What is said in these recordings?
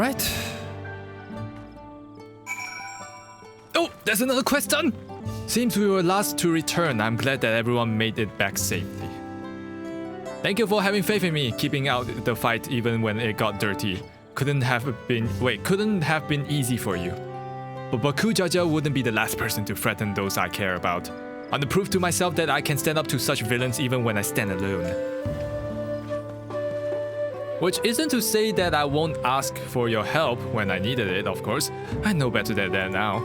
Alright. Oh, there's another quest done! Seems we were last to return. I'm glad that everyone made it back safely. Thank you for having faith in me, keeping out the fight even when it got dirty. Couldn't have been easy for you. But Bakujaja wouldn't be the last person to threaten those I care about. I'm to prove to myself that I can stand up to such villains even when I stand alone. Which isn't to say that I won't ask for your help when I needed it, of course. I know better than that now.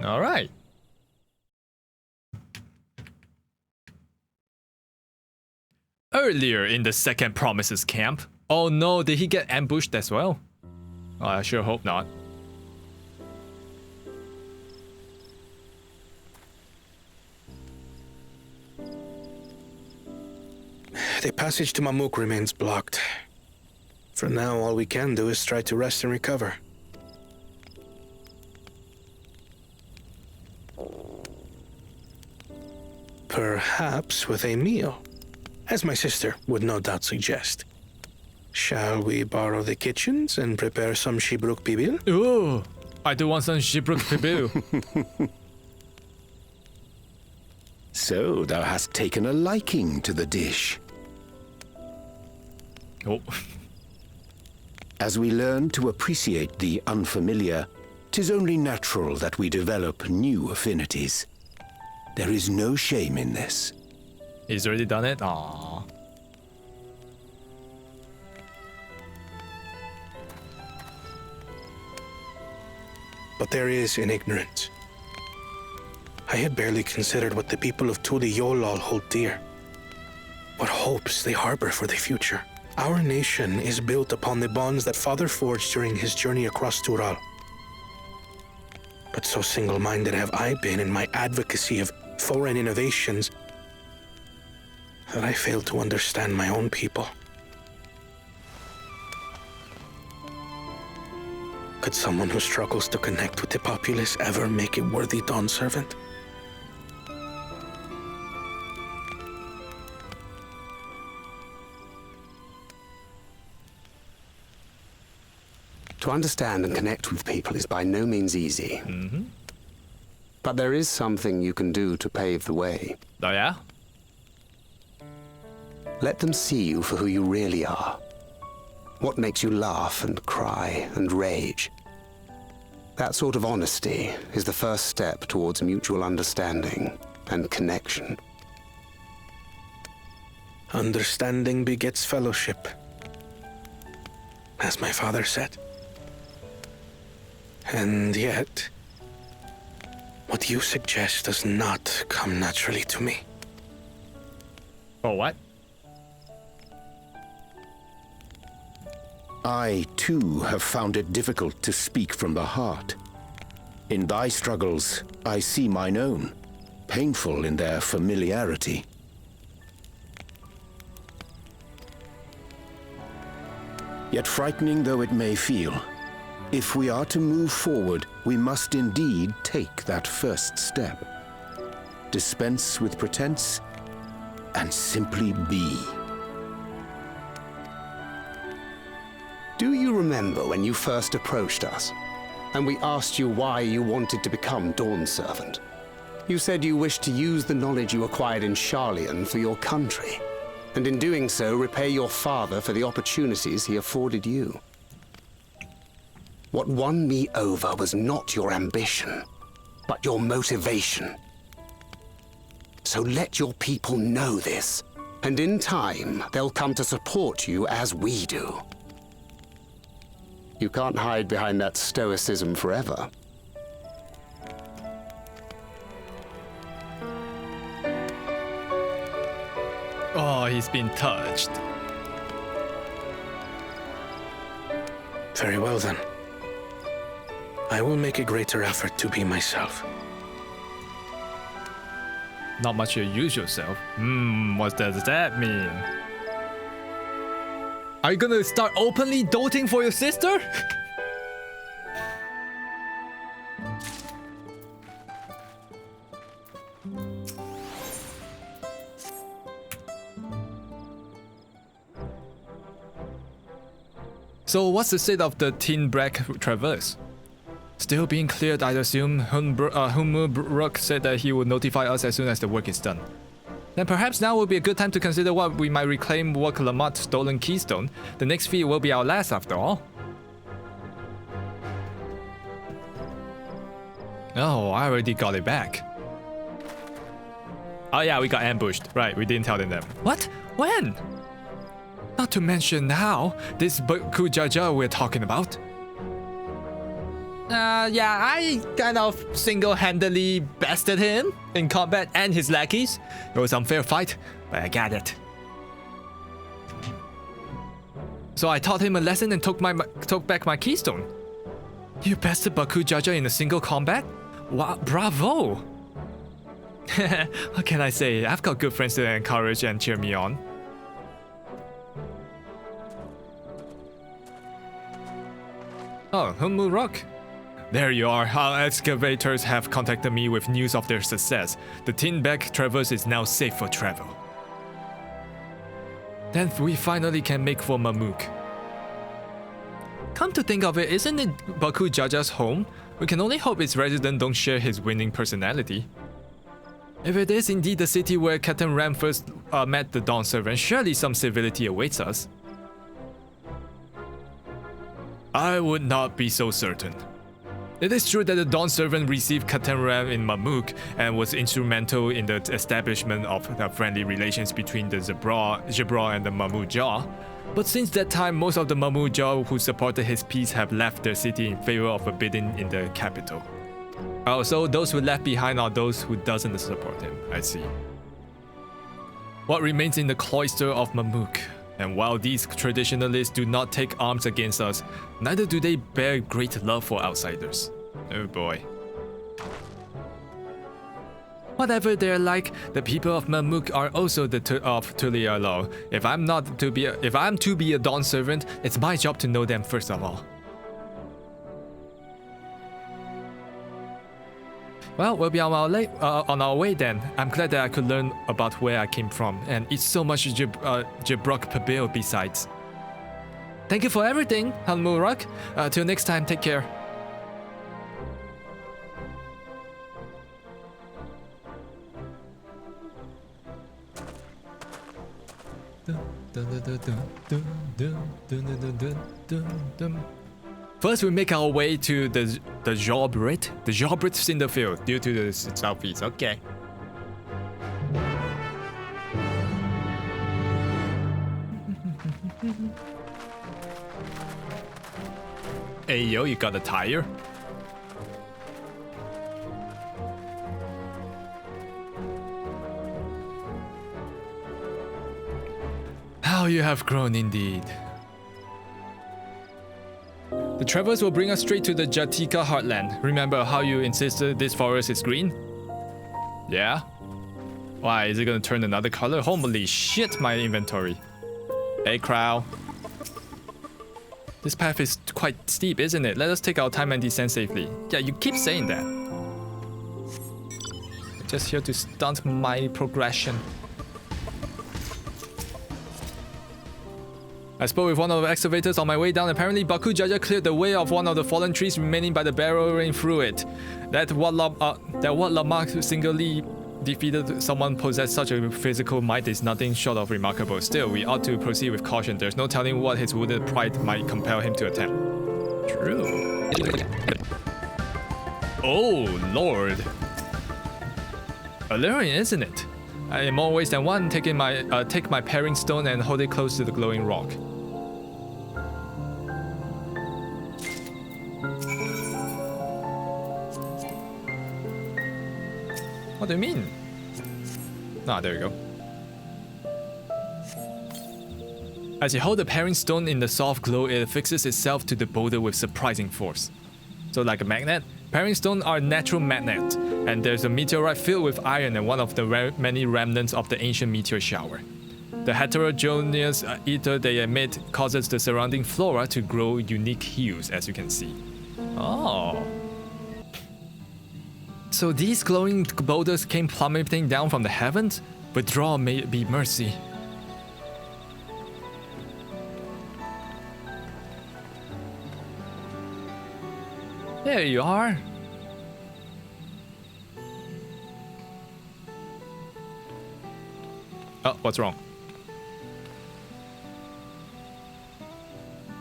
Alright. Earlier in the second Promises camp. Oh no, did he get ambushed as well? Oh, I sure hope not. The passage to Mamook remains blocked. For now, all we can do is try to rest and recover. Perhaps with a meal, as my sister would no doubt suggest. Shall we borrow the kitchens and prepare some Shibruk Pibil? Ooh, I do want some Shibruk Pibil. So thou hast taken a liking to the dish. Oh. As we learn to appreciate the unfamiliar, 'tis only natural that we develop new affinities. There is no shame in this. He's already done it? Aww. But there is in ignorance. I had barely considered what the people of Yyasulani hold dear. What hopes they harbor for the future. Our nation is built upon the bonds that Father forged during his journey across Tural. But so single-minded have I been in my advocacy of foreign innovations that I failed to understand my own people. Could someone who struggles to connect with the populace ever make a worthy Dawn servant? To understand and connect with people is by no means easy. But there is something you can do to pave the way. Oh yeah? Let them see you for who you really are. What makes you laugh and cry and rage. That sort of honesty is the first step towards mutual understanding and connection. Understanding begets fellowship, as my father said. And yet, what you suggest does not come naturally to me. Oh, what? I, too, have found it difficult to speak from the heart. In thy struggles, I see mine own, painful in their familiarity. Yet frightening though it may feel, if we are to move forward, we must indeed take that first step. Dispense with pretense, and simply be. Do you remember when you first approached us, and we asked you why you wanted to become Dawn Servant? You said you wished to use the knowledge you acquired in Sharlayan for your country, and in doing so repay your father for the opportunities he afforded you. What won me over was not your ambition, but your motivation. So let your people know this, and in time, they'll come to support you as we do. You can't hide behind that stoicism forever. Oh, he's been touched. Very well then. I will make a greater effort to be myself. Not much your usual self. What does that mean? Are you gonna start openly doting for your sister? So what's the state of the Tin Black Traverse? Still being cleared, I'd assume. Humuruk said that he would notify us as soon as the work is done. Then perhaps now will be a good time to consider what we might reclaim Wok Lamat's stolen keystone. The next feat will be our last after all. Oh, I already got it back. Oh yeah, we got ambushed. Right, we didn't tell them that. What? When? Not to mention now, this Bakujaja we're talking about. Yeah, I kind of single-handedly bested him in combat and his lackeys. It was an unfair fight, but I got it. So I taught him a lesson and took back my keystone. You bested Bakujaja in a single combat? Wow, bravo! What can I say? I've got good friends to encourage and cheer me on. Oh, Humuruk. There you are. Our excavators have contacted me with news of their success. The Tin Black Traverse is now safe for travel. Then we finally can make for Mamook. Come to think of it, isn't it Bakujaja's home? We can only hope its residents don't share his winning personality. If it is indeed the city where Captain Ram first met the Dawn Servant, surely some civility awaits us. I would not be so certain. It is true that the Dawn Servant received Captain Ram in Mamook and was instrumental in the establishment of the friendly relations between the Jabra and the Mamuja. But since that time, most of the Mamuja who supported his peace have left their city in favor of a bidding in the capital. So those who left behind are those who doesn't support him, I see. What remains in the cloister of Mamook? And while these traditionalists do not take arms against us, neither do they bear great love for outsiders. Oh boy. Whatever they're like, the people of Mamook are also the of Tural. If I'm to be a Dawn servant, it's my job to know them first of all. Well, we'll be on our way then. I'm glad that I could learn about where I came from and eat so much Jabrok Pabil besides. Thank you for everything, Humuruk. Till next time, take care. First, we make our way to the Jobrit. The Jobrit's in the field due to the southeast. Okay. Hey yo, you got a tire? How you have grown indeed. The traverse will bring us straight to the Jatika heartland. Remember how you insisted this forest is green? Yeah? Why, is it gonna turn another color? Holy shit, my inventory. Hey, crowd. This path is quite steep, isn't it? Let us take our time and descend safely. Yeah, you keep saying that. Just here to stunt my progression. I spoke with one of the excavators on my way down. Apparently, Bakujaja cleared the way of one of the fallen trees remaining by the barrel through it. That what Lamak singly defeated someone possessed such a physical might is nothing short of remarkable. Still, we ought to proceed with caution. There's no telling what his wounded pride might compel him to attempt. True. Oh, Lord. Alluring, isn't it? In more ways than one, take my paring stone and hold it close to the glowing rock. What do you mean? Ah, there you go. As you hold the paring stone in the soft glow, it affixes itself to the boulder with surprising force. So like a magnet, paring stones are a natural magnet, and there's a meteorite filled with iron and one of the many remnants of the ancient meteor shower. The heterogeneous ether they emit causes the surrounding flora to grow unique hues, as you can see. Oh. So these glowing boulders came plummeting down from the heavens? Withdraw may it be mercy. There you are. Oh, what's wrong?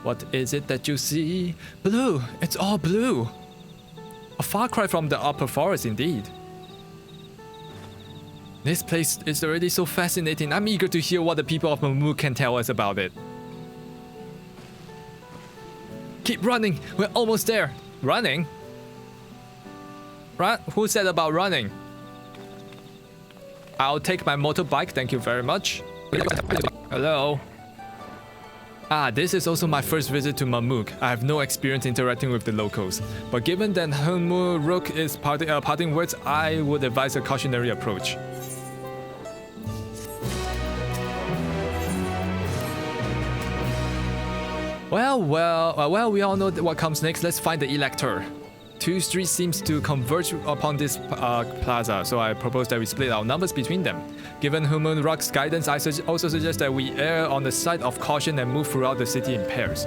What is it that you see? Blue! It's all blue! A far cry from the upper forest indeed. This place is already so fascinating. I'm eager to hear what the people of Mamook can tell us about it. Keep running! We're almost there! Running? Run? Who said about running? I'll take my motorbike, thank you very much. Hello? Ah, this is also my first visit to Mamook. I have no experience interacting with the locals. But given that Hunmu Rook is parting words, I would advise a cautionary approach. Well, we all know what comes next. Let's find the Elector. Two streets seems to converge upon this plaza, so I propose that we split our numbers between them. Given Hunmu Rock's guidance, I also suggest that we err on the side of caution and move throughout the city in pairs.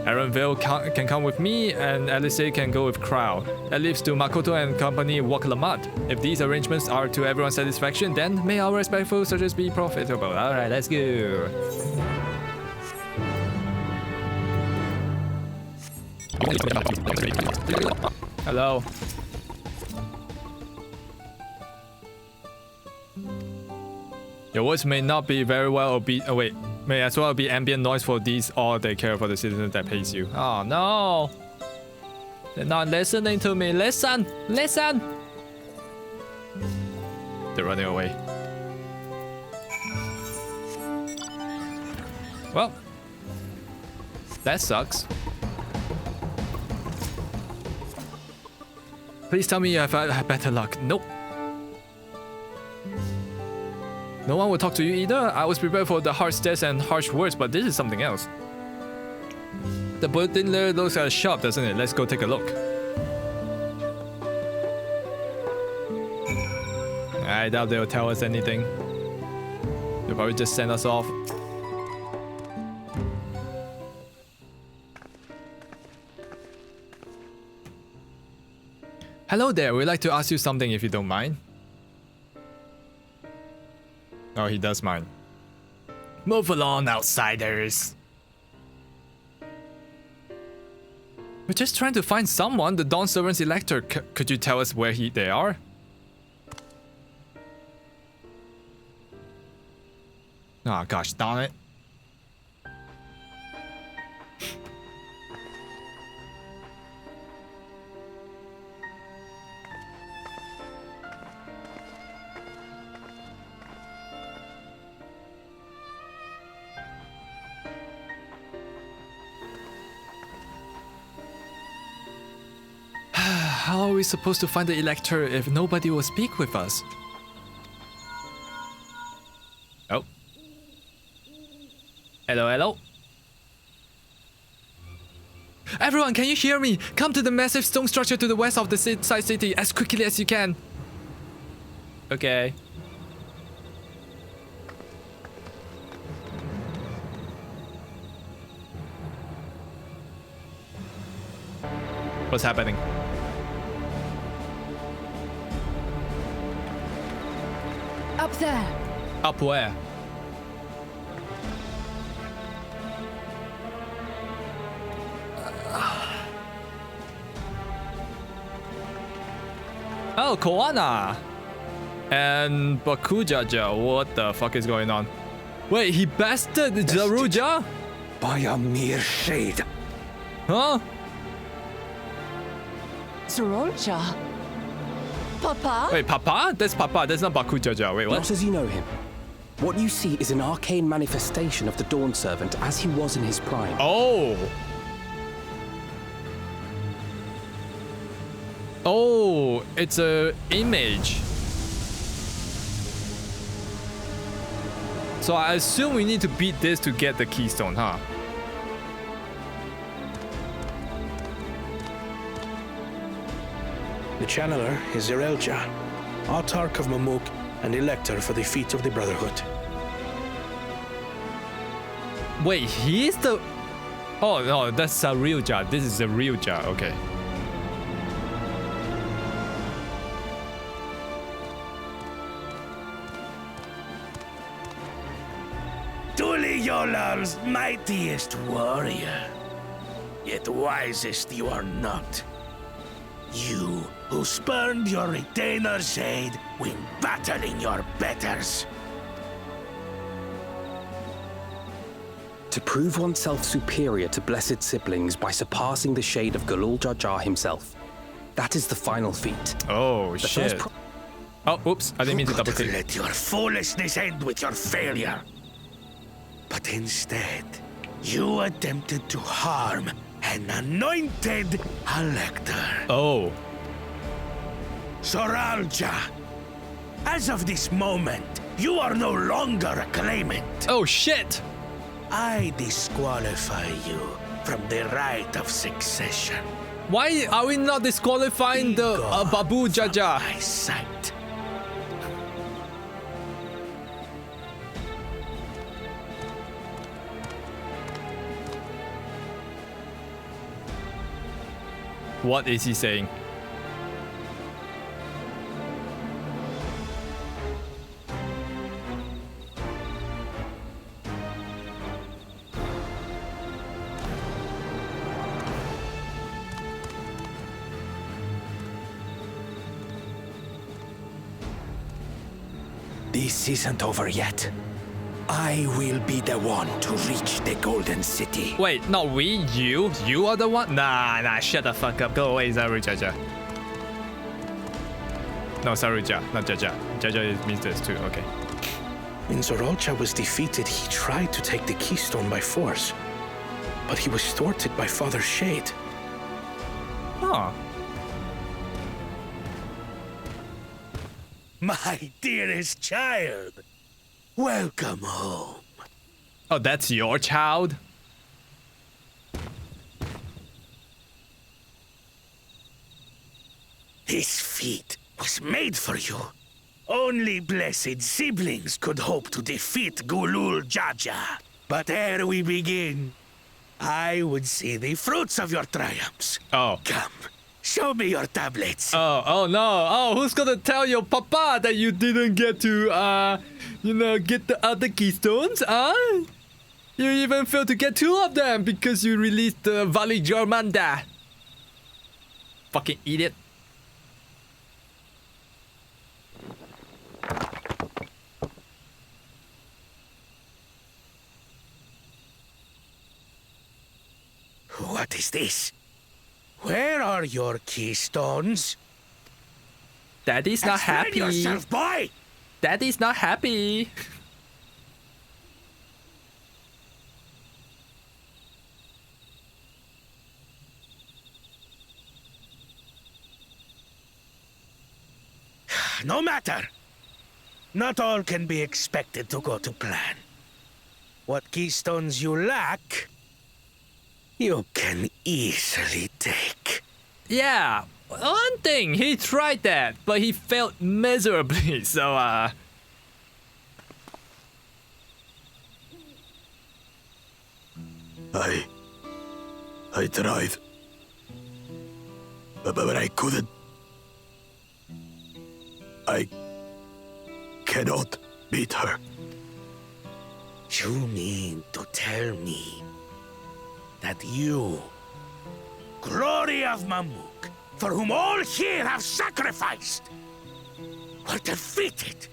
Aaronville can come with me, and Alice can go with Crow. That leaves to Makoto and company walk Lamont. If these arrangements are to everyone's satisfaction, then may our respectful searches be profitable. Alright, let's go. Hello. Your words may not be very well may as well be ambient noise for these all they care for the citizens that pays you. Oh no! They're not listening to me. Listen! Listen! They're running away. Well, that sucks. Please tell me you have had better luck. Nope. No one will talk to you either. I was prepared for the harsh stares and harsh words, but this is something else. The building there looks like a shop, doesn't it? Let's go take a look. I doubt they'll tell us anything. They'll probably just send us off. Hello there, we'd like to ask you something if you don't mind. Oh, he does mind. Move along, outsiders. We're just trying to find someone, the Dawn Servant's Elector. Could you tell us where they are? Oh gosh, darn it. How are we supposed to find the Elector if nobody will speak with us? Oh. Hello, hello. Everyone, can you hear me? Come to the massive stone structure to the west of the side city as quickly as you can. Okay. What's happening? Up there. Up where? Oh, Koana! And Bakujaja, what the fuck is going on? Wait, he bested Zaruja? By a mere shade. Huh? Sorolja. Papa? Wait, Papa? That's Papa, that's not Bakujaja. Wait, what? Not as you know him. What you see is an arcane manifestation of the Dawn Servant as he was in his prime. Oh! Oh, it's a image. So I assume we need to beat this to get the keystone, huh? The channeler is Zerelja, Autarch of Mamook and Elector for the feet of the Brotherhood. Wait, he's the... Oh no, that's a real Ja. This is a real Ja, okay. Yolal's mightiest warrior. Yet wisest you are not. You, who spurned your retainer's aid when battling your betters. To prove oneself superior to blessed siblings by surpassing the shade of Galul Jar Jar himself. That is the final feat. Oh, The shit. first Oh, oops. I didn't mean to You double could have click. let your foolishness end with your failure. But instead, you attempted to harm an anointed elector. Oh. Soralja, as of this moment, you are no longer a claimant. Oh, shit. I disqualify you from the right of succession. Why are we not disqualifying the Babu Jaja? My sight. What is he saying? This isn't over yet. I will be the one to reach the Golden City. Wait, not we, you? You are the one? Nah, shut the fuck up. Go away, Zaru Jaja. No, Saruja, not Jaja. Jaja means this too, okay. When Soralja was defeated, he tried to take the keystone by force. But he was thwarted by Father Shade. Huh. My dearest child, welcome home. Oh, that's your child? This feat was made for you. Only blessed siblings could hope to defeat Gulul Jaja. But ere we begin, I would see the fruits of your triumphs. Oh. Come, show me your tablets. Oh no. Oh, who's gonna tell your papa that you didn't get to, get the other keystones, You even failed to get 2 of them because you released the Valley Germanda. Fucking idiot. What is this? Where are your keystones? Daddy's not Explain happy. yourself, boy! Daddy's not happy. No matter. Not all can be expected to go to plan. What keystones you lack, you can easily take. Yeah, one thing, he tried that, but he failed miserably, so, I tried. But I couldn't. I cannot beat her. You mean to tell me that you, glory of Mamook, for whom all here have sacrificed, were defeated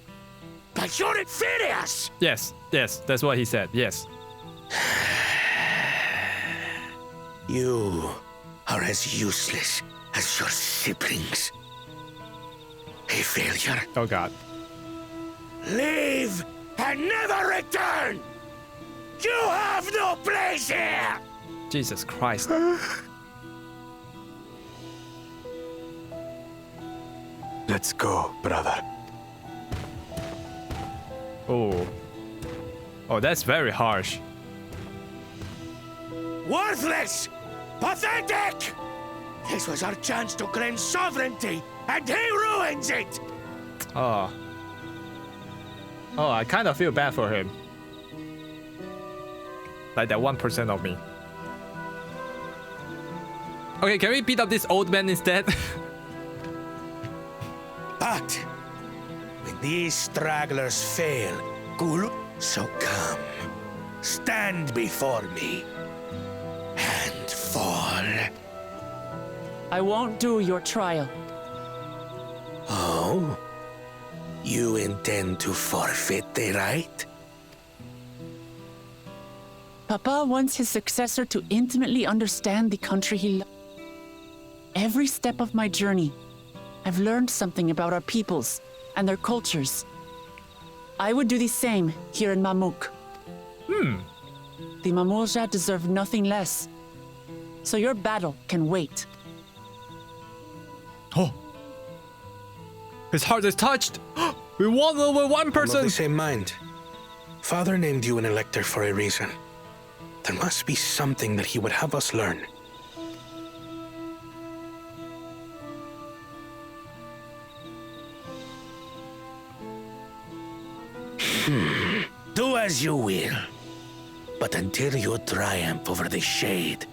by your inferiors? yes, that's what he said, yes. You are as useless as your siblings. A failure. Oh god. Leave and never return! You have no place here! Jesus Christ. Let's go, brother. Oh, that's very harsh. Worthless! Pathetic! This was our chance to claim sovereignty, and he ruins it! Oh, I kind of feel bad for him. Like that 1% of me. Okay, can we beat up this old man instead? But when these stragglers fail, Gulu, so come. stand before me and fall. I won't do your trial. Oh? You intend to forfeit the right? Papa wants his successor to intimately understand the country he loves. Every step of my journey, I've learned something about our peoples and their cultures. I would do the same here in Mamook. The Mamulja deserve nothing less. So your battle can wait. Oh. His heart is touched. We won over one I'm of person. the same mind. Father named you an elector for a reason. There must be something that he would have us learn. Do as you will. But until you triumph over the shade,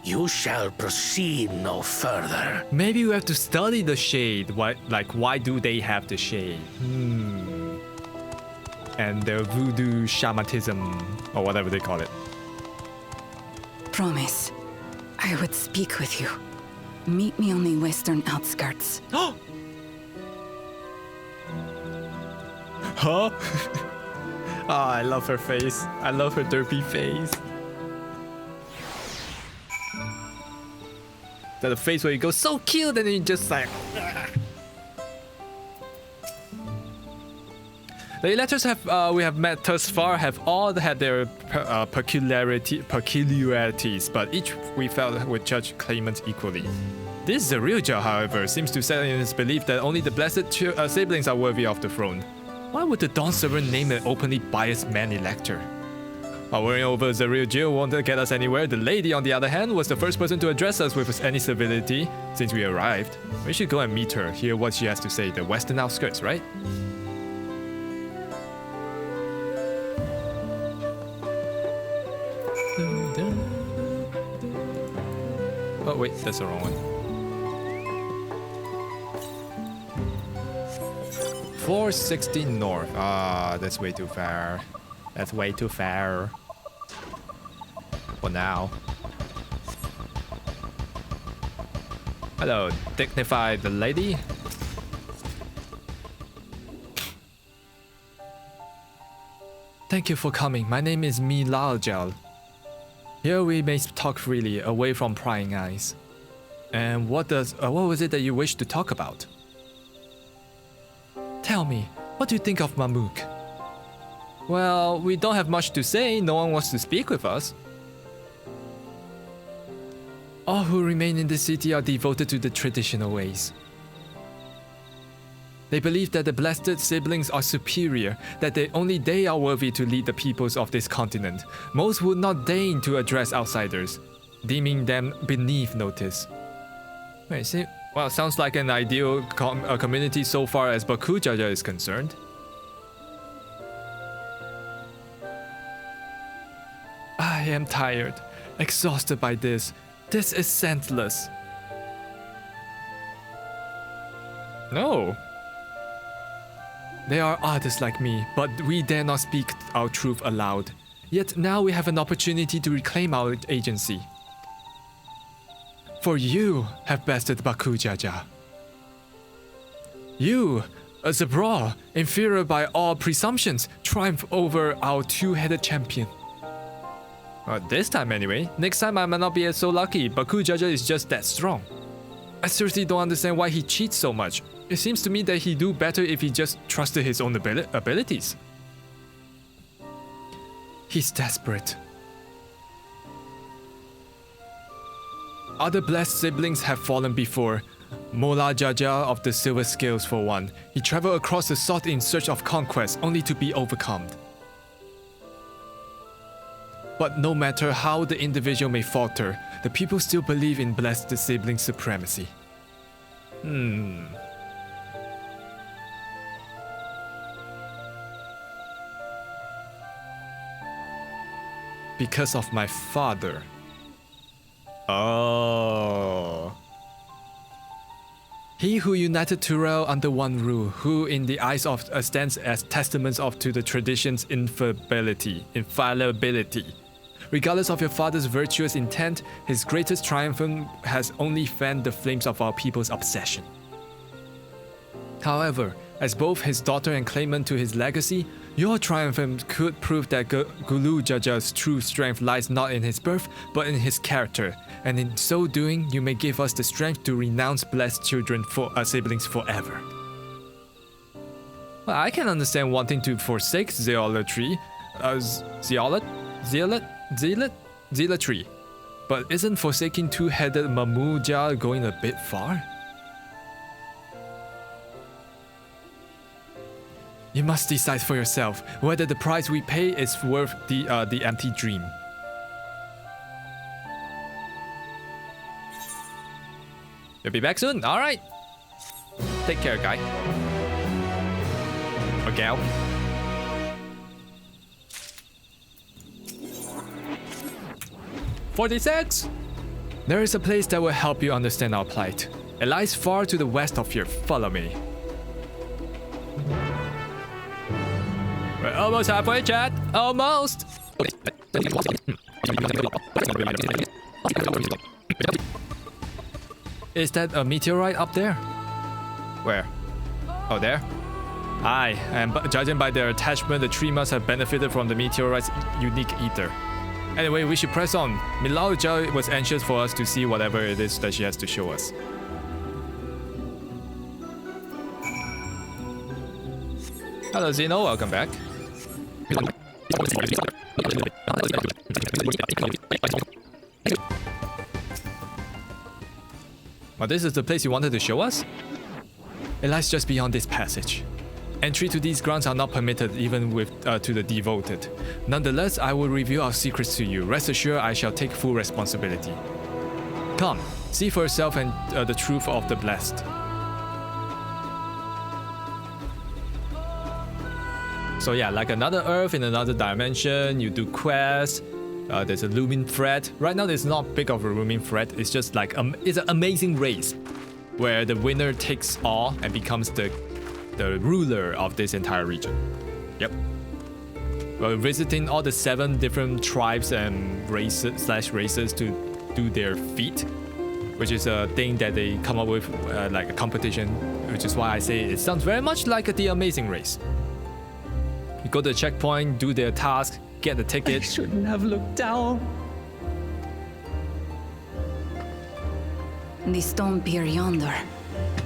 you shall proceed no further. Maybe we have to study the shade. Why do they have the shade? And the voodoo shamanism, or whatever they call it. Promise, I would speak with you. Meet me on the western outskirts. Huh? I love her face. I love her derpy face. That the face where you go so cute and then you just like. The electors we have met thus far have all had their peculiarities, but each we felt would judge claimants equally. This Zarilja, however, seems to set in his belief that only the blessed siblings are worthy of the throne. Why would the Dawn Servant name an openly biased man elector? While worrying over Zarilja won't get us anywhere, the lady, on the other hand, was the first person to address us with any civility since we arrived. We should go and meet her, hear what she has to say. The western outskirts, right? Oh wait, that's the wrong one. 460 north. That's way too far. That's way too far. For now. Hello, dignified lady. Thank you for coming. My name is Milaljal. Here we may talk freely, away from prying eyes. And what was it that you wished to talk about? Tell me, what do you think of Mamook? Well, we don't have much to say. No one wants to speak with us. All who remain in the city are devoted to the traditional ways. They believe that the blessed siblings are superior, that only they are worthy to lead the peoples of this continent. Most would not deign to address outsiders, deeming them beneath notice. Wait, see? Well, sounds like an ideal community so far as Baku Jaja is concerned. I am tired, exhausted by this. This is senseless. No. There are others like me, but we dare not speak our truth aloud. Yet now we have an opportunity to reclaim our agency. For you have bested Baku Jaja. You, a Zabra, inferior by all presumptions, triumph over our two-headed champion. This time anyway. Next time I might not be so lucky. Baku Jaja is just that strong. I seriously don't understand why he cheats so much. It seems to me that he'd do better if he just trusted his own abilities. He's desperate. Other blessed siblings have fallen before. Mola Jaja of the Silver Scales for one. He traveled across the South in search of conquest, only to be overcome. But no matter how the individual may falter, the people still believe in blessed sibling supremacy. Because of my father. Oh. He who united Tural under one rule, who in the eyes of stands as testaments to the tradition's infallibility. Regardless of your father's virtuous intent, his greatest triumph has only fanned the flames of our people's obsession. However, as both his daughter and claimant to his legacy, your triumph could prove that Gulu Jaja's true strength lies not in his birth, but in his character, and in so doing, you may give us the strength to renounce blessed children for our siblings forever. Well, I can understand wanting to forsake zealotry, zealotry, but isn't forsaking two-headed Mamuja going a bit far? You must decide for yourself whether the price we pay is worth the empty dream. You'll be back soon? Alright. Take care, guy. Or gal. $46! There is a place that will help you understand our plight. It lies far to the west of here. Follow me. We're almost halfway, chat. Almost. Is that a meteorite up there? Where? Oh, there? Aye, and judging by their attachment, the tree must have benefited from the meteorite's unique ether. Anyway, we should press on. Milauja was anxious for us to see whatever it is that she has to show us. Hello, Zeno. Welcome back. Well, this is the place you wanted to show us? It lies just beyond this passage. Entry to these grounds are not permitted even to the devoted. Nonetheless, I will reveal our secrets to you. Rest assured, I shall take full responsibility. Come, see for yourself and the truth of the blessed. So yeah, like another Earth in another dimension, you do quests. There's a looming threat. Right now, there's not big of a looming threat. It's just like it's an amazing race, where the winner takes all and becomes the ruler of this entire region. Yep. We're visiting all the 7 different tribes and races to do their feat, which is a thing that they come up with like a competition, which is why I say it sounds very much like the Amazing Race. You go to the checkpoint, do their task, get the ticket. I shouldn't have looked down. The stone pier yonder.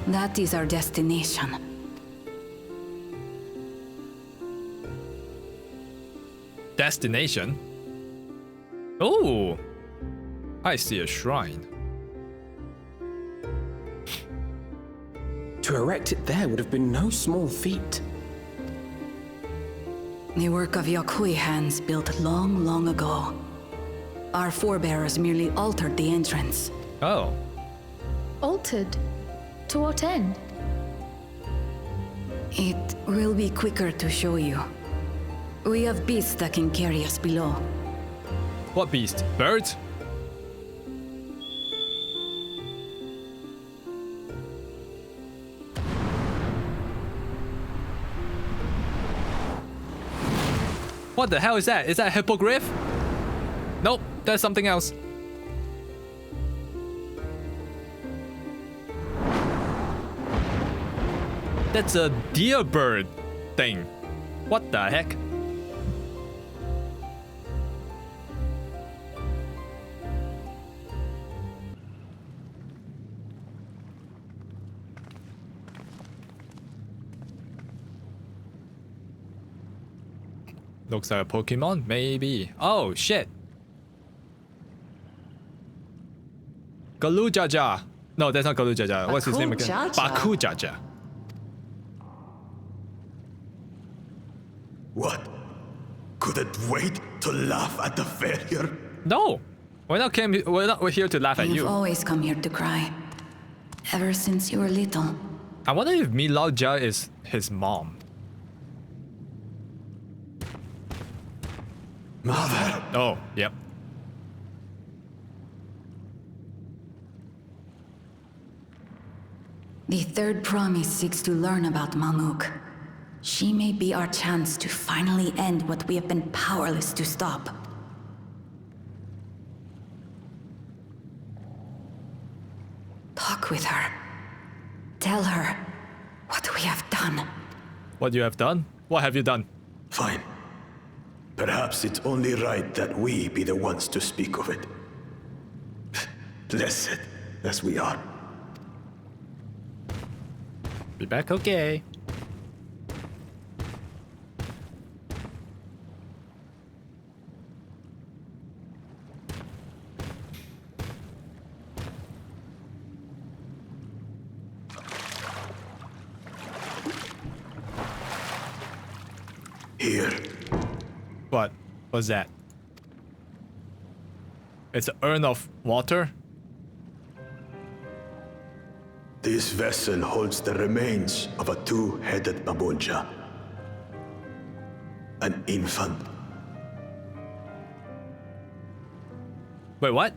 That is our destination. Destination? Oh! I see a shrine. To erect it there would have been no small feat. The work of Yakui hands built long, long ago. Our forebears merely altered the entrance. Oh. Altered? To what end? It will be quicker to show you. We have beasts that can carry us below. What beast? Birds? What the hell is that? Is that a hippogriff? Nope, that's something else. That's a deer bird thing. What the heck? Looks like a Pokemon? Maybe. Oh, shit. Galujaja. No, that's not Galujaja. What's his name again? Bakujaja. What? Could it wait to laugh at the failure? No. We're not here to laugh at you. You've always come here to cry. Ever since you were little. I wonder if Milauja is his mom. Mother! Oh, yep. The third promise seeks to learn about Mamook. She may be our chance to finally end what we have been powerless to stop. Talk with her. Tell her what we have done. What you have done? What have you done? Fine. Perhaps it's only right that we be the ones to speak of it. Blessed as we are. Be back, okay. Here. What was that? It's an urn of water? This vessel holds the remains of a two-headed Babonja. An infant. Wait, what?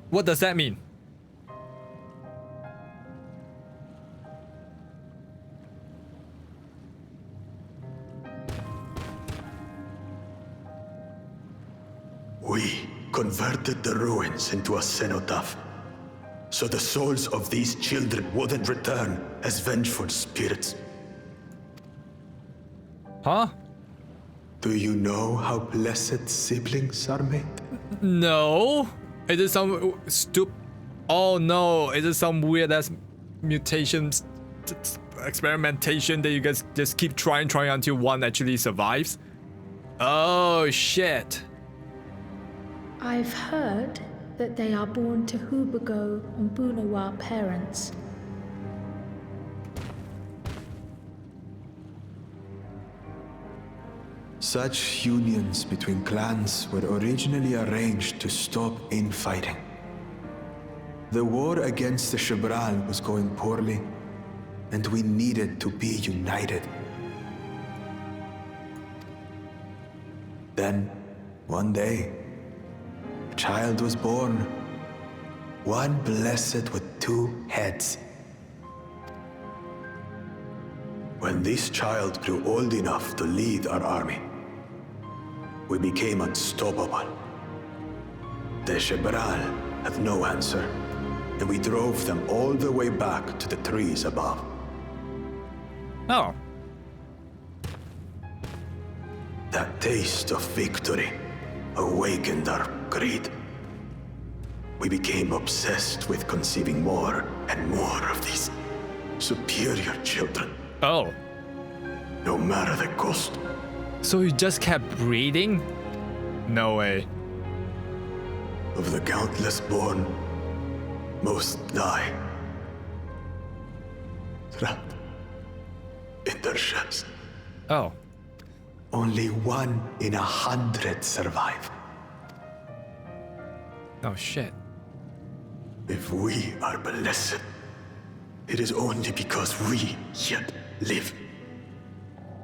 What does that mean? We converted the ruins into a cenotaph, so the souls of these children wouldn't return as vengeful spirits. Huh? Do you know how blessed siblings are made? No. Is it some Oh no, is it some weird ass mutations experimentation that you guys just keep trying until one actually survives? Oh shit. I've heard that they are born to Hubago and Bunawa parents. Such unions between clans were originally arranged to stop infighting. The war against the Shibral was going poorly, and we needed to be united. Then, one day, a child was born. One blessed with two heads. When this child grew old enough to lead our army, we became unstoppable. The Shibral had no answer, and we drove them all the way back to the trees above. Oh. That taste of victory awakened our greed. We became obsessed with conceiving more and more of these superior children. Oh. No matter the cost. So you just kept breeding? No way. Of the countless born, most die. Trapped in their shells. Oh. Only 1 in 100 survive. Oh shit. If we are blessed, it is only because we yet live.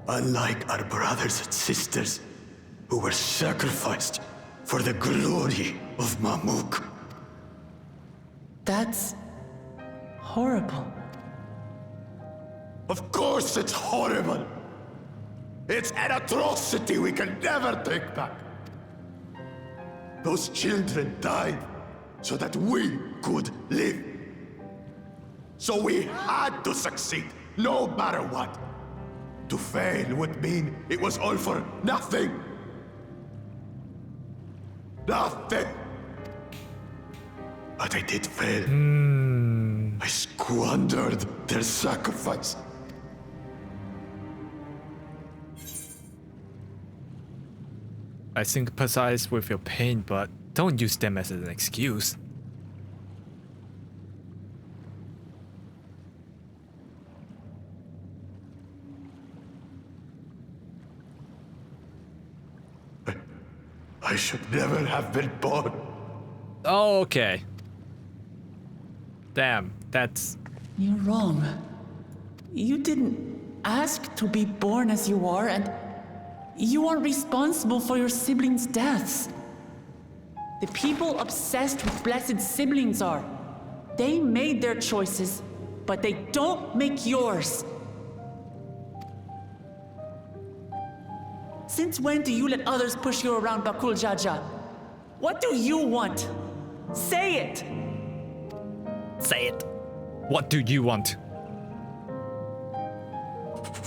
Unlike our brothers and sisters, who were sacrificed for the glory of Mamook. That's horrible. Of course it's horrible! It's an atrocity we can never take back. Those children died so that we could live. So we had to succeed, no matter what. To fail would mean it was all for nothing. Nothing. But I did fail. I squandered their sacrifice. I sympathize with your pain, but don't use them as an excuse. I should never have been born. Oh, okay. Damn, that's... You're wrong. You didn't ask to be born as you are, and you aren't responsible for your siblings' deaths. The people obsessed with blessed siblings are. They made their choices, but they don't make yours. Since when do you let others push you around, Bakul Jaja? What do you want? Say it! Say it. What do you want?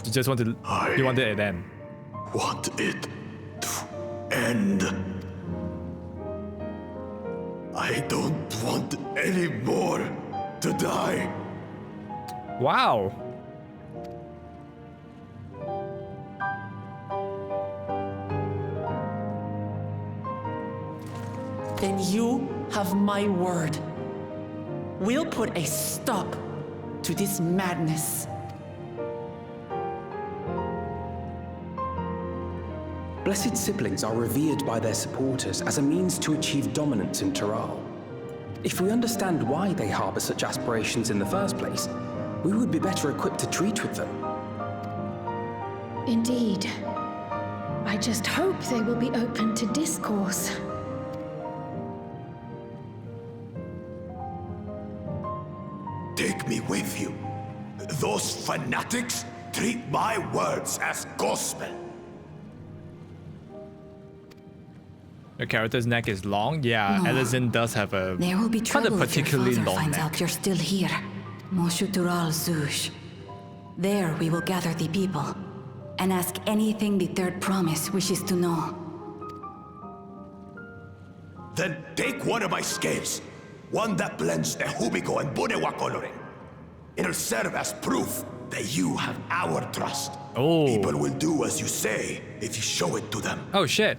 You just want to. You want it to end. Want it to end. I don't want any more to die. Wow. Then you have my word. We'll put a stop to this madness. Blessed siblings are revered by their supporters as a means to achieve dominance in Tural. If we understand why they harbor such aspirations in the first place, we would be better equipped to treat with them. Indeed. I just hope they will be open to discourse. Take me with you. Those fanatics treat my words as gospel. Your character's neck is long. Yeah, No. Ellison does have a There will be kind trouble of particularly if your father long finds neck. out you're still here. Moshu Tural Zush. There we will gather the people and ask anything the Third Promise wishes to know. Then take one of my scales. One that blends the Hubigo and Bunewa coloring. It'll serve as proof that you have our trust. Oh. People will do as you say if you show it to them. Oh shit.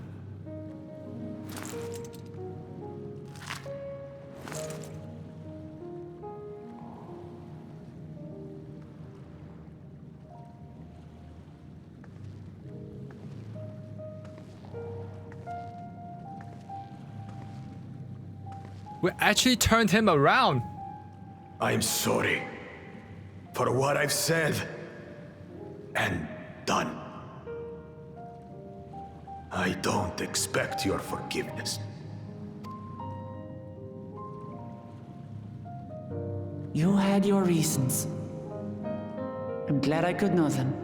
We actually turned him around. I'm sorry for what I've said and done. I don't expect your forgiveness. You had your reasons. I'm glad I could know them.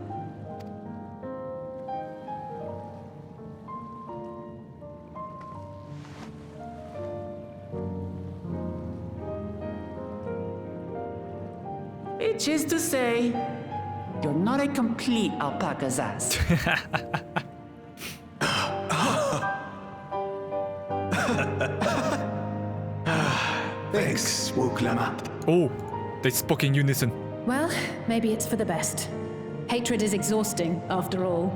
Which is to say, you're not a complete alpaca's ass. Thanks, Wuklama. Oh, they spoke in unison. Well, maybe it's for the best. Hatred is exhausting, after all.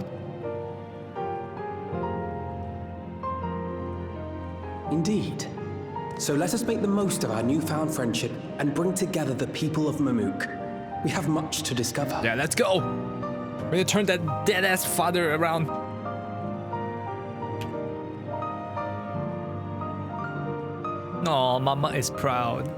Indeed. So let us make the most of our newfound friendship and bring together the people of Mamook. We have much to discover. Yeah, let's go. We're gonna turn that dead-ass father around. No, Mama is proud.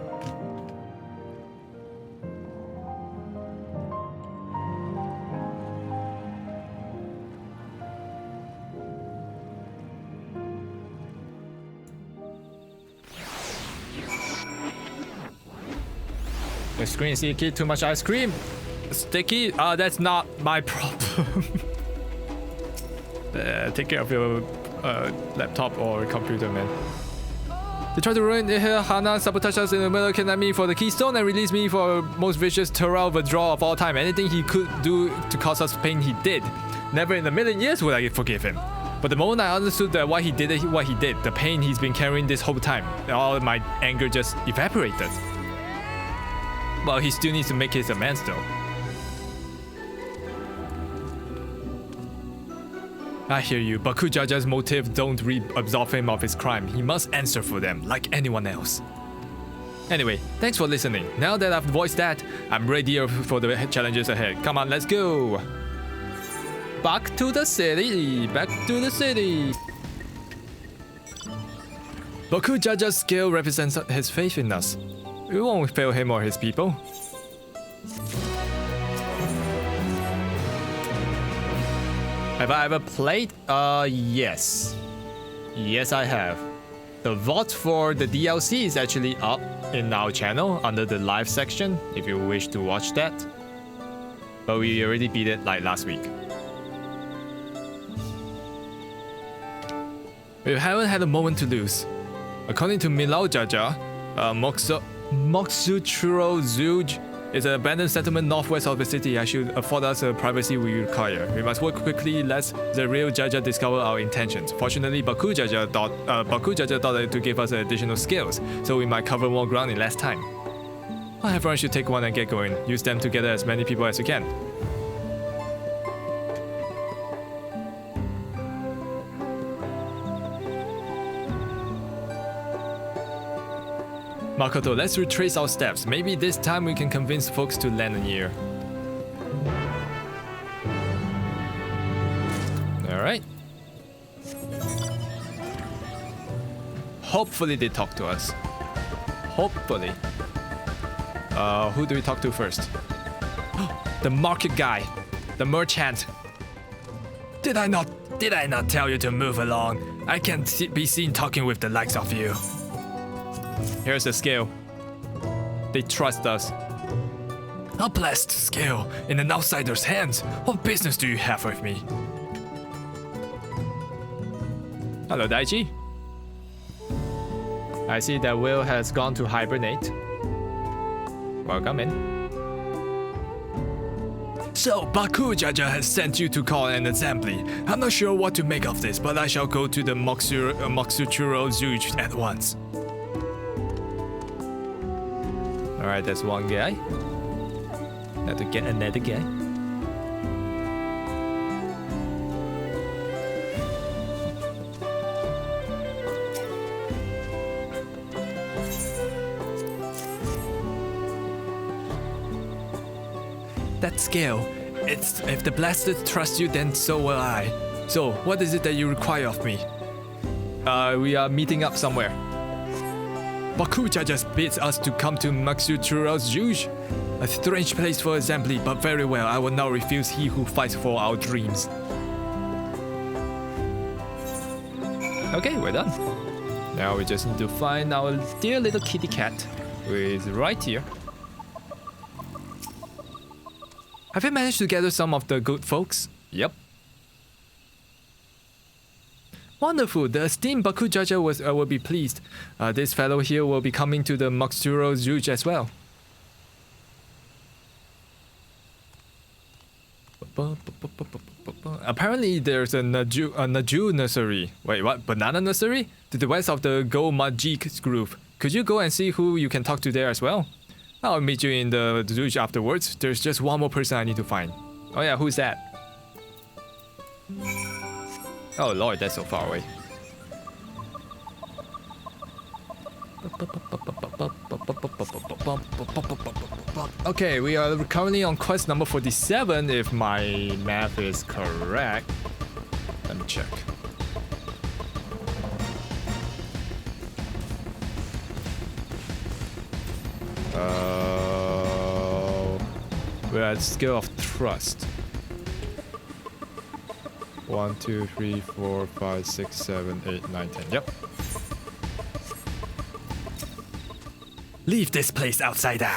The screen is sticky, too much ice cream. Sticky? That's not my problem. Take care of your laptop or computer, man. They tried to ruin Hana, sabotage us in the middle, kidnap me for the keystone, and release me for most vicious Tural withdrawal of all time. Anything he could do to cause us pain, he did. Never in a million years would I forgive him. But the moment I understood that why he did it, what he did, the pain he's been carrying this whole time, all my anger just evaporated. Well, he still needs to make his amends though. I hear you, but Kujaja's motive don't absolve him of his crime. He must answer for them, like anyone else. Anyway, thanks for listening. Now that I've voiced that, I'm ready for the challenges ahead. Come on, let's go! Back to the city! Back to the city! Baku Jaja's skill represents his faith in us. We won't fail him or his people. Have I ever played? Yes. Yes, I have. The vote for the DLC is actually up. in our channel under the live section if you wish to watch that. But we already beat it like last week. We haven't had a moment to lose. According to Milau Jaja, Tural Zuj is an abandoned settlement northwest of the city and should afford us the privacy we require. We must work quickly lest the real Jaja discover our intentions. Fortunately, Baku Jaja thought to give us additional skills, so we might cover more ground in less time. Well, everyone should take one and get going. Use them to gather as many people as you can. Makoto, let's retrace our steps. Maybe this time we can convince folks to lend an ear. Alright. Hopefully they talk to us. Hopefully. Who do we talk to first? The market guy. The merchant. Did I not tell you to move along? I can't be seen talking with the likes of you. Here's the scale. They trust us. A blessed scale in an outsider's hands. What business do you have with me? Hello, Daichi. I see that Will has gone to hibernate. Welcome in. So, Baku Jaja has sent you to call an assembly. I'm not sure what to make of this, but I shall go to the Tural Zuj at once. Alright, that's one guy. Now to get another guy. That scale. If the blasted trust you, then so will I. So, what is it that you require of me? We are meeting up somewhere. Bakuja just bids us to come to Tural Zuj. A strange place for assembly, but very well. I will not refuse he who fights for our dreams. Okay, we're done. Now we just need to find our dear little kitty cat, who is right here. Have you managed to gather some of the good folks? Yep. Wonderful, the esteemed Baku Jaja will be pleased. This fellow here will be coming to the Tural Zuj as well. Apparently there's a Naju nursery. Wait, what? Banana nursery? To the west of the Go Majik Groove. Could you go and see who you can talk to there as well? I'll meet you in the Zuj afterwards. There's just one more person I need to find. Oh yeah, who's that? Oh lord, that's so far away. Okay, we are currently on quest number 47 if my math is correct. Let me check. We're at scale of trust. 1, 2, 3, 4, 5, 6, 7, 8, 9, 10. Yep. Leave this place, outsider.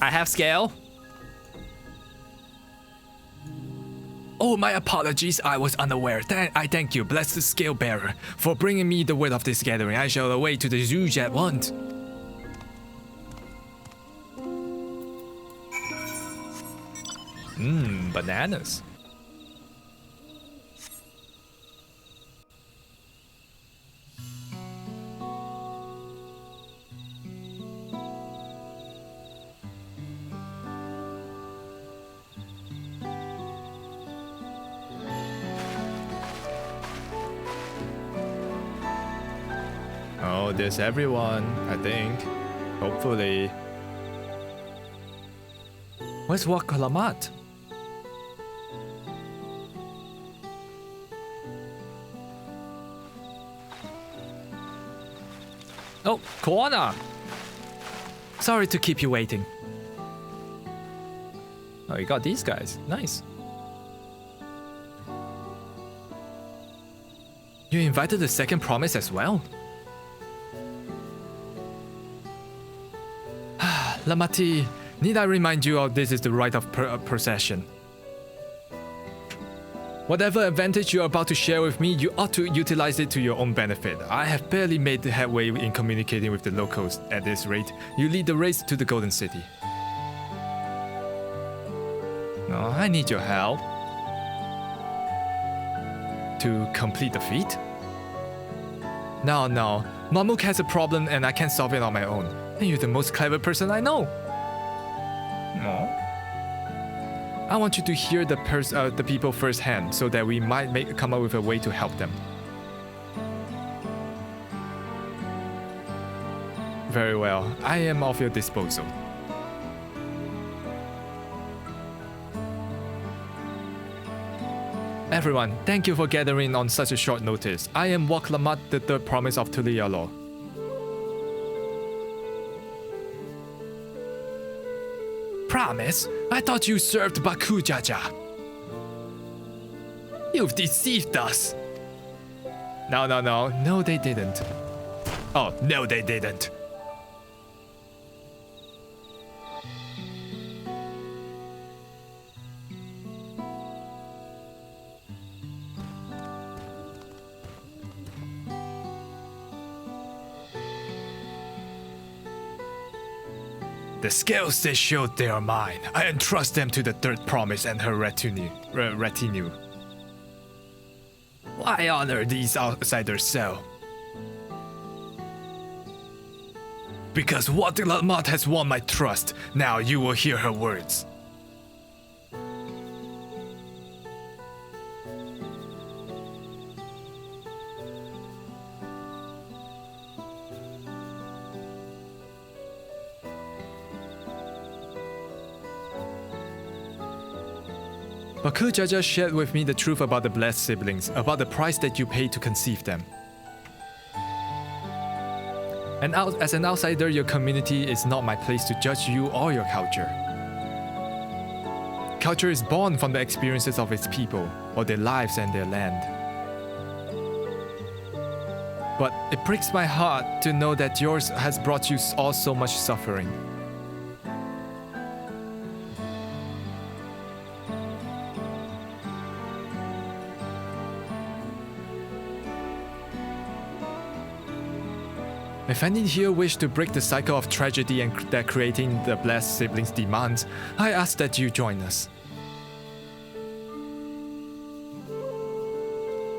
I have scale. Oh, my apologies. I was unaware. I thank you, blessed scale bearer, for bringing me the word of this gathering. I shall away to the Zuj at once. Bananas. Oh, there's everyone, I think. Hopefully. Where's Wakalamat? Oh, Koana! Sorry to keep you waiting. Oh, you got these guys. Nice. You invited the second promise as well? Lamati, need I remind you of this is the rite of procession. Whatever advantage you are about to share with me, you ought to utilize it to your own benefit. I have barely made the headway in communicating with the locals. At this rate, you lead the race to the Golden City. No, I need your help. To complete the feat? No, Mamook has a problem and I can't solve it on my own. And you're the most clever person I know. No. I want you to hear the people firsthand so that we might come up with a way to help them. Very well, I am of your disposal. Everyone, thank you for gathering on such a short notice. I am Waklamat, the third promise of Tural. Promise? I thought you served Baku Jaja. You've deceived us. No, they didn't. Oh, no, they didn't. The skills they showed, they are mine. I entrust them to the third promise and her retinue. Why honor these outsiders so? Because Waklamat has won my trust. Now you will hear her words. Baku Jaja shared with me the truth about the blessed siblings, about the price that you paid to conceive them. And as an outsider, your community is not my place to judge you or your culture. Culture is born from the experiences of its people, or their lives and their land. But it breaks my heart to know that yours has brought you all so much suffering. If any here wish to break the cycle of tragedy and that creating the blessed siblings demands, I ask that you join us.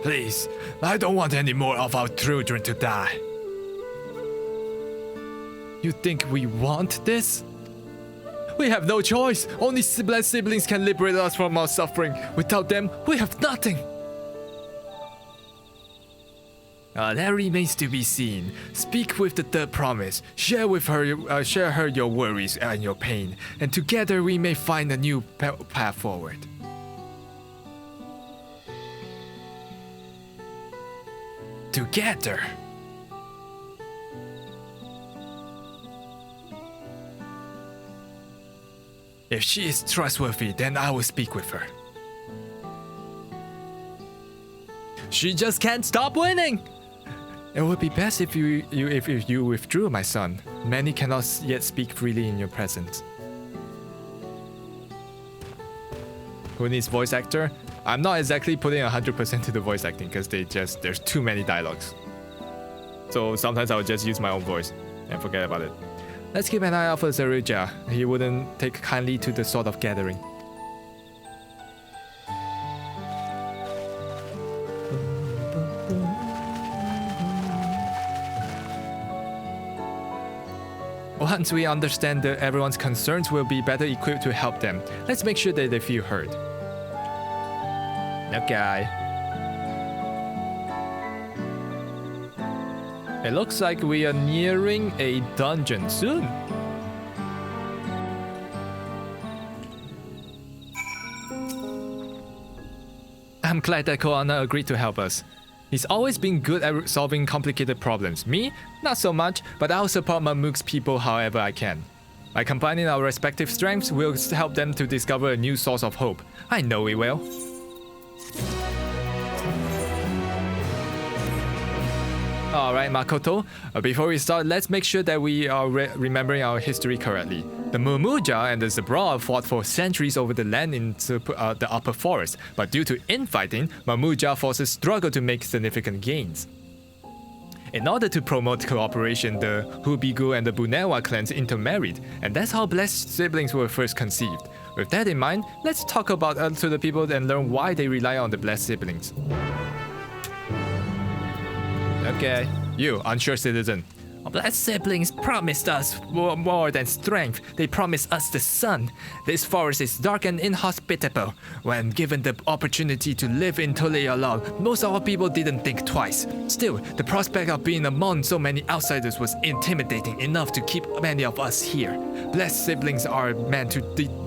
Please, I don't want any more of our children to die. You think we want this? We have no choice. Only blessed siblings can liberate us from our suffering. Without them, we have nothing. That remains to be seen. Speak with the third promise. Share her your worries and your pain, and together we may find a new path forward. Together. If she is trustworthy, then I will speak with her. She just can't stop winning! It would be best if you withdrew, my son. Many cannot yet speak freely in your presence. Who needs voice actor? I'm not exactly putting 100% to the voice acting because there's too many dialogues. So sometimes I would just use my own voice and forget about it. Let's keep an eye out for Zeruja. He wouldn't take kindly to the sort of gathering. Once we understand everyone's concerns, we'll be better equipped to help them. Let's make sure that they feel heard. Okay. It looks like we are nearing a dungeon soon. I'm glad that Koana agreed to help us. He's always been good at solving complicated problems. Me? Not so much, but I'll support Mamook's people however I can. By combining our respective strengths, we'll help them to discover a new source of hope. I know we will. Alright, Makoto. Before we start, let's make sure that we are remembering our history correctly. The Mumuja and the Zabra fought for centuries over the land in the upper forest, but due to infighting, Mamuja forces struggled to make significant gains. In order to promote cooperation, the Hubigu and the Bunewa clans intermarried, and that's how blessed siblings were first conceived. With that in mind, let's talk about to the people and learn why they rely on the blessed siblings. Okay, you, unsure citizen. Our blessed siblings promised us more than strength. They promised us the sun. This forest is dark and inhospitable. When given the opportunity to live in Tural, most of our people didn't think twice. Still, the prospect of being among so many outsiders was intimidating enough to keep many of us here. Blessed siblings are meant to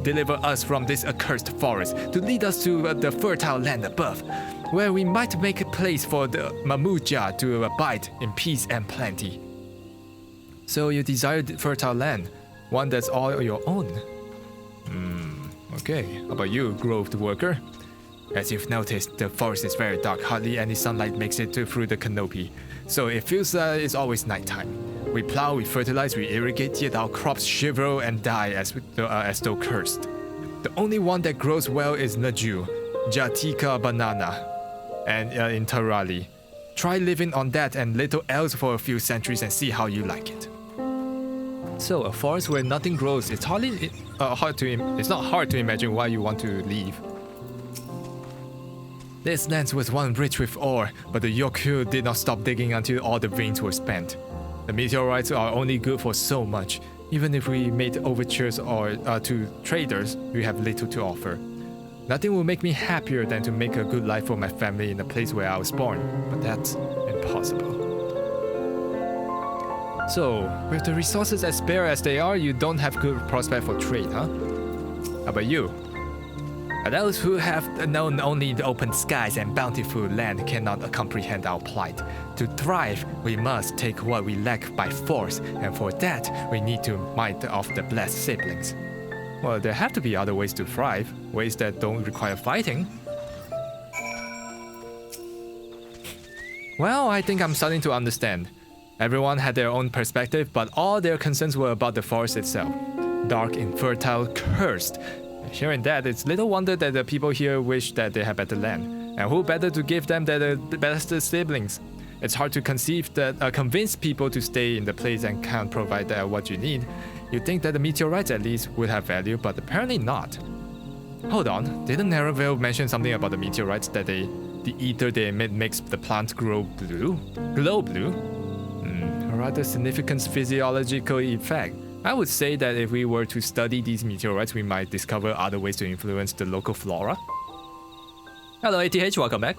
deliver us from this accursed forest, to lead us to the fertile land above, where we might make a place for the Mamuja to abide in peace and plenty. So you desire fertile land, one that's all your own. Okay. How about you, groved worker? As you've noticed, the forest is very dark. Hardly any sunlight makes it through the canopy, so it feels it's always nighttime. We plow, we fertilize, we irrigate, yet our crops shiver and die as though cursed. The only one that grows well is Naju, Jatika banana, and in Tarali. Try living on that and little else for a few centuries and see how you like it. So, a forest where nothing grows, it's not hard to imagine why you want to leave. This land was once rich with ore, but the Yokyu did not stop digging until all the veins were spent. The meteorites are only good for so much. Even if we made overtures to traders, we have little to offer. Nothing will make me happier than to make a good life for my family in the place where I was born, but that's impossible. So, with the resources as bare as they are, you don't have good prospect for trade, huh? How about you? Those who have known only the open skies and bountiful land cannot comprehend our plight. To thrive, we must take what we lack by force, and for that, we need to might of the blessed siblings. Well, there have to be other ways to thrive, ways that don't require fighting. Well, I think I'm starting to understand. Everyone had their own perspective, but all their concerns were about the forest itself. Dark, infertile, cursed. Hearing that, it's little wonder that the people here wish that they had better land. And who better to give them than the best siblings? It's hard to convince people to stay in the place and can't provide what you need. You'd think that the meteorites at least would have value, but apparently not. Hold on, didn't Narrowville mention something about the meteorites, that the ether they emit makes the plants glow blue? A rather significant physiological effect. I would say that if we were to study these meteorites, we might discover other ways to influence the local flora. Hello ATH, welcome back.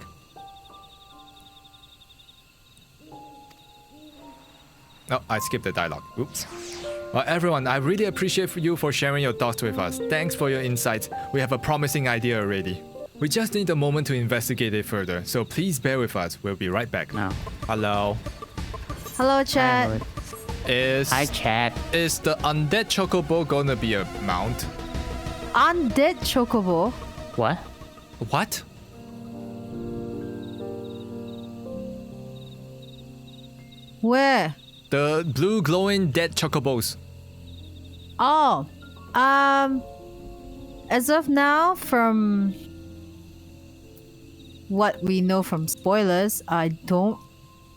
Oh, I skipped the dialogue. Oops. Well, everyone, I really appreciate you for sharing your thoughts with us. Thanks for your insights. We have a promising idea already. We just need a moment to investigate it further, so please bear with us. We'll be right back. No. Hello. Hello, chat. Hi, chat. Is the undead chocobo gonna be a mount? Undead chocobo? What? What? Where? The blue glowing dead chocobos. Oh, as of now, from what we know from spoilers, I don't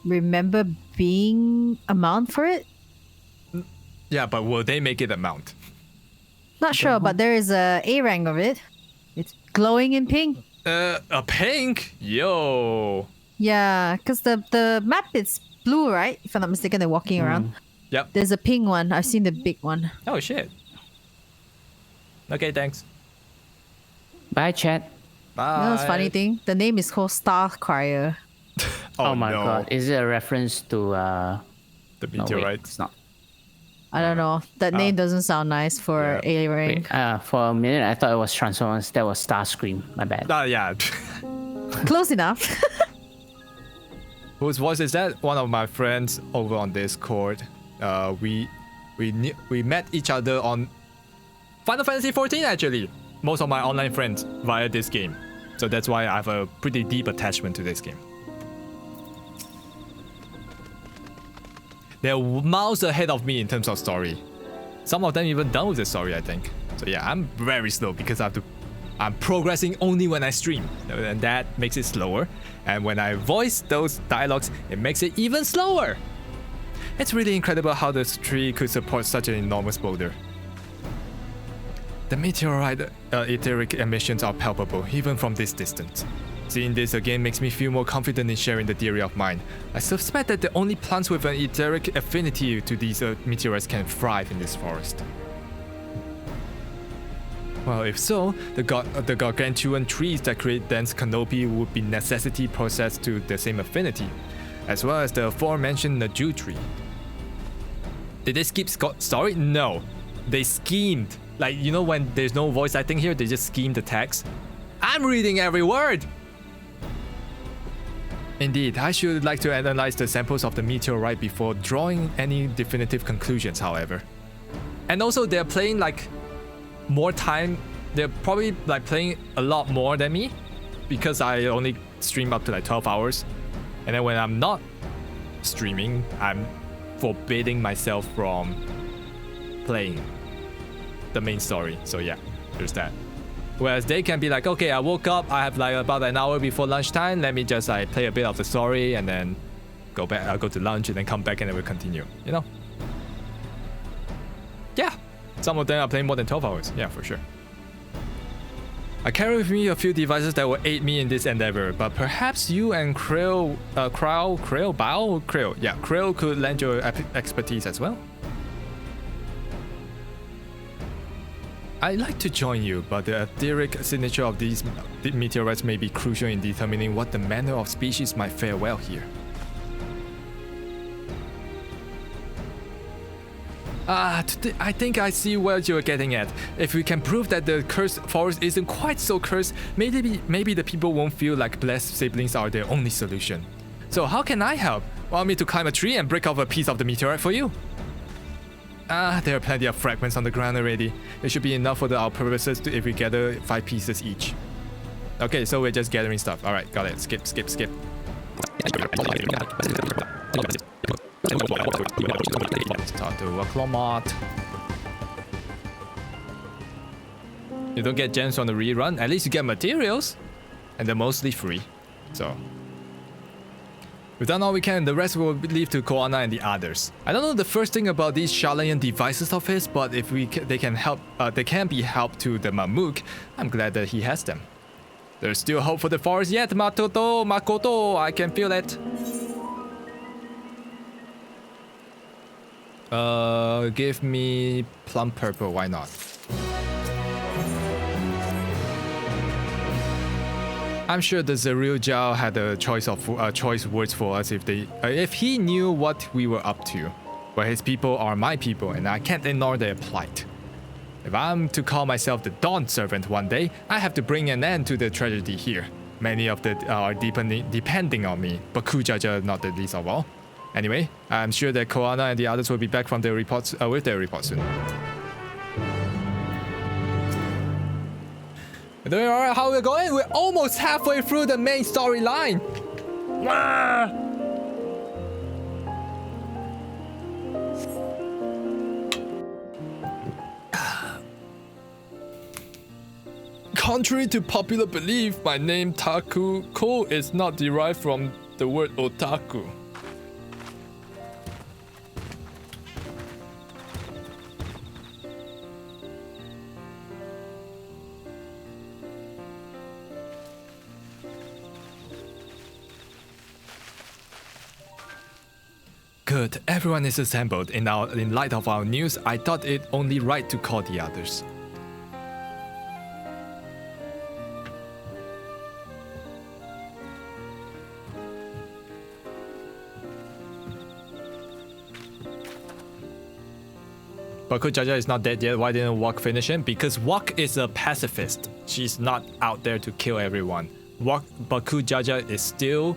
remember being a mount for it. Yeah, but will they make it a mount? Not sure, but there is a rank of it. It's glowing in pink. A pink? Yo. Yeah, because the map is blue, right? If I'm not mistaken, they're walking around. Yep. There's a pink one. I've seen the big one. Oh shit. Okay, thanks. Bye, chat. Bye. You know what's funny thing? The name is called Star Crier. Oh my god. Is it a reference to the meteorites? No, wait, it's not. I don't know. That name doesn't sound nice for A rank. For a minute, I thought it was Transformers. That was Starscream. My bad. Yeah. Close enough. Whose voice is that? One of my friends over on Discord. We met each other on Final Fantasy XIV actually. Most of my online friends via this game. So that's why I have a pretty deep attachment to this game. They're miles ahead of me in terms of story. Some of them even done with the story, I think. So yeah, I'm very slow because I'm progressing only when I stream, and that makes it slower. And when I voice those dialogues, it makes it even slower. It's really incredible how this tree could support such an enormous boulder. The meteorite etheric emissions are palpable, even from this distance. Seeing this again makes me feel more confident in sharing the theory of mine. I suspect that the only plants with an etheric affinity to these meteorites can thrive in this forest. Well, if so, the gargantuan trees that create dense canopy would be necessity processed to the same affinity, as well as the aforementioned Naju tree. Did they skip story? No. They schemed. Like, you know when there's no voice acting here, they just scheme the text? I'm reading every word! Indeed, I should like to analyze the samples of the meteorite before drawing any definitive conclusions, however. And also, they're playing like more time. They're probably like playing a lot more than me because I only stream up to like 12 hours. And then when I'm not streaming, I'm forbidding myself from playing the main story. So yeah, there's that. Whereas they can be like, okay, I woke up, I have like about an hour before lunchtime, let me just like play a bit of the story and then go back, I'll go to lunch and then come back and then we'll continue, you know? Yeah, some of them are playing more than 12 hours, yeah, for sure. I carry with me a few devices that will aid me in this endeavor, but perhaps you and Krill could lend your expertise as well. I'd like to join you, but the etheric signature of these meteorites may be crucial in determining what the manner of species might fare well here. I think I see what you're getting at. If we can prove that the cursed forest isn't quite so cursed, maybe the people won't feel like blessed siblings are their only solution. So how can I help? Want me to climb a tree and break off a piece of the meteorite for you? There are plenty of fragments on the ground already. It should be enough for our purposes if we gather 5 pieces each. Okay, so we're just gathering stuff. Alright, got it. Skip. Start to Locomotion. You don't get gems on the rerun, at least you get materials. And they're mostly free. So we've done all we can, the rest will leave to Koana and the others. I don't know the first thing about these Shalyan devices of his, but if they can be help to the Mamook, I'm glad that he has them. There's still hope for the forest yet, Makoto, I can feel it. Give me plum purple, why not? I'm sure the Zeril Zhao had a choice words for us if he knew what we were up to. But his people are my people, and I can't ignore their plight. If I'm to call myself the Dawn Servant one day, I have to bring an end to the tragedy here. Many of them are depending on me, but Kujaja not the least of all. Anyway, I'm sure that Koana and the others will be back from their reports with their reports soon. Doing alright, how we're going? We're almost halfway through the main storyline. Contrary to popular belief, my name Takukou is not derived from the word otaku. Good, everyone is assembled. In light of our news, I thought it only right to call the others. But Kujaja is not dead yet. Why didn't Wok finish him? Because Wok is a pacifist. She's not out there to kill everyone. But Kujaja is still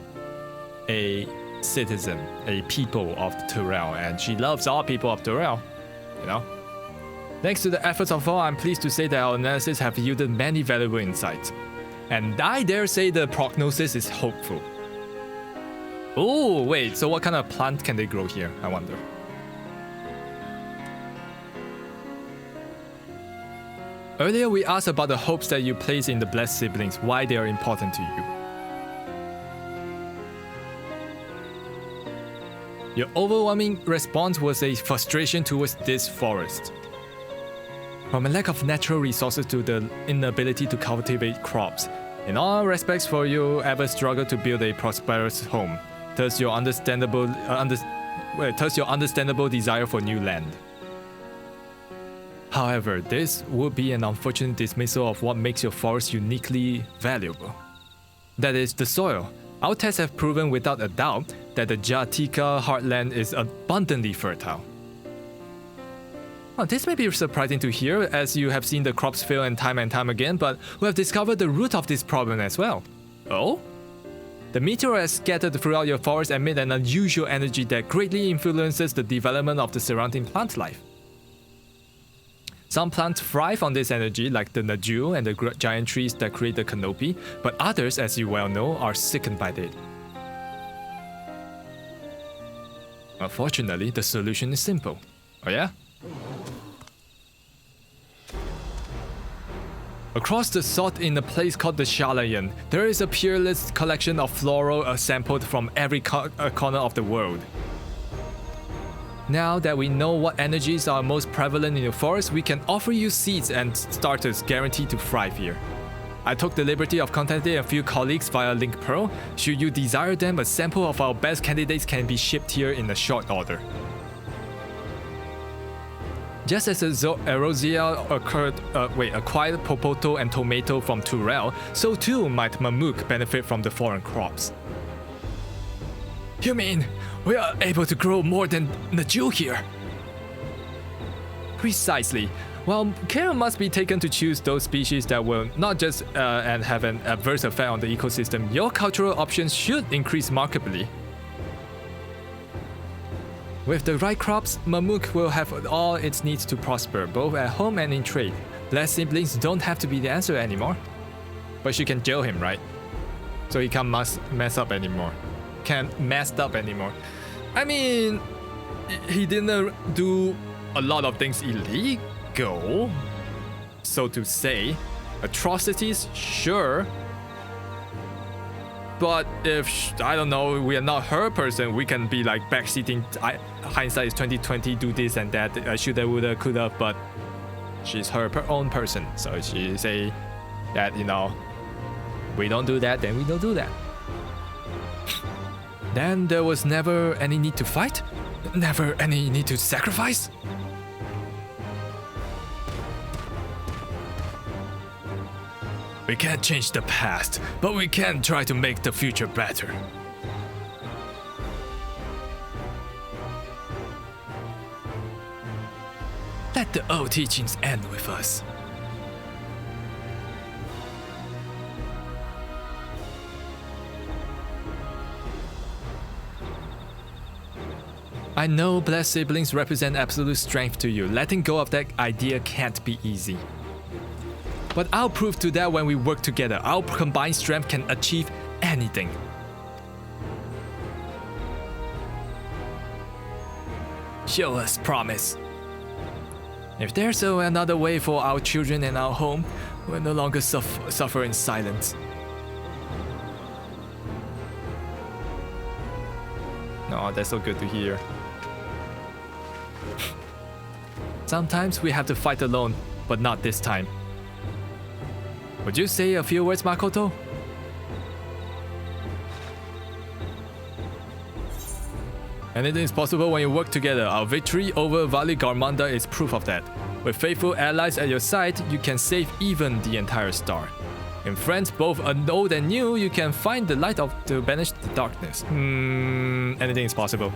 a citizen, a people of Tural, and she loves all people of Tural, you know. Thanks to the efforts of all, I'm pleased to say that our analysis have yielded many valuable insights. And I dare say the prognosis is hopeful. Oh, wait, so what kind of plant can they grow here, I wonder? Earlier we asked about the hopes that you place in the blessed siblings, why they are important to you. Your overwhelming response was a frustration towards this forest. From a lack of natural resources to the inability to cultivate crops, in all respects for you ever struggled to build a prosperous home, thus your understandable desire for new land. However, this would be an unfortunate dismissal of what makes your forest uniquely valuable. That is, the soil. Our tests have proven without a doubt that the Jatika heartland is abundantly fertile. Well, this may be surprising to hear, as you have seen the crops fail and time again, but we have discovered the root of this problem as well. Oh? The meteorites scattered throughout your forest emit an unusual energy that greatly influences the development of the surrounding plant life. Some plants thrive on this energy, like the Najul and the giant trees that create the canopy, but others, as you well know, are sickened by it. Unfortunately, the solution is simple. Oh yeah? Across the salt in a place called the Shalayan, there is a peerless collection of floral sampled from every corner of the world. Now that we know what energies are most prevalent in the forest, we can offer you seeds and starters guaranteed to thrive here. I took the liberty of contacting a few colleagues via Link Pearl. Should you desire them, a sample of our best candidates can be shipped here in a short order. Just as Erosial acquired Popoto and Tomato from Tural, so too might Mamook benefit from the foreign crops. You mean we are able to grow more than Najul here? Precisely. While care must be taken to choose those species that will not just and have an adverse effect on the ecosystem, your cultural options should increase markedly. With the right crops, Mamook will have all its needs to prosper, both at home and in trade. Blessed siblings don't have to be the answer anymore. But she can jail him, right? So he can't mess up anymore. Can't mess up anymore. I mean, he didn't do a lot of things illegal, so to say. Atrocities, sure. But if, I don't know, we are not her person, we can be like backseating, hindsight is 2020, do this and that, shoulda, woulda, coulda, but she's her own person. So she say that, you know, we don't do that, then we don't do that. Then there was never any need to fight? Never any need to sacrifice? We can't change the past, but we can try to make the future better. Let the old teachings end with us. I know blessed siblings represent absolute strength to you. Letting go of that idea can't be easy. But I'll prove to that when we work together. Our combined strength can achieve anything. Show us promise. If there's another way for our children and our home, we'll no longer suffer in silence. Oh, that's so good to hear. Sometimes we have to fight alone, but not this time. Would you say a few words, Makoto? Anything is possible when you work together. Our victory over Valley Garmanda is proof of that. With faithful allies at your side, you can save even the entire star. In friends both old and new, you can find the light to banish the darkness. Anything is possible.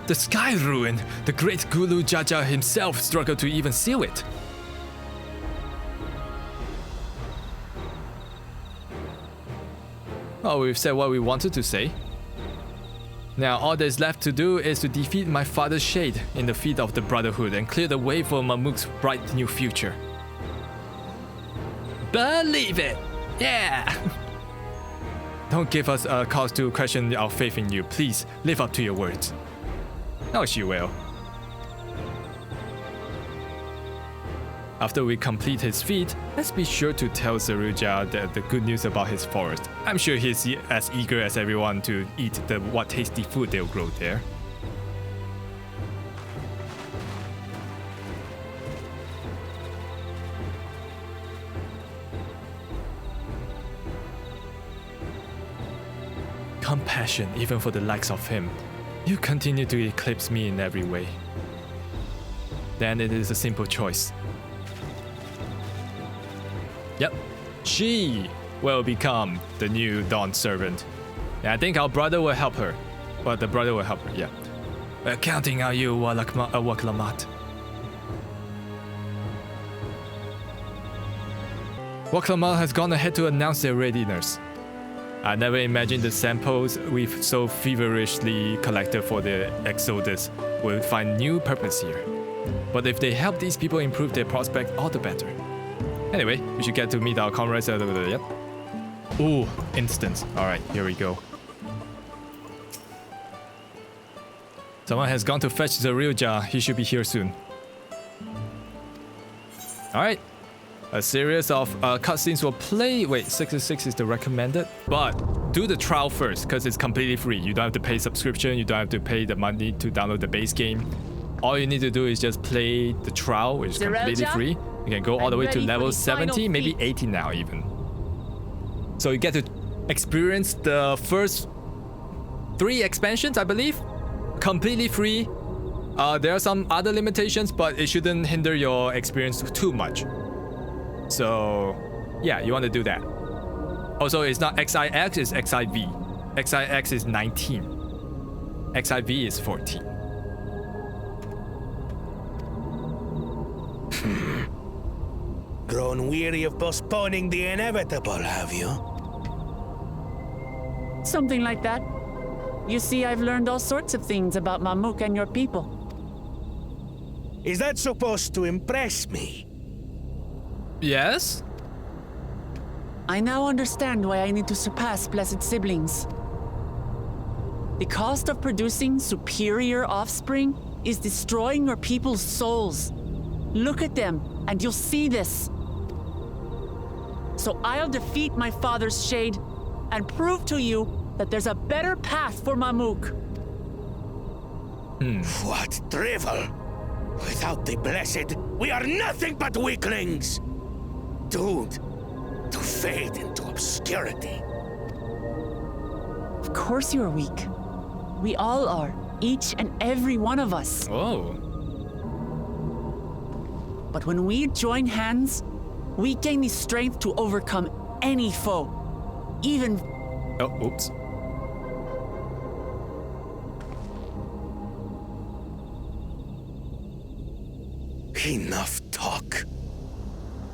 The sky ruined. The great Gulu Jaja himself struggled to even seal it. Oh, we've said what we wanted to say. Now all there's left to do is to defeat my father's shade in the feet of the Brotherhood and clear the way for Mamook's bright new future. Believe it! Yeah! Don't give us a cause to question our faith in you. Please, live up to your words. No, she will. After we complete his feat, let's be sure to tell Zeruja the good news about his forest. I'm sure he's as eager as everyone to eat what tasty food they'll grow there. Compassion even for the likes of him. You continue to eclipse me in every way. Then it is a simple choice. Yep, she will become the new Dawn servant. And I think our brother will help her. But the brother will help her, yeah. We're counting on you, Waklamat. Waklamat has gone ahead to announce their readiness. I never imagined the samples we've so feverishly collected for the Exodus will find new purpose here. But if they help these people improve their prospect, all the better. Anyway, we should get to meet our comrades. Yep. Ooh, instance. Alright, here we go. Someone has gone to fetch Zeruja. He should be here soon. Alright. A series of cutscenes will play. Wait, 66 is the recommended. But do the trial first, because it's completely free. You don't have to pay subscription. You don't have to pay the money to download the base game. All you need to do is just play the trial, which is completely free. You can go all the way to level 70, maybe 80 now even. So you get to experience the first 3 expansions, I believe. Completely free. There are some other limitations, but it shouldn't hinder your experience too much. So, yeah, you want to do that. Also, it's not XIX, it's XIV. XIX is 19. XIV is 14. Grown weary of postponing the inevitable, have you? Something like that. You see, I've learned all sorts of things about Mamook and your people. Is that supposed to impress me? Yes? I now understand why I need to surpass blessed siblings. The cost of producing superior offspring is destroying your people's souls. Look at them, and you'll see this. So I'll defeat my father's shade and prove to you that there's a better path for Mamook. What drivel! Without the blessed, we are nothing but weaklings! Doomed to fade into obscurity. Of course you're weak. We all are, each and every one of us. Oh. But when we join hands, we gain the strength to overcome any foe, even... Oh, oops. Enough talk.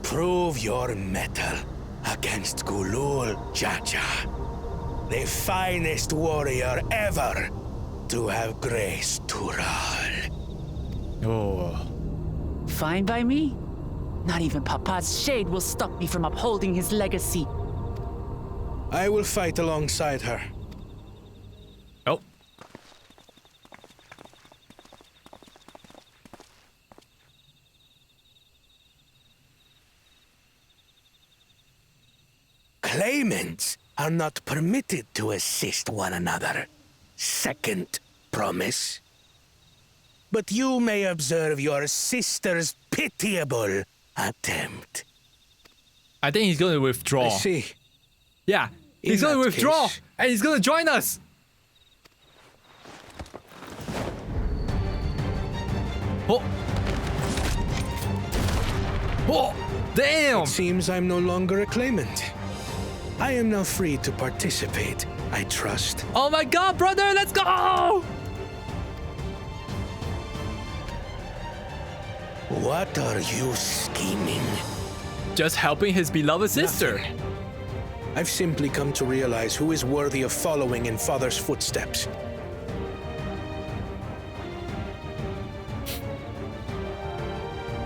Prove your mettle against Gulul Jaja, the finest warrior ever to have graced Tural. Oh. Fine by me. Not even Papa's shade will stop me from upholding his legacy. I will fight alongside her. Oh. Claimants are not permitted to assist one another. Second promise. But you may observe your sister's pitiable attempt. I think he's going to withdraw. I see. Yeah, he's going to withdraw, and he's going to join us. Oh. Oh, damn. It seems I'm no longer a claimant. I am now free to participate, I trust. Oh my god, brother, let's go! What are you scheming? Just helping his beloved sister. Nothing. I've simply come to realize who is worthy of following in Father's footsteps.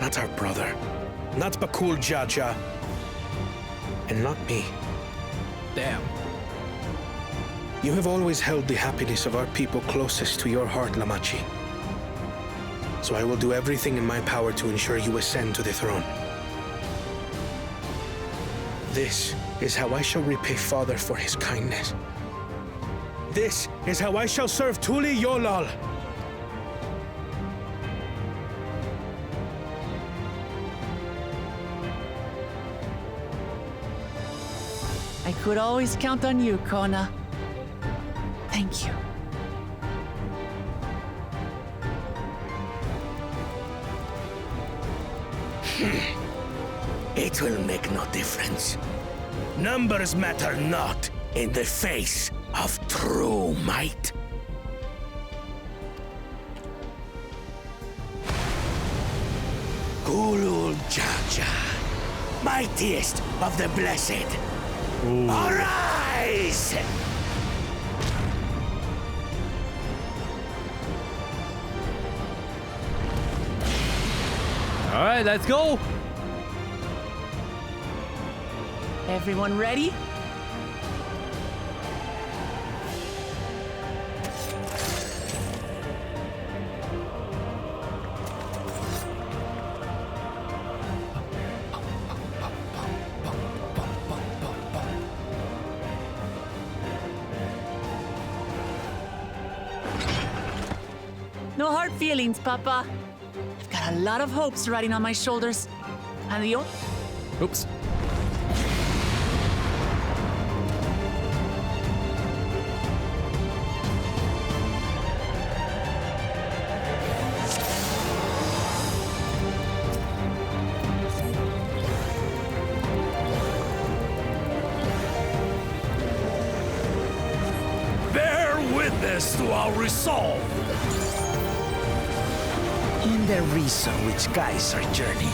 Not our brother, not Bakul Jaja, and not me. Damn. You have always held the happiness of our people closest to your heart, Lamachi. So I will do everything in my power to ensure you ascend to the throne. This is how I shall repay Father for his kindness. This is how I shall serve Tuli Yolal. I could always count on you, Kona. Thank you. It will make no difference. Numbers matter not in the face of true might. Gulul Jaja, mightiest of the blessed. Ooh. Arise! All right, let's go. Everyone ready? No hard feelings, Papa. I've got a lot of hopes riding on my shoulders. And the Oops. Bear witness to our resolve. In the reason which guides our journey.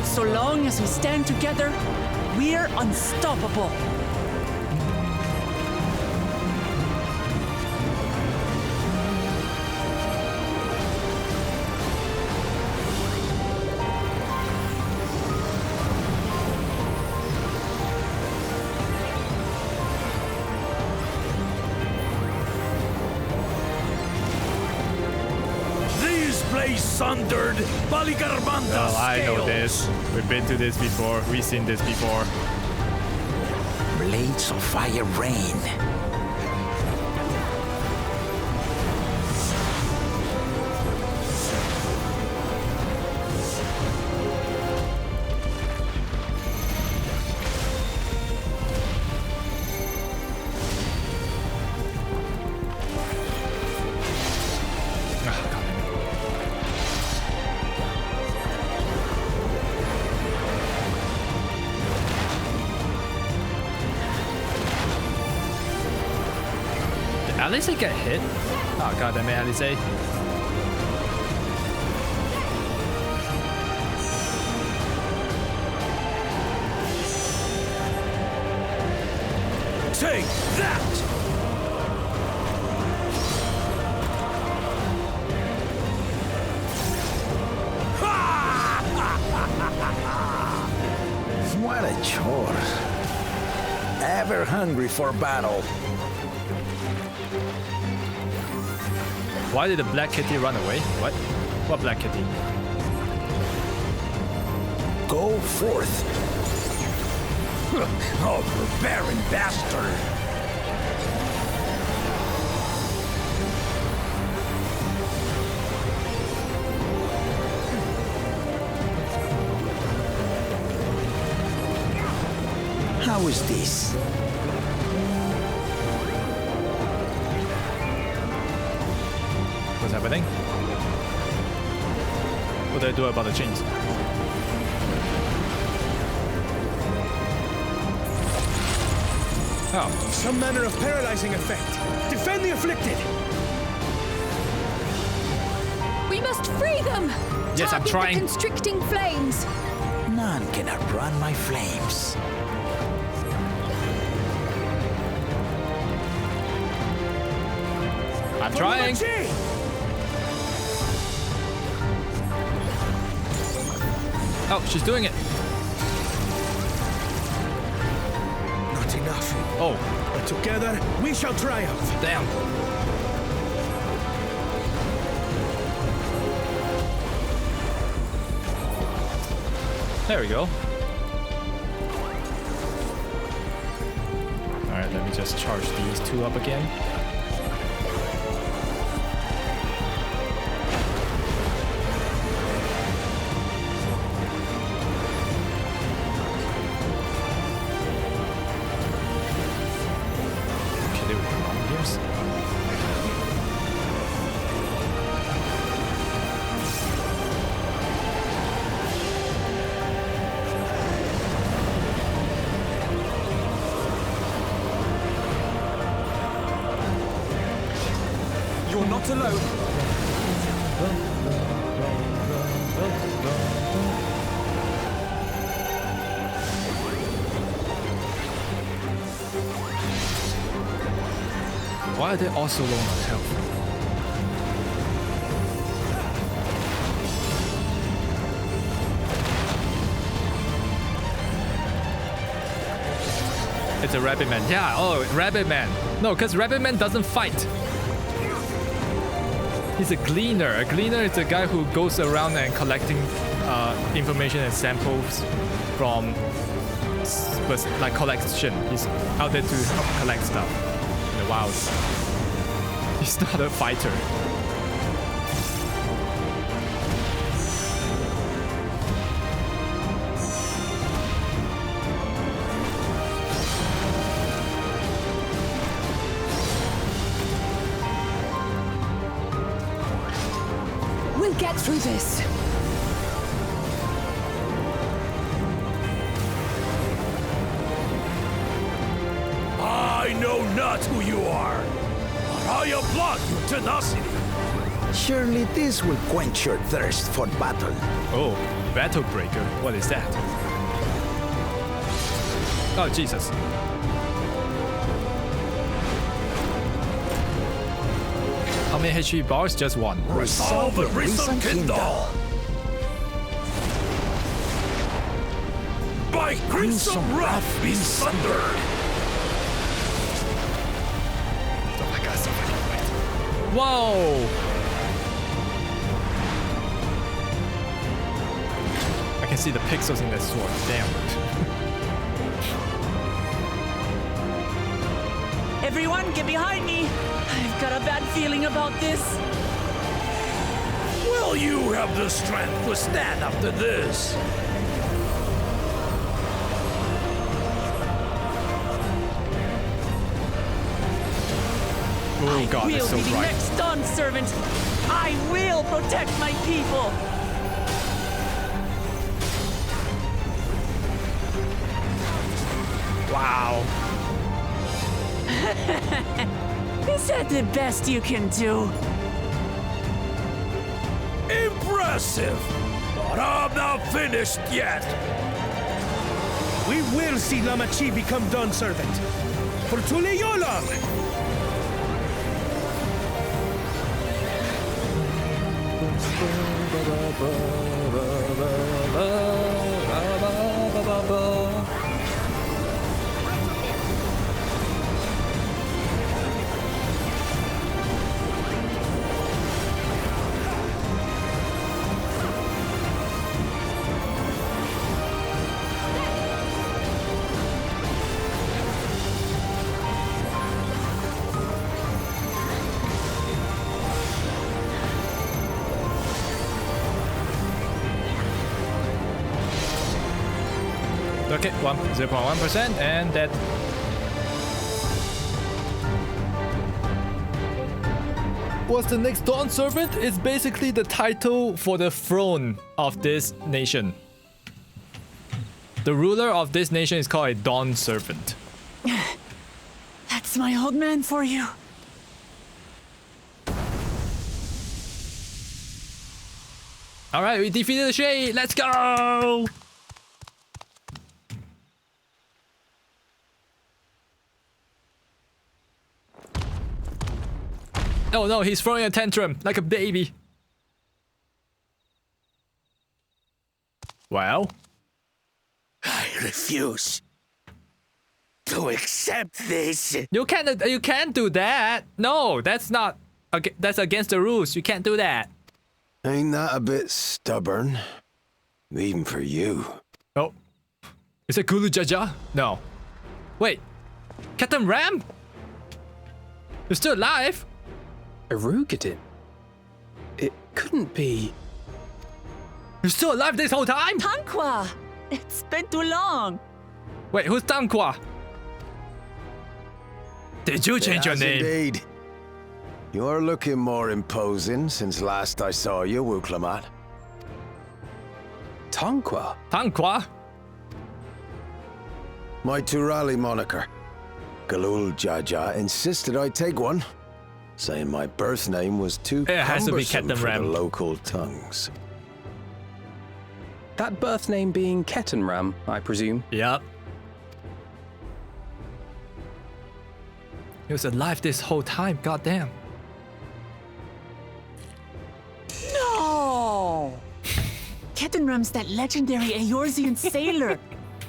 So long as we stand together, we're unstoppable. Sundered Baligarbanda. Well, I know this. We've been to this before. We've seen this before. Blades of fire rain. Alice get hit? Oh god damn it, Alice. Take that! What a chore. Ever hungry for battle. Why did the black kitty run away? What? What black kitty? Go forth. Oh, barren bastard! How is this? What's happening? What do I do about the chains? Oh. Some manner of paralyzing effect. Defend the afflicted! We must free them! Yes, I'm Target trying. the constricting flames! None can outrun my flames. I'm trying. Oh, she's doing it. Not enough. Oh. But together, we shall triumph. Damn. There we go. Alright, let me just charge these two up again. You're not alone. Why are they all so low on health? It's a Rabbit Man. Yeah, oh, Rabbit Man. No, because Rabbit Man doesn't fight. He's a gleaner. A gleaner is a guy who goes around and collecting information and samples from like collection. He's out there to help collect stuff in the wild. He's not a fighter. We'll get through this. I know not who you are, but I applaud your tenacity. Surely this will quench your thirst for battle. Oh, Battle Breaker. What is that? Oh, Jesus. How many HP bars? Just one. Resolve the Risen Kindle. By Crimson Wrath be sundered. Oh my god, so fucking wet. Whoa! I can see the pixels in that sword. Damn. Everyone, get behind me! I've got a bad feeling about this. Will you have the strength to stand after this? Oh god, I that's will so be the bright. next Dawn servant. I will protect my people. Wow. Is that the best you can do? Impressive! But I'm not finished yet. We will see Lamachi become Dawn servant. For Tural Yyasulani. Okay, 0.1%, and that. What's the next Dawn Servant? It's basically the title for the throne of this nation. The ruler of this nation is called a Dawn Servant. That's my old man for you. Alright, we defeated the Shade! Let's go! Oh no, he's throwing a tantrum like a baby. Well? I refuse. to accept this. You can't do that. No, that's not. That's against the rules. You can't do that. Ain't that a bit stubborn? Even for you. Oh. Is it Gulu Jaja? No. Wait. Captain Ram? You're still alive? Arugadin? It couldn't be... You're still alive this whole time? Tanqua! It's been too long. Wait, who's Tanqua? Did you change your name? Indeed. You're looking more imposing since last I saw you, Wuklamat. Tanqua? Tanqua? My Turali moniker. Galul Jaja insisted I take one, saying my birth name was too cumbersome for the local tongues. That birth name being Ketenram, I presume? Yep. He was alive this whole time, goddamn. No! Ketenram's that legendary Eorzean sailor.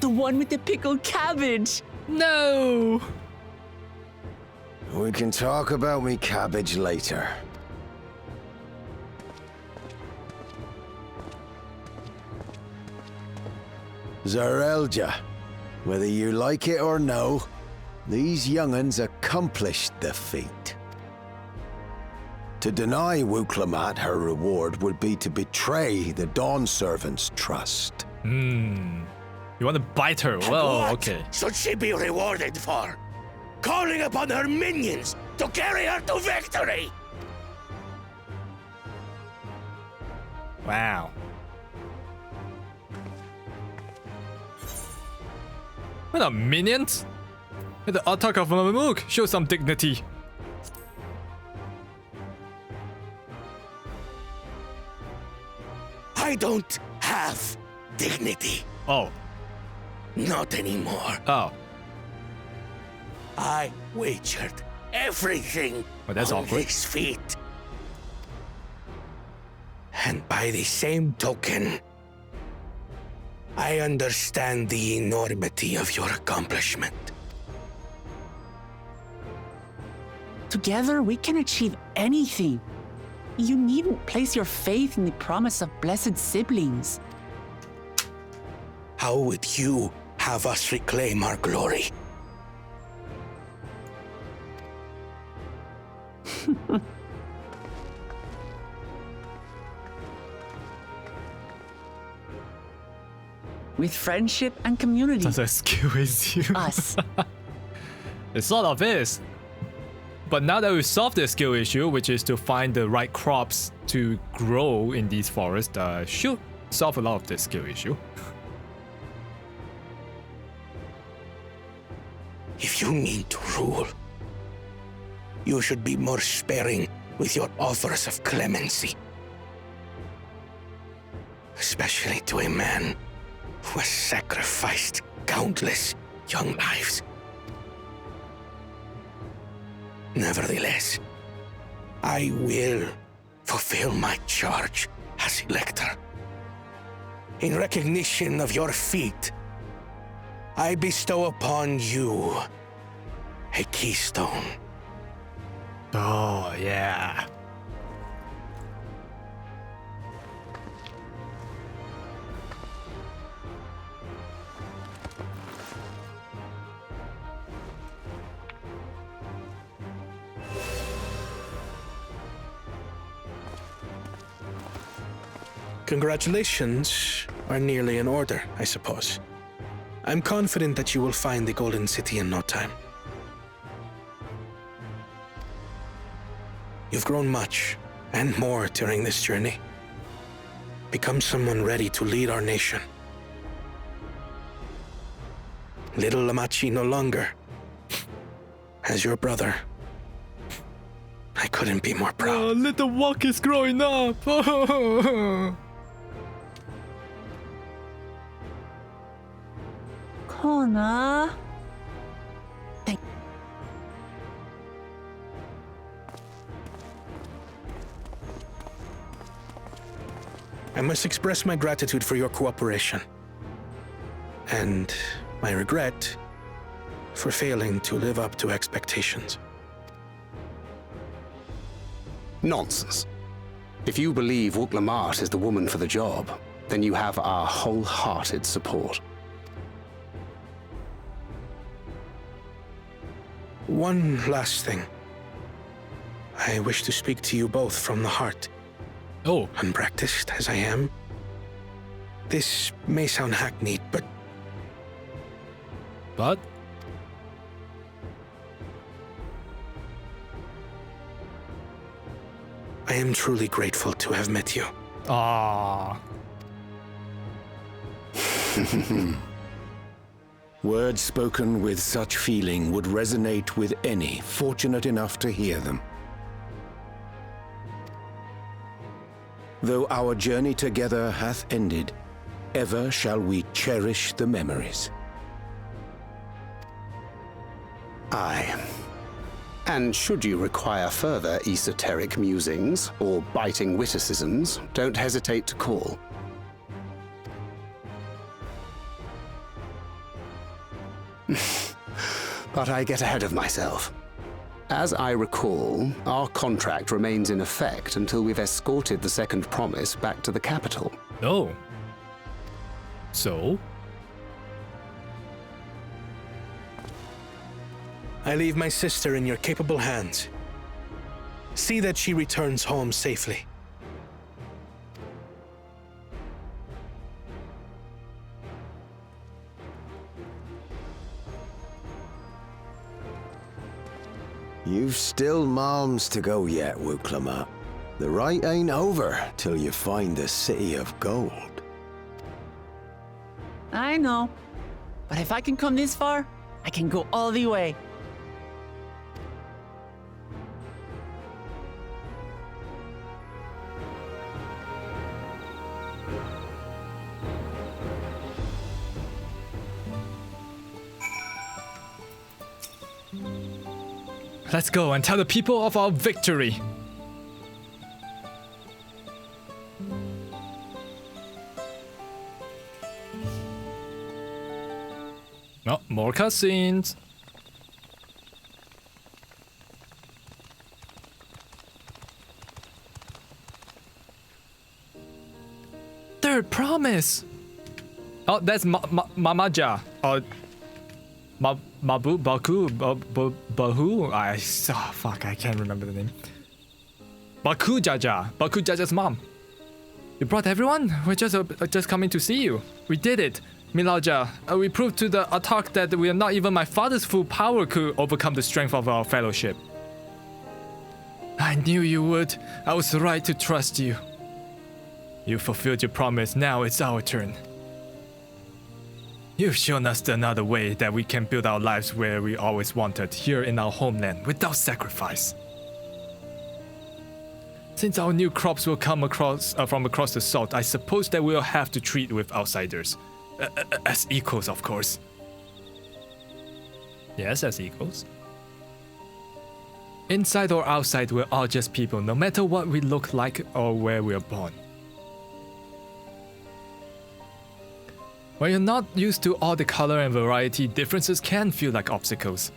The one with the pickled cabbage. No! We can talk about me cabbage later. Zarelja, whether you like it or no, these young'uns accomplished the feat. To deny Wuklamat her reward would be to betray the Dawn Servant's trust. You want to bite her? Well, okay. Should she be rewarded for? Calling upon her minions to carry her to victory! Wow. What are minions? The attack of Mamook, show some dignity. I don't have dignity. Oh. Not anymore. Oh. I wagered everything on this feat. And by the same token, I understand the enormity of your accomplishment. Together, we can achieve anything. You needn't place your faith in the promise of blessed siblings. How would you have us reclaim our glory? With friendship and community. That's a skill issue. Us. It sort of is. But now that we've solved the skill issue, which is to find the right crops to grow in these forests, should solve a lot of the skill issue. If you mean to rule, you should be more sparing with your offers of clemency. Especially to a man who has sacrificed countless young lives. Nevertheless, I will fulfill my charge as Elector. In recognition of your feat, I bestow upon you a keystone. Oh, yeah. Congratulations are nearly in order, I suppose. I'm confident that you will find the Golden City in no time. You've grown much, and more during this journey. Become someone ready to lead our nation. Little Lamachi no longer. As your brother, I couldn't be more proud. Oh, little Walk is growing up! Kona. I must express my gratitude for your cooperation. And my regret for failing to live up to expectations. Nonsense. If you believe Locomotion is the woman for the job, then you have our wholehearted support. One last thing. I wish to speak to you both from the heart. Oh. Unpracticed as I am. This may sound hackneyed, but... But? I am truly grateful to have met you. Ah. Words spoken with such feeling would resonate with any fortunate enough to hear them. Though our journey together hath ended, ever shall we cherish the memories. Aye. And should you require further esoteric musings or biting witticisms, don't hesitate to call. But I get ahead of myself. As I recall, our contract remains in effect until we've escorted the second promise back to the capital. Oh. So? I leave my sister in your capable hands. See that she returns home safely. You've still miles to go yet, Locomotion. The ride ain't over till you find the City of Gold. I know. But if I can come this far, I can go all the way. Let's go and tell the people of our victory. Oh, more cutscenes. Third promise. Oh, that's Mamaja. Bahu. Fuck, I can't remember the name. Baku Jaja's mom. You brought everyone? We're just coming to see you. We did it. Milaja, we proved to the attack that we are not even my father's full power could overcome the strength of our fellowship. I knew you would. I was right to trust you. You fulfilled your promise, now it's our turn. You've shown us another way that we can build our lives where we always wanted, here in our homeland, without sacrifice. Since our new crops will come from across the salt, I suppose that we'll have to treat with outsiders. As equals, of course. Yes, as equals. Inside or outside, we're all just people, no matter what we look like or where we are born. When you're not used to all the color and variety, differences can feel like obstacles.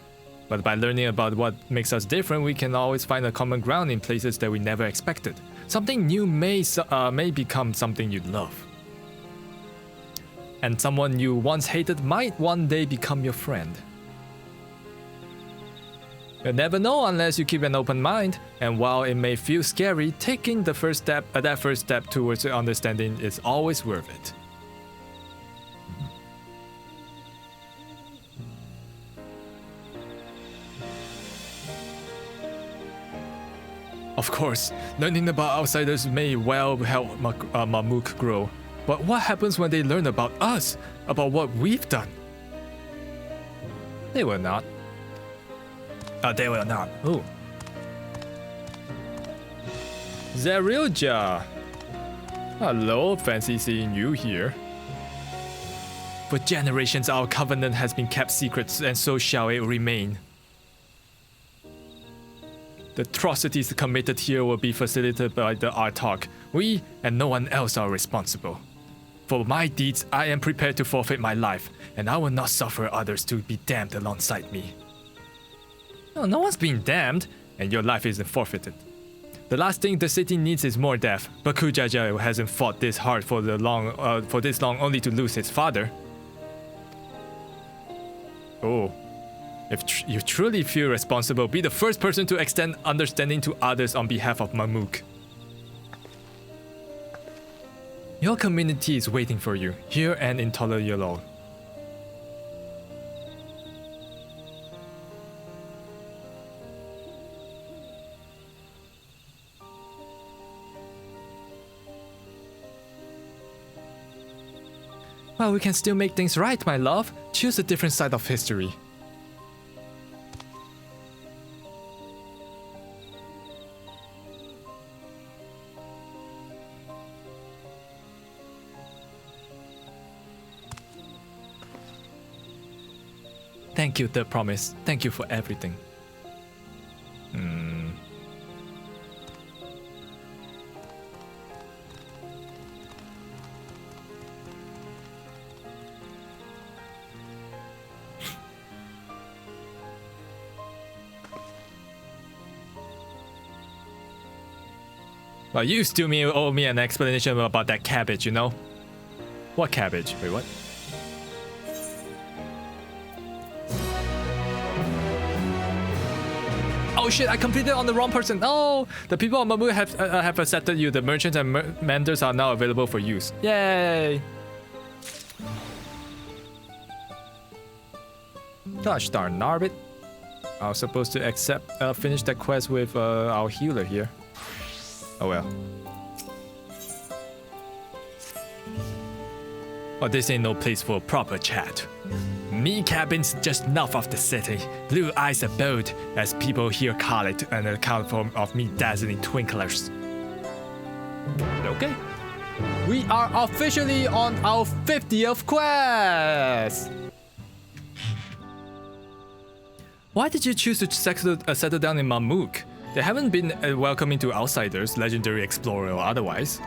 But by learning about what makes us different, we can always find a common ground in places that we never expected. Something new may become something you love. And someone you once hated might one day become your friend. You'll never know unless you keep an open mind, and while it may feel scary, taking the first step, that first step towards understanding is always worth it. Of course, learning about outsiders may well help Mamook grow. But what happens when they learn about us, about what we've done? They will not. They will not. Ooh. Zerilja. Hello, fancy seeing you here. For generations, our covenant has been kept secret, and so shall it remain. The atrocities committed here will be facilitated by the Artok. We and no one else are responsible. For my deeds, I am prepared to forfeit my life, and I will not suffer others to be damned alongside me. No one's being damned, and your life isn't forfeited. The last thing the city needs is more death. Baku Jaja hasn't fought this hard for this long only to lose his father. Oh. If you truly feel responsible, be the first person to extend understanding to others on behalf of Mamook. Your community is waiting for you, here and in Tural. Well, we can still make things right, my love. Choose a different side of history. Thank you, The Promise. Thank you for everything. Well, you still owe me an explanation about that cabbage, you know? What cabbage? Wait, what? Oh shit, I completed on the wrong person. Oh, the people of Mamook have accepted you. The merchants and menders are now available for use. Yay! Gosh darn Narbit. I was supposed to finish that quest with our healer here. Oh well. Oh, this ain't no place for proper chat. Me cabins just north of the city. Blue Eyes Abode, as people here call it, an account of me dazzling twinklers. Okay. We are officially on our 50th quest! Why did you choose to settle down in Mamook? They haven't been welcoming to outsiders, legendary explorer or otherwise.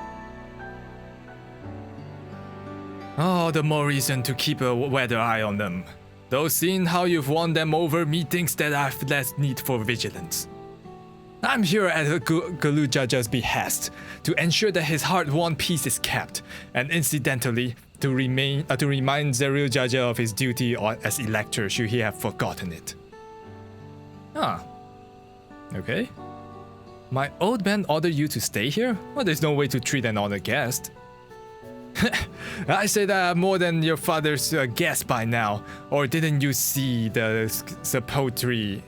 Oh, the more reason to keep a weather eye on them. Though seeing how you've won them over, methinks that I've less need for vigilance. I'm here at Galu Jaja's behest, to ensure that his hard-won peace is kept, and incidentally, to remind Zeril Jaja of his duty as elector should he have forgotten it. Ah. Okay. My old man ordered you to stay here? Well, there's no way to treat an honored guest. I say that I'm more than your father's guest by now, or didn't you see the sepulchre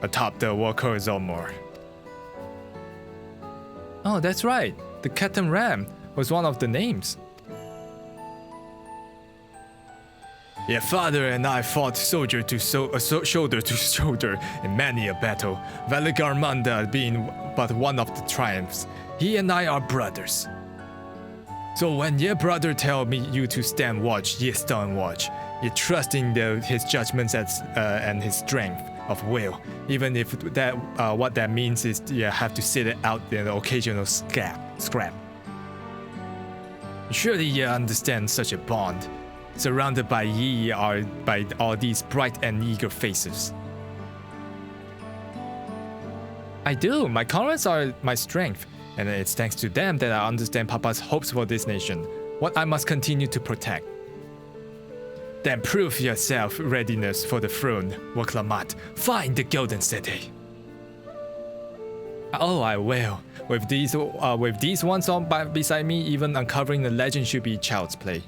atop the Walker Zomor? Oh, that's right. The Captain Ram was one of the names. Your father and I fought shoulder to shoulder in many a battle, Valigarmanda being but one of the triumphs. He and I are brothers. So when your brother tell me you to stand watch, ye stand watch. You trust in his judgments and his strength of will, even if that what that means is you have to sit it out in an occasional scrap. Surely you understand such a bond. Surrounded by ye are by all these bright and eager faces. I do. My comrades are my strength, and it's thanks to them that I understand Papa's hopes for this nation, what I must continue to protect. Then prove yourself readiness for the throne, Waklamat. Find the Golden City. Oh, I will. With these ones on beside me, even uncovering the legend should be child's play.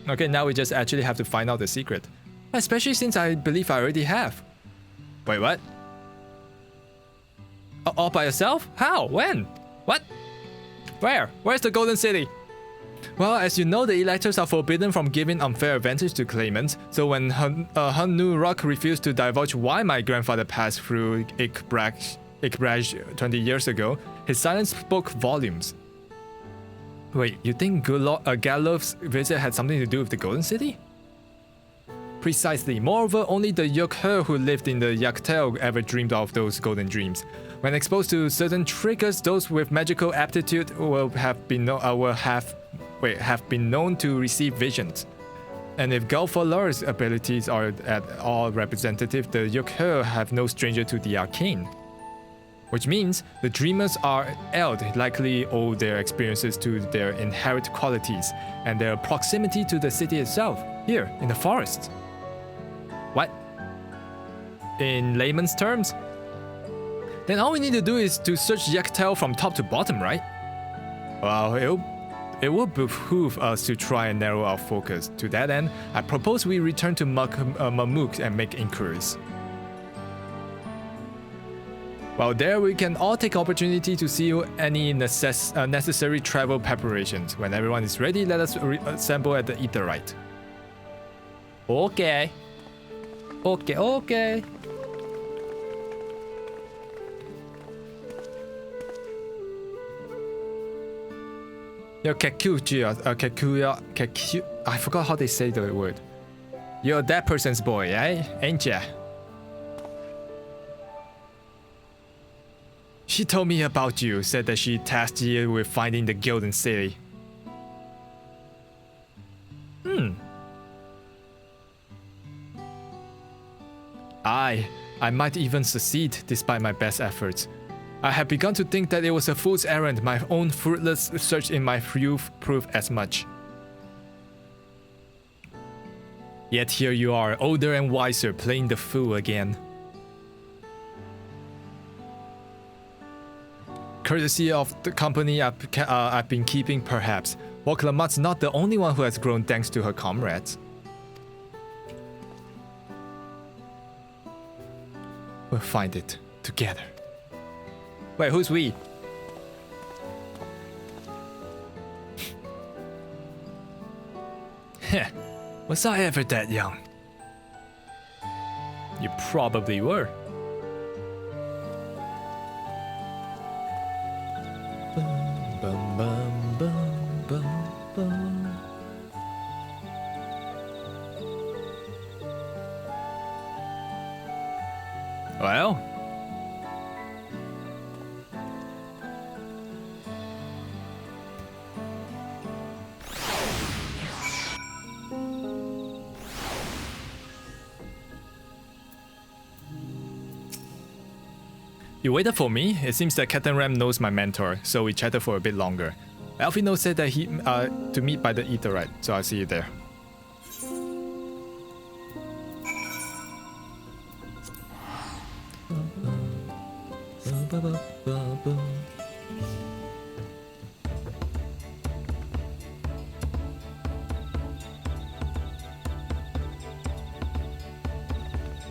Okay, now we just actually have to find out the secret. Especially since I believe I already have. Wait, what? All by yourself? How? When? What? Where? Where's the Golden City? Well, as you know, the electors are forbidden from giving unfair advantage to claimants, so when Hun Rock refused to divulge why my grandfather passed through Ikbraj 20 years ago, his silence spoke volumes. Wait, you think Galov's visit had something to do with the Golden City? Precisely. Moreover, only the Yokher who lived in the Yaktel ever dreamed of those golden dreams. When exposed to certain triggers, those with magical aptitude have been known to receive visions. And if Galfalar's abilities are at all representative, the Yukher have no stranger to the arcane. Which means the dreamers are likely owe their experiences to their inherent qualities and their proximity to the city itself, here in the forest. What? In layman's terms? Then all we need to do is to search Yektel from top to bottom, right? Well, it will behoove us to try and narrow our focus. To that end, I propose we return to Mamook and make inquiries. While there, we can all take opportunity to see any necessary travel preparations. When everyone is ready, let us assemble at the Aetheryte. Okay. Okay. Yo, Kakuya, I forgot how they say the word. You're that person's boy, eh? Ain't ya? She told me about you, said that she tasked you with finding the Golden City. I might even succeed despite my best efforts. I have begun to think that it was a fool's errand. My own fruitless search in my youth proved as much. Yet here you are, older and wiser, playing the fool again. Courtesy of the company I've been keeping, perhaps. Locomotion's not the only one who has grown thanks to her comrades. We'll find it together. Wait, who's we? Heh, was I ever that young? You probably were. Well, you waited for me? It seems that Captain Ram knows my mentor, so we chatted for a bit longer. Alfino said that he to meet by the Aetheryte, so I'll see you there.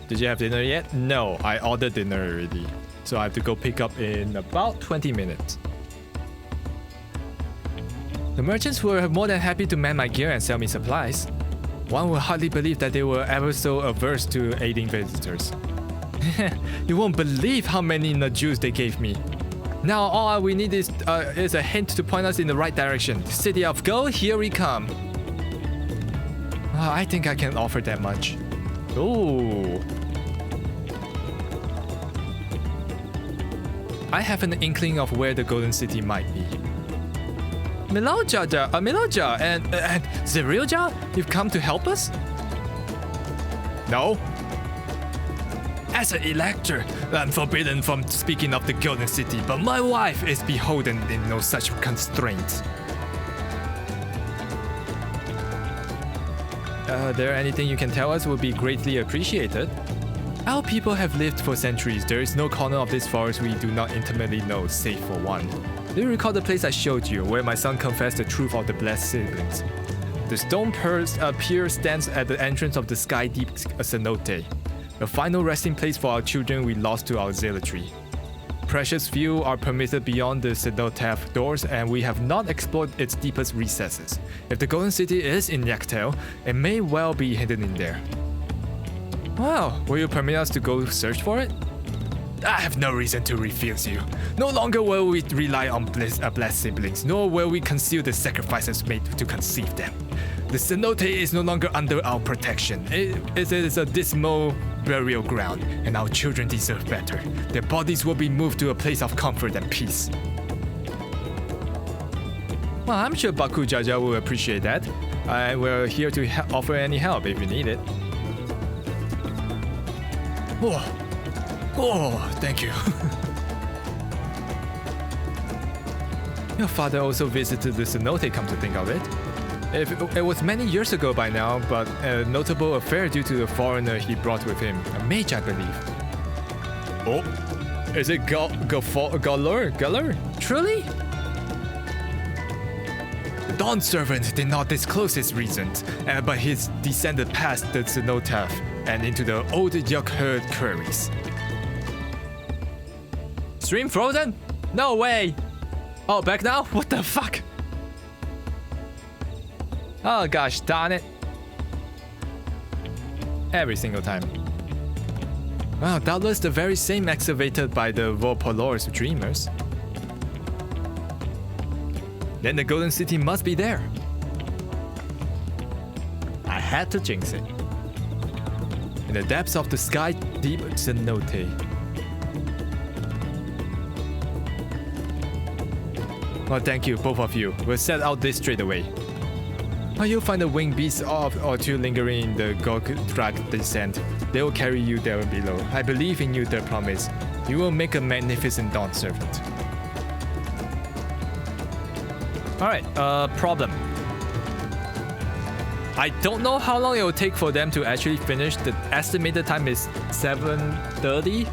Did you have dinner yet? No, I ordered dinner already. So I have to go pick up in about 20 minutes. The merchants were more than happy to man my gear and sell me supplies. One would hardly believe that they were ever so averse to aiding visitors. You won't believe how many Najus they gave me. Now all we need is a hint to point us in the right direction. City of Gold, here we come. I think I can offer that much. Ooh. I have an inkling of where the Golden City might be. Miloja and Zerilja, you've come to help us? No. As an elector, I'm forbidden from speaking of the Golden City, but my wife is beholden in no such constraints. There anything you can tell us would be greatly appreciated. Our people have lived for centuries. There is no corner of this forest we do not intimately know, save for one. Do you recall the place I showed you, where my son confessed the truth of the blessed siblings? The stone pier stands at the entrance of the sky-deep cenote, the final resting place for our children we lost to our zealotry. Precious few are permitted beyond the cenotaph doors, and we have not explored its deepest recesses. If the Golden City is in Yektel, it may well be hidden in there. Well, will you permit us to go search for it? I have no reason to refuse you. No longer will we rely on blessed siblings, nor will we conceal the sacrifices made to conceive them. The cenote is no longer under our protection. It is a dismal burial ground, and our children deserve better. Their bodies will be moved to a place of comfort and peace. Well, I'm sure Baku Jaja will appreciate that. We're here to offer any help if you need it. Oh, thank you. Your father also visited the cenote, come to think of it. It was many years ago by now, but a notable affair due to the foreigner he brought with him. A mage, I believe. Oh, is it Galler? Truly? The Dawn Servant did not disclose his reasons, but he's descended past the cenotaph and into the old Yuk herd quarries. Stream frozen? No way! Oh, back now? What the fuck? Oh gosh, darn it. Every single time. Wow, doubtless the very same excavated by the Volpolor's dreamers. Then the Golden City must be there. I had to jinx it. In the depths of the sky, deep cenote. Well, thank you, both of you. We'll set out this straight away. You'll find a winged beast or two lingering in the Gokdrak descent. They will carry you there below. I believe in you, their promise. You will make a magnificent Dawn Servant. Alright, problem. I don't know how long it will take for them to actually finish. The estimated time is 7:30.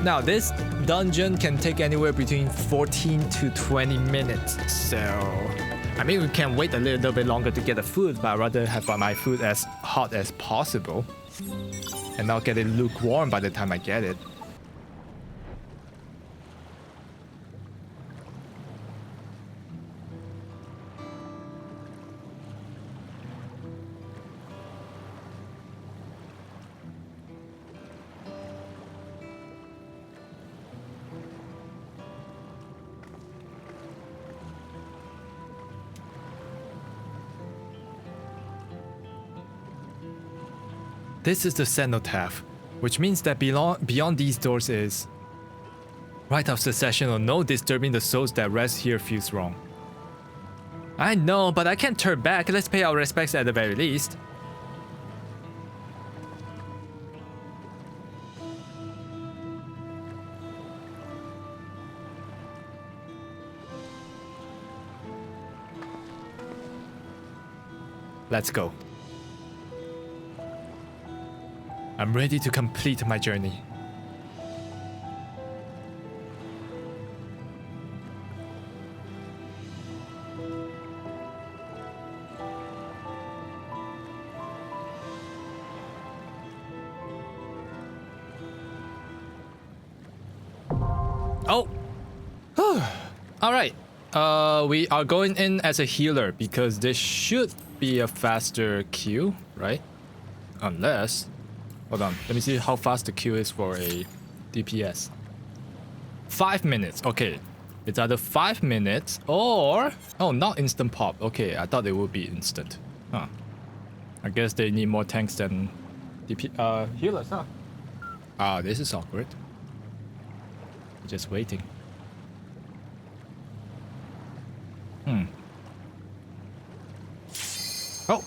Now, this dungeon can take anywhere between 14 to 20 minutes, so... I mean, we can wait a little bit longer to get the food, but I'd rather have my food as hot as possible. And not get it lukewarm by the time I get it. This is the cenotaph, which means that beyond these doors is... Right of succession or no, disturbing the souls that rest here feels wrong. I know, but I can't turn back. Let's pay our respects at the very least. Let's go. I'm ready to complete my journey. Oh! Alright. We are going in as a healer because this should be a faster queue, right? Unless... Hold on, let me see how fast the queue is for a DPS. 5 minutes, okay. It's either 5 minutes or... Oh, not instant pop. Okay, I thought it would be instant. Huh. I guess they need more tanks than healers, huh? Ah, this is awkward. Just waiting. Oh!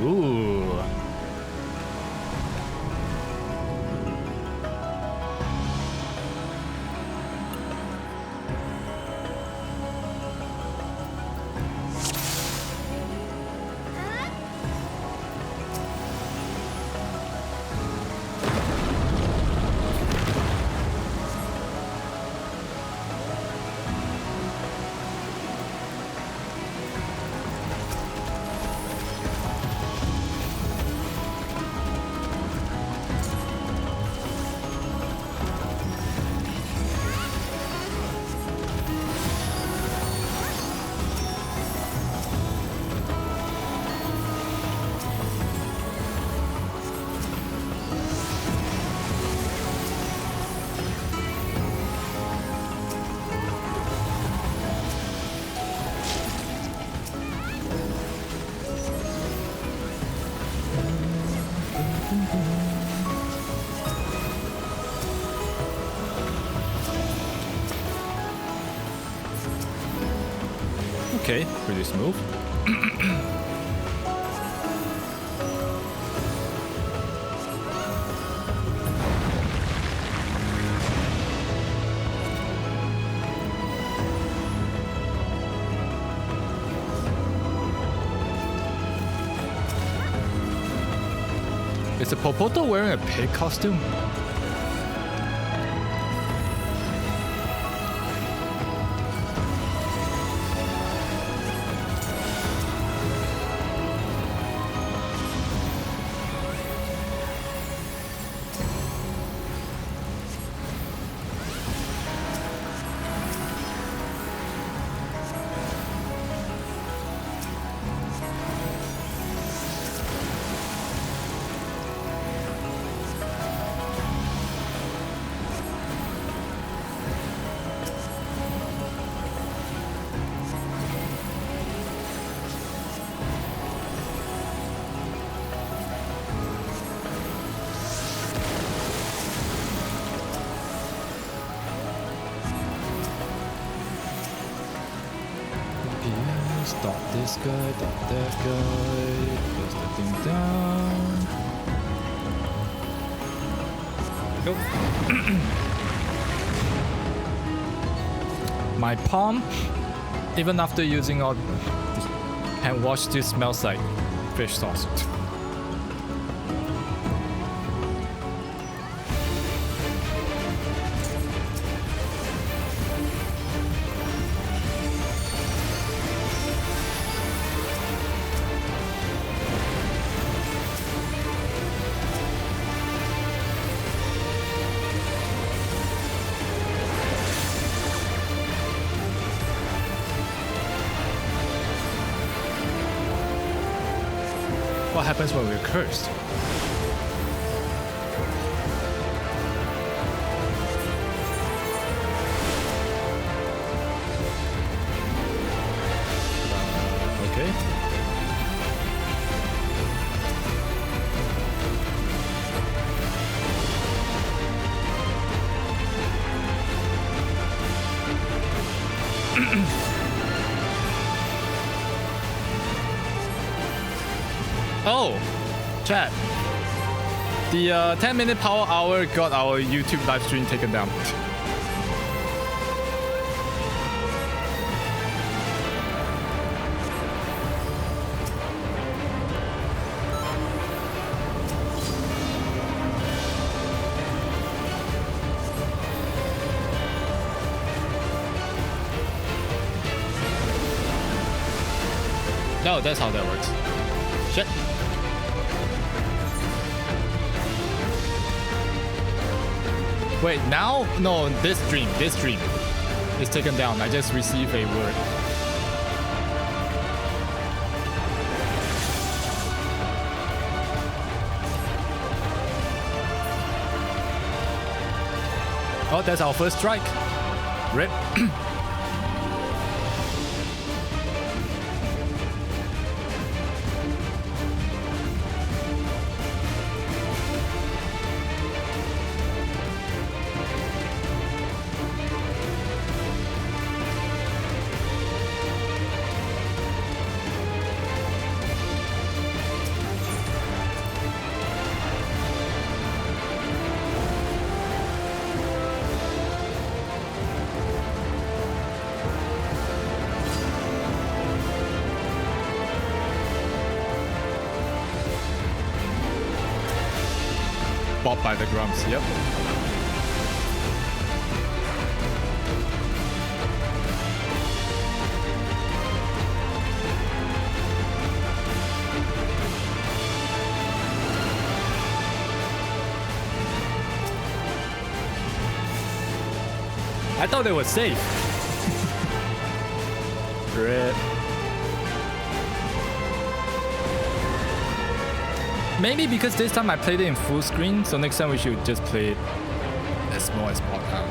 Ooh. Okay, pretty smooth. Is the Popoto wearing a pig costume? Stop this guy, stop that guy, close the thing down. Go. My palm, even after using all hand wash, still smells like fish sauce. What happens when we're cursed? Okay. Oh, chat. The 10-minute power hour got our YouTube live stream taken down. No, that's how that works. Shit. Wait, now? No, this stream is taken down. I just received a word. Oh, that's our first strike. Rip. Bought by the grumps, yep. I thought they were safe. Rip. Maybe because this time I played it in full screen, so next time we should just play it as small as possible.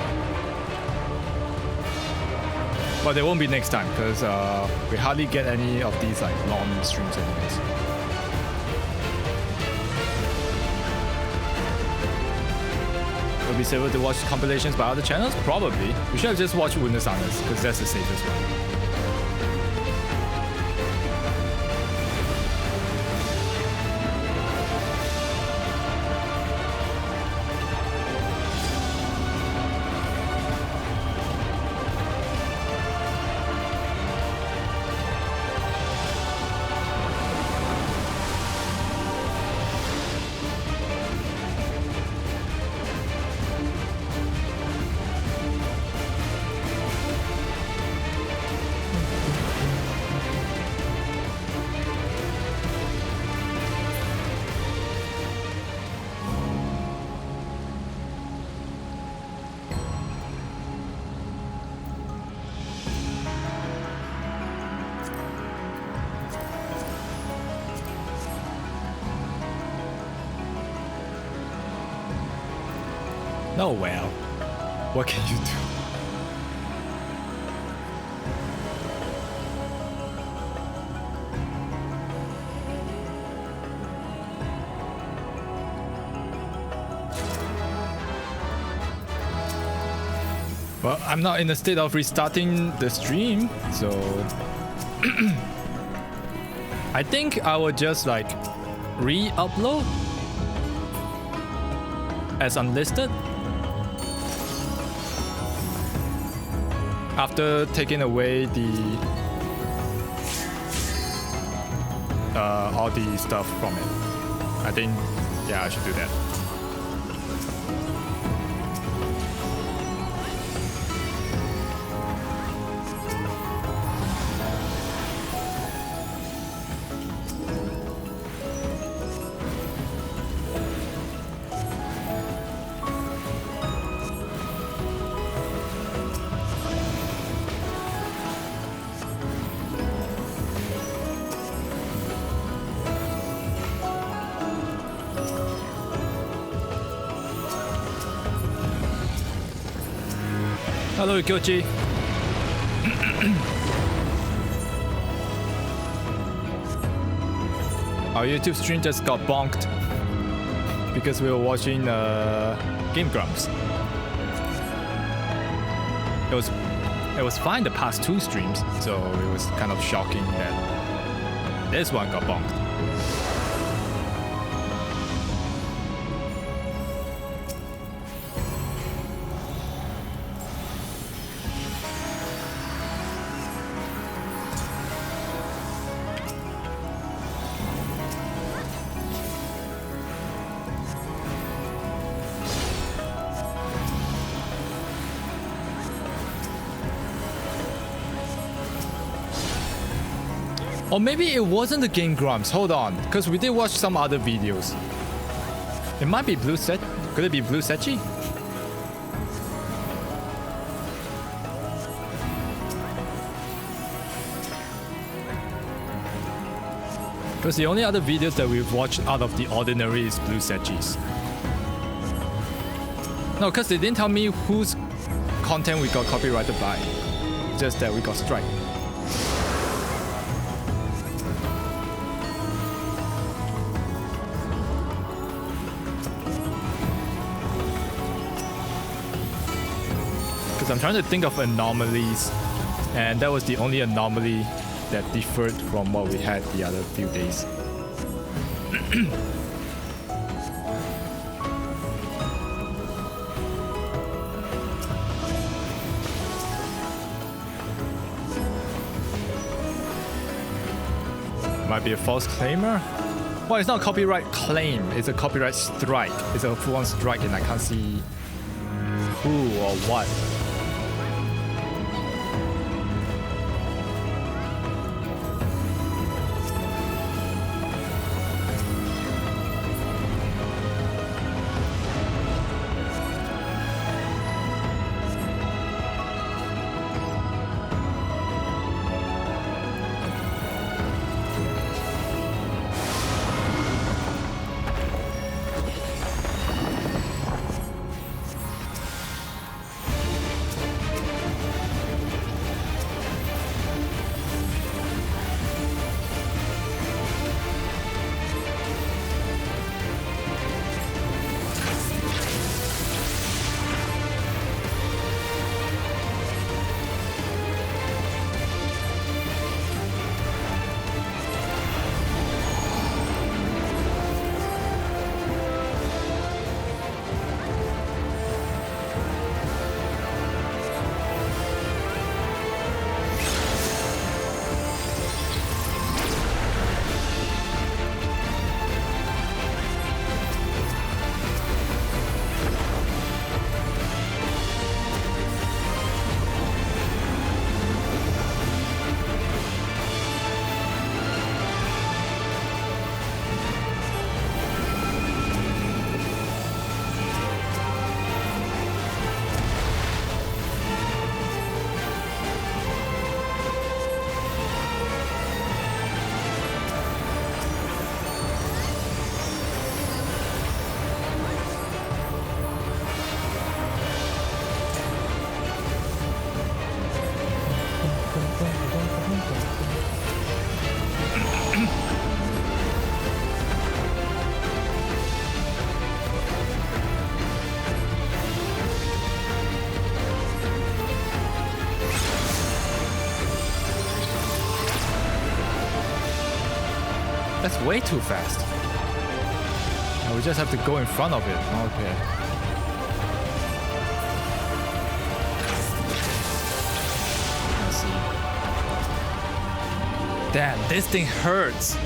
But there won't be next time because we hardly get any of these like long streams anyways. Will be safer to watch compilations by other channels? Probably. We should have just watched Wundersander's because that's the safest one. No, well, what can you do? Well, I'm not in the state of restarting the stream, so I think I will just like re-upload as unlisted after taking away the all the stuff from it. I think, yeah, I should do that. Hello, Kyochi. Our YouTube stream just got bonked because we were watching Game Grumps. It was fine the past 2 streams, so it was kind of shocking that this one got bonked. Or maybe it wasn't the Game Grumps. Hold on, because we did watch some other videos. It might be Blue Set. Could it be Blue Sechi? Because the only other videos that we've watched out of the ordinary is Blue Sechis. No, because they didn't tell me whose content we got copyrighted by. Just that we got strike. I'm trying to think of anomalies, and that was the only anomaly that differed from what we had the other few days. Might be a false claimer? Well, it's not a copyright claim, it's a copyright strike. It's a full-on strike and I can't see who or what. That's way too fast. Oh, we just have to go in front of it. Okay. Let's see. Damn, this thing hurts.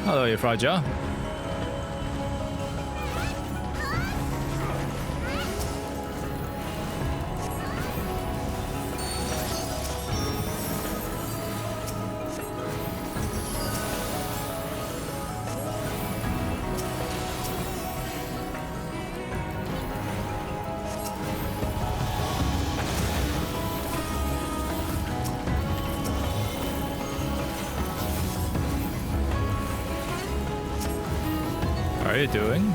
Hello, Ifraja. How are you doing?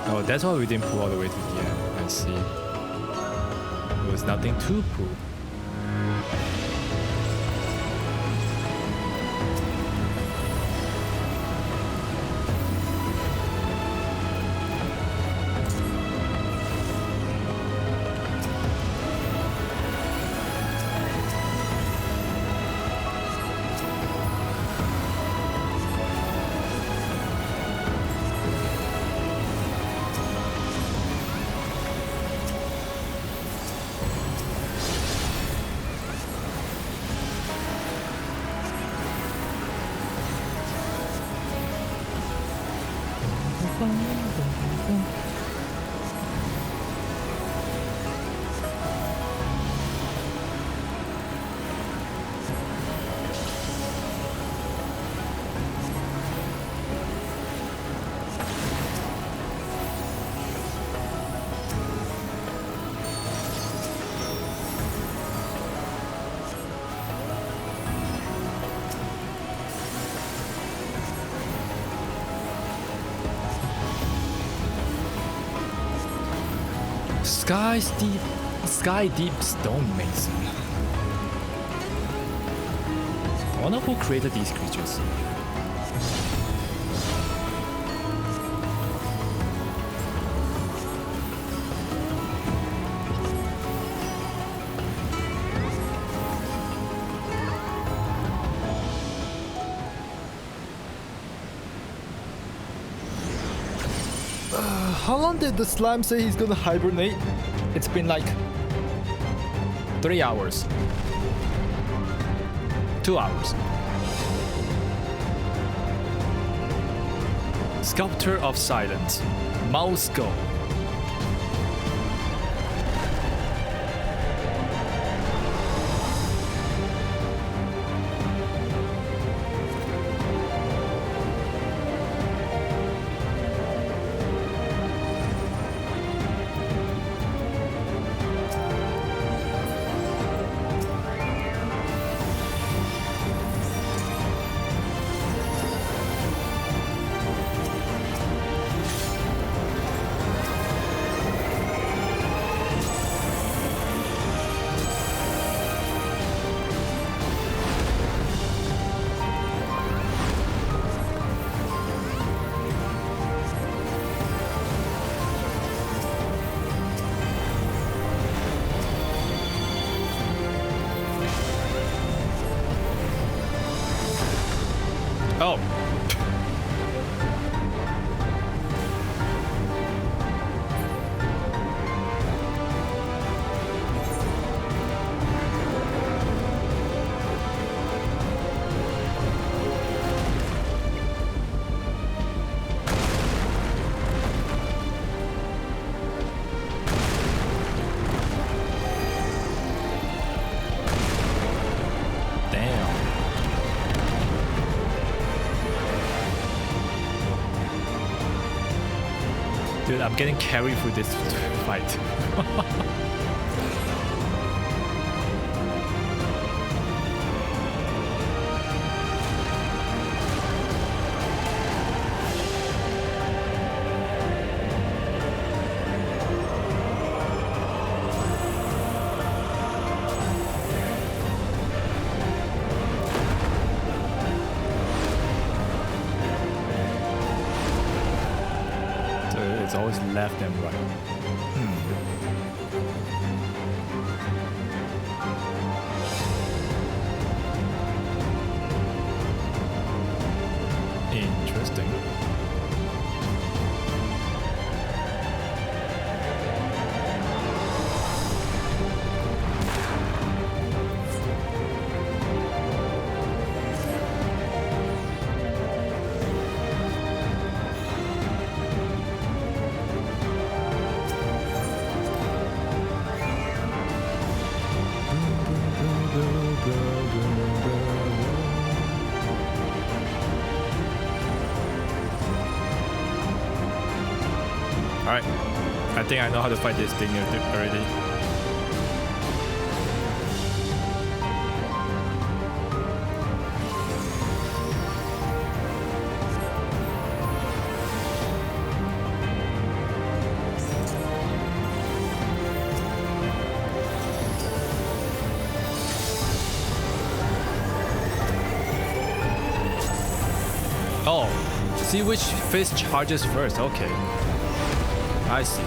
Oh, that's why we didn't pull all the way to the end. I see. There was nothing to pull. Sky Deep Stonemason. I wonder who created these creatures. How long did the slime say he's gonna hibernate? It's been like 3 hours. 2 hours. Sculptor of Silence. Mouse Go. Oh. Dude, I'm getting carried through this fight. It's always left and right. Interesting. Alright, I think I know how to fight this thing already. Oh, see which fist charges first, okay. I see.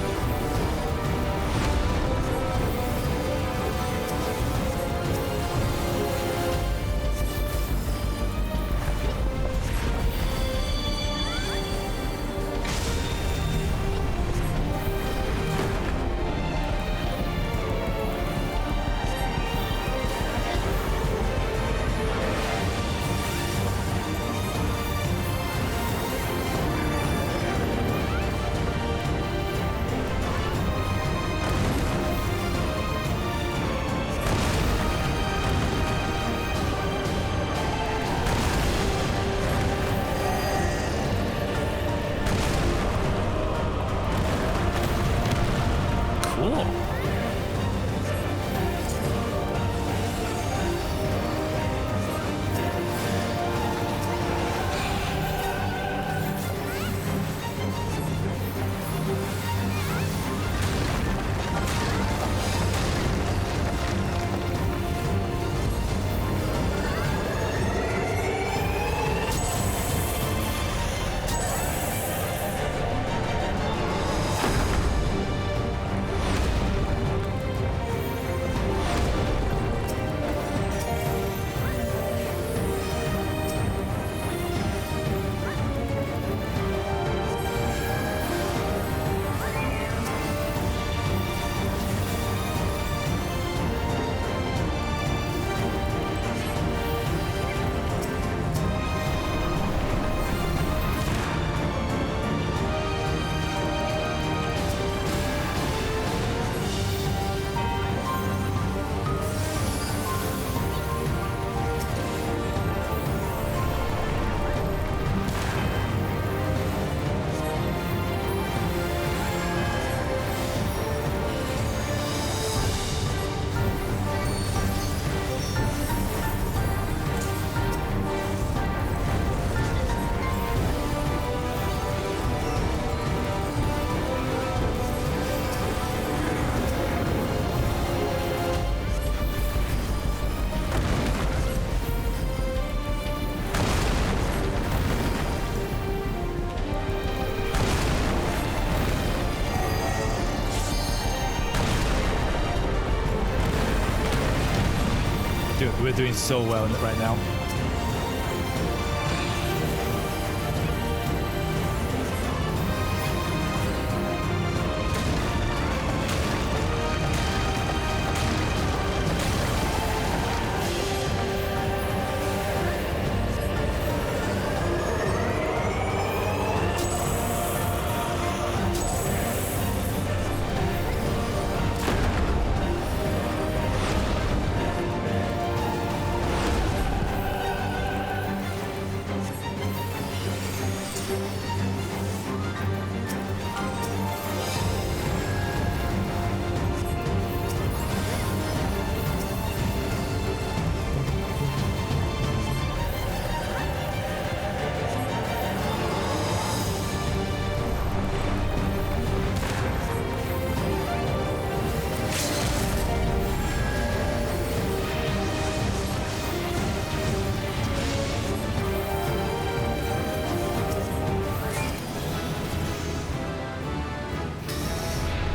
We're doing so well right now.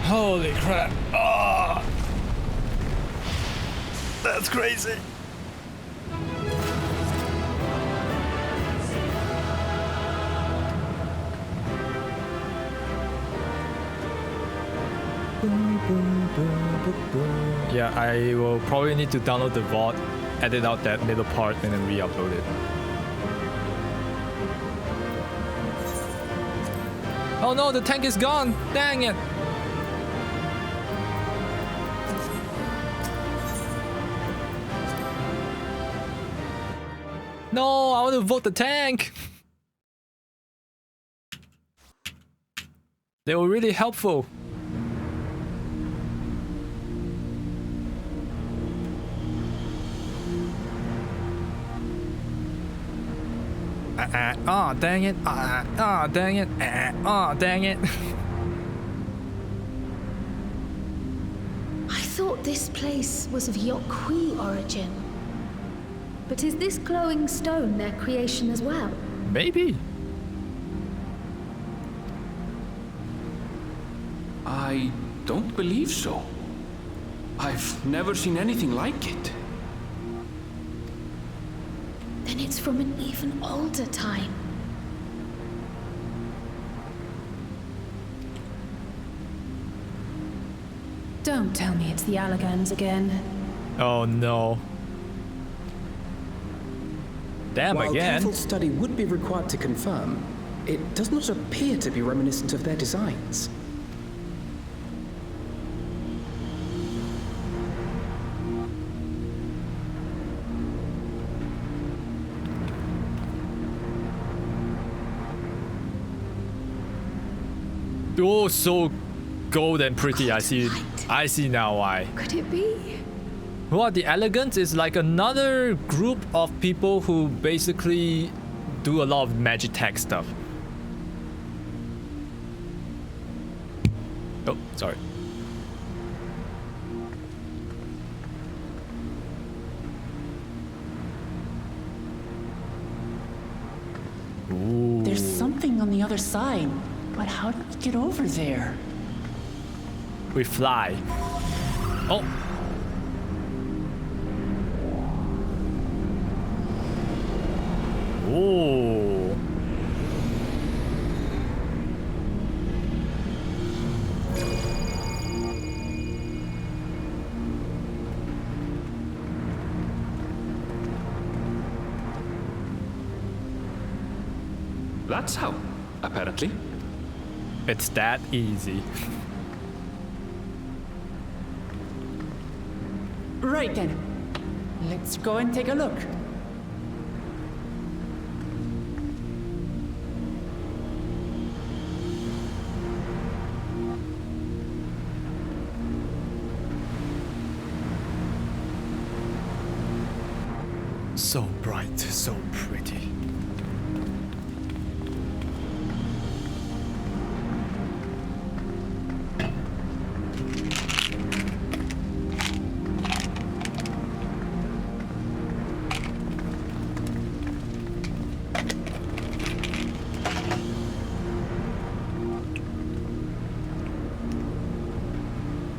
Holy crap. Oh, that's crazy. Yeah, I will probably need to download the VOD, edit out that middle part, and then re-upload it. Oh no, the tank is gone! Dang it! No, I want to vote the tank! They were really helpful. Oh, dang it. Oh, dang it. Oh, dang it. I thought this place was of Yokui origin. But is this glowing stone their creation as well? Maybe. I don't believe so. I've never seen anything like it. Then it's from an even older time. Don't tell me it's the Allagans again. Oh no. Damn, While again. careful study would be required to confirm, it does not appear to be reminiscent of their designs. Oh, so gold and pretty. I see now why. Could it be? What, the Elegants is like another group of people who basically do a lot of magic tech stuff. Oh, sorry. Ooh. There's something on the other side, but how do we get over there? We fly. Oh. Oh. That's how, apparently. It's that easy. Right then. Let's go and take a look. So bright, so pretty.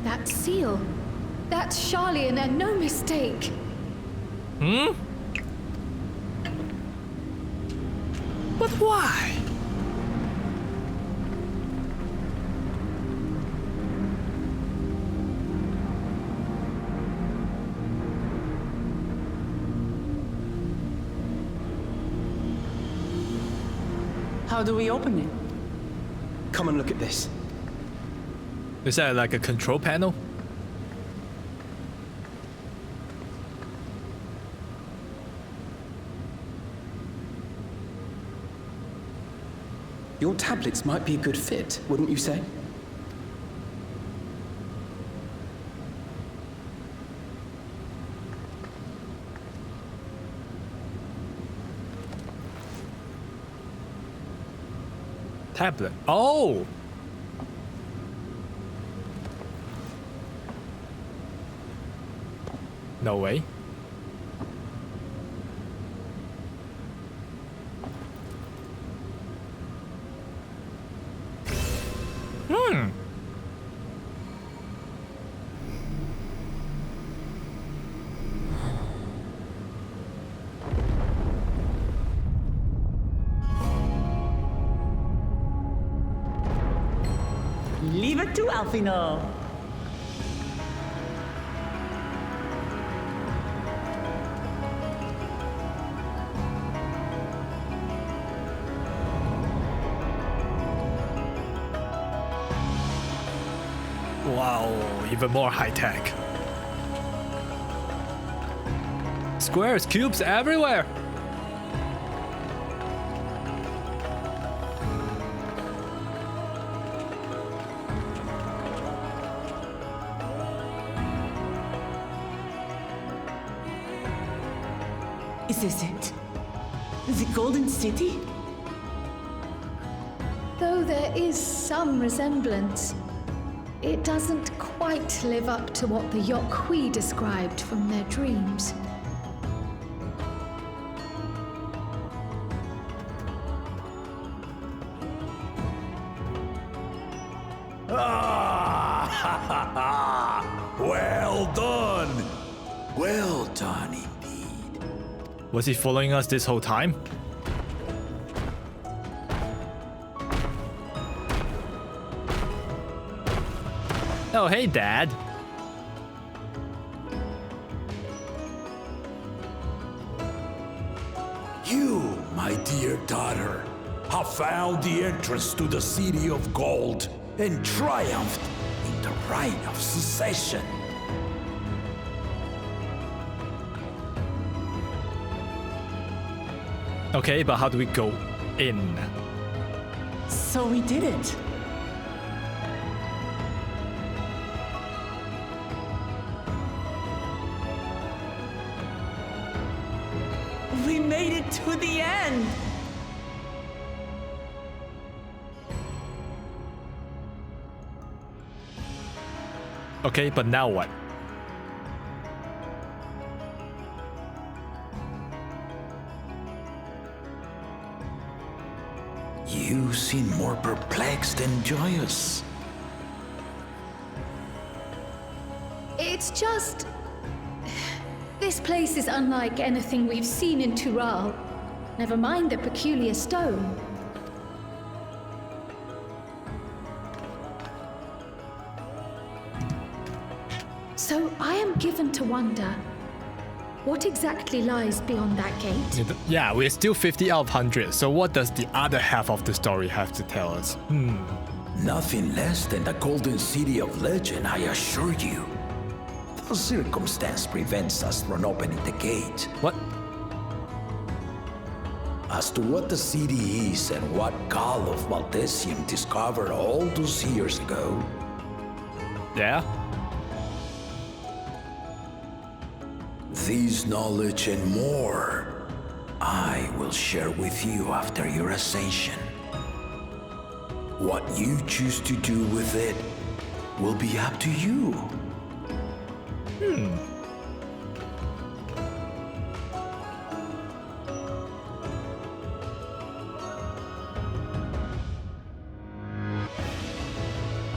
That seal. That's Charlian and no mistake. Hmm? But why? How do we open it? Come and look at this. Is that like a control panel? Your tablets might be a good fit, wouldn't you say? Tablet. Oh! No way. Hmm. Leave it to Alfino. Wow, even more high tech. Squares, cubes everywhere. Is this it? The Golden City? Though there is some resemblance, it doesn't quite live up to what the Yyasulani described from their dreams. Well done! Well done indeed. Was he following us this whole time? Oh, hey, Dad. You, my dear daughter, have found the entrance to the City of Gold and triumphed in the right of secession. Okay, but how do we go in? So we did it. We made it to the end. Okay, but now what? You seem more perplexed than joyous. It's just... This place is unlike anything we've seen in Tural. Never mind the peculiar stone. So I am given to wonder, what exactly lies beyond that gate? Yeah, we're still 50 out of 100, so what does the other half of the story have to tell us? Nothing less than the Golden City of Legend, I assure you. The circumstance prevents us from opening the gate. What? As to what the city is and what Gall of Maltesium discovered all those years ago. Yeah? This knowledge and more, I will share with you after your ascension. What you choose to do with it will be up to you.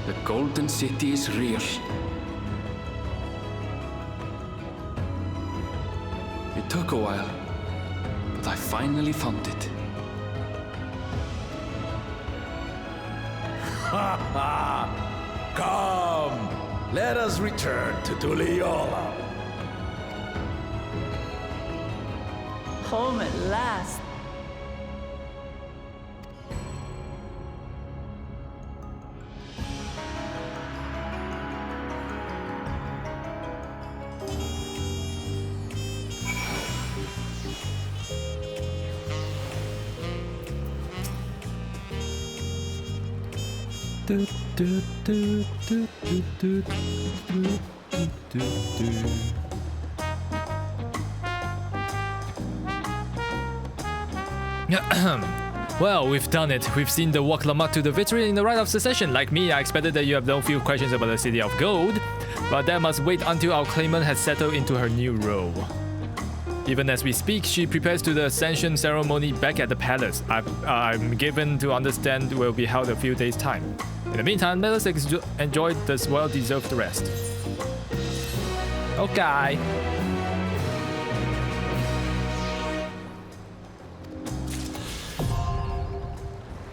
The Golden City is real. It took a while, but I finally found it. Ha ha! Come! Let us return to Tural. Home at last. Well, we've done it. We've seen the walk Lamar to the victory in the Rite of Secession. Like me, I expected that you have no few questions about the City of Gold, but that must wait until our claimant has settled into her new role. Even as we speak, she prepares to the Ascension ceremony back at the palace. I'm given to understand will be held a few days' time. In the meantime, let us enjoy this well-deserved rest. Okay.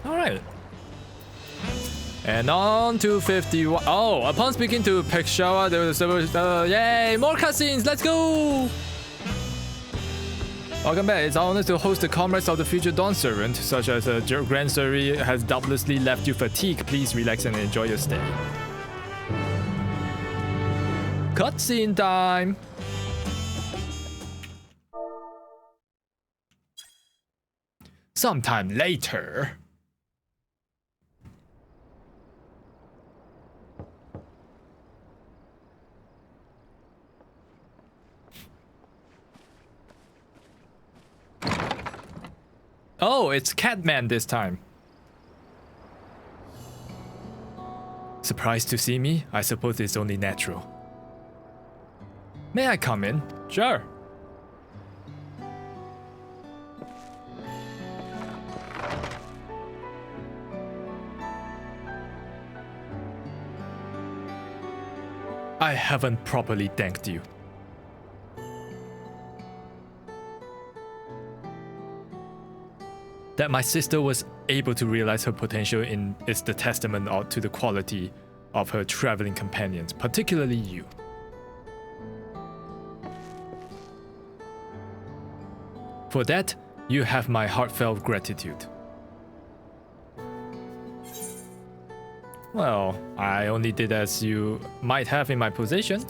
Alright. And on to 51. Oh, upon speaking to Pexhawa, there was yay! More cutscenes! Let's go! Welcome back. It's our honor to host the comrades of the future Dawn Servant, such as Grand Suri has doubtlessly left you fatigued. Please relax and enjoy your stay. Cutscene time! Sometime later. Oh, it's Catman this time. Surprised to see me? I suppose it's only natural. May I come in? Sure. I haven't properly thanked you. That my sister was able to realize her potential is the testament to the quality of her traveling companions, particularly you. For that, you have my heartfelt gratitude. Well, I only did as you might have in my position.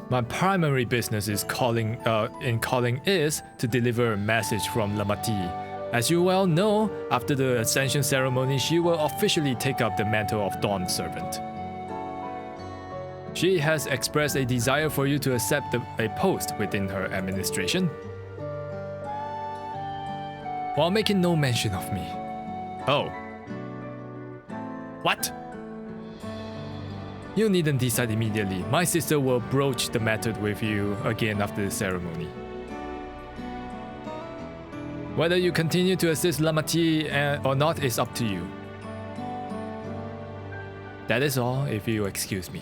My primary business is calling is to deliver a message from Lamati. As you well know, after the Ascension ceremony, she will officially take up the mantle of Dawn Servant. She has expressed a desire for you to accept a post within her administration, while making no mention of me. Oh. What? You needn't decide immediately. My sister will broach the matter with you again after the ceremony. Whether you continue to assist Lamati or not is up to you. That is all, if you excuse me.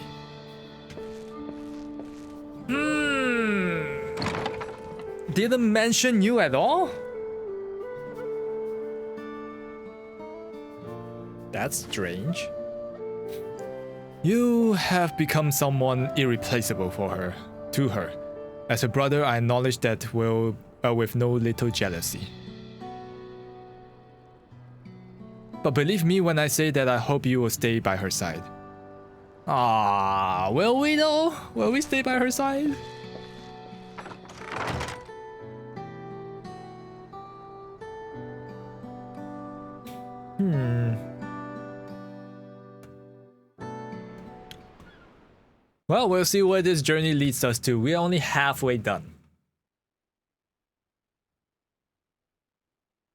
Didn't mention you at all? That's strange. You have become someone irreplaceable to her. As a brother, I acknowledge that with no little jealousy. But believe me when I say that I hope you will stay by her side. Ah, will we though? Will we stay by her side? Well, we'll see where this journey leads us to. We're only halfway done.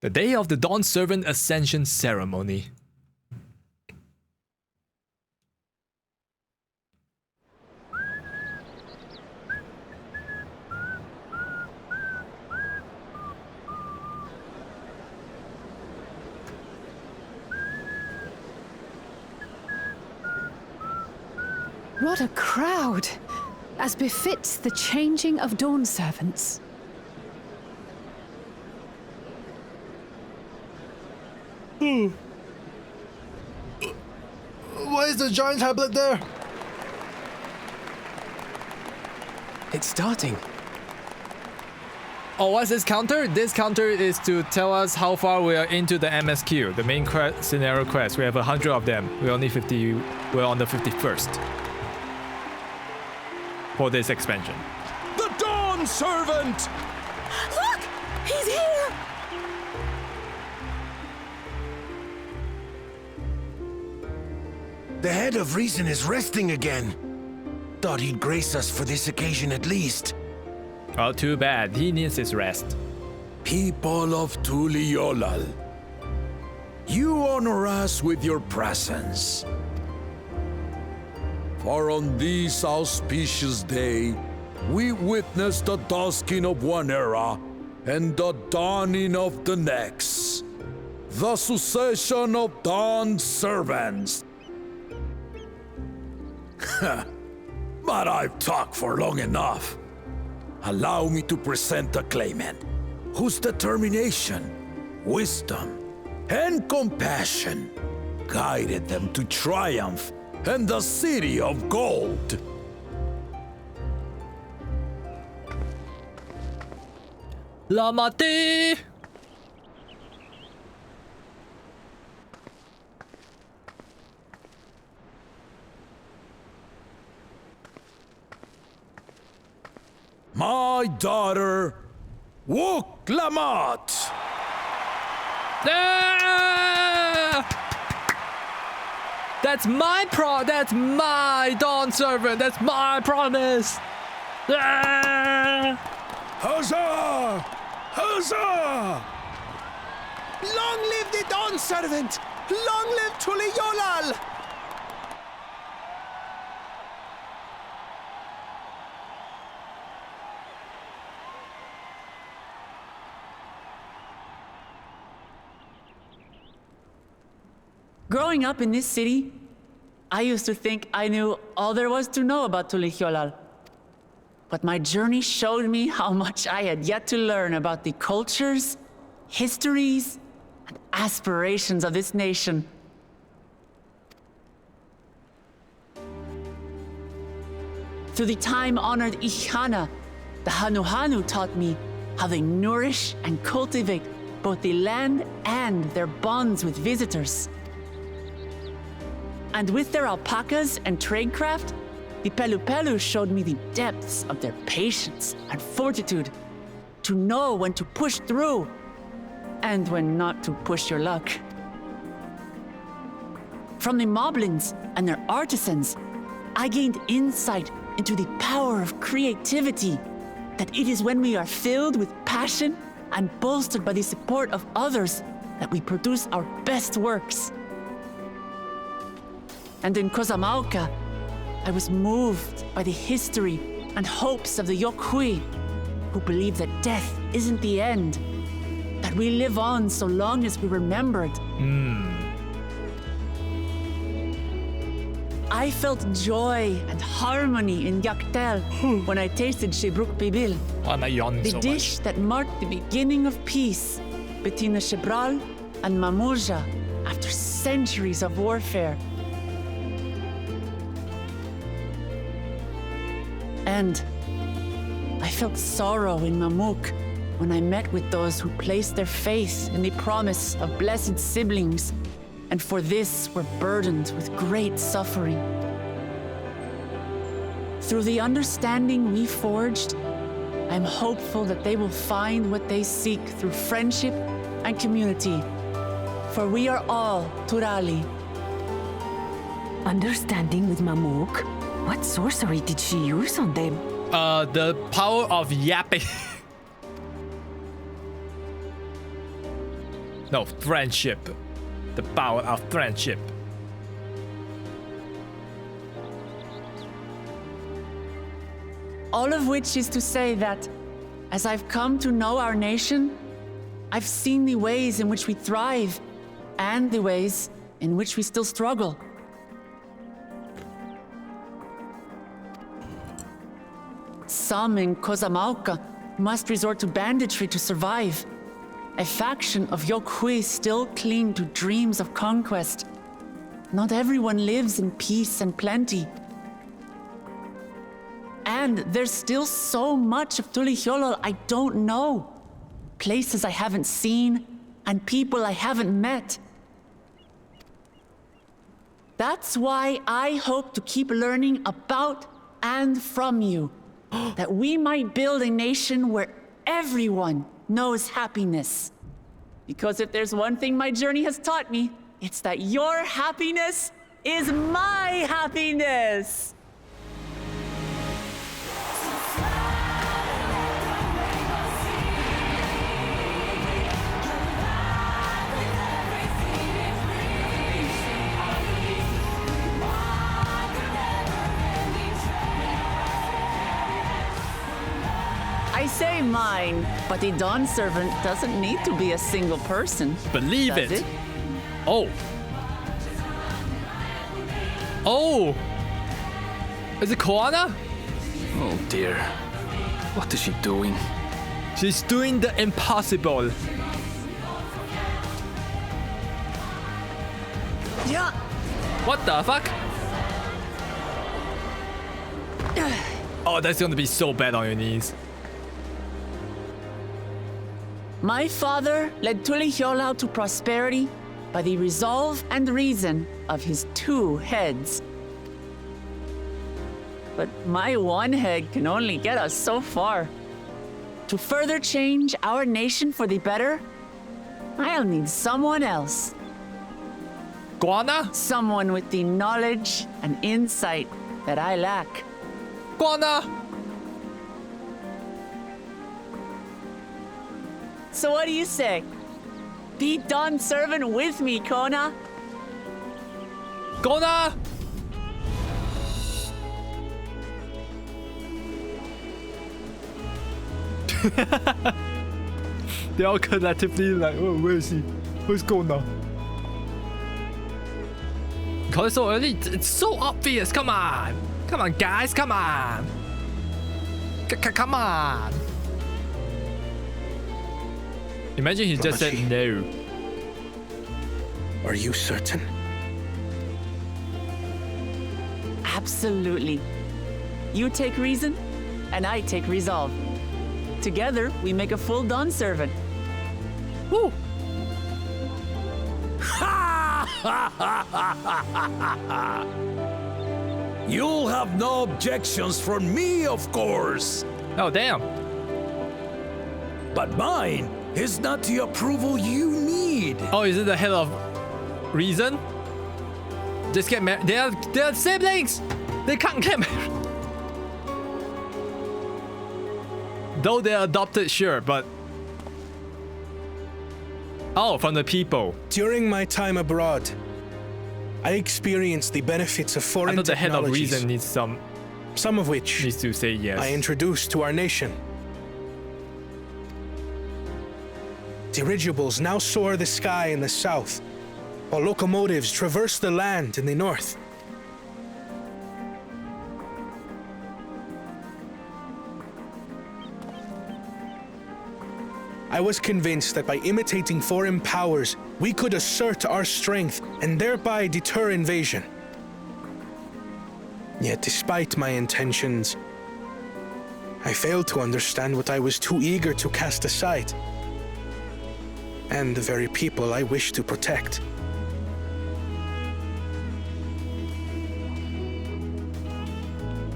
The day of the Dawn Servant Ascension Ceremony. What a crowd! As befits the changing of Dawn servants. Why is the giant tablet there? It's starting. Oh, what's this counter? This counter is to tell us how far we are into the MSQ, the main scenario quest. We have 100 of them. We're only 50. We're on the 51st for this expansion. The Dawn Servant! Look! He's here! The head of reason is resting again. Thought he'd grace us for this occasion at least. Oh, too bad. He needs his rest. People of Tuliolal, you honor us with your presence. For on this auspicious day, we witness the dusking of one era and the dawning of the next. The succession of Dawn servants. But I've talked for long enough. Allow me to present a claimant whose determination, wisdom, and compassion guided them to triumph and the City of Gold. Lamati! My daughter, Wook Lamat. That's my that's my Dawn servant. That's my promise. Huzzah! Huzzah! Long live the Dawn servant! Long live Tuliolal! Growing up in this city, I used to think I knew all there was to know about Tuliolal. But my journey showed me how much I had yet to learn about the cultures, histories, and aspirations of this nation. Through the time-honored Ihana, the Hanuhanu taught me how they nourish and cultivate both the land and their bonds with visitors. And with their alpacas and tradecraft, the Pelupelu showed me the depths of their patience and fortitude, to know when to push through and when not to push your luck. From the Moblins and their artisans, I gained insight into the power of creativity, that it is when we are filled with passion and bolstered by the support of others that we produce our best works. And in Kozamauka, I was moved by the history and hopes of the Yokhui, who believe that death isn't the end, that we live on so long as we're remembered. I felt joy and harmony in Yaktel when I tasted Shebruk Bibil, the dish that marked the beginning of peace between the Shebral and Mamurja after centuries of warfare. And I felt sorrow in Mamook when I met with those who placed their faith in the promise of blessed siblings, and for this were burdened with great suffering. Through the understanding we forged, I'm hopeful that they will find what they seek through friendship and community, for we are all Turali. Understanding with Mamook? What sorcery did she use on them? The power of yapping. No, friendship. The power of friendship. All of which is to say that, as I've come to know our nation, I've seen the ways in which we thrive and the ways in which we still struggle. some in Kozamauka must resort to banditry to survive. A faction of Yokhui still cling to dreams of conquest. Not everyone lives in peace and plenty. And there's still so much of Tulihyolol I don't know. Places I haven't seen, and people I haven't met. That's why I hope to keep learning about and from you, that we might build a nation where everyone knows happiness. Because if there's one thing my journey has taught me, it's that your happiness is my happiness! I say mine, but the Dawn Servant doesn't need to be a single person. Believe it. Oh. Oh. Is it Koana? Oh dear. What is she doing? She's doing the impossible. Yeah. What the fuck? Oh, that's gonna be so bad on your knees. My father led Tulihyolol to prosperity by the resolve and reason of his 2 heads. But my 1 head can only get us so far. To further change our nation for the better, I'll need someone else. Guana? Someone with the knowledge and insight that I lack. Guana! So what do you say? Be Dawn Servant with me, Kona. Kona! They all collectively like, oh, where is he? Where's Kona? Call it so early? It's so obvious. Come on. Come on, guys. Come on. Come on. Imagine he just said no. Are you certain? Absolutely. You take reason, and I take resolve. Together, we make a full Dawn Servant. Woo! You'll have no objections from me, of course. Oh, damn. But mine is not the approval you need. Oh, is it the head of reason? Just get married. They are siblings. They can't get married. Though they're adopted, sure, but... Oh, from the people. During my time abroad, I experienced the benefits of foreign I thought the head of technologies, reason needs some of which needs to say yes. I introduced to our nation. Dirigibles now soar the sky in the south, while locomotives traverse the land in the north. I was convinced that by imitating foreign powers, we could assert our strength and thereby deter invasion. Yet despite my intentions, I failed to understand what I was too eager to cast aside, and the very people I wish to protect.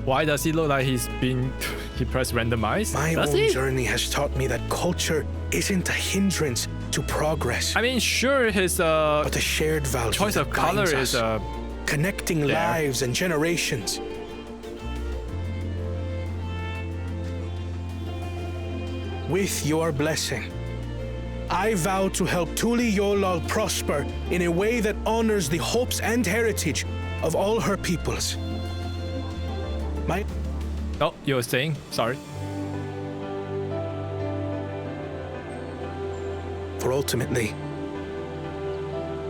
Why does he look like he pressed randomize? My own journey has taught me that culture isn't a hindrance to progress. I mean, sure, his but a shared value. Choice of color is connecting lives and generations. With your blessing, I vow to help Tulihyolol prosper in a way that honors the hopes and heritage of all her peoples. Oh, you were saying? Sorry. For ultimately,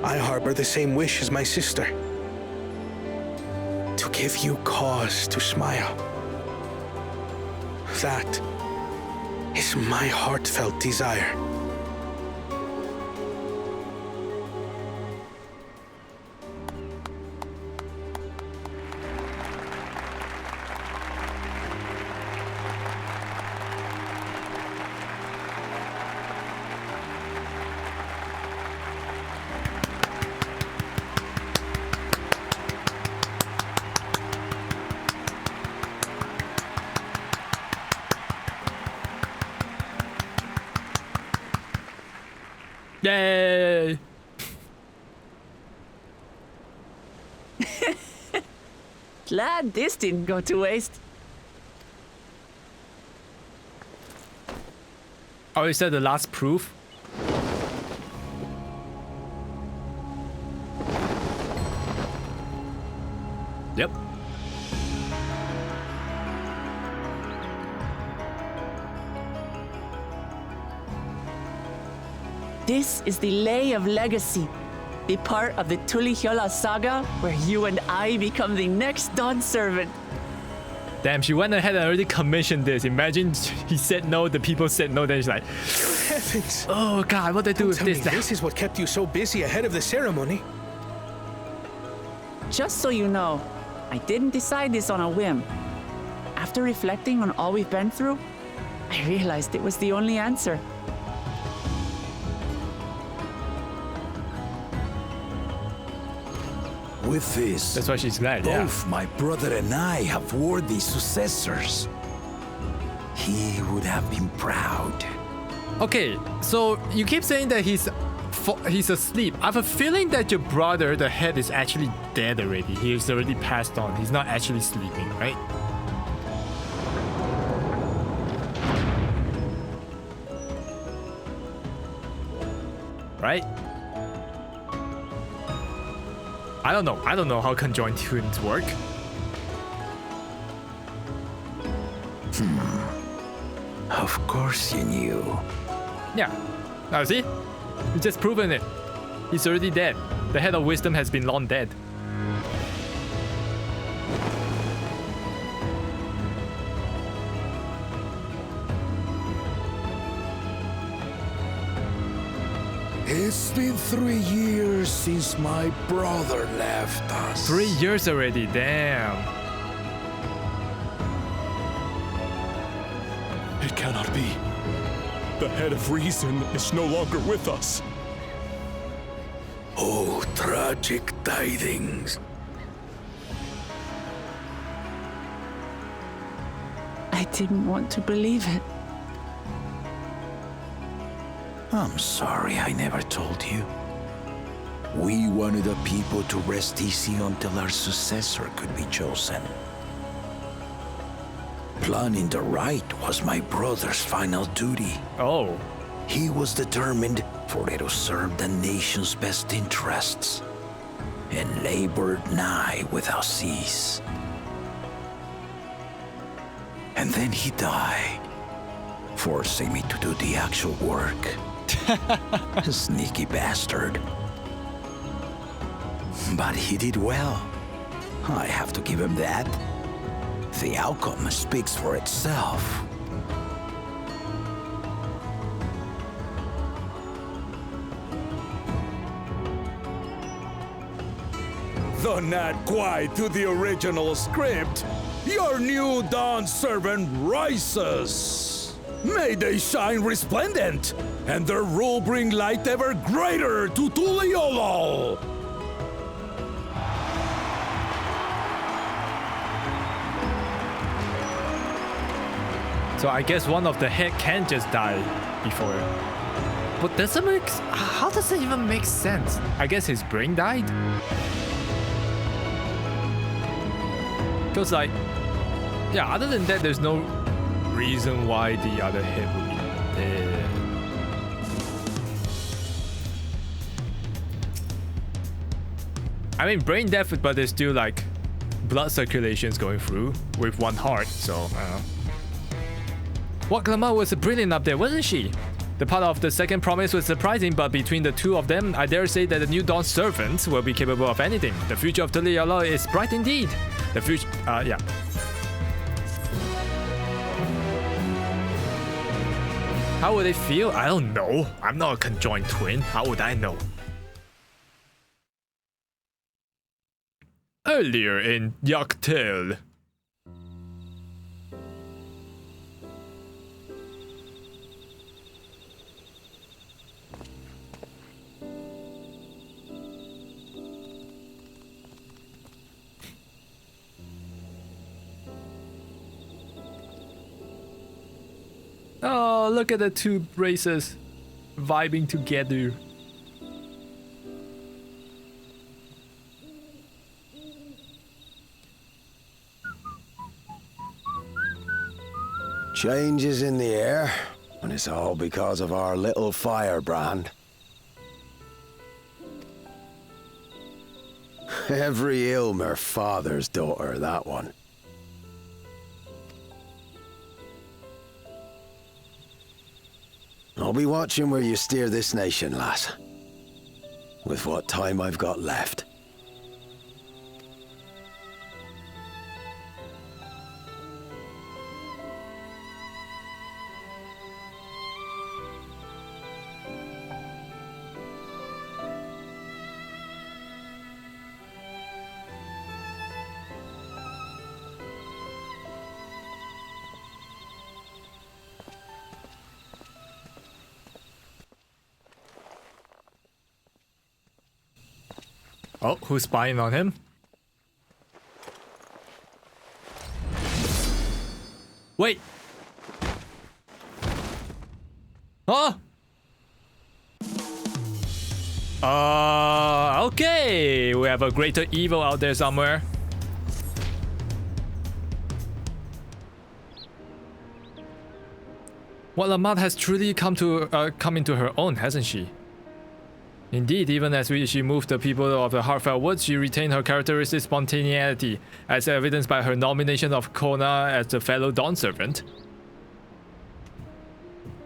I harbor the same wish as my sister. To give you cause to smile. that is my heartfelt desire. Yay! Glad this didn't go to waste. Oh, is that the last proof? Yep. This is the Lay of Legacy, the part of the Tuliyola saga where you and I become the next Dawn servant. Damn, she went ahead and already commissioned this. Imagine he said no, the people said no, then she's like, heavens! Oh god, what do I do with this now? This is what kept you so busy ahead of the ceremony. Just so you know, I didn't decide this on a whim. After reflecting on all we've been through, I realized it was the only answer. With this, that's why she's glad. Both my brother and I have worthy successors. He would have been proud. Okay, so you keep saying that he's asleep. I have a feeling that your brother, the head, is actually dead already. He's already passed on. He's not actually sleeping, right? Right? I don't know how conjoined twins work. Of course you knew. Yeah. Now see? You just proven it. He's already dead. The head of wisdom has been long dead. It's been 3 years since my brother left us. 3 years already, damn. It cannot be. The head of reason is no longer with us. Oh, tragic tidings. I didn't want to believe it. I'm sorry I never told you. We wanted the people to rest easy until our successor could be chosen. Planning the right was my brother's final duty. Oh. He was determined for it to serve the nation's best interests, and labored nigh without cease. And then he died, forcing me to do the actual work. Sneaky bastard. But he did well. I have to give him that. The outcome speaks for itself. Though not quite to the original script, your new Dawn servant rises. May they shine resplendent, and their rule bring light ever greater to Tuliyola. So I guess one of the head can just die before. But does it make... How does it even make sense? I guess his brain died? Because like... Yeah, other than that, there's no reason why the other head would be dead. I mean, brain death, but there's still like blood circulations going through with one heart, so I don't know. What Glamour was brilliant up there, wasn't she? The part of the second promise was surprising, but between the two of them, I dare say that the new Dawn servants will be capable of anything. The future of Tuliyola is bright indeed. The future, yeah. How would they feel? I don't know. I'm not a conjoined twin. How would I know? Earlier in Yyasulani. Oh, look at the two races vibing together. Changes in the air, and it's all because of our little firebrand. Every Ilmer father's daughter, that one. I'll be watching where you steer this nation, lass. With what time I've got left. Oh, who's spying on him? Wait. Oh. Okay. We have a greater evil out there somewhere. Well, Lamad has truly come into her own, hasn't she? Indeed, even as she moved the people of the Heartfelt Woods, she retained her characteristic spontaneity, as evidenced by her nomination of Kona as the fellow Dawn Servant.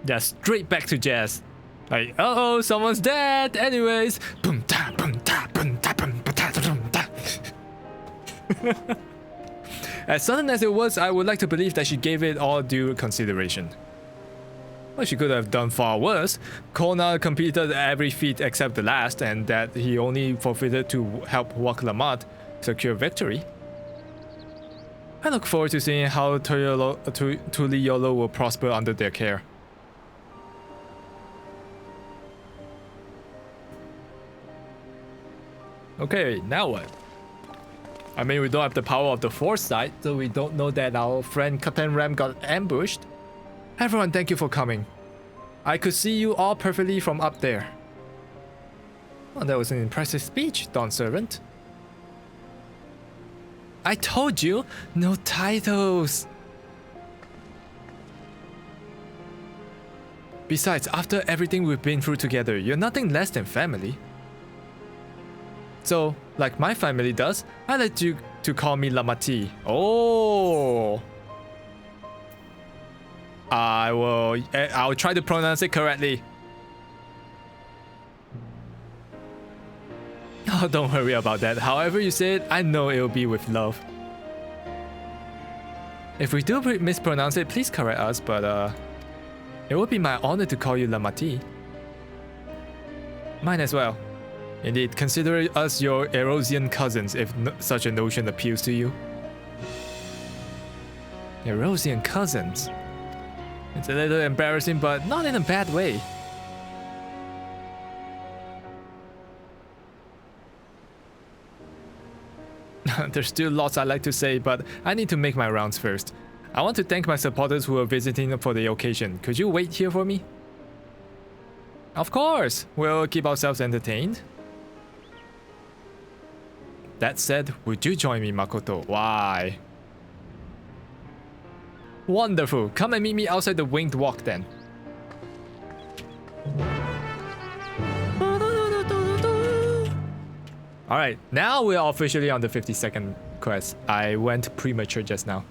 Yeah, straight back to jazz. Like, uh-oh, someone's dead! Anyways... Boom ta boom ta boom ta boom ta boom ta. As sudden as it was, I would like to believe that she gave it all due consideration. Well, she could have done far worse. Kona completed every feat except the last, and that he only forfeited to help Wak Lamad secure victory. I look forward to seeing how Tuliolo will prosper under their care. Okay, now what? I mean, we don't have the power of the foresight, so we don't know that our friend Captain Ram got ambushed. Everyone, thank you for coming. I could see you all perfectly from up there. Well, that was an impressive speech, Dawn Servant. I told you, no titles. Besides, after everything we've been through together, you're nothing less than family. So, like my family does, I like you to call me Lamati. Oh! I'll try to pronounce it correctly. Oh, don't worry about that. However you say it, I know it'll be with love. If we do mispronounce it, please correct us, but it would be my honor to call you Lamati. Mine as well. Indeed, consider us your Erosian cousins if such a notion appeals to you. Erosian cousins? It's a little embarrassing, but not in a bad way. There's still lots I'd like to say, but I need to make my rounds first. I want to thank my supporters who are visiting for the occasion. Could you wait here for me? Of course! We'll keep ourselves entertained. That said, would you join me, Makoto? Why? Wonderful! Come and meet me outside the Winged Walk then. Alright, now we are officially on the 52nd quest. I went premature just now.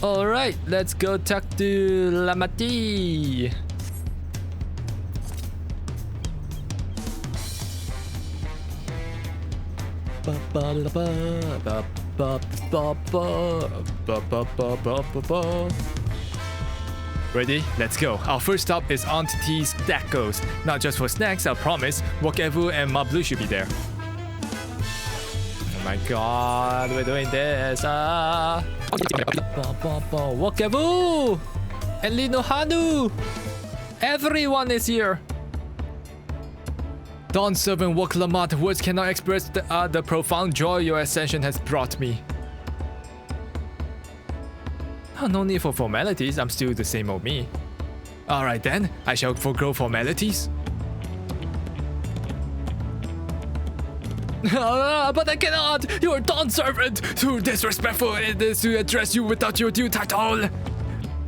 Alright, let's go talk to Lamati. Ready? Let's go. Our first stop is Aunt T's Tacos. Not just for snacks, I promise. Wokevu and Mablu should be there. Oh my god, we're doing this. Wokevu! And Linohanu! Everyone is here! Dawn Servant Woklamat, words cannot express the profound joy your ascension has brought me. Oh, no need for formalities, I'm still the same old me. Alright then, I shall forgo formalities. But I cannot! You are Dawn Servant! Too disrespectful it is to address you without your due title!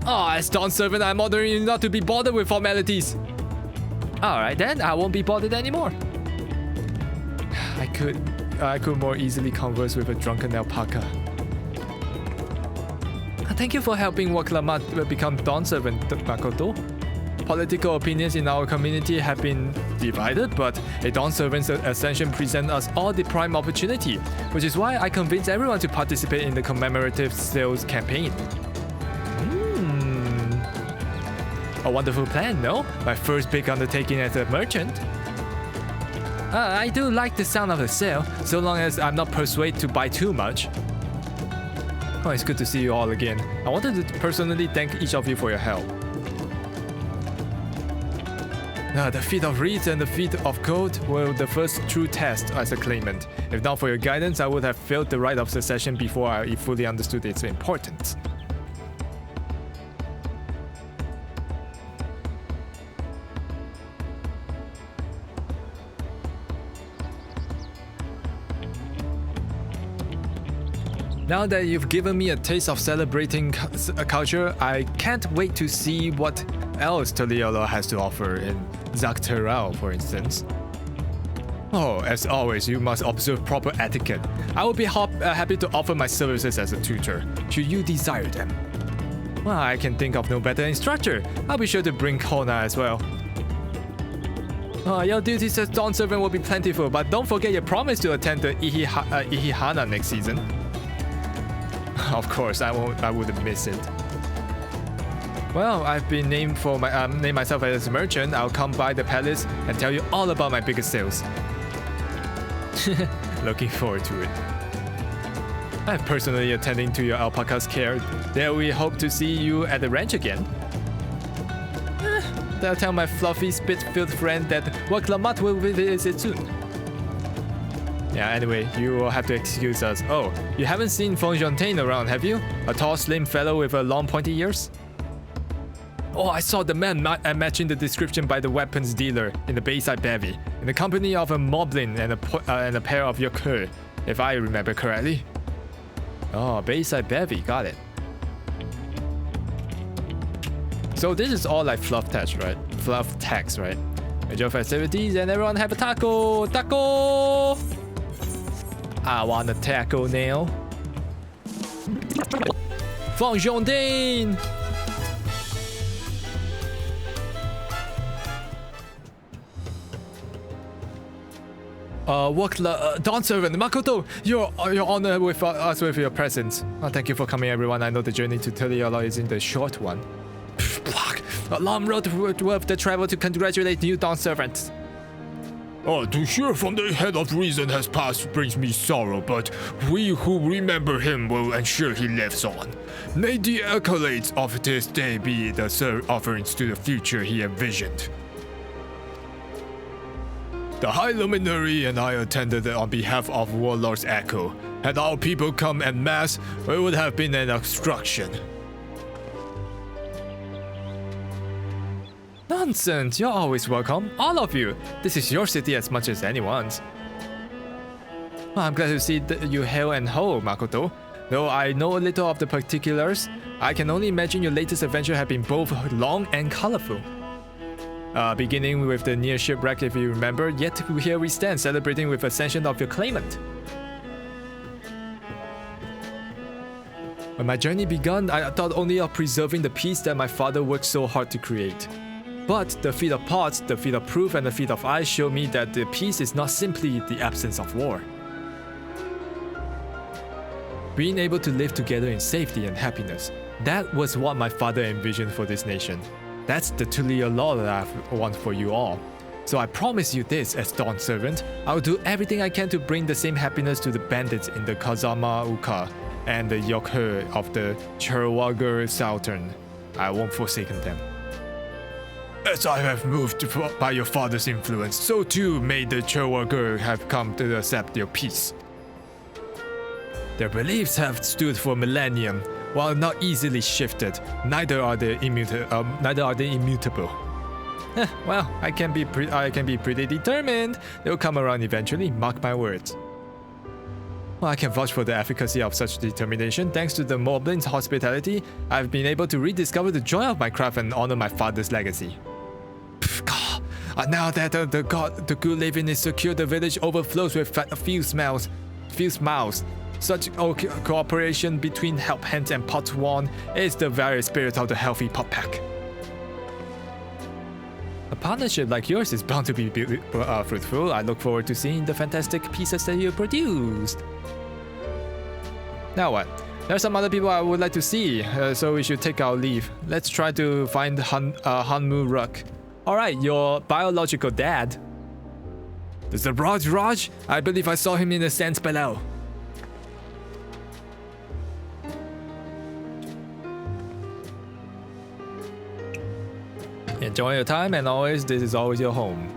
As Dawn Servant, I'm ordering you not to be bothered with formalities. Alright then, I won't be bothered anymore. I could more easily converse with a drunken alpaca. Thank you for helping Woklamat become Dawn Servant, Makoto. Political opinions in our community have been divided, but a Dawn Servant's ascension presents us all the prime opportunity, which is why I convinced everyone to participate in the commemorative sales campaign. A wonderful plan, no? My first big undertaking as a merchant. I do like the sound of the sale, so long as I'm not persuaded to buy too much. Oh, it's good to see you all again. I wanted to personally thank each of you for your help. The feat of reeds and the feat of code were the first true test as a claimant. If not for your guidance, I would have failed the right of succession before I fully understood its importance. Now that you've given me a taste of celebrating culture, I can't wait to see what else Tural has to offer in Tural, for instance. Oh, as always, you must observe proper etiquette. I will be happy to offer my services as a tutor, should you desire them. Well, I can think of no better instructor. I'll be sure to bring Kona as well. Your duties as Dawn Servant will be plentiful, but don't forget your promise to attend the Ihihana next season. Of course, I wouldn't miss it. Well, I've been named myself as a merchant. I'll come by the palace and tell you all about my biggest sales. Looking forward to it. I'm personally attending to your alpaca's care. There we hope to see you at the ranch again. I'll tell my fluffy spit-filled friend that Woklamat will visit soon. Yeah, anyway, you will have to excuse us. Oh, you haven't seen Fonjontain around, have you? A tall, slim fellow with long, pointy ears? Oh, I saw the man matching the description by the weapons dealer in the Bayside Bevy, in the company of a moblin and a pair of yokur, if I remember correctly. Oh, Bayside Bevy, got it. So this is all like fluff text, right? Fluff text, right? Enjoy festivities and everyone have a taco! Taco! I want a taco now. Fonjontain! Dawn Servant, Makoto, you're honored with us with your presence. Thank you for coming, everyone. I know the journey to Tural isn't the short one. A long road worth the travel to congratulate new Dawn Servants. To hear from the head of reason has passed brings me sorrow, but we who remember him will ensure he lives on. May the accolades of this day be the offerings to the future he envisioned. The High Luminary and I attended on behalf of Warlord's Echo. Had our people come en masse, it would have been an obstruction. Nonsense, you're always welcome, all of you. This is your city as much as anyone's. Well, I'm glad to see you hale and whole, Makoto. Though I know a little of the particulars, I can only imagine your latest adventure have been both long and colorful. Beginning with the near shipwreck, if you remember, yet here we stand celebrating with ascension of your claimant. When my journey began, I thought only of preserving the peace that my father worked so hard to create. But the feat of pots, the feat of proof, and the feat of eyes show me that the peace is not simply the absence of war. Being able to live together in safety and happiness, That was what my father envisioned for this nation. That's the Tural law that I want for you all. So I promise you this, as Dawn Servant, I will do everything I can to bring the same happiness to the bandits in the Kazama Uka and the Yokhe of the Cherwager Southern. I won't forsake them. As I have moved by your father's influence, so too may the Cherwager have come to accept your peace. Their beliefs have stood for millennium, while not easily shifted. Neither are they immutable. Well, I can be pretty determined. They'll come around eventually. Mark my words. Well, I can vouch for the efficacy of such determination. Thanks to the Moblin's hospitality, I've been able to rediscover the joy of my craft and honor my father's legacy. God. Now that the good living is secure, the village overflows with a few smiles. Such cooperation between Help Hands and Pot One is the very spirit of the healthy pot pack. A partnership like yours is bound to be fruitful. I look forward to seeing the fantastic pieces that you produced. Now what? There's some other people I would like to see, so we should take our leave. Let's try to find Hanmu Ruk. Alright, your biological dad. Is the Raj? I believe I saw him in the sands below. Enjoy your time, and always, this is always your home.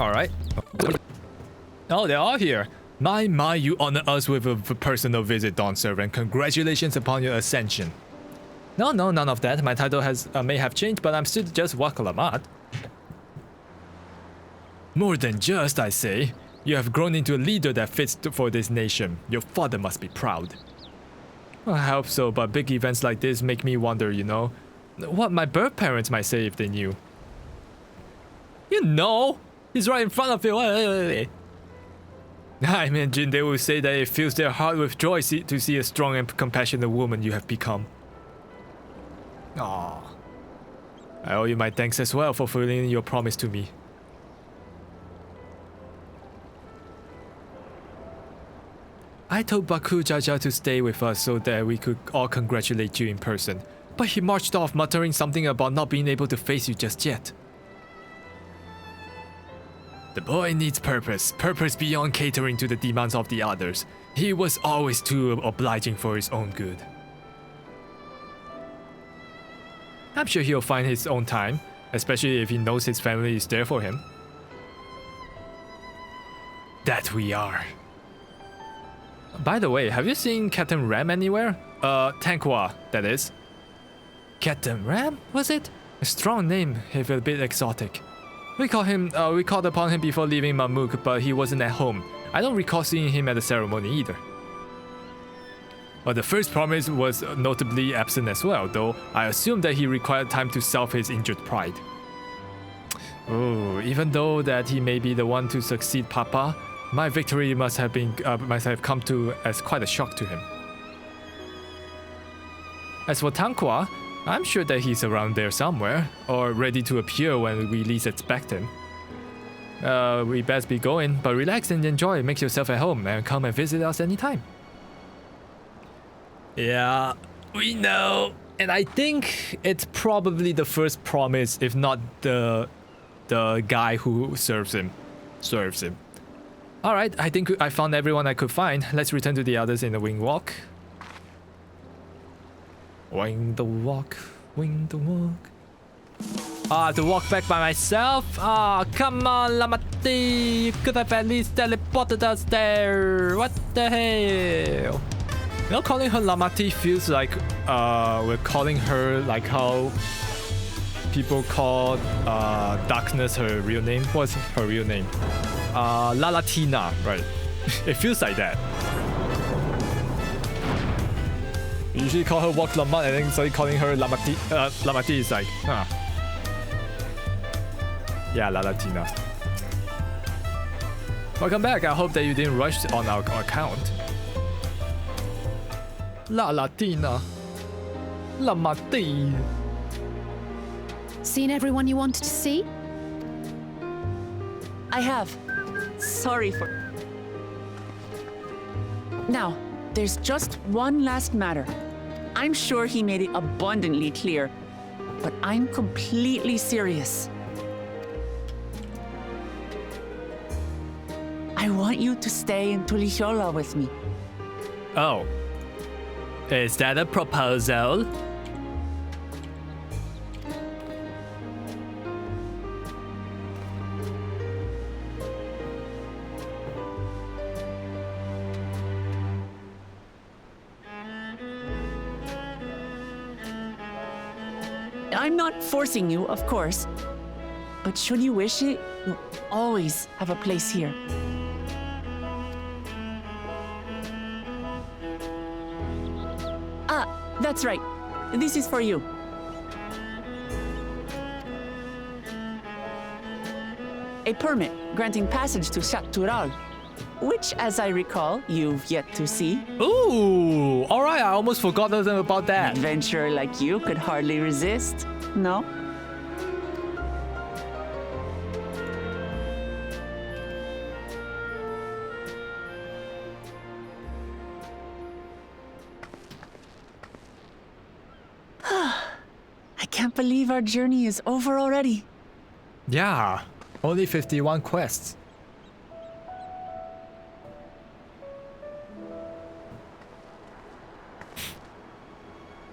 Alright. Oh, they're all here. My, you honor us with a personal visit, Dawn Servant. Congratulations upon your ascension. No, none of that. My title may have changed, but I'm still just Wakalamat. More than just, I say. You have grown into a leader that fits for this nation. Your father must be proud. Well, I hope so, but big events like this make me wonder, you know, what my birth parents might say if they knew. You know? He's right in front of you. I imagine they will say that it fills their heart with joy to see a strong and compassionate woman you have become. Aww. I owe you my thanks as well for fulfilling your promise to me. I told Baku Jaja to stay with us so that we could all congratulate you in person, but he marched off muttering something about not being able to face you just yet. The boy needs purpose beyond catering to the demands of the others. He was always too obliging for his own good. I'm sure he'll find his own time, especially if he knows his family is there for him. That we are. By the way, have you seen Captain Ram anywhere? Tanqua, that is. Captain Ram, was it? A strong name, if a bit exotic. We called upon him before leaving Mamook, but he wasn't at home. I don't recall seeing him at the ceremony either. But the first promise was notably absent as well, though I assume that he required time to salve his injured pride. Oh, even though that he may be the one to succeed Papa, my victory must have come to as quite a shock to him. As for Tanqua, I'm sure that he's around there somewhere, or ready to appear when we least expect him. We best be going, but relax and enjoy. Make yourself at home and come and visit us anytime. Yeah, we know. And I think it's probably the first promise, if not the guy who serves him. Alright, I think I found everyone I could find. Let's return to the others in the wing walk. Wing the walk. I have to walk back by myself? Come on, Lamati. You could have at least teleported us there. What the hell? You know, calling her Lamati feels like we're calling her like how people call darkness her real name. What's her real name? Lalatina, right? It feels like that. You usually call her Walk Lamat and then suddenly calling her Lamati. Lamati is like, yeah, Lalatina. Welcome back. I hope that you didn't rush on our account. Lalatina. Lamati. Seen everyone you wanted to see? I have. Sorry for... Now, there's just one last matter. I'm sure he made it abundantly clear, but I'm completely serious. I want you to stay in Tuliyola with me. Oh. Is that a proposal? I'm not forcing you, of course. But should you wish it, you'll always have a place here. Ah, that's right. This is for you. A permit granting passage to Tural, which, as I recall, you've yet to see. Ooh, all right, I almost forgot about that. Adventurer like you could hardly resist, no? I can't believe our journey is over already. Yeah, only 51 quests.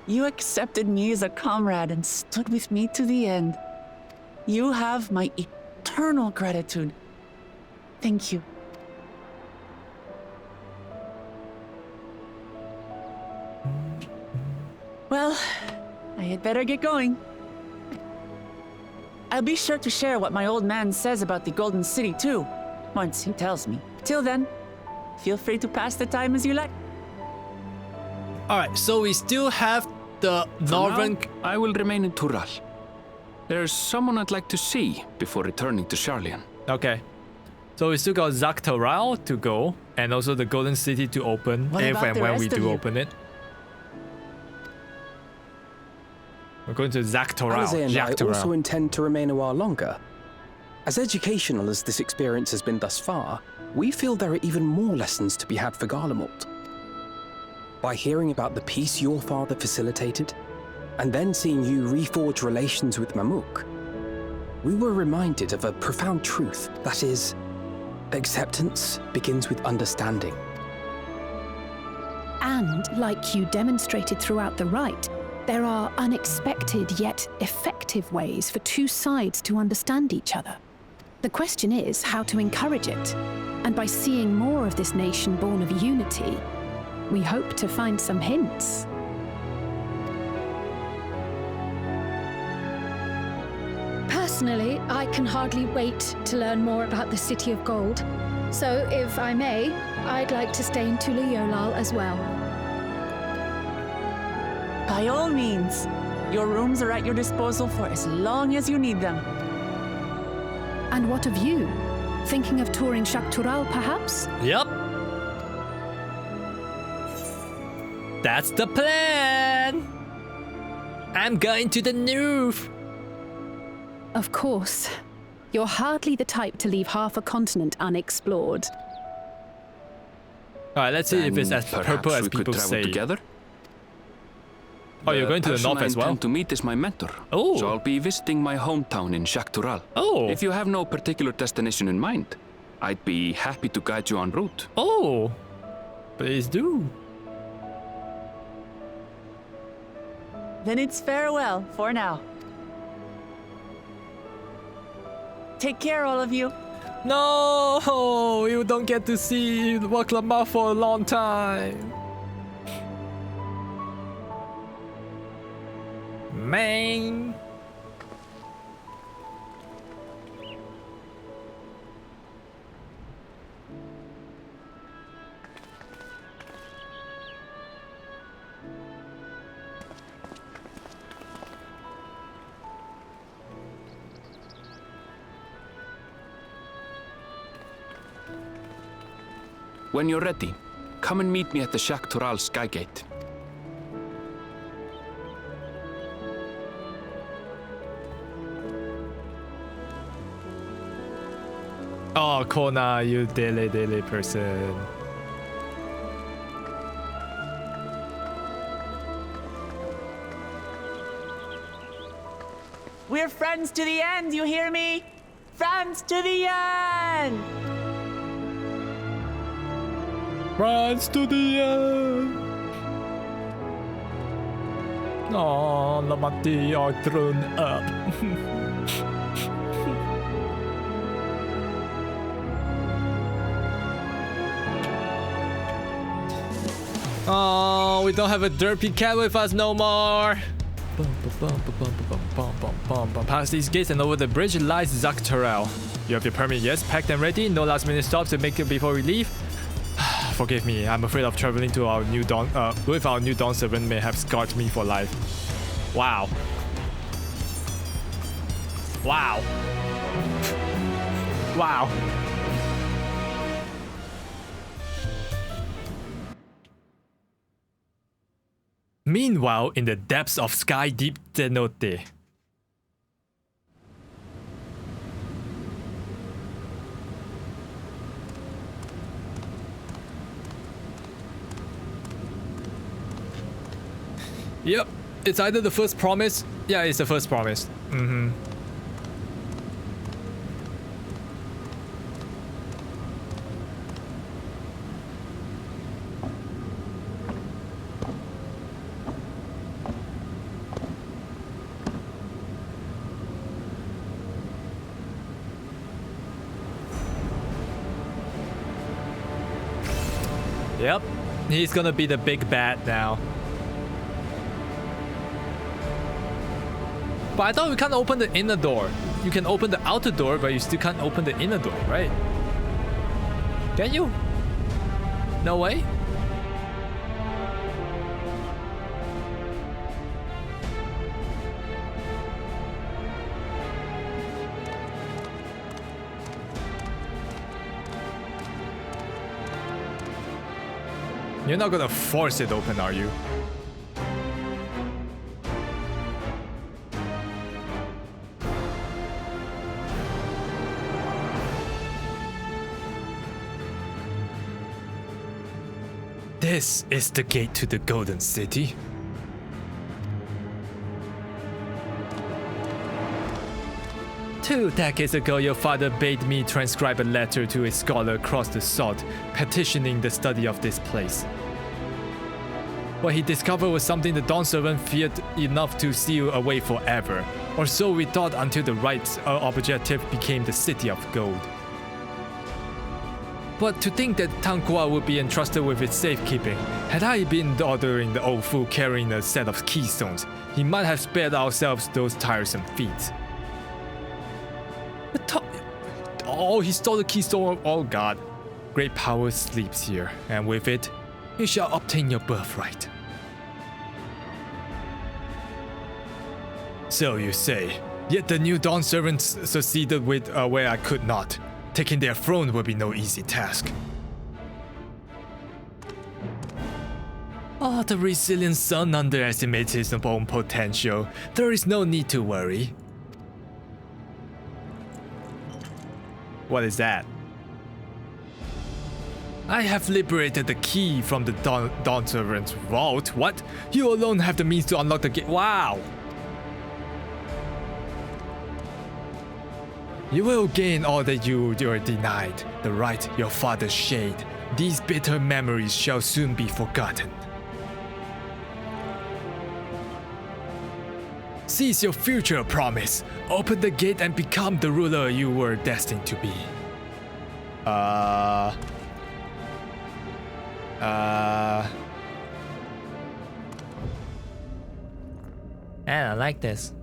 You accepted me as a comrade and stood with me to the end. You have my eternal gratitude. Thank you. Well, I had better get going. I'll be sure to share what my old man says about the Golden City too, once he tells me. Till then, feel free to pass the time as you like. Alright, so we still have the northern... Now, I will remain in Tural. There's someone I'd like to see before returning to Sharlayan. Okay. So we still got Tural to go, and also the Golden City to open, if and when we do open it. We're going to Tural. Alize and I also intend to remain a while longer. As educational as this experience has been thus far, we feel there are even more lessons to be had for Garlemald. By hearing about the peace your father facilitated, and then seeing you reforge relations with Mamook, we were reminded of a profound truth, that is, acceptance begins with understanding. And, like you demonstrated throughout the rite, there are unexpected yet effective ways for two sides to understand each other. The question is how to encourage it, and by seeing more of this nation born of unity, we hope to find some hints. Personally, I can hardly wait to learn more about the City of Gold. So, if I may, I'd like to stay in Tuliyola as well. By all means. Your rooms are at your disposal for as long as you need them. And what of you? Thinking of touring Tural, perhaps? Yep. That's the plan! I'm going to the north! Of course. You're hardly the type to leave half a continent unexplored. Alright, let's see if it's as purple as people say. Together? Oh, you're going to the north as well? I intend to meet is my mentor. Oh. So I'll be visiting my hometown in Tural. Oh. If you have no particular destination in mind, I'd be happy to guide you en route. Oh. Please do. Then it's farewell for now. Take care, all of you. No, you don't get to see Locomotion for a long time. Man. When you're ready, come and meet me at the Tural Skygate. Oh, Kona, you dilly person. We're friends to the end, you hear me? Friends to the end! Friends to the end! Oh, Lamati are thrown up. Oh, we don't have a derpy cat with us no more. Past these gates and over the bridge lies Tural. You have your permit, yes? Packed and ready? No last minute stops to make it before we leave? Forgive me, I'm afraid of traveling to our new Dawn with our new Dawn servant may have scarred me for life. Wow. Wow. Wow. Meanwhile, in the depths of Sky Deep Cenote. Yep, it's either the first promise. Yeah, it's the first promise. Yep, he's gonna be the big bad now. But I thought we can't open the inner door. You can open the outer door, but you still can't open the inner door, right? Can you? No way? You're not gonna force it open, are you? This is the gate to the Golden City. Two decades ago, your father bade me transcribe a letter to a scholar across the salt, petitioning the study of this place. What he discovered was something the Dawn Servant feared enough to seal away forever, or so we thought until the right objective became the City of Gold. But to think that Takukou would be entrusted with its safekeeping, had I been ordering the old fool carrying a set of keystones, he might have spared ourselves those tiresome feats. Oh, he stole the keystone. Oh god. Great power sleeps here, and with it, you shall obtain your birthright. So you say, yet the new Dawn servants succeeded with where I could not. Taking their throne will be no easy task. Oh, the resilient son underestimates his own potential. There is no need to worry. What is that? I have liberated the key from the Dawn Servant's vault. What? You alone have the means to unlock the gate. Wow! You will gain all that you were denied, the right your father shade. These bitter memories shall soon be forgotten. Seize your future promise. Open the gate and become the ruler you were destined to be. I don't like this.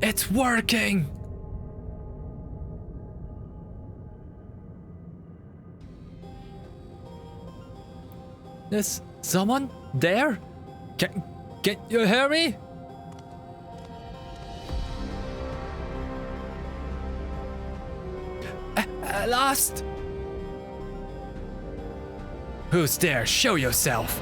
It's working! There's someone there? Can you hear me? At last! Who's there? Show yourself!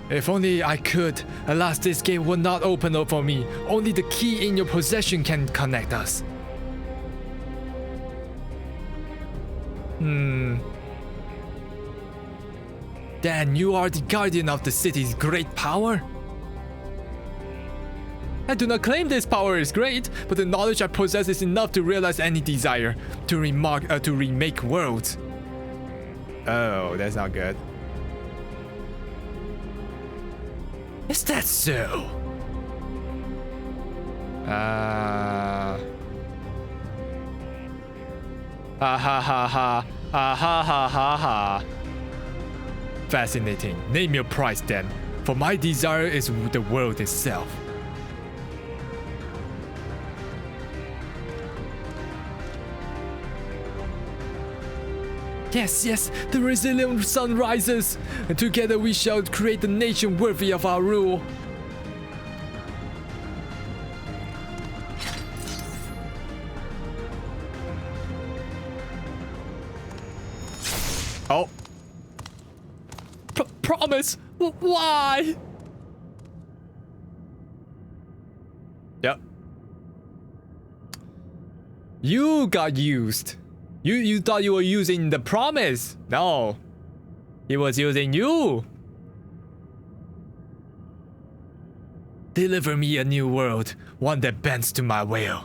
If only I could. Alas, this gate will not open up for me. Only the key in your possession can connect us. Then you are the guardian of the city's great power? I do not claim this power is great, but the knowledge I possess is enough to realize any desire, to remake worlds. Oh, that's not good. Is that so? Ha ha ha ha ha. Fascinating. Name your price then, for my desire is the world itself. Yes, yes, the resilient sun rises, and together we shall create a nation worthy of our rule. Oh. Promise? Why? Yep. You got used. You thought you were using the promise. No. He was using you. Deliver me a new world, one that bends to my will.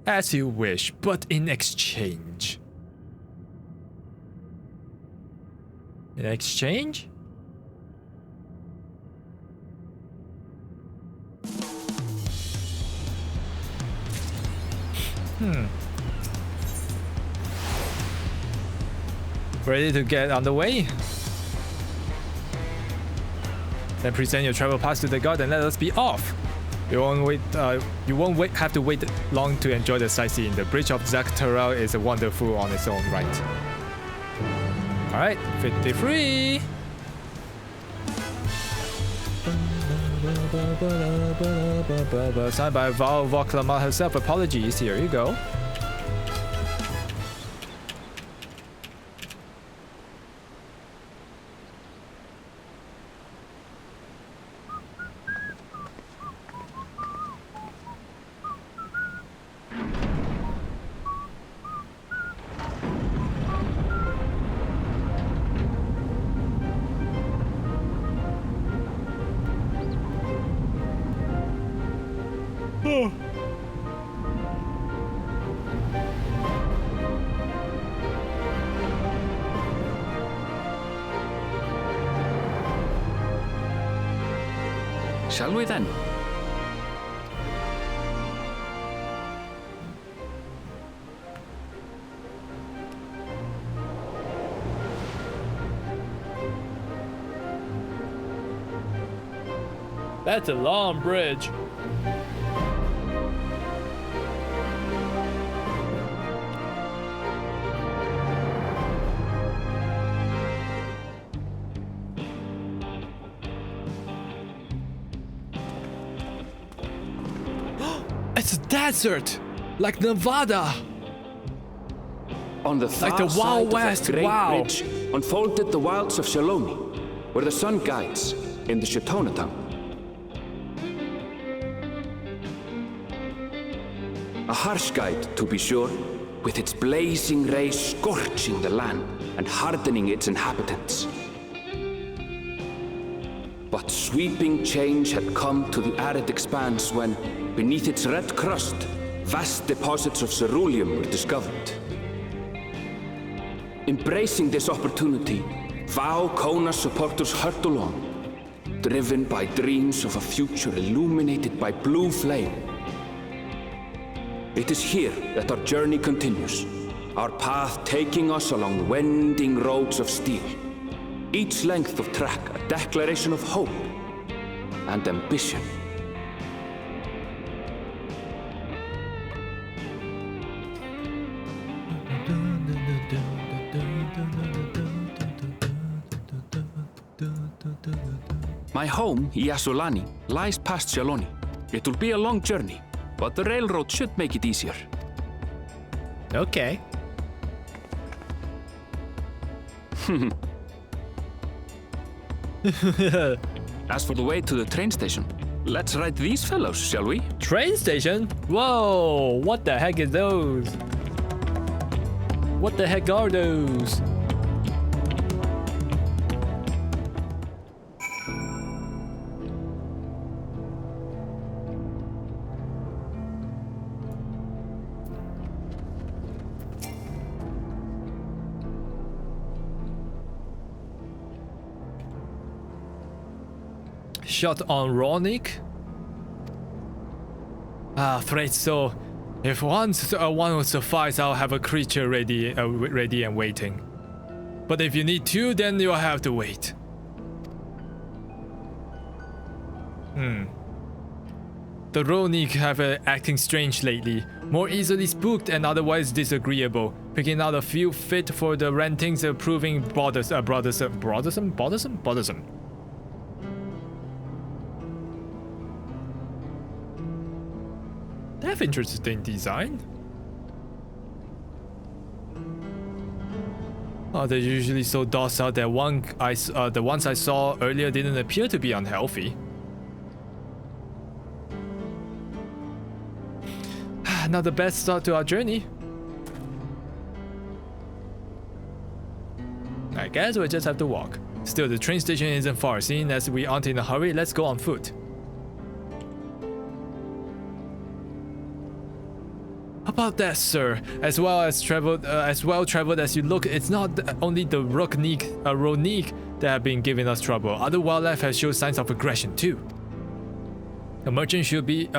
As you wish, but in exchange. In exchange? Ready to get on the way? Then present your travel pass to the guard and let us be off. You won't have to wait long to enjoy the sightseeing. The bridge of Tural is wonderful on its own right. Alright, 53. Signed by Locomotion herself. Apologies. Here you go. Shall we then? That's a long bridge. It's a desert, like Nevada. On the far like the Wild West. Of that great Wow. ridge unfolded the wilds of Yyasulani, where the sun guides in the Shitona tongue. A harsh guide, to be sure, with its blazing rays scorching the land and hardening its inhabitants. But sweeping change had come to the arid expanse when, beneath its red crust, vast deposits of ceruleum were discovered. Embracing this opportunity, Vau Kona supporters hurtle on, driven by dreams of a future illuminated by blue flame. It is here that our journey continues, our path taking us along winding roads of steel. Each length of track a declaration of hope and ambition. My home, Yyasulani, lies past Yyasulani. It will be a long journey, but the railroad should make it easier. Okay. As for the way to the train station, let's ride these fellows, shall we? Train station? Whoa, what the heck is those? What the heck are those? Shot on Ronick? Threat, so if one will suffice, I'll have a creature ready and waiting. But if you need two, then you'll have to wait. The Ronick have acting strange lately, more easily spooked and otherwise disagreeable, picking out a few fit for the rentings, proving bothersome. They have interesting design. Oh, they're usually so docile that the ones I saw earlier didn't appear to be unhealthy. Not the best start to our journey. I guess we'll just have to walk. Still, the train station isn't far. Seeing as we aren't in a hurry, let's go on foot. About that, sir. As well traveled as you look, it's not only the Ronick that have been giving us trouble. Other wildlife has shown signs of aggression too. The merchant should be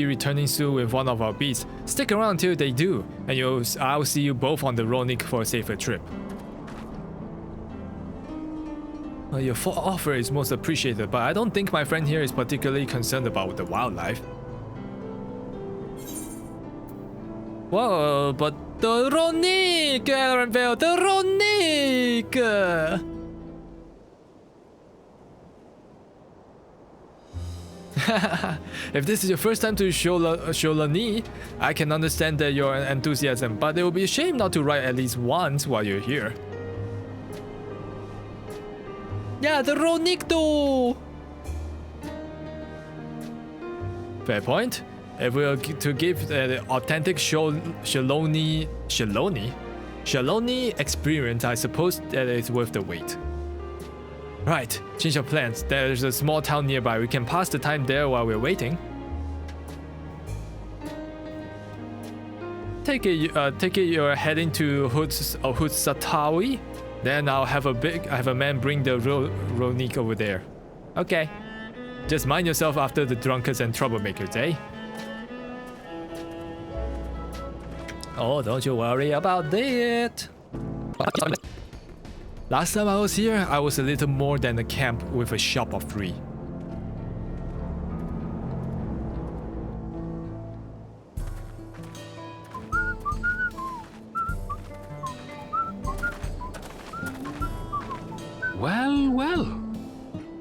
returning soon with one of our beasts. Stick around till they do, and I'll see you both on the Ronick for a safer trip. Your offer is most appreciated, but I don't think my friend here is particularly concerned about the wildlife. Whoa, but the Ronick, Arenville, the Ronick! If this is your first time to Yyasulani, I can understand that your enthusiasm, but it will be a shame not to ride at least once while you're here. Yeah, the Ronick though! Fair point. If we are to give the authentic Yyasulani experience, I suppose that it's worth the wait. Right, change of plans. There's a small town nearby. We can pass the time there while we're waiting. Take it you're heading to Hutsatawi. Then I'll have a man bring the Ronick over there. Okay. Just mind yourself after the drunkards and troublemakers, eh? Oh, don't you worry about that. Last time I was here, I was a little more than a camp with a shop of 3. Well, well.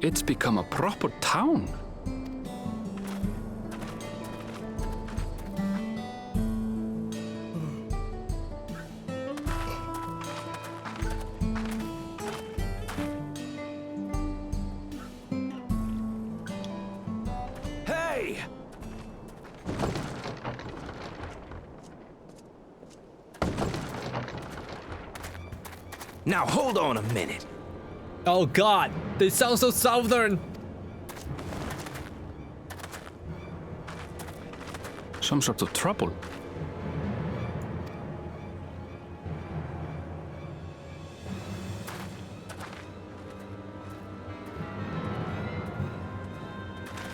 It's become a proper town. Now hold on a minute. Oh god, they sound so southern. Some sort of trouble.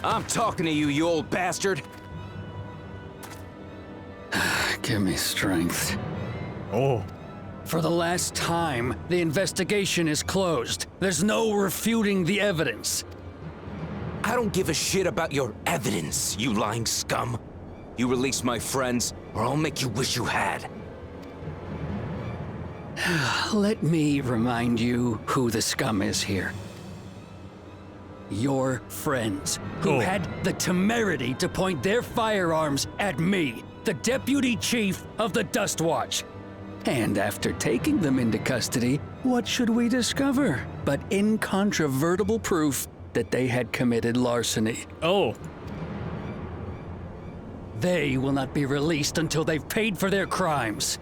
I'm talking to you, you old bastard. Give me strength. Oh. For the last time, the investigation is closed. There's no refuting the evidence. I don't give a shit about your evidence, you lying scum. You release my friends, or I'll make you wish you had. Let me remind you who the scum is here. Your friends, who had the temerity to point their firearms at me, the deputy chief of the Dust Watch. And after taking them into custody, what should we discover but incontrovertible proof that they had committed larceny? Oh. They will not be released until they've paid for their crimes.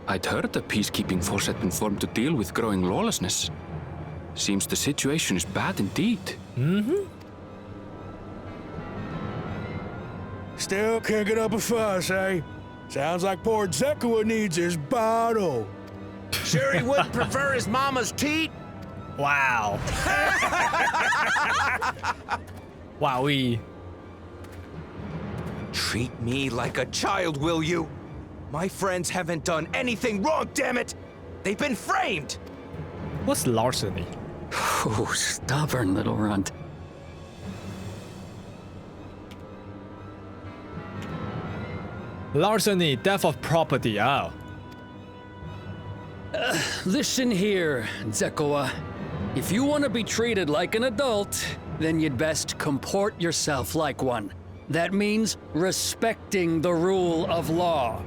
I'd heard the peacekeeping force had been formed to deal with growing lawlessness. Seems the situation is bad indeed. Mm-hmm. Still can't get up a fuss, eh? Sounds like poor Zekua needs his bottle. Sure he wouldn't prefer his mama's teat? Wow. Wowee. Treat me like a child, will you? My friends haven't done anything wrong, damn it! They've been framed! What's larceny? Oh, stubborn little runt. Larceny, theft of property, oh. Listen here, Zekua. If you want to be treated like an adult, then you'd best comport yourself like one. That means respecting the rule of law.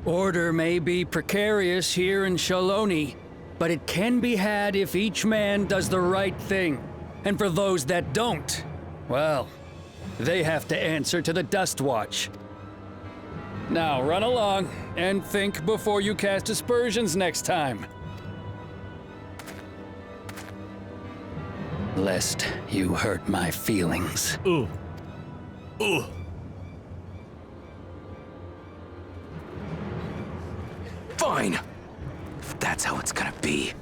Order may be precarious here in Yyasulani, but it can be had if each man does the right thing. And for those that don't, well, they have to answer to the Dust Watch. Now run along and think before you cast aspersions next time. Lest you hurt my feelings. Ooh. Ooh. Fine. If that's how it's gonna be.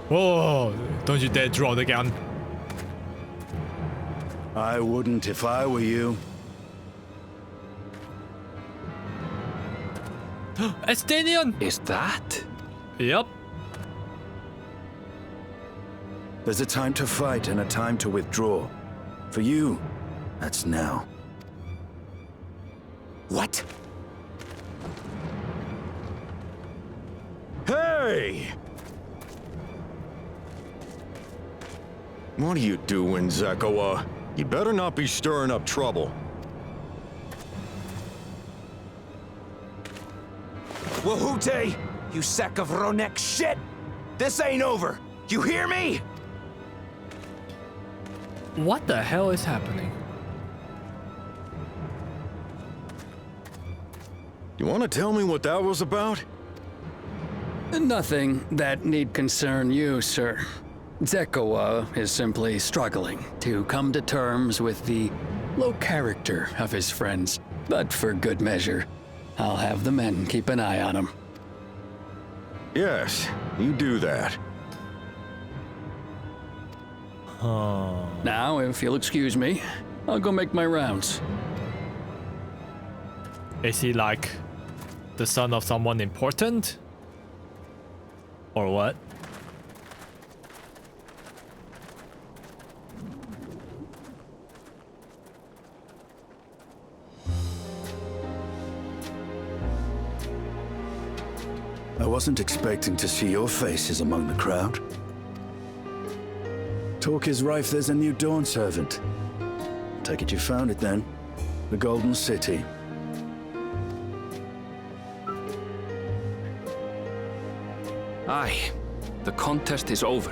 Whoa, don't you dare draw the gun. I wouldn't if I were you. Estanian! Is that? Yep. There's a time to fight and a time to withdraw. For you, that's now. What? Hey! What are you doing, Zekua? You better not be stirring up trouble. Wahute! You sack of Ronek shit! This ain't over! You hear me? What the hell is happening? You want to tell me what that was about? Nothing that need concern you, sir. Zekua is simply struggling to come to terms with the low character of his friends. But for good measure, I'll have the men keep an eye on him. Yes, you do that. Now, if you'll excuse me, I'll go make my rounds. Is he like the son of someone important? Or what? I wasn't expecting to see your faces among the crowd. Talk is rife there's a new Dawn servant. Take it you found it then. The Golden City. Aye, the contest is over.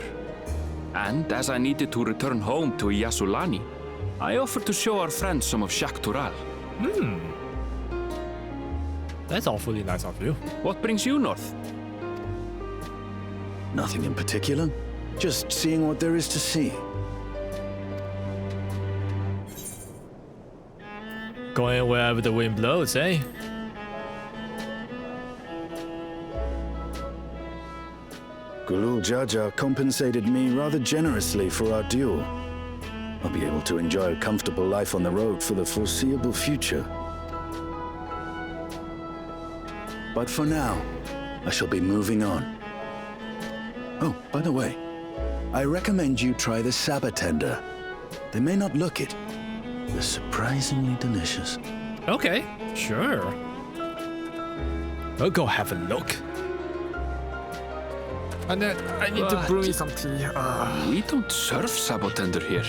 And as I needed to return home to Yyasulani, I offered to show our friends some of Shak Tural. That's awfully nice of you. What brings you north? Nothing in particular. Just seeing what there is to see. Going wherever the wind blows, eh? Gulul Jaja compensated me rather generously for our duel. I'll be able to enjoy a comfortable life on the road for the foreseeable future. But for now, I shall be moving on. Oh, by the way, I recommend you try the Sabatender. They may not look it. They're surprisingly delicious. Okay, sure. I'll go have a look. And then I need to brew me some tea. We don't serve Sabatender here.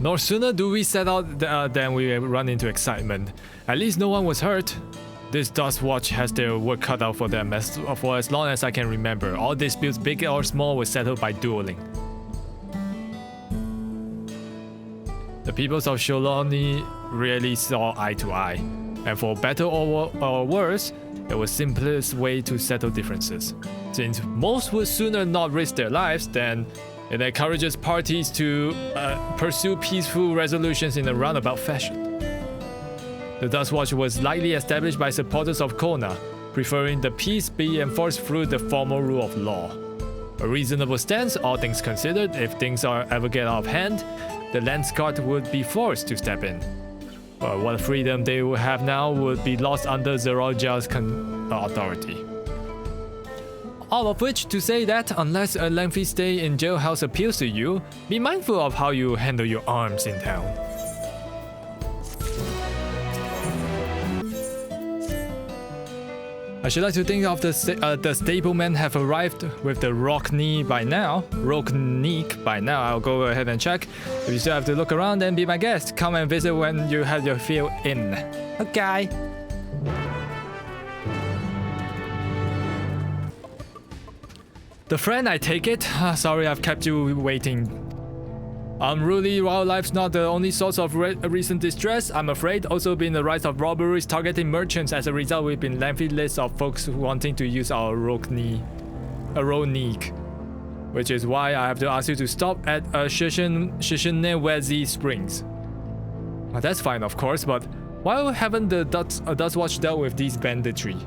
No sooner do we set out than we run into excitement. At least no one was hurt. This Dust Watch has their work cut out for them for as long as I can remember. All disputes, big or small, were settled by dueling. The peoples of Yyasulani rarely saw eye to eye, and for better or worse, it was the simplest way to settle differences. Since most would sooner not risk their lives, then it encourages parties to pursue peaceful resolutions in a roundabout fashion. The Dust Watch was likely established by supporters of Kona, preferring the peace be enforced through the formal rule of law. A reasonable stance, all things considered. If things ever get out of hand, the Landsguard would be forced to step in. What freedom they would have now would be lost under Zeralja's authority. All of which to say that, unless a lengthy stay in jailhouse appeals to you, be mindful of how you handle your arms in town. I should like to think of the stablemen have arrived with the Rock Neek by now. I'll go ahead and check. If you still have to look around, then be my guest. Come and visit when you have your fill in. Okay. The friend, I take it? Sorry I've kept you waiting. Unruly wildlife's not the only source of recent distress, I'm afraid. Also been the rise of robberies targeting merchants. As a result, we've been lengthy lists of folks wanting to use our road Neek. Which is why I have to ask you to stop at Shishinewezi Springs. Well, that's fine, of course, but why haven't the Dust Watch dealt with these banditry?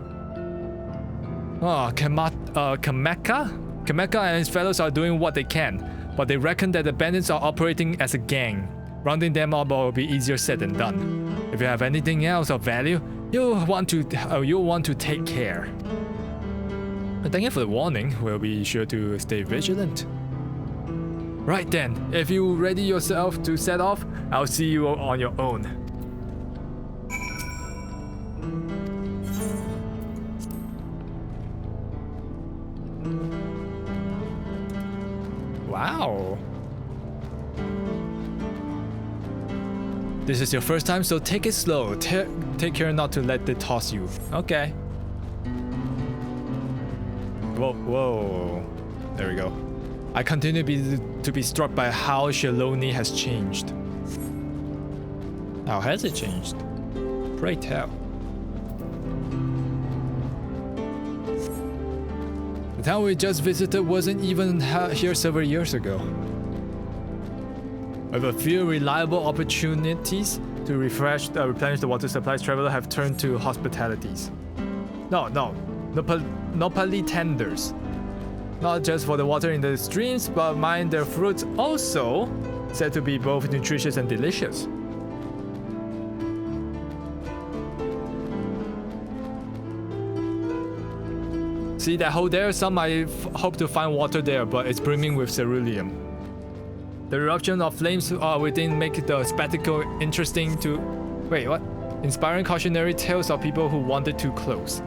Kameka and his fellows are doing what they can, but they reckon that the bandits are operating as a gang. Rounding them up will be easier said than done. If you have anything else of value, you'll want to take care. But thank you for the warning. We'll be sure to stay vigilant. Right then, if you ready yourself to set off, I'll see you on your own. Wow. This is your first time, so take it slow. Take care not to let it toss you. Okay. Whoa. There we go. I continue to be struck by how Yyasulani has changed. How has it changed? Pray tell. The town we just visited wasn't even here several years ago. With a few reliable opportunities to replenish the water supplies, travelers have turned to hospitalities. Nopali tenders. Not just for the water in the streams, but mind their fruits also said to be both nutritious and delicious. See that hole there? Some might hope to find water there, but it's brimming with ceruleum. The eruption of flames within make the spectacle interesting to... Wait, what? Inspiring cautionary tales of people who wandered too close.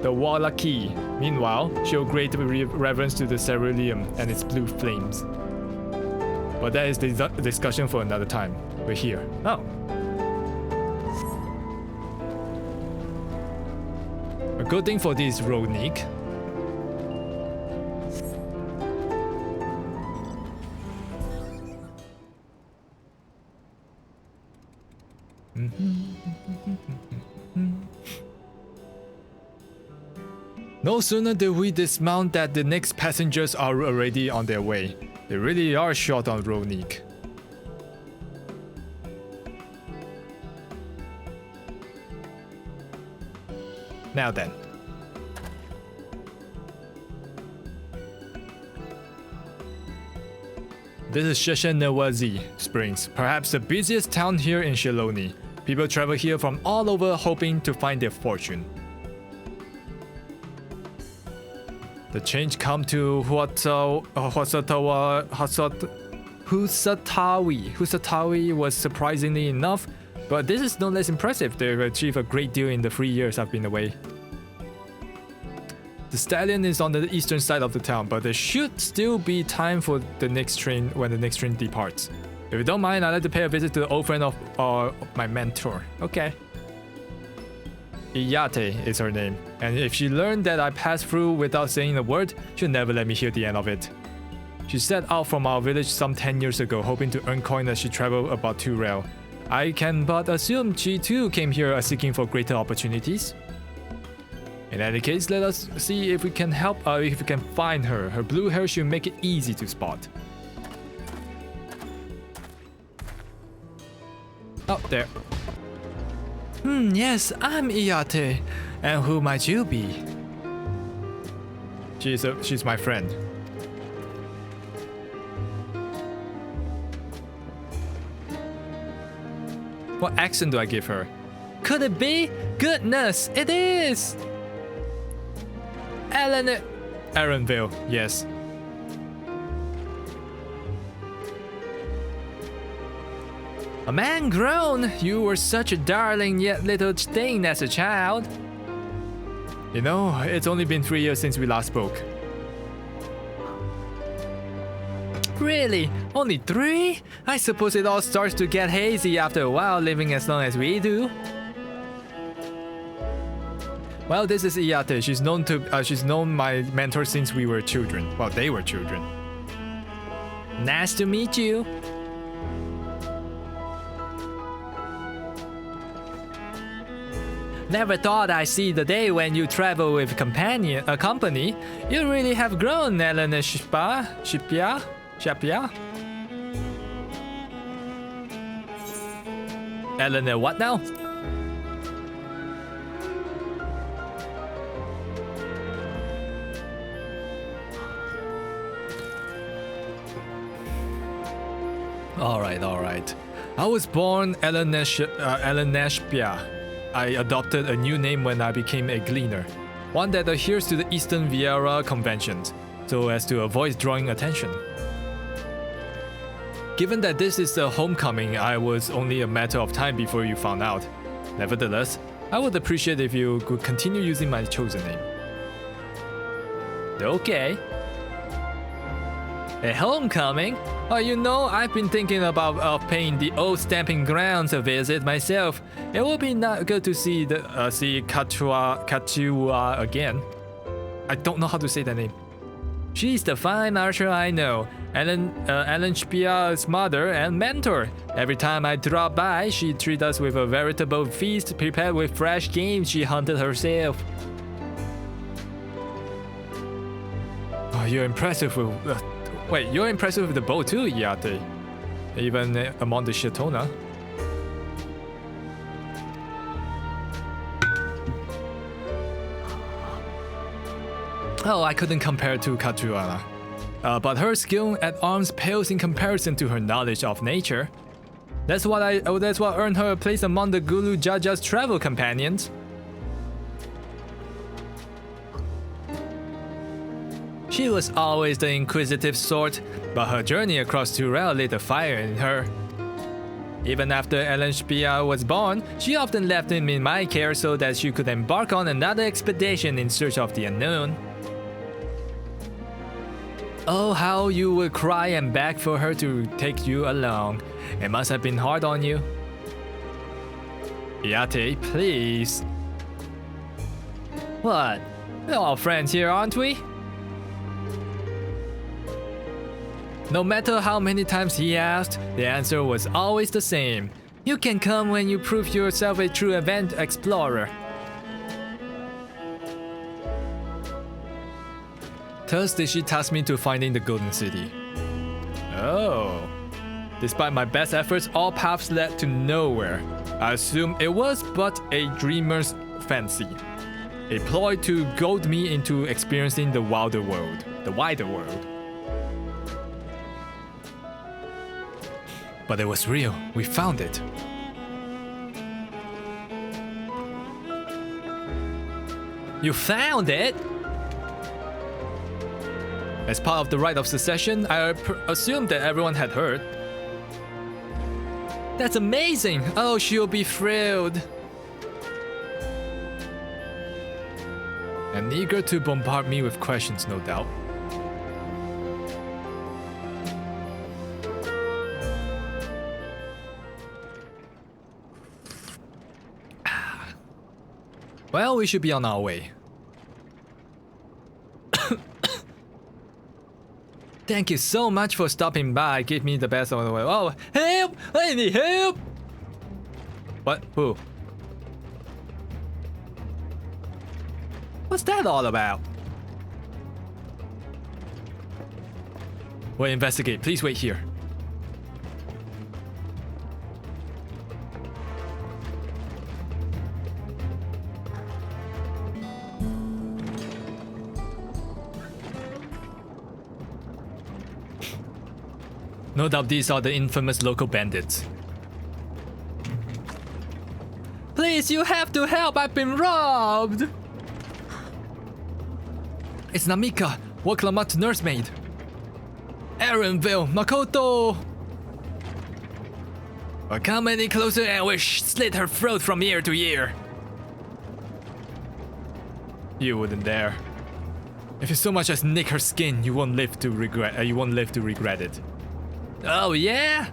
The Walaki, meanwhile, show great reverence to the ceruleum and its blue flames. But that is the discussion for another time. We're here. Oh. A good thing for this road Neek. No sooner did we dismount that the next passengers are already on their way. They really are short on road Neek. Now then. This is Shishinewezi Springs, perhaps the busiest town here in Yyasulani. People travel here from all over hoping to find their fortune. The change come to Husatawi was surprisingly enough, but this is no less impressive. They've achieved a great deal in the 3 years I've been away. The stallion is on the eastern side of the town, but there should still be time for the next train when the next train departs. If you don't mind, I'd like to pay a visit to the old friend of my mentor. Okay. Iyate is her name, and if she learned that I passed through without saying a word, she'll never let me hear the end of it. She set out from our village some 10 years ago, hoping to earn coin as she traveled about Tural. I can but assume she too came here seeking for greater opportunities. In any case, let us see if we can help if we can find her. Her blue hair should make it easy to spot. Oh, there. Yes, I'm Iyate. And who might you be? She's my friend. What accent do I give her? Could it be? Goodness, it is! Aaronville, yes. A man grown, you were such a darling yet little thing as a child. You know, it's only been 3 years since we last spoke. Really? Only 3? I suppose it all starts to get hazy after a while living as long as we do. Well, this is Iyate. She's known my mentor since we were children. Well, they were children. Nice to meet you. Never thought I'd see the day when you travel with a company. You really have grown, Elena Shapia? Elena, what now? Alright. I was born Eleneshpia. I adopted a new name when I became a gleaner, one that adheres to the Eastern Viera conventions, so as to avoid drawing attention. Given that this is the homecoming, I was only a matter of time before you found out. Nevertheless, I would appreciate if you could continue using my chosen name. Okay. A homecoming? Oh, you know, I've been thinking about paying the old stamping grounds a visit myself. It would be not good to see Kachua again. I don't know how to say that name. She's the fine archer I know, Ellen Spia's mother and mentor. Every time I drop by, she treats us with a veritable feast prepared with fresh game she hunted herself. Oh, you're impressive with... you're impressive with the bow too, Iyate. Even among the Shatona. Oh, I couldn't compare to Katuana. But her skill at arms pales in comparison to her knowledge of nature. That's what earned her a place among the Gulu Jaja's travel companions. She was always the inquisitive sort, but her journey across Tural lit a fire in her. Even after Ellen Spia was born, she often left him in my care so that she could embark on another expedition in search of the unknown. Oh, how you would cry and beg for her to take you along. It must have been hard on you. Iyate, please. What? We're all friends here, aren't we? No matter how many times he asked, the answer was always the same. You can come when you prove yourself a true event explorer. Thus did she task me to finding the Golden City. Oh. Despite my best efforts, all paths led to nowhere. I assume it was but a dreamer's fancy. A ploy to goad me into experiencing the wider world. But it was real. We found it. You found it? As part of the rite of succession, I assumed that everyone had heard. That's amazing! Oh, she'll be thrilled. And eager to bombard me with questions, no doubt. Well, we should be on our way. Thank you so much for stopping by. Give me the best of the way. Oh, help! I need help! What? Who? What's that all about? We'll investigate. Please wait here. No doubt these are the infamous local bandits. Please, you have to help! I've been robbed! It's Namika, Woklamat's nursemaid. Aaronville, Makoto! Well, come any closer and we'll slit her throat from ear to ear. You wouldn't dare. If you so much as nick her skin, you won't live to regret. It. Oh yeah?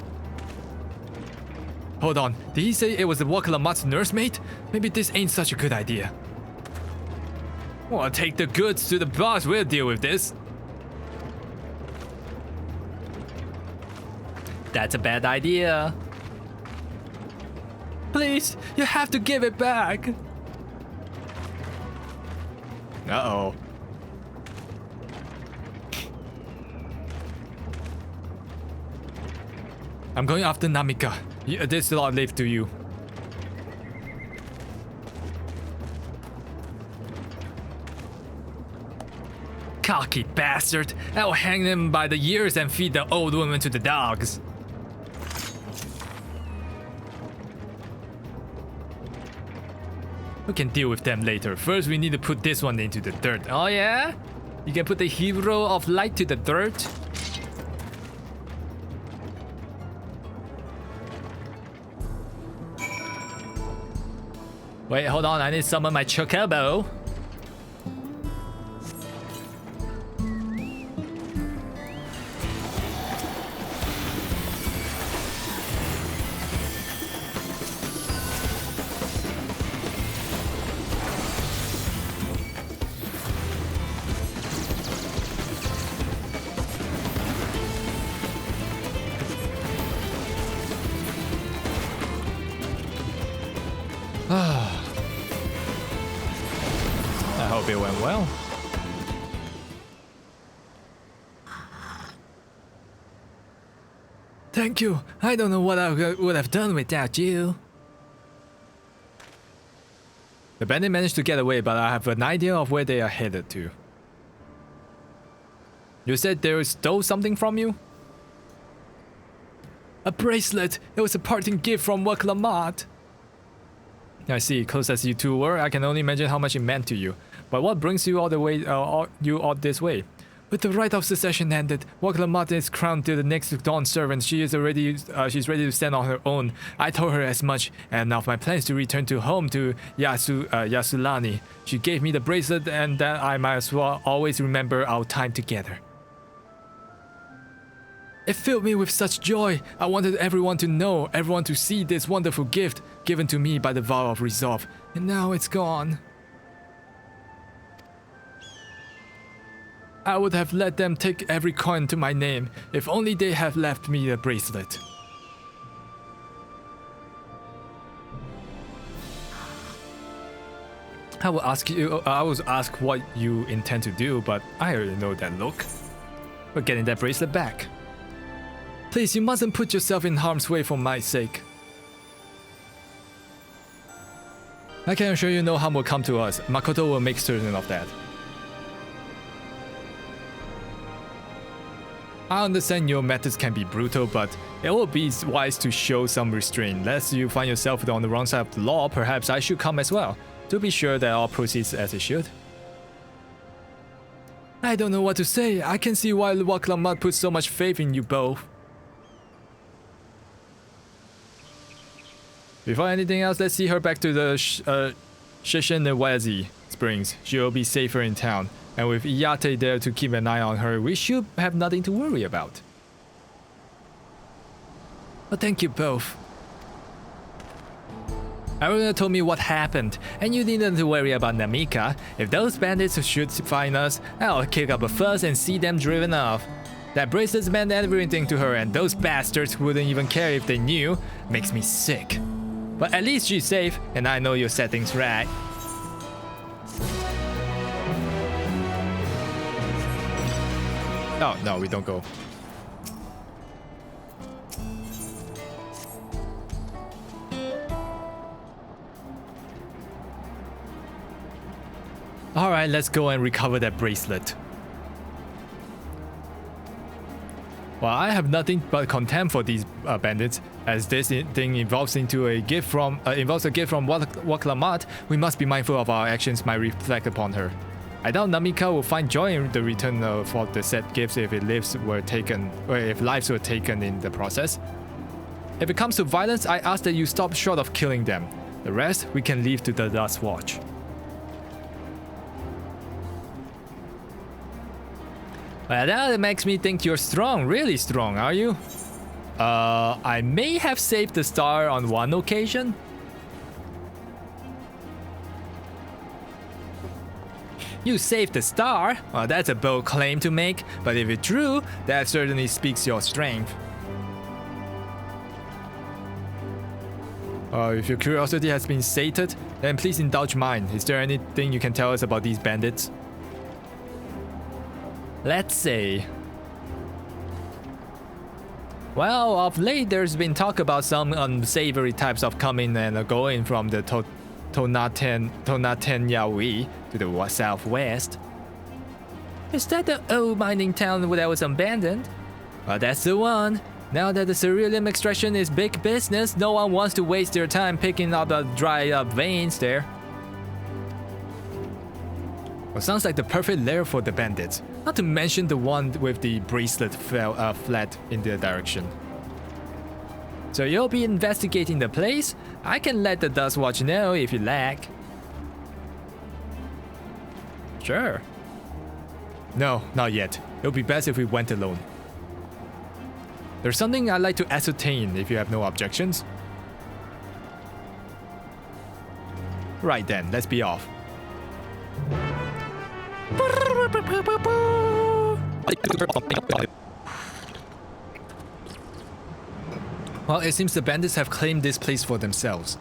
Hold on, did he say it was the Woklamat's nursemaid? Maybe this ain't such a good idea. Well, take the goods to the boss, we'll deal with this. That's a bad idea. Please, you have to give it back. Uh-oh. I'm going after Namika. This lot live to you. Cocky bastard! I'll hang them by the ears and feed the old woman to the dogs. We can deal with them later. First, we need to put this one into the dirt. Oh yeah? You can put the hero of light to the dirt? Wait, hold on. I need to summon my Chocobo. I hope it went well. Thank you. I don't know what I would have done without you. The bandit managed to get away, but I have an idea of where they are headed to. You said they stole something from you? A bracelet! It was a parting gift from Woklamat. I see, close as you two were, I can only imagine how much it meant to you. But what brings you all the way, all this way? With the rite of succession ended, Woklamat is crowned to the next Dawn servant. She's ready to stand on her own. I told her as much, and of my plans to return to home to Yyasulani. She gave me the bracelet, and that I might as well always remember our time together. It filled me with such joy. I wanted everyone to know, everyone to see this wonderful gift given to me by the vow of resolve. And now it's gone. I would have let them take every coin to my name, if only they had left me the bracelet. I will ask what you intend to do, but I already know that look. We're getting that bracelet back. Please, you mustn't put yourself in harm's way for my sake. I can assure you no harm will come to us. Makoto will make certain of that. I understand your methods can be brutal, but it will be wise to show some restraint. Lest you find yourself on the wrong side of the law, perhaps I should come as well, to be sure that all proceeds as it should. I don't know what to say. I can see why Woklamat put so much faith in you both. Before anything else, let's see her back to the Shishinewezi Springs. She'll be safer in town. And with Iyate there to keep an eye on her, we should have nothing to worry about. But thank you both. Everyone told me what happened, and you needn't to worry about Namika. If those bandits should find us, I'll kick up a fuss and see them driven off. That bracelet meant everything to her, and those bastards wouldn't even care if they knew. Makes me sick. But at least she's safe, and I know you'll set things right. Oh, no, we don't go. Alright, let's go and recover that bracelet. Well, I have nothing but contempt for these bandits. As this thing involves a gift from Locomotion, we must be mindful of our actions might reflect upon her. I doubt Namika will find joy in the return for the said gifts if lives were taken in the process. If it comes to violence, I ask that you stop short of killing them. The rest we can leave to the Dust Watch. Well, that makes me think you're strong, really strong, are you? I may have saved the star on one occasion. You saved the star? Well, that's a bold claim to make, but if it's true, that certainly speaks your strength. If your curiosity has been sated, then please indulge mine. Is there anything you can tell us about these bandits? Let's see. Well, of late there's been talk about some unsavory types of coming and going from the Tonaten Yawi to the southwest. Is that the old mining town that was abandoned? Well, that's the one. Now that the cerulean extraction is big business, no one wants to waste their time picking up the dried up veins there. Well, sounds like the perfect lair for the bandits. Not to mention the one with the bracelet fled in their direction. So you'll be investigating the place? I can let the Dust Watch know if you like. Sure. No, not yet. It'll be best if we went alone. There's something I'd like to ascertain if you have no objections. Right then, let's be off. Well, it seems the bandits have claimed this place for themselves.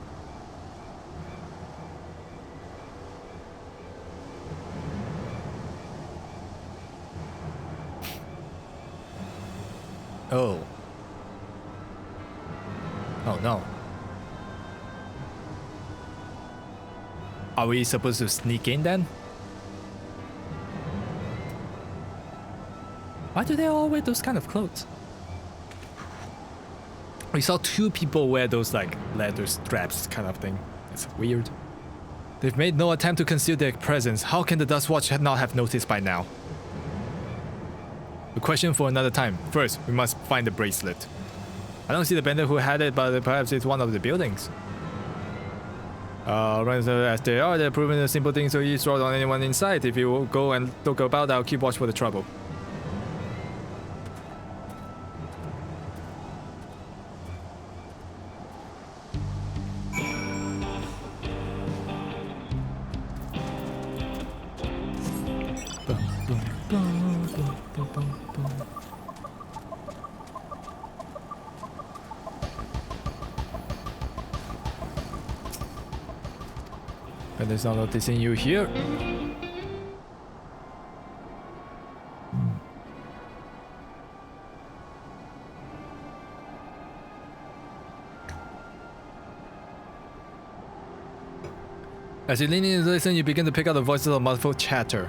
Oh. Oh no. Are we supposed to sneak in then? Why do they all wear those kind of clothes? We saw two people wear those like leather straps kind of thing. It's weird. They've made no attempt to conceal their presence. How can the Dust Watch not have noticed by now? A question for another time. First, we must find the bracelet. I don't see the bandit who had it, but perhaps it's one of the buildings. As they are, they're proving a simple thing so eavesdrop on anyone inside. If you go and look about, I'll keep watch for the trouble. And there's not noticing you here. As you lean in and listen, you begin to pick up the voices of muffled chatter.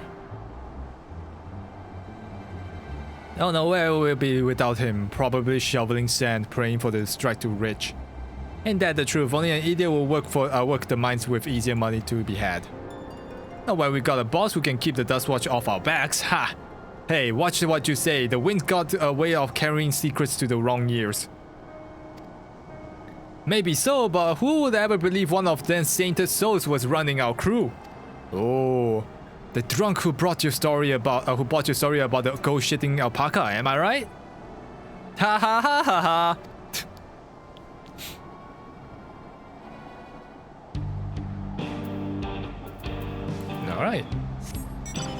Oh no, where will we be without him? Probably shoveling sand, praying for the strike to reach. Ain't that the truth? Only an idiot will work the mines with easier money to be had. Now when we got a boss who can keep the Dust Watch off our backs, ha! Hey, watch what you say. The wind's got a way of carrying secrets to the wrong ears. Maybe so, but who would ever believe one of them sainted souls was running our crew? Oh, the drunk who brought your story about the ghost-shitting alpaca. Am I right? Ha ha ha ha ha. Alright.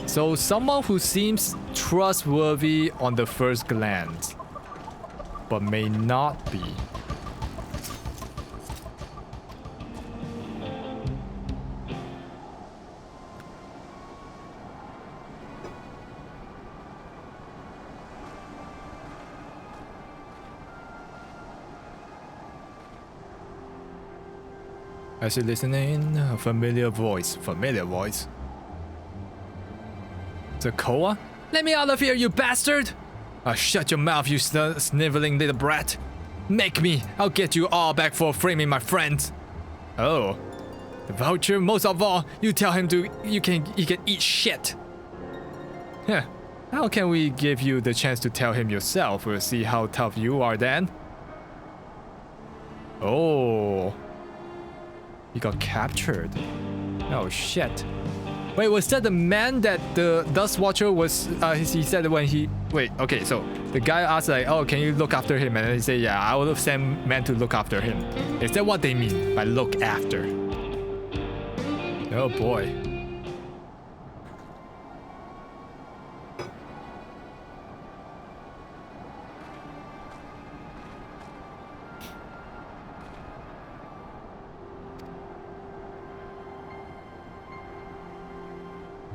So someone who seems trustworthy on the first glance, but may not be. As you're listening, a familiar voice. Familiar voice. Zakoa? Let me out of here, you bastard! Shut your mouth, you sniveling little brat. Make me! I'll get you all back for framing my friends. Oh. The voucher, most of all, you tell him he can eat shit. Huh. How can we give you the chance to tell him yourself? We'll see how tough you are then. Oh. He got captured. Oh shit. Wait, was that the man that the Dust Watcher was, he said when he... Wait, okay, so the guy asked like, oh, can you look after him? And then he said, yeah, I would have sent men to look after him. Is that what they mean by look after? Oh boy.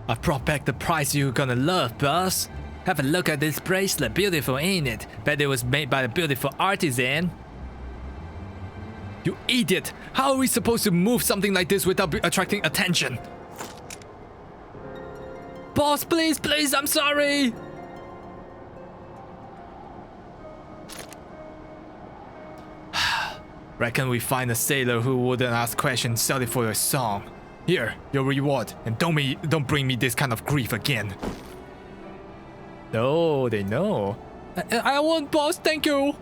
I've brought back the prize you're gonna love, boss. Have a look at this bracelet. Beautiful, ain't it? Bet it was made by a beautiful artisan. You idiot! How are we supposed to move something like this without attracting attention? Boss, please, please, I'm sorry! Reckon we find a sailor who wouldn't ask questions, sell it for a song. Here, your reward, and don't bring me this kind of grief again. No, they know. I want, boss, thank you.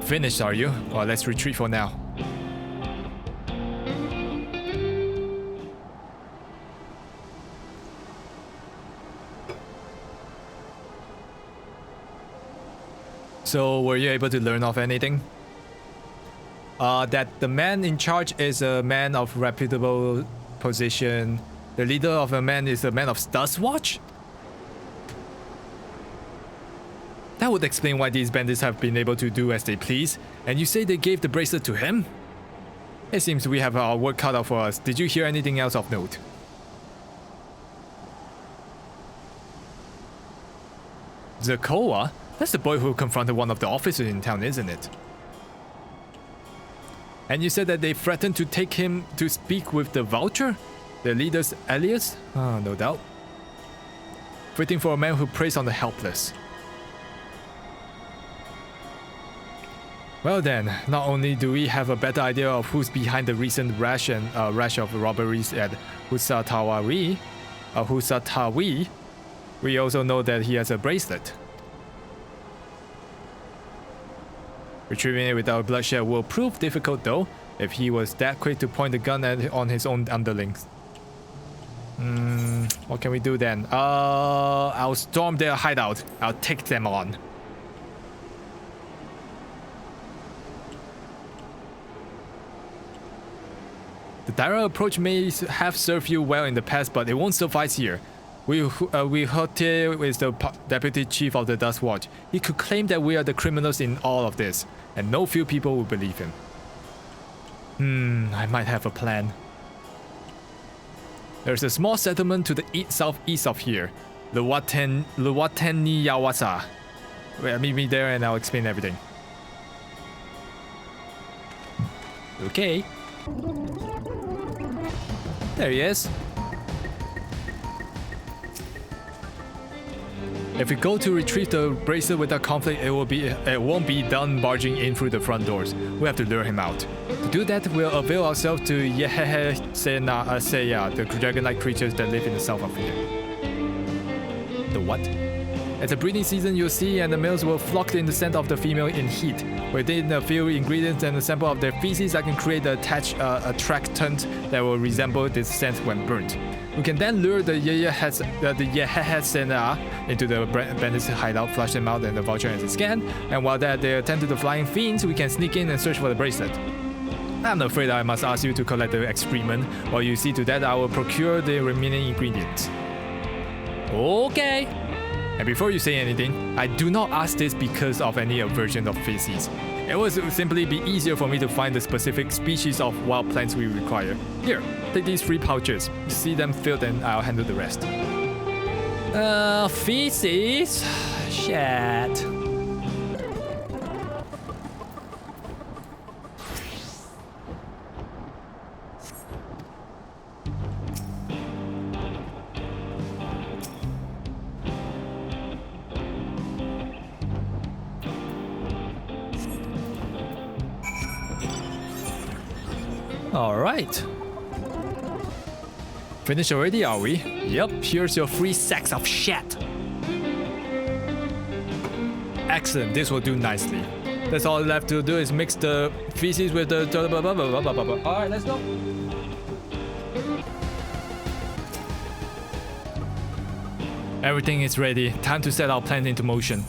Finished, are you? Well, let's retreat for now. So, were you able to learn of anything? That the man in charge is a man of reputable position. The leader of a man is a man of Dustwatch? That would explain why these bandits have been able to do as they please. And you say they gave the bracelet to him? It seems we have our work cut out for us. Did you hear anything else of note? Zakoa? That's the boy who confronted one of the officers in town, isn't it? And you said that they threatened to take him to speak with the Vulture? The leader's alias? Ah, no doubt. Fitting for a man who preys on the helpless. Well then, not only do we have a better idea of who's behind the recent rash of robberies at Husatawi, we also know that he has a bracelet. Retrieving it without bloodshed will prove difficult though, if he was that quick to point the gun on his own underlings. What can we do then? I'll storm their hideout. I'll take them on. The direct approach may have served you well in the past, but it won't suffice here. Wihote is the deputy chief of the Dust Watch. He could claim that we are the criminals in all of this, and no few people will believe him. I might have a plan. There's a small settlement to the southeast of here, Luwateni-Yawasa. Meet me there and I'll explain everything. Okay. There he is. If we go to retrieve the bracelet without conflict, it won't be done barging in through the front doors. We have to lure him out. To do that, we'll avail ourselves to Seya, the dragon-like creatures that live in the south of here. The what? At the breeding season, you'll see, and the males will flock in the center of the female in heat. Within a few ingredients and a sample of their feces, I can create a attractant that will resemble this scent when burnt. We can then lure the Yyasulani into the bandits' hideout, flush them out, and the vulture ends its scan. And while they attend to the flying fiends, we can sneak in and search for the bracelet. I'm afraid I must ask you to collect the excrement, while you see to that I will procure the remaining ingredients. Okay. And before you say anything, I do not ask this because of any aversion of feces. It would simply be easier for me to find the specific species of wild plants we require. Here, take these 3 pouches. See them filled and I'll handle the rest. Feces? Shit. Alright. Finished already, are we? Yep, here's your 3 sacks of shit. Excellent, this will do nicely. That's all left to do is mix the feces with the blah blah blah blah blah blah. Alright, let's go. Everything is ready. Time to set our plan into motion.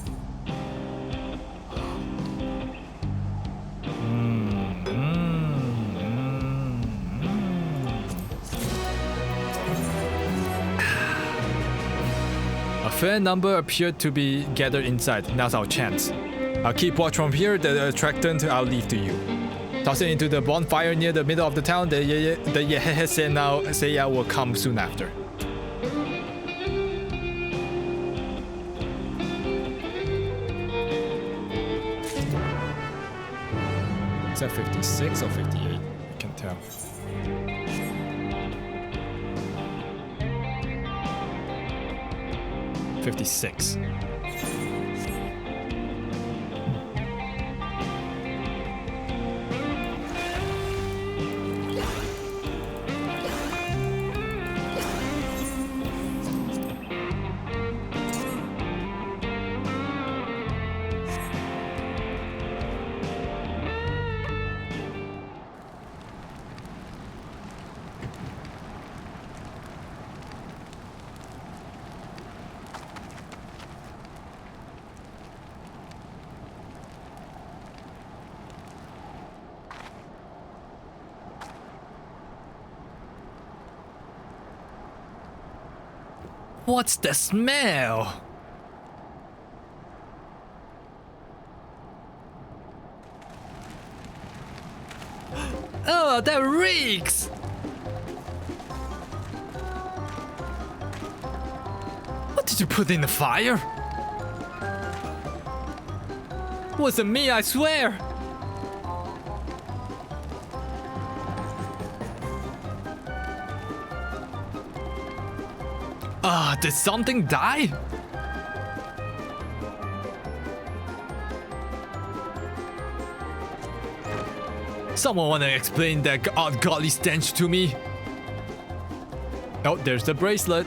A fair number appeared to be gathered inside. Now's our chance. I'll keep watch from here. The attractant I'll leave to you. Toss it into the bonfire near the middle of the town. The Yyasulani will come soon after. Is that 56 or 58? I can't tell. 56. What's the smell? Oh, that reeks! What did you put in the fire? Wasn't me, I swear! Did something die? Someone wanna explain that ungodly stench to me? Oh, there's the bracelet.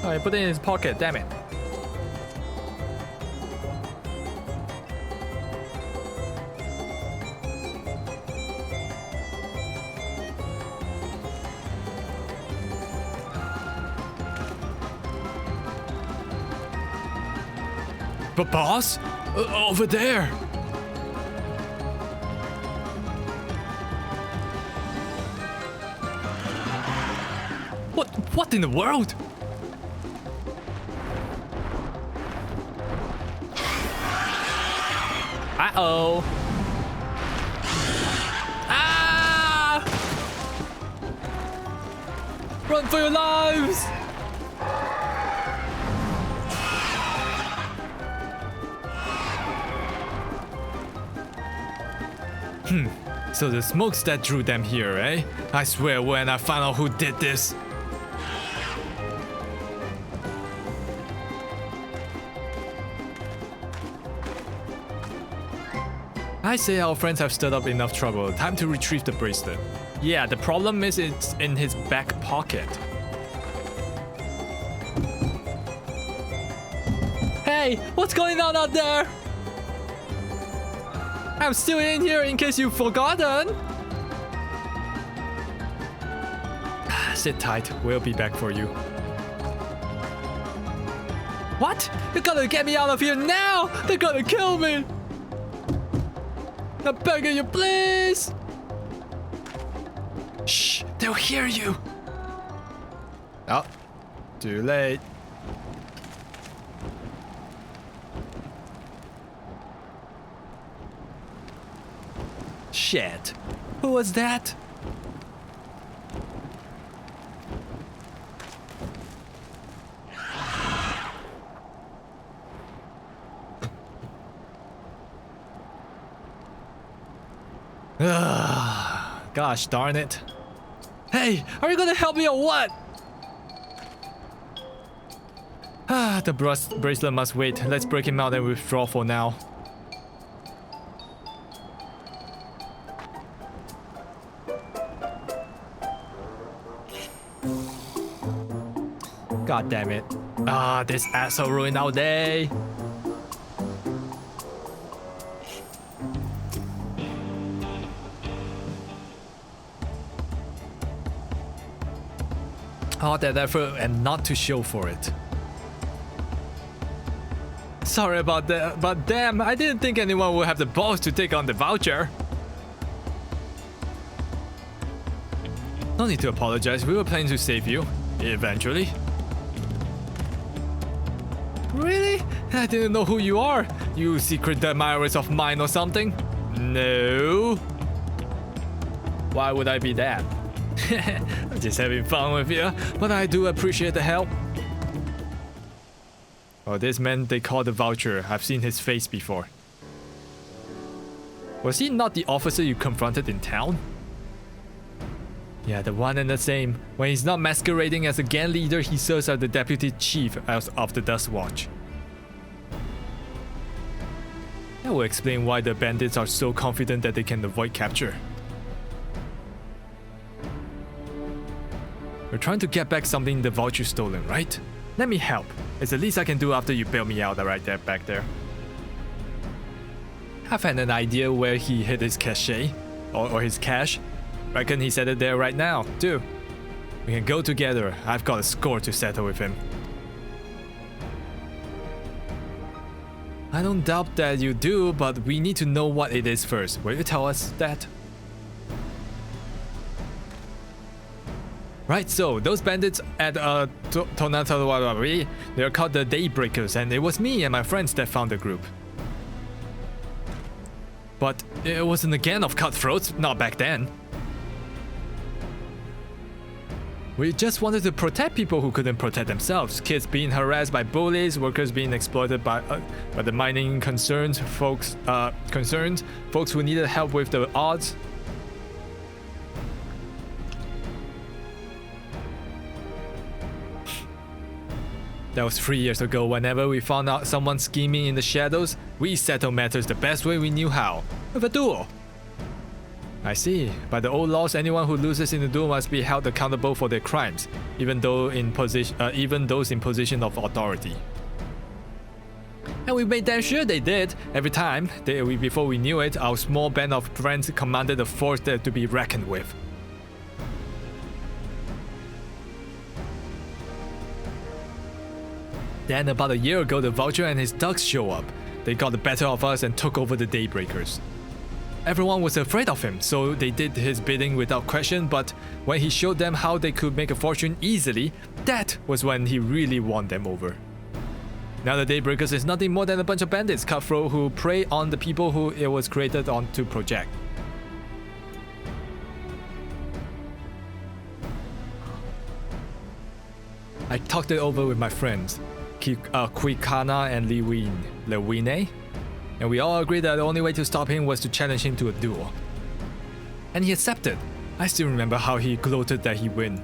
Oh, I put it in his pocket, damn it. But boss? Over there! What in the world? Uh-oh. Ah! Run for your lives! So the smoke's that drew them here, eh? I swear when I found out who did this. I say our friends have stirred up enough trouble. Time to retrieve the bracelet. Yeah, the problem is it's in his back pocket. Hey, what's going on out there? I'm still in here in case you've forgotten. sit tight. We'll be back for you. What? You gotta get me out of here now! They're gonna kill me! I'm begging you, please! Shh, they'll hear you. Oh, too late. Shit. Who was that? Gosh darn it. Hey, are you gonna help me or what? The bracelet must wait. Let's break him out and withdraw for now. God damn it. This asshole ruined our day. All that effort and not to show for it. Sorry about that, but damn, I didn't think anyone would have the balls to take on the voucher. No need to apologize, we were planning to save you. Eventually. Really? I didn't know who you are. You secret admirers of mine or something? No. Why would I be that? I'm just having fun with you, but I do appreciate the help. Oh, this man they call the voucher. I've seen his face before. Was he not the officer you confronted in town? Yeah, the one and the same. When he's not masquerading as a gang leader, he serves as the deputy chief of the Dust Watch. That will explain why the bandits are so confident that they can avoid capture. We're trying to get back something the voucher stolen, right? Let me help. It's the least I can do after you bail me out right there, back there. I've had an idea where he hid his cache, or his cash. Reckon he said it there right now, too. We can go together. I've got a score to settle with him. I don't doubt that you do, but we need to know what it is first. Will you tell us that? Right, so those bandits at Tonatawari, they're called the Daybreakers, and it was me and my friends that found the group. But it wasn't a gang of cutthroats, not back then. We just wanted to protect people who couldn't protect themselves. Kids being harassed by bullies, workers being exploited by the mining concerns, folks who needed help with the odds. That was 3 years ago. Whenever we found out someone scheming in the shadows, we settled matters the best way we knew how, with a duel. I see. By the old laws, anyone who loses in the duel must be held accountable for their crimes, even those in position of authority. And we made damn sure they did. Every time, before we knew it, our small band of friends commanded a force there to be reckoned with. Then about a year ago, the Vulture and his ducks show up. They got the better of us and took over the Daybreakers. Everyone was afraid of him, so they did his bidding without question, but when he showed them how they could make a fortune easily, that was when he really won them over. Now the Daybreakers is nothing more than a bunch of bandits, cutthroat, who prey on the people who it was created on to protect. I talked it over with my friends, Kwikana and Lewine, and we all agreed that the only way to stop him was to challenge him to a duel. And he accepted. I still remember how he gloated that he win.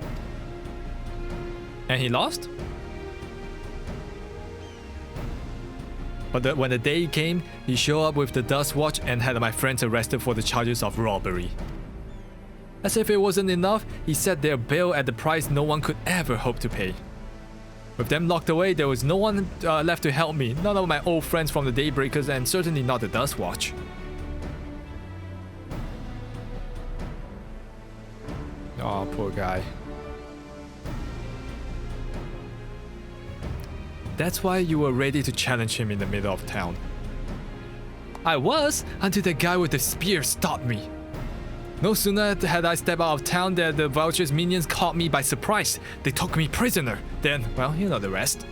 And he lost? But when the day came, he showed up with the Dust Watch and had my friends arrested for the charges of robbery. As if it wasn't enough, he set their bail at the price no one could ever hope to pay. With them locked away, there was no one left to help me, none of my old friends from the Daybreakers, and certainly not the Dust Watch. Oh, poor guy. That's why you were ready to challenge him in the middle of town. I was, until the guy with the spear stopped me. No sooner had I stepped out of town than the vulture's minions caught me by surprise. They took me prisoner. Then, well, you know the rest.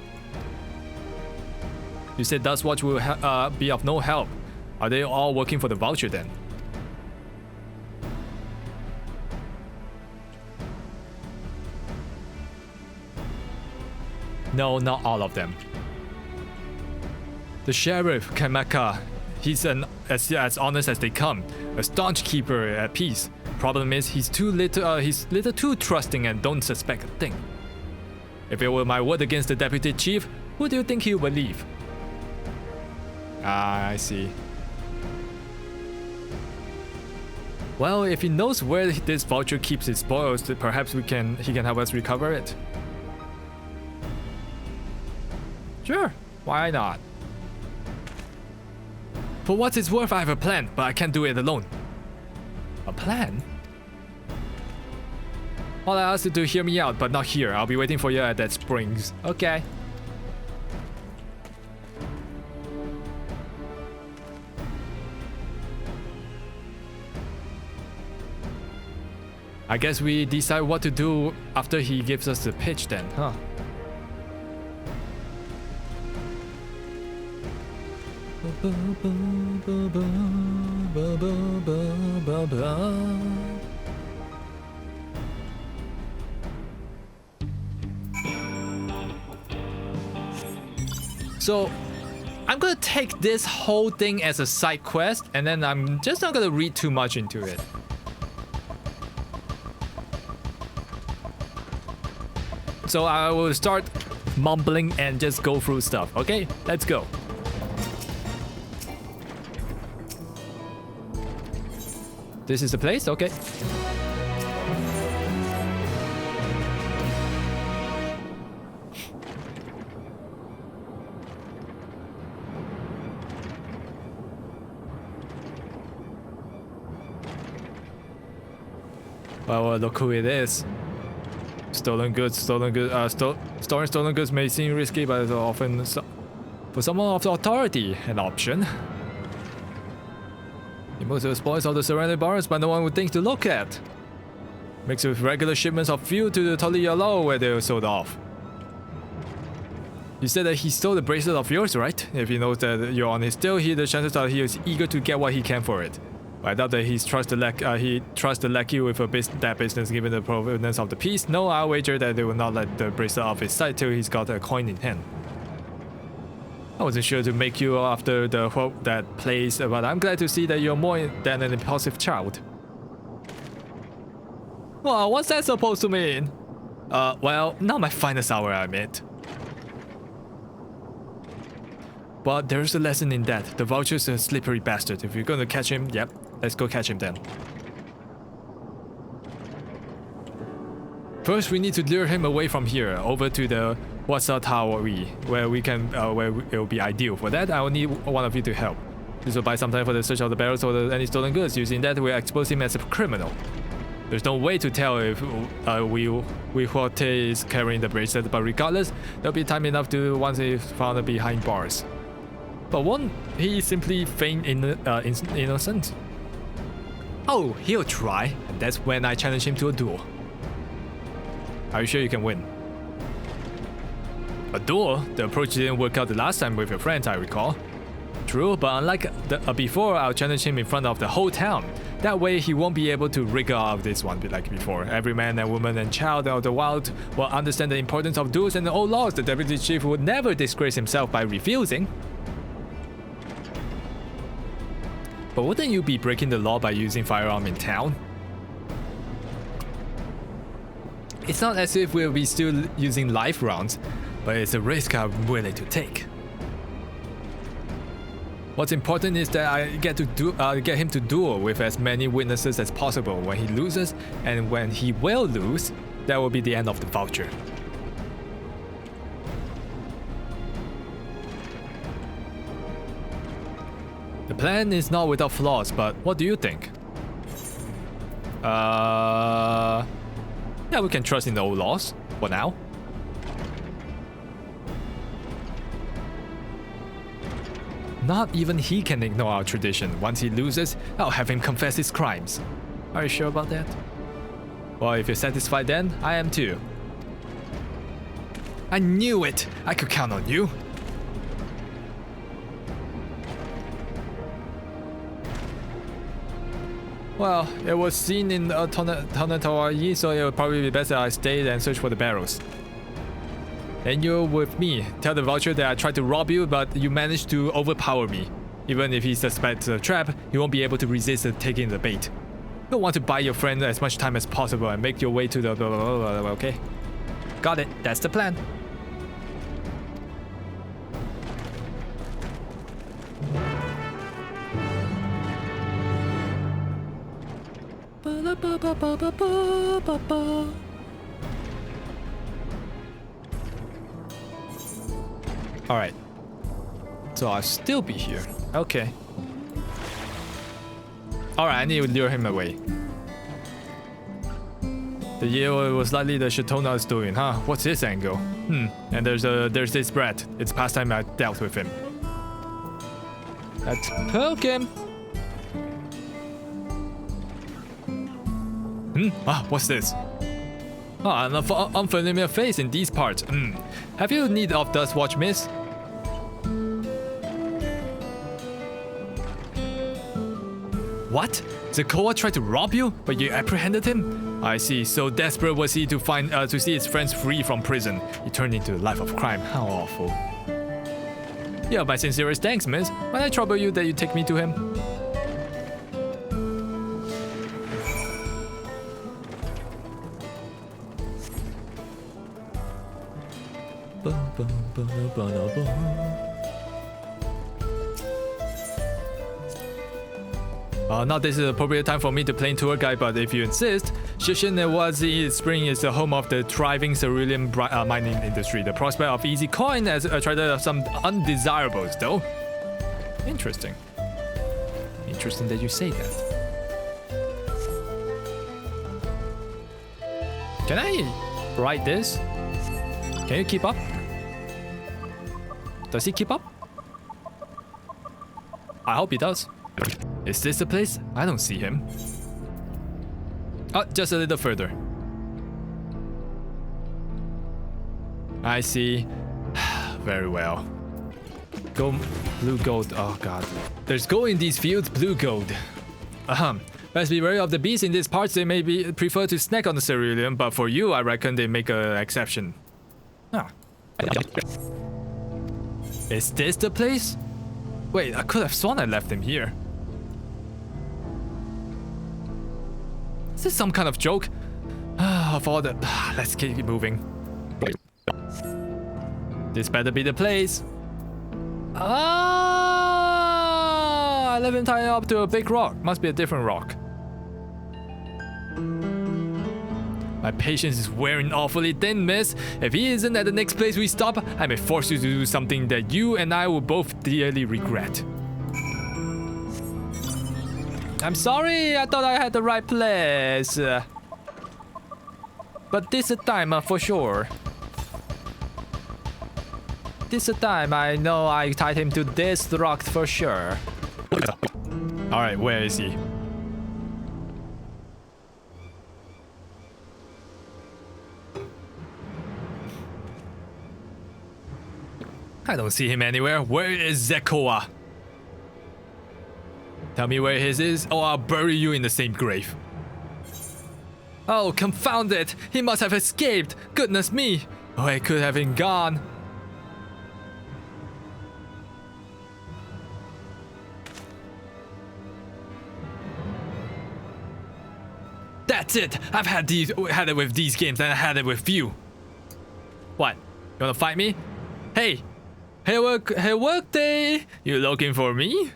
You said Dust Watch will be of no help. Are they all working for the vulture then? No, not all of them. The sheriff, Kameka, he's as honest as they come, a staunch keeper at peace. Problem is, he's little too trusting and don't suspect a thing. If it were my word against the deputy chief, who do you think he would believe? Ah, I see. Well, if he knows where this vulture keeps its spoils, perhaps he can help us recover it. Sure, why not? For what it's worth, I have a plan, but I can't do it alone. A plan? All I asked you to hear me out, but not here. I'll be waiting for you at that springs. Okay. I guess we decide what to do after he gives us the pitch then, huh? So, I'm gonna take this whole thing as a side quest, and then I'm just not gonna read too much into it. So I will start mumbling and just go through stuff, okay? Let's go. This is the place? Okay. Well, look who it is. Stolen goods may seem risky, but it's often for someone of authority an option. Most of the spoils of the surrounding barons, but no one would think to look at. Mixed with regular shipments of fuel to the Tural where they were sold off. You said that he stole the bracelet of yours, right? If he knows that you're on his tail, the chances are he is eager to get what he can for it. But I doubt that he trusts the lackey with that business given the provenance of the piece. No, I'll wager that they will not let the bracelet off his sight till he's got a coin in hand. I wasn't sure to make you after that place, but I'm glad to see that you're more than an impulsive child. Well, what's that supposed to mean? Well, not my finest hour, I admit. But there's a lesson in that. The vulture's a slippery bastard. If you're gonna catch him, yep, let's go catch him then. First, we need to lure him away from here, over to the Wasa Tower, where it will be ideal. For that, I will need one of you to help. This will buy some time for the search of the barrels or any stolen goods. Using that, we'll expose him as a criminal. There's no way to tell if Wihuote is carrying the bracelet, but regardless, there'll be time enough to once he's found behind bars. But won't he simply feign innocent? Oh, he'll try, and that's when I challenge him to a duel. Are you sure you can win? A duel? The approach didn't work out the last time with your friends, I recall. True, but unlike before, I'll challenge him in front of the whole town. That way, he won't be able to wriggle out of this one like before. Every man and woman and child of the wild will understand the importance of duels and the old laws. The deputy chief would never disgrace himself by refusing. But wouldn't you be breaking the law by using firearm in town? It's not as if we'll be still using live rounds, but it's a risk I'm willing to take. What's important is that I get him to duel with as many witnesses as possible. When he loses, and when he will lose, that will be the end of the vulture. The plan is not without flaws, but what do you think? Yeah, we can trust in the old laws, for now. Not even he can ignore our tradition. Once he loses, I'll have him confess his crimes. Are you sure about that? Well, if you're satisfied then, I am too. I knew it! I could count on you! Well, it was seen in Tonatawayi, so it would probably be better I stayed and search for the barrels. And you're with me. Tell the vulture that I tried to rob you, but you managed to overpower me. Even if he suspects the trap, he won't be able to resist taking the bait. You'll want to buy your friend as much time as possible and make your way to the okay? Got it. That's the plan. Alright. So I'll still be here. Okay. Alright, I need to lure him away. The Yale was likely the Shatona is doing, huh? What's his angle? And there's this brat. It's past time I dealt with him. Let's poke him. What's this? An unfamiliar face in these parts. Have you need of dust watch, miss? What? Zekoa tried to rob you, but you apprehended him? I see. So desperate was he to see his friends free from prison. He turned into a life of crime. How awful. Yeah, my sincerest thanks, miss. When I trouble you, that you take me to him. Not this is the appropriate time for me to play tour guide, but if you insist, Shishinewazi Spring is the home of the thriving cerulean mining industry. The prospect of easy coin has attracted some undesirables, though. Interesting. Interesting that you say that. Can I write this? Can you keep up? Does he keep up? I hope he does. Is this the place? I don't see him. Oh, just a little further. I see. Very well. Go blue gold. Oh god. There's gold in these fields, blue gold. Best be wary of the beasts in these parts. They may prefer to snack on the cerulean, but for you, I reckon they make an exception. Is this the place? Wait, I could have sworn I left him here. Is this some kind of joke? Of all the... Let's keep moving. This better be the place. I left him tied up to a big rock. Must be a different rock. My patience is wearing awfully thin, miss. If he isn't at the next place we stop, I may force you to do something that you and I will both dearly regret. I'm sorry, I thought I had the right place. But this time, for sure. This time, I know I tied him to this rock for sure. Alright, where is he? I don't see him anywhere. Where is Zekoa? Tell me where his is, or I'll bury you in the same grave. Oh, confound it! He must have escaped! Goodness me! Oh, I could have been gone. That's it! I've had it with these games, and I had it with you. What? You wanna fight me? Hey! Hey, work day! You looking for me?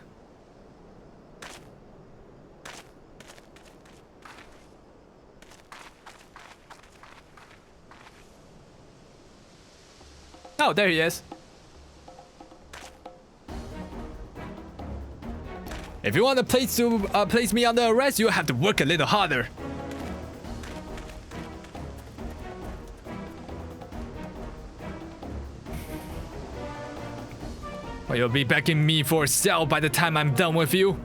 Oh, there he is. If you want to place me under arrest, you have to work a little harder. Or you'll be begging me for sale by the time I'm done with you.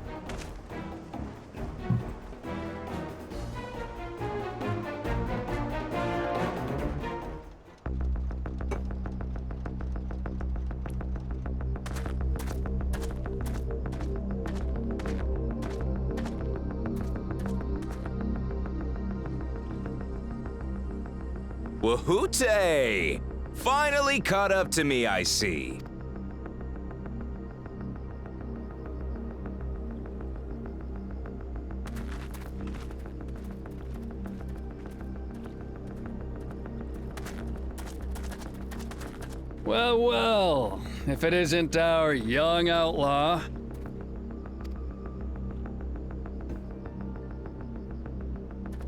Wahoote! Finally caught up to me, I see. Well, well, if it isn't our young outlaw.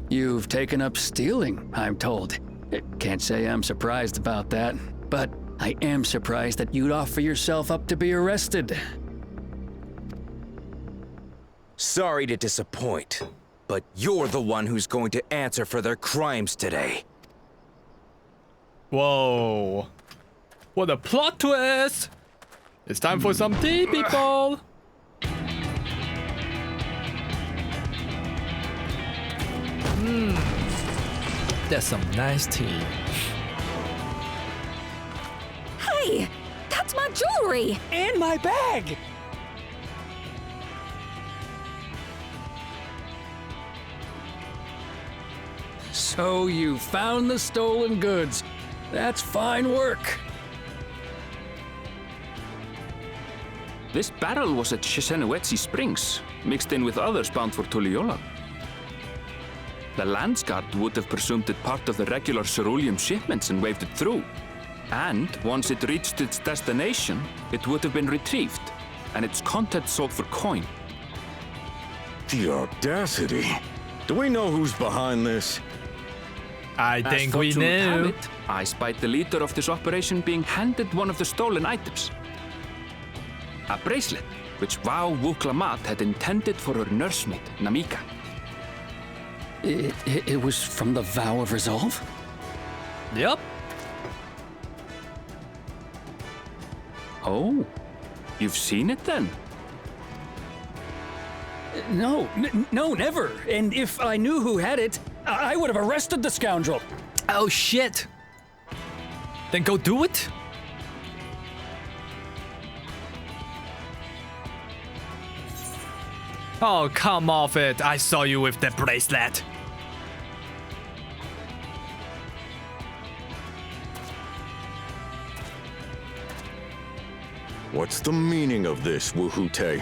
You've taken up stealing, I'm told. Can't say I'm surprised about that, but I am surprised that you'd offer yourself up to be arrested. Sorry to disappoint, but you're the one who's going to answer for their crimes today. Whoa. What a plot twist! It's time for some tea, people! That's some nice tea. Hey! That's my jewelry! And my bag! So you found the stolen goods. That's fine work. This barrel was at Shisenuetsi Springs, mixed in with others bound for Tuliyola. The Landsguard would have presumed it part of the regular ceruleum shipments and waved it through. And once it reached its destination, it would have been retrieved, and its contents sold for coin. The audacity. Do we know who's behind this? I think we know. I spied the leader of this operation being handed one of the stolen items. A bracelet, which Vau Wuklamat had intended for her nursemaid, Namika. It was from the Vow of Resolve? Yep. Oh, you've seen it then? No, never. And if I knew who had it, I would have arrested the scoundrel. Oh shit. Then go do it. Oh, come off it. I saw you with the bracelet. What's the meaning of this, Wahoote?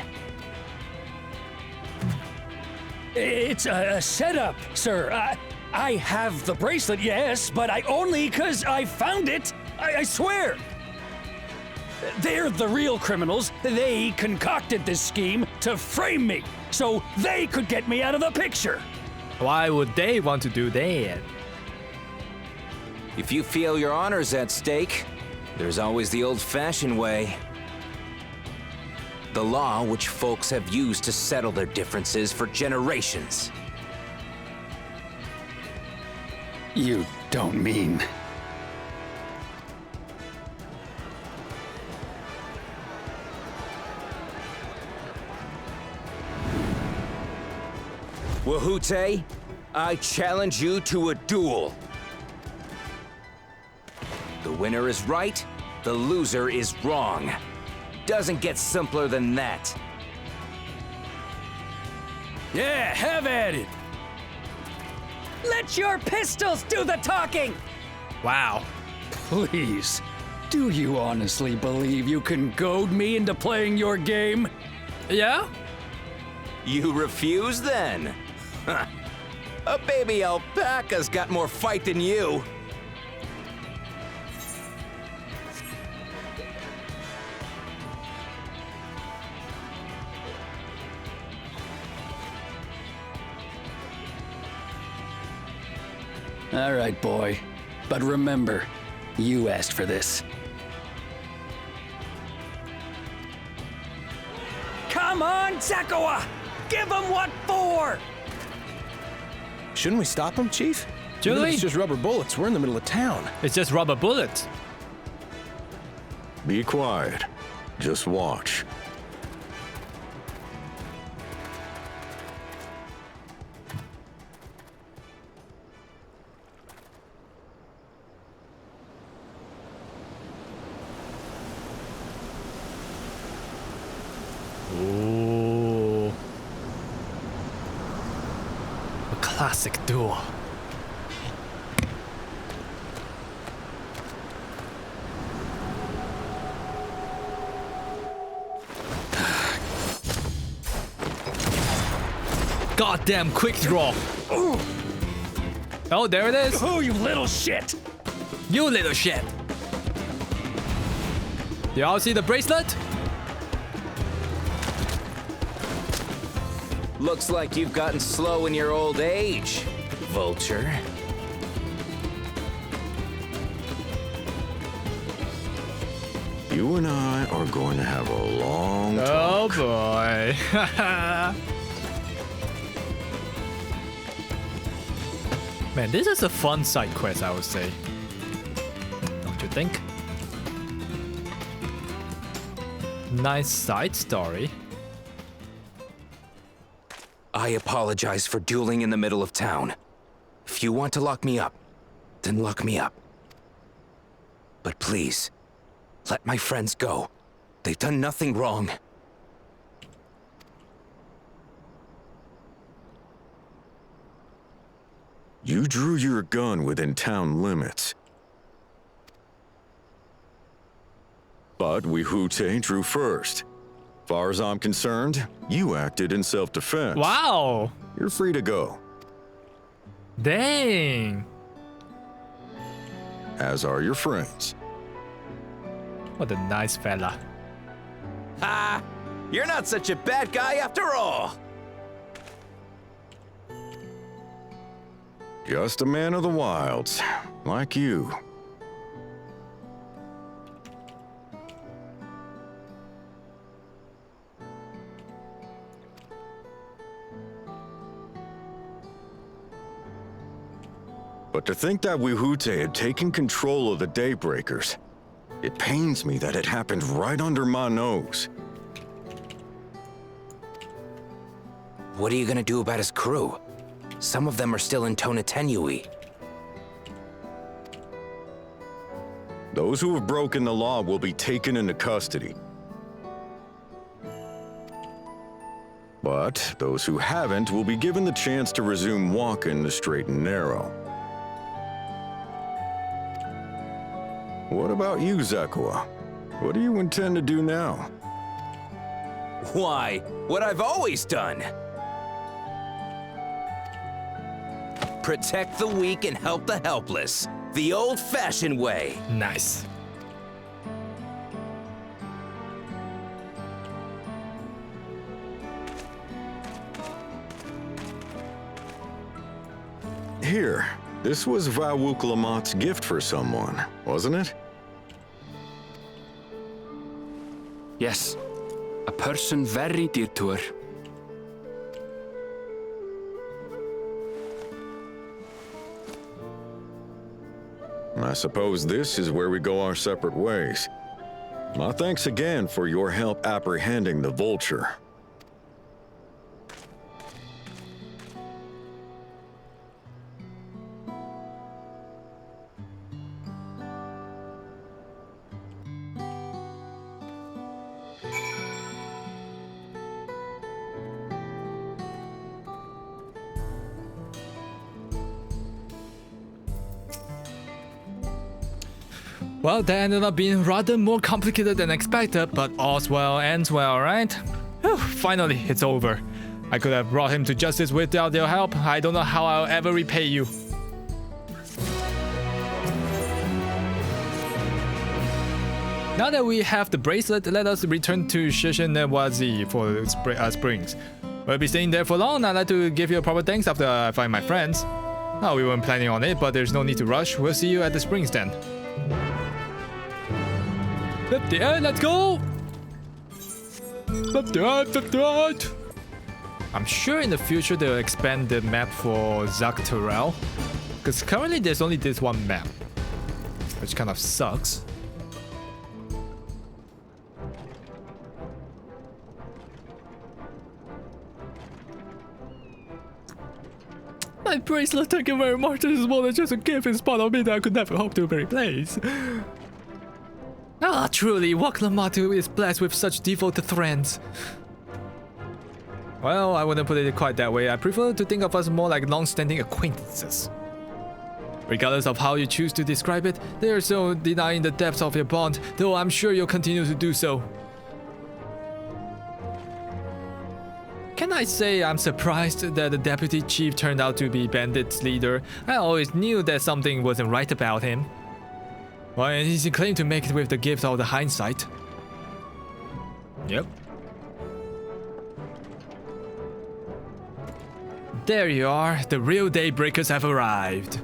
It's a setup, sir. I have the bracelet, yes, but I only 'cause I found it. I swear. They're the real criminals. They concocted this scheme to frame me, so they could get me out of the picture. Why would they want to do that? If you feel your honor's at stake, there's always the old-fashioned way. The law which folks have used to settle their differences for generations. You don't mean... Wahoote, I challenge you to a duel. The winner is right, the loser is wrong. Doesn't get simpler than that. Yeah, have at it. Let your pistols do the talking! Wow. Please, do you honestly believe you can goad me into playing your game? Yeah? You refuse then? A baby alpaca's got more fight than you. All right, boy. But remember, you asked for this. Come on, Zakawa! Give him what for! Shouldn't we stop him, Chief? Should we? It's just rubber bullets. We're in the middle of town. It's just rubber bullets. Be quiet. Just watch. Ooh. A classic duel. Goddamn quick draw. Oh, there it is. Oh, you little shit. You little shit. Do y'all see the bracelet? Looks like you've gotten slow in your old age, vulture. You and I are going to have a long talk. Oh boy. Man, this is a fun side quest, I would say. Don't you think? Nice side story. I apologize for dueling in the middle of town. If you want to lock me up, then lock me up. But please, let my friends go. They've done nothing wrong. You drew your gun within town limits. But Wihute drew first. Far as I'm concerned, you acted in self-defense. Wow! You're free to go. Dang! As are your friends. What a nice fella. Ha! You're not such a bad guy after all! Just a man of the wilds, like you. But to think that Wihute had taken control of the Daybreakers, it pains me that it happened right under my nose. What are you gonna do about his crew? Some of them are still in Tonatenui. Those who have broken the law will be taken into custody. But those who haven't will be given the chance to resume walking the straight and narrow. What about you, Zakua? What do you intend to do now? Why? What I've always done! Protect the weak and help the helpless. The old-fashioned way. Nice. Here, this was Vawuklamat's gift for someone, wasn't it? Yes, a person very dear to her. I suppose this is where we go our separate ways. My thanks again for your help apprehending the vulture. Well, that ended up being rather more complicated than expected, but all's well ends well, right? Whew, finally, it's over. I could have brought him to justice without your help. I don't know how I'll ever repay you. Now that we have the bracelet, let us return to Shishinewazi for Springs. We'll be staying there for long. I'd like to give you a proper thanks after I find my friends. Oh, we weren't planning on it, but there's no need to rush. We'll see you at the Springs then. Flip the end, let's go! Flip the end, flip the end! I'm sure in the future they'll expand the map for Tural, because currently there's only this one map, which kind of sucks. My bracelet, thank you very much. This is more than just a gift. It's part of me that I could never hope to replace. Ah, truly, Waklamatu is blessed with such devoted friends. Well, I wouldn't put it quite that way. I prefer to think of us more like long-standing acquaintances. Regardless of how you choose to describe it, there's no denying the depth of your bond, though I'm sure you'll continue to do so. Can I say I'm surprised that the deputy chief turned out to be Bandit's leader? I always knew that something wasn't right about him. Well, and he claimed to make it with the gift of the hindsight. Yep. There you are, the real Daybreakers have arrived.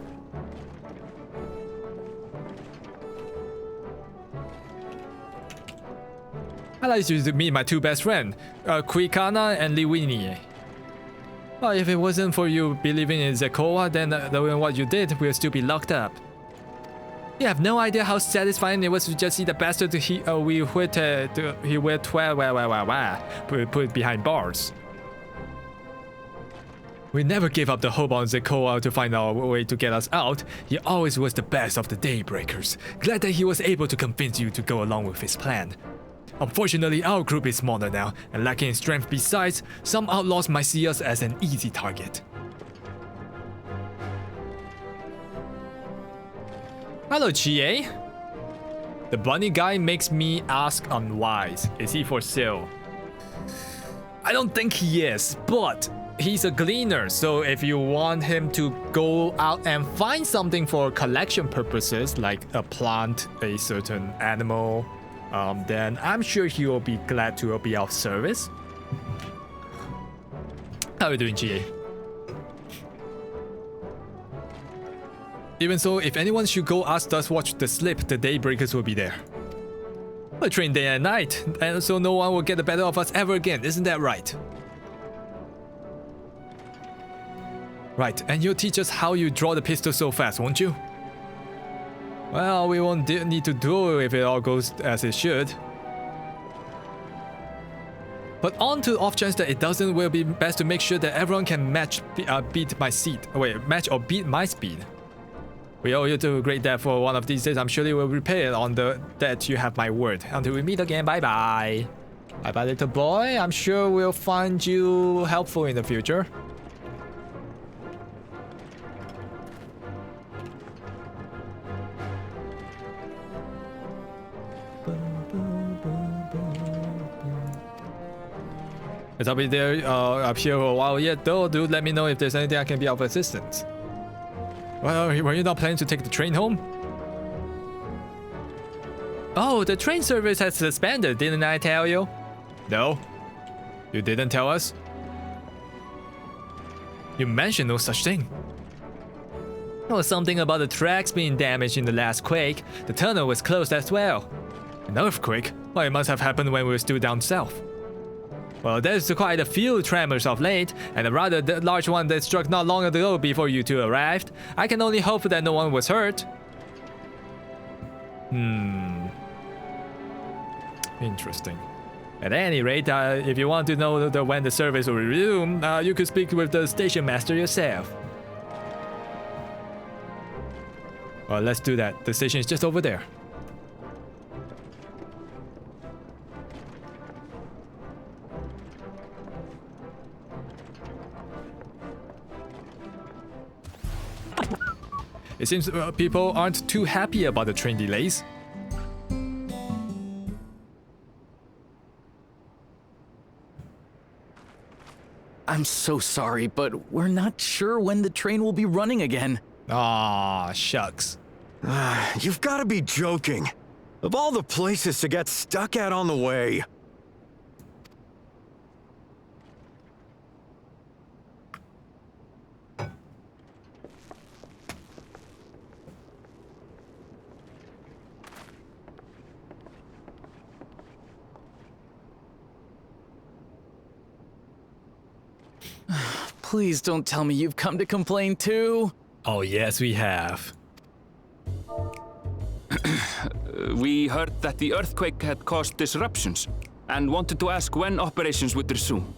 I'd like you to meet my two best friends, Kuikana and Liwini. Well, if it wasn't for you believing in Zekoa, then doing what you did, we'll still be locked up. You have no idea how satisfying it was to just see the bastard put behind bars. We never gave up the hope on Zekoa to find our way to get us out. He always was the best of the Daybreakers. Glad that he was able to convince you to go along with his plan. Unfortunately, our group is smaller now, and lacking in strength besides, some outlaws might see us as an easy target. Hello, Chie. The bunny guy makes me ask unwise. Is he for sale? I don't think he is, but he's a gleaner, so if you want him to go out and find something for collection purposes, like a plant, a certain animal, then I'm sure he will be glad to be of service. How are you doing, GA? Even so, if anyone should go ask us watch the slip, the Daybreakers will be there. I train day and night, and so no one will get the better of us ever again, isn't that right? Right, and you'll teach us how you draw the pistol so fast, won't you? Well, we won't need to do it if it all goes as it should. But on to the off chance that it doesn't, will be best to make sure that everyone can match or beat my speed. We owe you to a great debt for one of these days. I'm sure you will repay it on the debt. You have my word. Until we meet again, bye bye. Bye bye, little boy. I'm sure we'll find you helpful in the future. As I'll be there up here for a while yet, though, do let me know if there's anything I can be of assistance. Well, were you not planning to take the train home? Oh, the train service has suspended, didn't I tell you? No? You didn't tell us? You mentioned no such thing. There was something about the tracks being damaged in the last quake. The tunnel was closed as well. An earthquake? Well, it must have happened when we were still down south. Well, there's quite a few tremors of late, and a rather large one that struck not long ago before you two arrived. I can only hope that no one was hurt. Interesting. At any rate, if you want to know when the service will resume, you could speak with the station master yourself. Well, let's do that. The station is just over there. It seems people aren't too happy about the train delays. I'm so sorry, but we're not sure when the train will be running again. Aw, shucks. You've got to be joking. Of all the places to get stuck at on the way. Please don't tell me you've come to complain too. Oh yes, we have. We heard that the earthquake had caused disruptions and wanted to ask when operations would resume.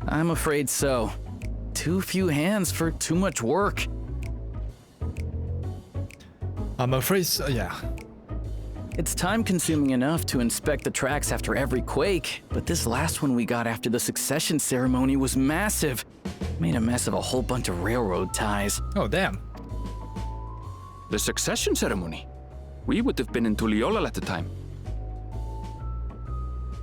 I'm afraid so. Too few hands for too much work. I'm afraid so, yeah. It's time-consuming enough to inspect the tracks after every quake, but this last one we got after the succession ceremony was massive. Made a mess of a whole bunch of railroad ties. Oh, damn. The succession ceremony? We would have been in Tuliyollal at the time.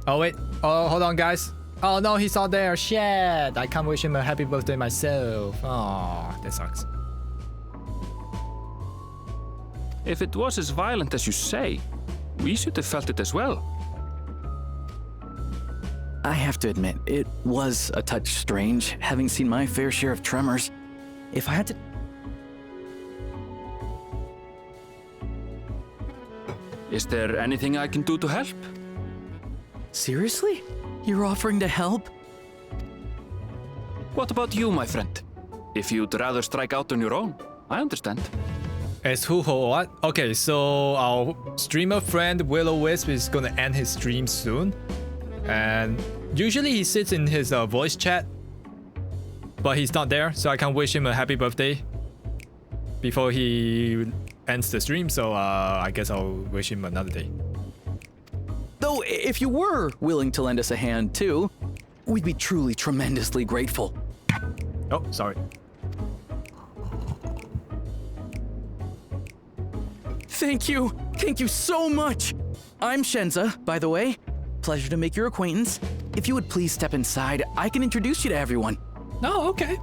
Oh, wait. Oh, hold on, guys. Oh, no, he's not there. Shit. I can't wish him a happy birthday myself. Oh, that sucks. If it was as violent as you say, we should have felt it as well. I have to admit, it was a touch strange, having seen my fair share of tremors. If I had to... Is there anything I can do to help? Seriously? You're offering to help? What about you, my friend? If you'd rather strike out on your own, I understand. Is who what? Okay, so our streamer friend Will-O-Wisp is gonna end his stream soon. And usually he sits in his voice chat, but he's not there, so I can't wish him a happy birthday before he ends the stream, so I guess I'll wish him another day. Though, if you were willing to lend us a hand too, we'd be truly tremendously grateful. Oh, sorry. Thank you! Thank you so much! I'm Shenza, by the way. Pleasure to make your acquaintance. If you would please step inside, I can introduce you to everyone. Oh, okay.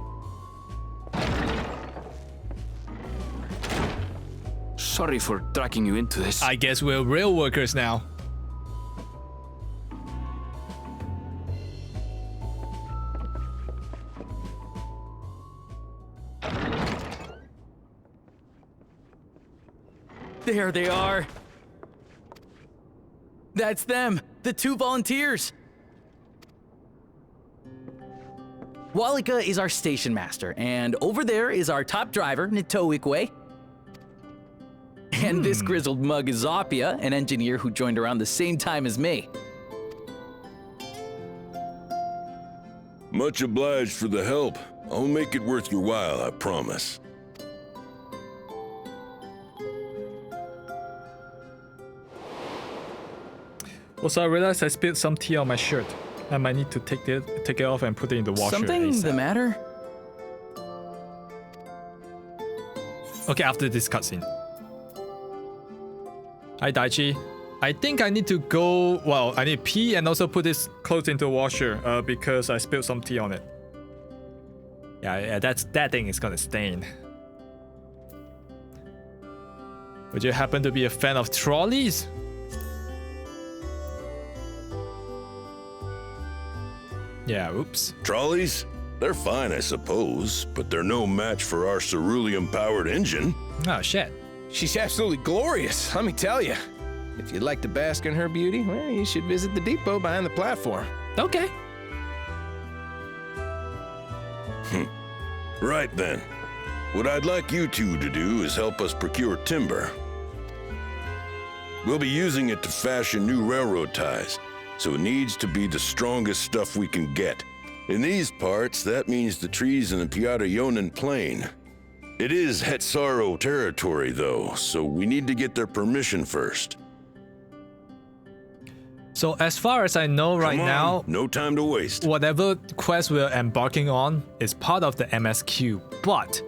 Sorry for dragging you into this. I guess we're rail workers now. There they are. That's them, the 2 volunteers. Walika is our station master, and over there is our top driver, Nitoikwe. And this grizzled mug is Zopia, an engineer who joined around the same time as me. Much obliged for the help. I'll make it worth your while, I promise. Also, I realized I spilled some tea on my shirt. I might need to take it off and put it in the washer. Something ASAP. the matter? Okay, after this cutscene. Hi, Daichi. I think I need to go. Well, I need to pee and also put this clothes into the washer because I spilled some tea on it. Yeah, that thing is gonna stain. Would you happen to be a fan of trolleys? Yeah, oops. Trolleys? They're fine, I suppose, but they're no match for our cerulean-powered engine. Oh, shit. She's absolutely glorious, let me tell you. If you'd like to bask in her beauty, well, you should visit the depot behind the platform. Okay. Right then. What I'd like you two to do is help us procure timber. We'll be using it to fashion new railroad ties, so it needs to be the strongest stuff we can get. In these parts, that means the trees in the Piata-Yonan Plain. It is Hetsaro territory, though, so we need to get their permission first. So as far as I know right now, no time to waste. Whatever quest we're embarking on is part of the MSQ, but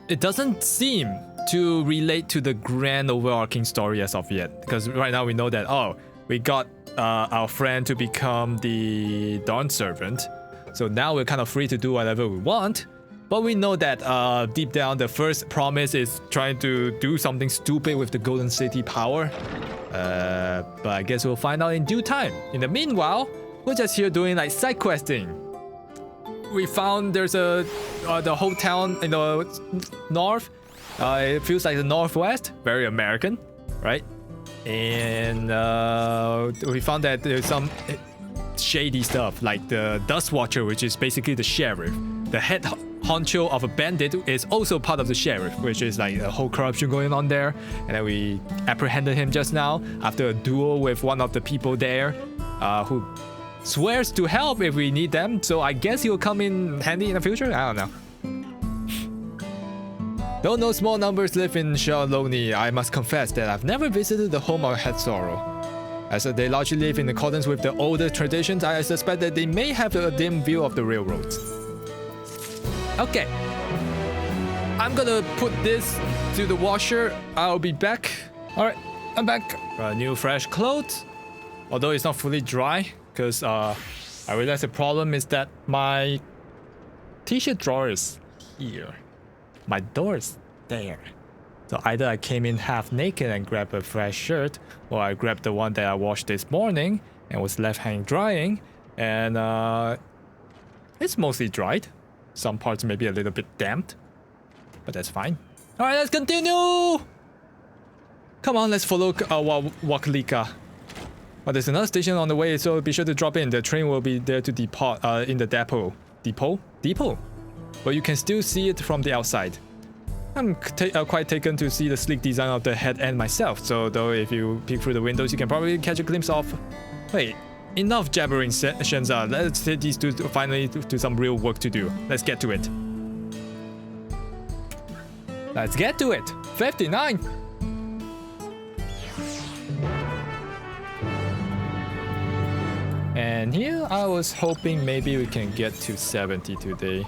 it doesn't seem to relate to the grand overarching story as of yet. Because right now we know that, oh, we got our friend to become the Dawn Servant. So now we're kind of free to do whatever we want. But we know that deep down, the first promise is trying to do something stupid with the Golden City power. But I guess we'll find out in due time. In the meanwhile, we're just here doing like side questing. We found there's the whole town in the north. It feels like the northwest, very American, right? And we found that there's some shady stuff, like the Dust Watcher, which is basically the sheriff. The head honcho of a bandit is also part of the sheriff, which is like a whole corruption going on there. And then we apprehended him just now after a duel with one of the people there, who swears to help if we need them, so I guess he will come in handy in the future? I don't know. Though no small numbers live in Yyasulani, I must confess that I've never visited the home of Hetzoro. As they largely live in accordance with the older traditions, I suspect that they may have a dim view of the railroads. Okay. I'm gonna put this to the washer. I'll be back. Alright, I'm back. New fresh clothes. Although it's not fully dry, because I realized the problem is that my t-shirt drawer is here. My door is there. So either I came in half naked and grabbed a fresh shirt, or I grabbed the one that I washed this morning and was left hanging drying, and it's mostly dried. Some parts may be a little bit damped, but that's fine. Alright, let's continue! Come on, let's follow Wakalika. Oh, there's another station on the way, so be sure to drop in. The train will be there to depart in the depot. Depot? But you can still see it from the outside. I'm quite taken to see the sleek design of the head end myself, so though if you peek through the windows, you can probably catch a glimpse of... Wait, enough jabbering, Shenza. Let's take these two to finally do some real work to do. Let's get to it. Let's get to it. 59. And here I was hoping maybe we can get to 70 today.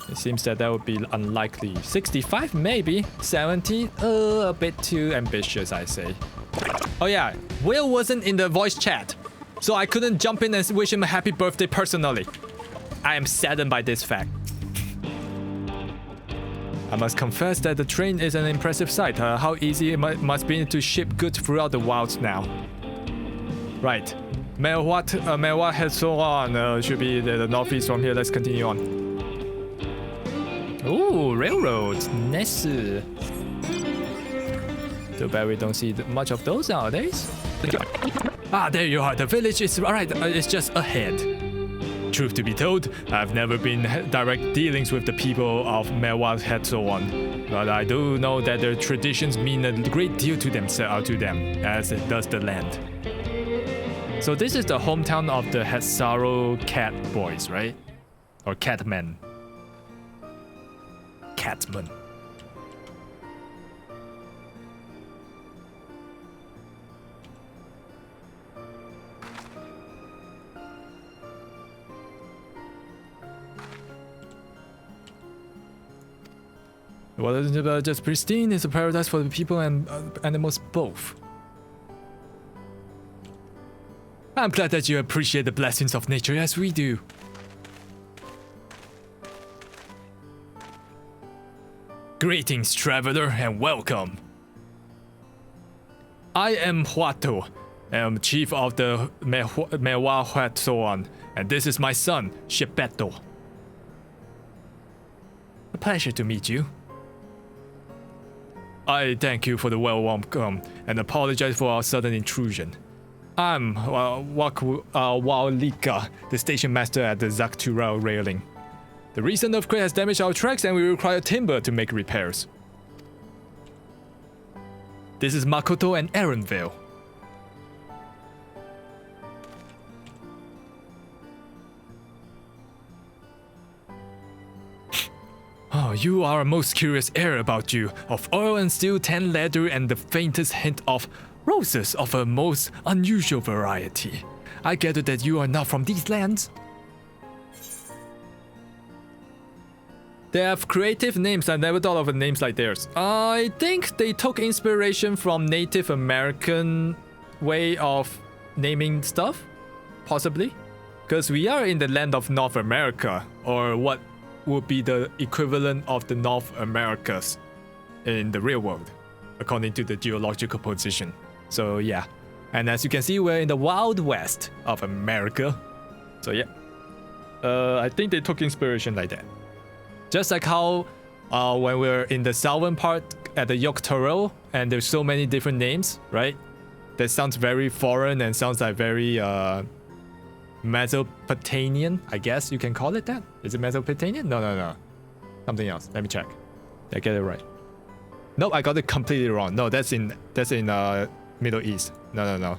It seems that would be unlikely. 65 maybe. 70 a bit too ambitious, I say. Oh yeah, Will wasn't in the voice chat, so I couldn't jump in and wish him a happy birthday personally. I am saddened by this fact. I must confess that the train is an impressive sight. How easy it must be to ship goods throughout the wilds now. Right. Mewa heads so on. Should be the northeast from here. Let's continue on. Ooh, railroads. Nice. Too bad we don't see much of those nowadays. Ah, there you are. The village is right. It's just ahead. Truth to be told, I've never been direct dealings with the people of Mewa head so on. But I do know that their traditions mean a great deal to them, as it does the land. So this is the hometown of the Hetzaro cat boys, right? Or catmen. Catman. What isn't about just pristine is a paradise for the people and animals both. I'm glad that you appreciate the blessings of nature as we do. Greetings, traveler, and welcome. I am Huato, am chief of the Mewa Huatsoan, and this is my son, Shepeto. A pleasure to meet you. I thank you for the welcome and apologize for our sudden intrusion. I'm Wakalika, the station master at the Tural railing. The recent earthquake has damaged our tracks and we require timber to make repairs. This is Makoto and Aaronville. Oh, you are a most curious air about you, of oil and steel, tan leather, and the faintest hint of roses of a most unusual variety. I gather that you are not from these lands? They have creative names. I never thought of a names like theirs. I think they took inspiration from Native American way of naming stuff, possibly. Because we are in the land of North America, or what would be the equivalent of the North Americas in the real world, according to the geological position. So yeah, and as you can see, we're in the Wild West of America. So yeah, I think they took inspiration like that. Just like how when we're in the southern part at the Tural, and there's so many different names, right? That sounds very foreign and sounds like very Mesopotamian, I guess you can call it that. Is it Mesopotamian? No. Something else. Let me check. Did I get it right? Nope, I got it completely wrong. No, that's in Middle East. No.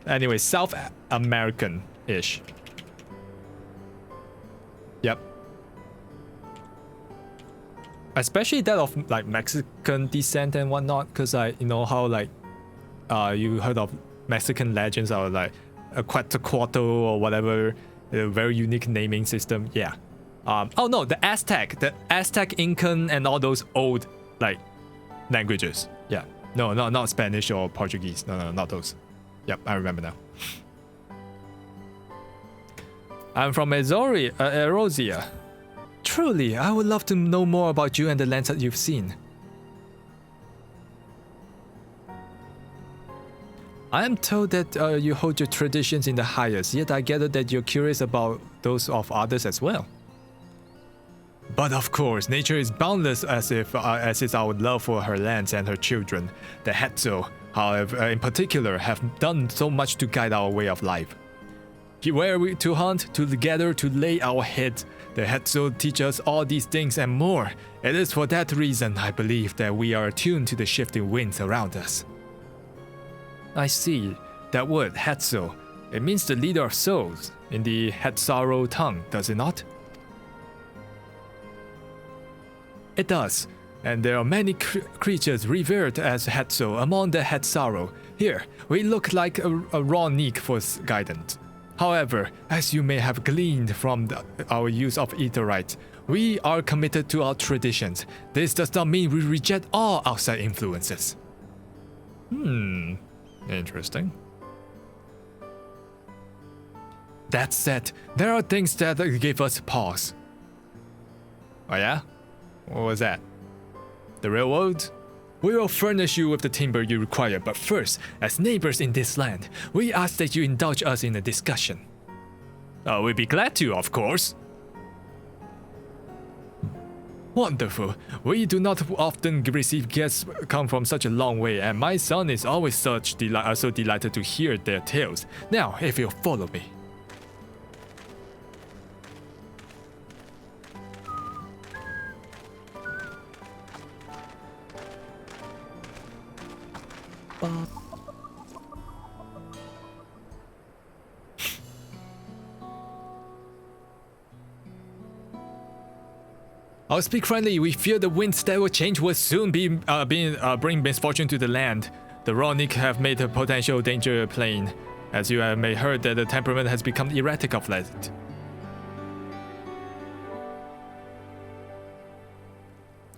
Anyway, South American-ish. Yep. Especially that of like Mexican descent and whatnot, because you know how like you heard of Mexican legends or like a Quetzalcoatl or whatever, a very unique naming system. Yeah. Oh no, the Aztec, Incan, and all those old like languages. Yeah. No, not Spanish or Portuguese. No, not those. Yep, I remember now. I'm from Erosia. Truly, I would love to know more about you and the lands that you've seen. I am told that you hold your traditions in the highest, yet I gather that you're curious about those of others as well. But of course, nature is boundless as is our love for her lands and her children. The Hetzo, however, in particular, have done so much to guide our way of life. Where we to hunt, to gather, to lay our head, the Hetzo teach us all these things and more. It is for that reason I believe that we are attuned to the shifting winds around us. I see. That word, Hetzo, it means the leader of souls in the Hetzaro tongue, does it not? It does, and there are many creatures revered as Hetzo among the Hetzaro. Here, we look like a raw Neek for guidance. However, as you may have gleaned from our use of Aetherite, we are committed to our traditions. This does not mean we reject all outside influences. Interesting. That said, there are things that give us pause. Oh yeah? What was that? The railroad? We will furnish you with the timber you require, but first, as neighbors in this land, we ask that you indulge us in a discussion. We'd be glad to, of course. Wonderful. We do not often receive guests come from such a long way, and my son is always so delighted to hear their tales. Now, if you'll follow me. I'll speak frankly, we fear the winds that will change will soon bring misfortune to the land. The Ronic have made a potential danger plain, as you may have heard that the temperament has become erratic of late.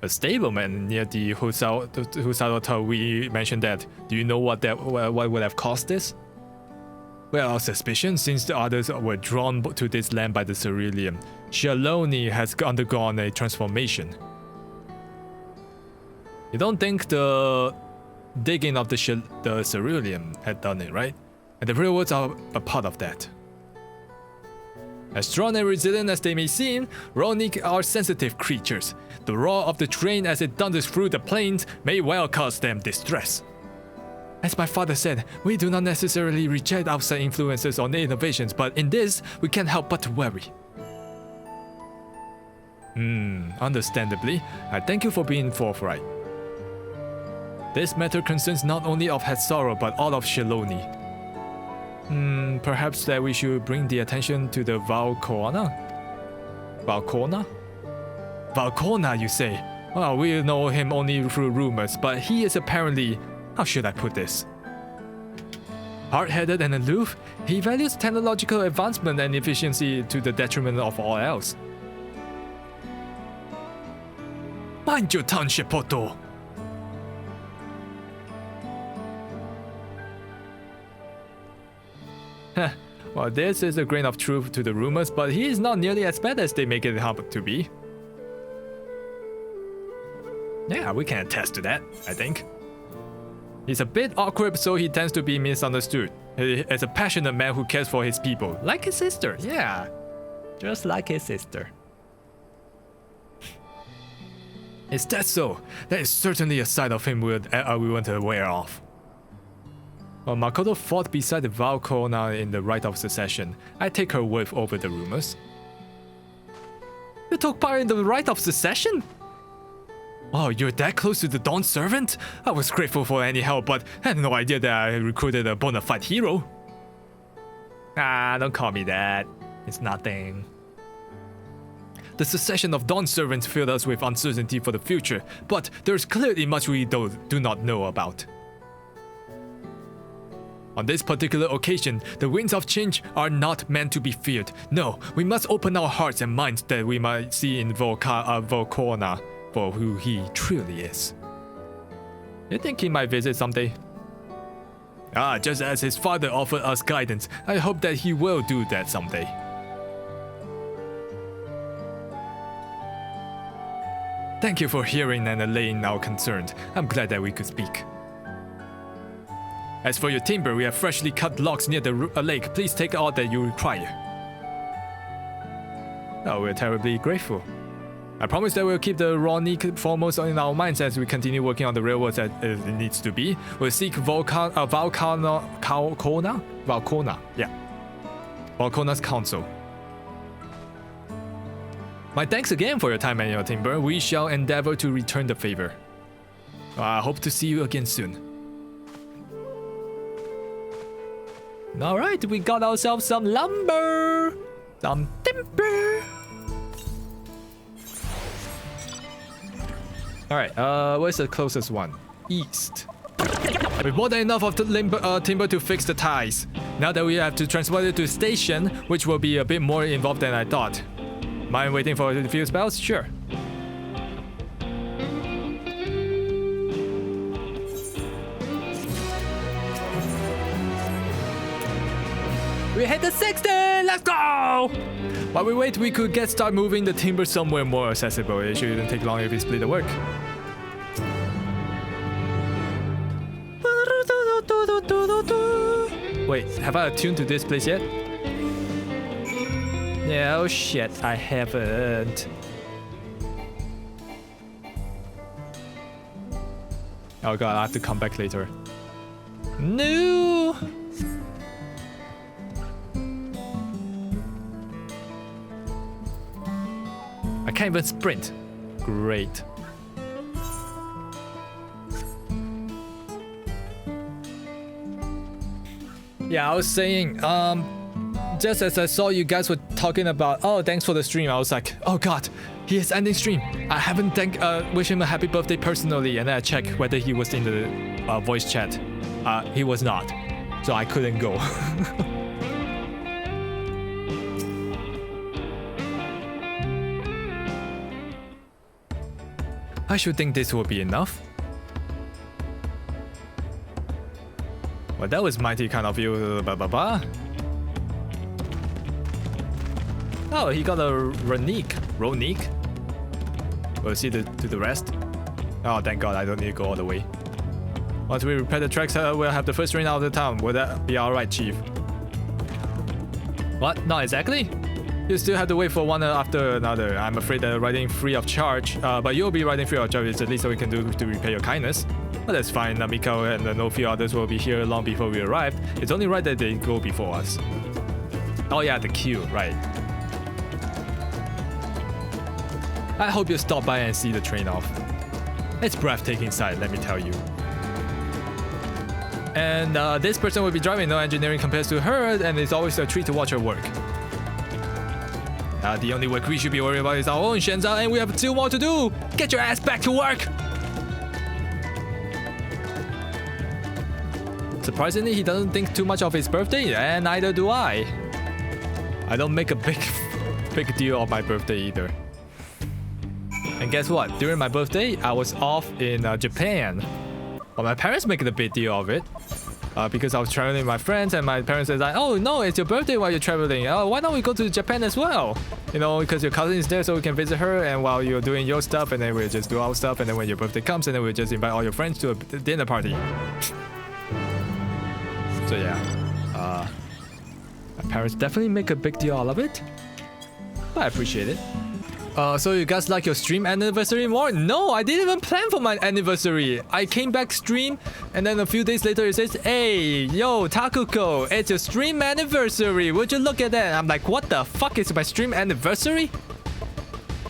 A stableman near the Husarota, we mentioned that. Do you know what would have caused this? Well, our suspicion, since the others were drawn to this land by the Cerulean, Yyasulani has undergone a transformation. You don't think the digging of the Cerulean had done it, right? And the railroads are a part of that. As strong and resilient as they may seem, Ronic are sensitive creatures. The roar of the train as it thunders through the plains may well cause them distress. As my father said, we do not necessarily reject outside influences or innovations, but in this, we can't help but worry. Understandably, I thank you for being forthright. This matter concerns not only of Hetzaro, but all of Yyasulani. Perhaps that we should bring the attention to the Valcorna? Valcorna, you say? Well, we know him only through rumors, but he is apparently... How should I put this? Hard-headed and aloof, he values technological advancement and efficiency to the detriment of all else. Mind your tongue, Shepoto! Well, this is a grain of truth to the rumors, but he is not nearly as bad as they make it out to be. Yeah, we can attest to that, I think. He's a bit awkward, so he tends to be misunderstood. He is a passionate man who cares for his people. Like his sister, yeah. Just like his sister. Is that so? That is certainly a side of him we weren't aware of. While Makoto fought beside the Valcorna in the Right of Secession, I take her word over the rumors. You took part in the Right of Secession? Oh, you're that close to the Dawn Servant? I was grateful for any help, but had no idea that I recruited a bona fide hero. Ah, don't call me that. It's nothing. The succession of Dawn servants filled us with uncertainty for the future, but there's clearly much we do not know about. On this particular occasion, the winds of change are not meant to be feared. No, we must open our hearts and minds that we might see in Volcona for who he truly is. You think he might visit someday? Ah, just as his father offered us guidance, I hope that he will do that someday. Thank you for hearing and allaying our concerns. I'm glad that we could speak. As for your timber, we have freshly cut logs near the lake. Please take all that you require. Oh, we're terribly grateful. I promise that we'll keep the raw need foremost in our minds as we continue working on the railroads as it needs to be. We'll seek Volcona's counsel. My thanks again for your time and your timber. We shall endeavor to return the favor. I hope to see you again soon. Alright, we got ourselves some lumber! Some timber! Alright, where's the closest one? East. With more than enough of the timber to fix the ties. Now that we have to transport it to the station, which will be a bit more involved than I thought. Mind waiting for a few spells? Sure. We hit the 60! Let's go! While we wait, we could start moving the timber somewhere more accessible. It shouldn't take long if we split the work. Wait, have I attuned to this place yet? Yeah, oh shit, I haven't. Oh god, I have to come back later. No! I can't even sprint. Great. Yeah, I was saying, just as I saw you guys were talking about, oh, thanks for the stream, I was like, oh god, he is ending stream. I haven't wished him a happy birthday personally, and then I checked whether he was in the voice chat. He was not, so I couldn't go. I should think this will be enough. Well, that was mighty kind of you, Oh, he got a Ronique. We'll see to the rest. Oh, thank god, I don't need to go all the way. Once we repair the tracks, we'll have the first train out of the town. Will that be alright, Chief? What? Not exactly? You still have to wait for one after another. I'm afraid that riding free of charge, but you'll be riding free of charge. It's the least we can do to repay your kindness. But that's fine. Namiko and no few others will be here long before we arrive. It's only right that they go before us. Oh yeah, the queue, right. I hope you stop by and see the train off. It's breathtaking sight, let me tell you. And this person will be driving. No engineering compares to her, and it's always a treat to watch her work. The only work we should be worried about is our own, Shenza, and we have 2 more to do! Get your ass back to work! Surprisingly, he doesn't think too much of his birthday, and neither do I. I don't make a big deal of my birthday either. And guess what? During my birthday, I was off in Japan. But my parents make a big deal of it. Because I was traveling with my friends, and my parents said like, oh no, it's your birthday while you're traveling. Oh, why don't we go to Japan as well? You know, because your cousin is there, so we can visit her, and while you're doing your stuff, and then we'll just do our stuff, and then when your birthday comes, and then we'll just invite all your friends to a dinner party. So yeah, my parents definitely make a big deal out of it. But I appreciate it. So you guys like your stream anniversary more? No, I didn't even plan for my anniversary. I came back stream, and then a few days later it says, hey, yo, Takukou, it's your stream anniversary. Would you look at that? And I'm like, what the fuck is my stream anniversary?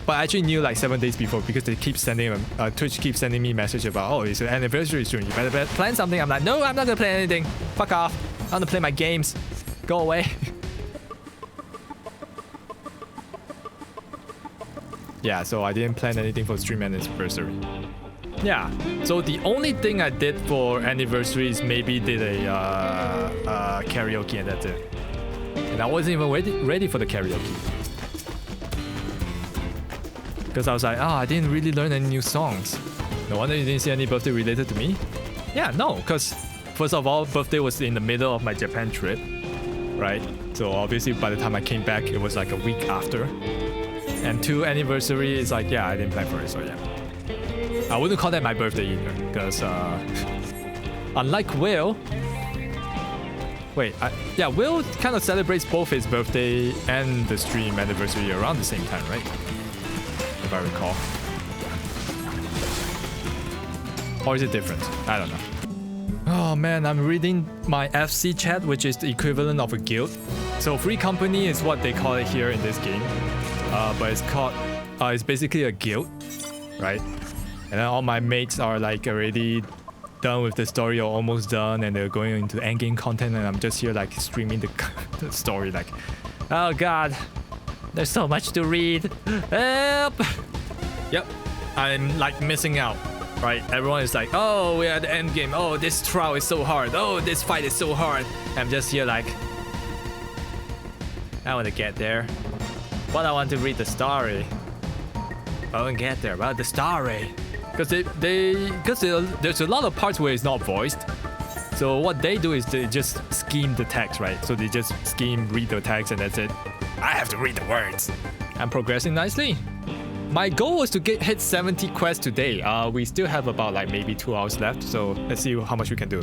But I actually knew like 7 days before because they keep sending, Twitch keeps sending me a message about, oh, it's an anniversary stream. You better plan something. I'm like, no, I'm not gonna plan anything. Fuck off. I want to play my games. Go away. Yeah, so I didn't plan anything for stream anniversary. Yeah, so the only thing I did for anniversary is maybe did a karaoke, and that's it. And I wasn't even ready for the karaoke. Because I was like, oh, I didn't really learn any new songs. No wonder you didn't see any birthday related to me. Yeah, no, because first of all, birthday was in the middle of my Japan trip, right? So obviously by the time I came back, it was like a week after. And 2, anniversary is like, yeah, I didn't plan for it, so yeah. I wouldn't call that my birthday either, because unlike Will, yeah, Will kind of celebrates both his birthday and the stream anniversary around the same time, right? If I recall. Or is it different? I don't know. Oh man, I'm reading my FC chat, which is the equivalent of a guild. So free company is what they call it here in this game. But it's called, it's basically a guild, right? And then all my mates are like already done with the story or almost done, and they're going into endgame content, and I'm just here like streaming the story like, oh god, there's so much to read. Help! Yep, I'm like missing out, right? Everyone is like, oh, we're at the end game. Oh, this trial is so hard. Oh, this fight is so hard. I'm just here like, I want to get there, but I want to read the story. I won't get there, but the story. Because there's a lot of parts where it's not voiced. So what they do is they just scheme the text, right? So they just read the text, and that's it. I have to read the words. I'm progressing nicely. My goal was to hit 70 quests today. We still have about like maybe 2 hours left, so let's see how much we can do.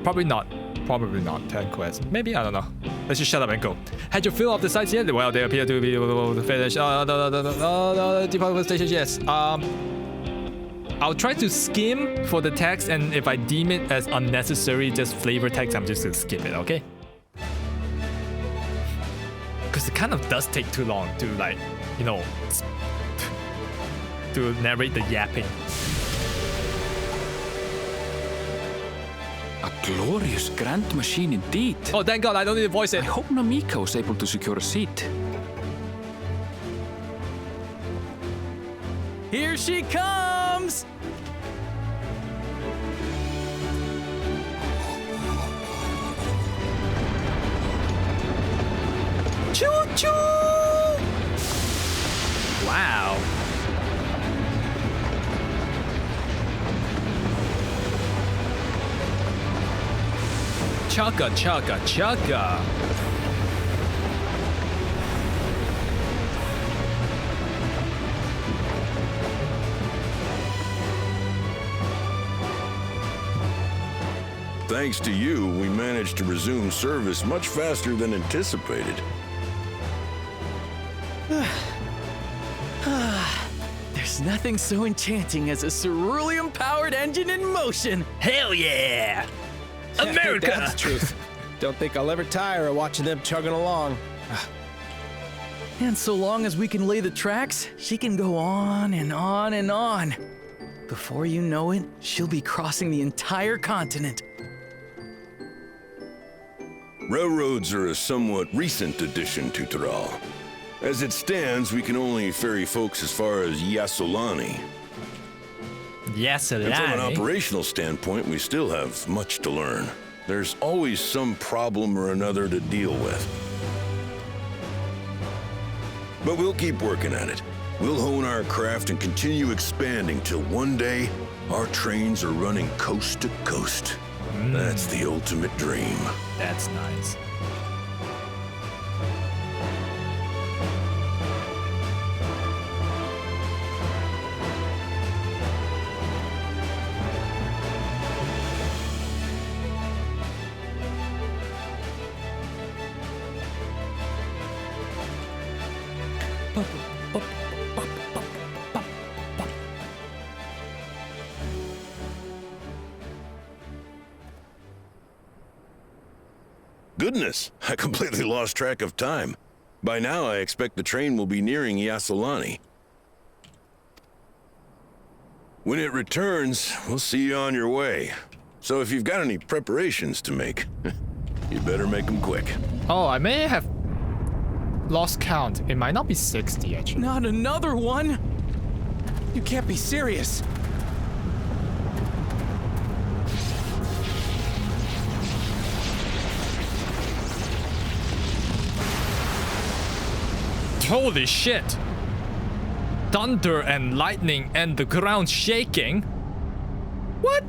Probably not 10 quests. Maybe, I don't know. Let's just shut up and go. Had you fill up the sites yet? Well, they appear to be able to finish. Department station, yes. I'll try to skim for the text, and if I deem it as unnecessary, just flavor text, I'm just gonna skip it, okay? Because it kind of does take too long to, like, you know, to narrate the yapping. A glorious grand machine indeed. Oh, thank God, I don't need to voice it. I hope Namika was able to secure a seat. Here she comes! Choo-choo! Wow. Chugga, chugga, chugga. Thanks to you, we managed to resume service much faster than anticipated. There's nothing so enchanting as a cerulean-powered engine in motion. Hell yeah! America! That's the truth. Don't think I'll ever tire of watching them chugging along. And so long as we can lay the tracks, she can go on and on and on. Before you know it, she'll be crossing the entire continent. Railroads are a somewhat recent addition to Tural. As it stands, we can only ferry folks as far as Yyasulani. Yyasulani? And from an operational standpoint, we still have much to learn. There's always some problem or another to deal with. But we'll keep working at it. We'll hone our craft and continue expanding till one day, our trains are running coast to coast. That's the ultimate dream. That's nice. Goodness, I completely lost track of time. By now, I expect the train will be nearing Yyasulani. When it returns, we'll see you on your way. So if you've got any preparations to make, you better make them quick. Oh, I may have lost count. It might not be 60 actually. Not another one? You can't be serious. Holy shit! Thunder and lightning and the ground shaking? What?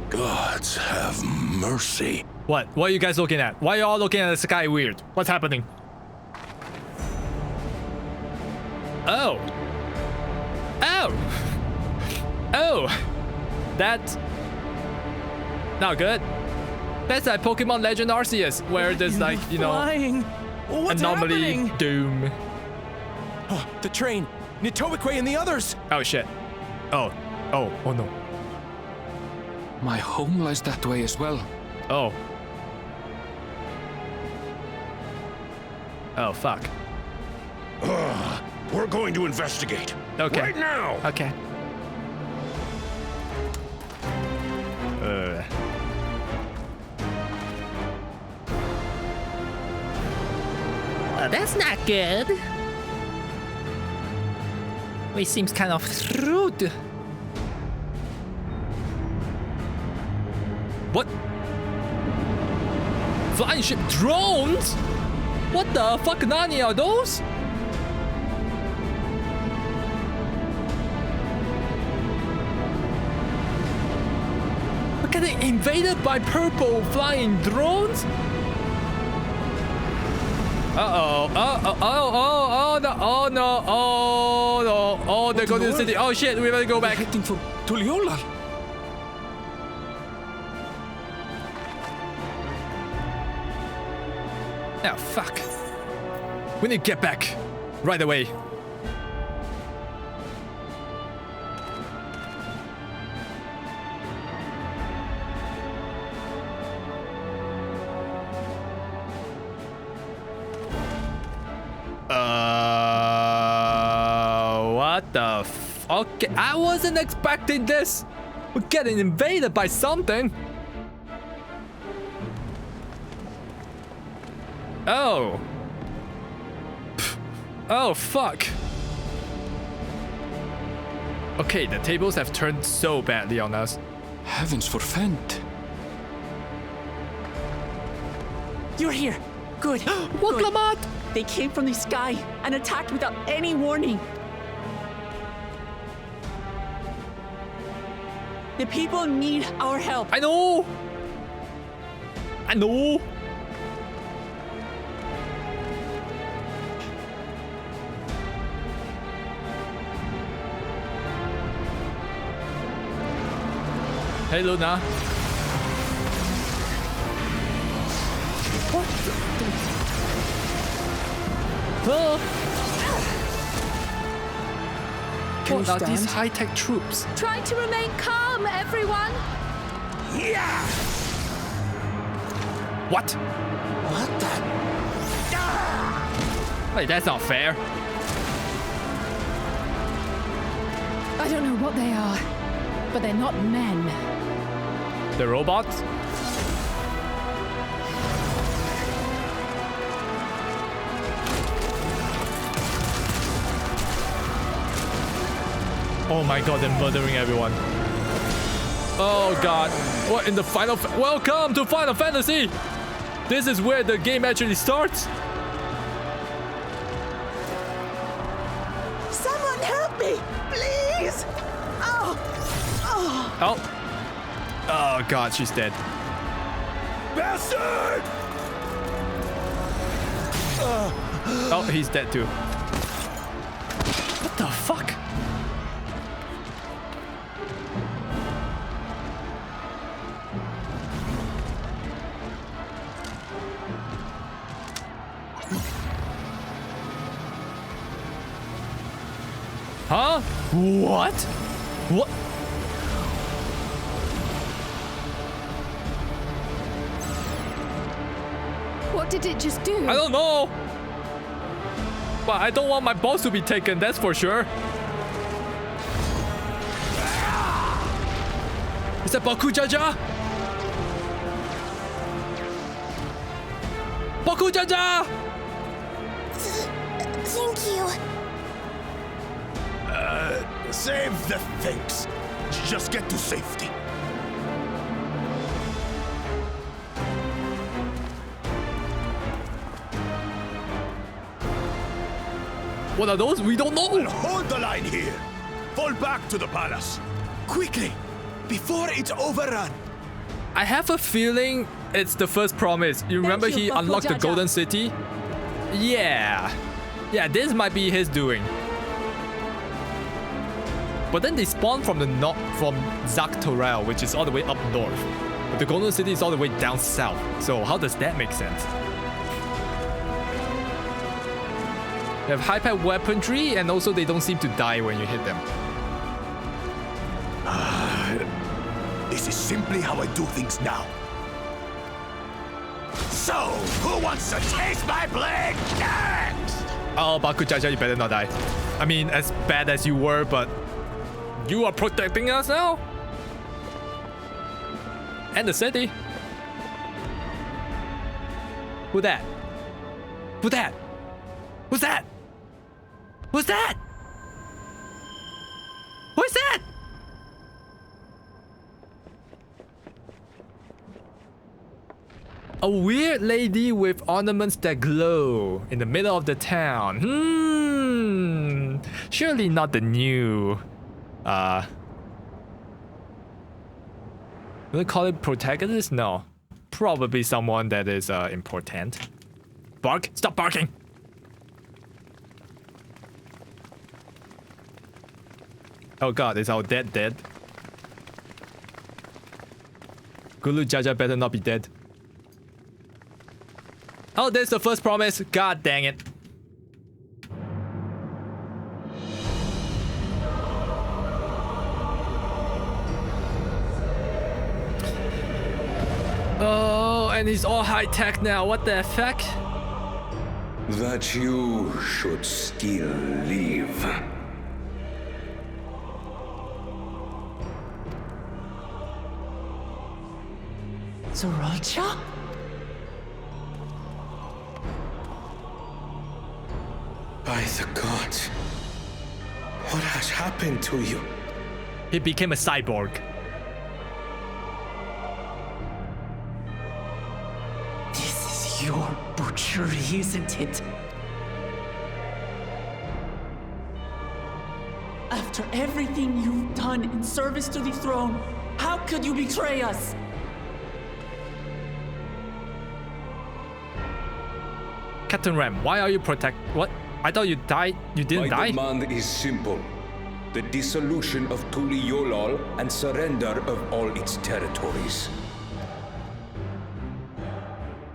Gods have mercy. What? What are you guys looking at? Why are you all looking at the sky weird? What's happening? Oh. Oh. Oh. That's not good. That's like Pokemon Legend Arceus, where there's like, you know, flying? What's anomaly, happening? doom. Oh, the train, Nitobikwe and the others. Oh shit. Oh. Oh. Oh no. My home lies that way as well. Oh. Oh fuck. We're going to investigate. Okay. Right now. Okay. That's not good. It seems kind of rude. What? Flying ship drones? What the fuck nani are those? We're getting invaded by purple flying drones? Uh-oh. Oh no. Oh no. Oh, they're going to the city. Oh shit, we better go back. Heading for Tuliyollal. Oh, fuck. We need to get back. Right away. What the f... Okay, I wasn't expecting this. We're getting invaded by something. Oh. Oh, fuck. Okay, the tables have turned so badly on us. Heavens forfend. You're here. Good. Locomotion! They came from the sky and attacked without any warning. The people need our help. I know. I know. Hey, Luna. What the? What are these high-tech troops? Try to remain calm, everyone. Yeah. What? What the? Wait, that's not fair. I don't know what they are, but they're not men. The robots? Oh my god, they're murdering everyone. Oh god. What in the final... Welcome to Final Fantasy! This is where the game actually starts. Someone help me, please! Oh! Oh! Oh. Oh god, she's dead. Bastard! Oh, he's dead too. What the fuck? Huh? What? What? What did it just do? I don't know. but I don't want my boss to be taken, that's for sure. Is that Baku Jaja? Baku Jaja! Thank you. Save the things. Just get to safety. What are those? We don't know. Well, hold the line here. Fall back to the palace. Quickly, before it's overrun. I have a feeling it's the first promise. You remember he unlocked the Golden City? Yeah. Yeah, this might be his doing. But then they spawn from the north, from Tural, which is all the way up north. But the Golden City is all the way down south. So how does that make sense? They have hyper weaponry, and also they don't seem to die when you hit them. This is simply how I do things now. So, who wants to taste my blade next? Oh, Baku Jaja, you better not die. I mean, as bad as you were, but you are protecting us now? And the city. Who that? Who that? Who's that? Who's that? Who's that? A weird lady with ornaments that glow in the middle of the town. Surely not the new will I call it protagonist? No. Probably someone that is important. Bark! Stop barking! Oh god, is our dad dead? Gulu Jaja better not be dead. Oh, there's the first promise. God dang it. Oh, and he's all high tech now. What the heck? That you should still live. Zoralcha? By the gods, what has happened to you? He became a cyborg. This is your butchery, isn't it? After everything you've done in service to the throne, how could you betray us? Captain Ram, why are you what? I thought you died. You didn't die? My demand is simple. The dissolution of Tural and surrender of all its territories.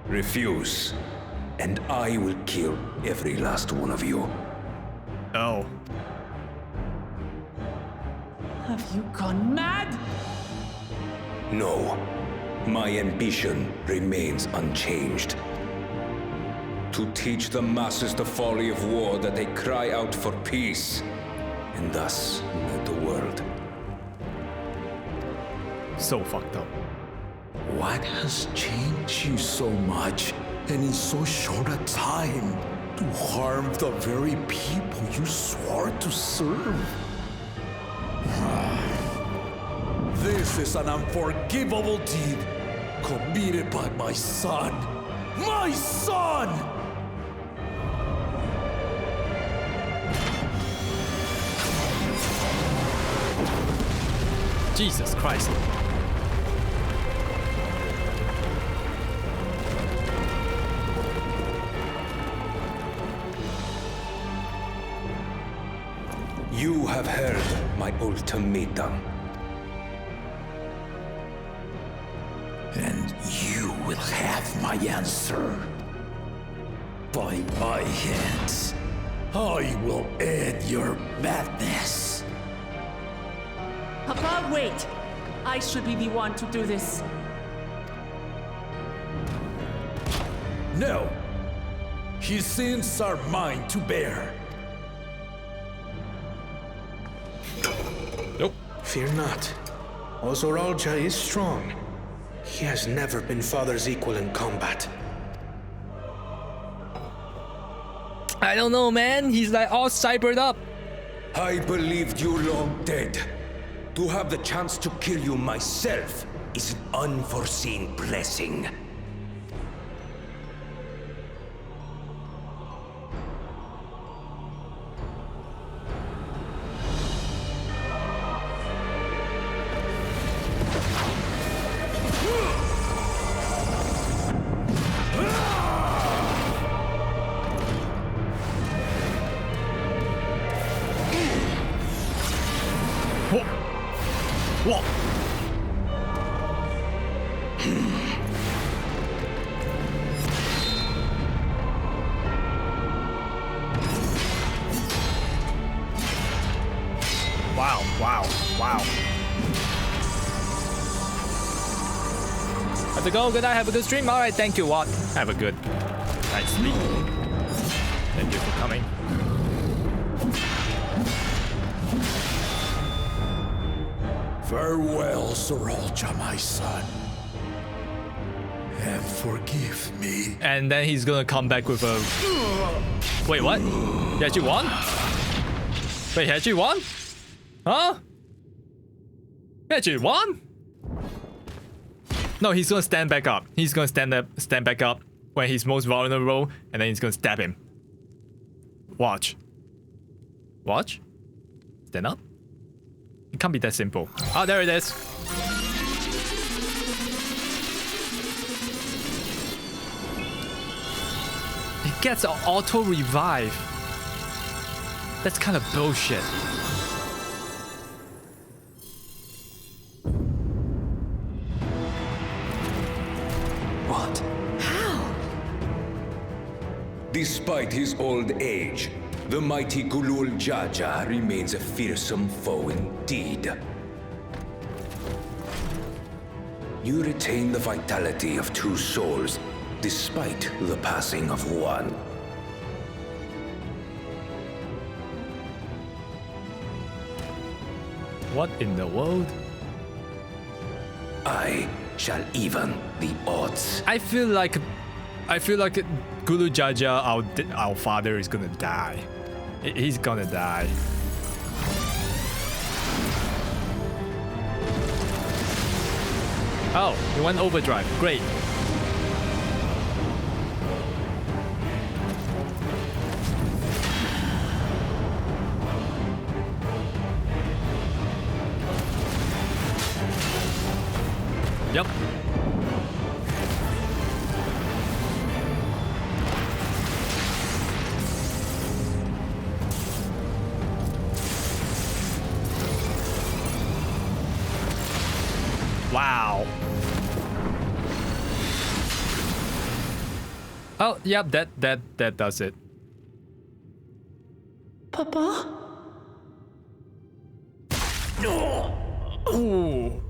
Refuse, and I will kill every last one of you. Oh. Have you gone mad? No. My ambition remains unchanged. To teach the masses the folly of war, that they cry out for peace, and thus unite the world. So fucked up. What has changed you so much, and in so short a time, to harm the very people you swore to serve? This is an unforgivable deed committed by my son. My son! Jesus Christ. You have heard my ultimatum. And you will have my answer. By my hands, I will end your madness. Papa, wait! I should be the one to do this. No. His sins are mine to bear. Nope. Fear not. Ozoralja is strong. He has never been father's equal in combat. I don't know, man. He's like all cybered up. I believed you long dead. To have the chance to kill you myself is an unforeseen blessing. What? Wow. Have to go. Good night. Have a good stream. All right. Thank you, Watt. Have a good night's sleep. Thank you for coming. Farewell, Zoralja, my son. And forgive me. And then he's gonna come back with a... Wait, what? He actually won? Wait, he actually won? Huh? He actually won? No, he's gonna stand back up. He's gonna stand back up when he's most vulnerable, and then he's gonna stab him. Watch. Watch? Stand up? It can't be that simple. Oh, there it is. It gets an auto revive. That's kind of bullshit. What? How? Despite his old age, the mighty Gulul Jaja remains a fearsome foe indeed. You retain the vitality of two souls, despite the passing of one. What in the world? I shall even the odds. I feel like Gulu Jaja, our father, is gonna die. He's gonna die. Oh, he went overdrive. Great. Yep. Wow. Oh, yep, that does it. Papa? No. Ooh.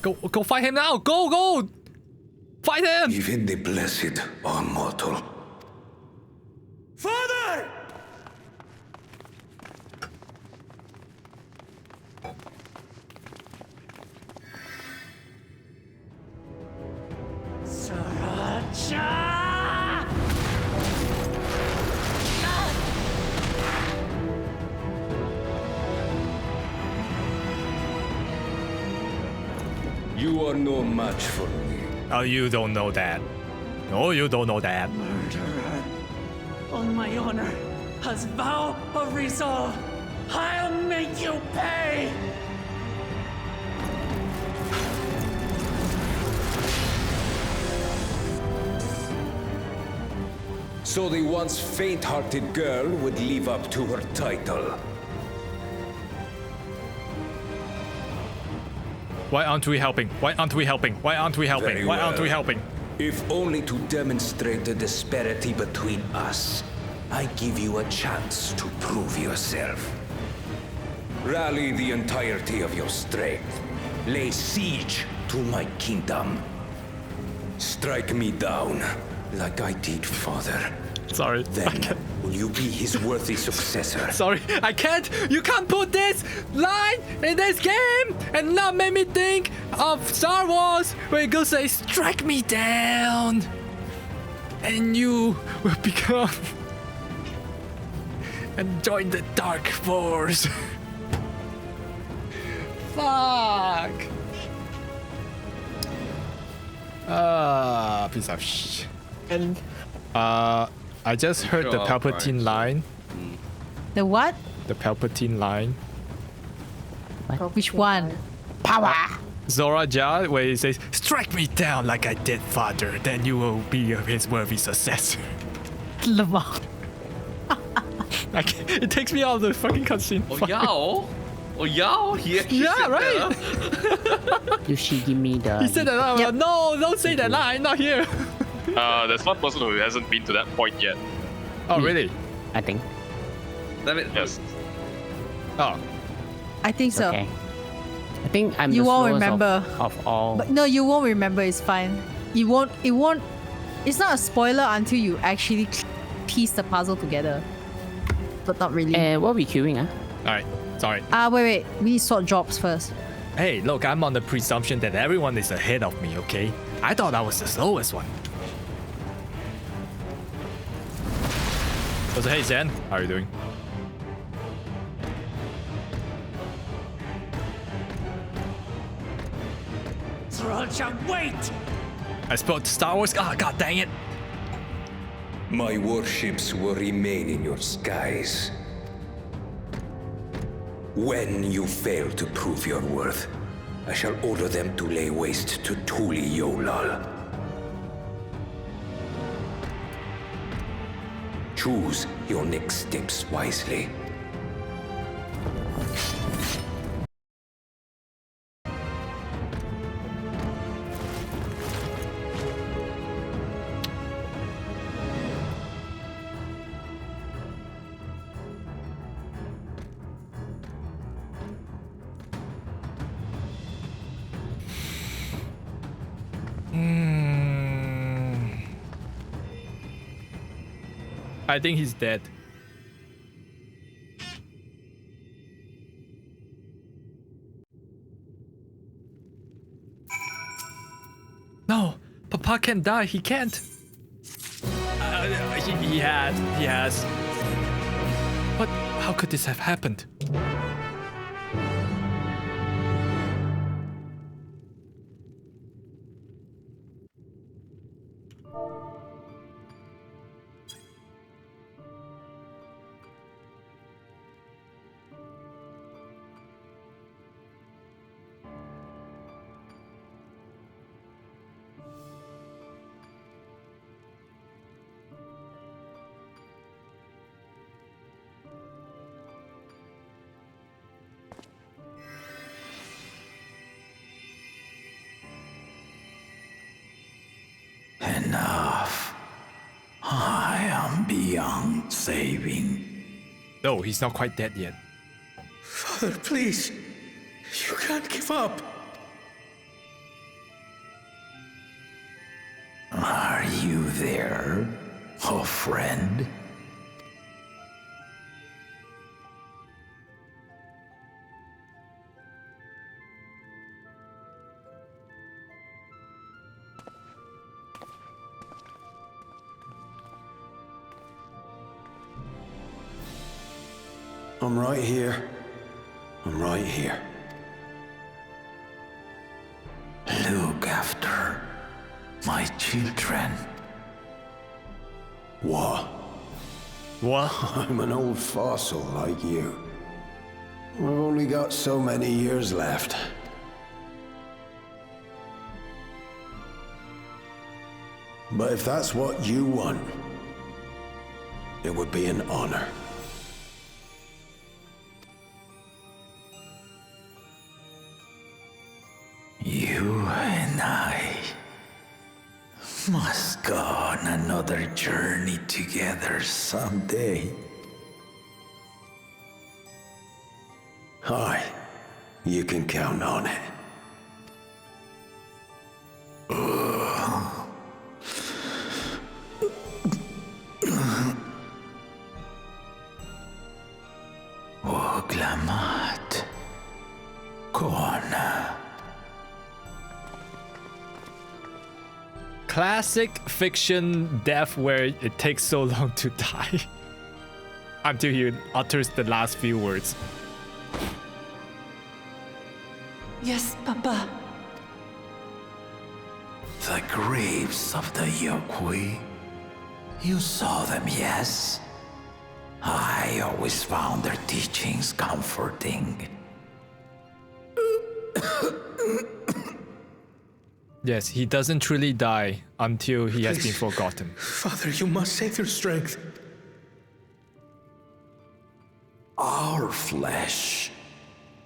Go fight him now! Go! Fight him! Even the blessed are mortal. Father! Zoralja! You are no match for me. Oh, you don't know that. No, you don't know that. Murderer. On my honor, as vow of resolve, I'll make you pay! So the once faint-hearted girl would live up to her title. Why aren't we helping? Why aren't we helping? Why aren't we helping? Very Why aren't we well. helping? If only to demonstrate the disparity between us. I give you a chance to prove yourself. Rally the entirety of your strength. Lay siege to my kingdom. Strike me down, like I did father. Sorry. Then will you be his worthy successor? Sorry, I can't. You can't put this line in this game and not make me think of Star Wars, where you go say, "Strike me down," and you will become and join the Dark Force. Fuck. Piece of shit. And I just heard the Palpatine line. The what? The Palpatine line. Which one? Power. Zora Jar, where he says, "Strike me down like I did father, then you will be his worthy successor." It takes me out of the fucking cutscene. Oh yeah, yeah, right. You should give me the. He said that line. Yep. No, don't say that line. Not here. There's one person who hasn't been to that point yet. Oh, really? I think. Yes. Oh. I think so. Okay. I think I'm You the won't slowest remember. of all. But no, you won't remember. It's fine. You won't. It won't. It's not a spoiler until you actually piece the puzzle together. But not really. What are we queuing, huh? Alright, sorry. Wait. We need sword drops first. Hey, look, I'm on the presumption that everyone is ahead of me, okay? I thought I was the slowest one. So, hey, Zen, how are you doing? Sriracha, wait! I spelled Star Wars. Ah, god dang it. My warships will remain in your skies. When you fail to prove your worth, I shall order them to lay waste to Tural. Choose your next steps wisely. I think he's dead. No, Papa can't die. He can't. He has. What? How could this have happened? Enough. I am beyond saving. No, he's not quite dead yet. Father, please. You can't give up. Are you there, oh friend? I'm right here. I'm right here. Look after my children. What? What? I'm an old fossil like you. We've only got so many years left. But if that's what you want, it would be an honor. You and I must go on another journey together someday. Aye, you can count on it. Oglamat. Kona. Classic fiction death where it takes so long to die until he utters the last few words. Yes, Papa. The graves of the Yokui. You saw them, yes? I always found their teachings comforting. Yes, he doesn't truly die until he has been forgotten. Father, you must save your strength. Our flesh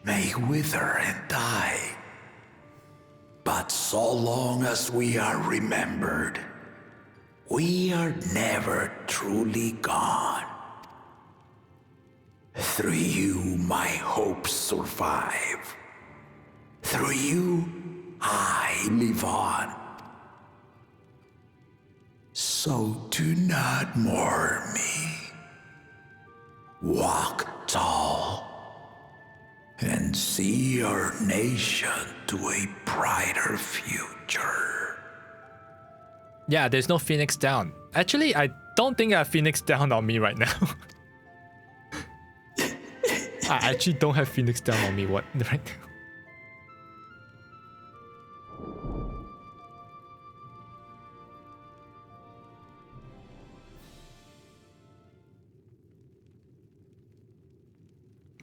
may wither and die, but so long as we are remembered, we are never truly gone. Through you, my hopes survive. Through you, I live on. So do not mourn me. Walk tall and see our nation to a brighter future. Yeah, there's no Phoenix Down. Actually, I don't think I have Phoenix Down on me right now. I actually don't have Phoenix Down on me right now.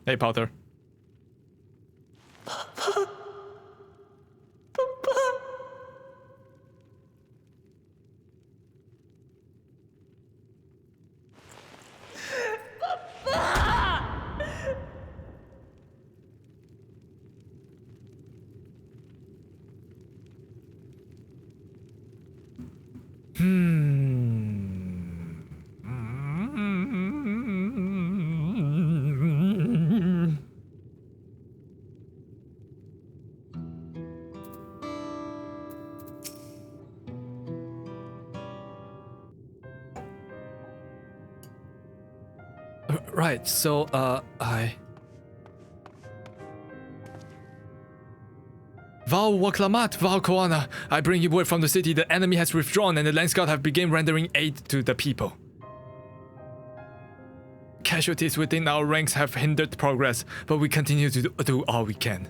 Hey, Potter. Papa. Right, so, Val Waklamat, Val Koana, I bring you word from the city. The enemy has withdrawn and the Landsguard have begun rendering aid to the people. Casualties within our ranks have hindered progress, but we continue to do all we can.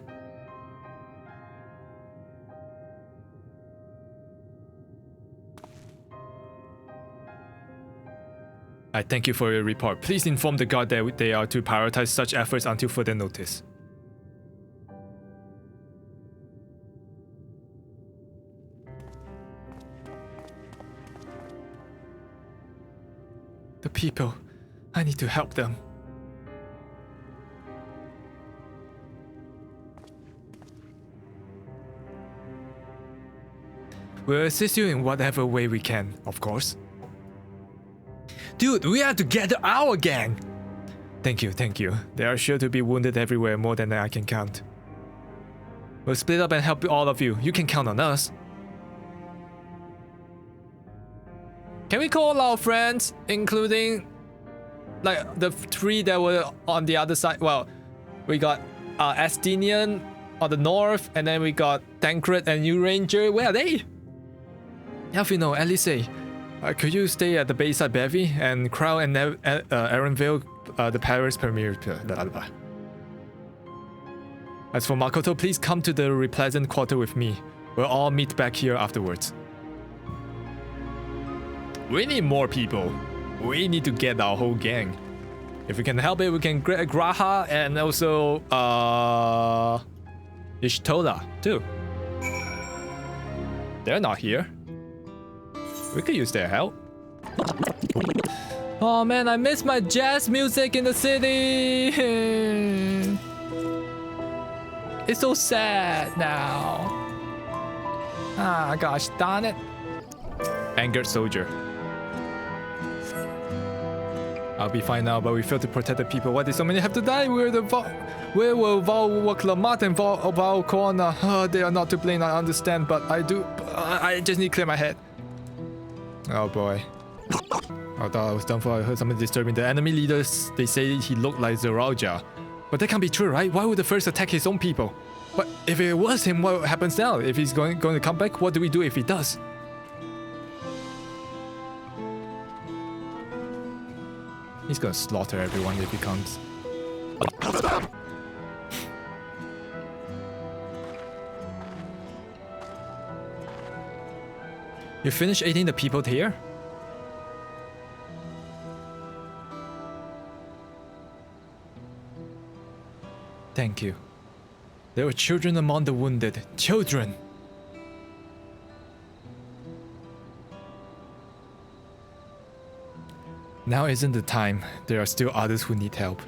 I thank you for your report. Please inform the guard that they are to prioritize such efforts until further notice. The people, I need to help them. We'll assist you in whatever way we can, of course. Dude, we have to gather our gang! Thank you, thank you. There are sure to be wounded everywhere, more than I can count. We'll split up and help all of you. You can count on us. Can we call our friends, including like the three that were on the other side? Well, we got Estinian on the north, and then we got Tancred and New Ranger. Where are they? Elfino, Elise, could you stay at the Bayside Bevy and Crow and Aaronville, the Paris Premier? As for Makoto, please come to the Repleasant Quarter with me. We'll all meet back here afterwards. We need more people. We need to get our whole gang. If we can help it, we can get Graha and also Ishtola too. They're not here. We could use their help. Oh man, I miss my jazz music in the city. It's so sad now. Ah, gosh darn it. Angered soldier. I'll be fine now, but we failed to protect the people. Why did so many have to die? Where were Locomotion and Val Corona? Oh, they are not to blame, I understand, but I just need to clear my head. Oh boy. I thought I was done for. I heard something disturbing. The enemy leaders, they say he looked like Zeralja. But that can't be true, right? Why would the first attack his own people? But if it was him, what happens now? If he's going to come back, what do we do if he does? He's gonna slaughter everyone if he comes. You finished aiding the people here? Thank you. There were children among the wounded. Children! Now isn't the time. There are still others who need help.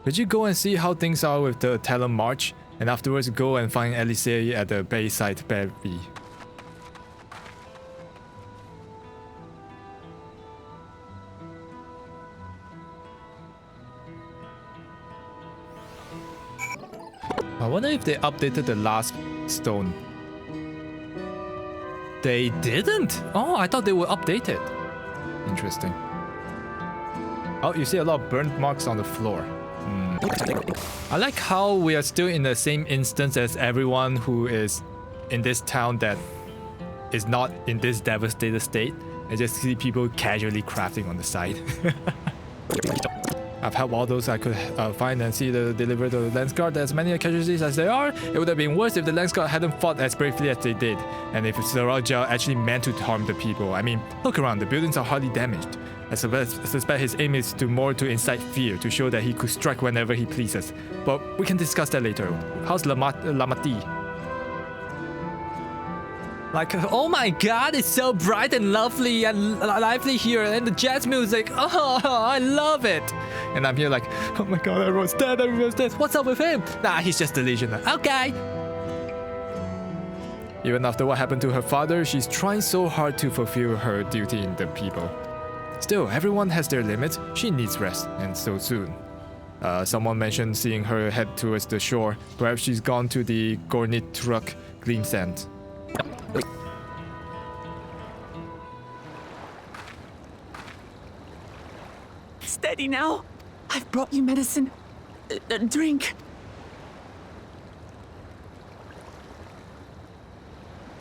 Could you go and see how things are with the Talon March? And afterwards go and find Elisei at the Bayside Berry. I wonder if they updated the last stone. They didn't? Oh, I thought they were updated. Interesting. Oh, you see a lot of burnt marks on the floor. I like how we are still in the same instance as everyone who is in this town that is not in this devastated state. I just see people casually crafting on the side. I've helped all those I could find and see the deliver the Landsguard. As many casualties as there are, it would have been worse if the Landsguard hadn't fought as bravely as they did, and if Zeralja actually meant to harm the people. I mean, look around, the buildings are hardly damaged. I suspect his aim is more to incite fear, to show that he could strike whenever he pleases. But we can discuss that later. How's Lamati? Like, oh my god, it's so bright and lovely and lively here, and the jazz music, oh, I love it. And I'm here like, oh my god, everyone's dead, What's up with him? Nah, he's just delusional. Okay. Even after what happened to her father, she's trying so hard to fulfill her duty in the people. Still, everyone has their limits. She needs rest, and so soon. Someone mentioned seeing her head towards the shore. Perhaps she's gone to the Gornitruk Gleam Sand. Steady now. I've brought you medicine. Drink.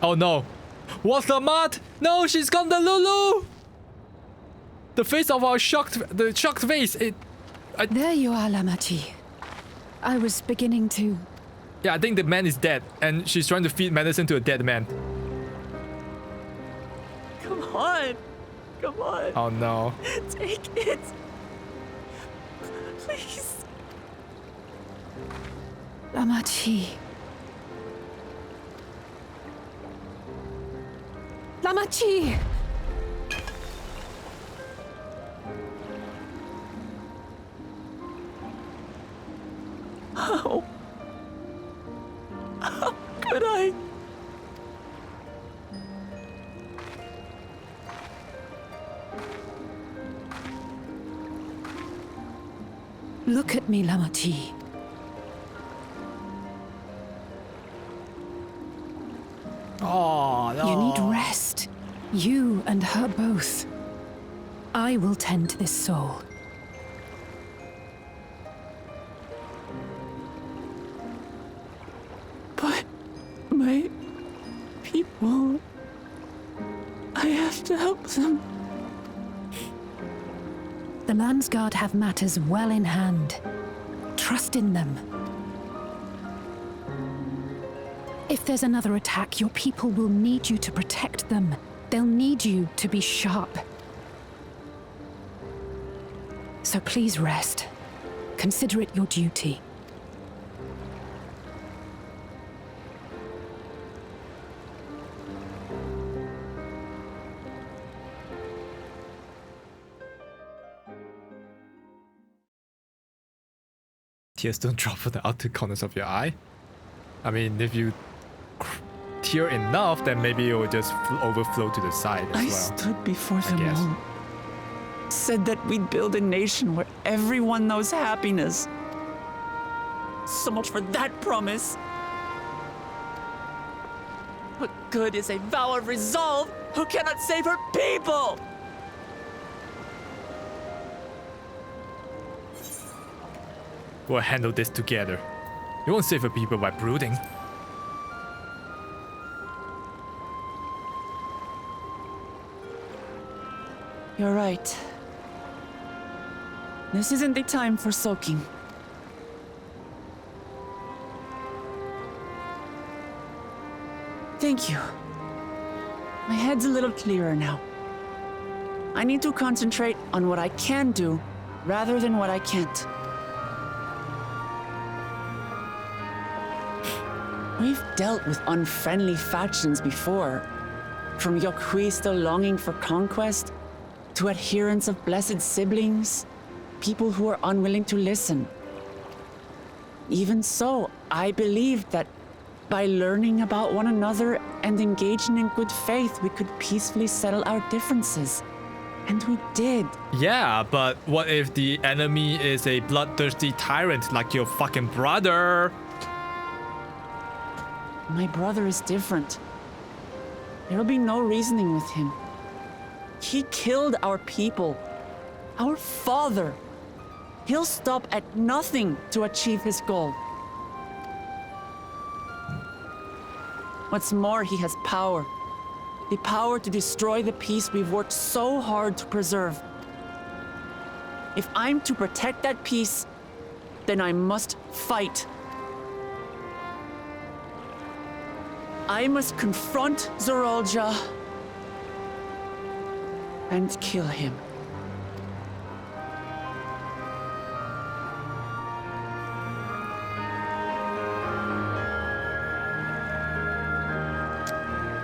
Oh no. What's the mat? No, she's gone to Lulu! The face of our shocked face. There you are, Lamachi. I was beginning to... Yeah, I think the man is dead, and she's trying to feed medicine to a dead man. Come on. Come on. Oh no. Take it. Please. Lamachi. Lamachi! How could I? Look at me, Lamachi. Oh, no. You need rest. You and her both. I will tend to this soul. But my people... I have to help them. The Landsguard have matters well in hand. Trust in them. If there's another attack, your people will need you to protect them. They'll need you to be sharp. So please rest. Consider it your duty. Tears don't drop from the outer corners of your eye. I mean, if you tier enough, then maybe it will just overflow to the side as I well. stood before them all. Said that we'd build a nation where everyone knows happiness. So much for that promise. What good is a vow of resolve who cannot save her people? We'll handle this together. You won't save the people by brooding. You're right. This isn't the time for sulking. Thank you. My head's a little clearer now. I need to concentrate on what I can do rather than what I can't. We've dealt with unfriendly factions before. From Yokhui still longing for conquest, to adherents of blessed siblings, people who are unwilling to listen. Even so, I believed that by learning about one another and engaging in good faith, we could peacefully settle our differences. And we did. Yeah, but what if the enemy is a bloodthirsty tyrant like your fucking brother? My brother is different. There'll be no reasoning with him. He killed our people, our father. He'll stop at nothing to achieve his goal. What's more, he has power. The power to destroy the peace we've worked so hard to preserve. If I'm to protect that peace, then I must fight. I must confront Zorolja and kill him.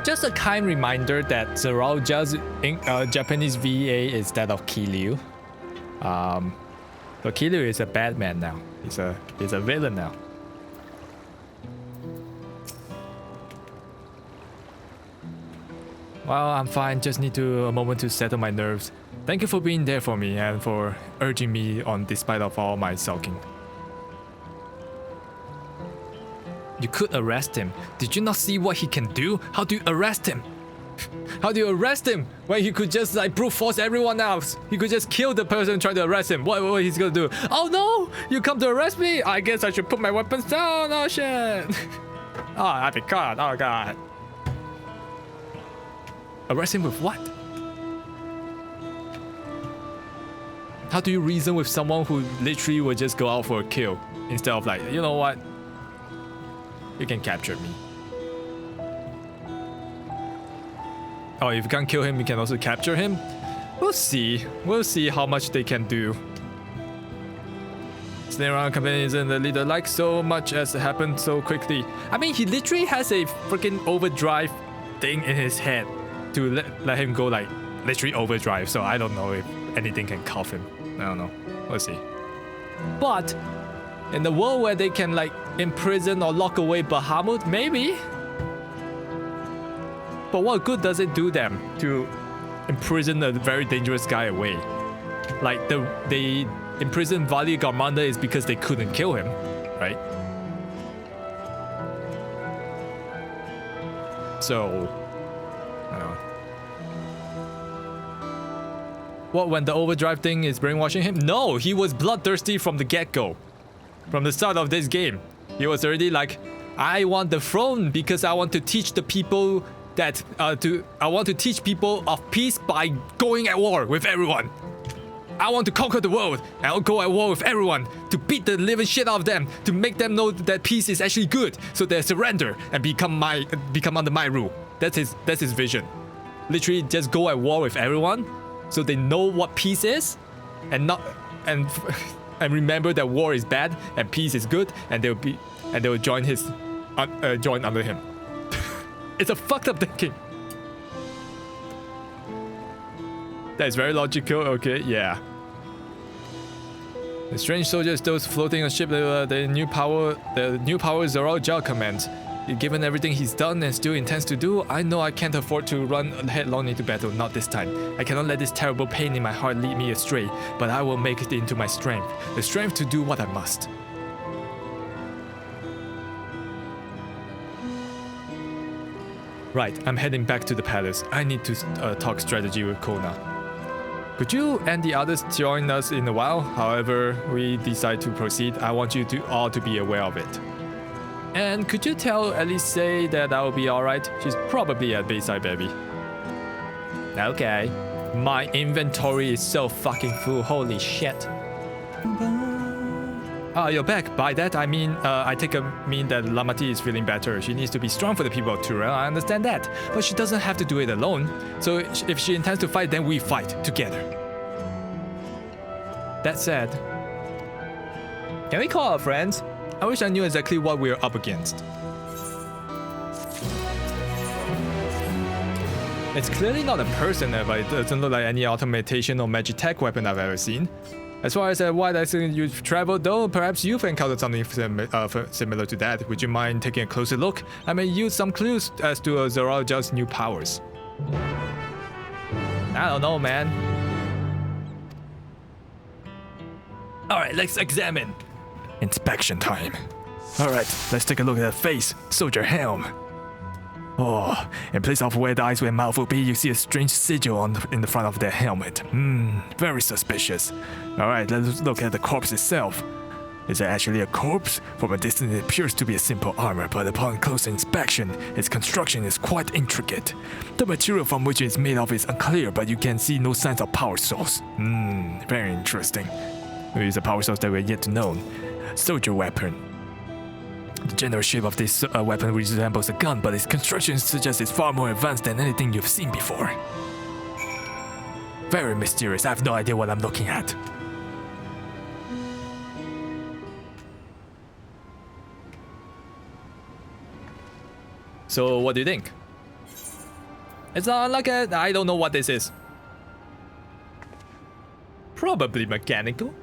Just a kind reminder that Zorolja's Japanese VA is that of Kiryu. So Kiryu is a bad man now. He's a villain now. Well, I'm fine. Just need a moment to settle my nerves. Thank you for being there for me and for urging me on despite of all my sulking. You could arrest him. Did you not see what he can do? How do you arrest him? How do you arrest him when he could just like brute force everyone else? He could just kill the person trying to arrest him. What he's gonna do? Oh no! You come to arrest me? I guess I should put my weapons down. Oh shit! Oh, I've been caught. Oh god. Arrest him with what? How do you reason with someone who literally would just go out for a kill instead of like, you know what? You can capture me. Oh, if you can't kill him, you can also capture him? We'll see. We'll see how much they can do. Staying around companions and the leader like so much as it happened so quickly. I mean, he literally has a freaking overdrive thing in his head to let him go like literally overdrive, so I don't know if anything can cuff him. I don't know. We'll see. But in the world where they can like imprison or lock away Bahamut, maybe. But what good does it do them to imprison a very dangerous guy away? Like they imprisoned Vali Garmanda is because they couldn't kill him, right? So what, when the overdrive thing is brainwashing him? No, he was bloodthirsty from the get-go. From the start of this game. He was already like, I want the throne because I want to teach the people that, I want to teach people of peace by going at war with everyone. I want to conquer the world and I'll go at war with everyone to beat the living shit out of them, to make them know that peace is actually good, so they surrender and become under my rule. That's his vision. Literally just go at war with everyone so they know what peace is and remember that war is bad and peace is good, and they will join under him. It's a fucked up thinking. That is very logical. Okay, yeah. The strange soldiers, those floating on ship, the new power Zorolja commands. Given everything he's done and still intends to do, I know I can't afford to run headlong into battle, not this time. I cannot let this terrible pain in my heart lead me astray, but I will make it into my strength, the strength to do what I must. Right, I'm heading back to the palace. I need to talk strategy with Kona. Could you and the others join us in a while? However we decide to proceed, I want you to all to be aware of it. And could you tell Elise that I will be alright? She's probably at Bayside, baby. Okay. My inventory is so fucking full, holy shit. You're back. By that I mean, I mean that Lamati is feeling better. She needs to be strong for the people of Tural, I understand that. But she doesn't have to do it alone. So if she intends to fight, then we fight together. That said, can we call our friends? I wish I knew exactly what we're up against. It's clearly not a person, but it doesn't look like any automation or magic tech weapon I've ever seen. As far as why you've traveled though, perhaps you've encountered something similar to that. Would you mind taking a closer look? I may use some clues as to Zoralja's new powers. I don't know, man. Alright, let's examine. Inspection time. Alright, let's take a look at the face. Soldier helm. Oh, in place of where the eyes and mouth will be, you see a strange sigil in the front of their helmet. Very suspicious. Alright, let's look at the corpse itself. Is it actually a corpse? From a distance it appears to be a simple armor, but upon closer inspection, its construction is quite intricate. The material from which it is made of is unclear, but you can see no signs of power source. Very interesting. Maybe it's a power source that we're yet to know. Soldier weapon. The general shape of this weapon resembles a gun, but its construction suggests it's far more advanced than anything you've seen before. Very mysterious. I have no idea what I'm looking at. So, what do you think? It's not like I don't know what this is. Probably mechanical.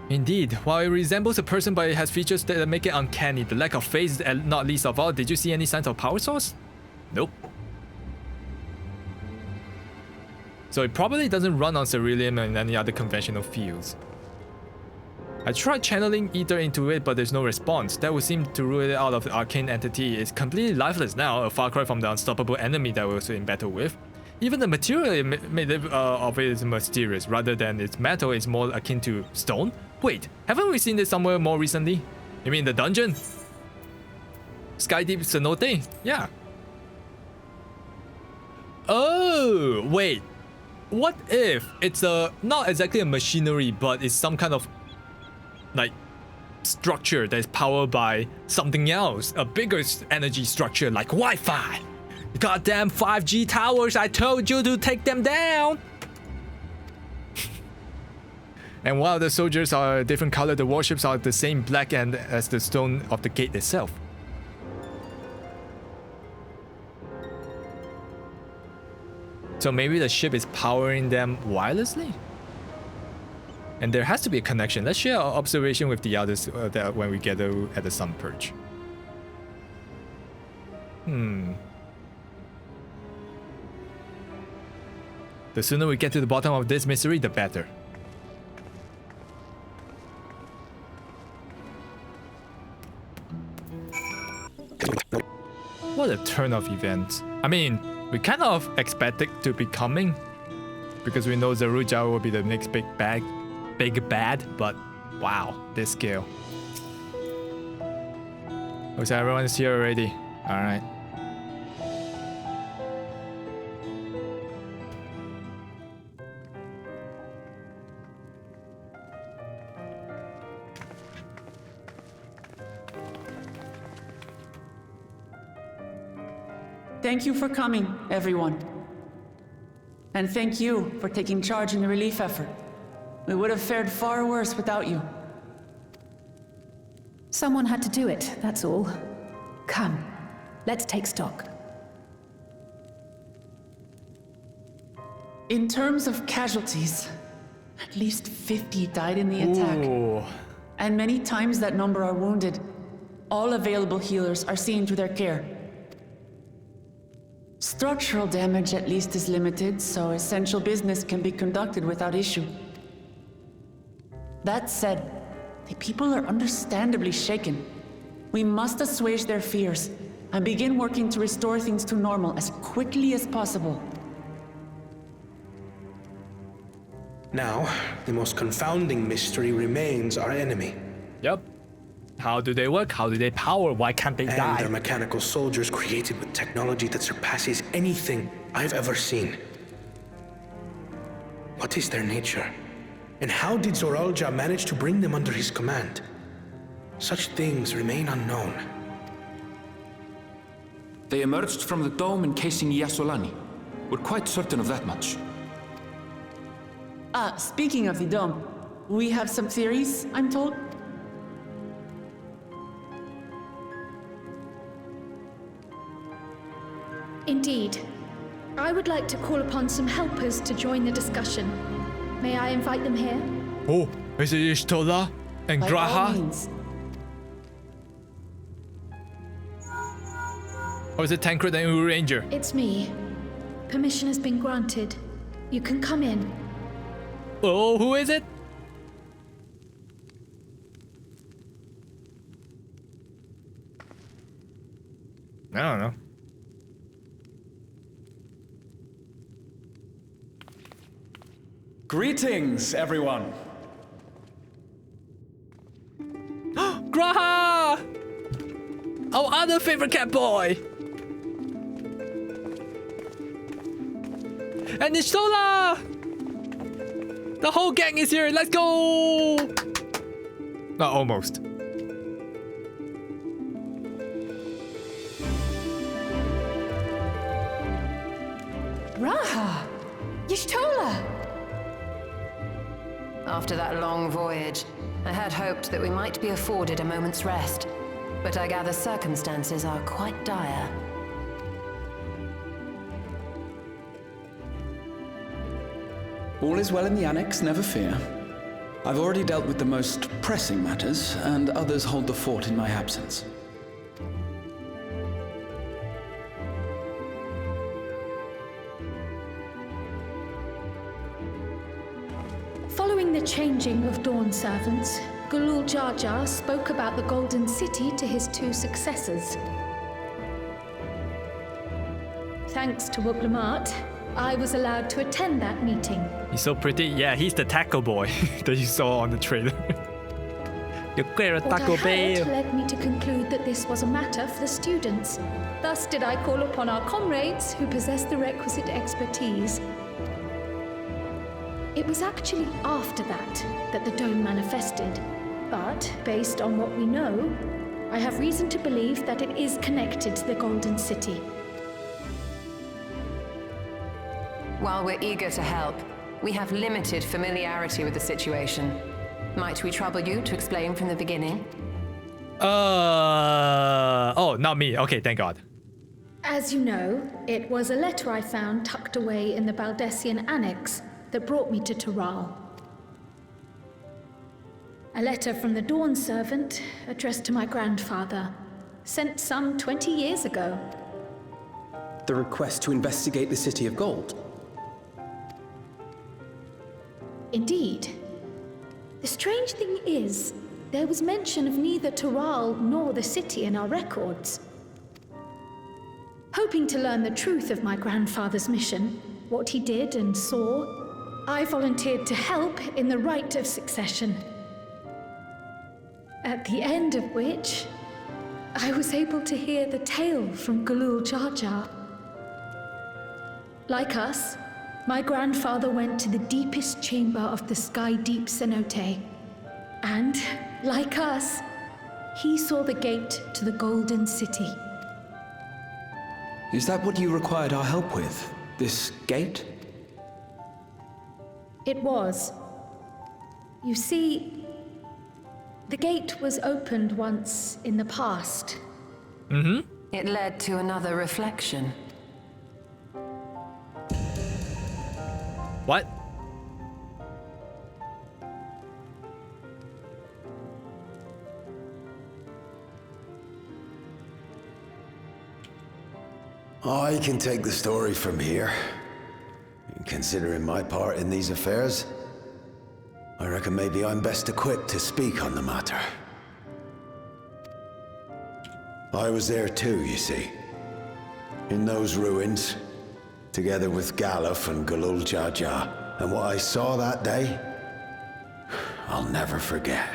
Indeed, while it resembles a person but it has features that make it uncanny, the lack of face is not least of all. Did you see any signs of power source? Nope. So it probably doesn't run on Cerulean and any other conventional fields. I tried channeling Ether into it, but there's no response. That would seem to rule it out of the arcane entity. It's completely lifeless now, a far cry from the unstoppable enemy that we're in battle with. Even the material made of it is mysterious. Rather than its metal, it's more akin to stone. Wait, haven't we seen this somewhere more recently? You mean the dungeon? Skydeep Cenote? Yeah. Oh, wait. What if it's not exactly a machinery, but it's some kind of like structure that is powered by something else, a bigger energy structure like Wi-Fi. Goddamn 5G towers, I told you to take them down! And while the soldiers are a different color, the warships are the same black as the stone of the gate itself. So maybe the ship is powering them wirelessly? And there has to be a connection. Let's share our observation with the others when we gather at the Sun Perch. The sooner we get to the bottom of this mystery, the better. What a turn of events. I mean, we kind of expect it to be coming, because we know Zoralja will be the next big bad, but wow, this scale. Looks like everyone is here already. Alright. Thank you for coming, everyone. And thank you for taking charge in the relief effort. We would have fared far worse without you. Someone had to do it, that's all. Come, let's take stock. In terms of casualties, at least 50 died in the attack. Ooh. And many times that number are wounded. All available healers are seen to their care. Structural damage at least is limited, so essential business can be conducted without issue. That said, the people are understandably shaken. We must assuage their fears and begin working to restore things to normal as quickly as possible. Now, the most confounding mystery remains our enemy. Yep. How do they work? How do they power? Why can't they die? And they're mechanical soldiers created with technology that surpasses anything I've ever seen. What is their nature? And how did Zoralja manage to bring them under his command? Such things remain unknown. They emerged from the dome encasing Yyasulani. We're quite certain of that much. Speaking of the dome, we have some theories, I'm told. Indeed. I would like to call upon some helpers to join the discussion. May I invite them here? Oh, is it Y'shtola and By all Graha? means. Or is it Tancred and Uru Ranger? It's me. Permission has been granted. You can come in. Oh, who is it? I don't know. Greetings, everyone. Graha! Our other favorite cat boy! And Y'shtola! The whole gang is here, let's go! Not almost. Raha! Y'shtola! After that long voyage, I had hoped that we might be afforded a moment's rest, but I gather circumstances are quite dire. All is well in the Annex, never fear. I've already dealt with the most pressing matters, and others hold the fort in my absence. Following the changing of Dawn servants, Gulul Jar Jar spoke about the Golden City to his two successors. Thanks to Wuglamat, I was allowed to attend that meeting. He's so pretty. Yeah, he's the taco boy that you saw on the trailer. You queer a What I taco heard boy. led me to conclude that this was a matter for the students. Thus did I call upon our comrades who possess the requisite expertise. It was actually after that the dome manifested. But, based on what we know, I have reason to believe that it is connected to the Golden City. While we're eager to help, we have limited familiarity with the situation. Might we trouble you to explain from the beginning? Oh, not me. Okay, thank God. As you know, it was a letter I found tucked away in the Baldessian Annex that brought me to Tural. A letter from the Dawn servant, addressed to my grandfather, sent some 20 years ago. The request to investigate the City of Gold. Indeed. The strange thing is, there was mention of neither Tural nor the city in our records. Hoping to learn the truth of my grandfather's mission, what he did and saw, I volunteered to help in the rite of succession. At the end of which, I was able to hear the tale from Gulul Jar Jar. Like us, my grandfather went to the deepest chamber of the Sky Deep Cenote. And, like us, he saw the gate to the Golden City. Is that what you required our help with? This gate? It was. You see, the gate was opened once in the past. Mm-hmm. It led to another reflection. What? I can take the story from here. Considering my part in these affairs, I reckon maybe I'm best equipped to speak on the matter. I was there too, you see. In those ruins, together with Galuf and Galul Jaja. And what I saw that day, I'll never forget.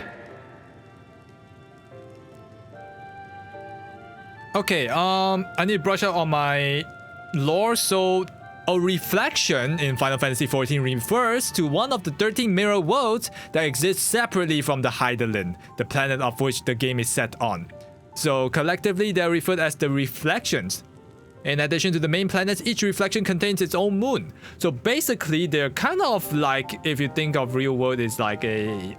Okay, I need to brush up on my lore. So, a reflection in Final Fantasy XIV refers to one of the 13 mirror worlds that exists separately from the Hydaelyn, the planet of which the game is set on. So, collectively, they're referred as the reflections. In addition to the main planets, each reflection contains its own moon. So basically, they're kind of like, if you think of real world, it's like a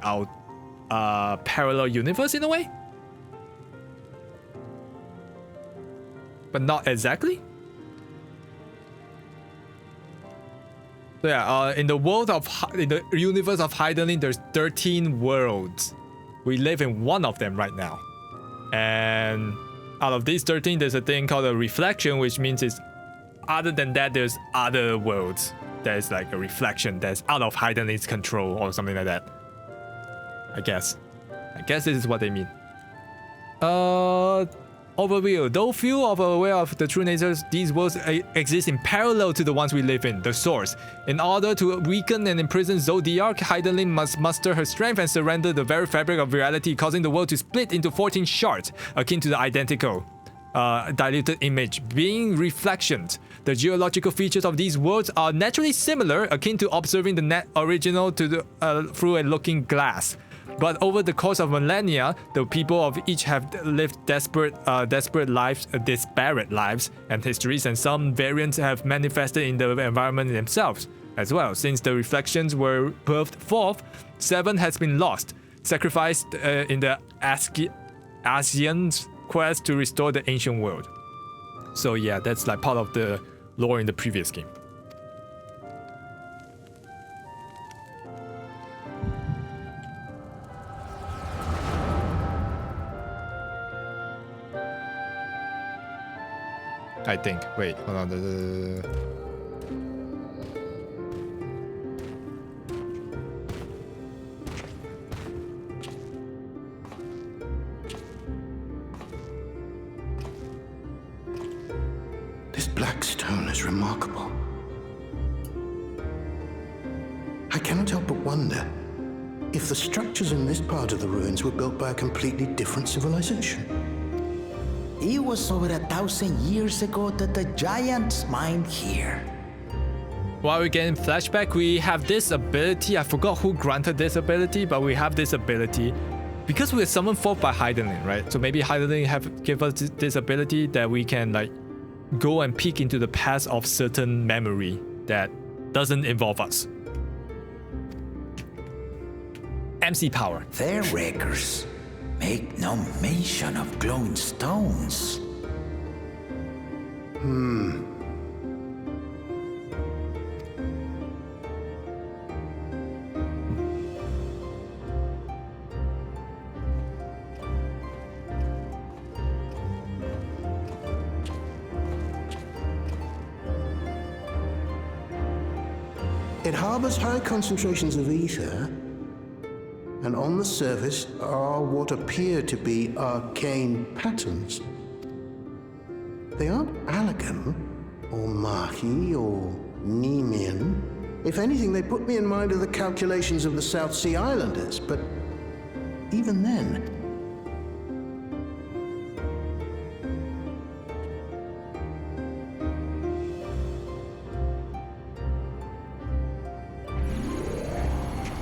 parallel universe in a way. But not exactly. So yeah, in the universe of Hydaelyn, there's 13 worlds. We live in one of them right now. And out of these 13, there's a thing called a reflection, which means it's other than that, there's other worlds. There's like a reflection that's out of Hydaelyn's control or something like that. I guess this is what they mean. Overview. Though few are aware of the true nature, these worlds exist in parallel to the ones we live in, the source. In order to weaken and imprison Zodiac, Hydaelyn must muster her strength and surrender the very fabric of reality, causing the world to split into 14 shards, akin to the identical diluted image, being reflections. The geological features of these worlds are naturally similar, akin to observing the net original through a looking glass. But over the course of millennia, the people of each have lived disparate lives, and histories, and some variants have manifested in the environment themselves as well. Since the reflections were birthed forth, 7 has been lost, sacrificed in the Asian's quest to restore the ancient world. So yeah, that's like part of the lore in the previous game. I think. Wait, hold on. This black stone is remarkable. I cannot help but wonder if the structures in this part of the ruins were built by a completely different civilization. It was over 1,000 years ago that the giants mined here. While we're getting flashback, we have this ability. I forgot who granted this ability, but we have this ability because we were summoned forth by Hydaelyn, right? So maybe Hydaelyn have give us this ability that we can like go and peek into the past of certain memory that doesn't involve us. MC power. Their records make no mention of glowing stones. It harbors high concentrations of ether, and on the surface are what appear to be arcane patterns. They aren't Allagan, or Mahi, or Nemean. If anything, they put me in mind of the calculations of the South Sea Islanders, but even then...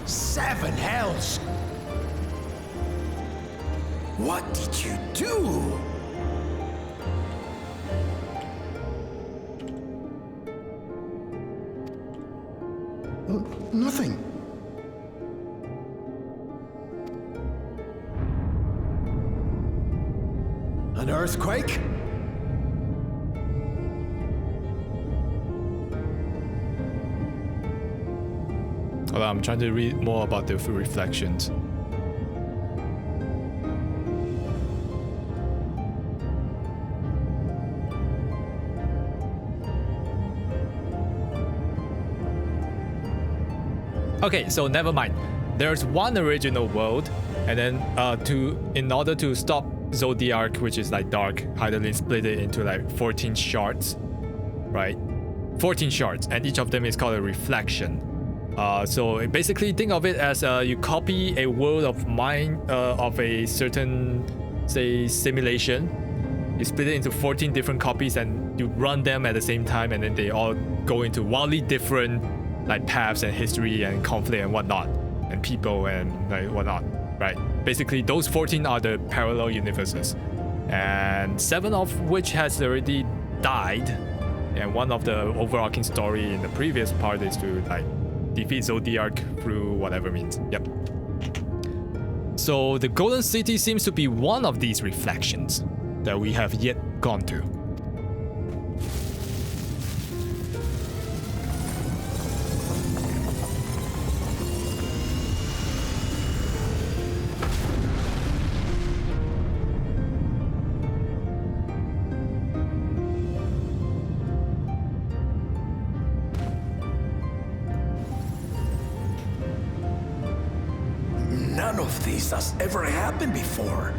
Seven hells! What did you do? Nothing. An earthquake? Hold on, I'm trying to read more about the reflections. Okay, so never mind. There's one original world, and then in order to stop Zodiac, which is like dark, Hydaelyn split it into like 14 shards, right? 14 shards, and each of them is called a reflection. So basically think of it as you copy a world of mind of a certain, say, simulation. You split it into 14 different copies and you run them at the same time, and then they all go into wildly different like paths and history and conflict and whatnot, and people and like whatnot, right? Basically those 14 are the parallel universes, and 7 of which has already died, and one of the overarching story in the previous part is to like defeat Zodiac through whatever means. Yep. So the Golden City seems to be one of these reflections that we have yet gone to. None of this has ever happened before.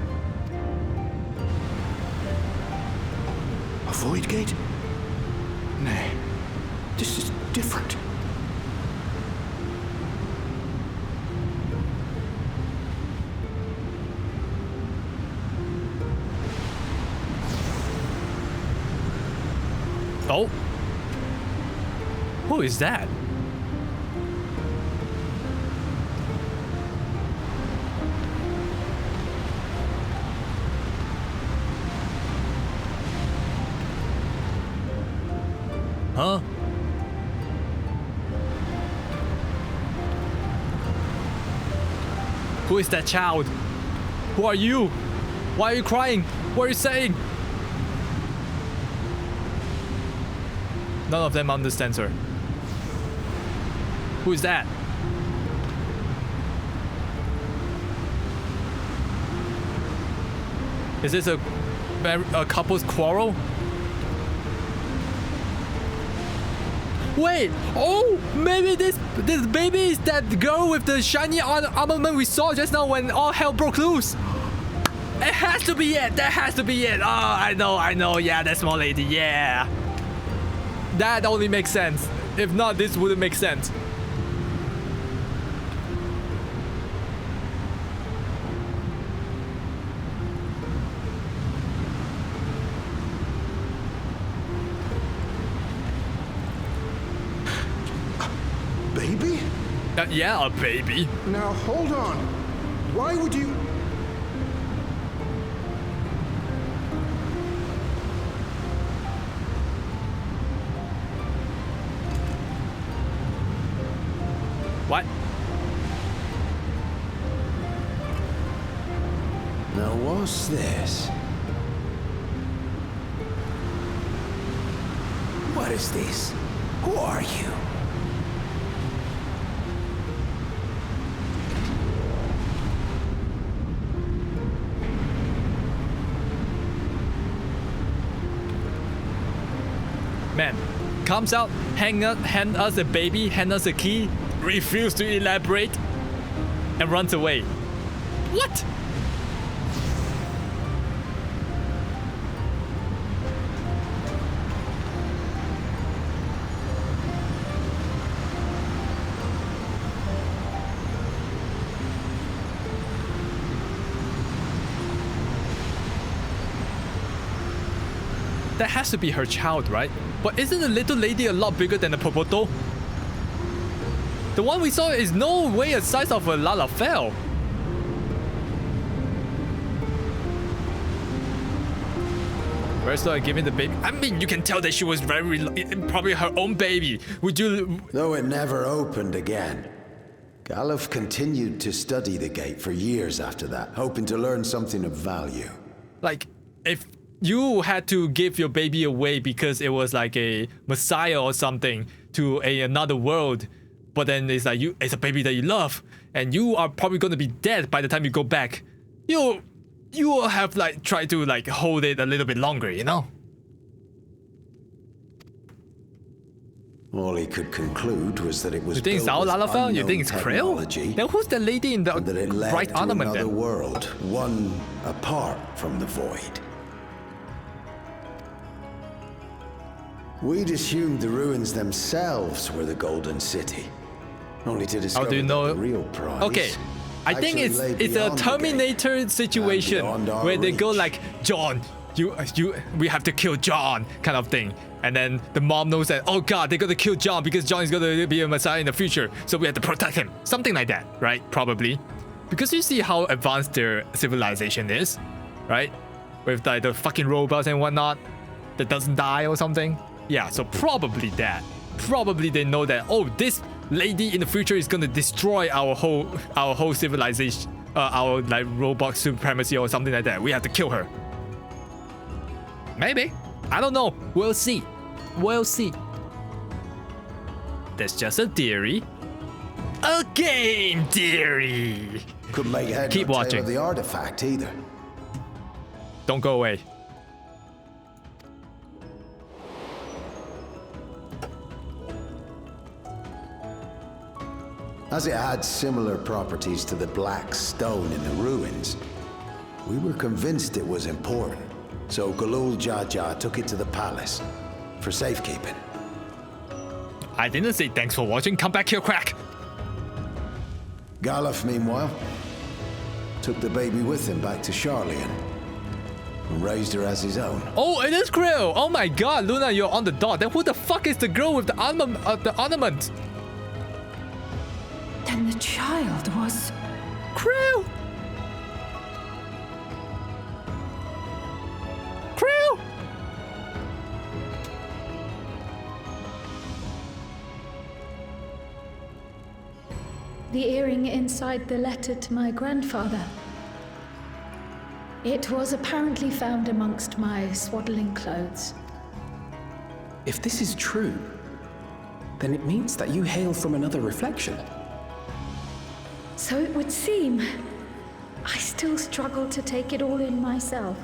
A void gate? Nay, this is different. Oh, who is that? Huh? Who is that child? Who are you? Why are you crying? What are you saying? None of them understands her. Who is that? Is this a couple's quarrel? Wait! Oh! Maybe this baby is that girl with the shiny armament we saw just now when all hell broke loose! It has to be it! That has to be it! Oh, I know, yeah, that small lady, yeah! That only makes sense. If not, this wouldn't make sense. Baby? Yeah, a baby. Now hold on. Why would you... What? Now what's this? What is this? Who are you? Man, comes out, hand us a baby, hand us a key, refuse to elaborate, and runs away. What? That has to be her child, right? But isn't the little lady a lot bigger than the Popoto? The one we saw is no way the size of a Lalafell. Where's like giving the baby? I mean, you can tell that she was probably her own baby. Would you? Though it never opened again. Galuf continued to study the gate for years after that, hoping to learn something of value. Like, if you had to give your baby away because it was like a messiah or something to another world, but then it's like it's a baby that you love, and you are probably going to be dead by the time you go back. You will have like tried to like hold it a little bit longer, you know? All he could conclude was that it was You think it's built with Lalafell? You think it's unknown Krill? technology, Then who's the lady in the and that it led right to ornament another then? world, one apart from the void. We'd assumed the ruins themselves were the Golden City, only to discover How do you know? that the real prize. Okay, I think actually lay it's a beyond the Terminator situation beyond our where they go reach. like, John, we have to kill John, kind of thing. And then the mom knows that, oh god, they're gonna kill John because John is gonna be a messiah in the future, so we have to protect him. Something like that, right? Probably. Because you see how advanced their civilization is, right? With like the fucking robots and whatnot that doesn't die or something. Yeah, so probably that. Probably they know that, oh, this lady in the future is gonna destroy our whole civilization, our like robot supremacy or something like that. We have to kill her. Maybe. I don't know. We'll see. We'll see. That's just a theory. A game theory. Couldn't make head Keep nor tail watching. of the artifact either. Don't go away. As it had similar properties to the black stone in the ruins, we were convinced it was important. So Galul Jaja took it to the palace for safekeeping. I didn't say thanks for watching. Come back here, Crack. Galuf, meanwhile, took the baby with him back to Charlian and raised her as his own. Oh, it is Krill. Oh my god, Luna, you're on the dot. Then who the fuck is the girl with the ornament? Then the child was... Krill! Krill! The earring inside the letter to my grandfather. It was apparently found amongst my swaddling clothes. If this is true, then it means that you hail from another reflection. So it would seem. I still struggle to take it all in myself.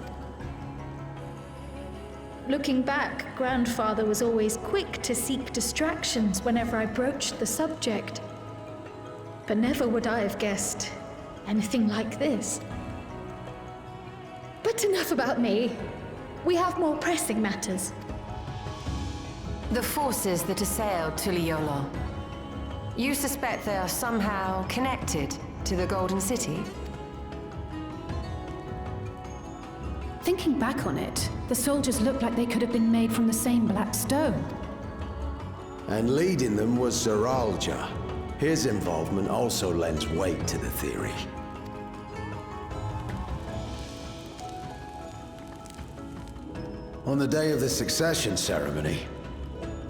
Looking back, Grandfather was always quick to seek distractions whenever I broached the subject. But never would I have guessed anything like this. But enough about me. We have more pressing matters. The forces that assailed Tuliyola. You suspect they are somehow connected to the Golden City? Thinking back on it, the soldiers looked like they could have been made from the same black stone. And leading them was Zeralja. His involvement also lends weight to the theory. On the day of the succession ceremony,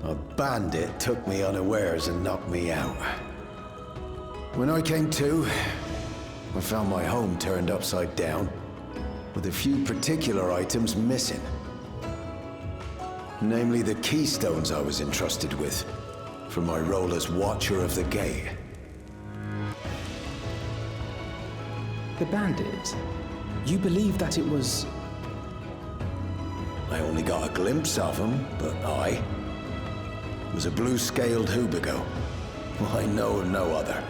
a bandit took me unawares and knocked me out. When I came to, I found my home turned upside down, with a few particular items missing. Namely the keystones I was entrusted with, for my role as Watcher of the Gate. The bandit, you believe that it was... I only got a glimpse of him, but it was a blue-scaled Hubigo. I know of no other.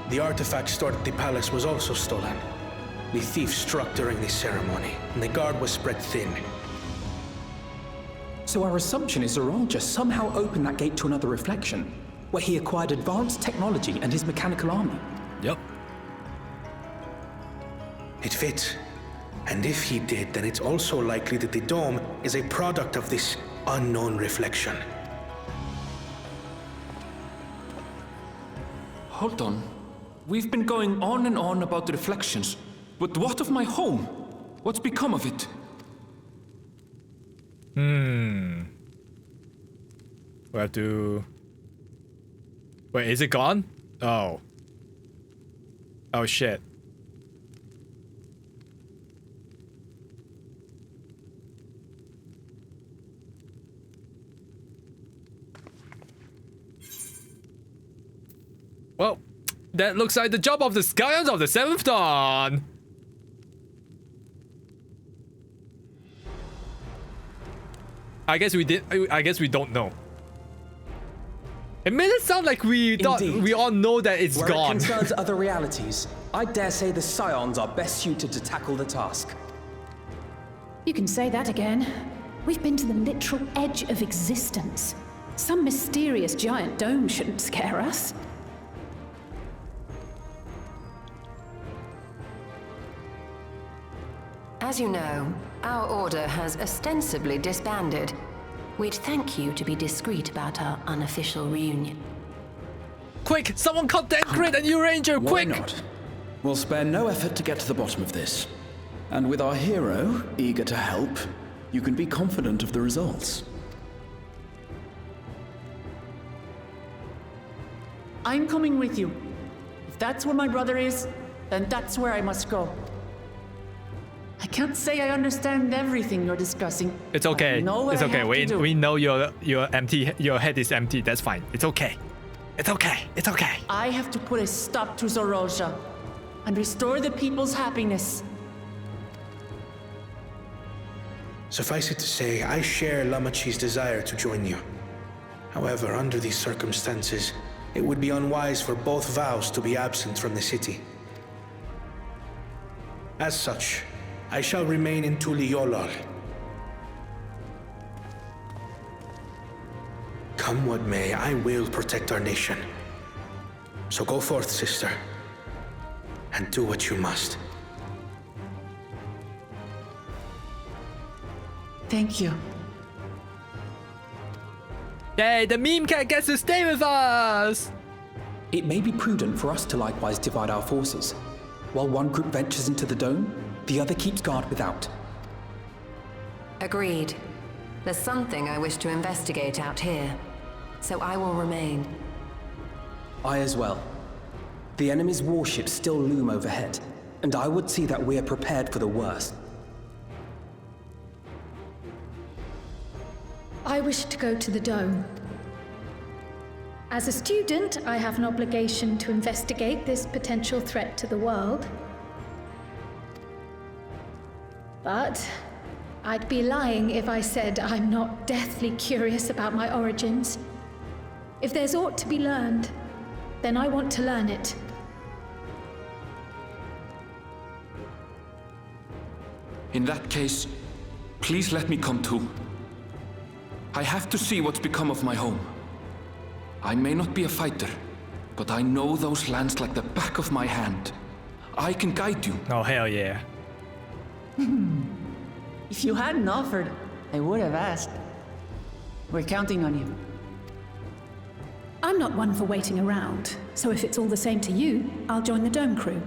The artifact stored at the palace was also stolen. The thief struck during the ceremony, and the guard was spread thin. So our assumption is Zeralja somehow opened that gate to another reflection, where he acquired advanced technology and his mechanical army. Yep. It fits. And if he did, then it's also likely that the dome is a product of this unknown reflection. Hold on. We've been going on and on about the reflections, but what of my home? What's become of it? We have to... Wait, is it gone? Oh. Oh shit. Well, that looks like the job of the Scions of the 7th Dawn. I guess we did. I guess we don't know. It made it sound like we thought we all know that it's Where gone. it concerns other realities, I dare say the Scions are best suited to tackle the task. You can say that again. We've been to the literal edge of existence. Some mysterious giant dome shouldn't scare us. As you know, our order has ostensibly disbanded. We'd thank you to be discreet about our unofficial reunion. Quick! Someone call Dankrit and you Ranger! Why Quick! not? We'll spare no effort to get to the bottom of this. And with our hero eager to help, you can be confident of the results. I'm coming with you. If that's where my brother is, then that's where I must go. I can't say I understand everything you're discussing. It's okay. It's okay. We know you're empty. Your head is empty. That's fine. It's okay. It's okay. It's okay. I have to put a stop to Zorolja and restore the people's happiness. Suffice it to say, I share Lamachi's desire to join you. However, under these circumstances, it would be unwise for both vows to be absent from the city. As such, I shall remain in Tuliolal. Come what may, I will protect our nation. So go forth, sister, and do what you must. Thank you. Yay, the meme cat gets to stay with us! It may be prudent for us to likewise divide our forces. While one group ventures into the dome, the other keeps guard without. Agreed. There's something I wish to investigate out here, so I will remain. I as well. The enemy's warships still loom overhead, and I would see that we are prepared for the worst. I wish to go to the dome. As a student, I have an obligation to investigate this potential threat to the world. But I'd be lying if I said I'm not deathly curious about my origins. If there's aught to be learned, then I want to learn it. In that case, please let me come too. I have to see what's become of my home. I may not be a fighter, but I know those lands like the back of my hand. I can guide you. Oh, hell yeah. If you hadn't offered, I would have asked. We're counting on you. I'm not one for waiting around, so if it's all the same to you, I'll join the dome crew.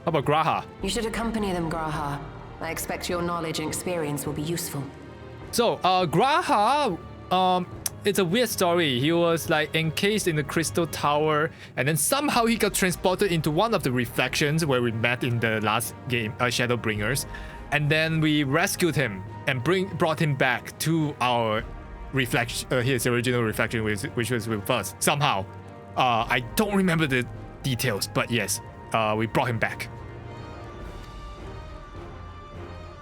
How about Graha? You should accompany them, Graha. I expect your knowledge and experience will be useful. So, Graha, it's a weird story. He was like encased in the crystal tower, and then somehow he got transported into one of the reflections where we met in the last game, Shadowbringers, and then we rescued him and brought him back to our reflection, his original reflection, which was with us somehow. I don't remember the details, but yes, we brought him back.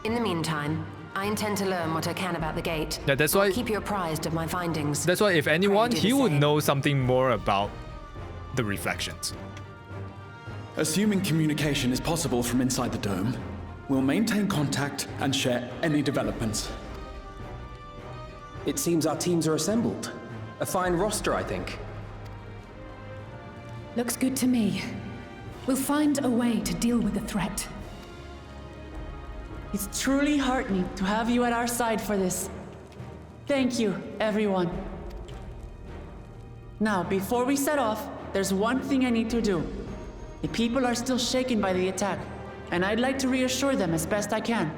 In the meantime, I intend to learn what I can about the gate. Yeah, that's why. I'll keep you apprised of my findings. That's why, if anyone, he would know something more about the reflections. Assuming communication is possible from inside the dome, we'll maintain contact and share any developments. It seems our teams are assembled. A fine roster, I think. Looks good to me. We'll find a way to deal with the threat. It's truly heartening to have you at our side for this. Thank you, everyone. Now, before we set off, there's one thing I need to do. The people are still shaken by the attack, and I'd like to reassure them as best I can.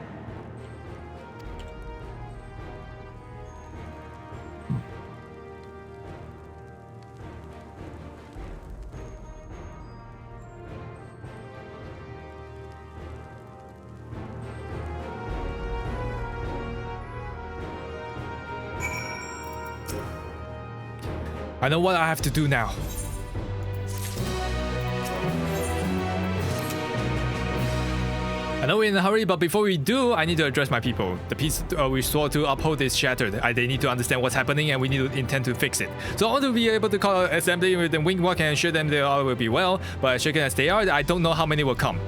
I know what I have to do now. I know we're in a hurry, but before we do, I need to address my people. The peace we swore to uphold is shattered. They need to understand what's happening, and we need to intend to fix it. So I want to be able to call an assembly with the wing walk and assure them they all will be well. But shaken as they are, I don't know how many will come.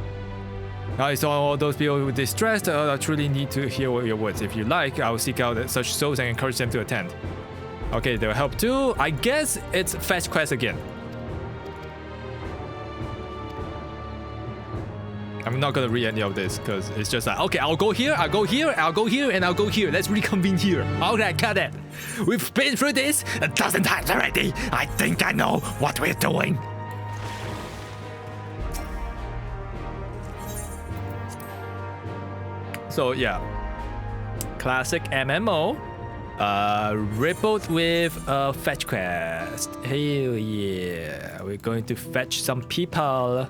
I saw all those people distressed. I truly need to hear your words. If you like, I will seek out such souls and encourage them to attend. Okay, they'll help too. I guess it's fetch quest again. I'm not gonna read any of this because it's just like, okay, I'll go here, I'll go here, I'll go here, and I'll go here. Let's reconvene here. Alright, cut it. We've been through this 1,000 times already. I think I know what we're doing. So yeah, classic MMO, rippled with a fetch quest. Hell yeah, we're going to fetch some people.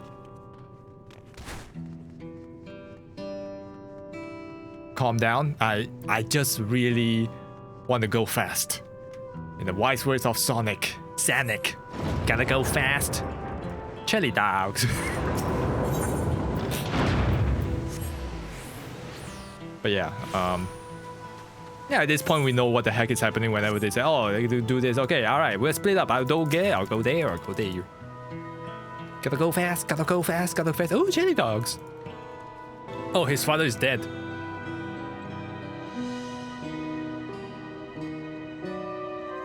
Calm down. I just really want to go fast. In the wise words of Sonic, gotta go fast. Chili dogs. But yeah, at this point we know what the heck is happening whenever they say, oh, they do this. Okay, all right, we'll split up. I'll go there, I'll go there, I'll go there. Gotta go fast, gotta go fast, gotta go fast. Oh, chili dogs. Oh, his father is dead.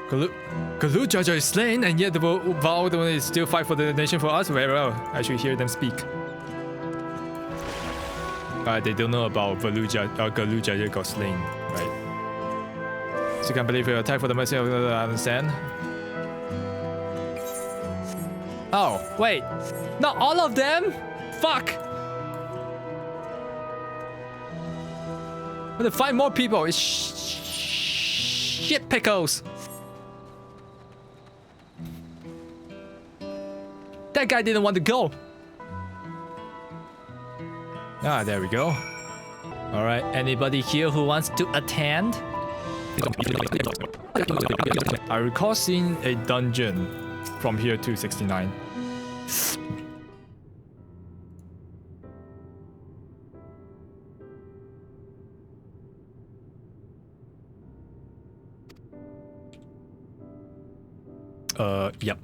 Galoo Jaja is slain, and yet the Val is still fight for the nation for us. Very well. I should hear them speak. They don't know about Galoo Jaja got slain, right? So you can't believe you attack for the mercy of I understand. Oh, wait. Not all of them? Fuck! I'm gonna find more people. It's shit pickles. That guy didn't want to go. Ah, there we go. All right, anybody here who wants to attend? I recall seeing a dungeon from here to 69. Yep.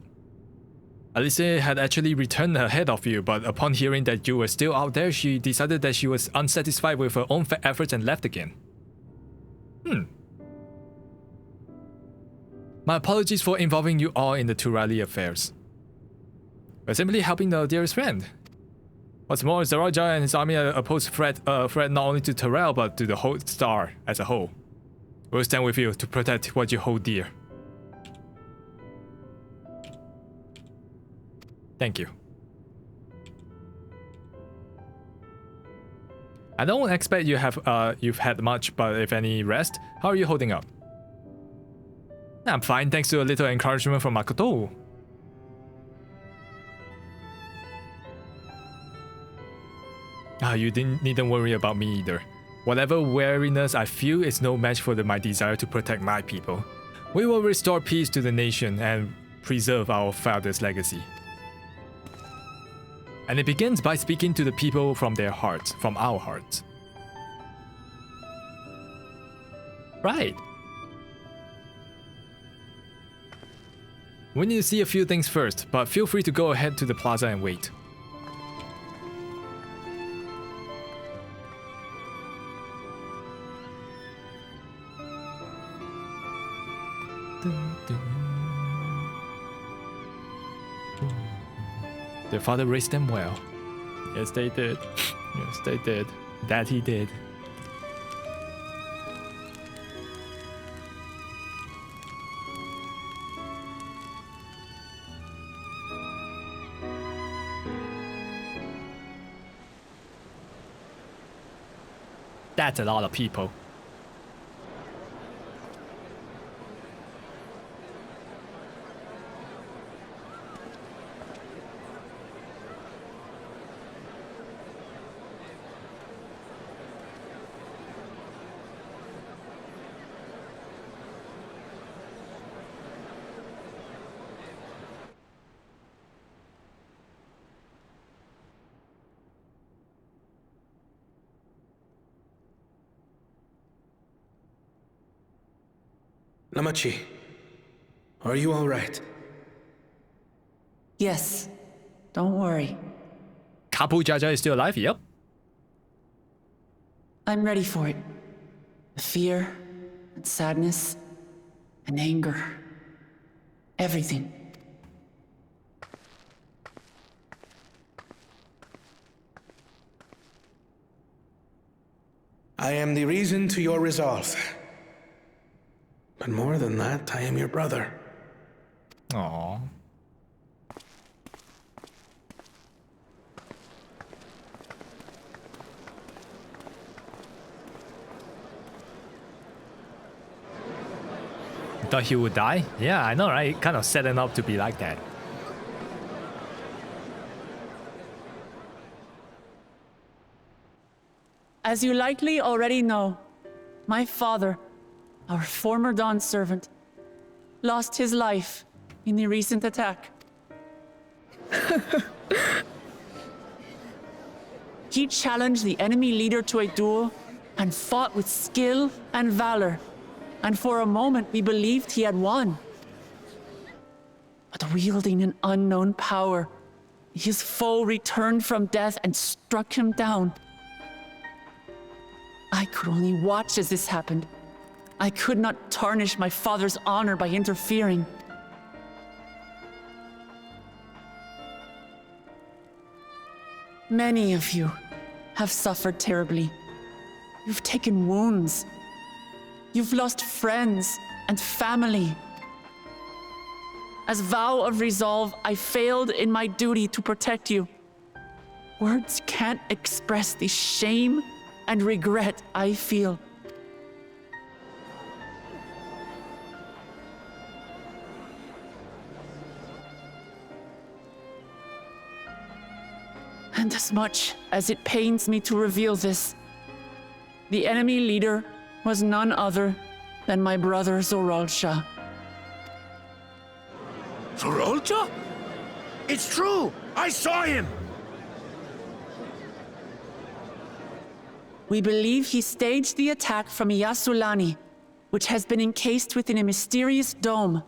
Alicia had actually returned ahead of you, but upon hearing that you were still out there, she decided that she was unsatisfied with her own efforts and left again. My apologies for involving you all in the Tural affairs. We're simply helping the dearest friend. What's more, Zaraja and his army oppose threat not only to Tural, but to the whole star as a whole. We'll stand with you to protect what you hold dear. Thank you. I don't expect you've had much, but if any rest, how are you holding up? I'm fine, thanks to a little encouragement from Makoto. You needn't worry about me either. Whatever weariness I feel is no match for my desire to protect my people. We will restore peace to the nation and preserve our father's legacy. And it begins by speaking to the people from their hearts, from our hearts. Right. We need to see a few things first, but feel free to go ahead to the plaza and wait. Their father raised them well. Yes, they did. Yes, they did. That he did. That's a lot of people. Namachi, are you all right? Yes. Don't worry. Kapu Jaja is still alive? Yep. I'm ready for it. The fear, and sadness, and anger. Everything. I am the reason to your resolve. But more than that, I am your brother. Aww. Thought he would die? Yeah, I know, right? Kind of setting up to be like that. As you likely already know, my father, our former Dawn servant, lost his life in the recent attack. He challenged the enemy leader to a duel and fought with skill and valor. And for a moment, we believed he had won. But wielding an unknown power, his foe returned from death and struck him down. I could only watch as this happened. I could not tarnish my father's honor by interfering. Many of you have suffered terribly. You've taken wounds. You've lost friends and family. As vow of resolve, I failed in my duty to protect you. Words can't express the shame and regret I feel. And as much as it pains me to reveal this, the enemy leader was none other than my brother Zoralsha. Zoralsha? It's true! I saw him! We believe he staged the attack from Yyasulani, which has been encased within a mysterious dome.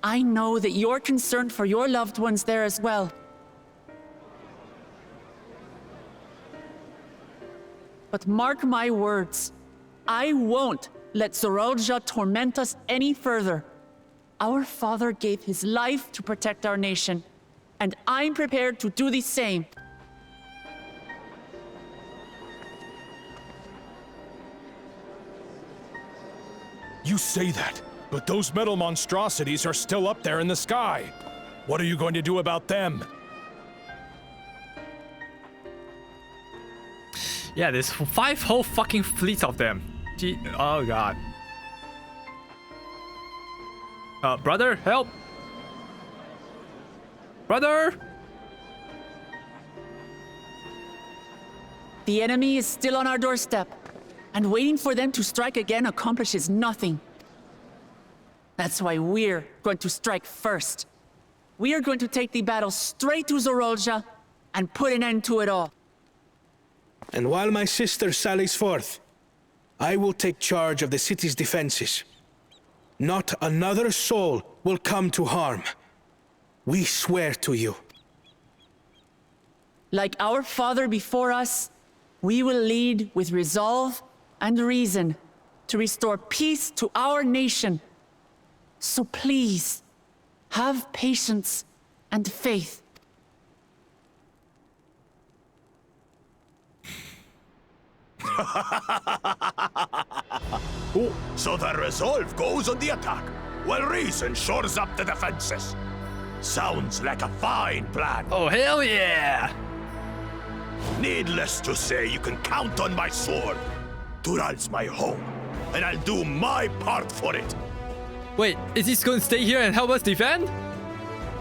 I know that you're concerned for your loved ones there as well. But mark my words, I won't let Zoralsha torment us any further. Our father gave his life to protect our nation, and I'm prepared to do the same. You say that, but those metal monstrosities are still up there in the sky. What are you going to do about them? Yeah, there's 5 whole fucking fleets of them. Gee, oh god. Brother, help! Brother! The enemy is still on our doorstep, and waiting for them to strike again accomplishes nothing. That's why we're going to strike first. We are going to take the battle straight to Zoralsha and put an end to it all. And while my sister sallies forth, I will take charge of the city's defenses. Not another soul will come to harm. We swear to you. Like our father before us, we will lead with resolve and reason to restore peace to our nation. So please, have patience and faith. Oh, so the resolve goes on the attack, while reason shores up the defenses. Sounds like a fine plan. Oh, hell yeah! Needless to say, you can count on my sword. Tural's my home, and I'll do my part for it. Wait, is he going to stay here and help us defend?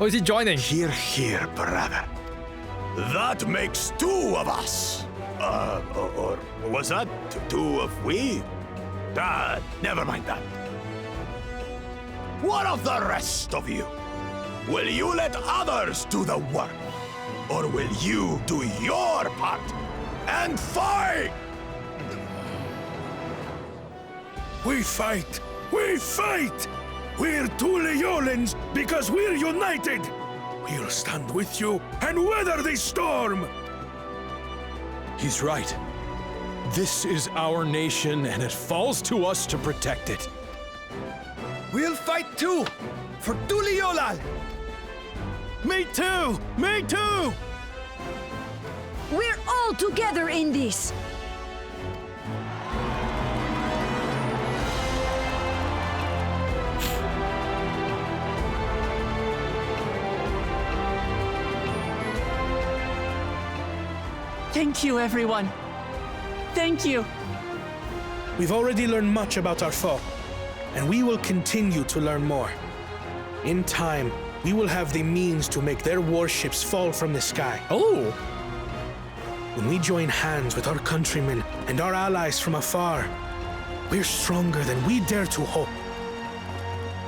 Or is he joining? Hear, hear, brother. That makes 2 of us. Or was that 2 of we? Never mind that. What of the rest of you? Will you let others do the work? Or will you do your part and fight? We fight We fight! We're Tuliolans because we're united! We'll stand with you and weather this storm! He's right. This is our nation, and it falls to us to protect it. We'll fight too! For Tuliolal! Me too! Me too! We're all together in this! Thank you, everyone. Thank you. We've already learned much about our foe, and we will continue to learn more. In time, we will have the means to make their warships fall from the sky. Oh! When we join hands with our countrymen and our allies from afar, we're stronger than we dare to hope.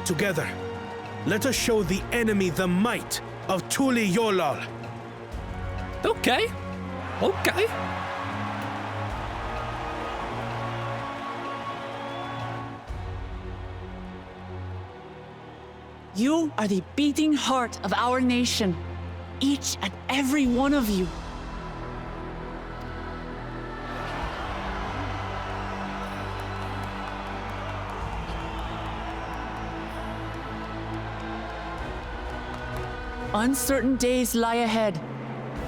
Together, let us show the enemy the might of Tuliolal. Okay. Okay. You are the beating heart of our nation. Each and every one of you. Uncertain days lie ahead.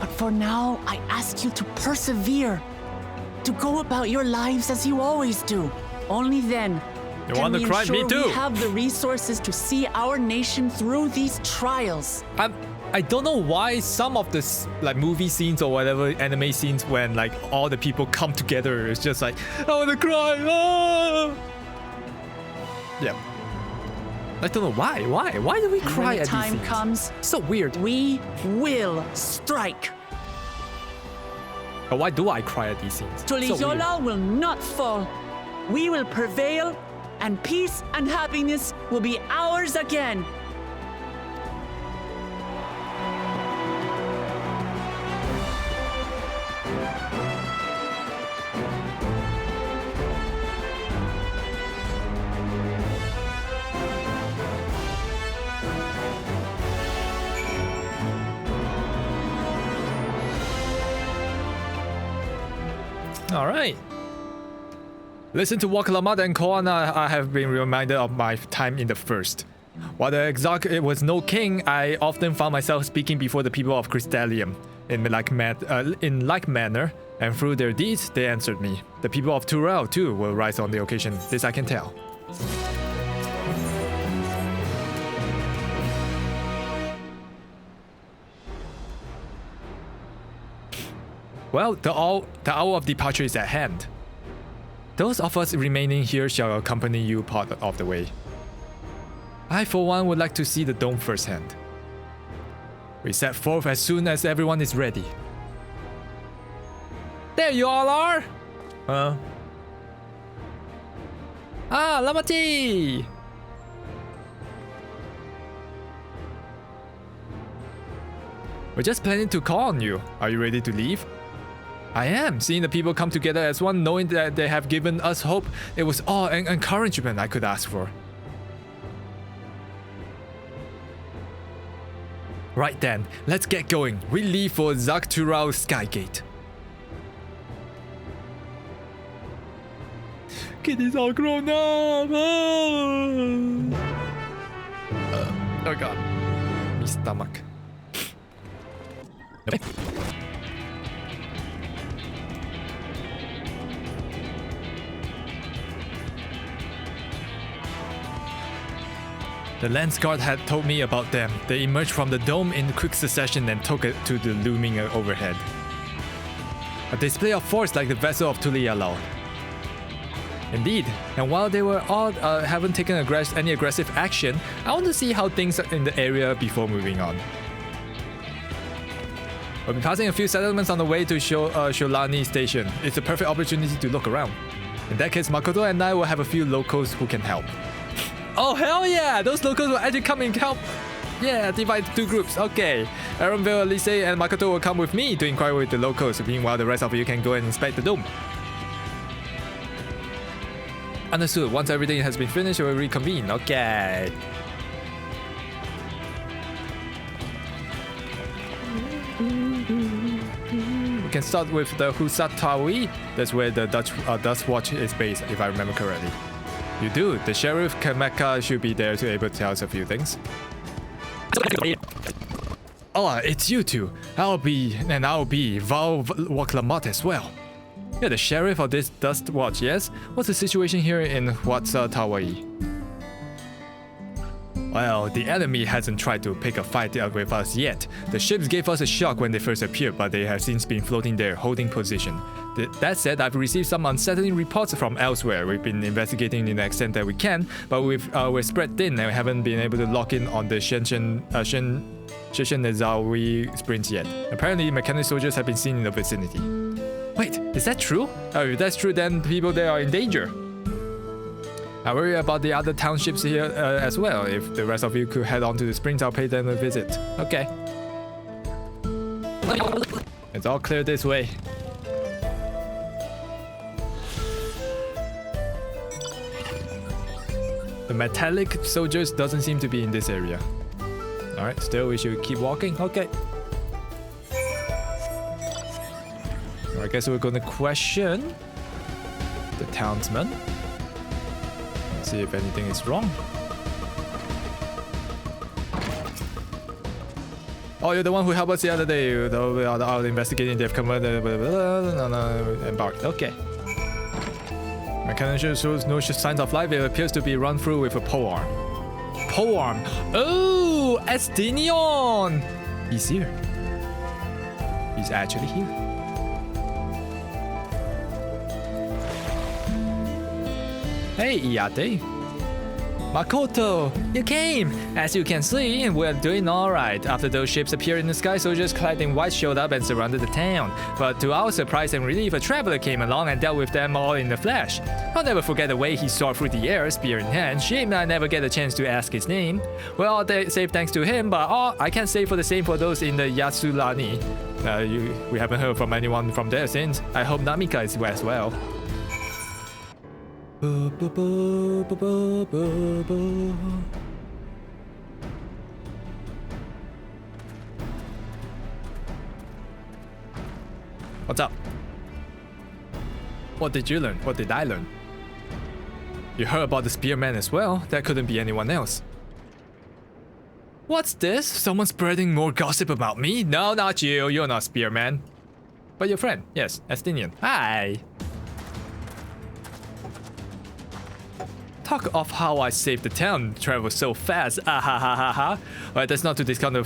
But for now, I ask you to persevere. To go about your lives as you always do. Only then You can want we to cry? Me ensure too. we have the resources to see our nation through these trials. I don't know why some of this like movie scenes or whatever anime scenes when like all the people come together, it's just like I want to cry. Ah! Yeah. I don't know why. Why do we cry When the at time these scenes? comes, so weird. We will strike. But why do I cry at these scenes? So weird. Tuliyola will not fall. We will prevail, and peace and happiness will be ours again. All right. Listen to Wakalamat and Koana. I have been reminded of my time in the first. While the Exarch was no king, I often found myself speaking before the people of Crystallium in like manner, and through their deeds, they answered me. The people of Tural too will rise on the occasion. This I can tell. Well, the hour of departure is at hand. Those of us remaining here shall accompany you part of the way. I, for one, would like to see the dome firsthand. We set forth as soon as everyone is ready. There you all are! Lamati! We're just planning to call on you. Are you ready to leave? I am. Seeing the people come together as one, knowing that they have given us hope, it was all an encouragement I could ask for. Right then, let's get going. We leave for Tural Skygate. Kitty's all grown up! Oh god. My stomach. The Lance Guard had told me about them. They emerged from the dome in quick succession and took it to the looming overhead. A display of force like the vessel of Tuliyola. Indeed, and while they were all haven't taken any aggressive action, I want to see how things are in the area before moving on. We'll be passing a few settlements on the way to Yyasulani Station. It's a perfect opportunity to look around. In that case, Makoto and I will have a few locals who can help. Oh hell yeah! Those locals will actually come and help. Yeah, divide two groups. Okay. Aronville, Elise, and Makoto will come with me to inquire with the locals. Meanwhile, the rest of you can go and inspect the dome. Understood. Once everything has been finished, we'll reconvene. Okay. We can start with the Husatawi. That's where the Dust Watch is based, if I remember correctly. You do. The Sheriff Kameka should be there to able to tell us a few things. Oh, it's you two. I'll be Val Waklamat as well. You're the sheriff of this Dust Watch, yes? What's the situation here in Husatawi? Well, the enemy hasn't tried to pick a fight with us yet. The ships gave us a shock when they first appeared, but they have since been floating there, holding position. That said, I've received some unsettling reports from elsewhere. We've been investigating in the extent that we can, but we're spread thin and we haven't been able to lock in on the Shishinezawi Springs yet. Apparently, mechanic soldiers have been seen in the vicinity. Wait, is that true? Oh, if that's true, then people there are in danger. I worry about the other townships here as well. If the rest of you could head on to the springs, I'll pay them a visit. Okay. It's all clear this way. The metallic soldiers doesn't seem to be in this area. Alright, still we should keep walking. Okay. I guess we're gonna question the townsman. See if anything is wrong. Oh, you're the one who helped us the other day. Out investigating, they've come embarked. Okay. Mechanic shows no signs of life. It appears to be run through with a polearm. Polearm. Oh, Estinion. He's here. He's actually here. Hey, Iyate. Makoto, you came! As you can see, we're doing alright. After those ships appeared in the sky, soldiers clad in white showed up and surrounded the town. But to our surprise and relief, a traveler came along and dealt with them all in the flesh. I'll never forget the way he soared through the air, spear in hand. Shame I never get a chance to ask his name. Well, they say thanks to him, but I can't say for the same for those in the Yyasulani. We haven't heard from anyone from there since. I hope Namika is as well. What's up? What did you learn? What did I learn? You heard about the spearman as well? That couldn't be anyone else. What's this? Someone spreading more gossip about me? No, not you. You're not spearman. But your friend. Yes, Estinian. Hi. Talk of how I saved the town, traveled so fast, ah ha ha ha ha. Alright, that's not to discount the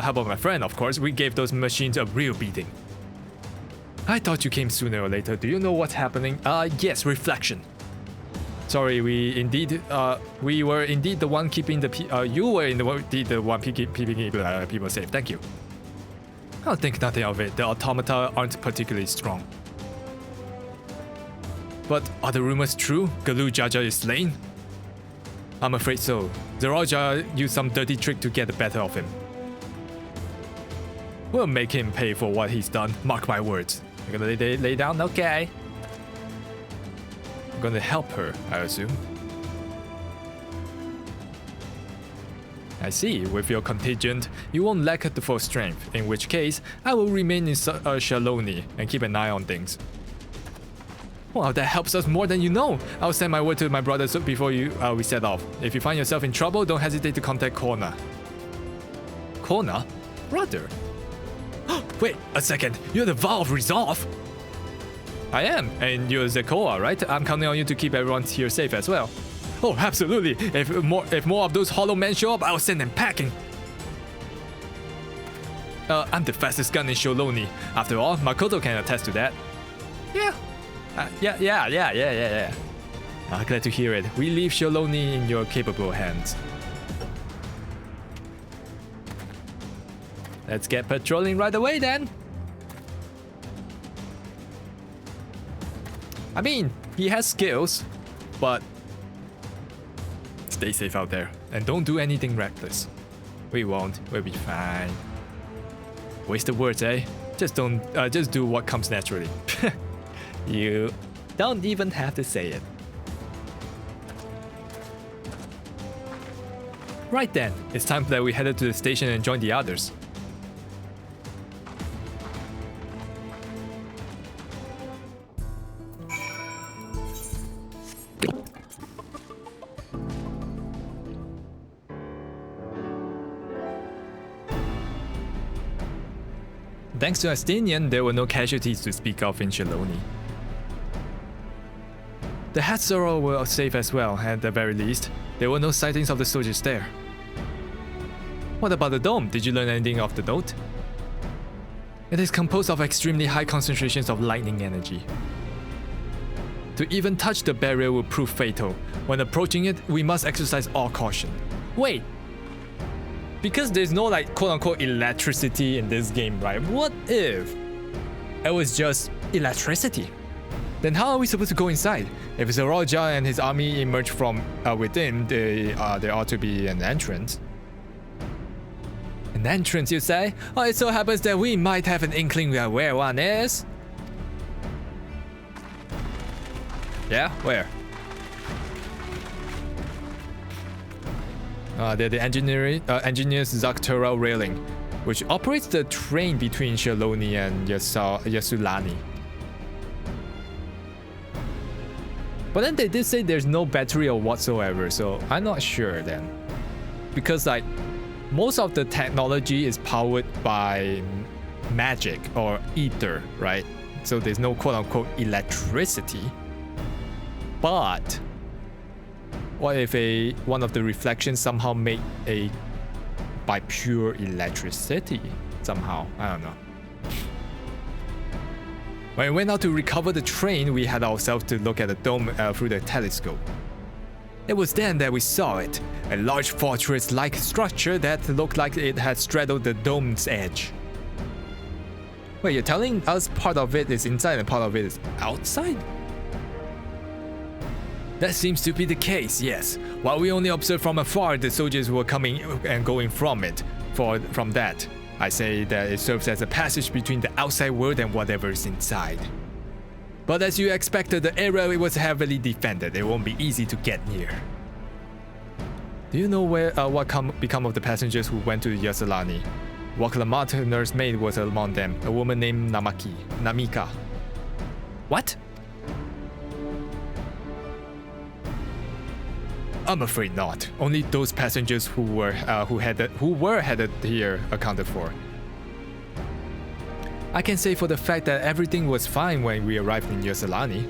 help of my friend, of course. We gave those machines a real beating. I thought you came sooner or later. Do you know what's happening? Yes, reflection. Sorry, we were indeed the one keeping the you were indeed the one keeping people safe. Thank you. I'll think nothing of it. The automata aren't particularly strong. But are the rumors true? Galu Jaja is slain? I'm afraid so. Zeroja used some dirty trick to get the better of him. We'll make him pay for what he's done. Mark my words. You're gonna lay down? Okay. I'm gonna help her, I assume. I see. With your contingent, you won't lack the full strength. In which case, I will remain in Shaloni and keep an eye on things. Well, that helps us more than you know. I'll send my word to my brothers before we set off. If you find yourself in trouble, don't hesitate to contact Kona. Kona? Brother? Wait a second. You're the Vow of Resolve? I am, and you're Zekoa, right? I'm counting on you to keep everyone here safe as well. Oh, absolutely. If more of those hollow men show up, I'll send them packing. I'm the fastest gun in Sholoni. After all, Makoto can attest to that. Yeah. Yeah. Glad to hear it. We leave Sholoni in your capable hands. Let's get patrolling right away then. I mean, he has skills, but stay safe out there and don't do anything reckless. We won't. We'll be fine. Waste of words, eh? Just do what comes naturally. You don't even have to say it. Right then, it's time that we headed to the station and join the others. Thanks to Astinian, there were no casualties to speak of in Yyasulani. The Hatzoro were safe as well, at the very least. There were no sightings of the soldiers there. What about the dome? Did you learn anything of the note? It is composed of extremely high concentrations of lightning energy. To even touch the barrier will prove fatal. When approaching it, we must exercise all caution. Wait! Because there's no like quote-unquote electricity in this game, right? What if it was just electricity? Then how are we supposed to go inside? If Zeroja and his army emerge from within, there ought to be an entrance. An entrance, you say? Oh, it so happens that we might have an inkling of where one is. Yeah? Where? They're the engineers Tural railing, which operates the train between Yyasulani and Yyasulani. But then they did say there's no battery or whatsoever, so I'm not sure then. Because like, most of the technology is powered by magic or ether, right? So there's no quote-unquote electricity. But what if one of the reflections somehow made by pure electricity somehow? I don't know. When we went out to recover the train, we had ourselves to look at the dome through the telescope. It was then that we saw it, a large fortress-like structure that looked like it had straddled the dome's edge. Wait, you're telling us part of it is inside and part of it is outside? That seems to be the case, yes. While we only observed from afar, the soldiers were coming and going from it. From that, I say that it serves as a passage between the outside world and whatever is inside. But as you expected, the area was heavily defended. It won't be easy to get near. Do you know what become of the passengers who went to Yyasulani? Locomotion nursemaid was among them, a woman named Namika. What? I'm afraid not. Only those passengers who were headed here accounted for. I can say for the fact that everything was fine when we arrived in Yyasulani.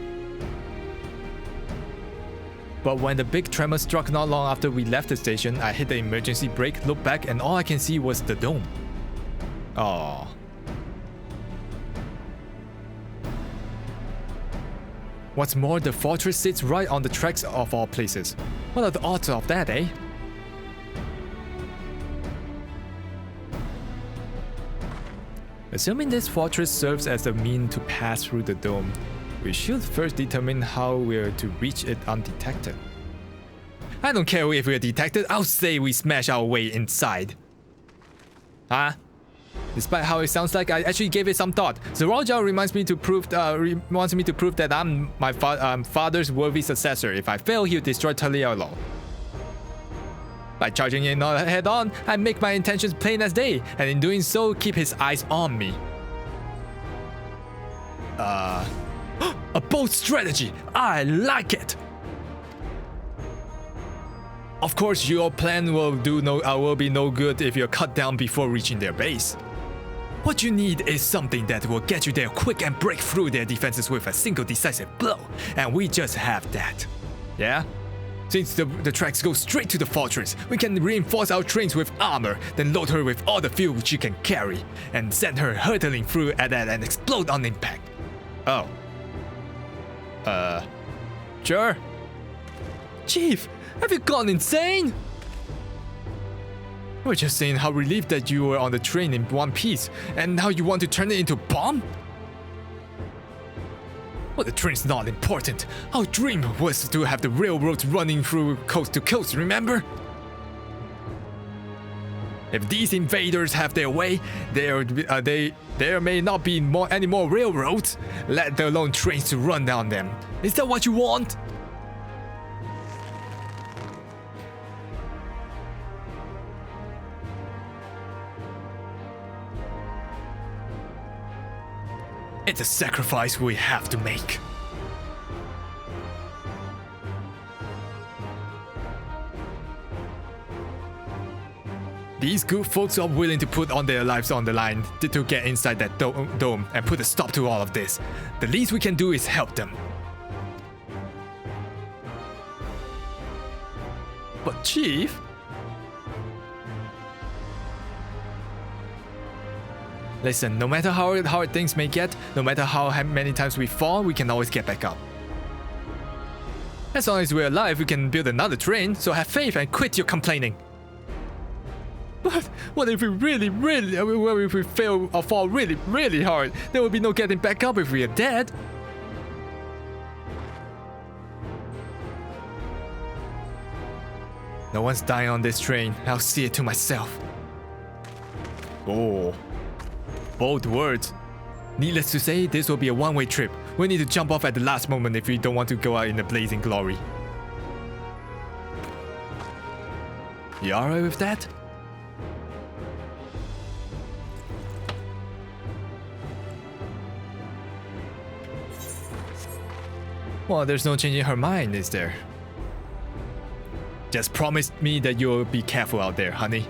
But when the big tremor struck not long after we left the station, I hit the emergency brake, looked back, and all I can see was the dome. Aww. What's more, the fortress sits right on the tracks of all places. What are the odds of that, eh? Assuming this fortress serves as a means to pass through the dome, we should first determine how we're to reach it undetected. I don't care if we're detected, I'll say we smash our way inside. Huh? Despite how it sounds like, I actually gave it some thought. Zeroja wants me to prove that I'm my father's worthy successor. If I fail, he'll destroy Tural. By charging in head on, I make my intentions plain as day, and in doing so, keep his eyes on me. A bold strategy! I like it! Of course, your plan will be no good if you're cut down before reaching their base. What you need is something that will get you there quick and break through their defenses with a single decisive blow, and we just have that. Yeah? Since the tracks go straight to the fortress, we can reinforce our trains with armor, then load her with all the fuel she can carry, and send her hurtling through at that and explode on impact. Oh. Sure. Chief, have you gone insane? We're just saying how relieved that you were on the train in one piece, and how you want to turn it into a bomb? Well, the train's not important. Our dream was to have the railroads running through coast to coast, remember? If these invaders have their way, there may not be any more railroads, let alone trains to run down them. Is that what you want? It's a sacrifice we have to make. These good folks are willing to put on their lives on the line to get inside that dome and put a stop to all of this. The least we can do is help them. But Chief? Listen, no matter how hard things may get, no matter how many times we fall, we can always get back up. As long as we're alive, we can build another train, so have faith and quit your complaining. But what if we if we fail or fall really hard? There will be no getting back up if we are dead. No one's dying on this train. I'll see it to myself. Oh, bold words. Needless to say, this will be a one-way trip. We need to jump off at the last moment if we don't want to go out in a blazing glory. You alright with that? Well, there's no changing her mind, is there? Just promise me that you'll be careful out there, honey.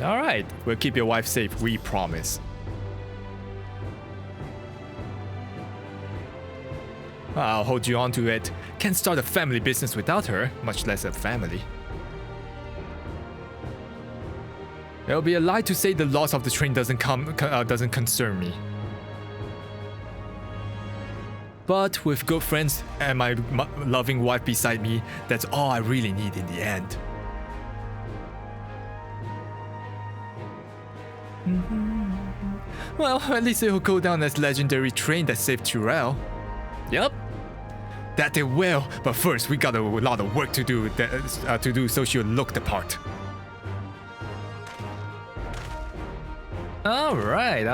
Alright, we'll keep your wife safe, we promise. I'll hold you on to it. Can't start a family business without her, much less a family. It will be a lie to say the loss of the train doesn't concern me. But with good friends and my loving wife beside me, that's all I really need in the end. Well, at least it will go down as legendary train that saved Tural. Yup. That it will, but first we got a lot of work to do so she'll look the part. Alright.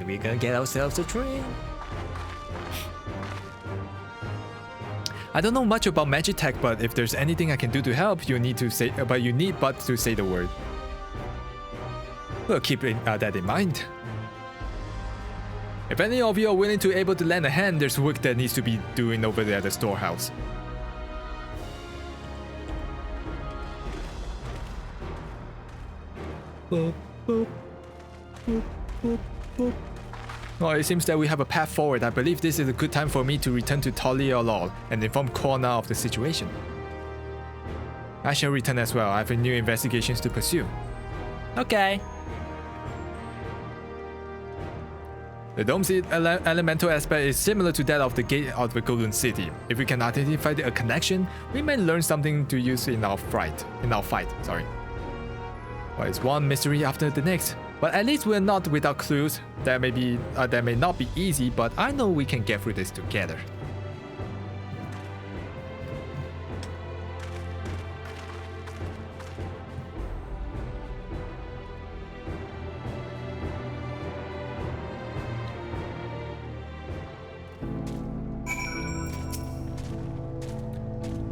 We're gonna get ourselves a train. I don't know much about Magitech, but if there's anything I can do to help, you need to say the word. We'll keep that in mind. If any of you are willing to able to lend a hand, there's work that needs to be doing over there at the storehouse. Boop, boop, boop, boop, boop. Well, it seems that we have a path forward. I believe this is a good time for me to return to Tural and inform Korna of the situation. I shall return as well. I have new investigations to pursue. Okay. The dome's elemental aspect is similar to that of the gate of the Golden City. If we can identify a connection, we may learn something to use in our fight. Sorry. Well, it's one mystery after the next. But at least we're not without clues. That may not be easy, but I know we can get through this together.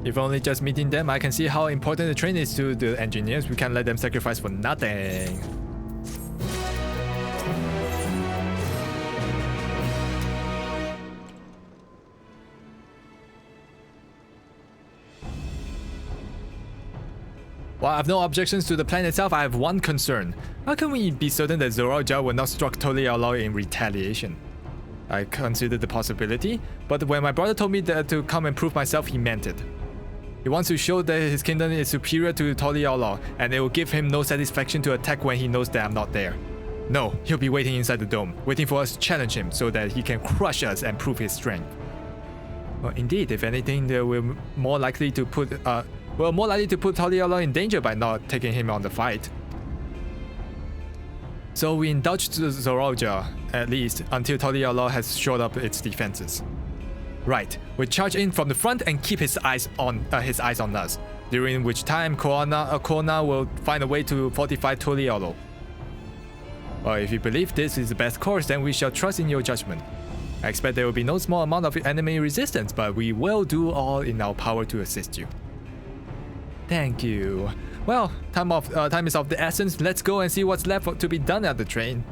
If only just meeting them, I can see how important the train is to the engineers. We can't let them sacrifice for nothing. While I have no objections to the plan itself, I have one concern. How can we be certain that Zoraija will not strike Tural in retaliation? I considered the possibility, but when my brother told me that to come and prove myself, he meant it. He wants to show that his kingdom is superior to Tural, and it will give him no satisfaction to attack when he knows that I'm not there. No, he'll be waiting inside the dome, waiting for us to challenge him so that he can crush us and prove his strength. Well, indeed, if anything, we're more likely to put Tural in danger by not taking him on the fight. So we indulge Zoraija, at least, until Tural has shored up its defenses. Right, we charge in from the front and keep his eyes on us, during which time Korna will find a way to fortify Tural. Well, if you believe this is the best course, then we shall trust in your judgment. I expect there will be no small amount of enemy resistance, but we will do all in our power to assist you. Thank you. Well, time is of the essence. Let's go and see what's left to be done at the train.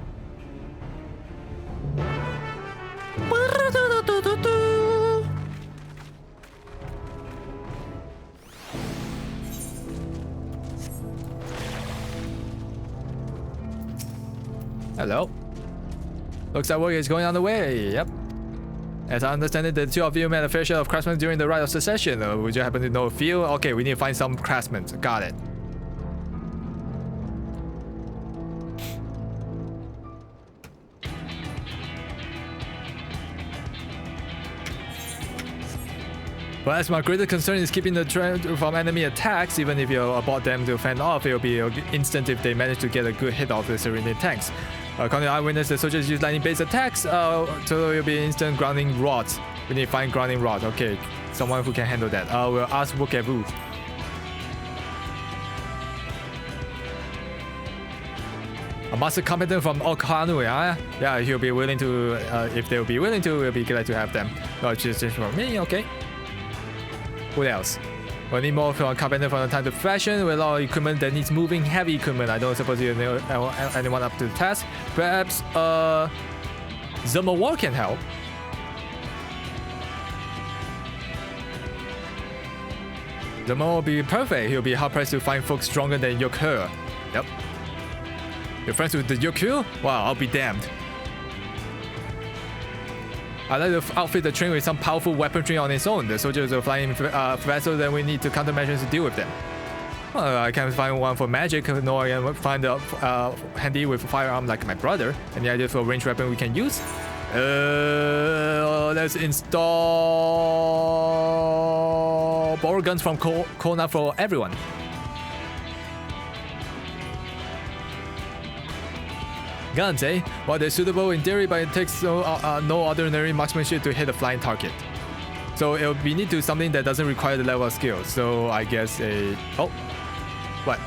Hello. Looks like work is going on the way. Yep. As I understand it, the two of you met a fair share of craftsmen during the Rite of Secession. Would you happen to know a few? Okay, we need to find some craftsmen. Got it. But as my greatest concern is keeping the train from enemy attacks, even if you abort them to fend off, it will be instant if they manage to get a good hit off the Serenian tanks. According to eyewitness, the soldiers use lightning-based attacks, so it will be instant grounding rods. We need to find grounding rods. Okay, someone who can handle that. We'll ask Wukevu. A master competent from Okanu, yeah? Yeah, he'll be willing to, if they'll be willing to, we'll be glad to have them. Not just for me, okay. What else? We need more from a carpenter from the time to fashion with all equipment that needs moving heavy equipment. I don't suppose you know anyone up to the task. Perhaps Zamawar can help. Zamawar will be perfect. He'll be hard pressed to find folks stronger than Yoku. Yep. You're friends with the Yoku? Wow, I'll be damned. I'd like to outfit the train with some powerful weaponry on its own. The soldiers are flying vessels and we need to countermeasures to deal with them. I can't find one for magic, nor I can find a handy with a firearm like my brother. Any idea for a ranged weapon we can use? Let's install ball guns from Kona for everyone. Guns, eh? Well, they're suitable in theory, but it takes no ordinary marksmanship to hit a flying target. So we need to do something that doesn't require the level of skill. So I guess a... Oh. What?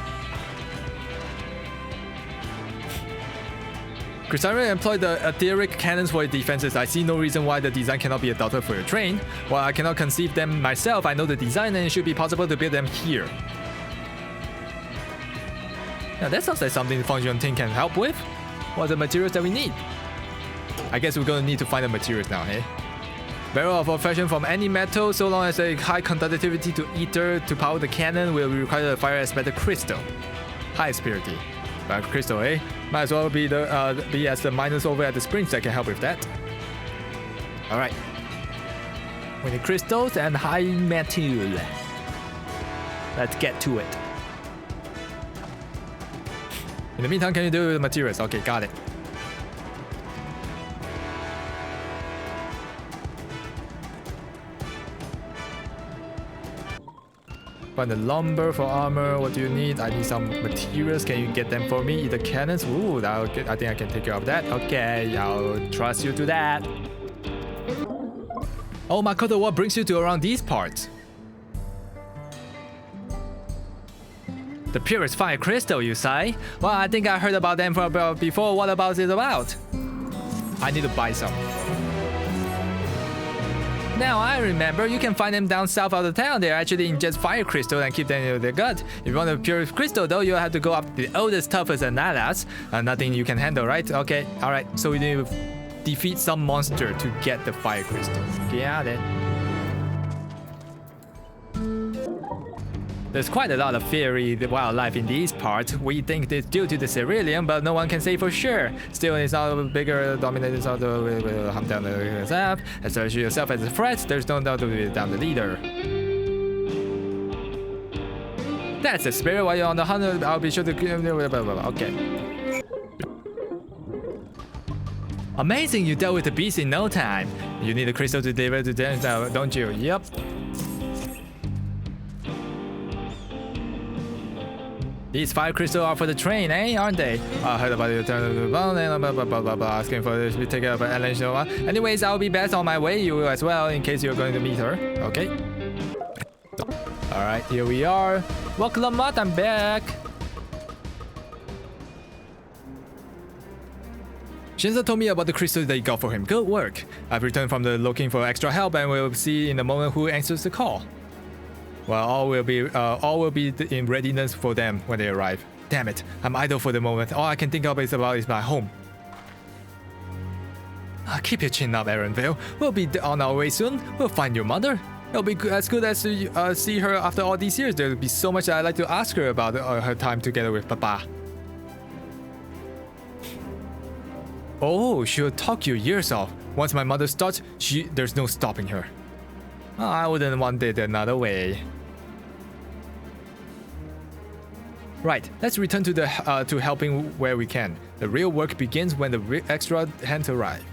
Crusader employed the etheric cannons for its defenses. I see no reason why the design cannot be adopted for your train. While I cannot conceive them myself, I know the design and it should be possible to build them here. Now that sounds like something the Function team can help with. What are the materials that we need? I guess we're gonna need to find the materials now, hey? Barrel of a fashion from any metal, so long as a high conductivity to ether to power the cannon will require a fire aspect crystal. High purity. But crystal, eh? Might as well be as the miners over at the springs that can help with that. Alright. We need crystals and high metal. Let's get to it. In the meantime, can you do the materials? Okay, got it. Find the lumber for armor. What do you need? I need some materials. Can you get them for me? Either cannons. Ooh, I think I can take care of that. Okay, I'll trust you to that. Oh, Makoto, what brings you to around these parts? The purest fire crystal, you say? Well, I think I heard about them before. What about it about? I need to buy some. Now I remember, you can find them down south of the town. They're actually in just fire crystal and keep them in their gut. If you want a pure crystal though, you have to go up to the oldest, toughest Ananas. Nothing you can handle, right? Okay, alright. So we need to defeat some monster to get the fire crystal. Got it. There's quite a lot of fairy wildlife in these parts. We think it's due to the Cerulean, but no one can say for sure. Still, it's not a bigger dominant of the hunt down the staff. Especially yourself as a threat, there's no doubt to be down the leader. That's the spirit. While you're on the hunt, I'll be sure to... Okay. Amazing, you dealt with the beast in no time. You need a crystal to deliver to them, don't you? Yep. These fire crystals are for the train, eh? Aren't they? I heard about your turn to the bone and blah blah blah blah blah. Asking for this to be taken up an anyways, I'll be back on my way. You as well, in case you're going to meet her. Okay. Alright, here we are. Welcome, Lamont, I'm back. Shinzo told me about the crystal that you got for him. Good work. I've returned from the looking for extra help and we'll see in a moment who answers the call. Well, all will be in readiness for them when they arrive. Damn it, I'm idle for the moment. All I can think of is my home. Keep your chin up, Erenvale. We'll be on our way soon. We'll find your mother. It'll be as good as to see her after all these years. There'll be so much I'd like to ask her about her time together with Papa. Oh, she'll talk your ears off. Once my mother starts, there's no stopping her. I wouldn't want it another way. Right, let's return to helping where we can. The real work begins when the extra hands arrive.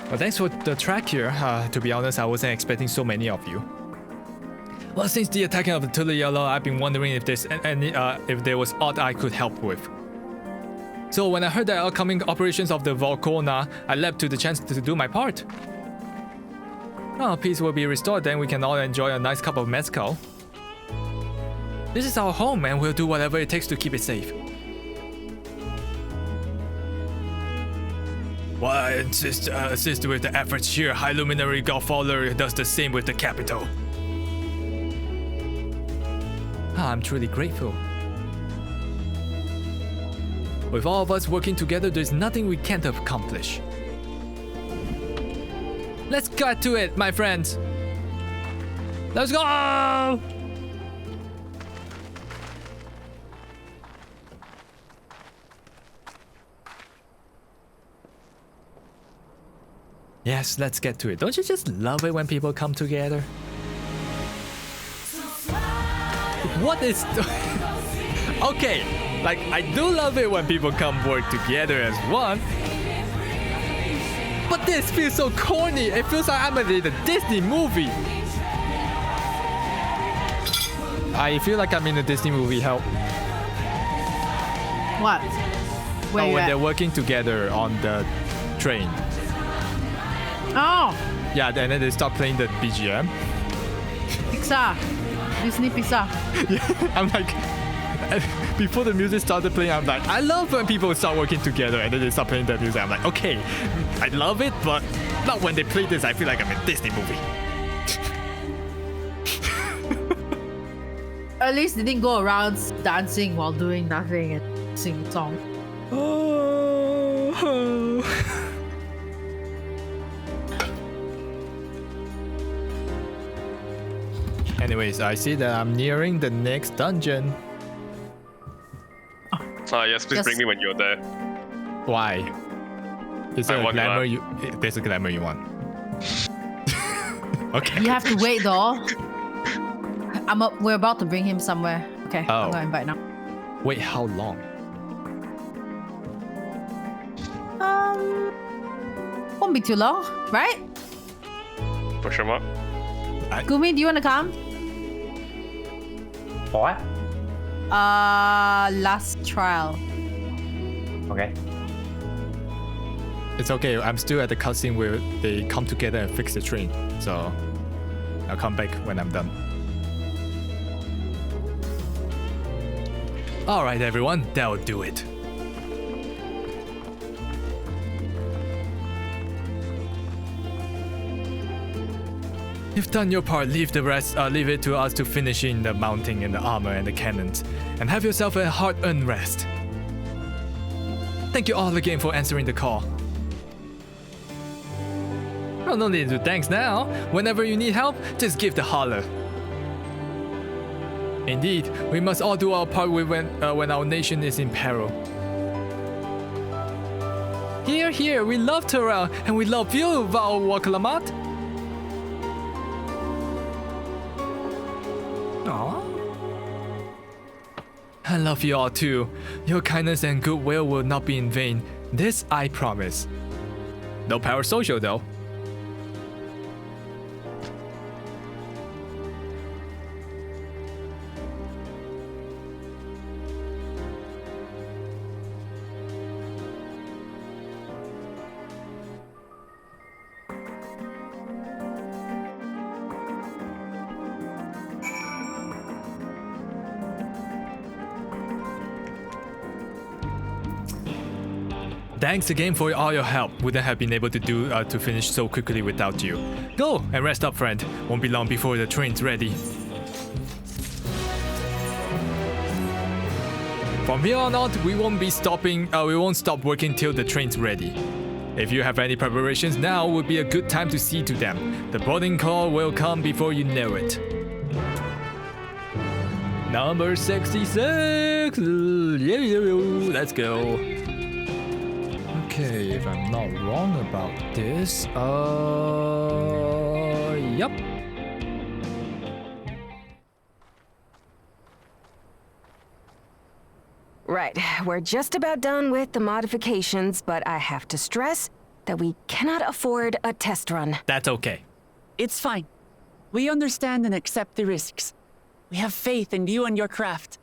Well, thanks for the track here. To be honest, I wasn't expecting so many of you. Well, since the attacking of the Tural, I've been wondering if there was aught I could help with. So when I heard the upcoming operations of the Volcona, I leapt to the chance to do my part. Peace will be restored, then we can all enjoy a nice cup of mezcal. This is our home, and we'll do whatever it takes to keep it safe. While I assist with the efforts here, High Luminary Godfather does the same with the capital. I'm truly grateful. With all of us working together, there's nothing we can't accomplish. Let's get to it, my friends. Let's go! Yes, let's get to it. Don't you just love it when people come together? What is... Okay, like, I do love it when people come work together as one. But this feels so corny. It feels like I'm in a Disney movie. I feel like I'm in a Disney movie. Help. What? Where when they're working together on the train. Oh! Yeah, and then they start playing the BGM. Pixar. Disney Pixar. Yeah, I'm like... Before the music started playing, I'm like, I love when people start working together and then they start playing that music. I'm like, okay, I love it, but not when they play this. I feel like I'm in a Disney movie. At least they didn't go around dancing while doing nothing and sing a song. Anyways, I see that I'm nearing the next dungeon. Yes, please bring me when you're there. Why? Is there a glamour you? There's a glamour you want. Okay. You have to wait though. We're about to bring him somewhere. Okay, I'm going invite now. Wait, how long? Won't be too long, right? Question mark. Gumi, do you want to come? What? Last trial. Okay. It's okay. I'm still at the cutscene where they come together and fix the train. So I'll come back when I'm done. All right, everyone. That'll do it. You've done your part. Leave the rest. Leave it to us to finish in the mounting and the armor and the cannons, and have yourself a hard-earned rest. Thank you all again for answering the call. Oh, no need to thanks now. Whenever you need help, just give the holler. Indeed, we must all do our part when our nation is in peril. Here, here, we love Tural, and we love you, Val Wakalamat. I love you all too. Your kindness and goodwill will not be in vain. This I promise. No power social though. Thanks again for all your help. Wouldn't have been able to finish so quickly without you. Go and rest up, friend. Won't be long before the train's ready. From here on out, we won't stop working till the train's ready. If you have any preparations now, would be a good time to see to them. The boarding call will come before you know it. Number 66. Let's go. Okay, if I'm not wrong about this, yep. Right, we're just about done with the modifications, but I have to stress that we cannot afford a test run. That's okay. It's fine. We understand and accept the risks. We have faith in you and your craft.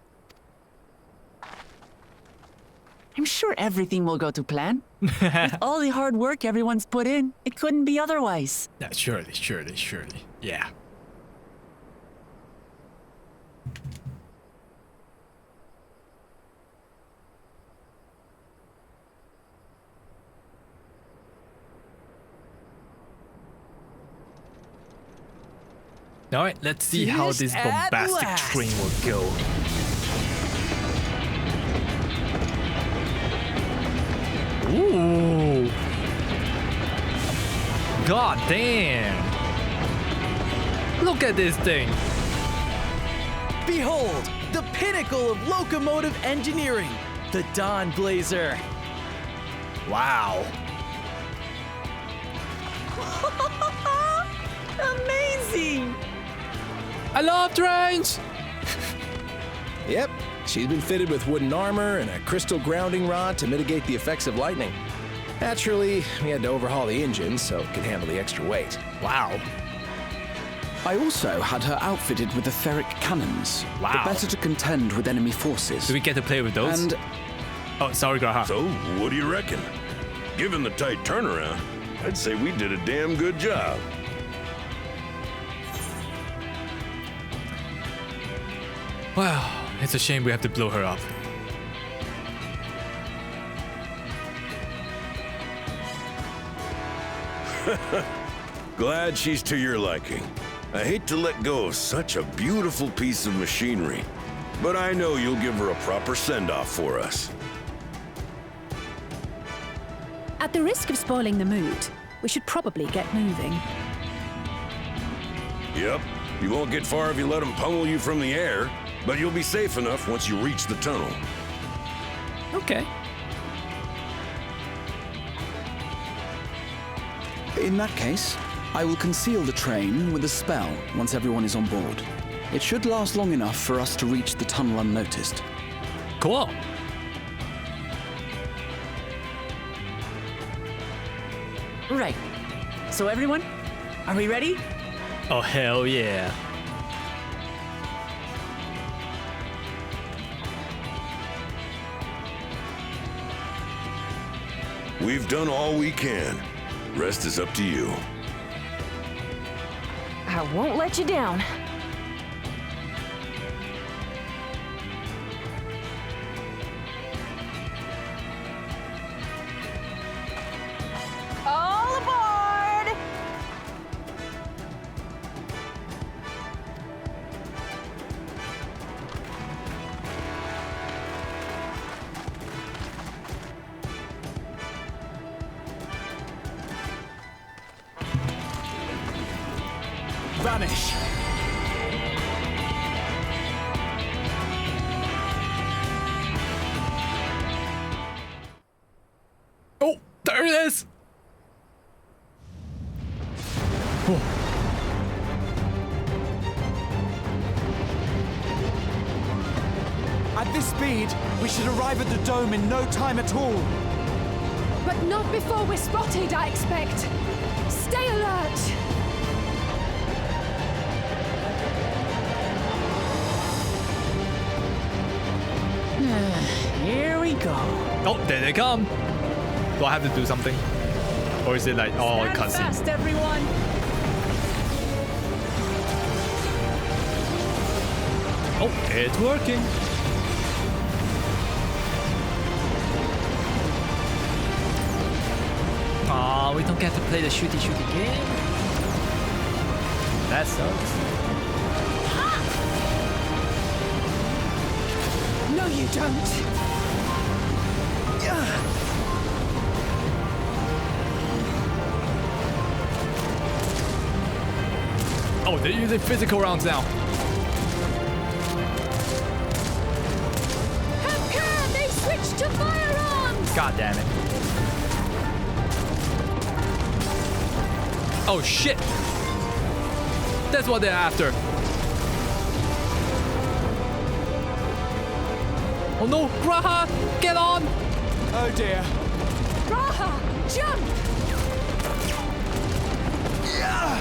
I'm sure everything will go to plan. With all the hard work everyone's put in, it couldn't be otherwise. Yeah, surely. Yeah. Alright, let's see how this bombastic train will go. Ooh. God damn. Look at this thing. Behold, the pinnacle of locomotive engineering, the Dawn Blazer. Wow. Amazing! I love trains! Yep, she's been fitted with wooden armor and a crystal grounding rod to mitigate the effects of lightning. Naturally, we had to overhaul the engine so it could handle the extra weight. Wow. I also had her outfitted with etheric cannons. Wow. The better to contend with enemy forces. Do we get to play with those? And... Oh, sorry, Graha. So, what do you reckon? Given the tight turnaround, I'd say we did a damn good job. Wow, it's a shame we have to blow her up. Glad she's to your liking. I hate to let go of such a beautiful piece of machinery, but I know you'll give her a proper send-off for us. At the risk of spoiling the mood, we should probably get moving. Yep, you won't get far if you let them pummel you from the air, but you'll be safe enough once you reach the tunnel. Okay. In that case, I will conceal the train with a spell once everyone is on board. It should last long enough for us to reach the tunnel unnoticed. Cool. Right. So everyone, are we ready? Oh, hell yeah. We've done all we can. Rest is up to you. I won't let you down. All aboard! Vanish! Oh, there it is! Oh. At this speed, we should arrive at the dome in no time at all. But not before we're spotted, I expect. Stay alert! Here we go. Oh, there they come. Do I have to do something? Or is it like all Stand cutscene? fast, everyone. Oh, it's working. we don't get to play the shooty game. That sucks. No, you don't. Oh, they're using physical rounds now. Have care! They switched to firearms! God damn it. Oh shit! That's what they're after. Oh no, Graha, get on! Oh dear. Raha, jump! Yeah.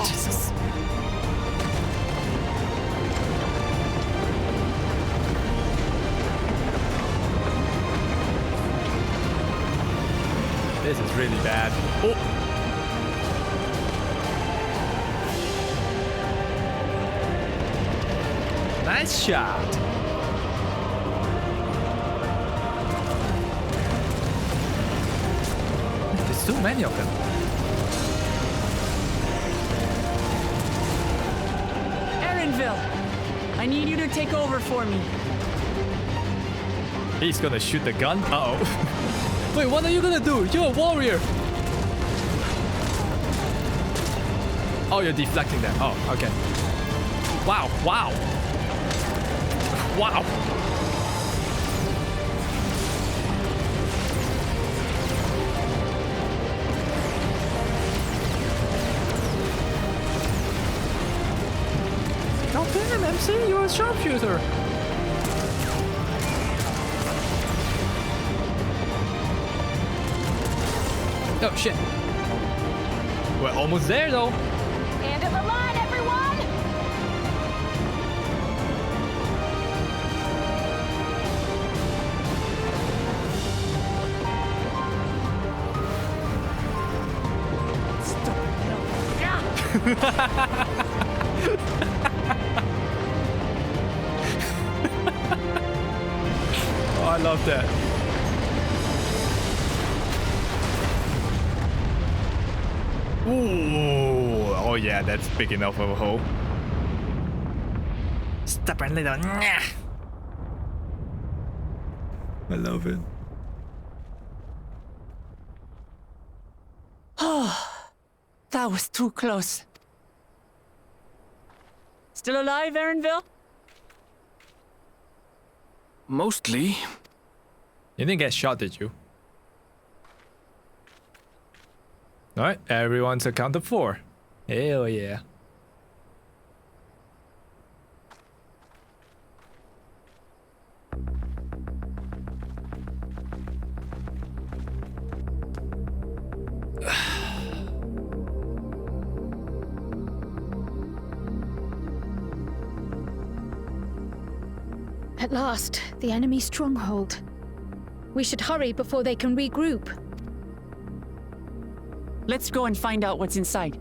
Jesus. This is really bad. Oh! Nice shot. There's so many of them. Erenville, I need you to take over for me. He's gonna shoot the gun? Uh-oh. Wait, what are you gonna do? You're a warrior! Oh, you're deflecting them. Oh, okay. Wow, wow. Wow. Oh damn, MC, you're a sharpshooter. Oh shit. We're almost there though. End of the line, everyone! Oh, I love that. Ooh, oh yeah, that's big enough of a hole. Stop and little. I love it. Oh, that was too close. Still alive, Erenville? Mostly. You didn't get shot, did you? Alright, everyone's accounted for. Hell yeah. At last, the enemy stronghold. We should hurry before they can regroup. Let's go and find out what's inside.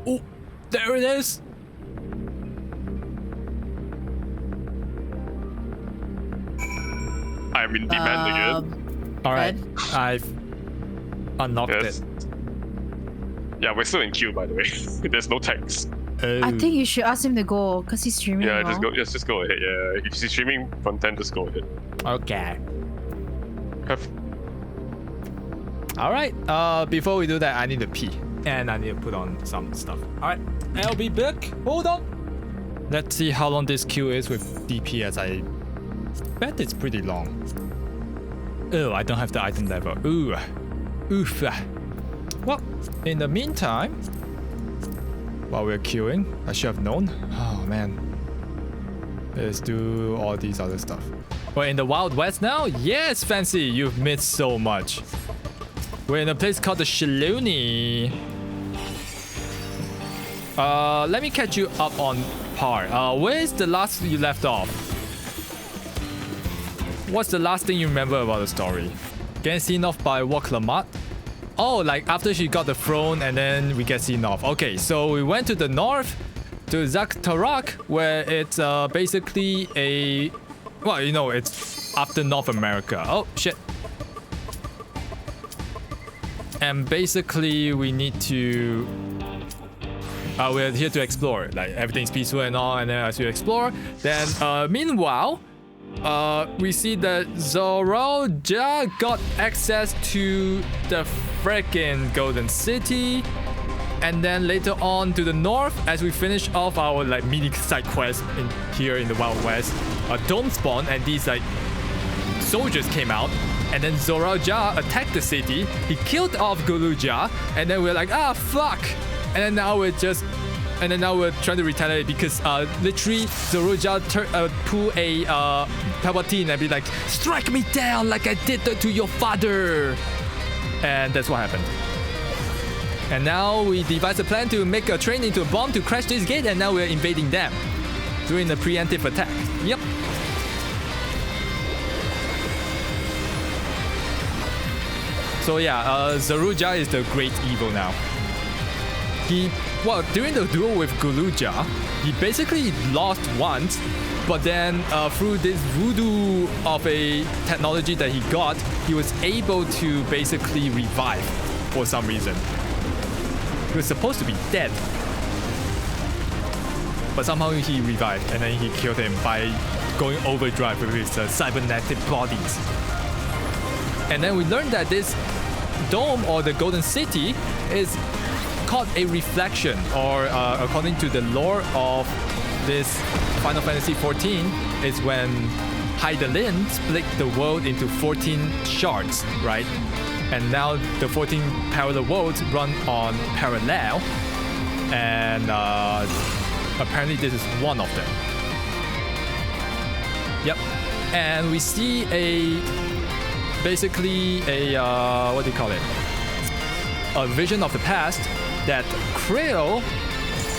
Oh, there it is. I'm in demand again. Alright, I've unlocked it. Yeah, we're still in queue, by the way. There's no text. I think you should ask him to go, because he's streaming. Yeah, now. just go ahead. Yeah, if he's streaming content, just go ahead. Okay. Alright, before we do that, I need to pee. And I need to put on some stuff. Alright, I'll be back. Hold on. Let's see how long this queue is with DPS. I bet it's pretty long. Oh, I don't have the item level. Ooh. Oof. Well, in the meantime, while we're queuing, I should have known. Oh man. Let's do all these other stuff. We're in the Wild West now? Yes, Fancy, you've missed so much. We're in a place called the Yyasulani. Let me catch you up on par. Where's the last you left off? What's the last thing you remember about the story? Getting seen off by Waklamot? Oh, like after she got the throne and then we get seen off. Okay, so we went to the north, to Zaktarak, where it's basically a... Well, you know, it's after North America. Oh, shit. And basically we need to... we're here to explore. Like, everything's peaceful and all, and then as we explore, then meanwhile, we see that Zoraja got access to the freaking Golden City, and then later on to the north, as we finish off our like mini side quest here in the Wild West, a dome spawned and these like soldiers came out, and then Zoraja attacked the city. He killed off Guluja, and then we're like, ah, fuck. And then now we're trying to retaliate because literally Zoraja pull a Palpatine and be like, strike me down like I did to your father. And that's what happened. And now we devised a plan to make a train into a bomb to crash this gate, and now we're invading them, doing a preemptive attack. Yep. So yeah, Zoraja is the great evil now. During the duel with Guluja, he basically lost once, but then through this voodoo of a technology that he got, he was able to basically revive for some reason. He was supposed to be dead, but somehow he revived, and then he killed him by going overdrive with his cybernetic bodies. And then we learned that this dome, or the Golden City, is called a reflection, or according to the lore of this Final Fantasy XIV, is when Hydaelyn split the world into 14 shards, right? And now the 14 parallel worlds run on parallel, and apparently this is one of them. Yep. And we see basically a what do you call it? A vision of the past that Krill,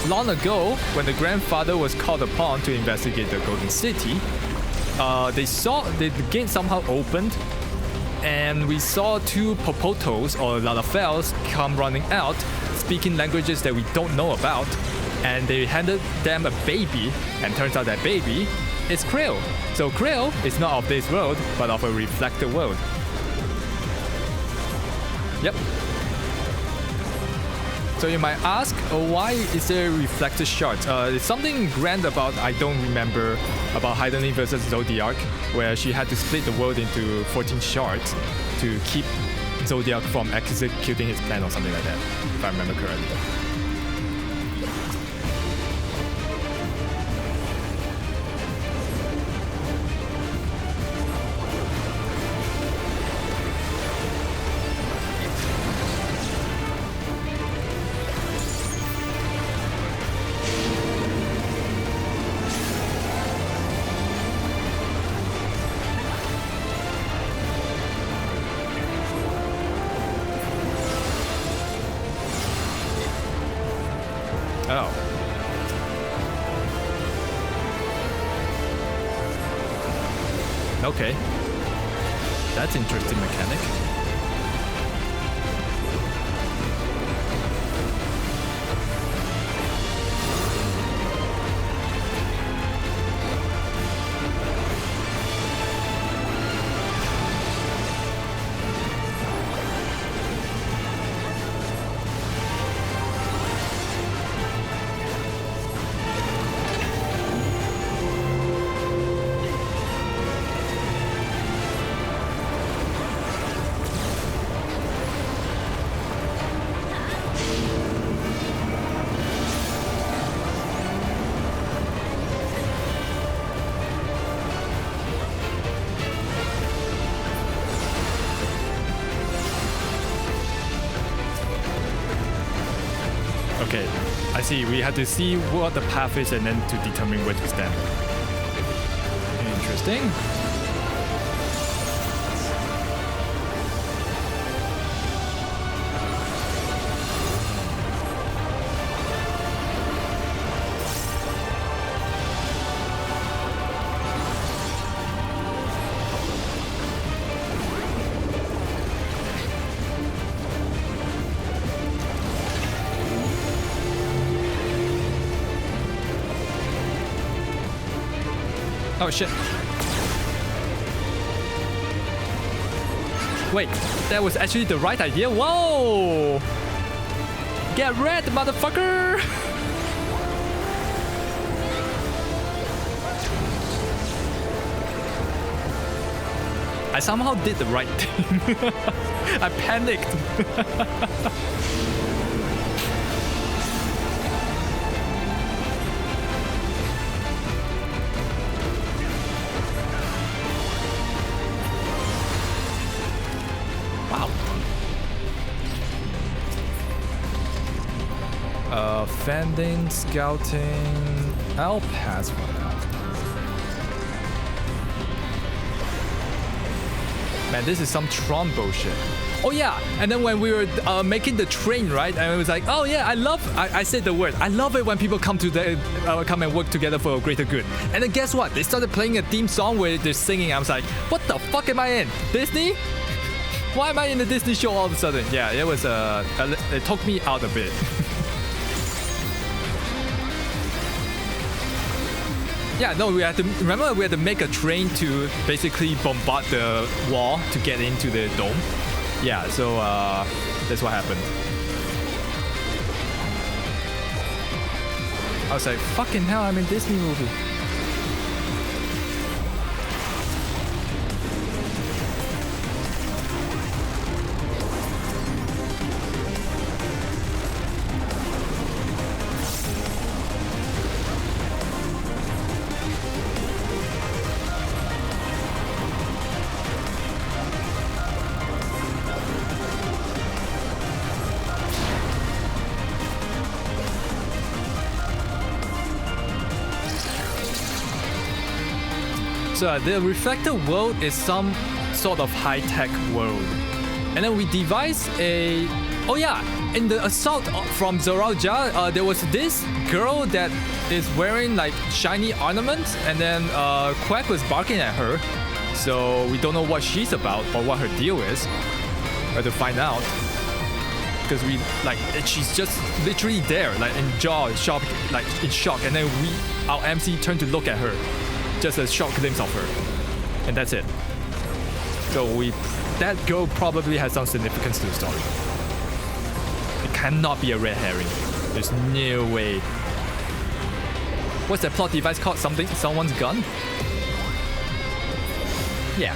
long ago, when the grandfather was called upon to investigate the Golden City, the gate somehow opened, and we saw two Popotos or Lalafels come running out, speaking languages that we don't know about, and they handed them a baby, and turns out that baby is Krill. So Krill is not of this world, but of a reflected world. Yep. So you might ask, why is there reflected shards? It's something grand about, I don't remember, about Hydaelyn versus Zodiac, where she had to split the world into 14 shards to keep Zodiac from executing his plan or something like that, if I remember correctly. Okay. That's interesting mechanic. Okay, I see. We have to see what the path is and then to determine where to stand. Interesting. shit. Wait, that was actually the right idea. Whoa! Get red, motherfucker! I somehow did the right thing. I panicked. Wow. Fending, scouting. I'll pass for now. Man, this is some Tron bullshit. Oh yeah, and then when we were making the train, right? And it was like, oh yeah, I said the word. I love it when people come and work together for a greater good. And then guess what? They started playing a theme song where they're singing. I was like, what the fuck am I in? Disney? Why am I in the Disney show all of a sudden? Yeah, it was it took me out a bit. Yeah, no, we had to make a train to basically bombard the wall to get into the dome. Yeah, so that's what happened. I was like, fucking hell, I'm in Disney movie. So the reflected world is some sort of high-tech world. And then we devised a... Oh yeah, in the assault from Zoraoja, there was this girl that is wearing like shiny ornaments, and then Quack was barking at her. So we don't know what she's about or what her deal is. We have to find out. Because we, like, she's just literally there, like in shock, and then our MC turned to look at her. Just a short glimpse of her, and that's it. So that girl probably has some significance to the story. It cannot be a red herring. There's no way. What's that plot device called? Someone's gun? Yeah.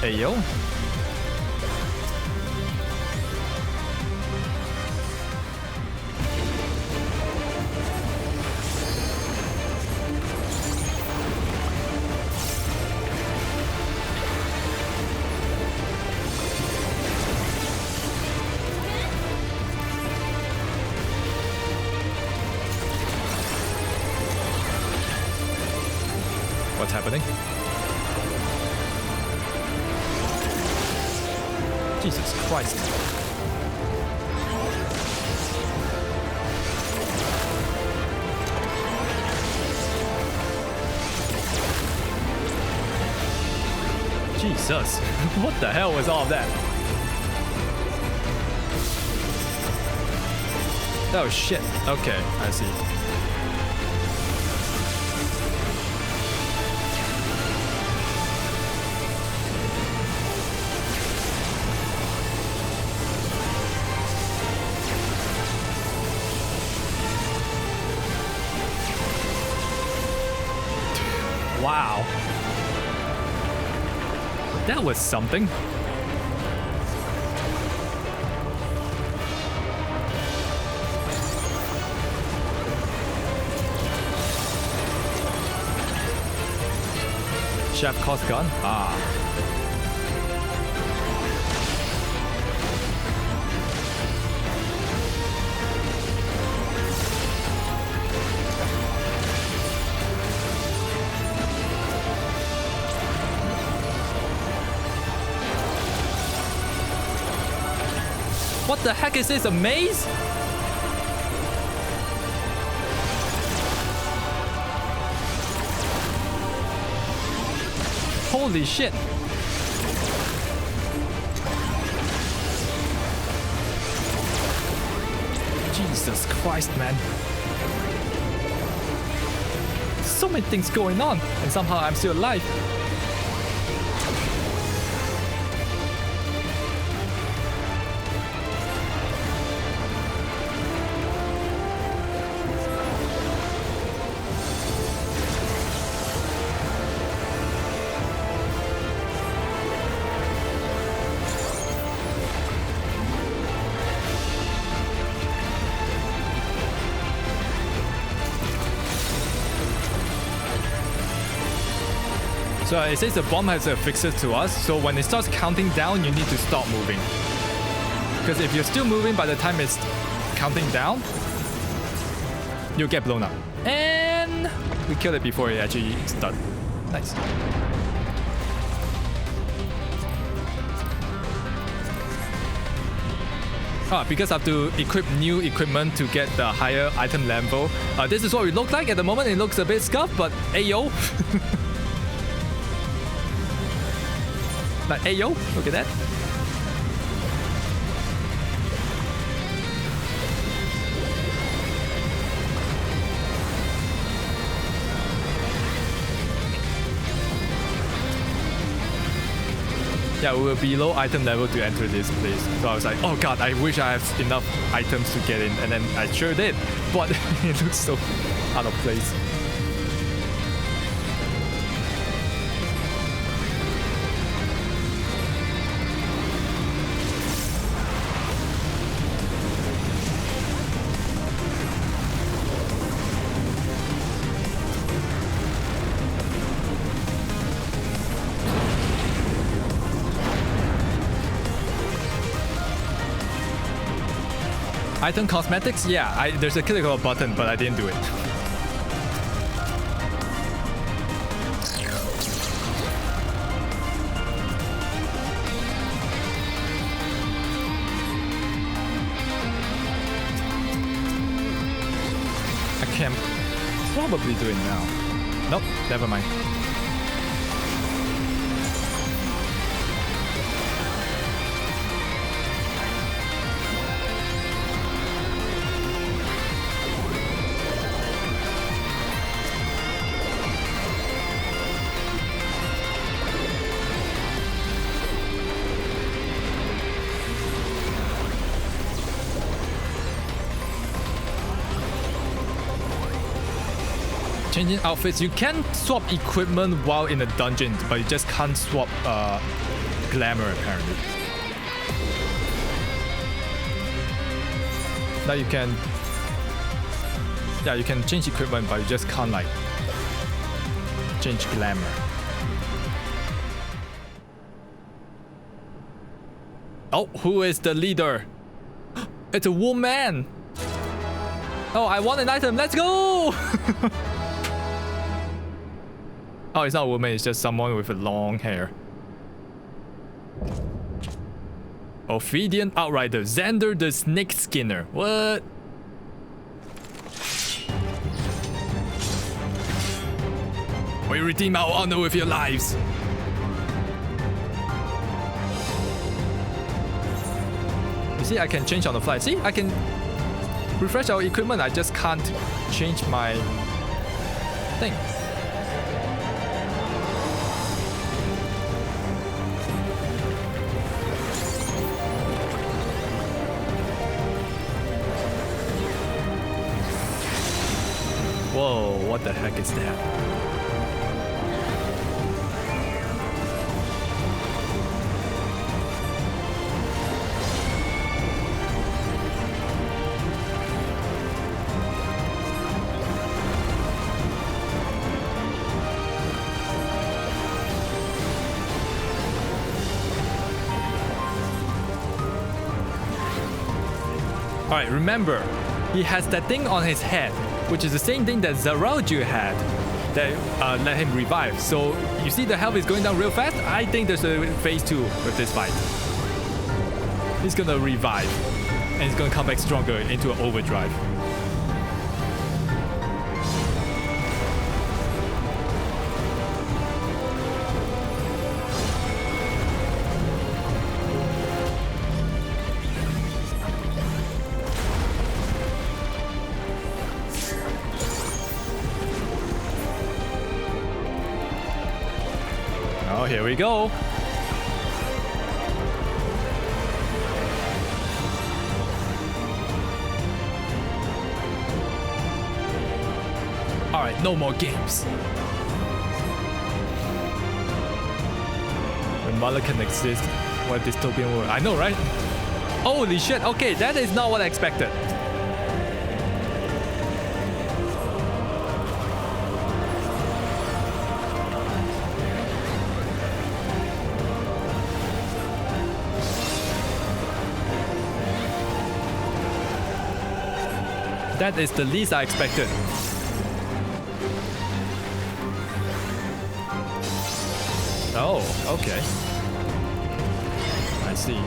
Hey yo. What's happening? Jesus Christ. Jesus. What the hell was all of that? Oh shit. Okay, I see. Wow. That was something. Chef cost gun? Ah. What the heck is this, a maze? Holy shit. Jesus Christ, man. So so many things going on, and somehow I'm still alive. So it says the bomb has affixed to us, so when it starts counting down, you need to stop moving. Because if you're still moving by the time it's counting down, you'll get blown up. And we killed it before it actually started. Nice. Because I have to equip new equipment to get the higher item level. This is what we look like at the moment. It looks a bit scuffed, but ayo. Like, ayo, look at that. Yeah, we were below item level to enter this place. So I was like, oh god, I wish I have enough items to get in. And then I sure did. But it looks so out of place. Item cosmetics? Yeah, there's a critical button, but I didn't do it. I can probably do it now. Nope, never mind. Changing outfits. You can swap equipment while in a dungeon, but you just can't swap glamour apparently. Now you can, yeah, you can change equipment, but you just can't like change glamour. Oh, who is the leader? It's a woman. Oh, I want an item. Let's go. Oh, it's not a woman, it's just someone with a long hair. Ophidian Outrider, Xander the Snake Skinner. What? We redeem our honor with your lives. You see, I can change on the fly. See, I can refresh our equipment. I just can't change my thing. Whoa, what the heck is that? Alright, remember, he has that thing on his head, which is the same thing that Zaralju had that let him revive. So you see the health is going down real fast. I think there's a phase 2 with this fight. He's gonna revive and he's gonna come back stronger into an overdrive. Oh, here we go. Alright, no more games. When mother can exist, what dystopian world? I know, right? Holy shit, okay, that is not what I expected. That is the least I expected. Oh, okay. I see.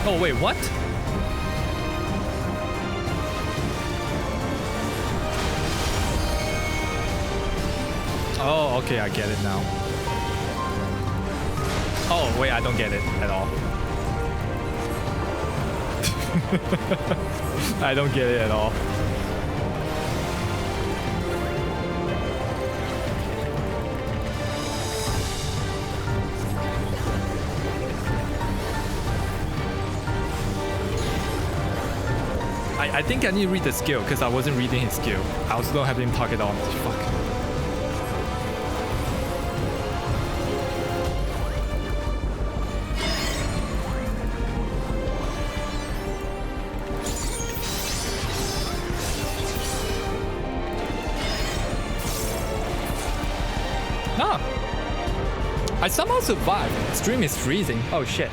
Oh, wait, what? Oh, okay, I get it now. Oh, wait, I don't get it at all. I don't get it at all. I think I need to read the skill because I wasn't reading his skill. I also don't have him talk it on. Fuck. Ah! I somehow survived. Stream is freezing. Oh shit.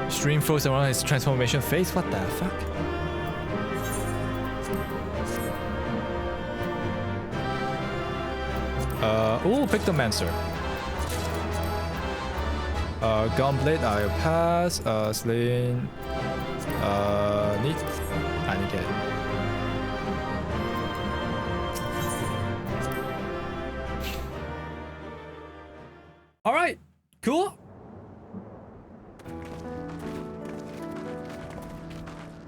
Stream froze around his transformation phase? What the fuck? Oh, Pictomancer. Gunblade, I'll pass. Slaying. Neat. I didn't get it. Alright, cool.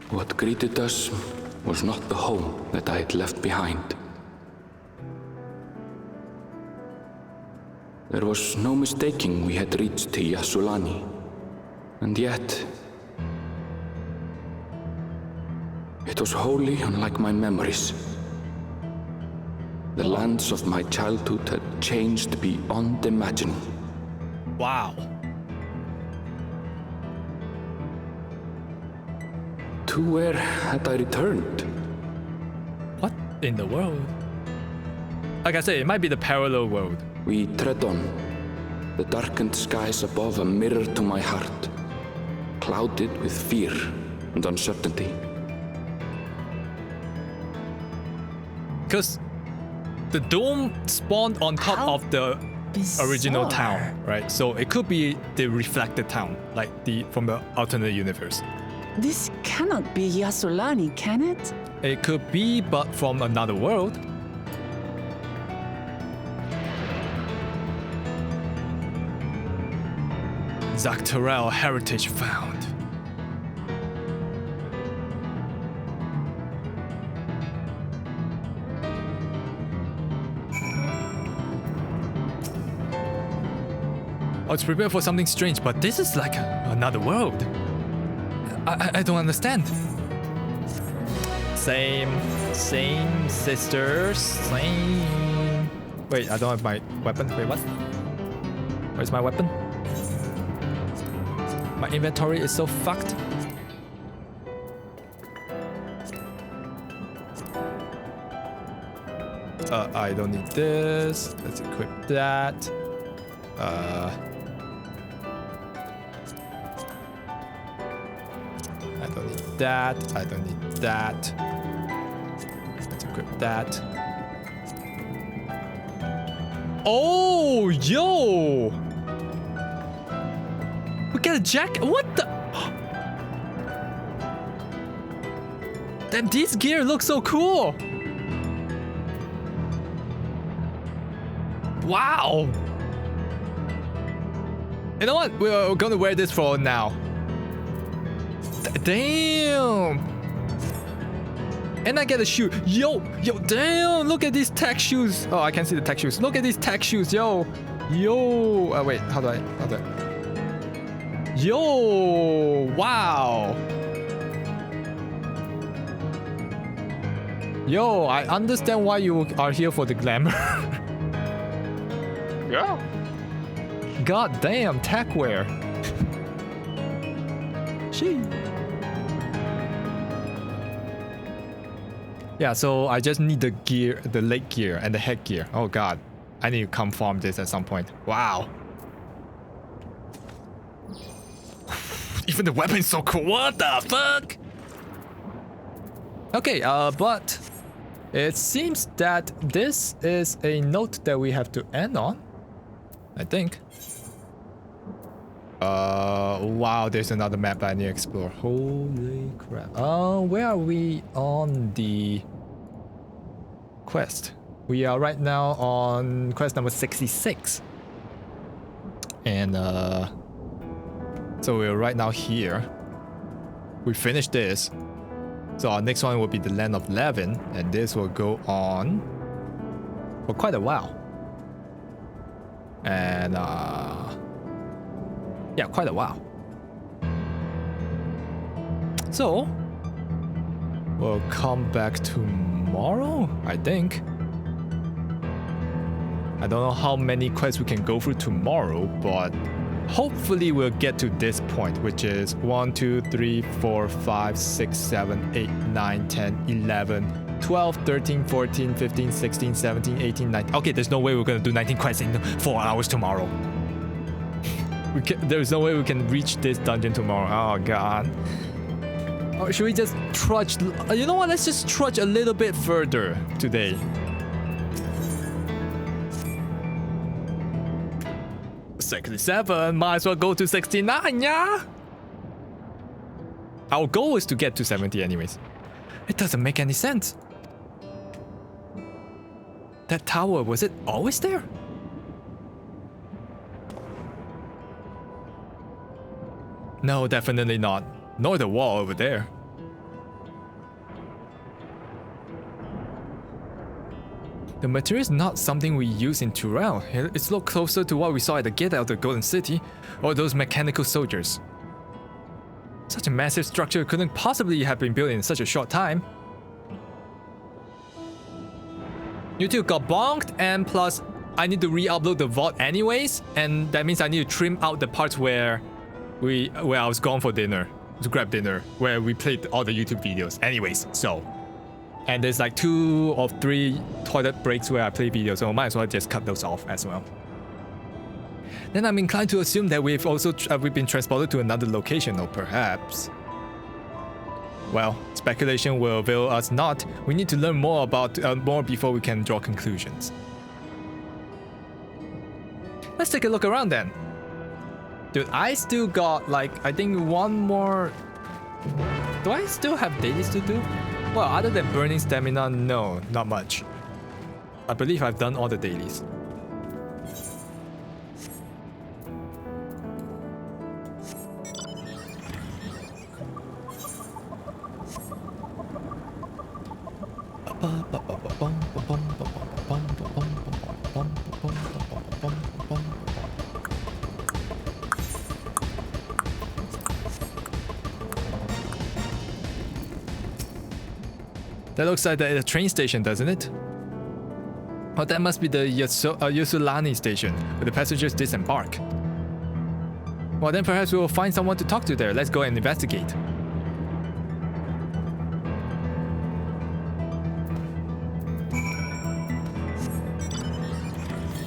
What greeted us was not the home that I had left behind. There was no mistaking we had reached Yyasulani, and yet it was wholly unlike my memories. The lands of my childhood had changed beyond imagining. Wow. To where had I returned? What in the world? Like I said, it might be the parallel world. We tread on. The darkened skies above a mirror to my heart, clouded with fear and uncertainty. Because the dome spawned on top of the original town, right? So it could be the reflected town, like from the alternate universe. This cannot be Yyasulani, can it? It could be, but from another world. Tural heritage found. I was prepared for something strange, but this is like another world. I don't understand. Same sisters, same. Wait, I don't have my weapon. Wait, what? Where's my weapon? My inventory is so fucked. I don't need this. Let's equip that. I don't need that. I don't need that. Let's equip that. Oh, yo! We got a jacket. What the? Damn, this gear looks so cool. Wow. You know what? We're gonna wear this for now. Damn. And I get a shoe. Yo, damn. Look at these tech shoes. Oh, I can't see the tech shoes. Look at these tech shoes. Yo. Wait, how do I? Yo, wow. Yo, I understand why you are here for the glamour. Yeah. God damn, tech wear. Yeah, so I just need the gear, the leg gear and the head gear. Oh god, I need to come farm this at some point. Wow. Even the weapon's so cool. What the fuck? Okay, but it seems that this is a note that we have to end on. I think. Wow, there's another map I need to explore. Holy crap. Where are we on the quest? We are right now on quest number 66. And so we're right now here. We finished this. So our next one will be the Land of Levin, and this will go on for quite a while. And yeah, quite a while. So we'll come back tomorrow, I think. I don't know how many quests we can go through tomorrow, but hopefully we'll get to this point, which is 1, 2, 3, 4, 5, 6, 7, 8, 9, 10, 11, 12, 13, 14, 15, 16, 17, 18, 19. Okay, there's no way we're gonna do 19 quests in 4 hours tomorrow. There's no way we can reach this dungeon tomorrow. Oh god. Or should we just trudge? You know what? Let's just trudge a little bit further today. $67, might as well go to 69, yeah? Our goal is to get to 70 anyways. It doesn't make any sense. That tower, was it always there? No, definitely not. Nor the wall over there. The material is not something we use in Tural. It's a lot closer to what we saw at the gate out of the Golden City, or those mechanical soldiers. Such a massive structure couldn't possibly have been built in such a short time. You two got bonked, and plus, I need to re-upload the vault anyways, and that means I need to trim out the parts where I was gone for dinner, to grab dinner, where we played all the YouTube videos. Anyways, so. And there's like 2 or 3 toilet breaks where I play videos, so I might as well just cut those off as well. Then I'm inclined to assume that we've been transported to another location, or perhaps. Well, speculation will avail us not. We need to learn more before we can draw conclusions. Let's take a look around then. Dude, I still got like, I think 1 more. Do I still have dailies to do? Well, other than burning stamina, no, not much. I believe I've done all the dailies. That looks like the train station, doesn't it? Oh, that must be the Yyasulani station, where the passengers disembark. Well, then perhaps we will find someone to talk to there. Let's go and investigate.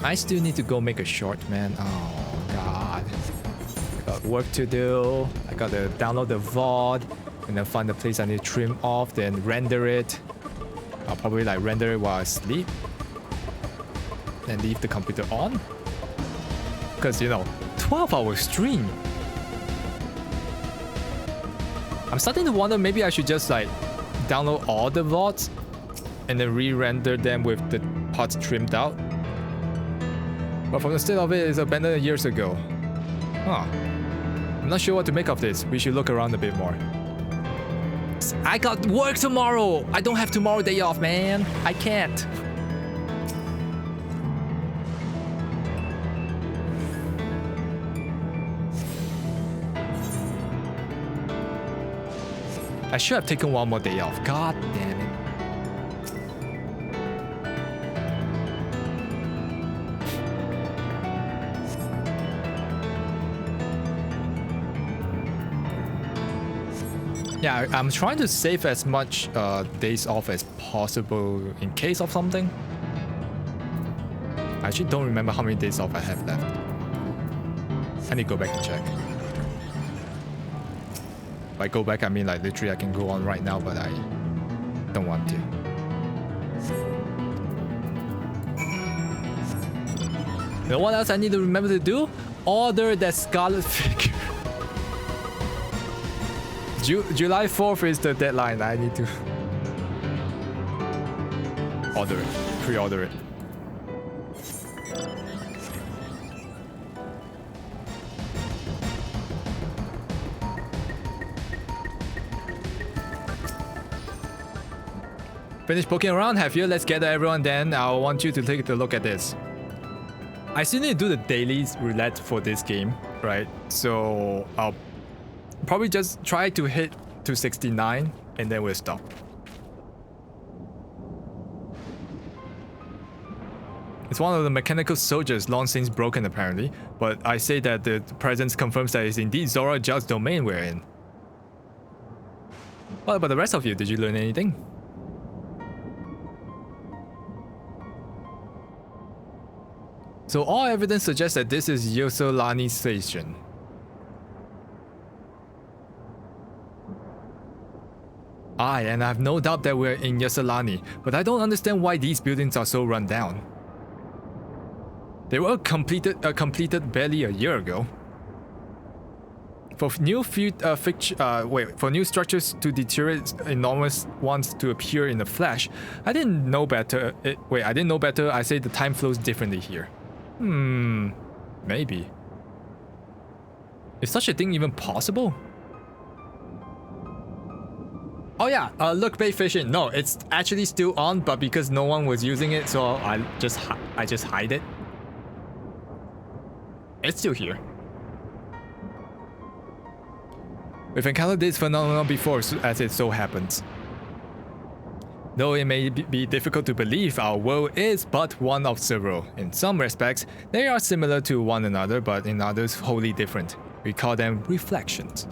I still need to go make a short, man. Oh god. I got work to do. I gotta download the VOD and then find the place I need to trim off, then render it. I'll probably like render it while I sleep. Then leave the computer on. Because, you know, 12-hour stream. I'm starting to wonder maybe I should just like download all the VODs and then re-render them with the parts trimmed out. But from the state of it, it's abandoned years ago. Huh. I'm not sure what to make of this. We should look around a bit more. I got work tomorrow! I don't have tomorrow day off, man. I can't. I should have taken one more day off. God damn it. Yeah, I'm trying to save as much days off as possible in case of something. I actually don't remember how many days off I have left. I need to go back and check. If I go back, I mean like literally I can go on right now, but I don't want to. You know what else I need to remember to do? Order that scarlet figure. July 4th is the deadline. I need to order it, pre-order it. Finish poking around, have you? Let's gather everyone then. I want you to take a look at this. I still need to do the daily roulette for this game, right? So I'll probably just try to hit to 69 and then we'll stop. It's one of the mechanical soldiers long since broken apparently, but I say that the presence confirms that it's indeed Zora Judge's domain we're in. What about the rest of you? Did you learn anything? So all evidence suggests that this is Yyasulani station. Aye, and I have no doubt that we're in Yyasulani, but I don't understand why these buildings are so run down. They were completed barely a year ago. For new structures to deteriorate, enormous ones to appear in the flesh, I didn't know better. I didn't know better. I say the time flows differently here. Maybe. Is such a thing even possible? Oh yeah, look bait fishing. No, it's actually still on, but because no one was using it, so I just hide it. It's still here. We've encountered this phenomenon before, as it so happens. Though it may be difficult to believe, our world is but one of several. In some respects, they are similar to one another, but in others wholly different. We call them reflections.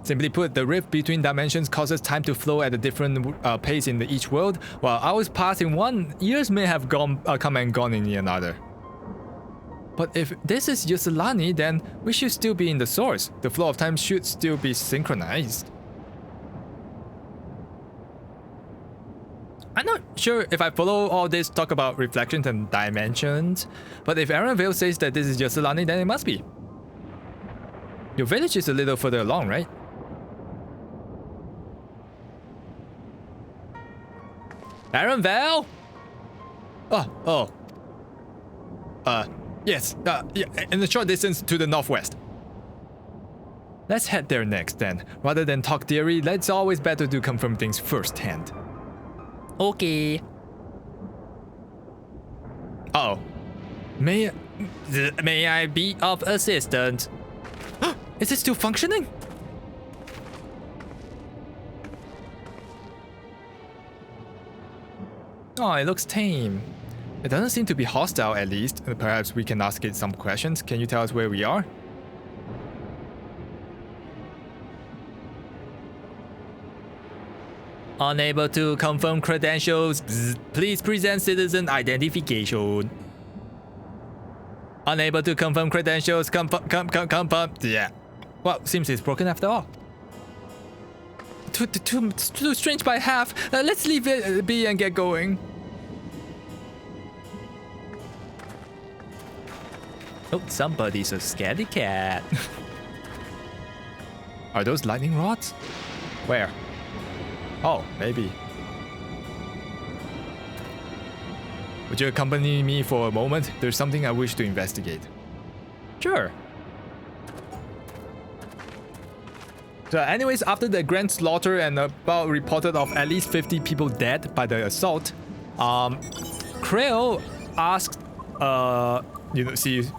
Simply put, the rift between dimensions causes time to flow at a different pace in each world, while hours pass in one, years may have come and gone in another. But if this is Yyasulani, then we should still be in the source. The flow of time should still be synchronized. I'm not sure if I follow all this talk about reflections and dimensions, but if Aaron Vale says that this is Yyasulani, then it must be. Your village is a little further along, right? Aaron Vale? Yes, yeah, in the short distance to the northwest. Let's head there next then. Rather than talk theory, let's always better to confirm things firsthand. Okay. Oh. May I be of assistance? Is it still functioning? Oh, it looks tame. It doesn't seem to be hostile at least. Perhaps we can ask it some questions. Can you tell us where we are? Unable to confirm credentials. Bzz. Please present citizen identification. Unable to confirm credentials. Confirm. Yeah. Well, seems it's broken after all. Too strange by half. Let's leave it be and get going. Oh, somebody's a scaredy cat. Are those lightning rods? Where? Oh, maybe. Would you accompany me for a moment? There's something I wish to investigate. Sure. So anyways, after the grand slaughter and about reported of at least 50 people dead by the assault, Creel asked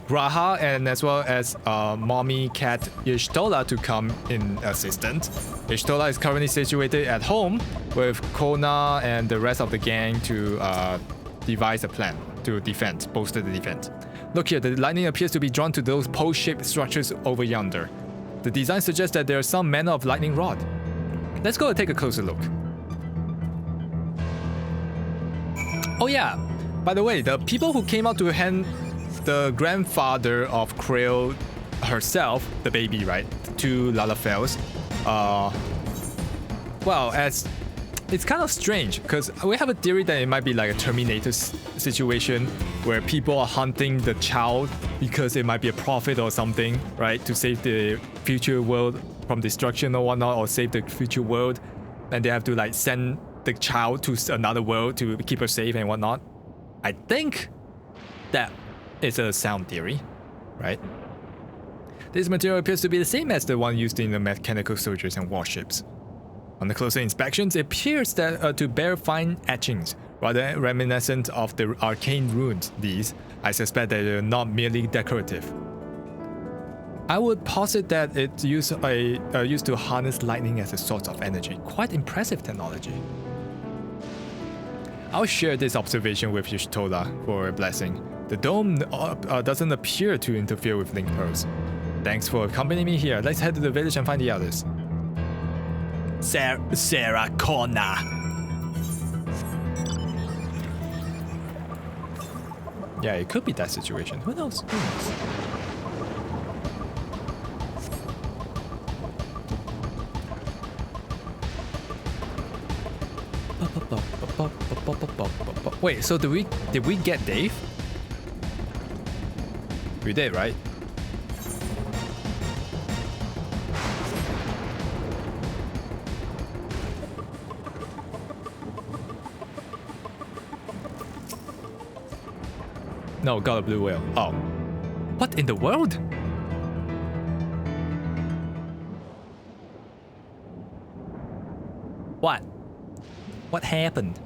Raha and as well as mommy cat Y'shtola to come in assistance. Y'shtola is currently situated at home with Kona and the rest of the gang to devise a plan to bolster the defense. Look here, the lightning appears to be drawn to those pole-shaped structures over yonder. The design suggests that there is some manner of lightning rod. Let's go and take a closer look. Oh yeah, by the way, the people who came out to hand the grandfather of Creel herself, the baby, right, to Lalafels, well, as it's kind of strange because we have a theory that it might be like a Terminator situation where people are hunting the child because it might be a prophet or something, right, to save the future world from destruction or whatnot, or save the future world, and they have to like send the child to another world to keep her safe and whatnot. I think that is a sound theory, right? This material appears to be the same as the one used in the mechanical soldiers and warships. On the closer inspections, it appears that to bear fine etchings, rather reminiscent of the arcane runes. These, I suspect that they're not merely decorative. I would posit that it's used to harness lightning as a source of energy. Quite impressive technology. I'll share this observation with Y'shtola for a blessing. The dome doesn't appear to interfere with link pearls. Thanks for accompanying me here. Let's head to the village and find the others. Sarah Connor. Yeah, it could be that situation. Who knows? Who knows? Wait, so did we get Dave? We did, right? No, got a blue whale. Oh. What in the world? What? What happened?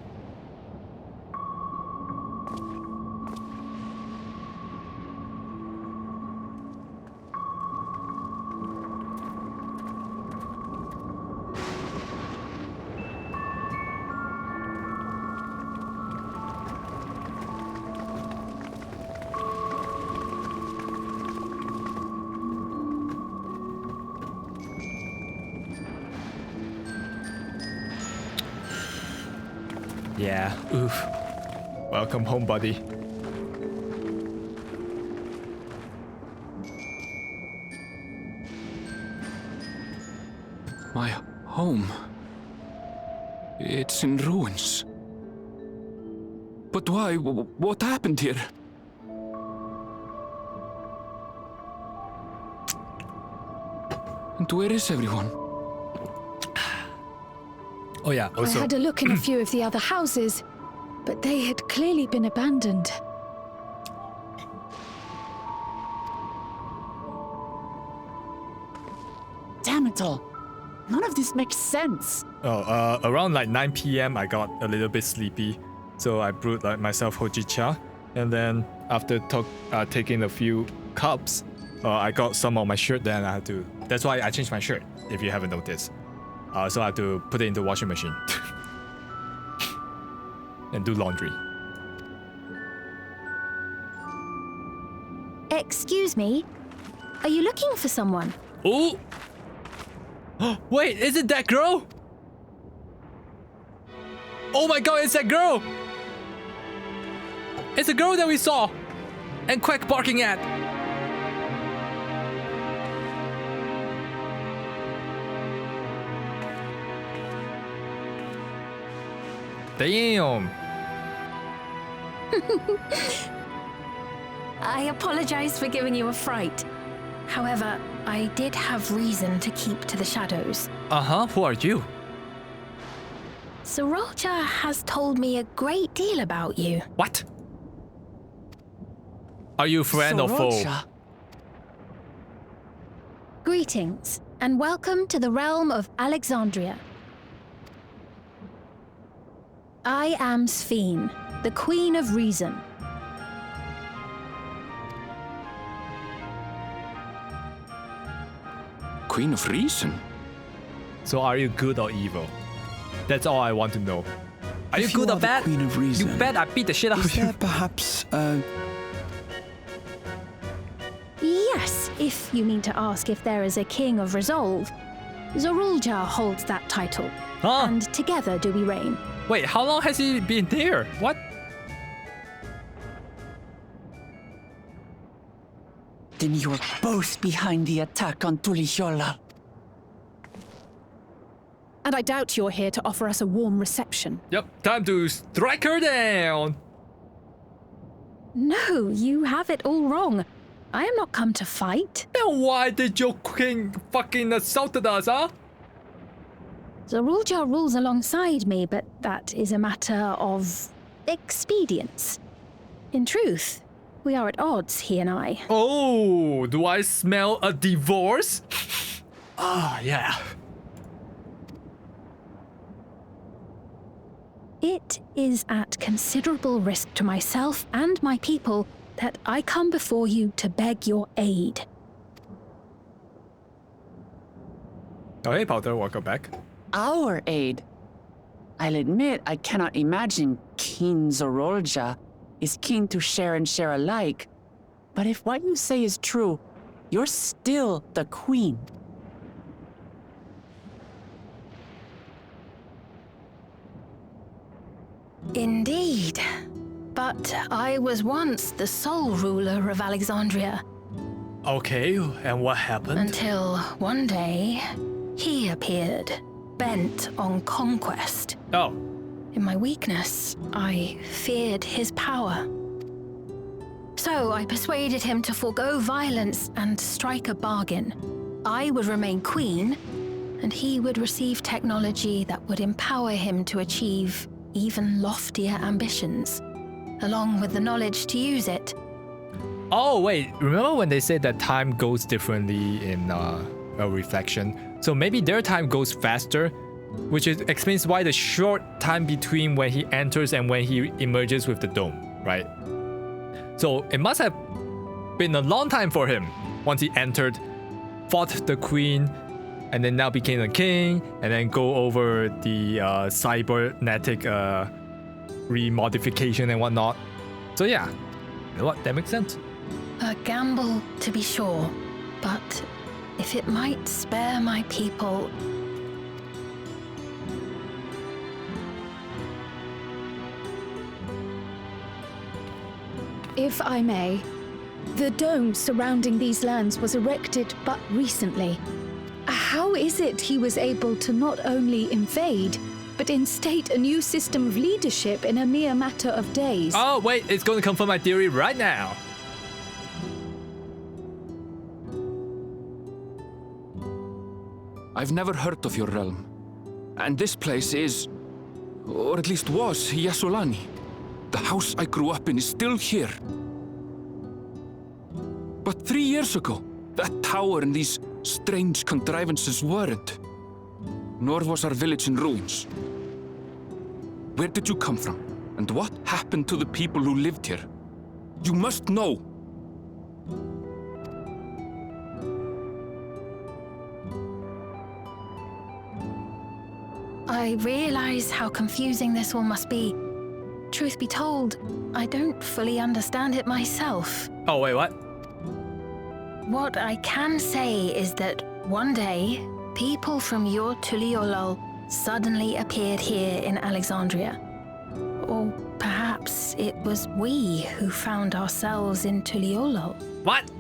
Yeah, oof. Welcome home, buddy. My home. It's in ruins. But why? What happened here? And where is everyone? Oh yeah, also... I had a look in a few of the other houses, but they had clearly been abandoned. Damn it all. None of this makes sense. Oh, around like 9 p.m. I got a little bit sleepy, so I brewed like myself hojicha, and then after taking a few cups, I got some on my shirt. Then I had to. That's why I changed my shirt. If you haven't noticed, so I had to put it in the washing machine and do laundry. Excuse me, are you looking for someone? Oh! Wait, is it that girl? Oh my god, it's that girl! It's the girl that we saw! And Quack barking at! Damn! I apologize for giving you a fright. However, I did have reason to keep to the shadows. Uh-huh, who are you? Sorolja has told me a great deal about you. What? Are you friend or foe? Greetings, and welcome to the realm of Alexandria. I am Sphene, the Queen of Reason. Queen of Reason? So are you good or evil? That's all I want to know. Are you If good you or are the bad? Queen of Reason, You bet I beat the shit out is of you. there perhaps Yes, if you mean to ask if there is a King of Resolve. Sorolja holds that title. Huh? And together do we reign. Wait, how long has he been there? What? Then you're both behind the attack on Tural. And I doubt you're here to offer us a warm reception. Yep, time to strike her down! No, you have it all wrong. I am not come to fight. Then why did your king fucking assaulted us, huh? Sorolja rules alongside me, but that is a matter of expedience. In truth, we are at odds, he and I. Oh, do I smell a divorce? Ah, yeah. It is at considerable risk to myself and my people that I come before you to beg your aid. Oh, hey, Potter, welcome back. Our aid? I'll admit I cannot imagine King Sorolja is keen to share and share alike. But if what you say is true, you're still the queen. Indeed. But I was once the sole ruler of Alexandria. Okay, and what happened? Until one day, he appeared, bent on conquest. Oh. In my weakness, I feared his power. So I persuaded him to forego violence and strike a bargain. I would remain queen, and he would receive technology that would empower him to achieve even loftier ambitions, along with the knowledge to use it. Oh, wait, remember when they said that time goes differently in a reflection? So maybe their time goes faster, which explains why the short time between when he enters and when he emerges with the dome, right? So it must have been a long time for him once he entered, fought the queen, and then now became a king, and then go over the cybernetic remodification and whatnot. So yeah, you know what, that makes sense. A gamble, to be sure, but if it might spare my people... If I may, the dome surrounding these lands was erected but recently. How is it he was able to not only invade, but instate a new system of leadership in a mere matter of days? Oh, wait, it's going to confirm my theory right now. I've never heard of your realm. And this place is, or at least was, Yyasulani. The house I grew up in is still here. But 3 years ago, that tower and these strange contrivances weren't. Nor was our village in ruins. Where did you come from? And what happened to the people who lived here? You must know. I realize how confusing this all must be. Truth be told, I don't fully understand it myself. Oh, wait, what? What I can say is that one day, people from your Tuliolol suddenly appeared here in Alexandria. Or perhaps it was we who found ourselves in Tuliolol. What?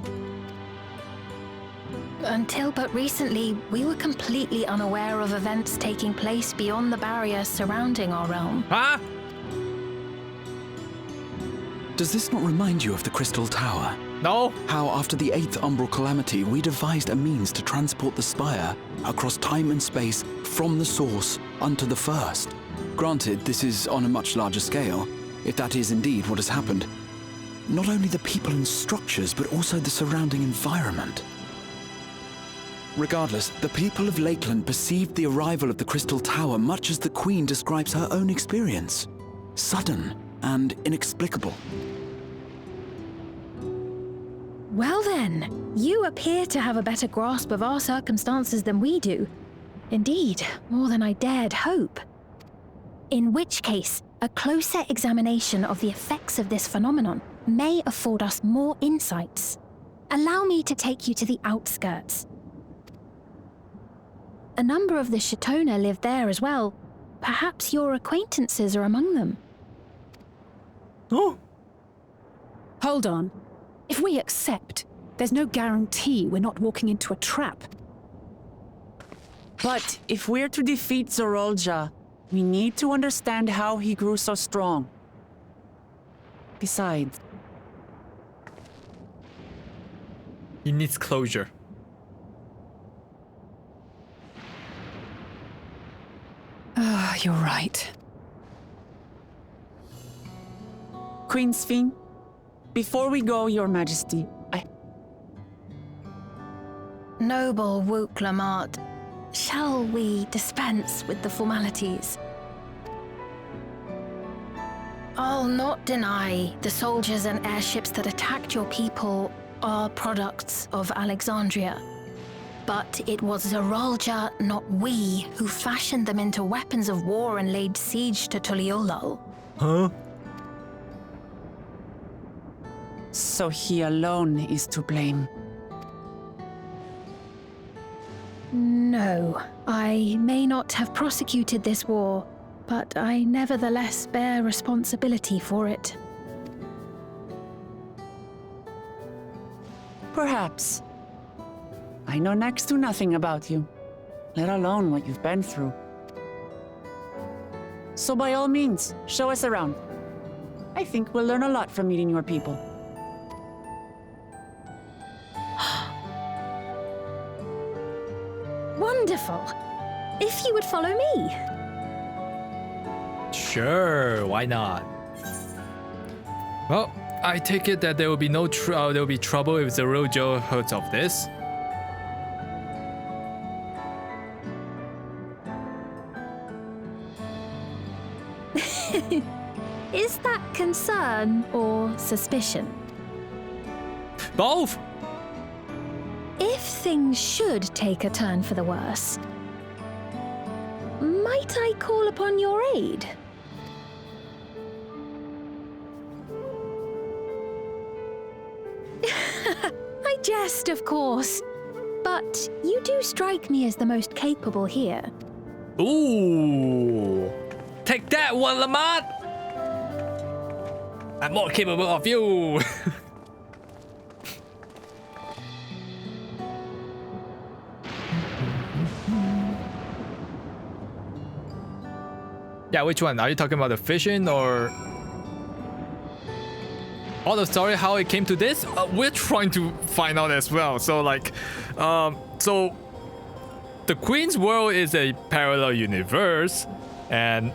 Until but recently, we were completely unaware of events taking place beyond the barrier surrounding our realm. Huh? Does this not remind you of the Crystal Tower? No. How after the 8th Umbral Calamity, we devised a means to transport the Spire across time and space from the source unto the first. Granted, this is on a much larger scale, if that is indeed what has happened. Not only the people and structures, but also the surrounding environment. Regardless, the people of Lakeland perceived the arrival of the Crystal Tower much as the Queen describes her own experience. Sudden and inexplicable. Well then, you appear to have a better grasp of our circumstances than we do. Indeed, more than I dared hope. In which case, a closer examination of the effects of this phenomenon may afford us more insights. Allow me to take you to the outskirts. A number of the Shatona live there as well. Perhaps your acquaintances are among them. Oh! Hold on. If we accept, there's no guarantee we're not walking into a trap. But if we're to defeat Zorolja, we need to understand how he grew so strong. Besides, He needs closure. Ah, you're right. Queen Sphene, before we go, Your Majesty, Noble Wook Lamart, shall we dispense with the formalities? I'll not deny the soldiers and airships that attacked your people are products of Alexandria. But it was Zorolja, not we, who fashioned them into weapons of war and laid siege to Tuliolol. Huh? So he alone is to blame. No, I may not have prosecuted this war, but I nevertheless bear responsibility for it. Perhaps. I know next to nothing about you, let alone what you've been through. So by all means, show us around. I think we'll learn a lot from meeting your people. Wonderful! If you would follow me. Sure, why not? Well, I take it that there will be there will be trouble if Zorolja heard of this. Is that concern or suspicion? Both! If things should take a turn for the worse, might I call upon your aid? I jest, of course, but you do strike me as the most capable here. Ooh! Take that one, Lamont! I'm more capable of you! Yeah, which one? Are you talking about the fishing or... all the story, how it came to this? We're trying to find out as well. So like, so the Queen's world is a parallel universe, and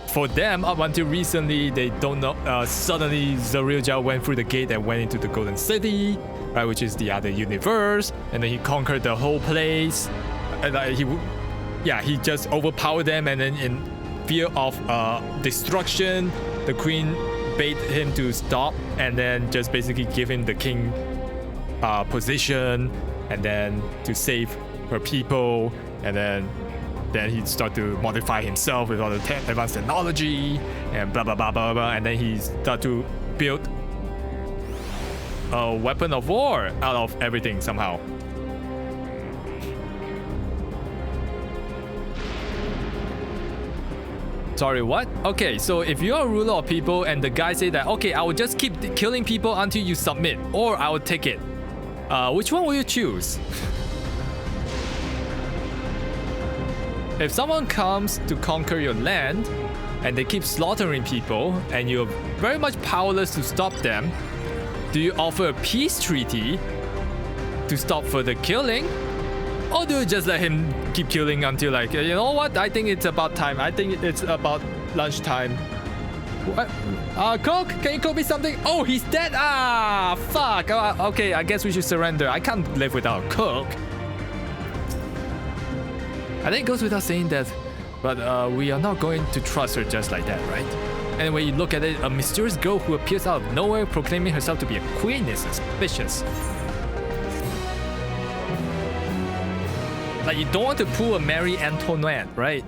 for them, up until recently, they don't know. Suddenly, Zorolja went through the gate and went into the Golden City, right, which is the other universe, and then he conquered the whole place. And he just overpowered them, and then in fear of destruction, the Queen bade him to stop, and then just basically give him the king position, and then to save her people, and then he start to modify himself with all the advanced technology and blah blah blah blah blah, and then he start to build a weapon of war out of everything somehow. Sorry, what? Okay, so if you're a ruler of people and the guy say that, okay, I will just keep killing people until you submit, or I will take it. Which one will you choose? If someone comes to conquer your land and they keep slaughtering people and you're very much powerless to stop them, do you offer a peace treaty to stop further killing? Or do you just let him keep killing until like, you know what? I think it's about time. I think it's about lunchtime. What? Cook? Can you cook me something? Oh, he's dead. Ah, fuck. Okay, I guess we should surrender. I can't live without a cook. I think it goes without saying that, but we are not going to trust her just like that, right? And when you look at it, a mysterious girl who appears out of nowhere proclaiming herself to be a queen is suspicious. Like, you don't want to pull a Marie Antoinette, right?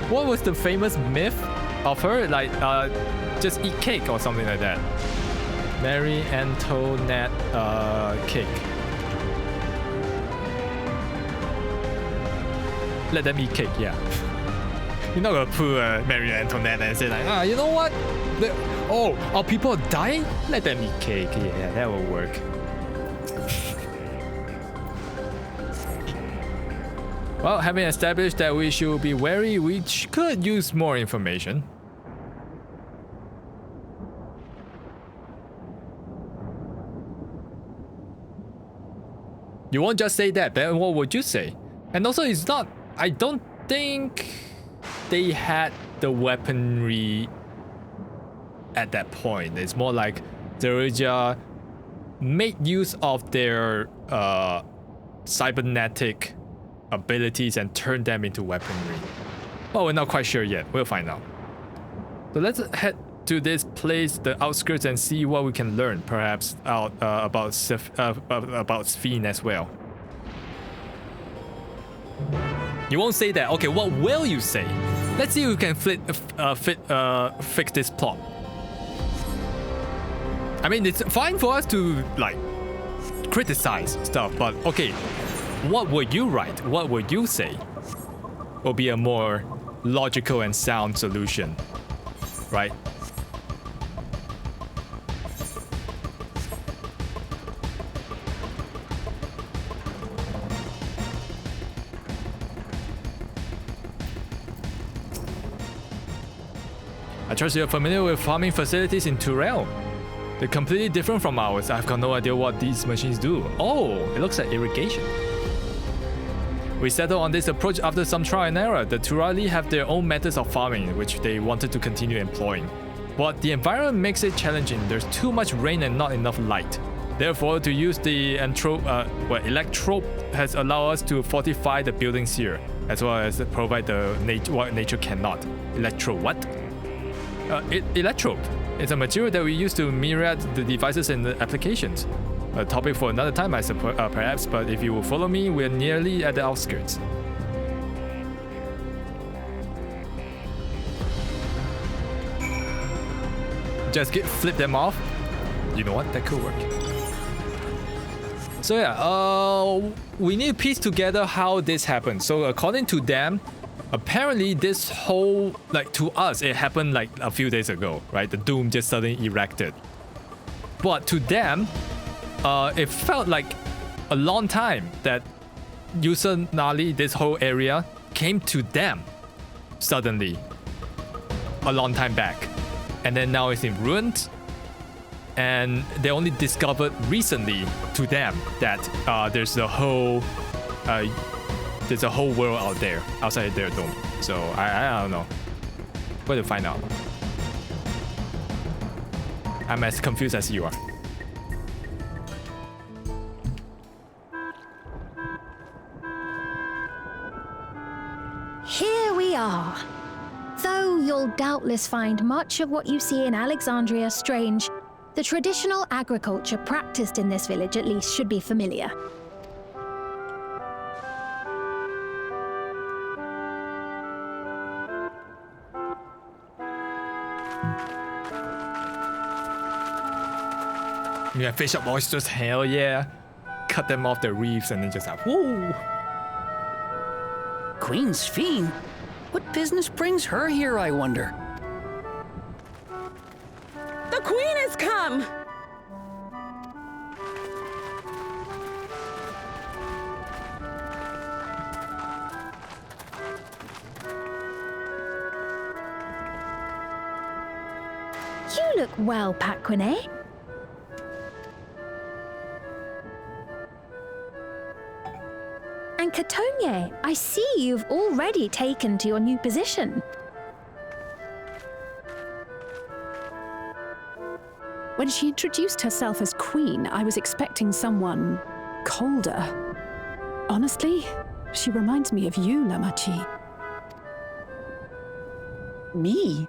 What was the famous myth of her? Like, just eat cake or something like that. Marie Antoinette cake. Let them eat cake, yeah. You're not gonna pull Marie Antoinette and say like, you know what? Are people dying? Let them eat cake. Yeah, that will work. Well, having established that we should be wary, we could use more information. You won't just say that, then what would you say? And also, it's not... I don't think they had the weaponry at that point. It's more like Zeruja made use of their cybernetic abilities and turned them into weaponry. Well, we're not quite sure yet. We'll find out. So let's head to this place, the outskirts, and see what we can learn, perhaps out about Sphene as well. You won't say that. Okay, what will you say? Let's see if we can fix this plot. I mean, it's fine for us to like criticize stuff, but okay, what would you write? What would you say? Will be a more logical and sound solution, right? I trust you're familiar with farming facilities in Tural. They're completely different from ours. I've got no idea what these machines do. Oh, it looks like irrigation. We settled on this approach after some trial and error. The Turali have their own methods of farming, which they wanted to continue employing. But the environment makes it challenging. There's too much rain and not enough light. Therefore, to use the electrope has allowed us to fortify the buildings here, as well as provide the what nature cannot. Electrope. It's a material that we use to mirror the devices and the applications. A topic for another time, I suppose, perhaps, but if you will follow me, we're nearly at the outskirts. Just flip them off. You know what? That could work. So yeah, we need to piece together how this happened. So according to them, apparently this whole, like to us, it happened like a few days ago, right? The Doom just suddenly erected. But to them, it felt like a long time that Yyasulani, this whole area, came to them suddenly a long time back. And then now it's in ruins. And they only discovered recently to them that there's a whole world out there, outside their dome. So I don't know. Where to find out. I'm as confused as you are. Here we are. Though you'll doubtless find much of what you see in Alexandria strange, the traditional agriculture practiced in this village at least should be familiar. Yeah, fish up oysters, hell yeah. Cut them off the reefs and then just like, woo! Queen Sphene? What business brings her here, I wonder? The Queen has come! You look well, Paquine. And Katonye, I see you've already taken to your new position. When she introduced herself as queen, I was expecting someone colder. Honestly, she reminds me of you, Lamachi. Me?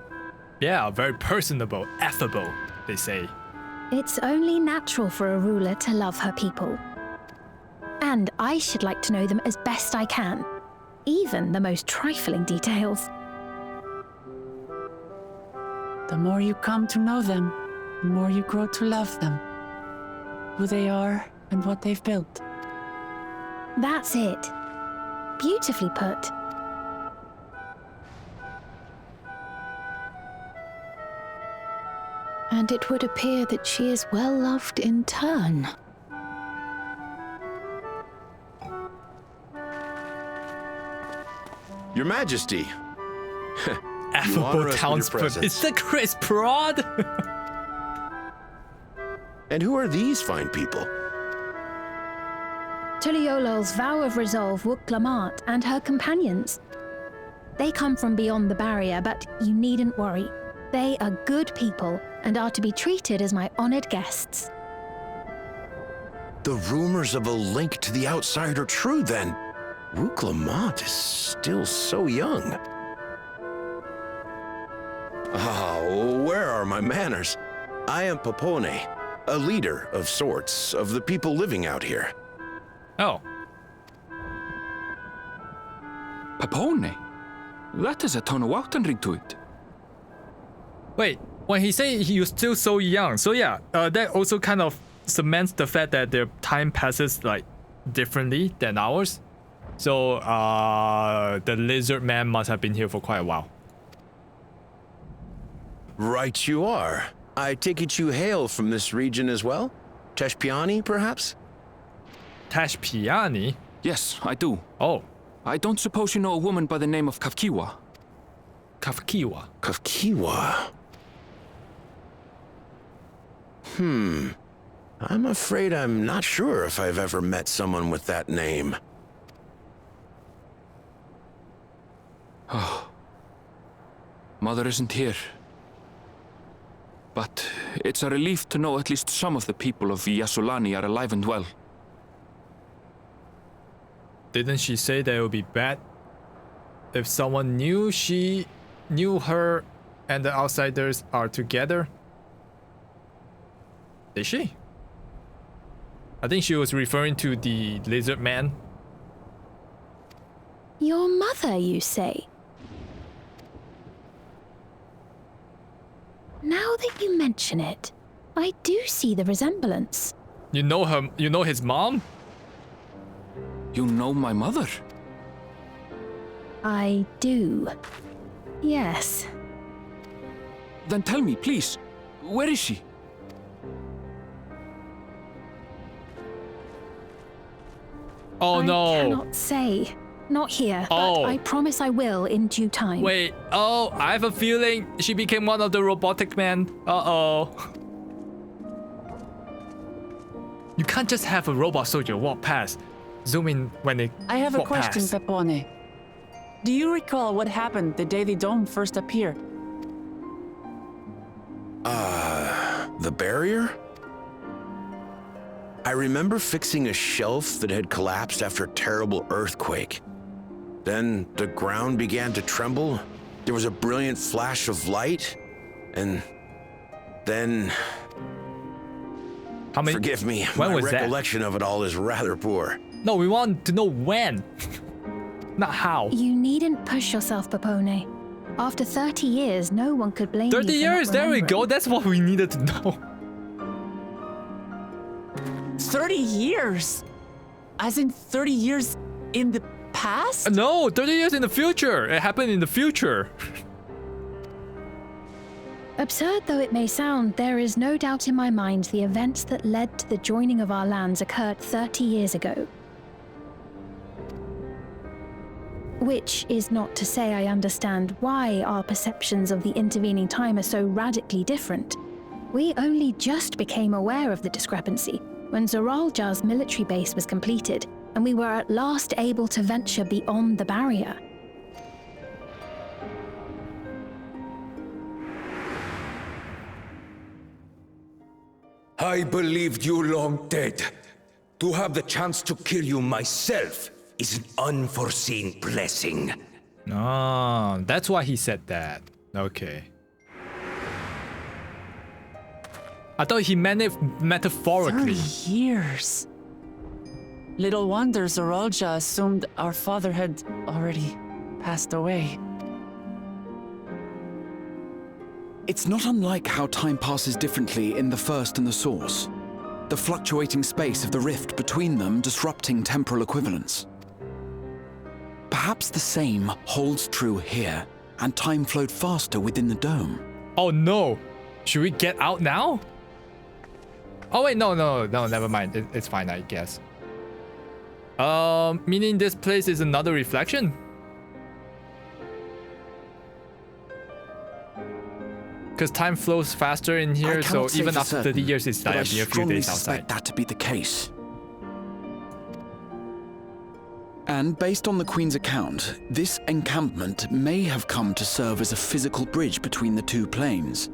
Yeah, very personable, affable, they say. It's only natural for a ruler to love her people. And I should like to know them as best I can, even the most trifling details. The more you come to know them, the more you grow to love them. Who they are and what they've built. That's it. Beautifully put. And it would appear that she is well loved in turn. Your Majesty. Affable townsperson. Is that Chris Prod? And who are these fine people? Tuliyolal's vow of resolve Wuklamat and her companions. They come from beyond the barrier, but you needn't worry. They are good people and are to be treated as my honored guests. The rumors of a link to the outside are true, then. Wuklamat is still so young. Oh, where are my manners? I am Popone, a leader of sorts of the people living out here. Oh. Popone? That is a Tonawautanrig to it. Wait, when he said he was still so young, so yeah, that also kind of cements the fact that their time passes like differently than ours. So the lizard man must have been here for quite a while. Right you are. I take it you hail from this region as well? Teshpiani, perhaps? Teshpiani? Yes, I do. Oh. I don't suppose you know a woman by the name of Kafkiwa? Kafkiwa? Kafkiwa? I'm afraid I'm not sure if I've ever met someone with that name. Oh. Mother isn't here. But it's a relief to know at least some of the people of Yyasulani are alive and well. Didn't she say that it would be bad if someone knew she knew her and the outsiders are together? Did she? I think she was referring to the lizard man. Your mother, you say? Now that you mention it, I do see the resemblance. You know her, you know his mom? You know my mother? I do. Yes. Then tell me, please, where is she? Oh no. I cannot say. Not here, but I promise I will in due time. Wait, I have a feeling she became one of the robotic men. You can't just have a robot soldier walk past. Zoom in when they I have a walk question, past. Pepone. Do you recall what happened the day the dome first appeared? The barrier? I remember fixing a shelf that had collapsed after a terrible earthquake. Then the ground began to tremble. There was a brilliant flash of light, and then... Forgive me, when my was that? recollection of it all is rather poor. No, we want to know when, not how. You needn't push yourself, Popone. After 30 years, no one could blame 30 you. 30 years, there we go. That's what we needed to know. 30 years? As in 30 years in the past? No, 30 years in the future. It happened in the future. Absurd though it may sound, there is no doubt in my mind the events that led to the joining of our lands occurred 30 years ago. Which is not to say I understand why our perceptions of the intervening time are so radically different. We only just became aware of the discrepancy when Zoralja's military base was completed, and we were at last able to venture beyond the barrier. I believed you long dead. To have the chance to kill you myself is an unforeseen blessing. Oh, that's why he said that. Okay. I thought he meant it metaphorically. 30 years. Little wonder Zoralja assumed our father had already passed away. It's not unlike how time passes differently in the First and the Source. The fluctuating space of the rift between them disrupting temporal equivalence. Perhaps the same holds true here, and time flowed faster within the dome. Oh no! Should we get out now? Oh wait, no, never mind. It's fine, I guess. Meaning this place is another reflection? Because time flows faster in here, so even after 30 years, it's like a few days outside. I suspect that to be the case. And based on the Queen's account, this encampment may have come to serve as a physical bridge between the two planes,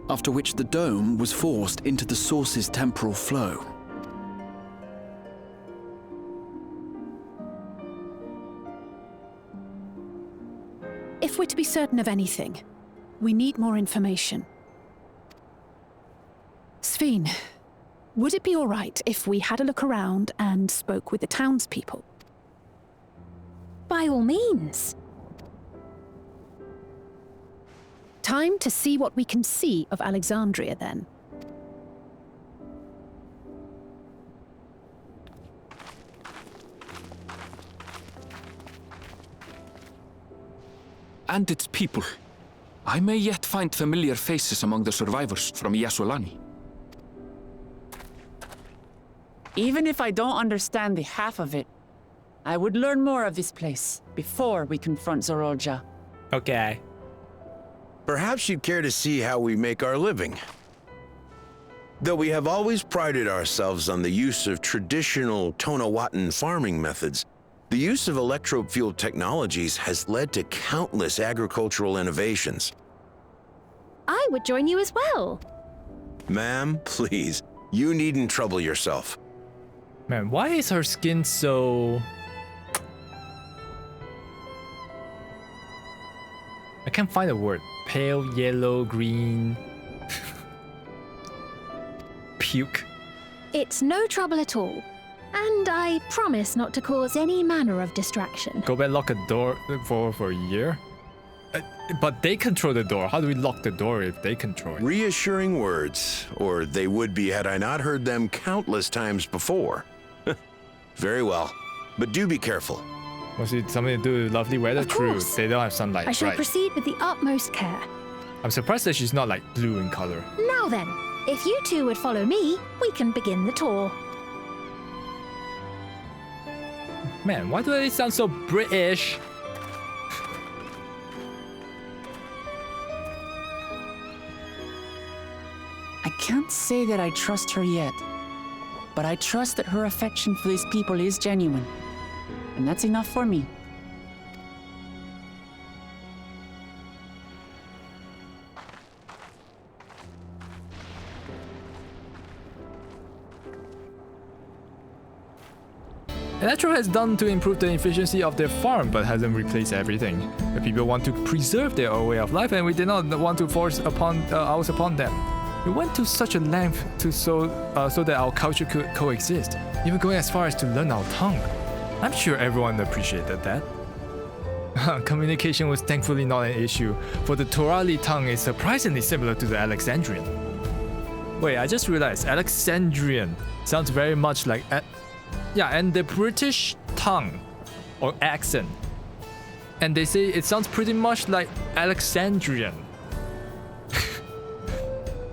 after which the dome was forced into the Source's temporal flow. If we're to be certain of anything, we need more information. Sphene, would it be all right if we had a look around and spoke with the townspeople? By all means. Time to see what we can see of Alexandria, then. And its people. I may yet find familiar faces among the survivors from Yyasulani. Even if I don't understand the half of it, I would learn more of this place before we confront Zoralja. Okay. Perhaps you'd care to see how we make our living. Though we have always prided ourselves on the use of traditional Tonawatan farming methods, the use of electro-fueled technologies has led to countless agricultural innovations. I would join you as well. Ma'am, please, you needn't trouble yourself. Man, why is her skin so... I can't find a word. Pale, yellow, green... Puke. It's no trouble at all. And I promise not to cause any manner of distraction. Go back, lock a door for a year? But they control the door. How do we lock the door if they control it? Reassuring words, or they would be had I not heard them countless times before. Very well, but do be careful. Was it something to do with lovely weather? True, they don't have sunlight. I shall right. proceed with the utmost care. I'm surprised that she's not like blue in color. Now then, if you two would follow me, we can begin the tour. Man, why do they sound so British? I can't say that I trust her yet, but I trust that her affection for these people is genuine, and that's enough for me. Electro has done to improve the efficiency of their farm, but hasn't replaced everything. The people want to preserve their own way of life, and we did not want to force ours upon them. We went to such a length to so that our culture could coexist, even going as far as to learn our tongue. I'm sure everyone appreciated that. Communication was thankfully not an issue, for the Turali tongue is surprisingly similar to the Alexandrian. Wait, I just realized Alexandrian sounds very much like... yeah, and the British tongue or accent. And they say it sounds pretty much like Alexandrian.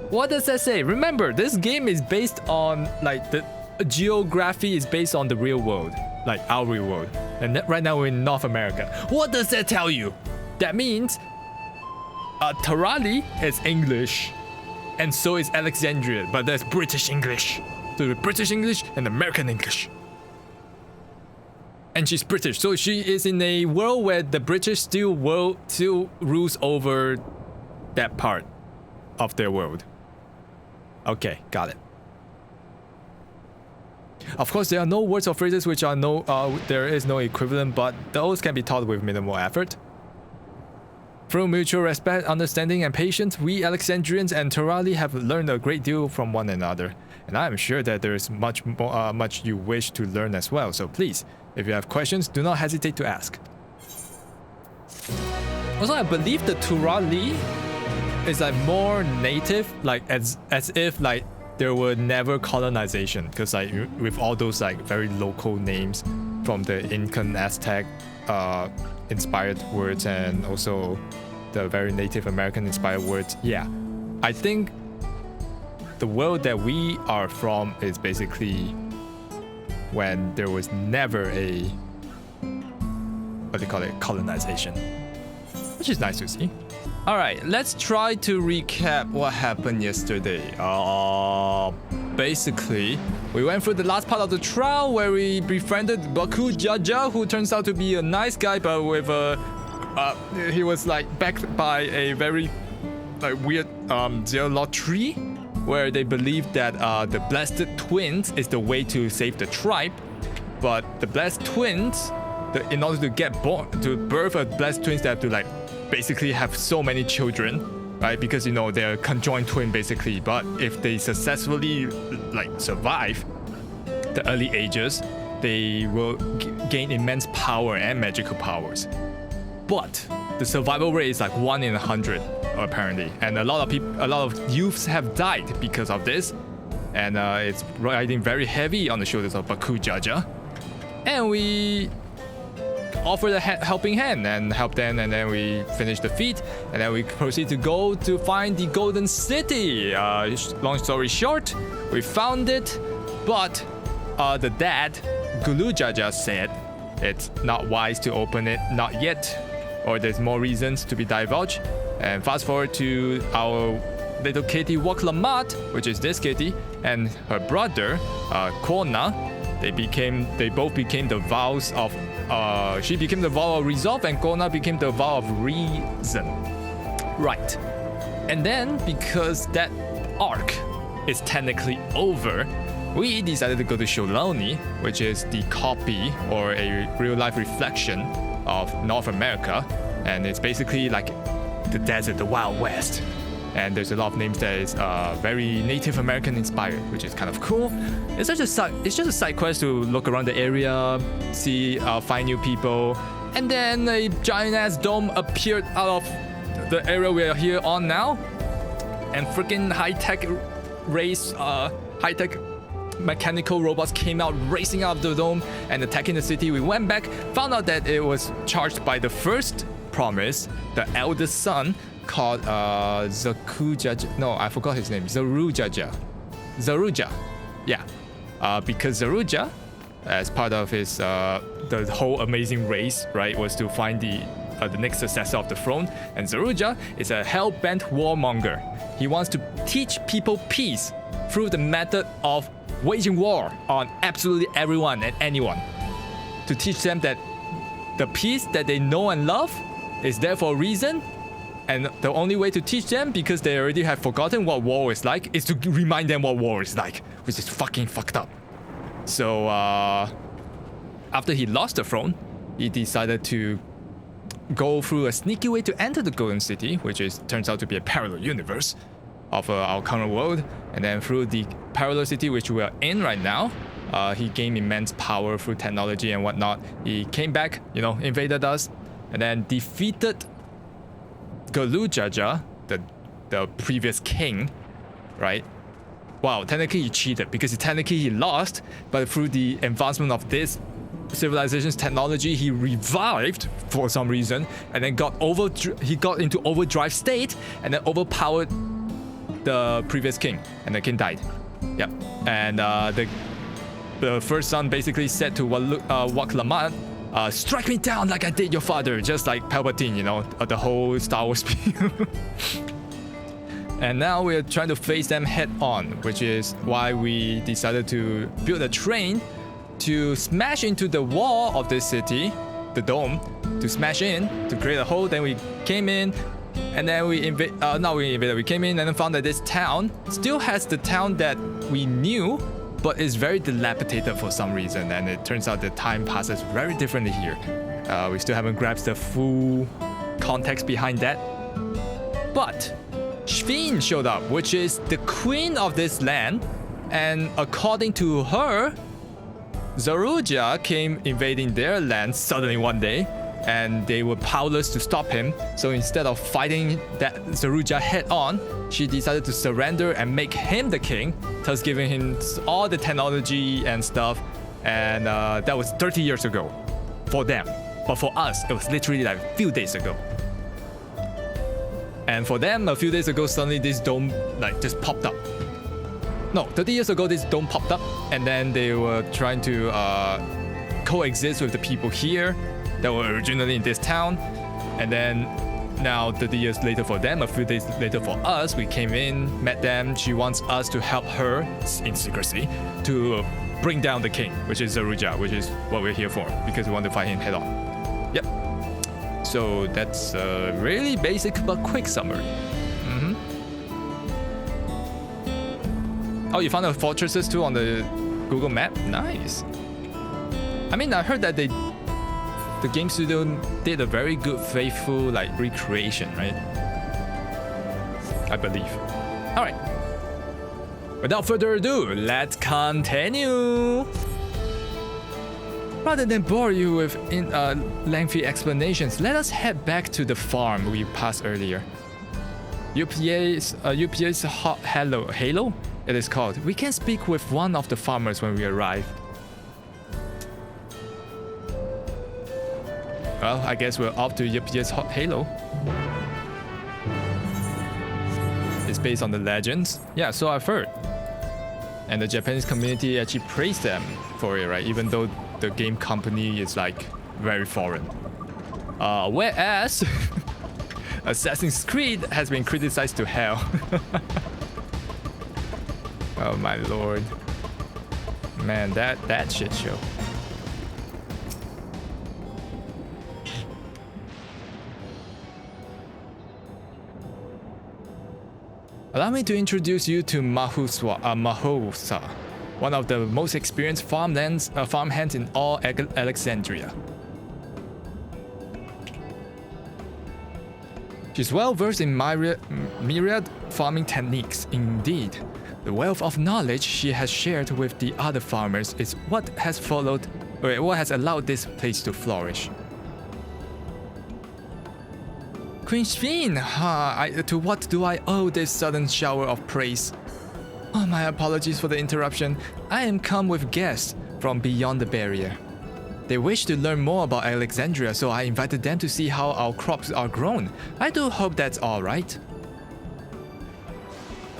What does that say? Remember, this game is based on, like, the geography is based on the real world, like our real world. And right now we're in North America. What does that tell you? That means Tarali is English, and so is Alexandria, but there's British English. So the British English and American English. And she's British, so she is in a world where the British still rules over that part of their world. Okay, got it. Of course, there are no words or phrases which are there is no equivalent, but those can be taught with minimal effort. Through mutual respect, understanding, and patience, we Alexandrians and Turali have learned a great deal from one another, and I am sure that there is much you wish to learn as well. So please, if you have questions, do not hesitate to ask. Also, I believe the Turali is like more native, like as if like there were never colonization, because like with all those like very local names from the Incan, Aztec inspired words, and also the very Native American inspired words. Yeah, I think the world that we are from is basically when there was never a, what do you call it, colonization, which is nice to see. All right, let's try to recap what happened yesterday. Basically, we went through the last part of the trial where we befriended Baku Jaja, who turns out to be a nice guy, but with he was like backed by a very like weird zealotry, where they believe that the blessed twins is the way to save the tribe, but the blessed twins, in order to get born, to birth a blessed twins, they have to like basically have so many children, right? Because you know they're conjoined twin basically. But if they successfully like survive the early ages, they will gain immense power and magical powers. But the survival rate is like 1 in 100 apparently, and a lot of youths have died because of this, and it's riding very heavy on the shoulders of Baku Jaja. And we offered a helping hand and helped them, and then we finished the feat, and then we proceed to go to find the Golden City. Long story short, we found it, but the dad, Gulu Jaja, said it's not wise to open it, not yet, or there's more reasons to be divulged. And fast forward to our little kitty Waklamat, which is this kitty, and her brother, Kona. They both became the vows of, she became the vow of resolve, and Kona became the vow of reason. Right. And then, because that arc is technically over, we decided to go to Yyasulani, which is the copy or a real-life reflection of North America, and it's basically like the desert, the Wild West. And there's a lot of names that is very Native American inspired, which is kind of cool. It's just a side quest to look around the area, see, find new people, and then a giant ass dome appeared out of the area we're here on now, and freaking high-tech high-tech mechanical robots came out racing out of the dome and attacking the city. We went back, found out that it was charged by the first promise, the eldest son, called Zakujaja. No, I forgot his name. Zaruja. Yeah. Because Zaruja, as part of his the whole amazing race, right, was to find the next successor of the throne. And Zaruja is a hell-bent warmonger. He wants to teach people peace through the method of waging war on absolutely everyone and anyone. To teach them that the peace that they know and love is there for a reason. And the only way to teach them, because they already have forgotten what war is like, is to remind them what war is like, which is fucking fucked up. So, after he lost the throne, he decided to go through a sneaky way to enter the Golden City, which turns out to be a parallel universe of our current world. And then through the parallel city, which we are in right now, he gained immense power through technology and whatnot. He came back, invaded us, and then defeated Gulu Jaja, the previous king, right? Wow, technically he cheated because technically he lost, but through the advancement of this civilization's technology, he revived for some reason, and then he got into overdrive state, and then overpowered the previous king, and the king died. Yep. And the first son basically said to Wak Lamat, strike me down like I did your father, just like Palpatine, you know, the whole Star Wars spiel. And now we're trying to face them head on, which is why we decided to build a train to smash into the wall of this city, the dome, to smash in, to create a hole. Then we came in, and then we came in and then found that this town still has the town that we knew, but is very dilapidated for some reason. And it turns out the time passes very differently here. We still haven't grasped the full context behind that. But Shveen showed up, which is the queen of this land, and according to her, Zaruja came invading their land suddenly one day, and they were powerless to stop him. So instead of fighting that Zaruja head on, she decided to surrender and make him the king, thus giving him all the technology and stuff. And that was 30 years ago for them. But for us, it was literally like a few days ago. And for them, a few days ago, suddenly this dome like just popped up. No, 30 years ago, this dome popped up, and then they were trying to coexist with the people here that were originally in this town. And then now, 30 years later for them, a few days later for us, we came in, met them. She wants us to help her, in secrecy, to bring down the king, which is Zaruja, which is what we're here for, because we want to fight him head on. Yep. So that's a really basic but quick summary. Oh, you found the fortresses too on the Google map? Nice. I mean, I heard that the game studio did a very good, faithful like recreation, right? I believe. All right. Without further ado, let's continue. Rather than bore you with lengthy explanations, let us head back to the farm we passed earlier. UPA's Halo, it is called. We can speak with one of the farmers when we arrive. Well, I guess we're off to UPA's Halo. It's based on the legends. Yeah, so I've heard. And the Japanese community actually praised them for it, right? Even though the game company is like very foreign. Whereas Assassin's Creed has been criticized to hell. Oh my lord. Man, that shit show. Allow me to introduce you to Mahosa, one of the most experienced farmhands in all Alexandria. She's well versed in myriad farming techniques. Indeed, the wealth of knowledge she has shared with the other farmers is what has allowed this place to flourish. Queen Shveen, to what do I owe this sudden shower of praise? Oh, my apologies for the interruption. I am come with guests from beyond the barrier. They wish to learn more about Alexandria, so I invited them to see how our crops are grown. I do hope that's all right.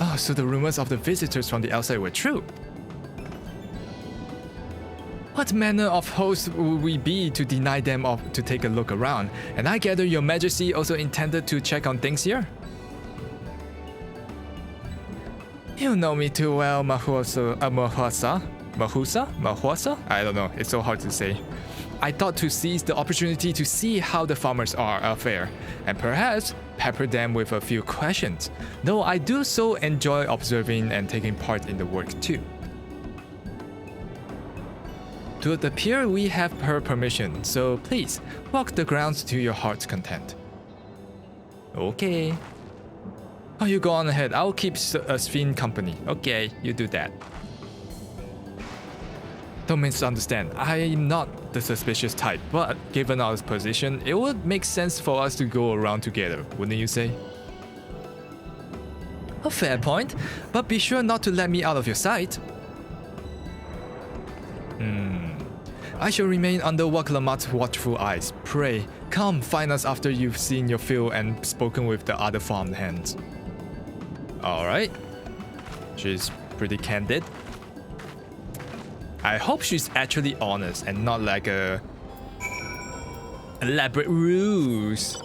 Oh, so the rumors of the visitors from the outside were true. What manner of hosts would we be to deny them to take a look around? And I gather your majesty also intended to check on things here? You know me too well, Mahusa? I don't know, it's so hard to say. I thought to seize the opportunity to see how the farmers are fare, and perhaps pepper them with a few questions, though I do so enjoy observing and taking part in the work too. To appear we have her permission, so please, walk the grounds to your heart's content. Okay. Oh, you go on ahead, I'll keep Shveen company. Okay, you do that. Don't misunderstand, I am not the suspicious type, but given our position, it would make sense for us to go around together, wouldn't you say? A fair point, but be sure not to let me out of your sight. I shall remain under Waklamat's watchful eyes. Pray, come find us after you've seen your fill and spoken with the other farm hands. Alright. She's pretty candid. I hope she's actually honest and not like a elaborate ruse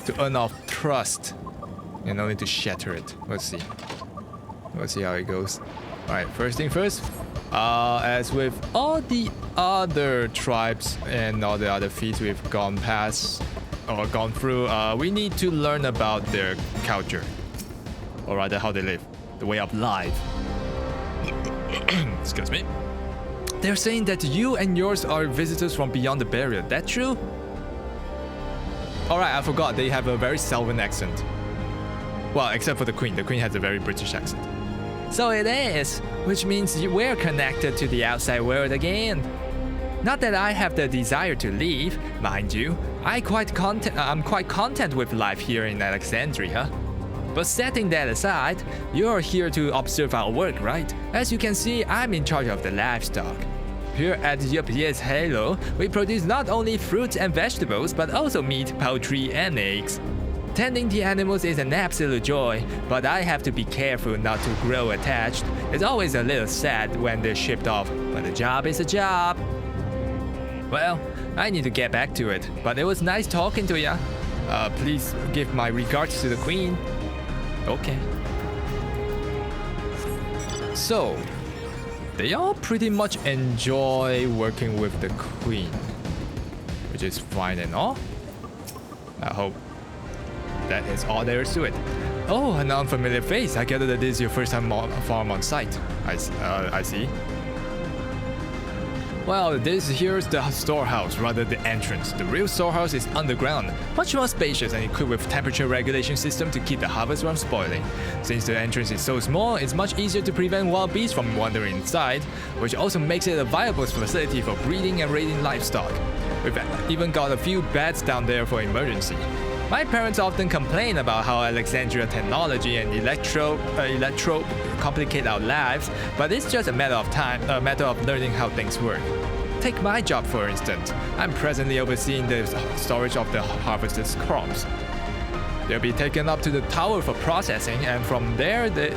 to earn our trust and only to shatter it. Let's see. Let's see how it goes. Alright, first thing first. As with all the other tribes and all the other feats we've gone past or gone through, we need to learn about their culture. Or rather, how they live. The way of life. Excuse me. They're saying that you and yours are visitors from beyond the barrier. That true? Alright, I forgot. They have a very Southern accent. Well, except for the Queen. The Queen has a very British accent. So it is, which means we're connected to the outside world again. Not that I have the desire to leave, mind you. I'm quite content with life here in Alexandria. But setting that aside, you're here to observe our work, right? As you can see, I'm in charge of the livestock. Here at Yup's Halo, we produce not only fruits and vegetables, but also meat, poultry, and eggs. Tending the animals is an absolute joy, but I have to be careful not to grow attached. It's always a little sad when they're shipped off, but a job is a job. Well, I need to get back to it, but it was nice talking to ya. Please give my regards to the Queen. Okay. So, they all pretty much enjoy working with the Queen, which is fine and all. I hope that is all there is to it. Oh, an unfamiliar face. I gather that this is your first time farm on site. I see. Well, this here's the storehouse, rather the entrance. The real storehouse is underground, much more spacious and equipped with temperature regulation system to keep the harvest from spoiling. Since the entrance is so small, it's much easier to prevent wild beasts from wandering inside, which also makes it a viable facility for breeding and raising livestock. We've even got a few beds down there for emergency. My parents often complain about how Alexandria technology and electro complicate our lives, but it's just a matter of time, a matter of learning how things work. Take my job for instance. I'm presently overseeing the storage of the harvested crops. They'll be taken up to the tower for processing, and from there they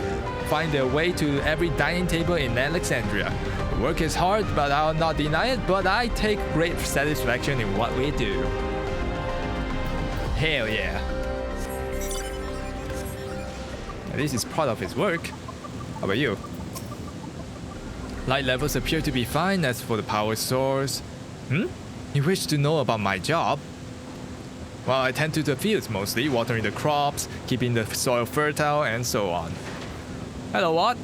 find their way to every dining table in Alexandria. The work is hard, but I'll not deny it, but I take great satisfaction in what we do. Hell yeah. This is part of his work. How about you? Light levels appear to be fine. As for the power source... You wish to know about my job? Well, I tend to the fields mostly, watering the crops, keeping the soil fertile, and so on. Hello, what?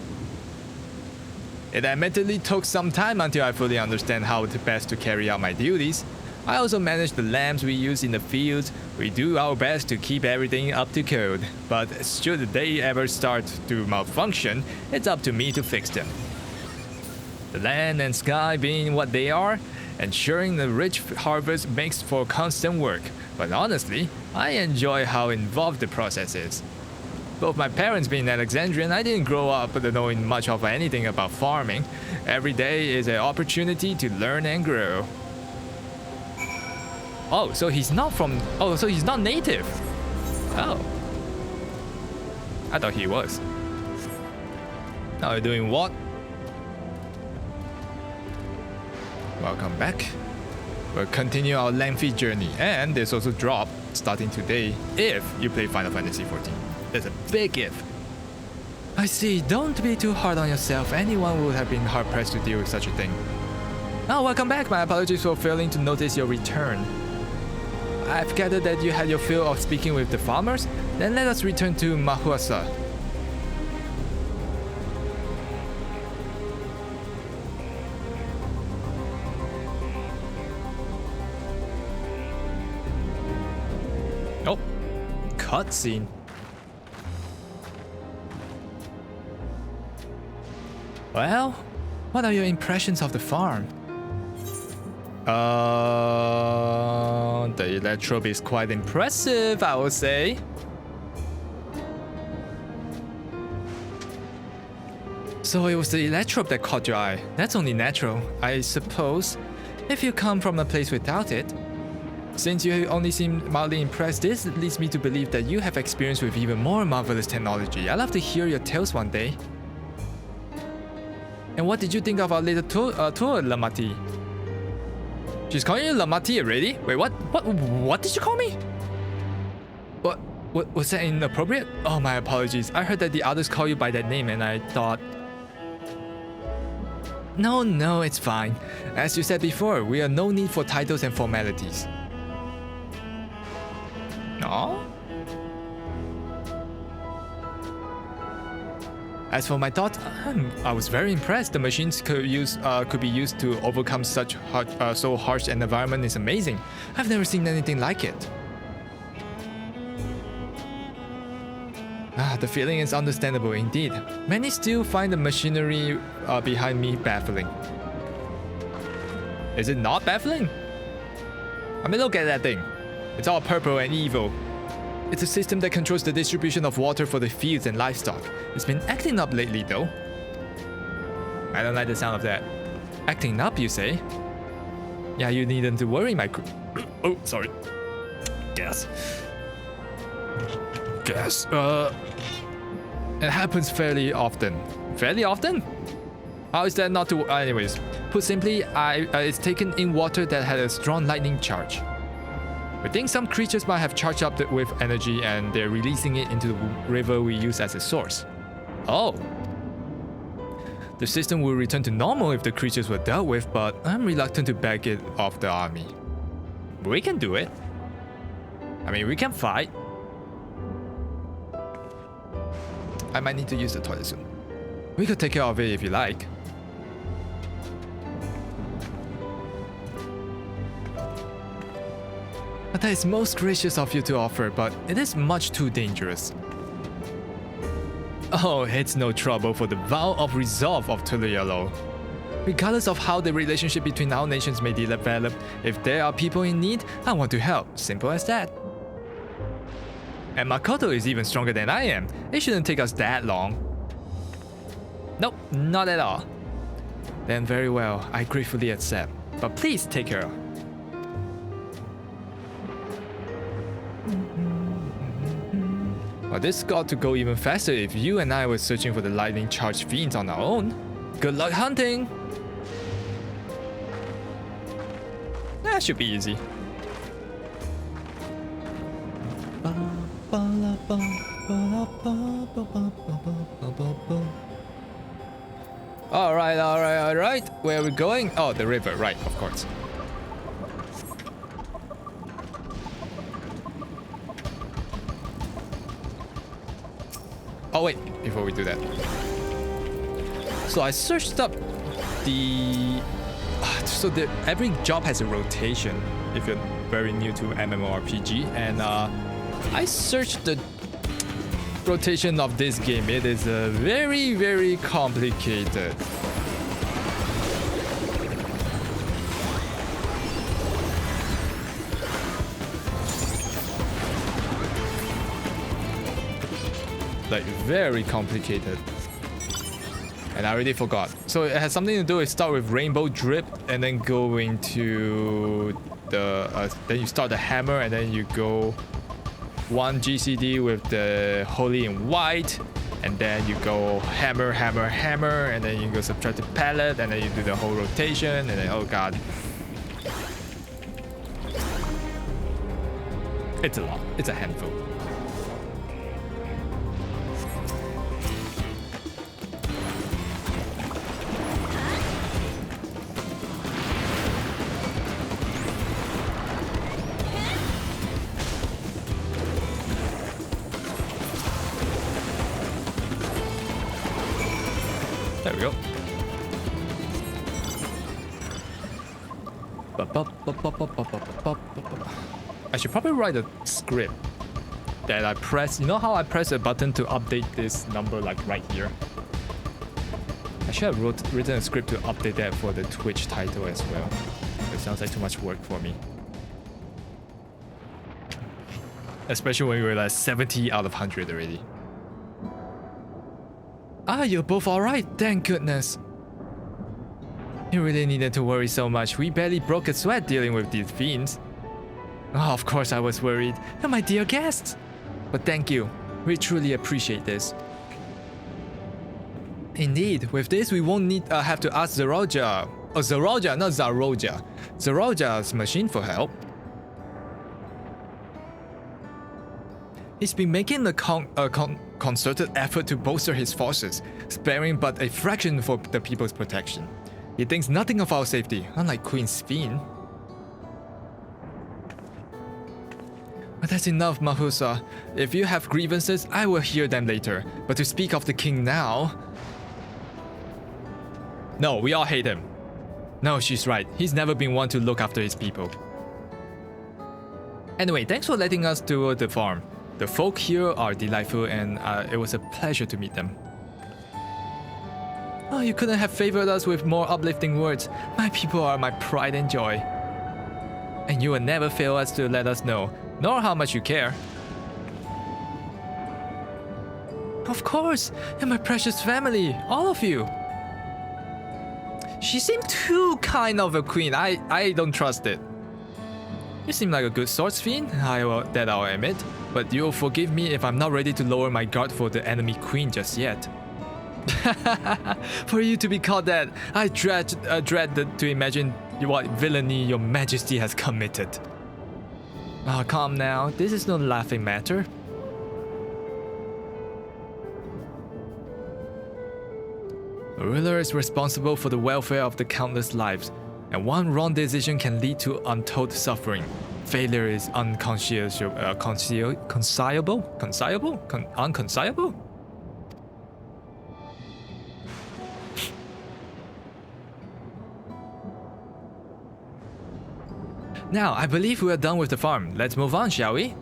It admittedly took some time until I fully understand how best to carry out my duties. I also manage the lambs we use in the fields. We do our best to keep everything up to code, but should they ever start to malfunction, it's up to me to fix them. The land and sky being what they are, ensuring the rich harvest makes for constant work, but honestly, I enjoy how involved the process is. Both my parents being Alexandrian, I didn't grow up knowing much of anything about farming. Every day is an opportunity to learn and grow. Oh, so he's not native. Oh. I thought he was. Now you're doing what? Welcome back. We'll continue our lengthy journey, and there's also drop starting today if you play Final Fantasy XIV. There's a big if. I see, don't be too hard on yourself. Anyone would have been hard pressed to deal with such a thing. Oh, welcome back. My apologies for failing to notice your return. I've gathered that you had your fill of speaking with the farmers. Then let us return to Mahuasa. Oh, cutscene. Well, what are your impressions of the farm? The electrobe is quite impressive, I would say. So it was the electrobe that caught your eye. That's only natural, I suppose. if you come from a place without it. Since you only seem mildly impressed, this leads me to believe that you have experience with even more marvelous technology. I'd love to hear your tales one day. And what did you think of our little tour, Lamati? She's calling you Lamati already? Wait, what did you call me? What was that inappropriate? Oh, my apologies. I heard that the others call you by that name and I thought... No, it's fine. As you said before, we have no need for titles and formalities. No? As for my thoughts, I was very impressed. The machines could be used to overcome such so harsh an environment is amazing. I've never seen anything like it. The feeling is understandable indeed. Many still find the machinery behind me baffling. Is it not baffling? I mean, look at that thing. It's all purple and evil. It's a system that controls the distribution of water for the fields and livestock. It's been acting up lately, though. I don't like the sound of that. Acting up, you say? Yeah, you needn't to worry, my crew. Oh, sorry. Gas. It happens fairly often. Fairly often? How is that not to... anyways. Put simply, it's taken in water that had a strong lightning charge. We think some creatures might have charged up with energy and they're releasing it into the river we use as a source. Oh. The system will return to normal if the creatures were dealt with, but I'm reluctant to back it off the army. We can do it. I mean, we can fight. I might need to use the toilet soon. We could take care of it if you like. That is most gracious of you to offer, but it is much too dangerous. Oh, it's no trouble for the vow of resolve of Tural. Regardless of how the relationship between our nations may develop, if there are people in need, I want to help. Simple as that. And Makoto is even stronger than I am. It shouldn't take us that long. Nope, not at all. Then very well, I gratefully accept. But please take her. Well, this got to go even faster if you and I were searching for the lightning charged fiends on our own. Good luck hunting! That should be easy. Alright. Where are we going? Oh, the river, right, of course. Oh wait, before we do that. So I searched up the... every job has a rotation if you're very new to MMORPG, and I searched the rotation of this game. It is very, very complicated. Like, very complicated. And I already forgot. So it has something to do with start with Rainbow Drip and then go into the... then you start the hammer and then you go 1 GCD with the Holy in White. And then you go hammer, hammer, hammer. And then you go Subtractive Palette. And then you do the whole rotation. And then, oh god. It's a lot. It's a handful. There we go. I should probably write a script that I press. You know how I press a button to update this number, like right here? I should have written a script to update that for the Twitch title as well. It sounds like too much work for me. Especially when we were like 70 out of 100 already. Ah, you're both alright, thank goodness. You really needed to worry so much. We barely broke a sweat dealing with these fiends. Oh, of course I was worried. You're my dear guests. But thank you. We truly appreciate this. Indeed, with this we won't need have to ask Zaroja. Oh, Zaroja, not Zaroja. Zaroja's machine for help. He's been making a concerted effort to bolster his forces, sparing but a fraction for the people's protection. He thinks nothing of our safety, unlike Queen Sphene. But that's enough, Mahusa. If you have grievances, I will hear them later. But to speak of the king now... No, we all hate him. No, she's right. He's never been one to look after his people. Anyway, thanks for letting us tour the farm. The folk here are delightful and it was a pleasure to meet them. Oh, you couldn't have favored us with more uplifting words. My people are my pride and joy. And you will never fail us to let us know, nor how much you care. Of course, you're my precious family, all of you. She seemed too kind of a queen. I don't trust it. You seem like a good swords fiend, that I'll admit, but you'll forgive me if I'm not ready to lower my guard for the enemy queen just yet. For you to be called that, I dread to imagine what villainy your majesty has committed. Oh, calm now, this is no laughing matter. A ruler is responsible for the welfare of the countless lives, and one wrong decision can lead to untold suffering. Failure is unconcilable? Now, I believe we are done with the farm. Let's move on, shall we?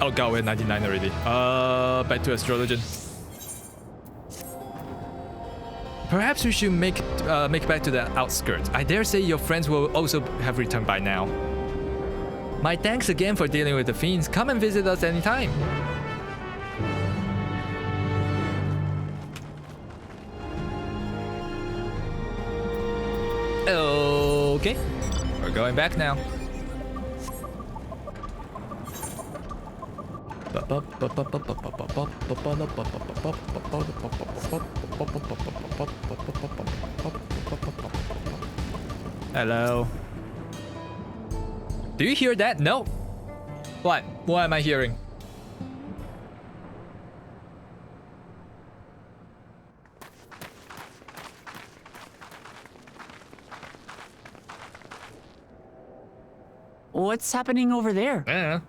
Oh god, we're 99 already. Back to astrology. Perhaps we should make back to the outskirts. I dare say your friends will also have returned by now. My thanks again for dealing with the fiends. Come and visit us anytime. Okay, we're going back now. Hello. Do you hear that? No. What? What am I hearing? What's happening over there? I don't know.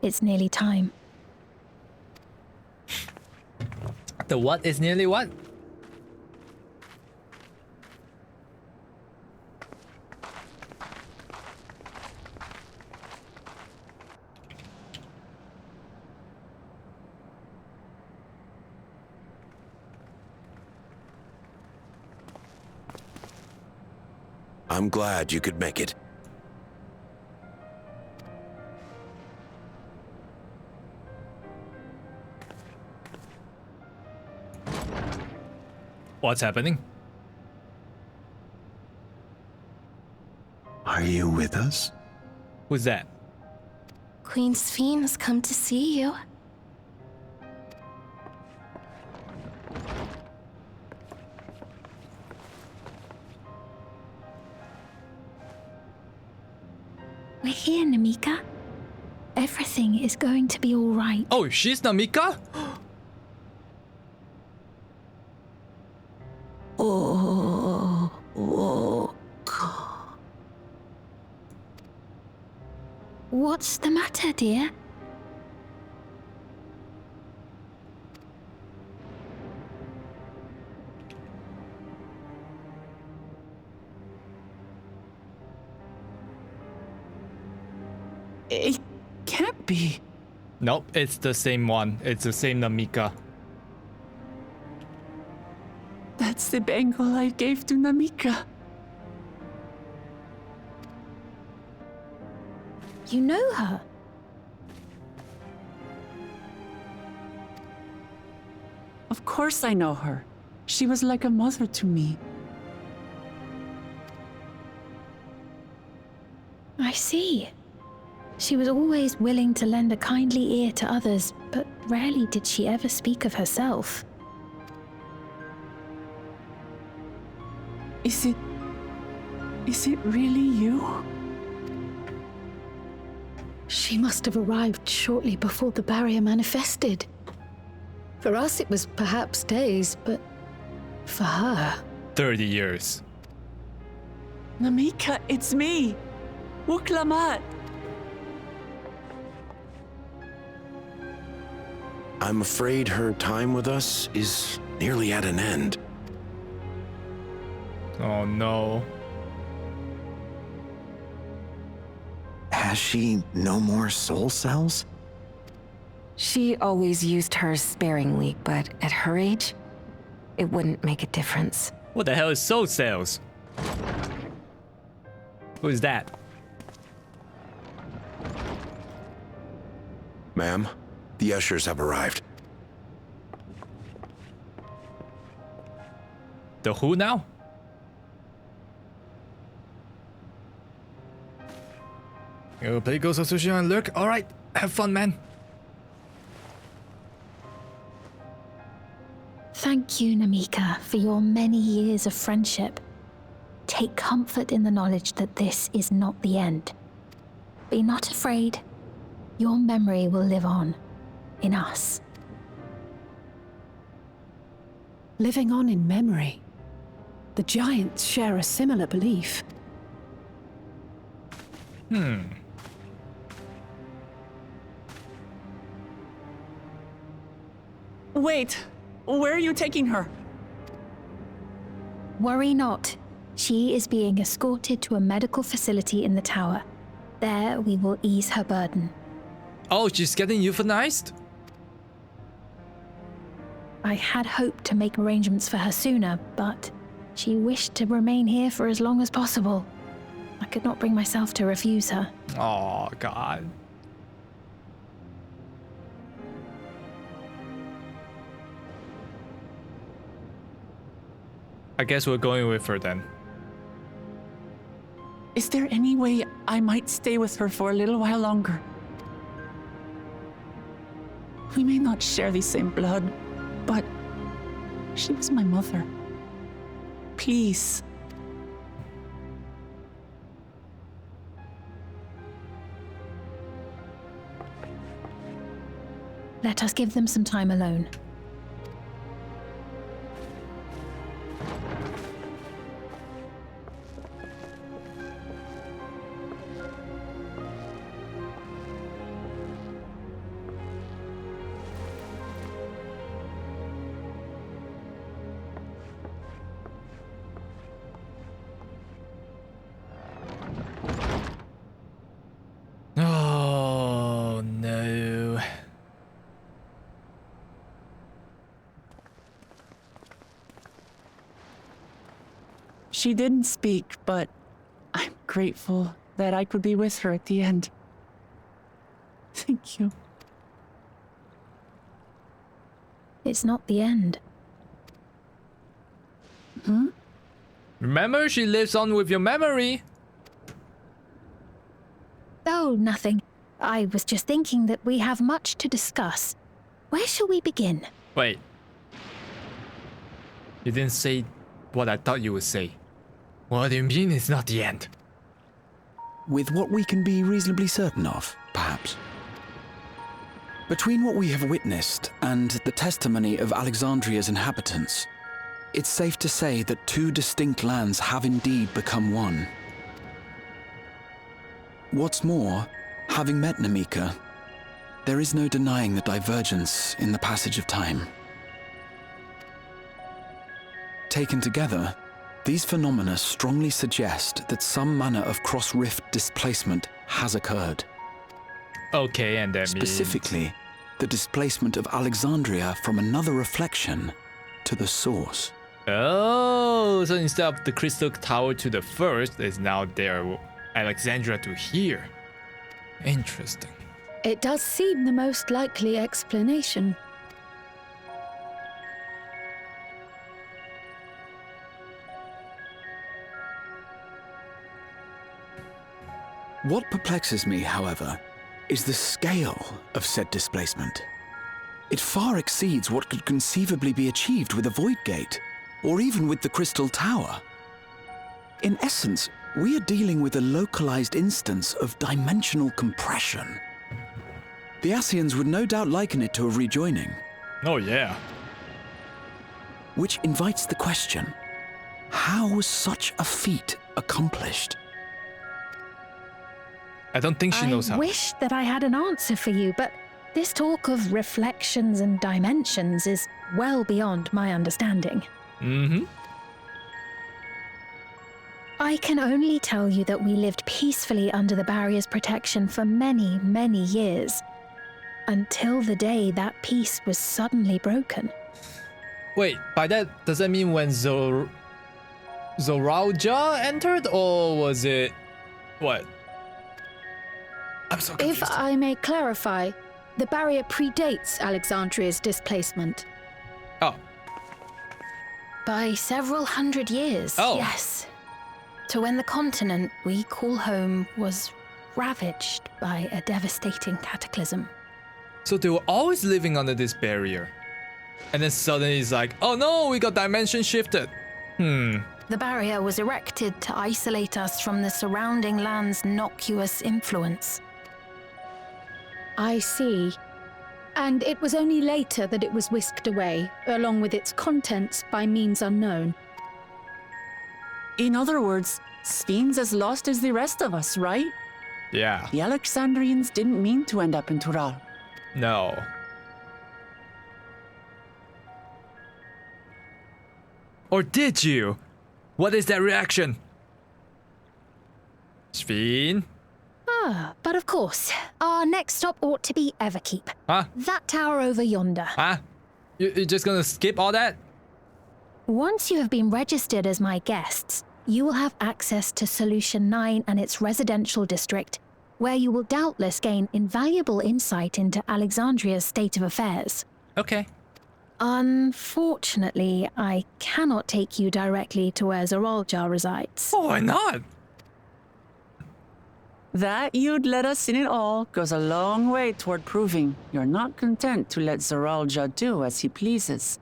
It's nearly time. The what is nearly what? I'm glad you could make it. What's happening? Are you with us? Who's that? Queen Sphene has come to see you. We're here, Namika. Everything is going to be all right. Oh, she's Namika? What's the matter, dear? It can't be. Nope, it's the same one. It's the same Namika. That's the bangle I gave to Namika. You know her? Of course I know her. She was like a mother to me. I see. She was always willing to lend a kindly ear to others, but rarely did she ever speak of herself. Is it really you? She must have arrived shortly before the barrier manifested. For us, it was perhaps days, but for her... 30 years. Namika, it's me! Wuklamat! I'm afraid her time with us is nearly at an end. Oh no. Has she no more soul cells? She always used hers sparingly, but at her age, it wouldn't make a difference. What the hell is soul cells? Who is that? Ma'am, the ushers have arrived. The who now? You play Ghost of Tsushima and lurk? Alright, have fun, man. Thank you, Namika, for your many years of friendship. Take comfort in the knowledge that this is not the end. Be not afraid. Your memory will live on, in us. Living on in memory. The giants share a similar belief. Wait, where are you taking her? Worry not. She is being escorted to a medical facility in the tower. There we will ease her burden. Oh, she's getting euthanized? I had hoped to make arrangements for her sooner, but she wished to remain here for as long as possible. I could not bring myself to refuse her. Oh, God. I guess we're going with her then. Is there any way I might stay with her for a little while longer? We may not share the same blood, but she was my mother. Please. Let us give them some time alone. Oh, no. She didn't speak, but I'm grateful that I could be with her at the end. Thank you. It's not the end. Remember, she lives on with your memory. Oh, nothing. I was just thinking that we have much to discuss. Where shall we begin? Wait. You didn't say what I thought you would say. What do you mean it's not the end? With what we can be reasonably certain of, perhaps. Between what we have witnessed and the testimony of Alexandria's inhabitants, it's safe to say that two distinct lands have indeed become one. What's more, having met Namika, there is no denying the divergence in the passage of time. Taken together, these phenomena strongly suggest that some manner of cross-rift displacement has occurred. Okay, and that Specifically, the displacement of Alexandria from another reflection to the source. Oh, so instead of the Crystal Tower to the first, it's now there, Alexandria to here. Interesting. It does seem the most likely explanation. What perplexes me, however, is the scale of said displacement. It far exceeds what could conceivably be achieved with a Void Gate, or even with the Crystal Tower. In essence, we are dealing with a localized instance of dimensional compression. The Ascians would no doubt liken it to a rejoining. Oh yeah. Which invites the question, how was such a feat accomplished? I don't think she knows how. I wish that I had an answer for you, but this talk of reflections and dimensions is well beyond my understanding. Mm-hmm. I can only tell you that we lived peacefully under the barrier's protection for many, many years, until the day that peace was suddenly broken. Wait, by that, does that mean when Zoralja entered, or was it... what? I'm so confused. If I may clarify, the barrier predates Alexandria's displacement. Oh. By several hundred years, yes. To when the continent we call home was ravaged by a devastating cataclysm. So they were always living under this barrier. And then suddenly it's like, oh no, we got dimension shifted. The barrier was erected to isolate us from the surrounding land's innocuous influence. I see. And it was only later that it was whisked away, along with its contents, by means unknown. In other words, Sphene's as lost as the rest of us, right? Yeah. The Alexandrians didn't mean to end up in Tural. No. Or did you? What is that reaction? Sphene? But of course, our next stop ought to be Everkeep. Huh? That tower over yonder. Huh? You're just gonna skip all that? Once you have been registered as my guests, you will have access to Solution 9 and its residential district, where you will doubtless gain invaluable insight into Alexandria's state of affairs. Okay. Unfortunately, I cannot take you directly to where Zoralja resides. Oh, why not? That you'd let us in it all goes a long way toward proving you're not content to let Zoralja do as he pleases.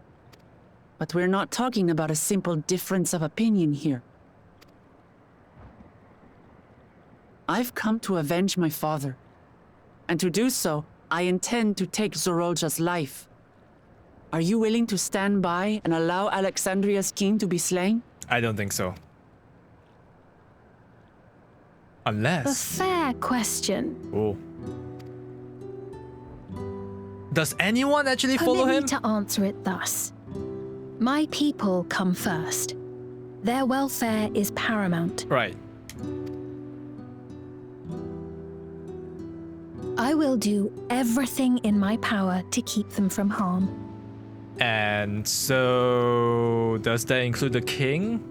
But we're not talking about a simple difference of opinion here. I've come to avenge my father. And to do so, I intend to take Zoralja's life. Are you willing to stand by and allow Alexandria's king to be slain? I don't think so. Unless... A fair question. Oh. Does anyone actually follow him? Permit me to answer it thus. My people come first. Their welfare is paramount. Right. I will do everything in my power to keep them from harm. And so... does that include the king?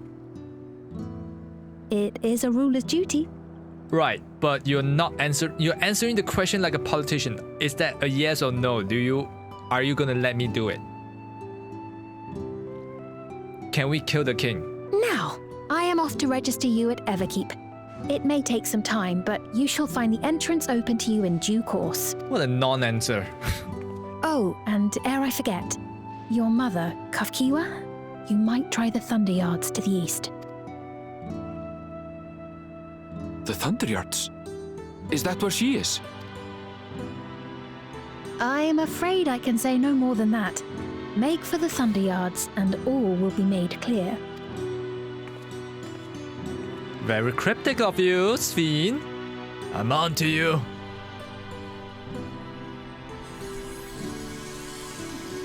It is a ruler's duty. Right, but you're answering the question like a politician. Is that a yes or no? Are you gonna let me do it? Can we kill the king? Now, I am off to register you at Everkeep. It may take some time, but you shall find the entrance open to you in due course. What a non-answer. Oh, and ere I forget, your mother, Kafkiwa, you might try the Thunder Yards to the east. The Thunder Yards? Is that where she is? I am afraid I can say no more than that. Make for the Thunder Yards, and all will be made clear. Very cryptic of you, Sphene. I'm on to you.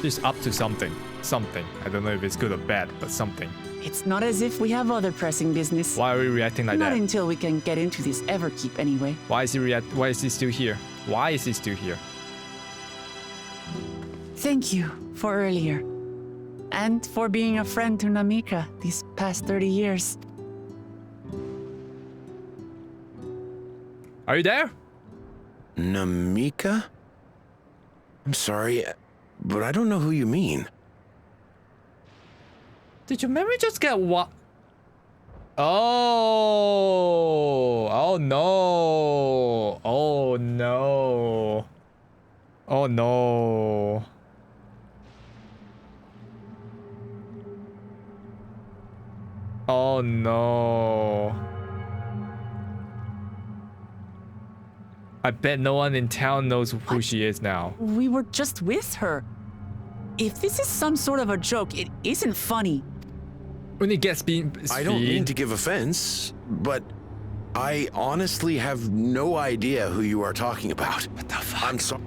She's up to something. Something. I don't know if it's good or bad, but something. It's not as if we have other pressing business. Why are we reacting like that? Not until we can get into this Everkeep anyway. Why is he still here? Why is he still here? Thank you for earlier. and for being a friend to Namika these past 30 years. Are you there? Namika? I'm sorry, but I don't know who you mean. Did your memory just get what? Oh. Oh no. Oh no. Oh no. Oh no. I bet no one in town knows who she is now. We were just with her. If this is some sort of a joke, it isn't funny. When it gets being... I don't mean to give offense, but I honestly have no idea who you are talking about. What the fuck? I'm sorry.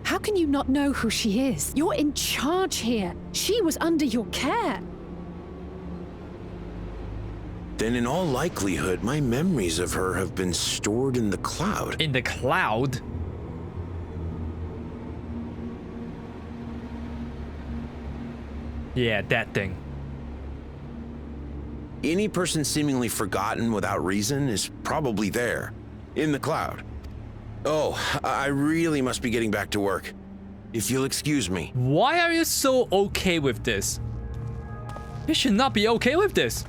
How can you not know who she is? You're in charge here. She was under your care. Then in all likelihood, my memories of her have been stored in the cloud. In the cloud? Yeah, that thing. Any person seemingly forgotten without reason is probably there, in the cloud. Oh, I really must be getting back to work. If you'll excuse me. Why are you so okay with this? You should not be okay with this.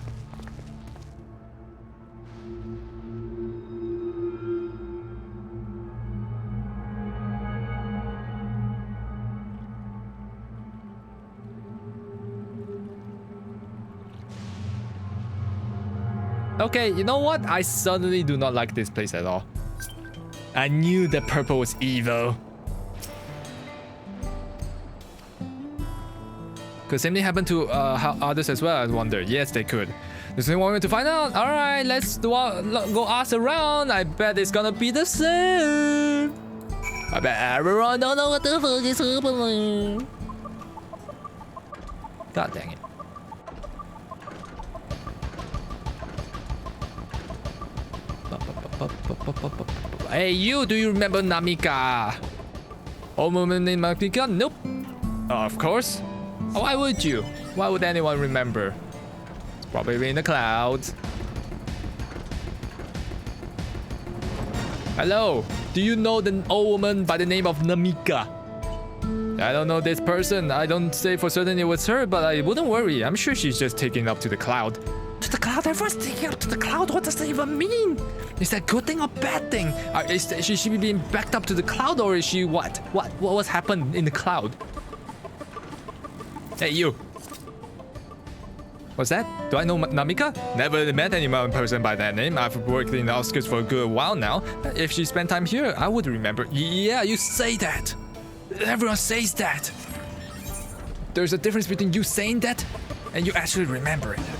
Okay, you know what? I suddenly do not like this place at all. I knew that purple was evil. Could same thing happen to others as well, I wonder. Yes, they could. Does anyone want to find out? Alright, let's go ask around. I bet it's gonna be the same. I bet everyone don't know what the fuck is happening. God dang it. Hey, you, do you remember Namika? Old woman named Namika? Nope. Of course. Why would you? Why would anyone remember? It's probably in the clouds. Hello, do you know the old woman by the name of Namika? I don't know this person. I don't say for certain it was her, but I wouldn't worry. I'm sure she's just taking up to the cloud. To the cloud? Everyone's taking up to the cloud? What does that even mean? Is that a good thing or bad thing? Is she being backed up to the cloud, or is she what? What's happened in the cloud? Hey, you. What's that? Do I know Namika? Never met any person by that name. I've worked in the outskirts for a good while now. If she spent time here, I would remember. Yeah, you say that. Everyone says that. There's a difference between you saying that and you actually remembering it.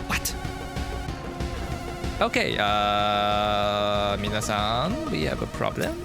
What? Okay, minasan, we have a problem.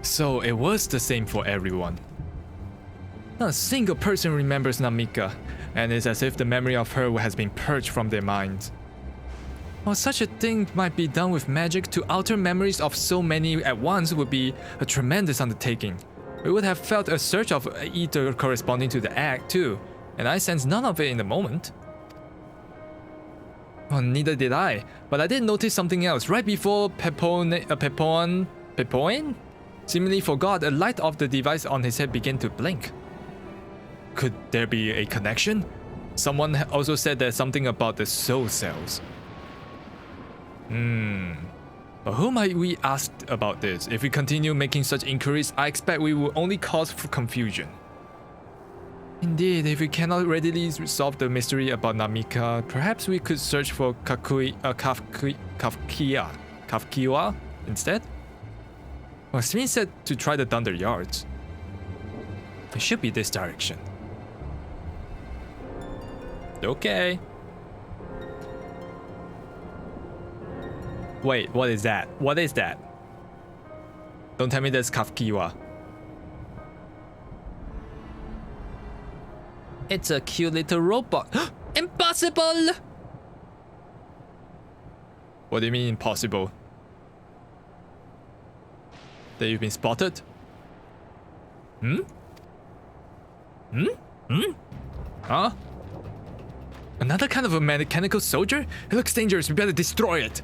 So it was the same for everyone. Not a single person remembers Namika, and it's as if the memory of her has been purged from their minds. While such a thing might be done with magic, to alter memories of so many at once would be a tremendous undertaking. We would have felt a surge of ether corresponding to the act too, and I sensed none of it in the moment. Well, neither did I, but I did notice something else. Right before Pepoin seemingly forgot, a light of the device on his head began to blink. Could there be a connection? Someone also said there's something about the soul cells. But who might we ask about this? If we continue making such inquiries, I expect we will only cause confusion. Indeed, if we cannot readily resolve the mystery about Namika, perhaps we could search for Kafkiwa instead? Well, it's been said to try the Thunder Yards. It should be this direction. Okay. Wait, what is that? What is that? Don't tell me that's Kafkiwa. It's a cute little robot. Impossible! What do you mean impossible? That you've been spotted? Hmm? Hmm? Hmm? Huh? Another kind of a mechanical soldier? It looks dangerous, we better destroy it.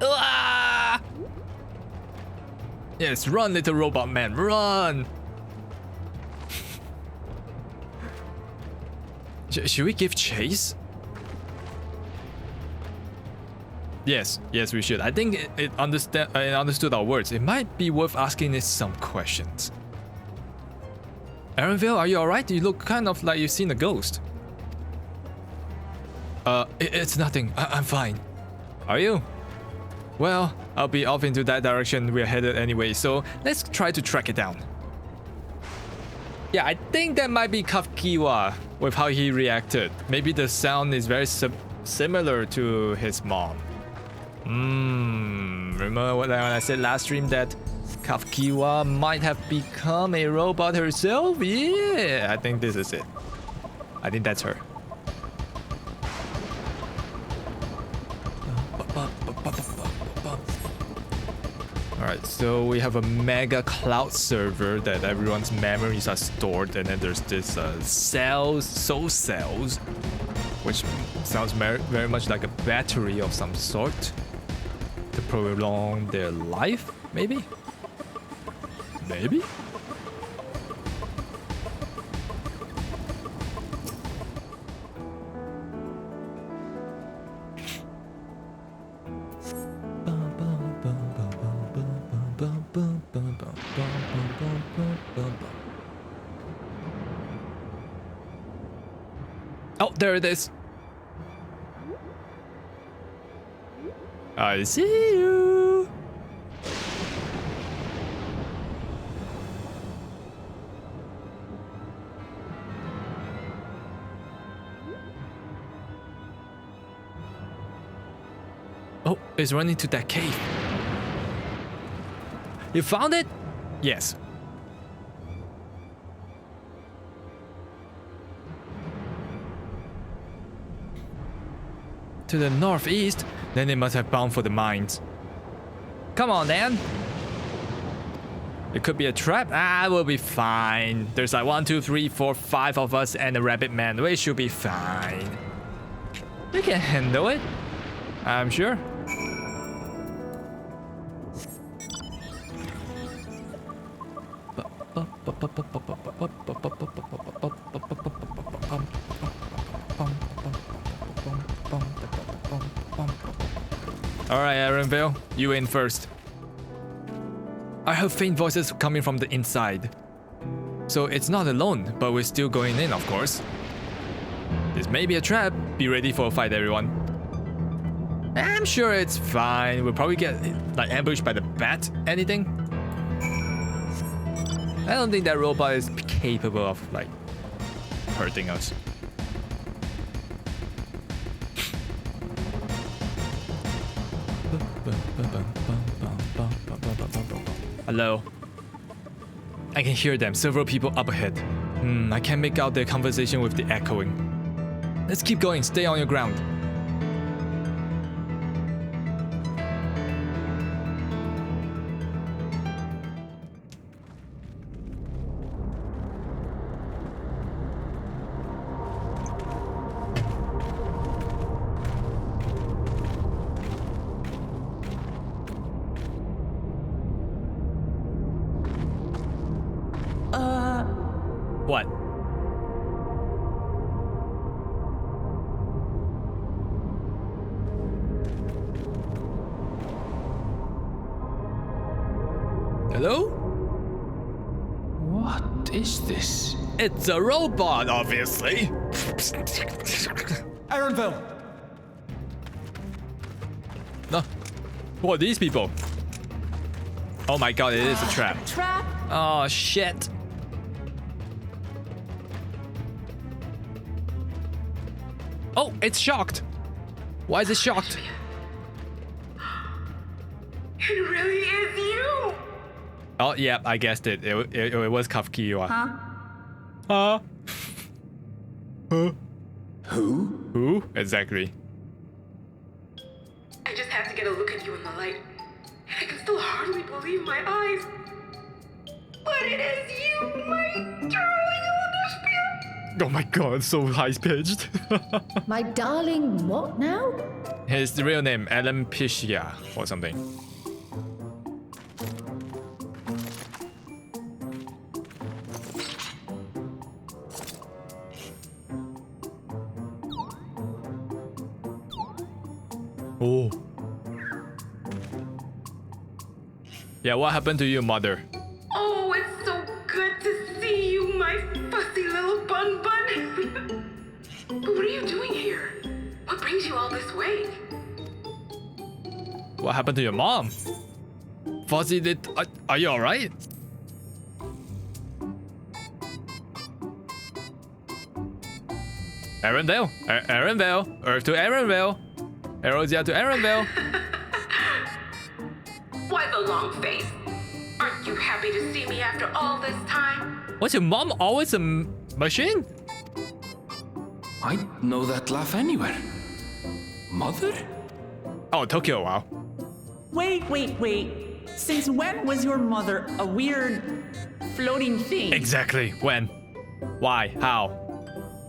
Ah! Yes, run, little robot man, run! Should we give chase? Yes, we should. I think it understood our words. It might be worth asking it some questions. Aaronville, are you alright? You look kind of like you've seen a ghost. It's nothing. I'm fine. Are you? Well, I'll be off into that direction we're headed anyway, so let's try to track it down. Yeah, I think that might be Kafkiwa with how he reacted. Maybe the sound is very similar to his mom. Remember when I said last stream that Kafkiwa might have become a robot herself? Yeah, I think this is it. I think that's her. Alright, so we have a mega cloud server that everyone's memories are stored, and then there's this soul cells, which sounds very much like a battery of some sort to prolong their life, maybe? Maybe? Oh, there it is. I see you. Oh, it's running to that cave. You found it? Yes. To the northeast, then they must have bound for the mines. Come on, Dan. It could be a trap. We'll be fine. There's like 1, 2, 3, 4, 5 of us and a rabbit man. We should be fine. We can handle it, I'm sure. Alright, Aaronville, you in first. I heard faint voices coming from the inside. So it's not alone, but we're still going in, of course. This may be a trap. Be ready for a fight, everyone. I'm sure it's fine. We'll probably get like ambushed by the bat. Anything? I don't think that robot is capable of like hurting us. Hello. I can hear them. Several people up ahead. I can't make out their conversation with the echoing. Let's keep going. Stay on your ground. What? Hello? What is this? It's a robot, obviously. Aaronville! No. Who are these people? Oh my god, it is a trap. Trap! Oh shit. Oh, it's shocked. Why is it shocked? It really is you! Oh, yeah, I guessed it. It was Kafkiwa. Huh? Huh? Huh? Who? Who? Exactly. I just have to get a look at you in the light. I can still hardly believe my eyes. But it is you, my darling Oblivion! Oh my god, so high-pitched. My darling, what now? His real name, Alan Pishia, or something. Oh. Yeah, what happened to your mother? Oh, it's so good to see you, my fussy little bun bun. But what are you doing here? What brings you all this way? What happened to your mom? Fuzzy, are you alright? Arendelle, Arendelle, Earth to Arendelle, Erosia to Arendelle. Why the long face? Aren't you happy to see me after all this time? Was your mom always a machine? I know that laugh anywhere. Mother? Oh, Tokyo, wow. Wait. Since when was your mother a weird floating thing? Exactly, when? Why? How?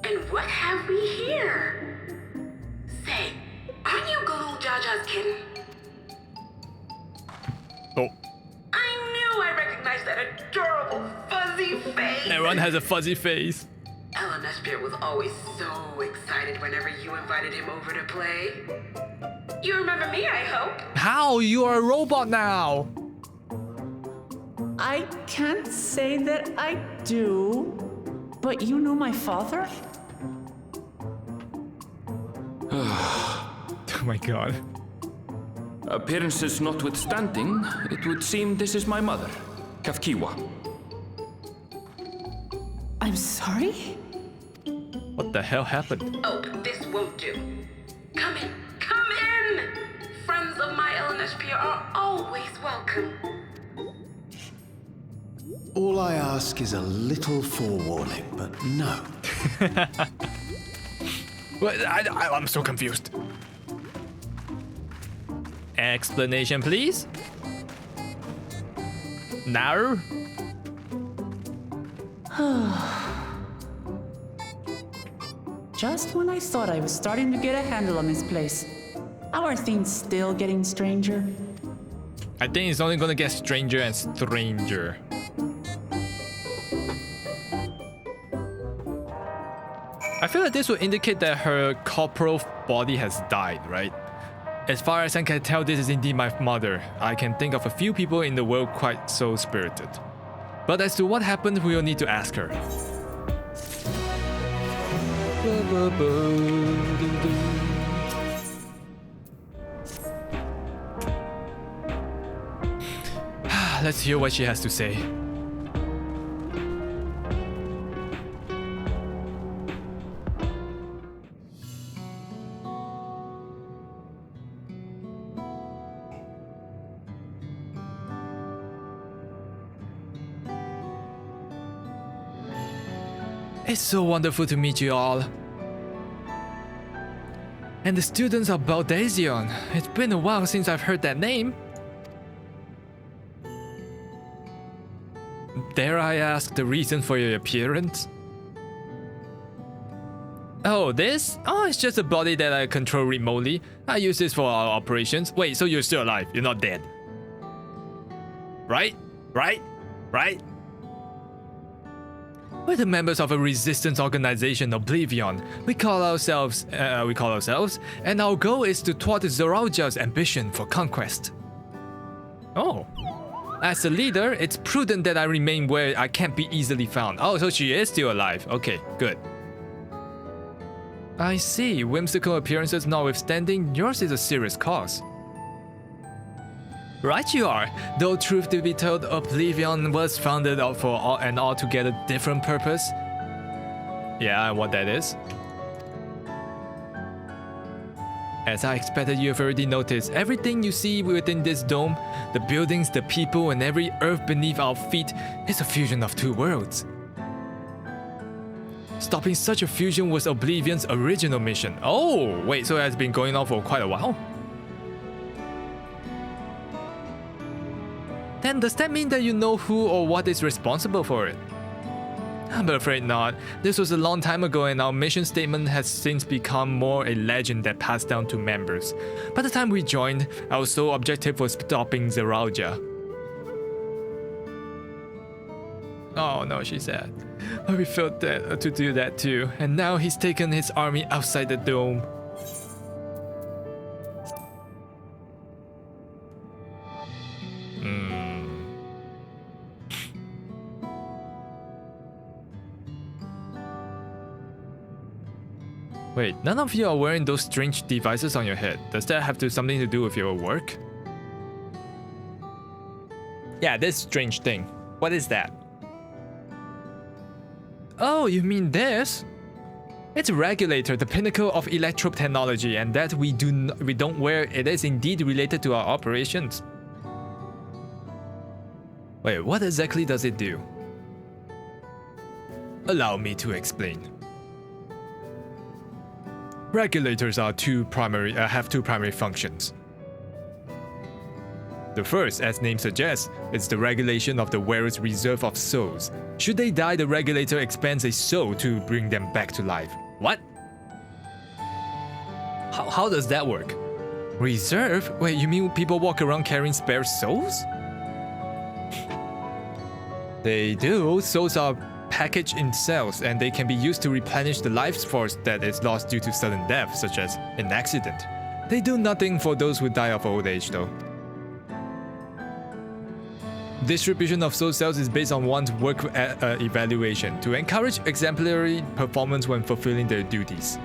And what have we here? Say, aren't you Galul Jaja's kitten? Oh. I knew I recognized that adorable fuzzy face. Everyone has a fuzzy face. Elenesphere was always so excited whenever you invited him over to play. You remember me, I hope? How? You are a robot now. I can't say that I do, but you know my father? Oh my god. Appearances notwithstanding, it would seem this is my mother, Kafkiwa. I'm sorry? What the hell happened? Oh, this won't do. Come in. Friends of my Elenesphere are always welcome. All I ask is a little forewarning, but no. Well, I'm so confused. Explanation, please? Now? Just when I thought I was starting to get a handle on this place. How are things still getting stranger? I think it's only gonna get stranger and stranger. I feel like this would indicate that her corporal body has died, right? As far as I can tell, this is indeed my mother. I can think of a few people in the world quite so spirited. But as to what happened, we will need to ask her. Let's hear what she has to say. It's so wonderful to meet you all. And the students of Baldesion. It's been a while since I've heard that name. Dare I ask the reason for your appearance? Oh, this? Oh, it's just a body that I control remotely. I use this for our operations. Wait, so you're still alive? You're not dead? Right? We're the members of a resistance organization, Oblivion. We call ourselves, and our goal is to thwart Zoralja's ambition for conquest. Oh. As a leader, it's prudent that I remain where I can't be easily found. Oh, so she is still alive. Okay, good. I see. Whimsical appearances notwithstanding, yours is a serious cause. Right you are. Though truth to be told, Oblivion was founded for an altogether different purpose. Yeah, and what that is? As I expected, you have already noticed, everything you see within this dome, the buildings, the people, and every earth beneath our feet is a fusion of two worlds. Stopping such a fusion was Oblivion's original mission. Oh, wait, so it has been going on for quite a while? Then does that mean that you know who or what is responsible for it? I'm afraid not. This was a long time ago and our mission statement has since become more a legend that passed down to members. By the time we joined, our sole objective was stopping Zeralja. Oh no, she said. We felt that to do that too, and now he's taken his army outside the dome. Wait, none of you are wearing those strange devices on your head. Does that have something to do with your work? Yeah, this strange thing. What is that? Oh, you mean this? It's a regulator, the pinnacle of electro technology, and that we don't wear. It is indeed related to our operations. Wait, what exactly does it do? Allow me to explain. Regulators have two primary functions. The first, as name suggests, is the regulation of the wearer's reserve of souls. Should they die, the regulator expends a soul to bring them back to life. What? How does that work? Reserve? Wait, you mean people walk around carrying spare souls? They do. Souls are packaged in cells, and they can be used to replenish the life force that is lost due to sudden death, such as an accident. They do nothing for those who die of old age, though. Distribution of soul cells is based on one's work evaluation to encourage exemplary performance when fulfilling their duties.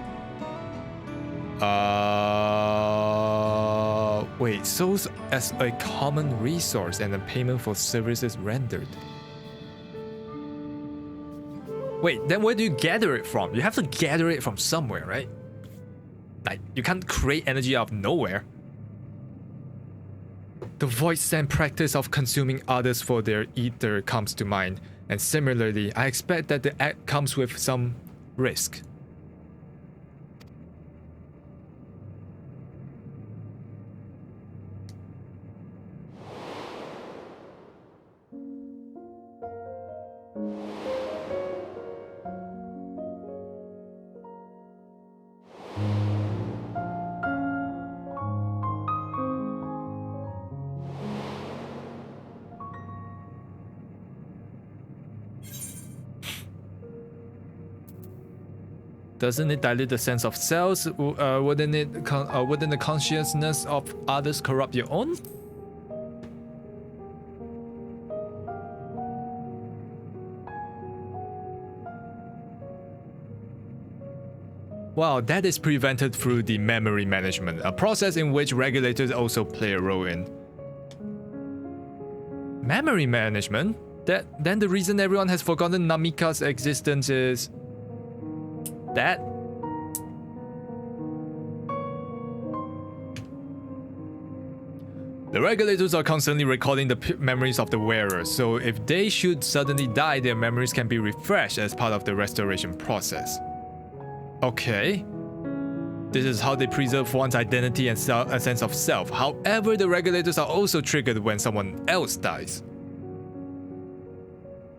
Wait, souls as a common resource and a payment for services rendered. Wait, then where do you gather it from? You have to gather it from somewhere, right? Like, you can't create energy out of nowhere. The void sand practice of consuming others for their ether comes to mind, and similarly, I expect that the act comes with some risk. Doesn't it dilute the sense of self? Wouldn't the consciousness of others corrupt your own? Well, that is prevented through the memory management, a process in which regulators also play a role in. Memory management? Then the reason everyone has forgotten Namika's existence is that? The regulators are constantly recalling the memories of the wearers, so if they should suddenly die, their memories can be refreshed as part of the restoration process. Okay. This is how they preserve one's identity and a sense of self. However, the regulators are also triggered when someone else dies.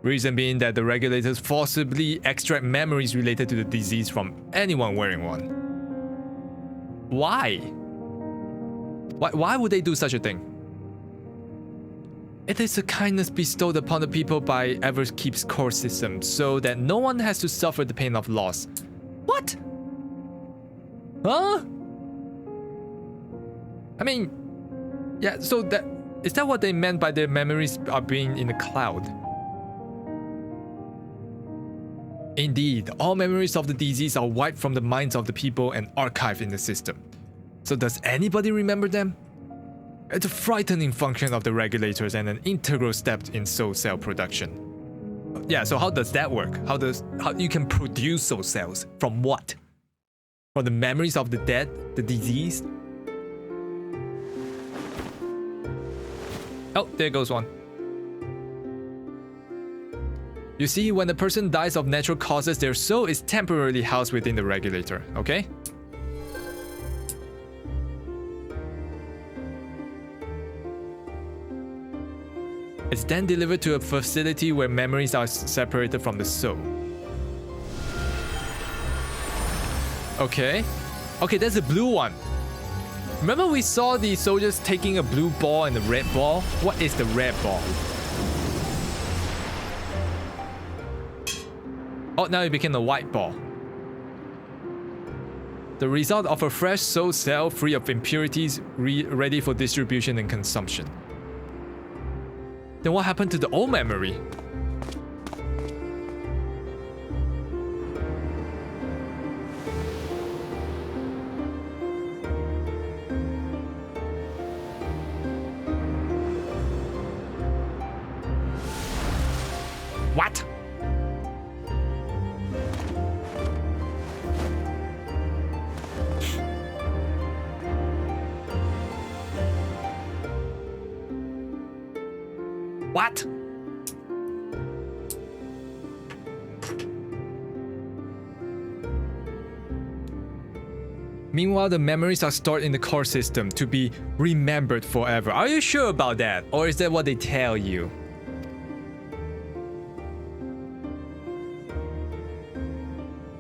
Reason being that the regulators forcibly extract memories related to the disease from anyone wearing one. Why? Why would they do such a thing? It is a kindness bestowed upon the people by Everkeep's core system, so that no one has to suffer the pain of loss. What? Huh? I mean, yeah, so is that what they meant by their memories are being in the cloud? Indeed, all memories of the disease are wiped from the minds of the people and archived in the system. So does anybody remember them? It's a frightening function of the regulators and an integral step in soul cell production. Yeah, so how does that work? How you can produce soul cells? From what? Or the memories of the dead, the diseased. Oh, there goes one. You see, when a person dies of natural causes, their soul is temporarily housed within the regulator, okay? It's then delivered to a facility where memories are separated from the soul. Okay. Okay, there's a blue one. Remember we saw the soldiers taking a blue ball and a red ball? What is the red ball? Oh, now it became a white ball. The result of a fresh soul cell free of impurities, ready for distribution and consumption. Then what happened to the old memory? What? What? Meanwhile, the memories are stored in the core system to be remembered forever. Are you sure about that? Or is that what they tell you?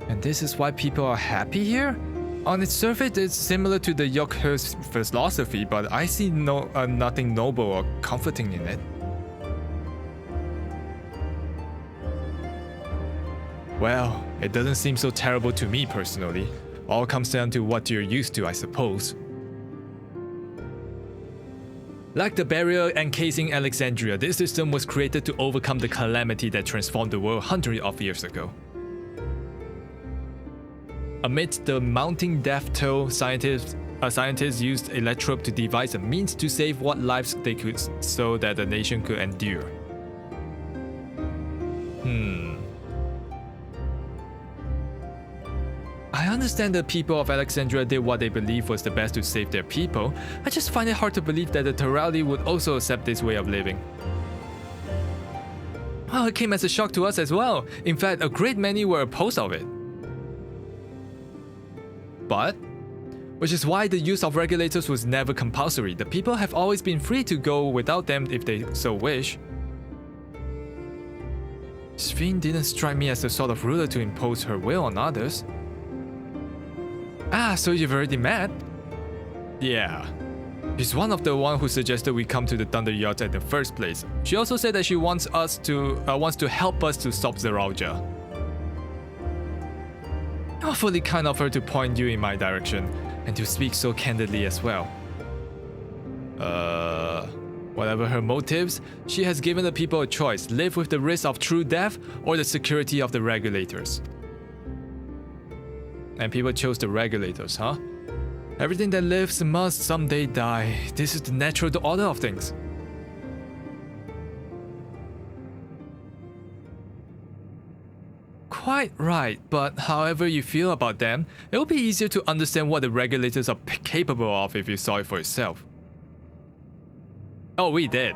And this is why people are happy here? On its surface, it's similar to the Yokher's philosophy, but I see nothing noble or comforting in it. Well, it doesn't seem so terrible to me personally. All comes down to what you're used to, I suppose. Like the barrier encasing Alexandria, this system was created to overcome the calamity that transformed the world hundreds of years ago. Amidst the mounting death toll, scientists used Electrope to devise a means to save what lives they could so that the nation could endure. I understand the people of Alexandria did what they believed was the best to save their people. I just find it hard to believe that the Turali would also accept this way of living. Well, it came as a shock to us as well. In fact, a great many were opposed of it. But, which is why the use of regulators was never compulsory. The people have always been free to go without them if they so wish. Sphene didn't strike me as the sort of ruler to impose her will on others. Ah, so you've already met? Yeah. She's one of the one who suggested we come to the Thunder Yacht at the first place. She also said that she wants to help us to stop Zeralja. Awfully kind of her to point you in my direction, and to speak so candidly as well. Whatever her motives, she has given the people a choice: live with the risk of true death or the security of the regulators. And people chose the regulators, huh? Everything that lives must someday die. This is the natural order of things. Quite right, but however you feel about them, it will be easier to understand what the regulators are capable of if you saw it for yourself. Oh, we did.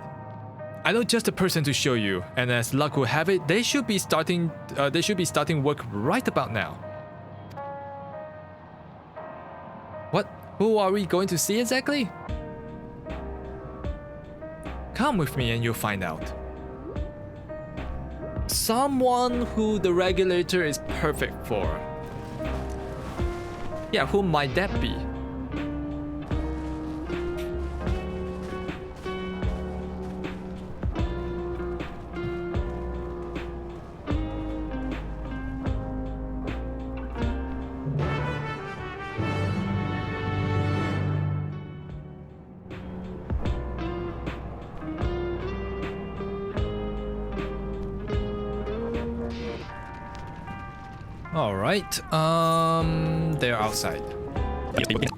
I know just the person to show you, and as luck will have it, they should be starting work right about now. What? Who are we going to see exactly? Come with me and you'll find out. Someone who the regulator is perfect for. Yeah, who might that be? Alright, they're outside.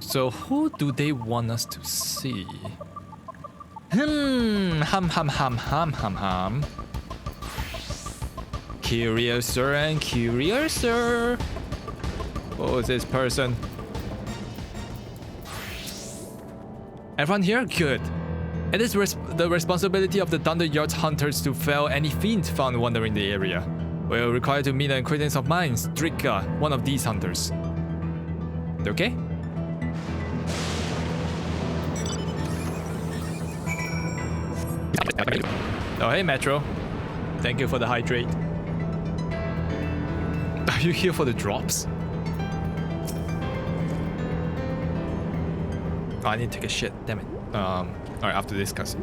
So who do they want us to see? Curiouser and curiouser. What was this person? Everyone here? Good. It is the responsibility of the Thunderyard hunters to fell any fiend found wandering the area. We are required to meet an acquaintance of mine, Strika, one of these hunters. Okay? Oh, hey, Metro. Thank you for the hydrate. Are you here for the drops? Oh, I need to take a shit. Damn it. Alright, after this cutscene.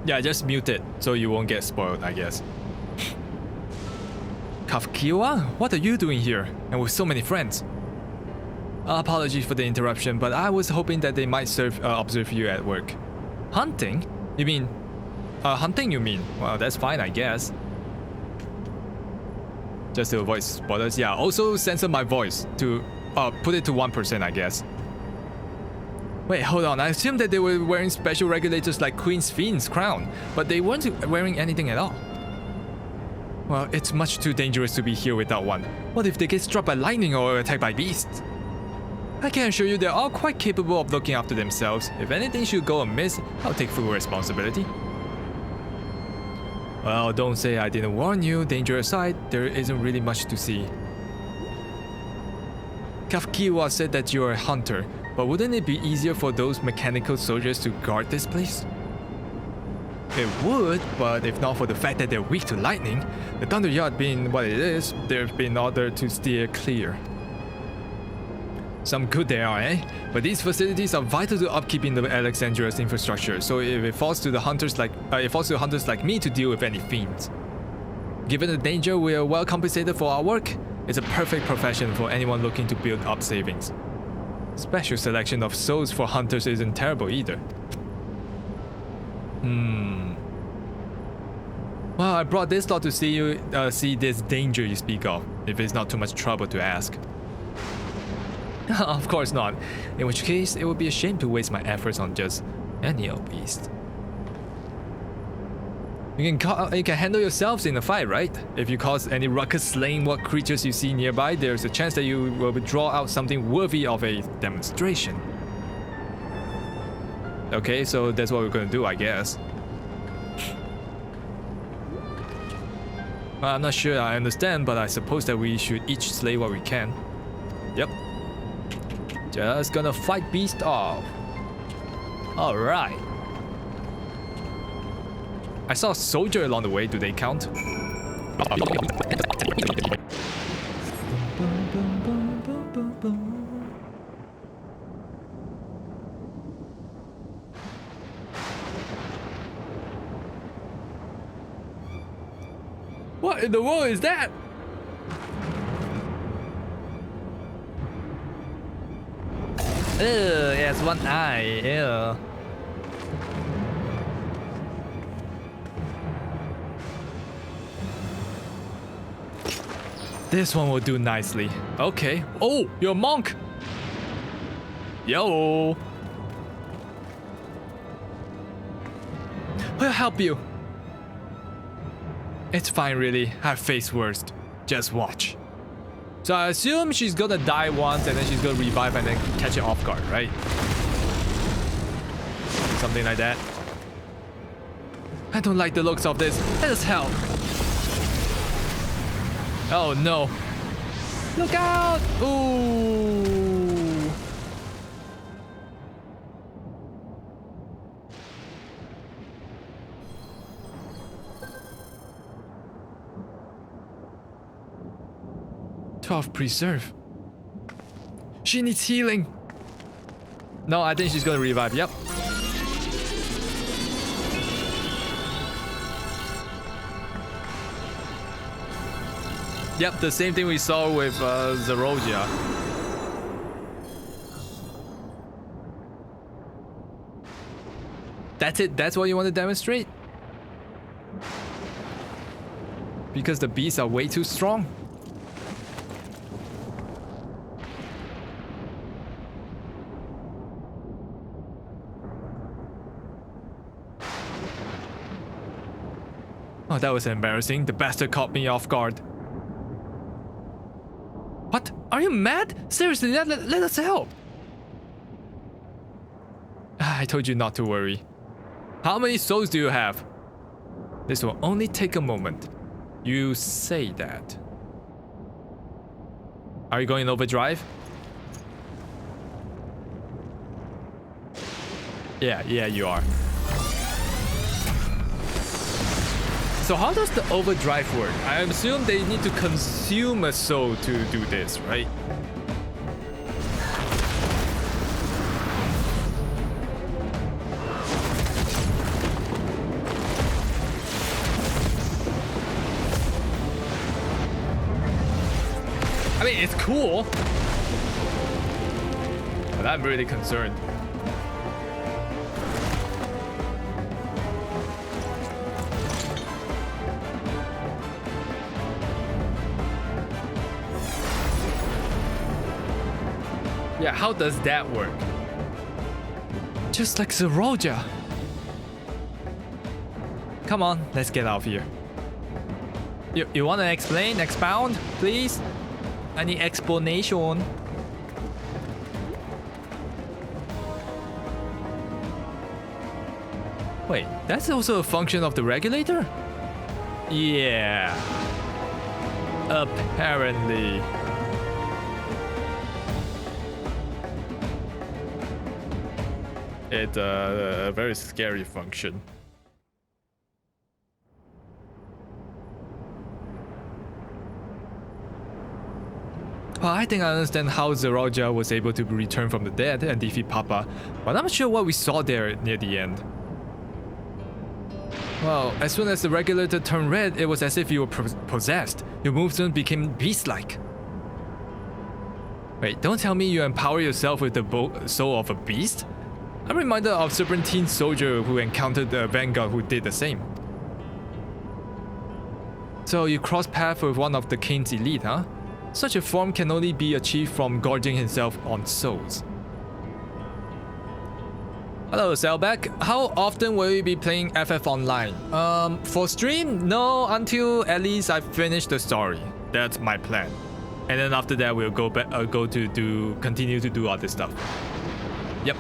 Yeah, just mute it so you won't get spoiled, I guess. Kafkiwa? What are you doing here? And with so many friends? Apologies for the interruption, but I was hoping that they might observe you at work. Hunting? You mean... hunting you mean? Well, that's fine, I guess. Just to avoid spoilers. Yeah, also censor my voice to... put it to 1%, I guess. Wait, hold on. I assumed that they were wearing special regulators like Queen's Fiend's crown, but they weren't wearing anything at all. Well, it's much too dangerous to be here without one. What if they get struck by lightning or attacked by beasts? I can assure you they're all quite capable of looking after themselves. If anything should go amiss, I'll take full responsibility. Well, don't say I didn't warn you. Danger aside, there isn't really much to see. Kafkiwa said that you're a hunter, but wouldn't it be easier for those mechanical soldiers to guard this place? It would, but if not for the fact that they're weak to lightning, the Thunderyard being what it is, they've been ordered to steer clear. Some good they are, eh? But these facilities are vital to upkeeping the Alexandria's infrastructure, so if it falls to hunters like me to deal with any fiends. Given the danger, we are well compensated for our work. It's a perfect profession for anyone looking to build up savings. Special selection of souls for hunters isn't terrible either. Well, I brought this lot to see this danger you speak of, if it's not too much trouble to ask. Of course not. In which case, it would be a shame to waste my efforts on just any old beast. You can handle yourselves in a fight, right? If you cause any ruckus slaying what creatures you see nearby, there's a chance that you will draw out something worthy of a demonstration. Okay, so that's what we're gonna do, I guess. I'm not sure I understand, but I suppose that we should each slay what we can. Yep. Just gonna fight beast off. Alright. I saw a soldier along the way. Do they count? What in the world is that? Ew, it has one eye. Ew. This one will do nicely. Okay. Oh, you're a monk. Yo. We'll help you. It's fine, really. I've faced worst. Just watch. So I assume she's gonna die once and then she's gonna revive and then catch it off guard, right? Something like that. I don't like the looks of this. Let us help. Oh no. Look out! Ooh. Preserve. She needs healing. No, I think she's gonna revive. Yep. Yep, the same thing we saw with Zerosia. That's it? That's what you want to demonstrate? Because the beasts are way too strong? Oh, that was embarrassing. The bastard caught me off guard. What? Are you mad? Seriously, let us help. I told you not to worry. How many souls do you have? This will only take a moment. You say that. Are you going overdrive? Yeah, you are. So how does the overdrive work? I assume they need to consume a soul to do this, right? I mean, it's cool, but I'm really concerned. Yeah, how does that work? Just like Zeroja. Come on, let's get out of here. You wanna expound, please? Any explanation? Wait, that's also a function of the regulator? Yeah. Apparently. It's a very scary function. Well, I think I understand how Zeroja was able to return from the dead and defeat Papa, but I'm not sure what we saw there near the end. Well, as soon as the regulator turned red, it was as if you were possessed. Your movement became beast-like. Wait, don't tell me you empower yourself with the soul of a beast? I'm reminded of Serpentine soldier who encountered the Vanguard who did the same. So you cross paths with one of the king's elite, huh? Such a form can only be achieved from gorging himself on souls. Hello, Sailback. How often will you be playing FF Online? For stream? No, until at least I finish the story. That's my plan. And then after that, we'll go back, continue to do other stuff. Yep.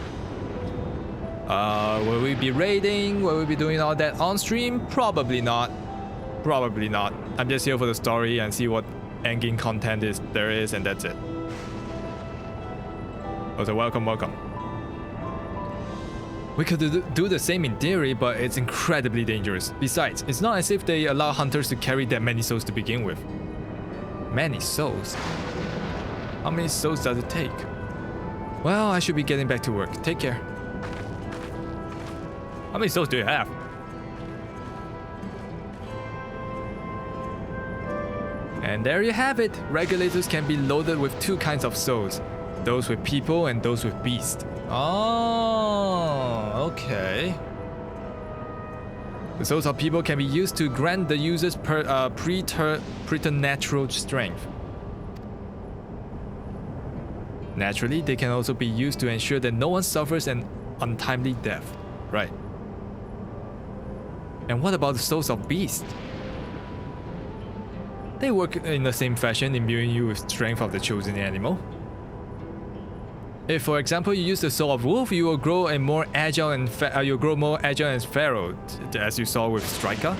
Will we be raiding? Will we be doing all that on stream? Probably not. Probably not. I'm just here for the story and see what endgame content there is, and that's it. Also, welcome. We could do the same in theory, but it's incredibly dangerous. Besides, it's not as if they allow hunters to carry that many souls to begin with. Many souls? How many souls does it take? Well, I should be getting back to work. Take care. How many souls do you have? And there you have it. Regulators can be loaded with two kinds of souls. Those with people and those with beasts. Oh, okay. The souls of people can be used to grant the users preternatural strength. Naturally, they can also be used to ensure that no one suffers an untimely death. Right. And what about the souls of beasts? They work in the same fashion, imbuing you with strength of the chosen animal. If, for example, you use the soul of wolf, you will grow a more agile and feral, as you saw with Striker.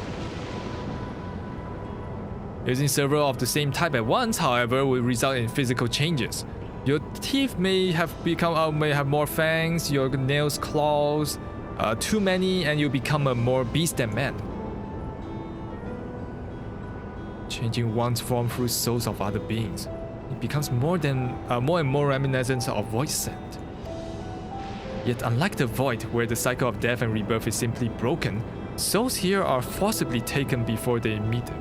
Using several of the same type at once, however, will result in physical changes. Your teeth may have more fangs, your nails, claws, too many, and you become a more beast than man. Changing one's form through souls of other beings. It becomes more and more reminiscent of void scent. Yet unlike the void, where the cycle of death and rebirth is simply broken, souls here are forcibly taken before they might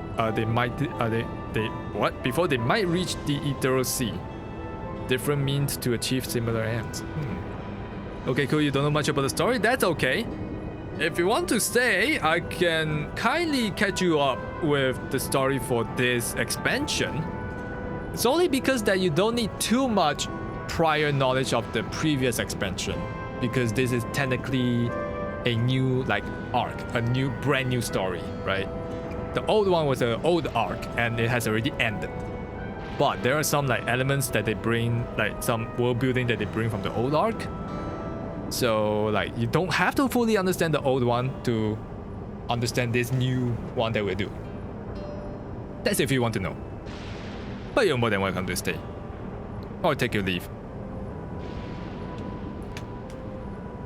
reach the ethereal sea. Different means to achieve similar ends. Okay, cool. You don't know much about the story? That's okay. If you want to stay, I can kindly catch you up with the story for this expansion. It's only because that you don't need too much prior knowledge of the previous expansion, because this is technically a new arc, a brand new story, right? The old one was an old arc and it has already ended. but there are some like elements that they bring, like some world building that they bring from the old arc. So like you don't have to fully understand the old one to understand this new one that we do. That's if you want to know. But you're more than welcome to stay. Or take your leave.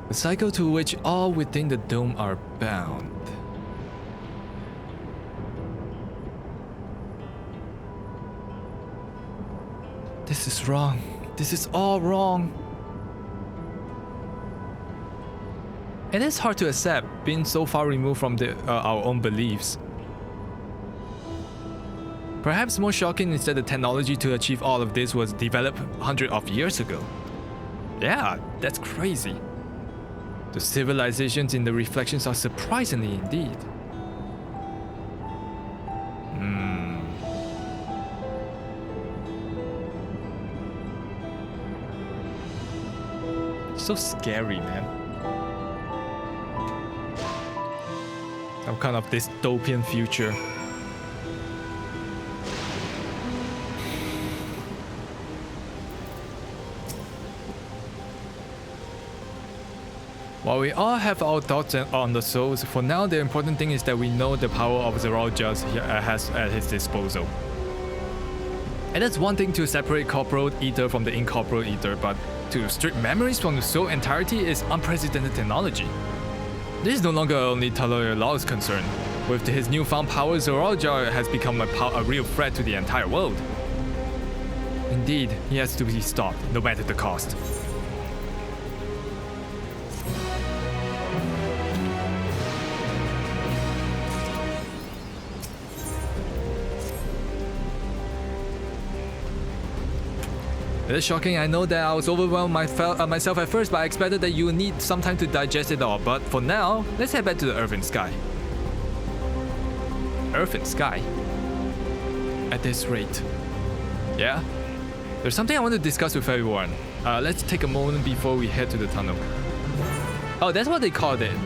The cycle to which all within the dome are bound. This is wrong. This is all wrong. It is hard to accept, being so far removed from our own beliefs. Perhaps more shocking is that the technology to achieve all of this was developed hundreds of years ago. Yeah, that's crazy. The civilizations in the reflections are surprisingly indeed. So scary, man. Some kind of dystopian future. While we all have our thoughts on the souls, for now the important thing is that we know the power of Zeralja has at his disposal. And it's one thing to separate corporeal ether from the incorporeal ether, but to strip memories from the soul entirety is unprecedented technology. This is no longer only Yyasulani's concern. With his newfound power, Zeralja has become a real threat to the entire world. Indeed, he has to be stopped, no matter the cost. It is shocking, I know that I was overwhelmed myself at first, but I expected that you would need some time to digest it all. But for now, let's head back to the Earth and Sky. Earth and Sky? At this rate. Yeah? There's something I want to discuss with everyone. Let's take a moment before we head to the tunnel. Oh, that's what they called it.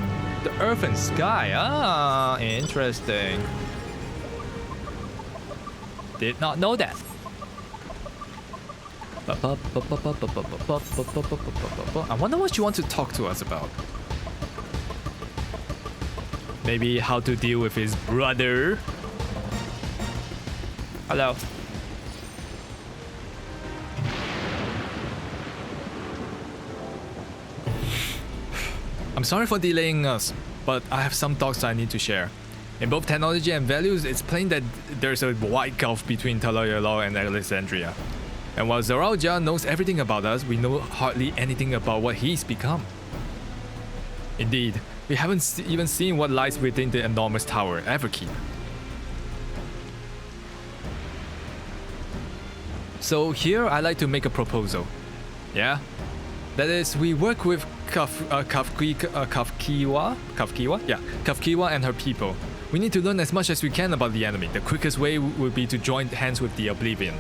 The Earth and Sky. Ah, interesting. Did not know that. I wonder what you want to talk to us about. Maybe how to deal with his brother. Hello. I'm sorry for delaying us, but I have some thoughts I need to share. In both technology and values, it's plain that there's a wide gulf between Takukou and Alexandria. And while Zeralja knows everything about us, we know hardly anything about what he's become. Indeed, we haven't even seen what lies within the enormous tower Everkeep. So here I'd like to make a proposal. Yeah? That is, we work with Kafkiwa and her people. We need to learn as much as we can about the enemy. The quickest way would be to join hands with the Oblivion.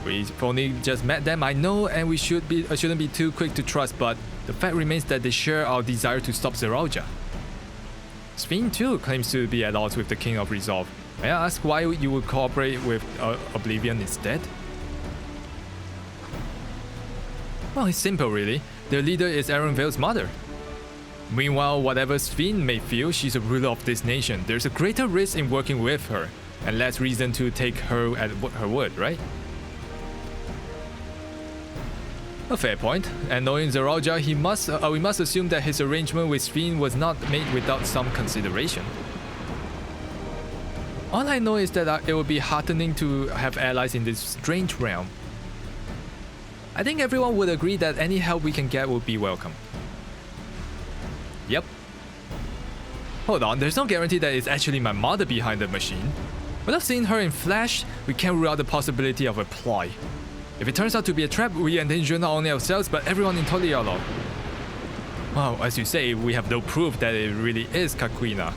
We've only just met them, I know, and we shouldn't be too quick to trust, but the fact remains that they share our desire to stop Zeralja. Sphene too claims to be at odds with the King of Resolve. May I ask why you would cooperate with Oblivion instead? Well, it's simple really. Their leader is Erenvale's mother. Meanwhile, whatever Sphene may feel, she's a ruler of this nation. There's a greater risk in working with her, and less reason to take her at her word, right? A fair point, and knowing Zeralja, we must assume that his arrangement with Sphene was not made without some consideration. All I know is that it would be heartening to have allies in this strange realm. I think everyone would agree that any help we can get would be welcome. Yep. Hold on, there's no guarantee that it's actually my mother behind the machine. Without seeing her in flesh, we can't rule out the possibility of a ploy. If it turns out to be a trap, we endanger not only ourselves, but everyone in Takukou. Well, as you say, we have no proof that it really is Kakuina.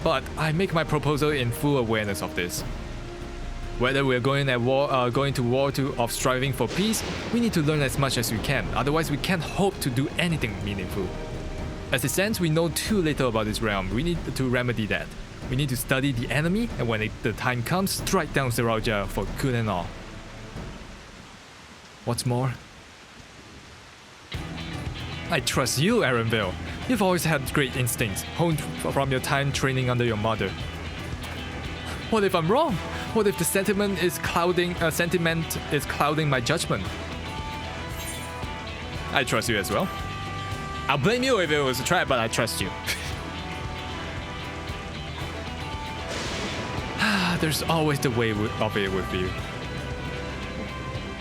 But I make my proposal in full awareness of this. Whether we're going to war of striving for peace, we need to learn as much as we can, otherwise we can't hope to do anything meaningful. As it stands, we know too little about this realm, we need to remedy that. We need to study the enemy, and when the time comes, strike down Zeroja for good and all. What's more, I trust you, Erenville. You've always had great instincts, honed from your time training under your mother. What if I'm wrong? What if the sentiment is clouding my judgment? I trust you as well. I'll blame you if it was a trap, but I trust you. There's always the way of it with you.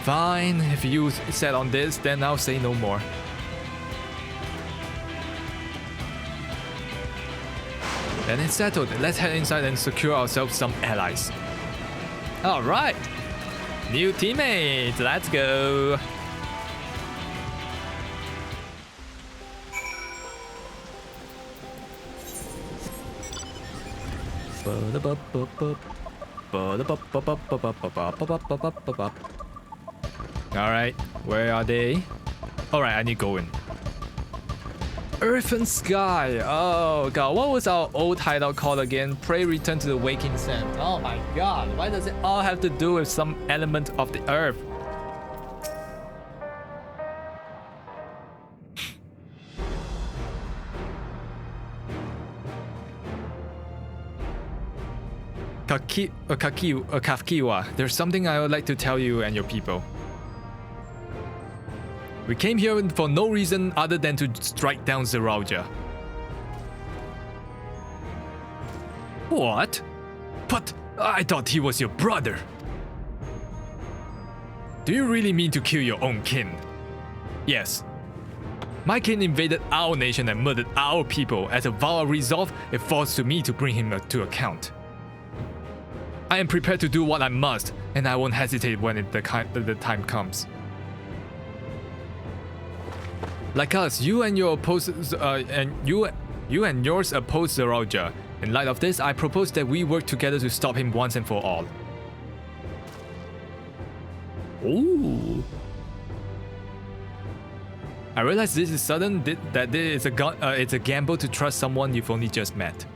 Fine, if you set on this, then I'll say no more. Then it's settled. Let's head inside and secure ourselves some allies. Alright! New teammates, let's go! Alright, where are they? Alright, I need going. Earth and Sky. Oh god, what was our old hideout called again? Pray return to the waking sand. Oh my god, why does it all have to do with some element of the earth? Kafkiwa, there's something I would like to tell you and your people. We came here for no reason other than to strike down Zeroja. What? But I thought he was your brother. Do you really mean to kill your own kin? Yes. My kin invaded our nation and murdered our people. As a vow of resolve, it falls to me to bring him to account. I am prepared to do what I must, and I won't hesitate when the time comes. Like us, you and yours oppose Zeroja. In light of this, I propose that we work together to stop him once and for all. Ooh. I realize this is sudden, that it's a gamble to trust someone you've only just met.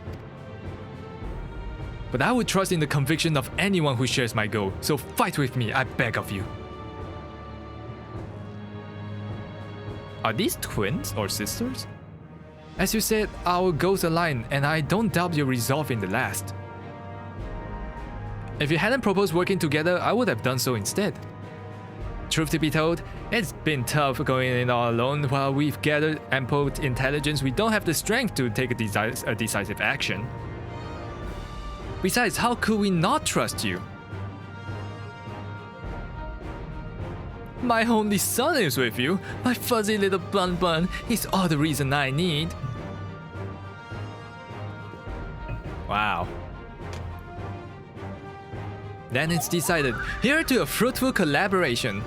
But I would trust in the conviction of anyone who shares my goal, so fight with me, I beg of you. Are these twins or sisters? As you said, our goals align, and I don't doubt your resolve in the last. If you hadn't proposed working together, I would have done so instead. Truth to be told, it's been tough going in all alone. While we've gathered ample intelligence, we don't have the strength to take a decisive action. Besides, how could we not trust you? My only son is with you. My fuzzy little bun bun. He's all the reason I need. Wow. Then it's decided. Here to a fruitful collaboration.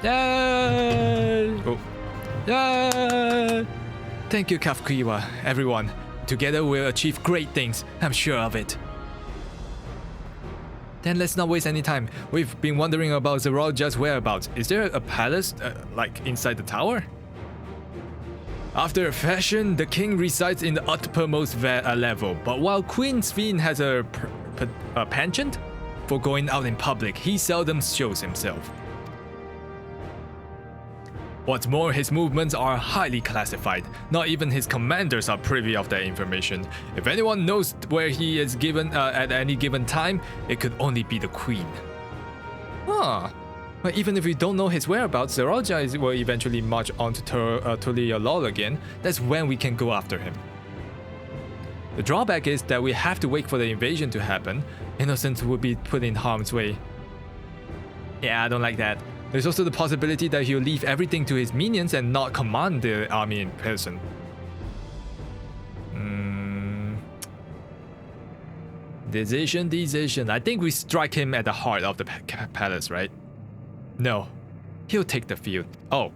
Yay! Oh. Yay! Thank you, Kafkiwa, everyone. Together we'll achieve great things, I'm sure of it. Then let's not waste any time. We've been wondering about Zeroja's whereabouts. Is there a palace, like inside the tower? After a fashion, the king resides in the uttermost level, but while Queen Sphene has a penchant for going out in public, he seldom shows himself. What's more, his movements are highly classified. Not even his commanders are privy of that information. If anyone knows where he is given at any given time, it could only be the queen. Huh. But even if we don't know his whereabouts, Zeroja will eventually march on to Tural again. That's when we can go after him. The drawback is that we have to wait for the invasion to happen. Innocents will be put in harm's way. Yeah, I don't like that. There's also the possibility that he'll leave everything to his minions and not command the army in person. Decision. I think we strike him at the heart of the palace, right? No. He'll take the field. Oh.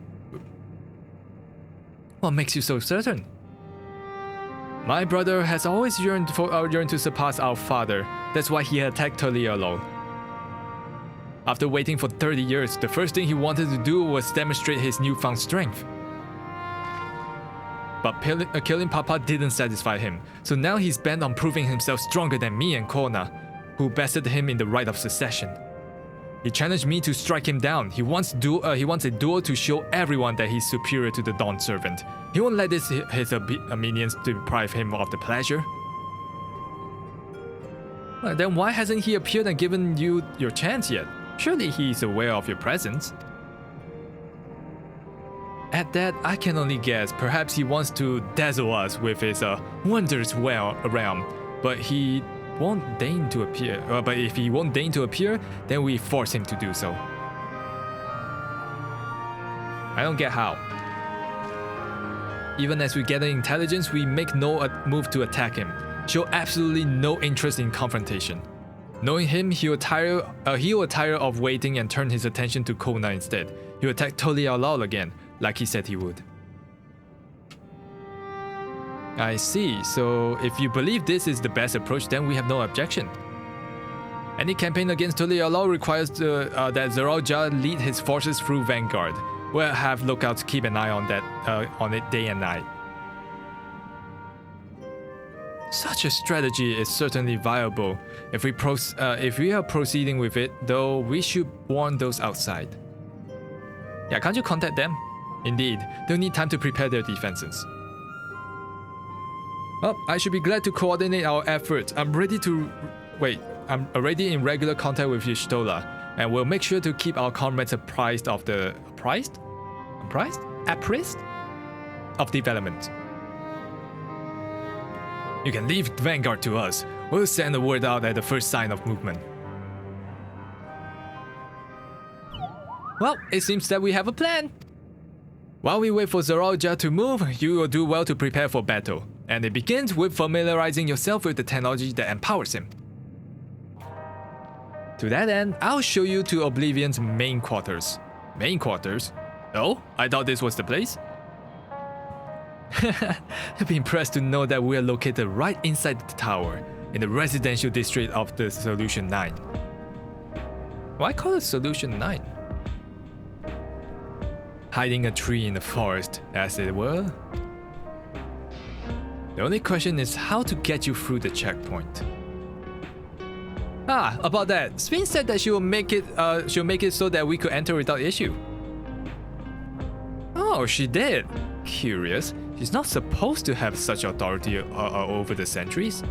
What makes you so certain? My brother has always yearned to surpass our father. That's why he attacked Tural. After waiting for 30 years, the first thing he wanted to do was demonstrate his newfound strength. But killing Papa didn't satisfy him, so now he's bent on proving himself stronger than me and Kona, who bested him in the right of succession. He challenged me to strike him down. He wants a duel to show everyone that he's superior to the Dawn Servant. He won't let his minions deprive him of the pleasure. Well, then why hasn't he appeared and given you your chance yet? Surely he's aware of your presence. At that, I can only guess. Perhaps he wants to dazzle us with his wondrous realm, but he won't deign to appear. But if he won't deign to appear, then we force him to do so. I don't get how. Even as we gather intelligence, we make no move to attack him. Show absolutely no interest in confrontation. Knowing him, he will tire of waiting and turn his attention to Kona instead. He will attack Tural again, like he said he would. I see, so if you believe this is the best approach, then we have no objection. Any campaign against Tural requires that Zeralja lead his forces through Vanguard. We'll have lookouts keep an eye on it day and night. Such a strategy is certainly viable. If we are proceeding with it, though, we should warn those outside. Yeah, can't you contact them? Indeed, they'll need time to prepare their defenses. Oh, I should be glad to coordinate our efforts. I'm already in regular contact with Y'shtola, and we'll make sure to keep our comrades apprised of development. You can leave Vanguard to us. We'll send a word out at the first sign of movement. Well, it seems that we have a plan. While we wait for Zeralja to move, you will do well to prepare for battle. And it begins with familiarizing yourself with the technology that empowers him. To that end, I'll show you to Oblivion's main quarters. Main quarters? Oh, I thought this was the place? You'll be impressed to know that we are located right inside the tower, in the residential district of the Solution 9. Why call it Solution 9? Hiding a tree in the forest, as it were. The only question is how to get you through the checkpoint. Ah, about that. Sphinx said that she'll make it so that we could enter without issue. Oh, she did. Curious. She's not supposed to have such authority over the centuries.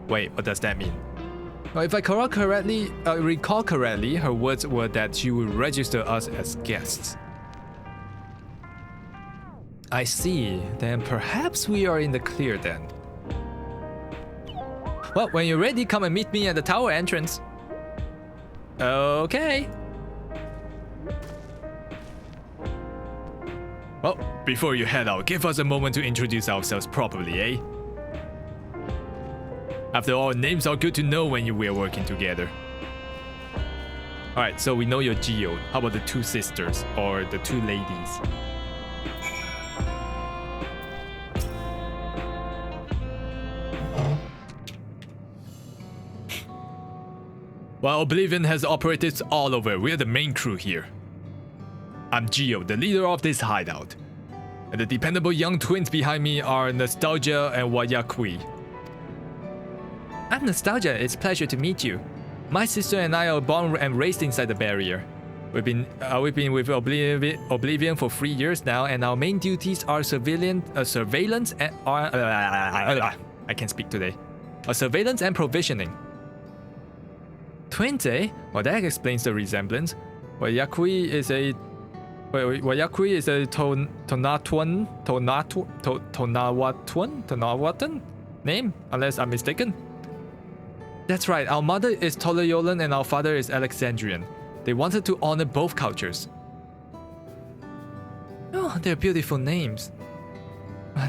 Wait, what does that mean? Well, if I recall correctly, her words were that she would register us as guests. I see. Then perhaps we are in the clear then. Well, when you're ready, come and meet me at the tower entrance. Okay. Well, before you head out, give us a moment to introduce ourselves properly, eh? After all, names are good to know when we are working together. Alright, so we know you're Geo. How about the two sisters, or the two ladies? While Oblivion has operatives all over, we're the main crew here. I'm Geo, the leader of this hideout. And the dependable young twins behind me are Nostalgia and Wayakui. I'm Nostalgia, it's a pleasure to meet you. My sister and I are born and raised inside the barrier. We've been with Oblivion for 3 years now, and our main duties are surveillance and I can't speak today. Surveillance and provisioning. Twins, eh? Well, that explains the resemblance. Wayakui is a Tonawatuan name, unless I'm mistaken. That's right, our mother is Tolayolan and our father is Alexandrian. They wanted to honor both cultures. Oh, they're beautiful names.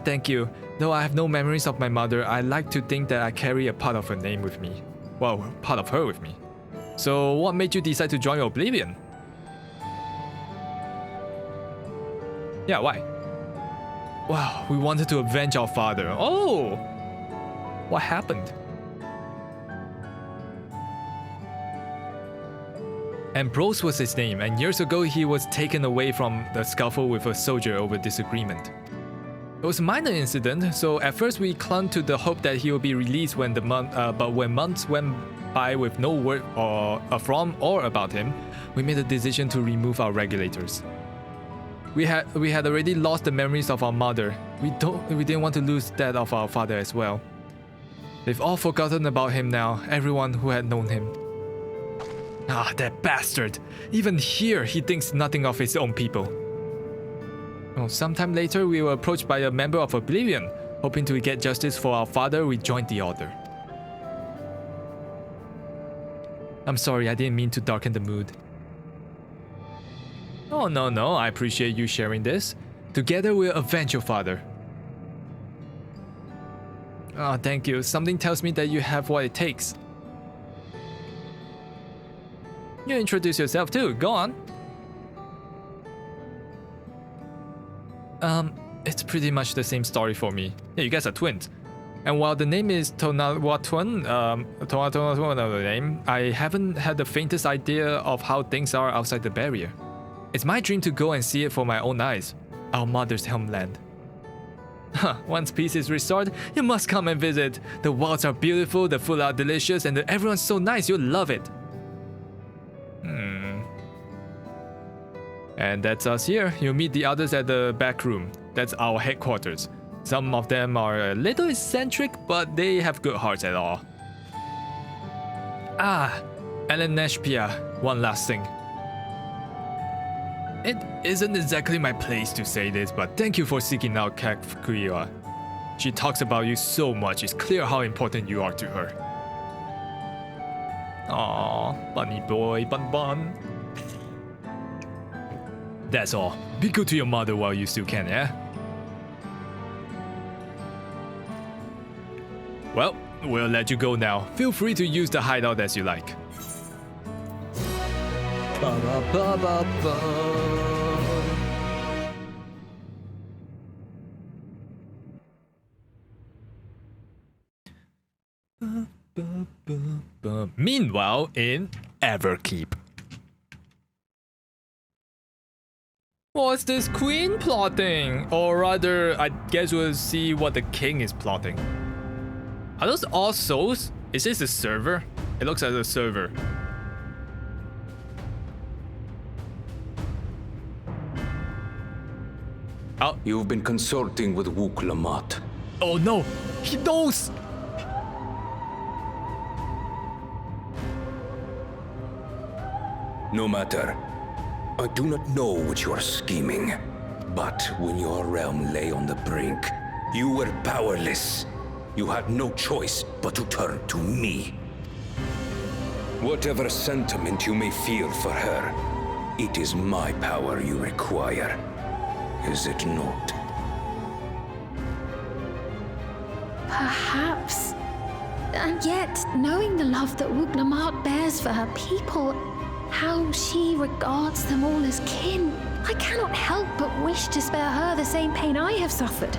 Thank you. Though I have no memories of my mother, I like to think that I carry a part of her name with me. Well, part of her with me. So, what made you decide to join Oblivion? Yeah, why? Wow, we wanted to avenge our father. Oh! What happened? Ambrose was his name, and years ago he was taken away from the scuffle with a soldier over disagreement. It was a minor incident, so at first we clung to the hope that he will be released but when months went by with no word from or about him, we made a decision to remove our regulators. We had already lost the memories of our mother. We didn't want to lose that of our father as well. They've all forgotten about him now, everyone who had known him. Ah, that bastard! Even here, he thinks nothing of his own people. Well, sometime later, we were approached by a member of Oblivion. Hoping to get justice for our father, we joined the Order. I'm sorry, I didn't mean to darken the mood. Oh, no, I appreciate you sharing this. Together, we'll avenge your father. Oh, thank you. Something tells me that you have what it takes. You introduce yourself too, go on. It's pretty much the same story for me. Yeah, you guys are twins. And while the name is Tonawatun, the name, I haven't had the faintest idea of how things are outside the barrier. It's my dream to go and see it for my own eyes. Our mother's homeland. Once peace is restored, you must come and visit. The wilds are beautiful, the food are delicious, and everyone's so nice, you'll love it. And that's us here. You'll meet the others at the back room. That's our headquarters. Some of them are a little eccentric, but they have good hearts at all. Ah, Eleneshpia, one last thing. It isn't exactly my place to say this, but thank you for seeking out Takukou. She talks about you so much, it's clear how important you are to her. Aww, bunny boy, bun. That's all. Be good to your mother while you still can, yeah? Well, we'll let you go now. Feel free to use the hideout as you like. Meanwhile, in Everkeep. What's this queen plotting? Or rather, I guess we'll see what the king is plotting. Are those all souls? Is this a server? It looks like a server. Oh. You've been consulting with Wook Lamont. Oh no! He knows! No matter. I do not know what you are scheming, but when your realm lay on the brink, you were powerless. You had no choice but to turn to me. Whatever sentiment you may feel for her, it is my power you require. Is it not? Perhaps. And yet, knowing the love that Wook Lamont bears for her people, how she regards them all as kin, I cannot help but wish to spare her the same pain I have suffered.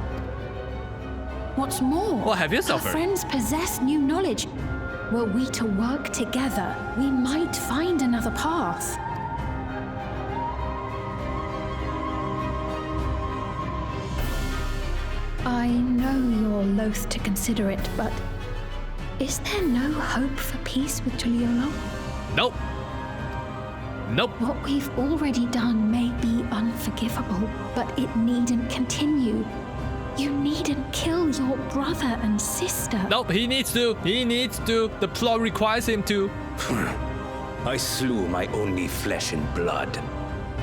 What's more, what have you suffered? Our friends possess new knowledge. Were we to work together, we might find another path. I know you're loath to consider it, but is there no hope for peace with Tural? Nope. Nope. What we've already done may be unforgivable, but it needn't continue. You needn't kill your brother and sister. Nope, he needs to. He needs to. The plot requires him to. I slew my only flesh and blood.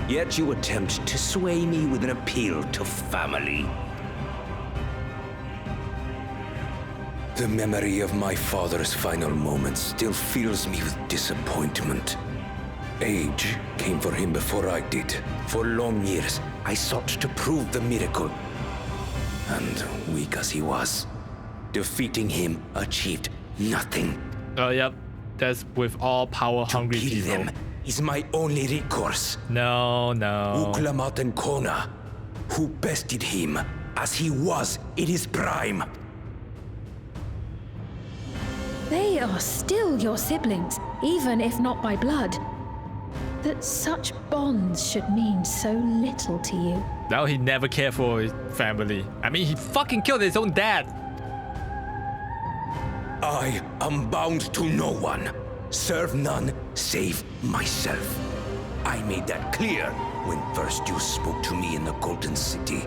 Yet you attempt to sway me with an appeal to family. The memory of my father's final moments still fills me with disappointment. Age came for him before I did. For long years, I sought to prove the miracle. And weak as he was, defeating him achieved nothing. Oh, yep. That's with all power-hungry people. To kill them is my only recourse. No. Wook Lamont and Kona, who bested him as he was in his prime. They are still your siblings, even if not by blood. that such bonds should mean so little to you. Now he never cared for his family. I mean, he fucking killed his own dad. I am bound to no one. Serve none save myself. I made that clear when first you spoke to me in the Golden City.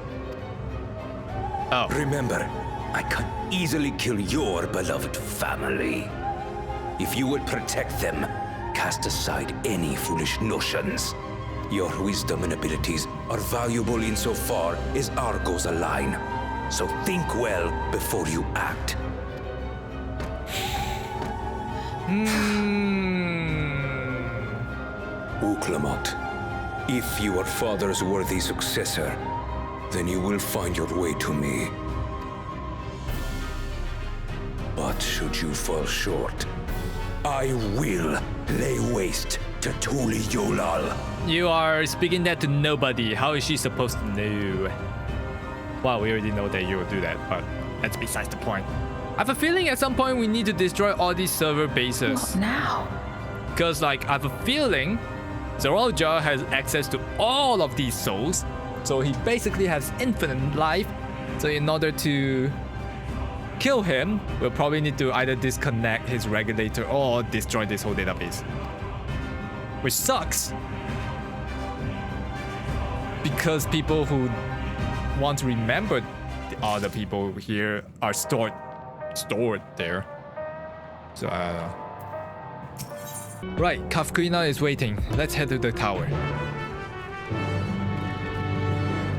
Oh. Remember, I can easily kill your beloved family. If you would protect them, cast aside any foolish notions. Your wisdom and abilities are valuable insofar as our goals align. So think well before you act. Uklamot, if you are father's worthy successor, then you will find your way to me. But should you fall short, I will lay waste to Tuli Yolal. You are speaking that to nobody. How is she supposed to know? Well, we already know that you will do that, but that's besides the point. I have a feeling at some point we need to destroy all these server bases. What now? Because, like, I have a feeling Zoralja has access to all of these souls, so he basically has infinite life. So in order to kill him, we'll probably need to either disconnect his regulator or destroy this whole database. Which sucks. Because people who want to remember the other people here are stored there. So, right, Kafkuina is waiting. Let's head to the tower.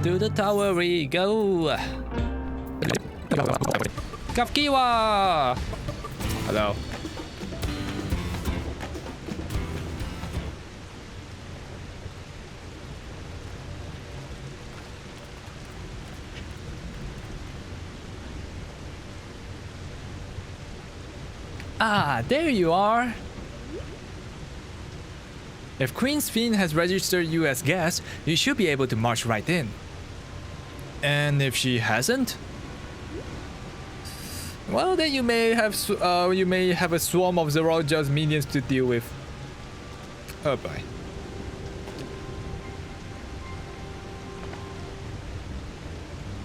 To the tower we go. Kafkiwa! Hello. Ah, there you are. If Queen's Fiend has registered you as guest, you should be able to march right in. And if she hasn't, well, then you may have a swarm of Zoralja's minions to deal with. Oh boy.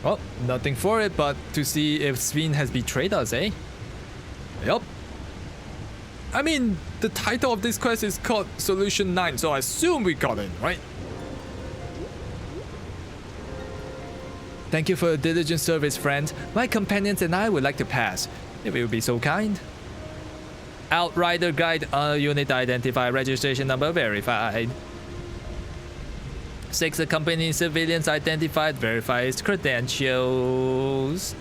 Well, nothing for it but to see if Sven has betrayed us, eh? Yup. I mean, the title of this quest is called Solution 9, so I assume we got it, right? Thank you for your diligent service, friend. My companions and I would like to pass, if you would be so kind. Outrider guide, unit identified, registration number verified. 6 accompanying civilians identified, verify his credentials.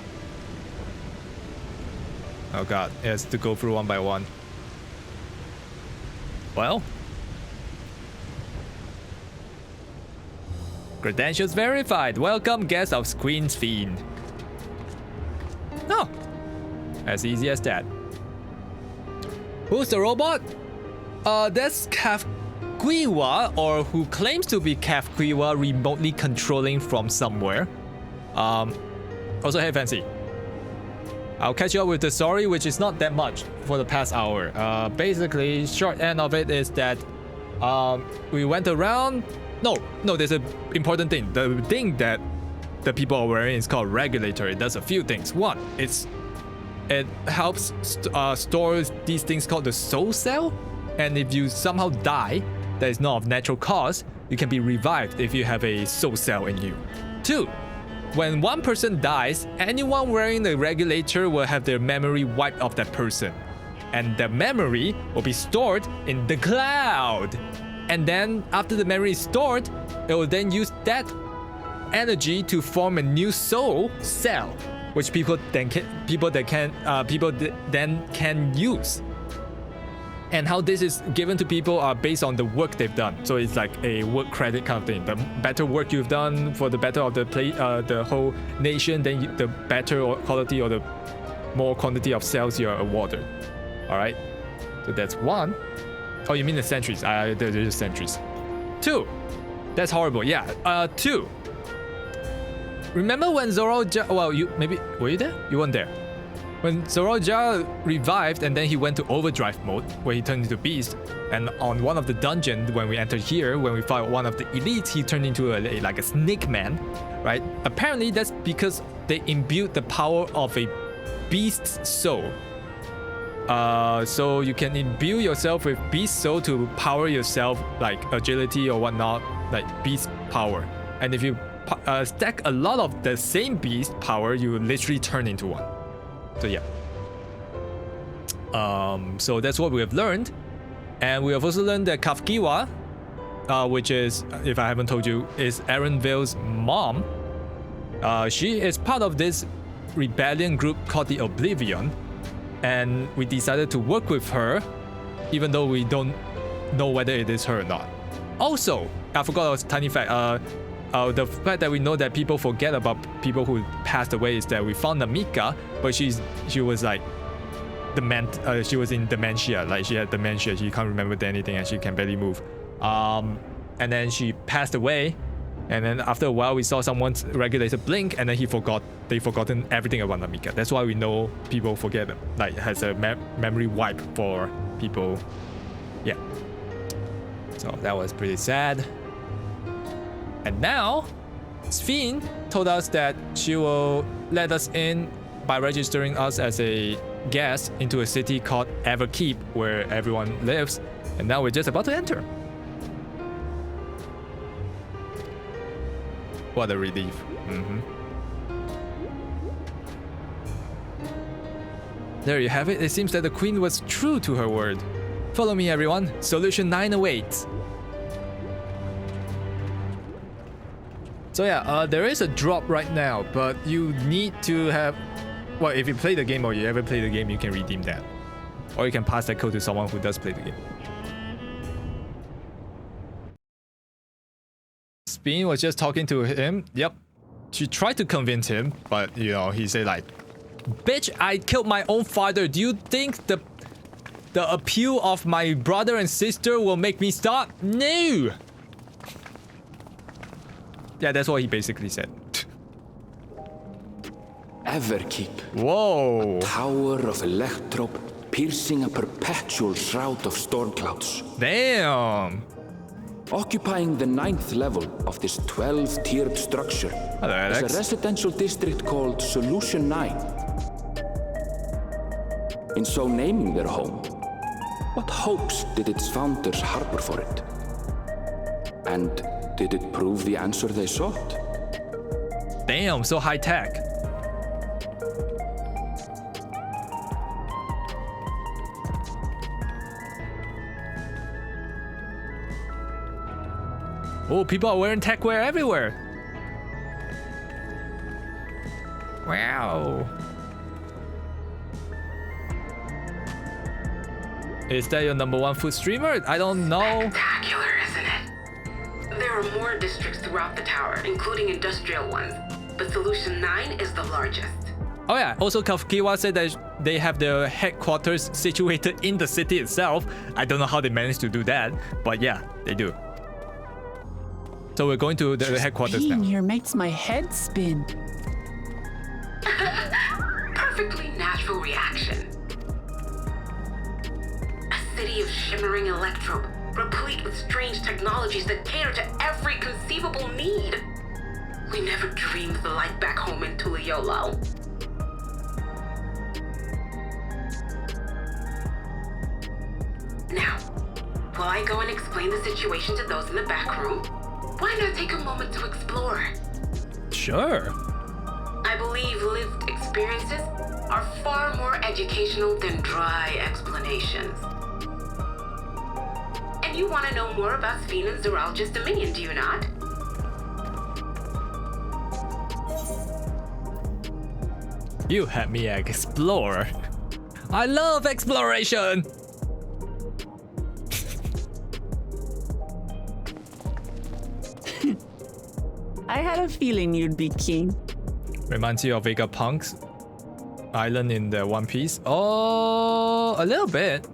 Oh god, it has to go through one by one. Well, credentials verified. Welcome, guest of Queen's Fiend. Oh, as easy as that. Who's the robot? That's Kafkiwa, or who claims to be Kafkiwa, remotely controlling from somewhere. Also, hey, Fancy. I'll catch you up with the story, which is not that much for the past hour. Basically, short end of it is that we went around. No, there's an important thing. The thing that the people are wearing is called regulator. It does a few things. One, it helps store these things called the soul cell. And if you somehow die, that is not of natural cause, you can be revived if you have a soul cell in you. 2, when one person dies, anyone wearing the regulator will have their memory wiped off that person. And the memory will be stored in the cloud. And then after the memory is stored, it will then use that energy to form a new soul cell, which people then can use. And how this is given to people are based on the work they've done. So it's like a work credit kind of thing. The better work you've done for the better of the whole nation, then the better quality or the more quantity of cells you're awarded. All right. So that's 1. Oh, you mean the sentries? They're just sentries. 2. That's horrible. Yeah. 2. Remember when Zoralja? Well, were you there? You weren't there. When Zoroja revived and then he went to overdrive mode where he turned into beast, and on one of the dungeons when we entered here, when we fought one of the elites, he turned into like a snake man, right? Apparently that's because they imbued the power of a beast's soul. So you can imbue yourself with beast soul to power yourself like agility or whatnot, like beast power. And if you stack a lot of the same beast power, you literally turn into one. So yeah. So that's what we have learned. And we have also learned that Kafkiwa, which is, if I haven't told you, is Erenville's mom. She is part of this rebellion group called the Oblivion. And we decided to work with her, even though we don't know whether it is her or not. Also, I forgot a tiny fact. The fact that we know that people forget about people who passed away is that we found Namika, but she was like she was in dementia, like she had dementia, she can't remember anything and she can barely move. And then she passed away, and then after a while we saw someone's regulator blink, and then they've forgotten everything about Namika. That's why we know people forget, like has a memory wipe for people. Yeah. So that was pretty sad. And now, Sphene told us that she will let us in by registering us as a guest into a city called Everkeep, where everyone lives. And now we're just about to enter. What a relief. There you have it. It seems that the queen was true to her word. Follow me, everyone. Solution 9 awaits. So yeah, there is a drop right now, but you need to have... Well, if you play the game or you ever play the game, you can redeem that. Or you can pass that code to someone who does play the game. Sphene was just talking to him. Yep. She tried to convince him, but, you know, he said like, bitch, I killed my own father. Do you think the appeal of my brother and sister will make me stop? No! Yeah, that's what he basically said. Everkeep. Whoa. A tower of electrope piercing a perpetual shroud of storm clouds. Damn. Occupying the 9th level of this 12-tiered structure is a residential district called Solution 9. In so naming their home, what hopes did its founders harbor for it? And did it prove the answer they sought? Damn, so high tech. Oh, people are wearing tech wear everywhere. Wow. Is that your #1 food streamer? I don't know. Spectacular, isn't it? There are more districts throughout the tower, including industrial ones, but Solution 9 is the largest. Oh yeah, also Kafkiwa said that they have their headquarters situated in the city itself. I don't know how they managed to do that, but yeah, they do. So we're going to the headquarters now. Being here makes my head spin. Perfectly natural reaction. A city of shimmering electrope, replete with strange technologies that cater to every conceivable need. We never dreamed the light back home in Tural. Now, while I go and explain the situation to those in the back room, why not take a moment to explore? Sure. I believe lived experiences are far more educational than dry explanations. And you want to know more about Sphene and Zoralja's dominion, do you not? You had me explore. I love exploration! I had a feeling you'd be keen. Reminds you of Vegapunk's island in the One Piece? Oh, a little bit.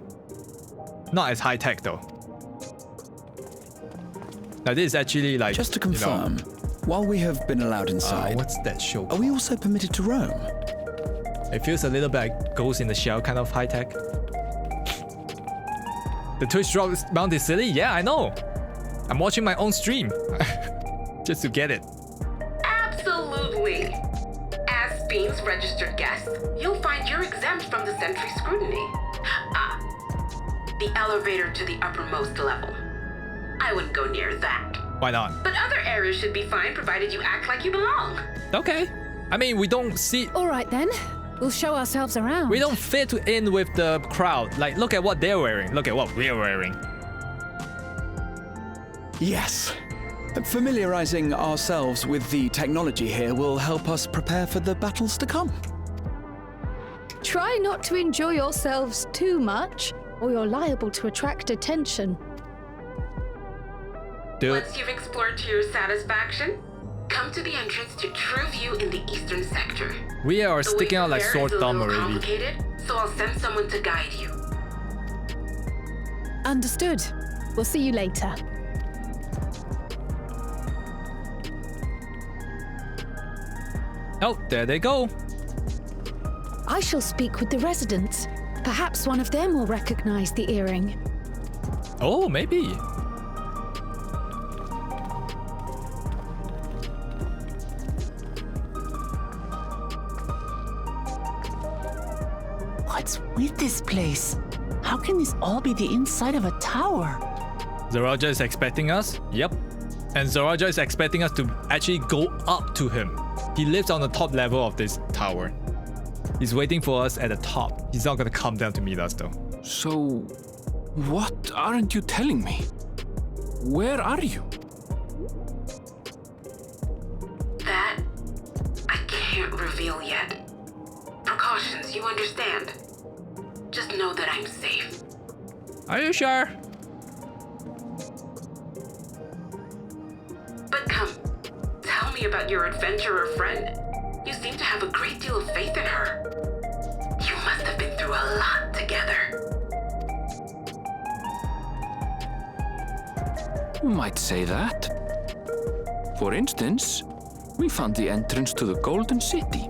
Not as high tech though. Now this is actually like... Just to confirm, while we have been allowed inside... what's that show called? Are we also permitted to roam? It feels a little bit like Ghost in the Shell kind of high tech. The Twitch drop mount is silly? Yeah, I know. I'm watching my own stream just to get it. Absolutely. As Bean's registered guest, you'll find you're exempt from the sentry scrutiny. The elevator to the uppermost level. I wouldn't go near that. Why not? But other areas should be fine provided you act like you belong. Okay. I mean, we don't see... All right then. We'll show ourselves around. We don't fit in with the crowd. Like, look at what they're wearing. Look at what we're wearing. Yes. Familiarizing ourselves with the technology here will help us prepare for the battles to come. Try not to enjoy yourselves too much, or you're liable to attract attention. Once you've explored to your satisfaction, come to the entrance to True View in the eastern sector. We are sticking out like sore thumb already. Complicated, so I'll send someone to guide you. Understood. We'll see you later. Oh, there they go. I shall speak with the residents. Perhaps one of them will recognize the earring. Oh, maybe. What's with this place? How can this all be the inside of a tower? Zoraja is expecting us? Yep. And Zoraja is expecting us to actually go up to him. He lives on the top level of this tower. He's waiting for us at the top. He's not gonna come down to meet us though. So, what aren't you telling me? Where are you? That I can't reveal yet. Precautions, you understand. Just know that I'm safe. Are you sure? But come, tell me about your adventurer friend. You seem to have a great deal of faith in her. You must have been through a lot together. You might say that. For instance, we found the entrance to the Golden City.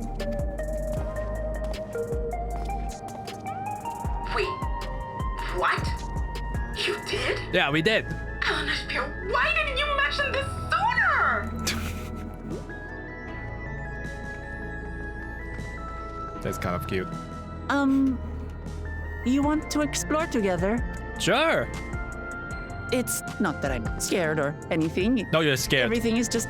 Wait, what? You did? Yeah, we did. Kalanasphere, why didn't you mention this sooner? That's kind of cute. You want to explore together? Sure. It's not that I'm scared or anything. No, you're scared. Everything is just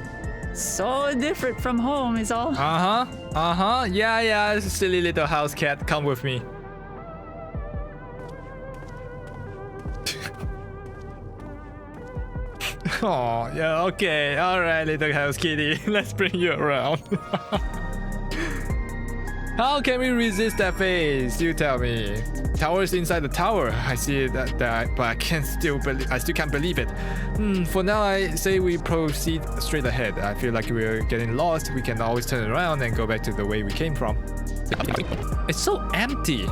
so different from home is all. Yeah, silly little house cat, come with me. Oh, yeah, okay. Alright, little house kitty. Let's bring you around. How can we resist that face? You tell me. Tower's inside the tower. I see that, but I still can't believe it. For now, I say we proceed straight ahead. I feel like we're getting lost. We can always turn around and go back to the way we came from. It's so empty.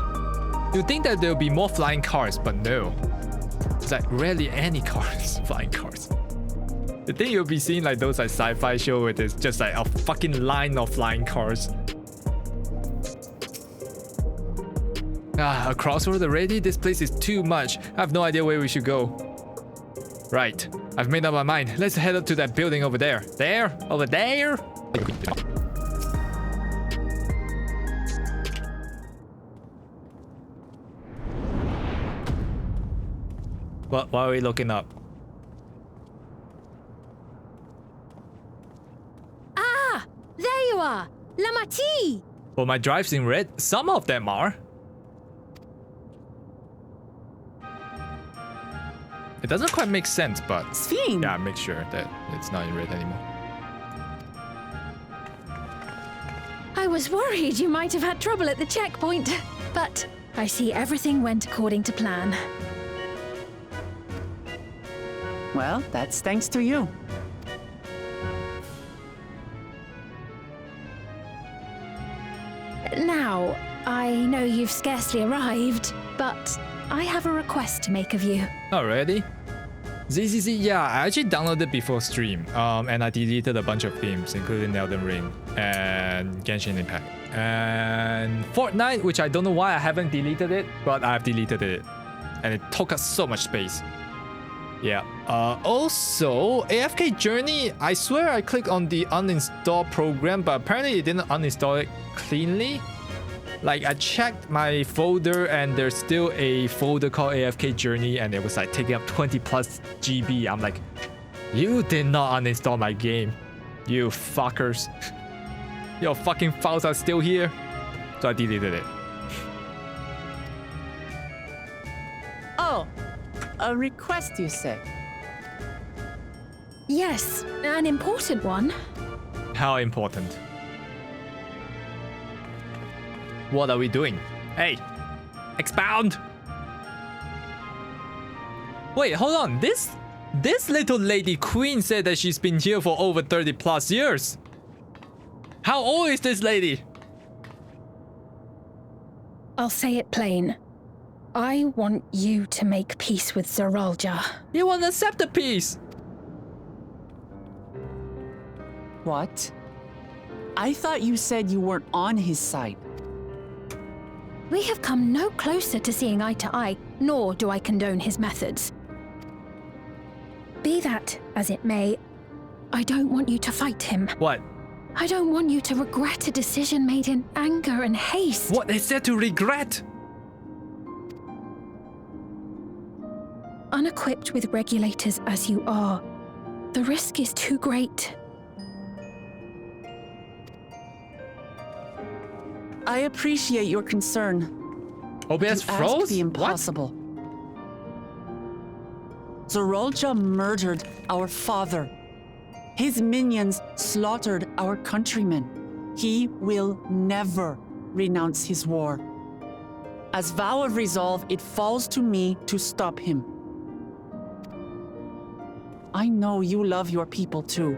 You'd think that there'll be more flying cars, but no. It's like rarely any cars, flying cars. The thing you'll be seeing like those like sci-fi show where there's just like a fucking line of flying cars. A crossroad already? This place is too much. I have no idea where we should go. Right, I've made up my mind. Let's head up to that building over there. There? Over there? What are we looking up? Ah! There you are! Lamati! Well, my drive's in red. Some of them are. It doesn't quite make sense, but Sphene. Yeah, make sure that it's not in red anymore. I was worried you might have had trouble at the checkpoint, but I see everything went according to plan. Well, that's thanks to you. Now, I know you've scarcely arrived, but I have a request to make of you. Already? ZZZ, yeah, I actually downloaded before stream, and I deleted a bunch of games, including Elden Ring and Genshin Impact. And Fortnite, which I don't know why I haven't deleted it, but I've deleted it. And it took us so much space. Yeah. Also, AFK Journey, I swear I clicked on the uninstall program, but apparently it didn't uninstall it cleanly. Like, I checked my folder and there's still a folder called AFK Journey and it was like taking up 20 plus GB. I'm like, you did not uninstall my game, you fuckers. Your fucking files are still here. So I deleted it. Oh, a request, you say? Yes, an important one. How important? What are we doing? Hey, expound! Wait, hold on. This little lady queen said that she's been here for over 30 plus years. How old is this lady? I'll say it plain. I want you to make peace with Zoralja. You won't accept the peace. What? I thought you said you weren't on his side. We have come no closer to seeing eye to eye, nor do I condone his methods. Be that as it may, I don't want you to fight him. What? I don't want you to regret a decision made in anger and haste. What is there to regret? Unequipped with regulators as you are, the risk is too great. I appreciate your concern. OBS froze? Ask the impossible. Zoralja murdered our father. His minions slaughtered our countrymen. He will never renounce his war. As vow of resolve, it falls to me to stop him. I know you love your people too,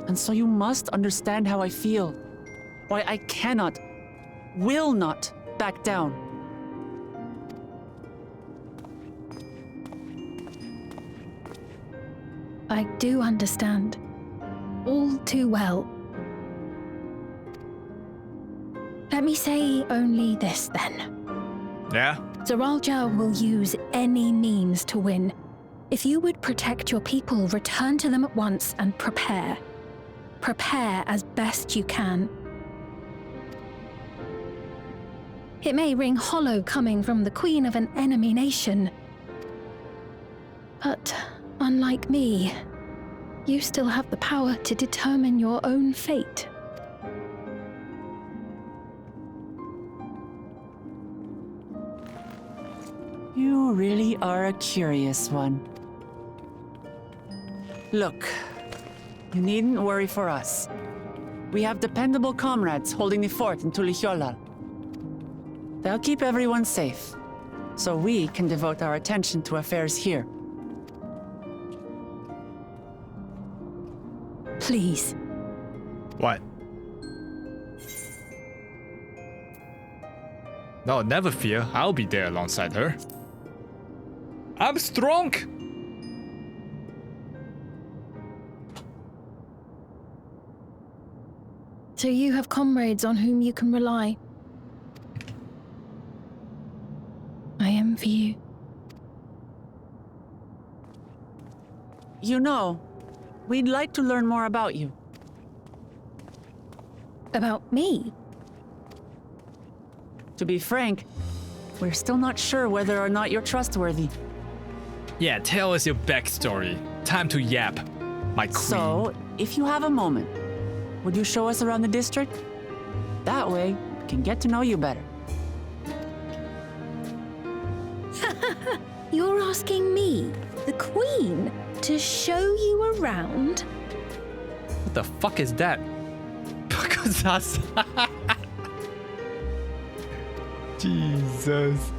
and so you must understand how I feel. Why I cannot, will not back down. I do understand. All too well. Let me say only this then. Yeah? Zoralja will use any means to win. If you would protect your people, return to them at once and prepare. Prepare as best you can. It may ring hollow coming from the queen of an enemy nation. But unlike me, you still have the power to determine your own fate. You really are a curious one. Look, you needn't worry for us. We have dependable comrades holding the fort in Tulihyolal. They'll keep everyone safe, so we can devote our attention to affairs here. Please. What? No, never fear. I'll be there alongside her. I'm strong! So you have comrades on whom you can rely. I envy you. You know, we'd like to learn more about you. About me? To be frank, we're still not sure whether or not you're trustworthy. Yeah, tell us your backstory. Time to yap, my queen. So, if you have a moment, would you show us around the district? That way, we can get to know you better. You're asking me, the queen, to show you around? What the fuck is that? Jesus.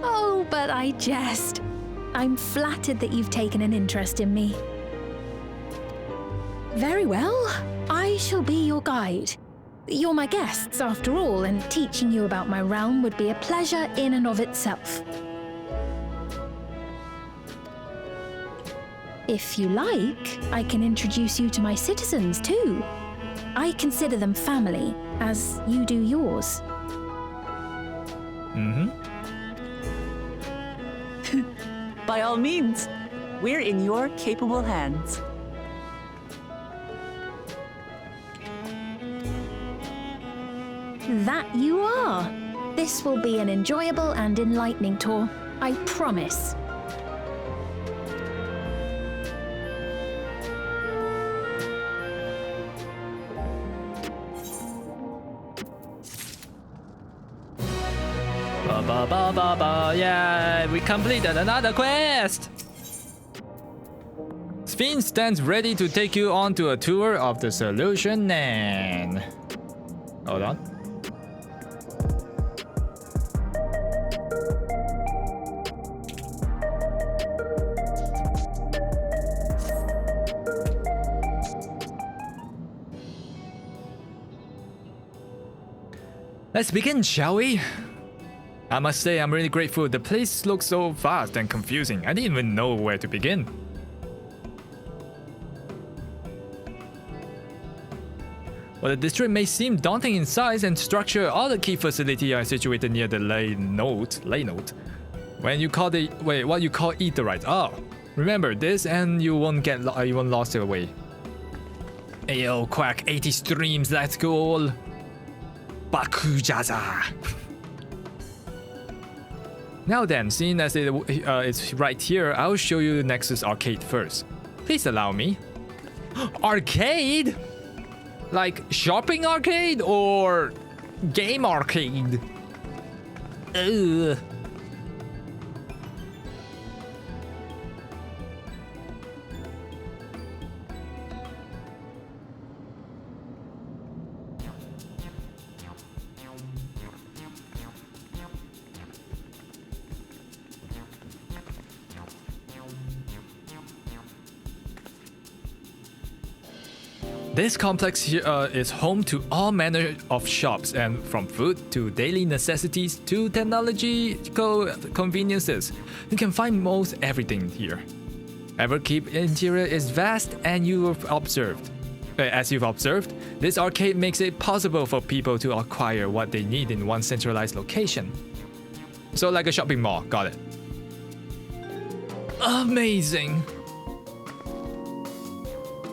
Oh, but I jest. I'm flattered that you've taken an interest in me. Very well. I shall be your guide. You're my guests, after all, and teaching you about my realm would be a pleasure in and of itself. If you like, I can introduce you to my citizens, too. I consider them family, as you do yours. By all means, we're in your capable hands. That you are. This will be an enjoyable and enlightening tour, I promise. Yeah, we completed another quest! Sphinx stands ready to take you on to a tour of the solution and... Hold on. Let's begin, shall we? I must say I'm really grateful. The place looks so vast and confusing. I didn't even know where to begin. While the district may seem daunting in size and structure, all the key facilities are situated near the lay note. When you call the what you call etherite. Oh, remember this, and you won't get lost away. Ayo, Quack 80 streams. Let's go. Bakujaza. Now then, seeing as it's right here, I'll show you Nexus Arcade first. Please allow me. Arcade? Like shopping arcade or game arcade? Ugh. This complex here is home to all manner of shops, and from food to daily necessities to technological conveniences. You can find most everything here. Everkeep interior is vast, and as you've observed, this arcade makes it possible for people to acquire what they need in one centralized location. So like a shopping mall, got it. Amazing!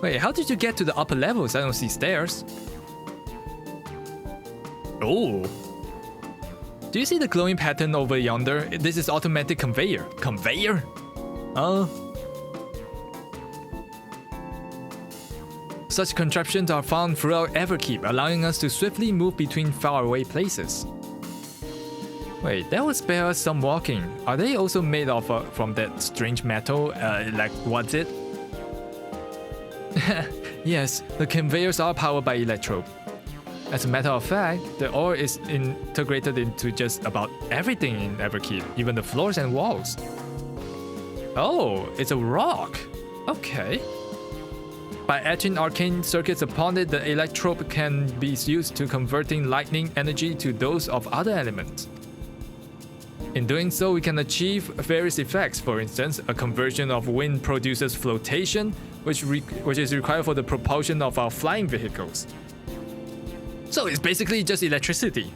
Wait, how did you get to the upper levels? I don't see stairs. Oh. Do you see the glowing pattern over yonder? This is automatic conveyor. Conveyor? Oh. Such contraptions are found throughout Everkeep, allowing us to swiftly move between faraway places. Wait, that would spare us some walking. Are they also made of from that strange metal? Like, what's it? Yes, the conveyors are powered by electrode. As a matter of fact, the ore is integrated into just about everything in Everkeep, even the floors and walls. Oh, it's a rock. Okay. By etching arcane circuits upon it, the electrode can be used to converting lightning energy to those of other elements. In doing so, we can achieve various effects. For instance, a conversion of wind produces flotation, which is required for the propulsion of our flying vehicles. So it's basically just electricity.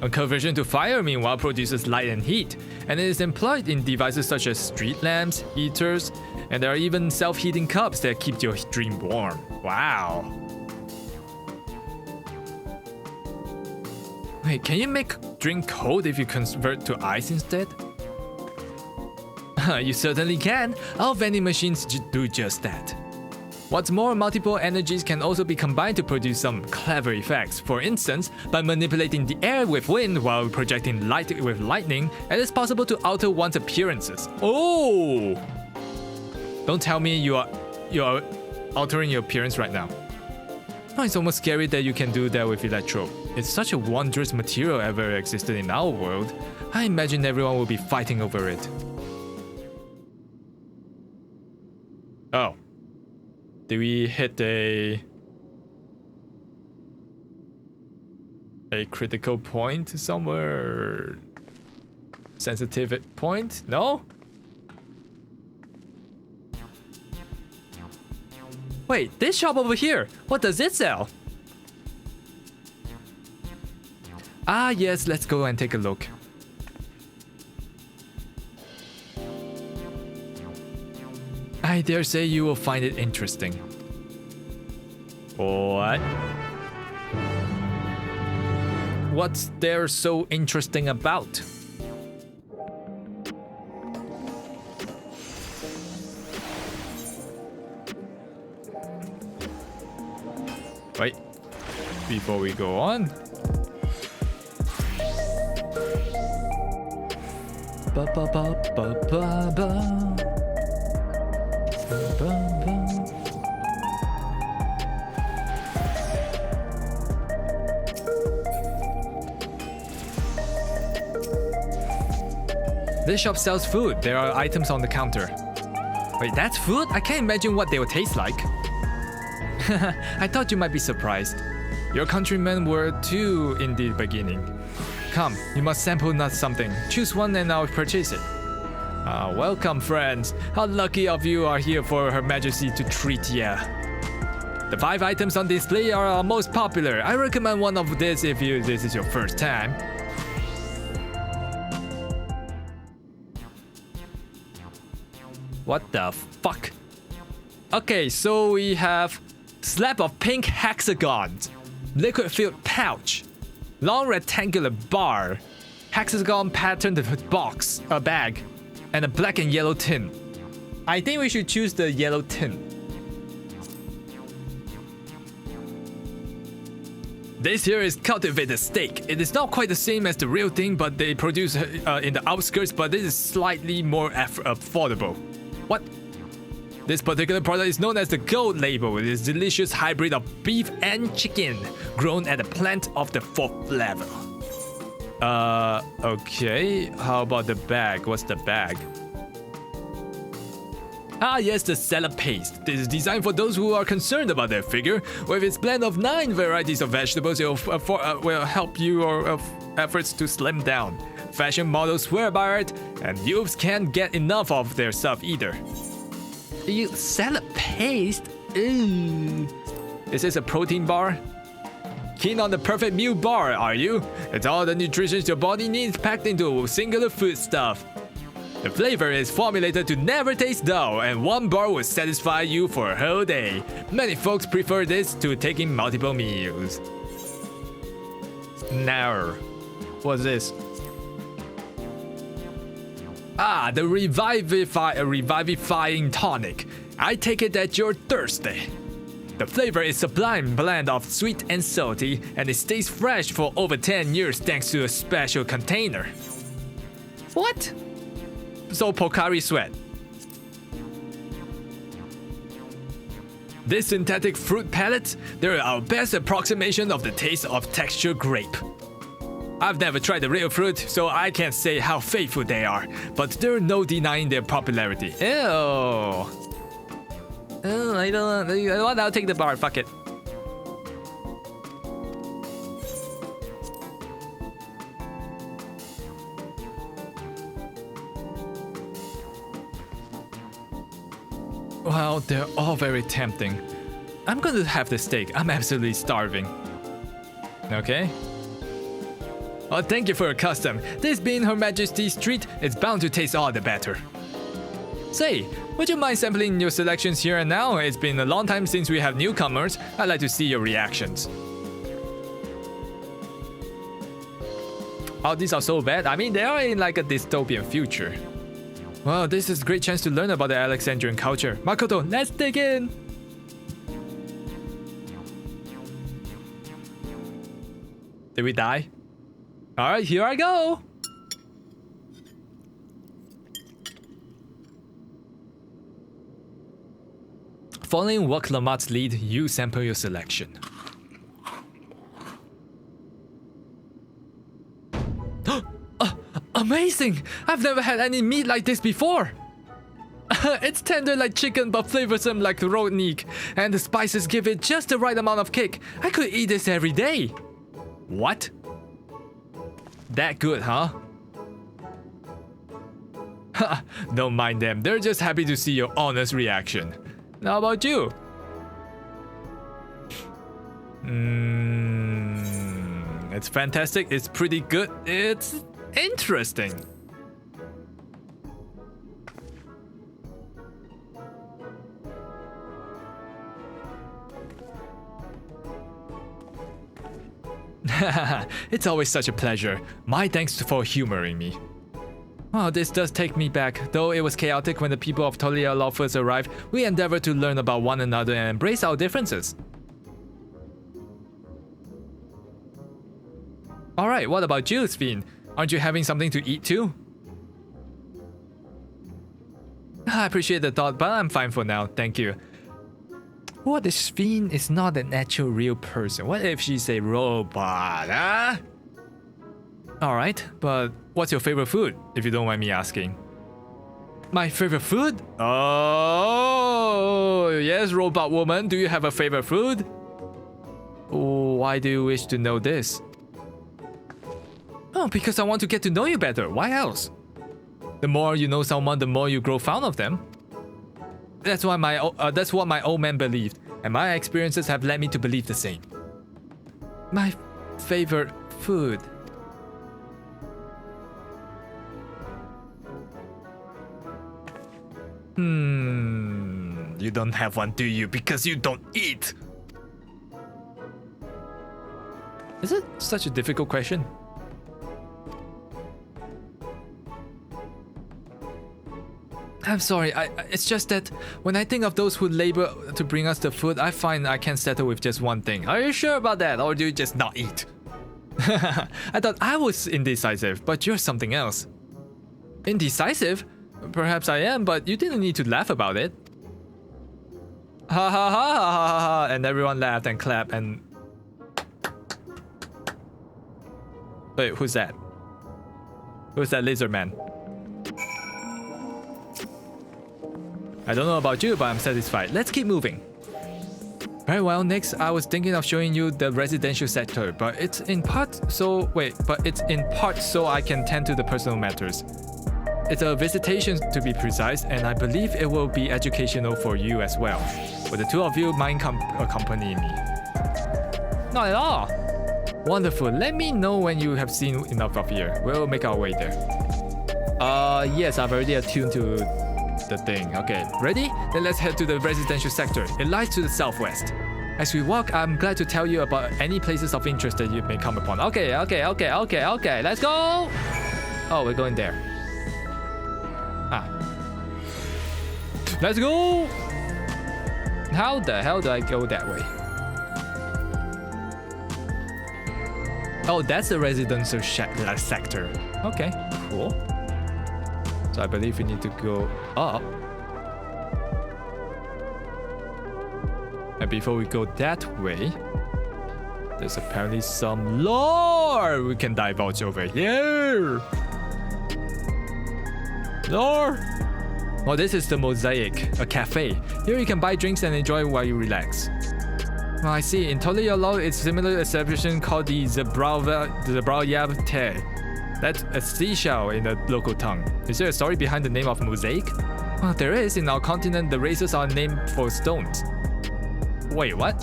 A conversion to fire, meanwhile, produces light and heat, and it is employed in devices such as street lamps, heaters, and there are even self-heating cups that keep your dream warm. Wow. Wait, can you make drink cold if you convert to ice instead? You certainly can. Our vending machines do just that. What's more, multiple energies can also be combined to produce some clever effects. For instance, by manipulating the air with wind while projecting light with lightning, it is possible to alter one's appearances. Oh! Don't tell me you are altering your appearance right now. Oh, it's almost scary that you can do that with electro. It's such a wondrous material ever existed in our world. I imagine everyone will be fighting over it. Oh. Did we hit a critical point somewhere? Sensitive point? No? Wait, this shop over here, what does it sell? Ah yes, let's go and take a look. I dare say you will find it interesting. What? What's there so interesting about? Wait, before we go on. Ba ba ba ba ba ba. Ba ba ba. This shop sells food. There are items on the counter. Wait, that's food? I can't imagine what they will taste like. I thought you might be surprised. Your countrymen were too in the beginning. Come, you must sample not something. Choose one and I'll purchase it. Welcome, friends. How lucky of you are here for Her Majesty to treat ya. The 5 items on display are our most popular. I recommend one of this if this is your first time. What the fuck? Okay, so we have slab of pink hexagons, liquid-filled pouch, long rectangular bar, hexagon patterned box, a bag, and a black and yellow tin. I think we should choose the yellow tin. This here is cultivated steak. It is not quite the same as the real thing, but they produce in the outskirts, but this is slightly more affordable. What? This particular product is known as the Gold Label. It is a delicious hybrid of beef and chicken, grown at a plant of the 4th level. Okay. How about the bag? What's the bag? Ah, yes, the salad paste. This is designed for those who are concerned about their figure. With its blend of 9 varieties of vegetables, it will help your efforts to slim down. Fashion models swear by it, and youths can't get enough of their stuff either. You salad paste? Ooh. Is this a protein bar? Keen on the perfect meal bar, are you? It's all the nutrition your body needs packed into a singular foodstuff. The flavor is formulated to never taste dull, and one bar will satisfy you for a whole day. Many folks prefer this to taking multiple meals. Now, what's this? Ah, the revivifying tonic. I take it that you're thirsty. The flavor is a sublime blend of sweet and salty, and it stays fresh for over 10 years thanks to a special container. What? So Pocari Sweat. This synthetic fruit pellets, they're our best approximation of the taste of texture grape. I've never tried the real fruit, so I can't say how faithful they are, but there's no denying their popularity. Ew. Oh, I don't know. You know what? I'll take the bar. Fuck it. Well, they're all very tempting. I'm going to have the steak. I'm absolutely starving. Okay. Oh, thank you for your custom. This being Her Majesty's treat, it's bound to taste all the better. Say, would you mind sampling your selections here and now? It's been a long time since we have newcomers. I'd like to see your reactions. Oh, these are so bad. I mean, they are in like a dystopian future. Well, this is a great chance to learn about the Alexandrian culture. Makoto, let's dig in! Did we die? Alright, here I go! Following what Lamat's lead, you sample your selection. Amazing! I've never had any meat like this before! It's tender like chicken but flavorsome like roast meat, and the spices give it just the right amount of kick. I could eat this every day! What? That good, huh? Don't mind them, they're just happy to see your honest reaction. How about you? It's fantastic. It's pretty good. It's interesting. It's always such a pleasure. My thanks for humoring me. Oh, this does take me back. Though it was chaotic when the people of Tural first arrived, we endeavored to learn about one another and embrace our differences. Alright, what about you, Sphene? Aren't you having something to eat too? I appreciate the thought, but I'm fine for now, thank you. What if Sphene is not an actual real person? What if she's a robot, huh? Alright, but what's your favorite food, if you don't mind me asking? My favorite food? Oh, yes, robot woman, do you have a favorite food? Why do you wish to know this? Oh, because I want to get to know you better. Why else? The more you know someone, the more you grow fond of them. That's what my old man believed, and my experiences have led me to believe the same. My favorite food. You don't have one, do you? Because you don't eat. Is it such a difficult question? I'm sorry, it's just that when I think of those who labor to bring us the food, I find I can't settle with just one thing. Are you sure about that, or do you just not eat? I thought I was indecisive, but you're something else. Indecisive? Perhaps I am, but you didn't need to laugh about it. Ha ha ha ha ha ha, and everyone laughed and clapped and... Wait, who's that? Who's that lizard man? I don't know about you, but I'm satisfied. Let's keep moving. Very well, next I was thinking of showing you the residential sector, but it's in part so I can tend to the personal matters. It's a visitation to be precise, and I believe it will be educational for you as well. Would the two of you mind accompanying me? Not at all. Wonderful. Let me know when you have seen enough of here. We'll make our way there. Yes, I've already attuned to the thing. Okay, ready? Then let's head to the residential sector. It lies to the southwest. As we walk, I'm glad to tell you about any places of interest that you may come upon. Okay, let's go! Oh, we're going there. Let's go! How the hell do I go that way? Oh, that's the residential sector. Okay, cool. So I believe we need to go up. And before we go that way, there's apparently some lore we can divulge over here. Lore! Oh, this is the Mosaic, a cafe. Here you can buy drinks and enjoy while you relax. Oh, I see. In Tural, it's a similar establishment called the Zebraoyab. That's a seashell in the local tongue. Is there a story behind the name of Mosaic? Oh, there is. In our continent, the races are named for stones. Wait, what?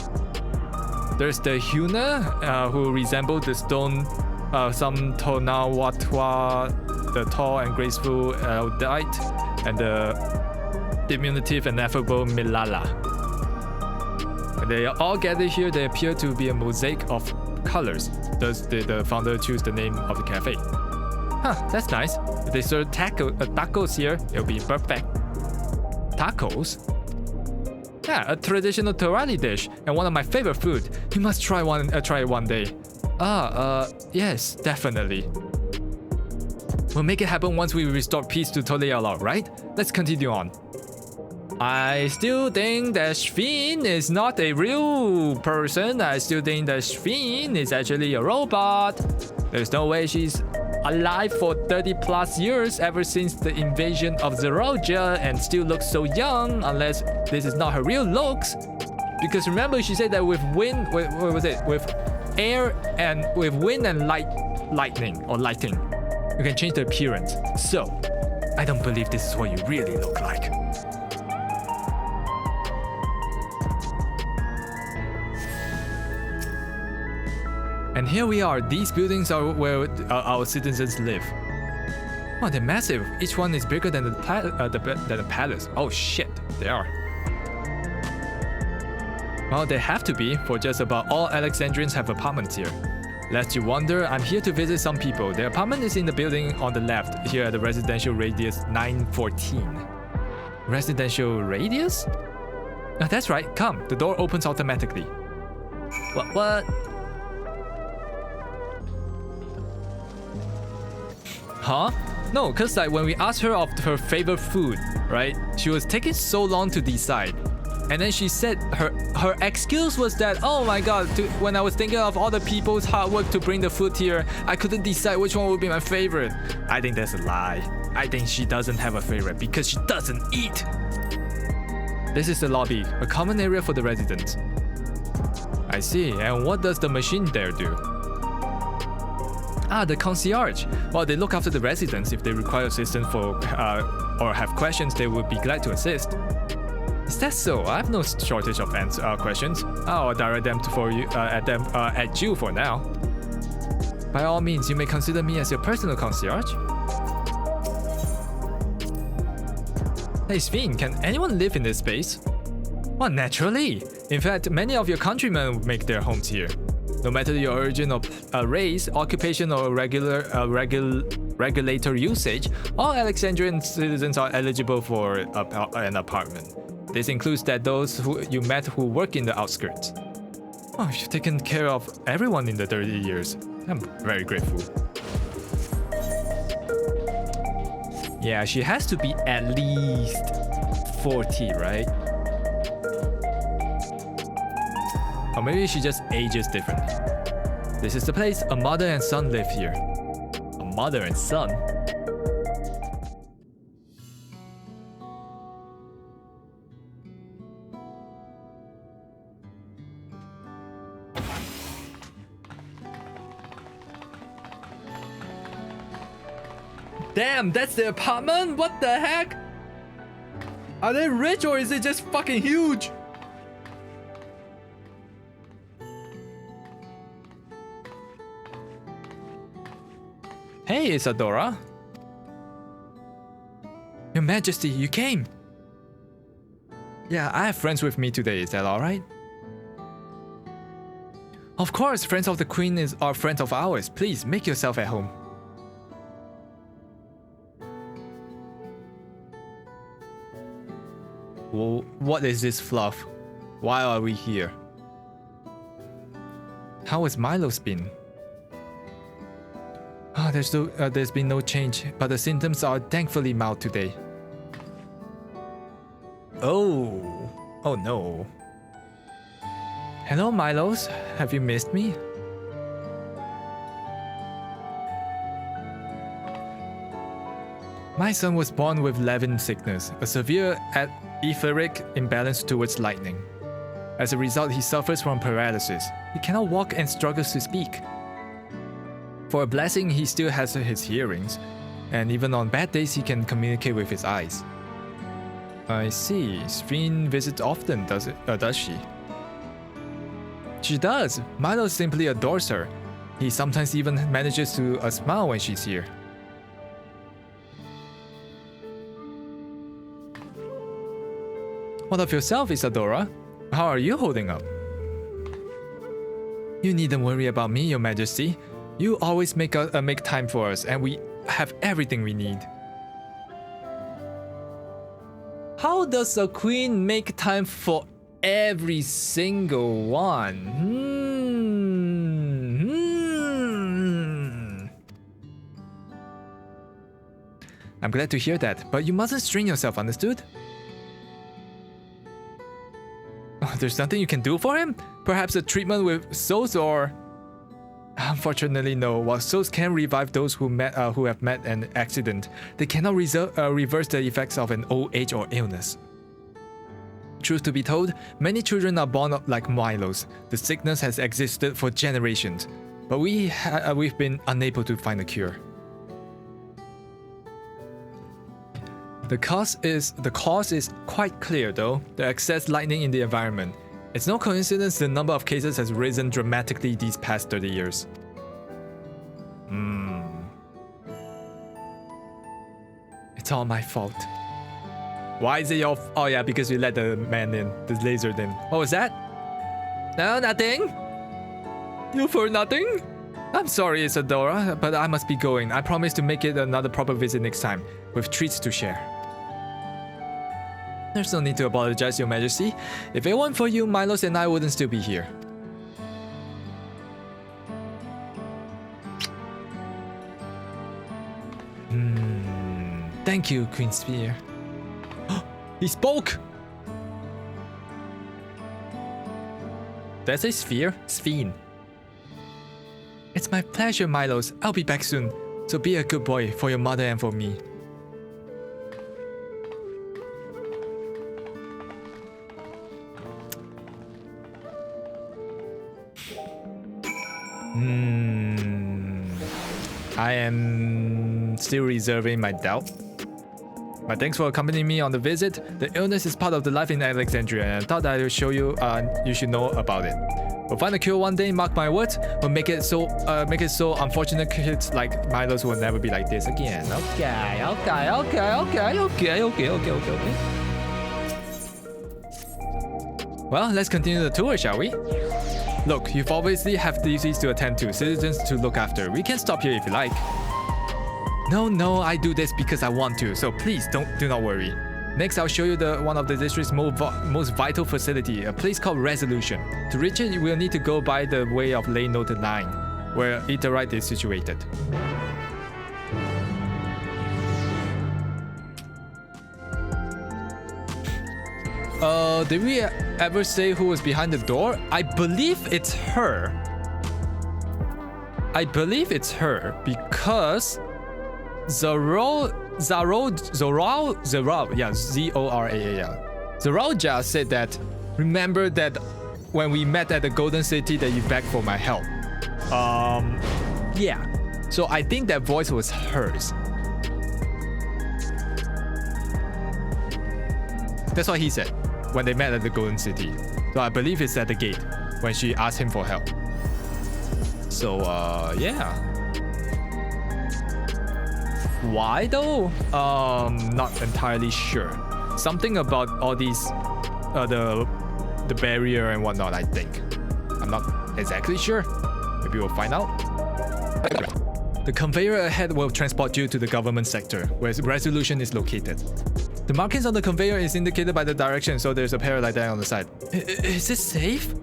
There's the Huna, who resemble the stone, some Tonawatwa, the tall and graceful Eldite, and the diminutive and affable Milala. When they are all gathered here, they appear to be a mosaic of colors. Thus, the founder chose the name of the cafe. Huh, that's nice. If they serve tacos here, it'll be perfect. Tacos? Yeah, a traditional Turali dish and one of my favorite food. You must try it one day. Yes, definitely. We'll make it happen once we restore peace to Tural, right? Let's continue on. I still think that Sphene is not a real person. I still think that Sphene is actually a robot. There's no way she's alive for 30 plus years ever since the invasion of Zeroja and still looks so young, unless this is not her real looks. Because remember, she said that with wind, what was it? With air and with wind and lighting, you can change the appearance. So, I don't believe this is what you really look like. And here we are. These buildings are where our citizens live. Oh, they're massive. Each one is bigger than the palace. Oh shit, they are. Well, they have to be, for just about all Alexandrians have apartments here. Lest you wonder, I'm here to visit some people. Their apartment is in the building on the left, here at the residential radius 914. Residential radius? Oh, that's right, come. The door opens automatically. What? Huh? No, cause like when we asked her of her favorite food, right? She was taking so long to decide. And then she said her excuse was that, oh my god, when I was thinking of all the people's hard work to bring the food here, I couldn't decide which one would be my favorite. I think that's a lie. I think she doesn't have a favorite because she doesn't eat. This is the lobby, a common area for the residents. I see, and what does the machine there do? Ah, the concierge. Well, they look after the residents. If they require assistance for or have questions, they would be glad to assist. Is that so? I have no shortage of questions. I'll direct them at you for now. By all means, you may consider me as your personal concierge. Hey Sphene, can anyone live in this space? Well, naturally. In fact, many of your countrymen make their homes here. No matter your origin of race, occupation, or regulator usage, all Alexandrian citizens are eligible for an apartment. This includes those who you met who work in the outskirts. Oh, you've taken care of everyone in the 30 years. I'm very grateful. Yeah, she has to be at least 40, right? Or maybe she just ages differently. This is the place. A mother and son live here. A mother and son? Damn, that's their apartment? What the heck? Are they rich or is it just fucking huge? Hey, Isadora. Your Majesty, you came. Yeah, I have friends with me today, is that alright? Of course, friends of the Queen are friends of ours. Please, make yourself at home. Well, what is this fluff? Why are we here? How has Milo's been? Oh, there's been no change, but the symptoms are thankfully mild today. Oh no. Hello, Milos. Have you missed me? My son was born with Levin sickness, a severe etheric imbalance towards lightning. As a result, he suffers from paralysis. He cannot walk and struggles to speak. For a blessing, he still has his hearings, and even on bad days, he can communicate with his eyes. I see. Sphene visits often, does she? She does. Milo simply adores her. He sometimes even manages to smile when she's here. What of yourself, Isadora? How are you holding up? You needn't worry about me, Your Majesty. You always make time for us, and we have everything we need. How does a queen make time for every single one? I'm glad to hear that, but you mustn't strain yourself, understood? Oh, there's nothing you can do for him? Perhaps a treatment with souls or... Unfortunately, no. While souls can revive those who have met an accident, they cannot reverse the effects of an old age or illness. Truth to be told, many children are born like Milos. The sickness has existed for generations, but we've been unable to find a cure. The cause is quite clear, though. The excess lightning in the environment. It's no coincidence the number of cases has risen dramatically these past 30 years. It's all my fault. Why is it your oh yeah, because we let the man in, the laser in. What was that? No, nothing. You for nothing? I'm sorry, Isadora, but I must be going. I promise to make it another proper visit next time, with treats to share. There's no need to apologize, Your Majesty. If it weren't for you, Milos and I wouldn't still be here. Thank you, Queen Sphere. He spoke! Did I say sphere? Sphere. It's my pleasure, Milos. I'll be back soon. So be a good boy for your mother and for me. I am still reserving my doubt. But thanks for accompanying me on the visit. The illness is part of the life in Alexandria, and I thought I would show you you should know about it. We'll find a cure one day, mark my words. We'll make it so unfortunate kids like Milos will never be like this again. Okay. Well, let's continue the tour, shall we? Look, you've obviously have duties to attend to, citizens to look after. We can stop here if you like. No, I do this because I want to, so please do not worry. Next, I'll show you one of the district's most vital facility, a place called Resolution. To reach it, you will need to go by the way of Lane Noted 9, where Iterite is situated. Did we ever say who was behind the door? I believe it's her. Because Zoral, yeah, Zoraal. Zoraal said that, remember that when we met at the Golden City that you begged for my help. Yeah. So I think that voice was hers. That's what he said when they met at the Golden City. So I believe it's at the gate when she asked him for help. So, yeah. Why though? Not entirely sure. Something about all these, the barrier and whatnot, I think. I'm not exactly sure. Maybe we'll find out. The conveyor ahead will transport you to the government sector, where Resolution is located. The markings on the conveyor is indicated by the direction, so there's a parallel there on the side. Is this safe?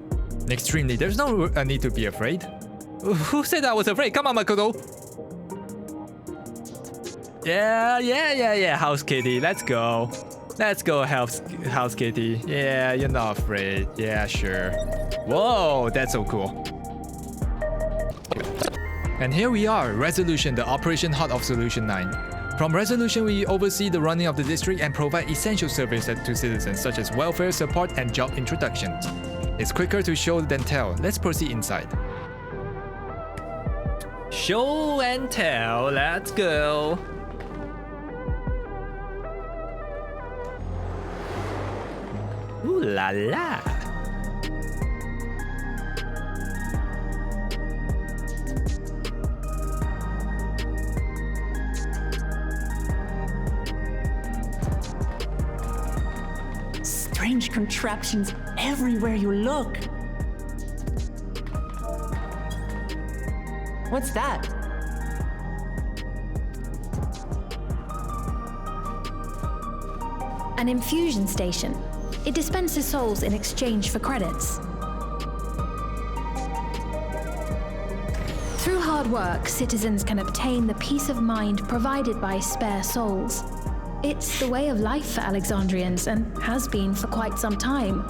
Extremely. There's no need to be afraid. Who said I was afraid? Come on, Makoto. Yeah. House Kitty, let's go. Let's go, House Kitty. Yeah, you're not afraid. Yeah, sure. Whoa, that's so cool. And here we are, Resolution, the operation heart of Solution 9. From Resolution, we oversee the running of the district and provide essential services to citizens, such as welfare support and job introductions. It's quicker to show than tell. Let's proceed inside. Show and tell, let's go. Ooh la la. Strange contraptions everywhere you look. What's that? An infusion station. It dispenses souls in exchange for credits. Through hard work, citizens can obtain the peace of mind provided by spare souls. It's the way of life for Alexandrians and has been for quite some time.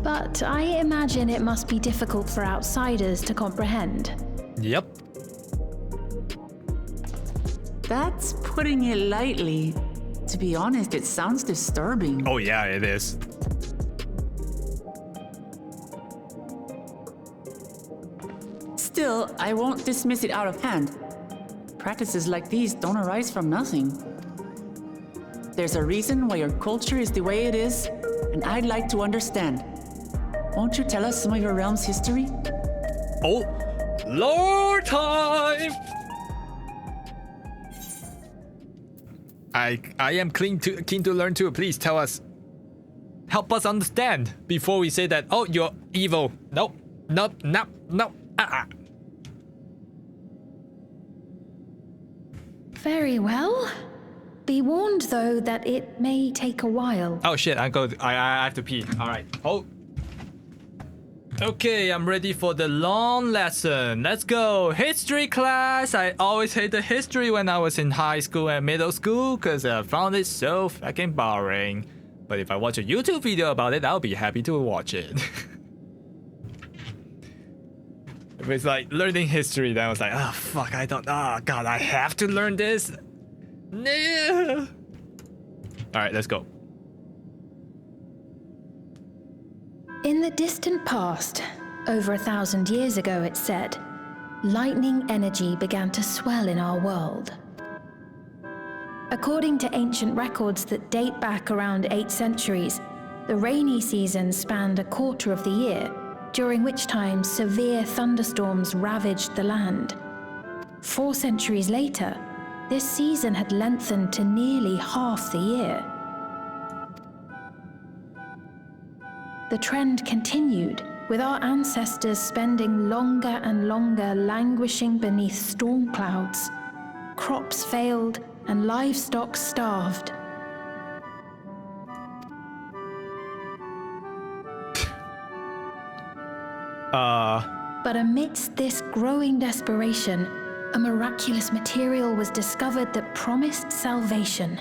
But I imagine it must be difficult for outsiders to comprehend. Yep. That's putting it lightly. To be honest, it sounds disturbing. Oh yeah, it is. Still, I won't dismiss it out of hand. Practices like these don't arise from nothing. There's a reason why your culture is the way it is, and I'd like to understand. Won't you tell us some of your realm's history? Oh, lore time! I am keen to learn too. Please tell us. Help us understand before we say that, oh, you're evil. Nope. Very well. Be warned, though, that it may take a while. Oh shit, I have to pee. Alright. Oh. Okay, I'm ready for the long lesson. Let's go. History class. I always hated history when I was in high school and middle school because I found it so fucking boring. But if I watch a YouTube video about it, I'll be happy to watch it. If it's like learning history, then I was like, oh fuck, oh god, I have to learn this. No. Alright, let's go. In the distant past, over 1,000 years ago it said, lightning energy began to swell in our world. According to ancient records that date back around 8 centuries, the rainy season spanned a quarter of the year, during which time severe thunderstorms ravaged the land. 4 centuries later, this season had lengthened to nearly half the year. The trend continued, with our ancestors spending longer and longer languishing beneath storm clouds. Crops failed and livestock starved. But amidst this growing desperation, a miraculous material was discovered that promised salvation.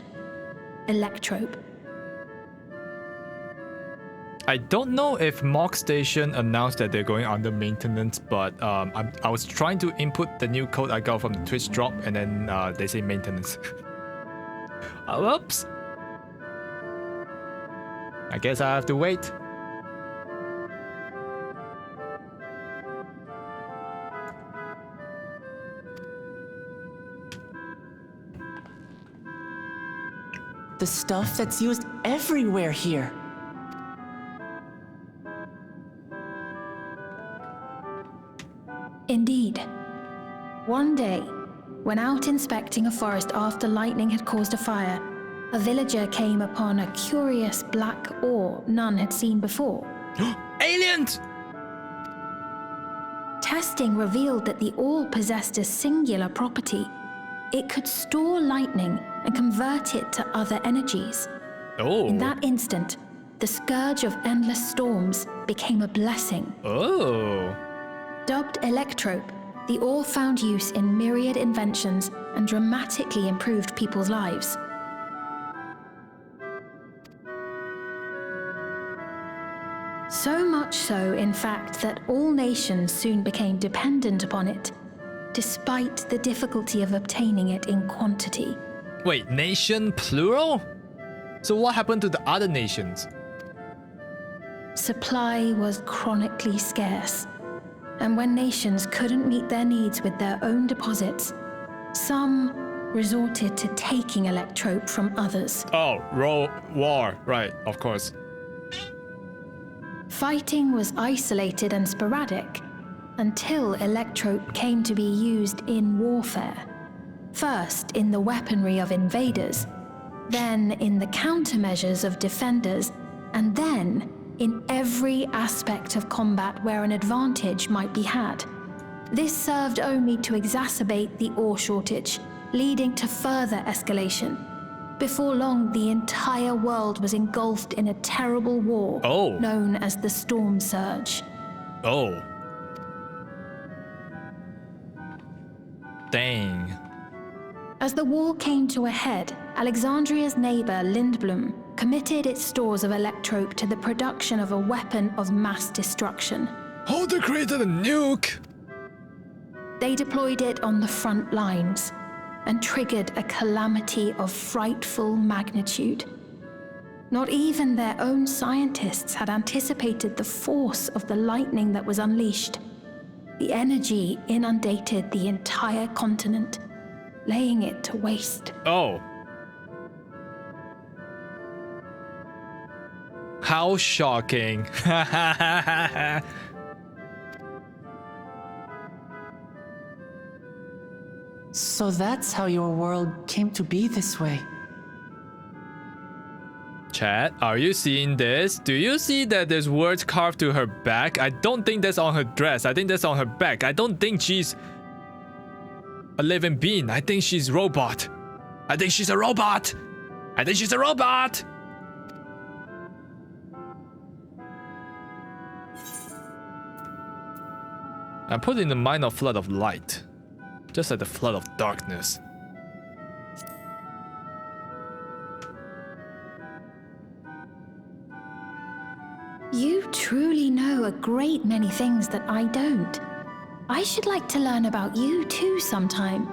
Electrope. I don't know if Mamook Station announced that they're going under maintenance, but I was trying to input the new code I got from the Twitch drop, and then they say maintenance. Whoops. I guess I have to wait. The stuff that's used everywhere here. Indeed. One day, when out inspecting a forest after lightning had caused a fire, a villager came upon a curious black ore none had seen before. Aliens! Testing revealed that the ore possessed a singular property. It could store lightning and convert it to other energies. Oh. In that instant, the scourge of endless storms became a blessing. Oh. Dubbed Electrope, the ore found use in myriad inventions and dramatically improved people's lives. So much so, in fact, that all nations soon became dependent upon it, despite the difficulty of obtaining it in quantity. Wait, nation plural? So what happened to the other nations? Supply was chronically scarce. And when nations couldn't meet their needs with their own deposits, some resorted to taking Electrope from others. Oh, war, right, of course. Fighting was isolated and sporadic until Electrope came to be used in warfare. First in the weaponry of invaders, then in the countermeasures of defenders, and then in every aspect of combat where an advantage might be had. This served only to exacerbate the ore shortage, leading to further escalation. Before long, the entire world was engulfed in a terrible war known as the Storm Surge. Oh. Dang. As the war came to a head, Alexandria's neighbor, Lindblum, committed its stores of Electrope to the production of a weapon of mass destruction. Oh, they created a nuke! They deployed it on the front lines and triggered a calamity of frightful magnitude. Not even their own scientists had anticipated the force of the lightning that was unleashed. The energy inundated the entire continent, laying it to waste. Oh. How shocking. So that's how your world came to be this way. Chat, are you seeing this? Do you see that there's words carved to her back? I don't think that's on her dress. I think that's on her back. I don't think she's a living being. I think she's robot. I think she's a robot. I think she's a robot. I'm put in the mind of flood of light, just like the flood of darkness. You truly know a great many things that I don't. I should like to learn about you too sometime.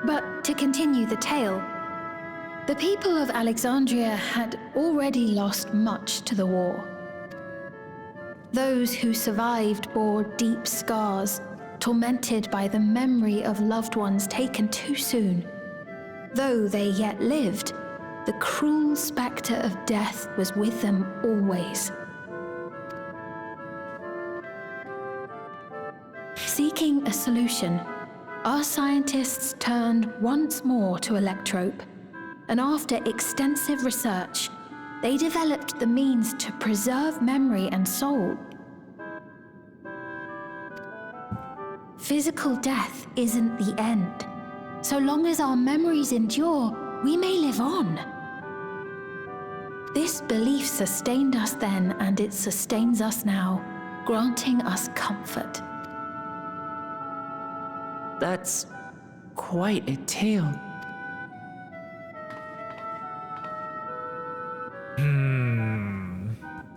But to continue the tale, the people of Alexandria had already lost much to the war. Those who survived bore deep scars, tormented by the memory of loved ones taken too soon. Though they yet lived, the cruel spectre of death was with them always. Seeking a solution, our scientists turned once more to Electrope, and after extensive research, they developed the means to preserve memory and soul. Physical death isn't the end. So long as our memories endure, we may live on. This belief sustained us then, and it sustains us now, granting us comfort. That's quite a tale.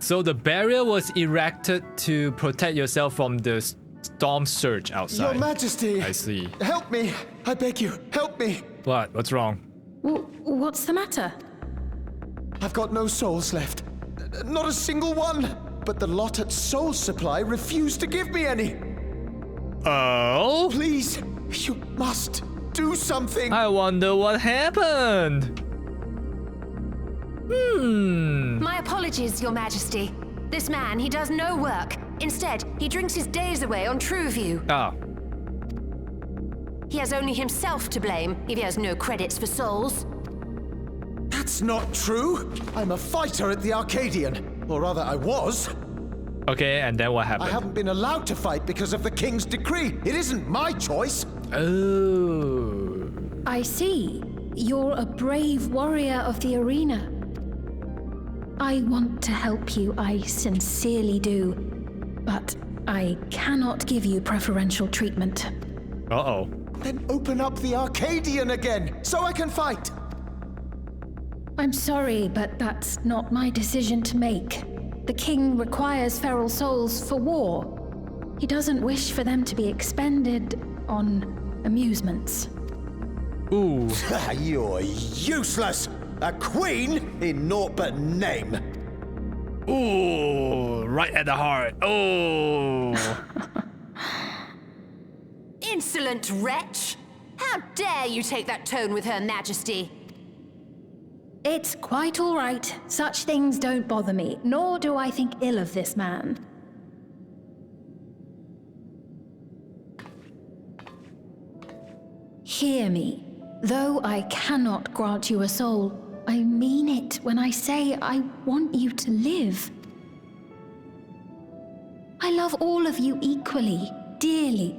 So the barrier was erected to protect yourself from the storm surge outside. Your Majesty! I see. Help me! I beg you, help me! What? What's wrong? What's the matter? I've got no souls left. Not a single one! But the lot at Soul Supply refused to give me any! Oh? Please, you must do something! I wonder what happened. My apologies, Your Majesty. This man, he does no work. Instead, he drinks his days away on Trueview. Ah. He has only himself to blame if he has no credits for souls. That's not true! I'm a fighter at the Arcadian. Or rather, I was. Okay, and then what happened? I haven't been allowed to fight because of the King's decree. It isn't my choice. Oh. I see. You're a brave warrior of the arena. I want to help you, I sincerely do. But I cannot give you preferential treatment. Uh-oh. Then open up the Arcadian again, so I can fight! I'm sorry, but that's not my decision to make. The king requires feral souls for war. He doesn't wish for them to be expended on amusements. Ooh. You're useless! A queen in naught but name! Ooh, right at the heart. Oh. Insolent wretch! How dare you take that tone with Her Majesty? It's quite all right. Such things don't bother me, nor do I think ill of this man. Hear me. Though I cannot grant you a soul, I mean it when I say I want you to live. I love all of you equally, dearly.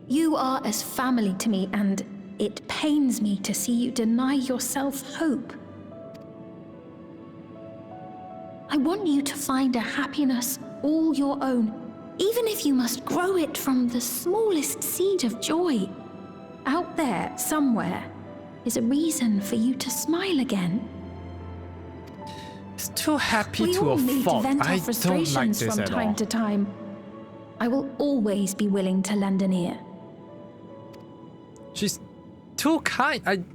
You are as family to me, and it pains me to see you deny yourself hope. I want you to find a happiness all your own, even if you must grow it from the smallest seed of joy. Out there, somewhere, is a reason for you to smile again. It's too happy we to all a need fault. to vent our I don't frustrations like this from at time all. to time. I will always be willing to lend an ear. She's too kind.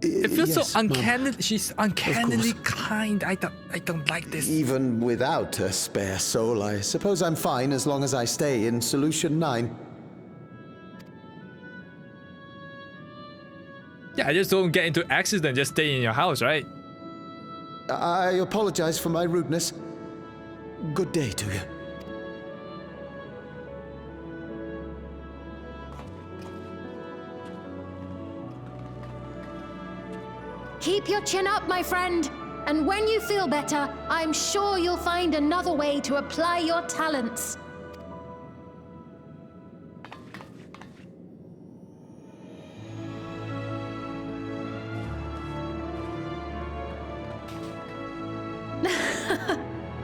It feels yes, so uncanny. Mom. She's uncannily kind. I don't like this. Even without a spare soul, I suppose I'm fine as long as I stay in Solution 9. Yeah, I just don't get into accident, just stay in your house, right? I apologize for my rudeness. Good day to you. Keep your chin up, my friend. And when you feel better, I'm sure you'll find another way to apply your talents.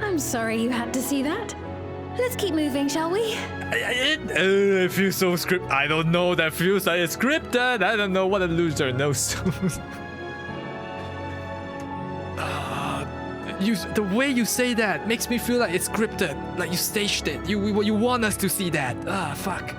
I'm sorry you had to see that. Let's keep moving, shall we? It feels so scripted. I don't know. That feels like it's scripted. I don't know what a loser knows. The way you say that makes me feel like it's scripted. Like you staged it. You want us to see that. Ah, fuck.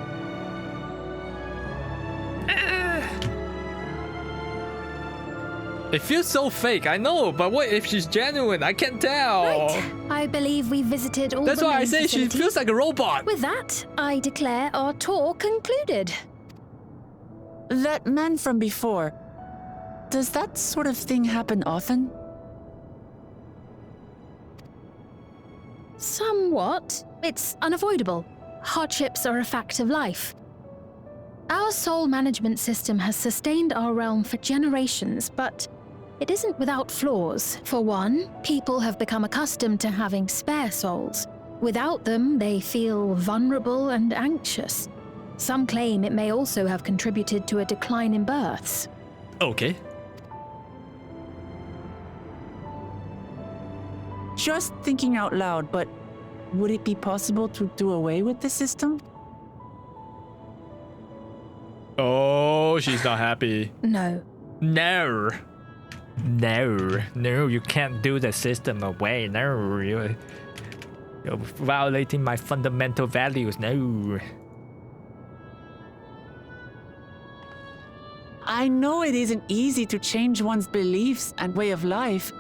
It feels so fake, I know, but what if she's genuine? I can't tell. Right. I believe we visited all That's the why I main say she facilities. feels like a robot. With that, I declare our tour concluded. That man from before, does that sort of thing happen often? Somewhat. It's unavoidable. Hardships are a fact of life. Our soul management system has sustained our realm for generations, but it isn't without flaws. For one, people have become accustomed to having spare souls. Without them, they feel vulnerable and anxious. Some claim it may also have contributed to a decline in births. Okay. Just thinking out loud, but would it be possible to do away with the system? Oh, she's not happy. No. No. No, you can't do the system away. No, you're violating my fundamental values. No. I know it isn't easy to change one's beliefs and way of life.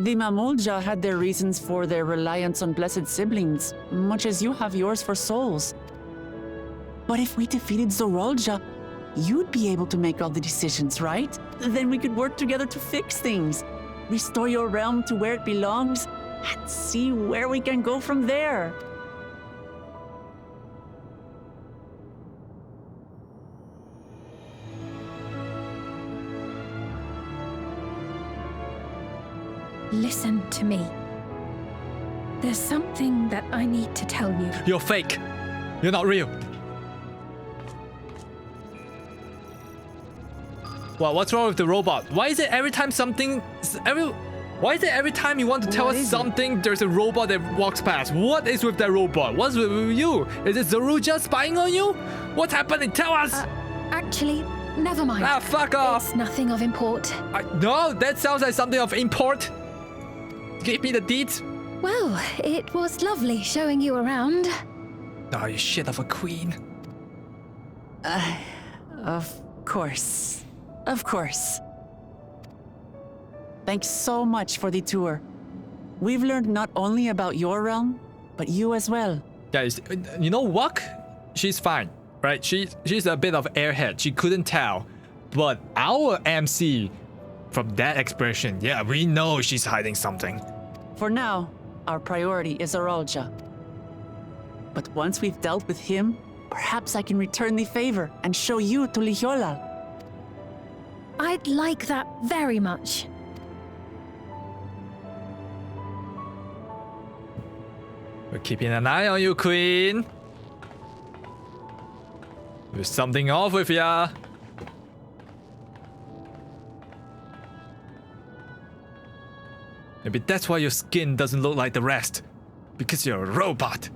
The Mamulja had their reasons for their reliance on blessed siblings, much as you have yours for souls. But if we defeated Zorolja, you'd be able to make all the decisions, right? Then we could work together to fix things, restore your realm to where it belongs, and see where we can go from there. Listen to me. There's something that I need to tell you. You're fake. You're not real. Well, what's wrong with the robot? Why is it every time Why is it every time you want to tell us something, there's a robot that walks past? What is with that robot? What's with you? Is it Zoruja spying on you? What's happening? Tell us! Actually, never mind. Ah, fuck off! It's nothing of import. No, that sounds like something of import. Give me the deeds. Well, it was lovely showing you around. Oh, you shit of a queen. Of course. Of course. Thanks so much for the tour. We've learned not only about your realm, but you as well. Guys, you know Wuk? She's fine, right? She's a bit of airhead. She couldn't tell. But our MC, from that expression, yeah, we know she's hiding something. For now, our priority is Zorolja. But once we've dealt with him, perhaps I can return the favor and show you to Lihiolal. I'd like that very much. We're keeping an eye on you, Queen. There's something off with ya. Maybe that's why your skin doesn't look like the rest. Because you're a robot.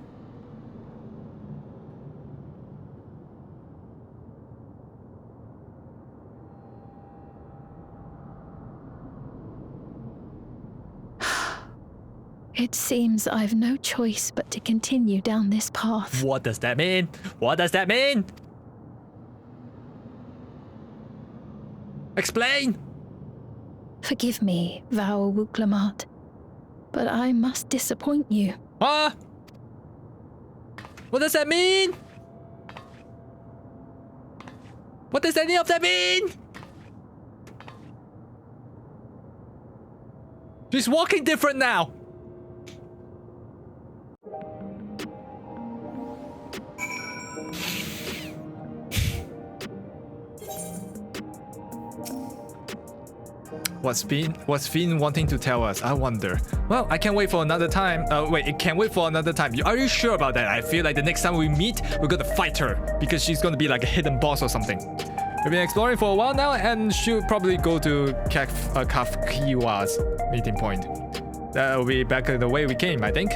It seems I've no choice but to continue down this path. What does that mean? What does that mean? Explain! Forgive me, Vao Wuklamat, but I must disappoint you. Huh? What does that mean? What does any of that mean? She's walking different now. What's Finn wanting to tell us? I wonder. Well, I can't wait for another time. Wait, it can't wait for another time. Are you sure about that? I feel like the next time we meet, we're gonna fight her because she's gonna be like a hidden boss or something. We've been exploring for a while now and should probably go to Kafkiwa's meeting point. That will be back the way we came, I think.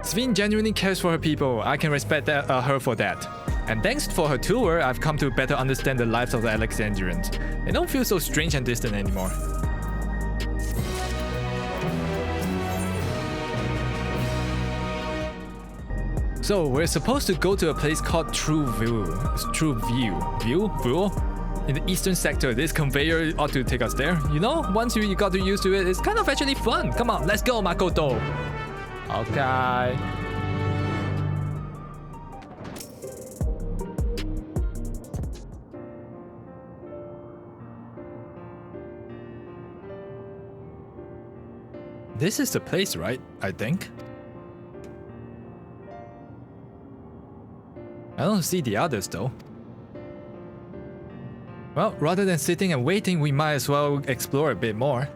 Sven genuinely cares for her people. I can respect her for that. And thanks for her tour, I've come to better understand the lives of the Alexandrians. They don't feel so strange and distant anymore. So we're supposed to go to a place called True View in the eastern sector. This conveyor ought to take us there. You know, once you got used to it, it's kind of actually fun. Come on, let's go, Makoto. Okay. This is the place, right? I think. I don't see the others though. Well, rather than sitting and waiting, we might as well explore a bit more.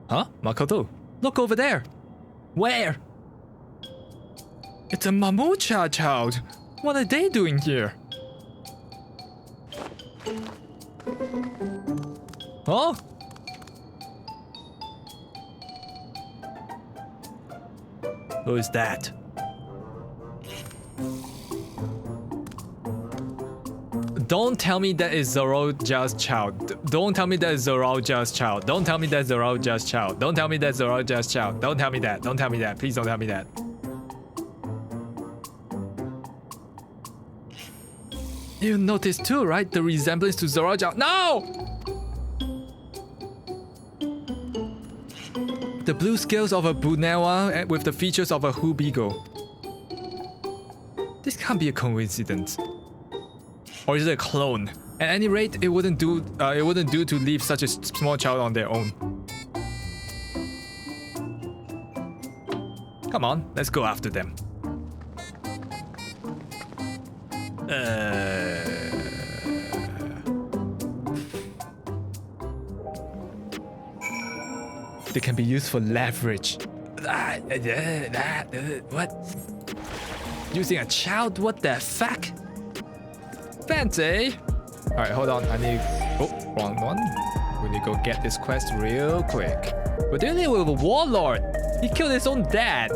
Huh? Makoto, look over there. Where? It's a Mamook child. What are they doing here? Huh? Who is that? Don't tell me that is Zoroja's child. Don't tell me that is Zoroja's child. Don't tell me that's Zoroja's child. Don't tell me that's Zoroja's child. Don't tell me that. Don't tell me that. Please don't tell me that. You noticed too, right? The resemblance to Zoroja. No! The blue scales of a Bunewa with the features of a Hubigo. This can't be a coincidence. Or is it a clone? At any rate, it wouldn't do to leave such a small child on their own. Come on, let's go after them. They can be used for leverage. What? Using a child? What the fuck? Fancy. Alright, hold on. I need... Oh, wrong one. We need to go get this quest real quick. We're doing it with a warlord. He killed his own dad.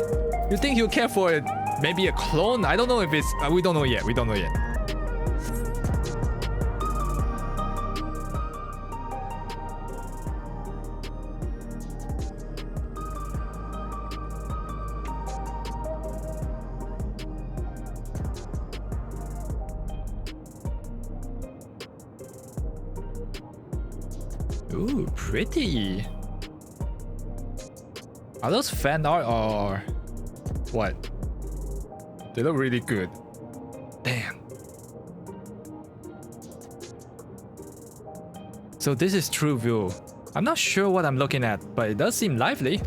You think he'll care for it? Maybe a clone? I don't know if it's... we don't know yet. We don't know yet. Ooh, pretty. Are those fan art or what? They look really good. Damn. So this is True View. I'm not sure what I'm looking at, but it does seem lively.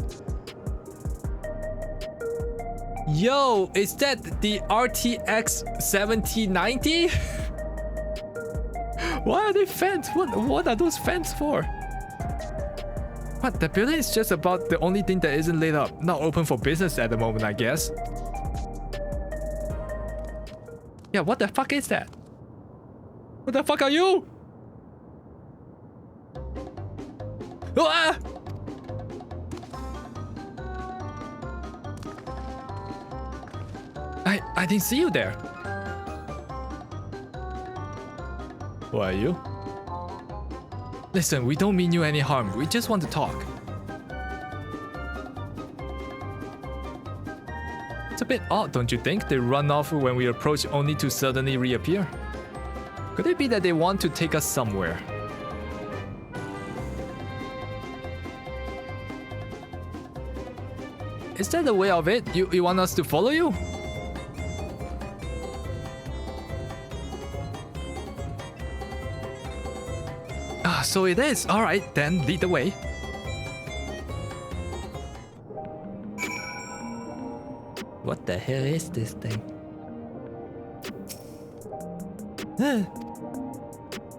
Yo, is that the RTX 7090? Why are they fans? What are those fans for? What, the building is just about the only thing that isn't lit up. Not open for business at the moment, I guess. Yeah, what the fuck is that? What the fuck are you? Ah! I didn't see you there. Who are you? Listen, we don't mean you any harm. We just want to talk. It's a bit odd, don't you think? They run off when we approach only to suddenly reappear. Could it be that they want to take us somewhere? Is that the way of it? You want us to follow you? so it is. All right, then lead the way. What the hell is this thing?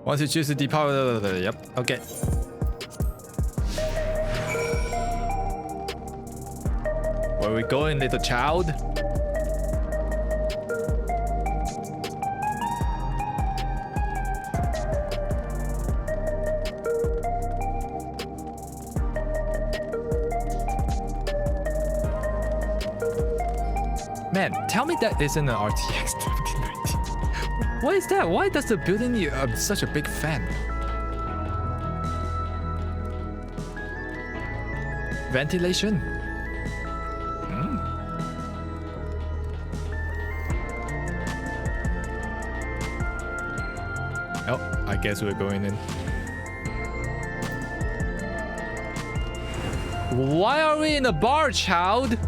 Once you choose to depower, yep, okay. Where are we going, little child? Man, tell me that isn't an RTX 2090. What is that? Why does the building need such a big fan? Ventilation? Oh, I guess we're going in. Why are we in a bar, child?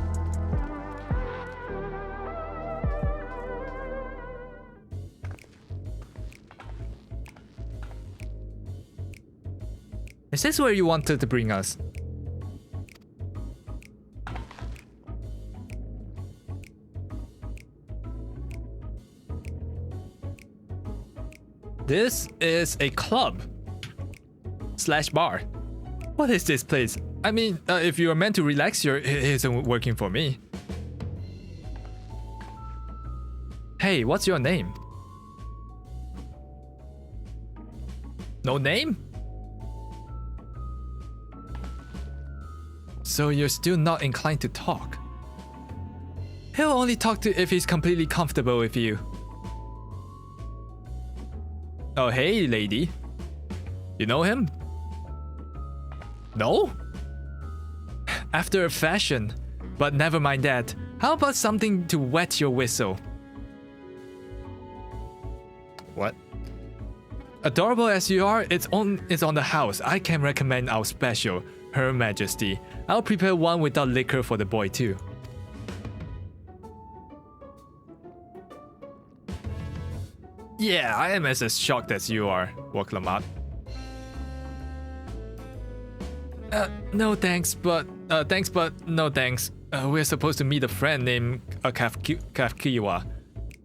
Is this where you wanted to bring us? This is a club slash bar. What is this place? I mean, if you are meant to relax here, it isn't working for me. Hey, what's your name? No name? So you're still not inclined to talk. He'll only talk to if he's completely comfortable with you. Oh, hey, lady. You know him? No? After a fashion. But never mind that. How about something to wet your whistle? What? Adorable as you are, it's on the house. I can recommend our special, Her Majesty. I'll prepare one without liquor for the boy too. Yeah, I am as shocked as you are, Waklamat. No thanks, but no thanks. We're supposed to meet a friend named Kafkiwa.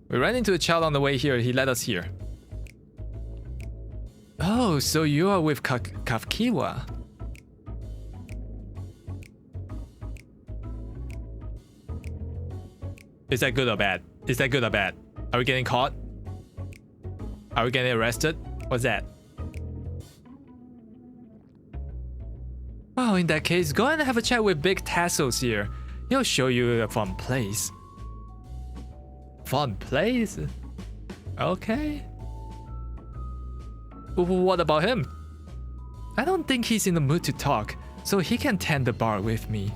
We ran into a child on the way here. He led us here. Oh, so you are with Kafkiwa. Is that good or bad? Is that good or bad? Are we getting caught? Are we getting arrested? What's that? Oh, in that case, go and have a chat with Big Tassels here. He'll show you a fun place. Fun place? Okay. What about him? I don't think he's in the mood to talk, so he can tend the bar with me.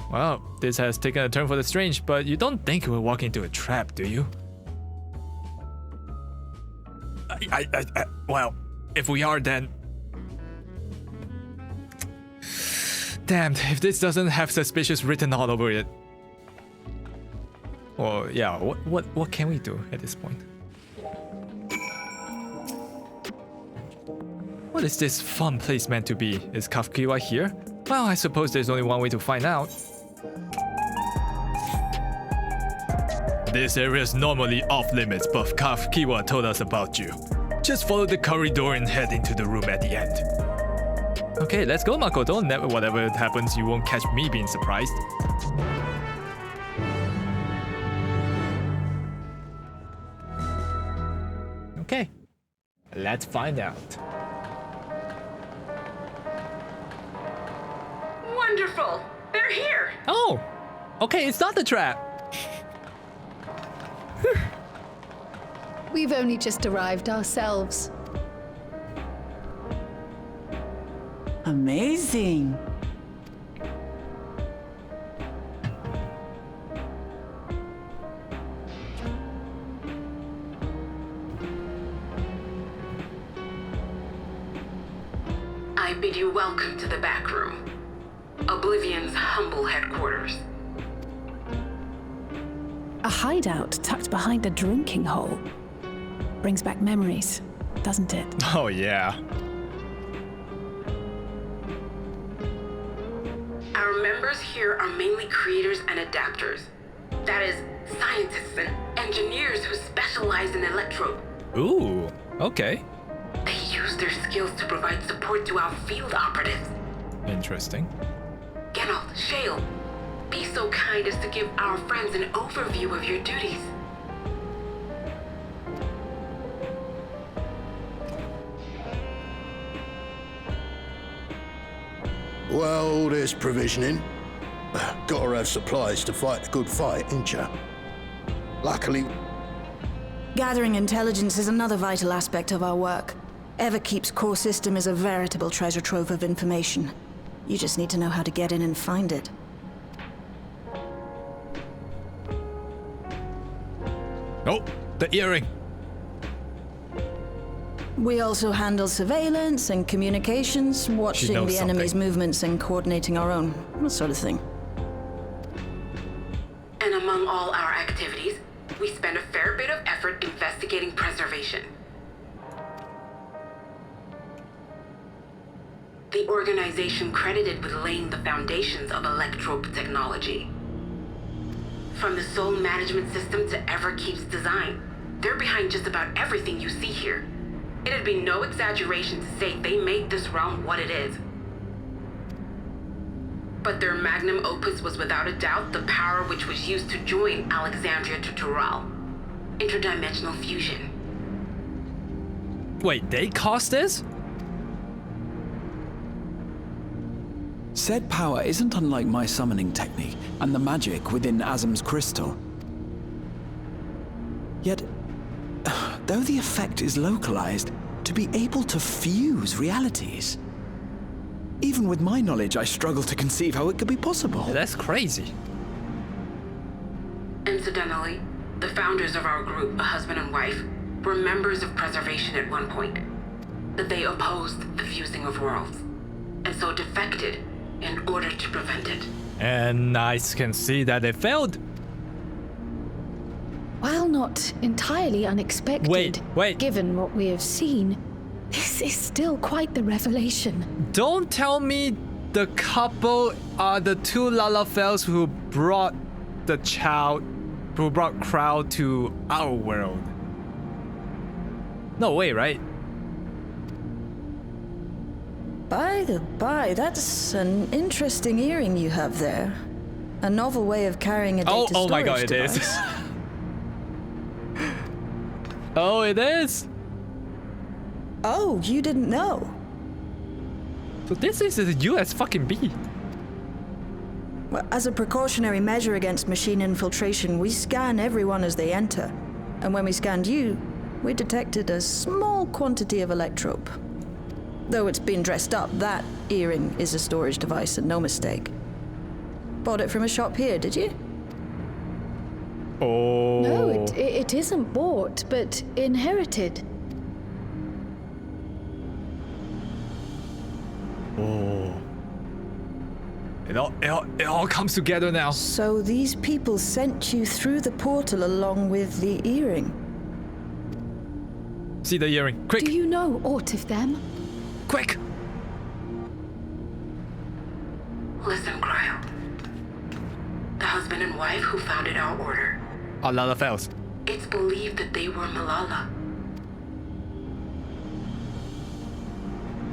Well, this has taken a turn for the strange, but you don't think we're walking into a trap, do you? Well, if we are, then... Damned, if this doesn't have suspicious written all over it. Well, yeah, what can we do at this point? What is this fun place meant to be? Is Kafkiwa here? Well, I suppose there's only one way to find out. This area is normally off limits, but Kafkiwa told us about you. Just follow the corridor and head into the room at the end. Okay, let's go, Makoto. Whatever happens, you won't catch me being surprised. Okay, let's find out. Wonderful! They're here! Oh! Okay, it's not the trap! We've only just arrived ourselves. Amazing! I bid you welcome to the back room. Oblivion's humble headquarters. A hideout tucked behind a drinking hole. Brings back memories. doesn't it? Oh, yeah. Our members here are mainly creators and adapters. That is, scientists and engineers who specialize in electro. Ooh, okay. They use their skills to provide support to our field operatives. Interesting. Geralt, Shale, be so kind as to give our friends an overview of your duties. Well, there's provisioning. Gotta have supplies to fight a good fight, ain't ya? Luckily... Gathering intelligence is another vital aspect of our work. Everkeep's core system is a veritable treasure trove of information. You just need to know how to get in and find it. Oh, the earring. We also handle surveillance and communications, watching the enemy's movements and coordinating our own, that sort of thing. And among all our activities, we spend a fair bit of effort investigating preservation. The organization credited with laying the foundations of electrope technology. From the soul management system to Everkeep's design, they're behind just about everything you see here. It'd be no exaggeration to say they made this realm what it is. But their magnum opus was without a doubt the power which was used to join Alexandria to Tural. Interdimensional fusion. Wait, they caused this? Said power isn't unlike my summoning technique and the magic within Azam's crystal. Yet, though the effect is localized, to be able to fuse realities. Even with my knowledge, I struggle to conceive how it could be possible. That's crazy. Incidentally, the founders of our group, a husband and wife, were members of Preservation at one point. But they opposed the fusing of worlds, and so defected in order to prevent it. And I can see that it failed. While not entirely unexpected, given what we have seen, this is still quite the revelation. Don't tell me the couple are the two Lalafels who brought crowd to our world. No way, right? By the by, that's an interesting earring you have there. A novel way of carrying a data storage device. Oh my god, it is. Oh, it is? Oh, you didn't know? So this is a US fucking B. Well, as a precautionary measure against machine infiltration, we scan everyone as they enter. And when we scanned you, we detected a small quantity of electrope. Though it's been dressed up, that earring is a storage device and no mistake. Bought it from a shop here, did you? Oh. No, it isn't bought, but inherited. Oh. It all comes together now. So these people sent you through the portal along with the earring? See the earring, quick. Do you know aught of them? Quick! Listen, Cryo. The husband and wife who founded our order. A lot of else. It's believed that they were Malala.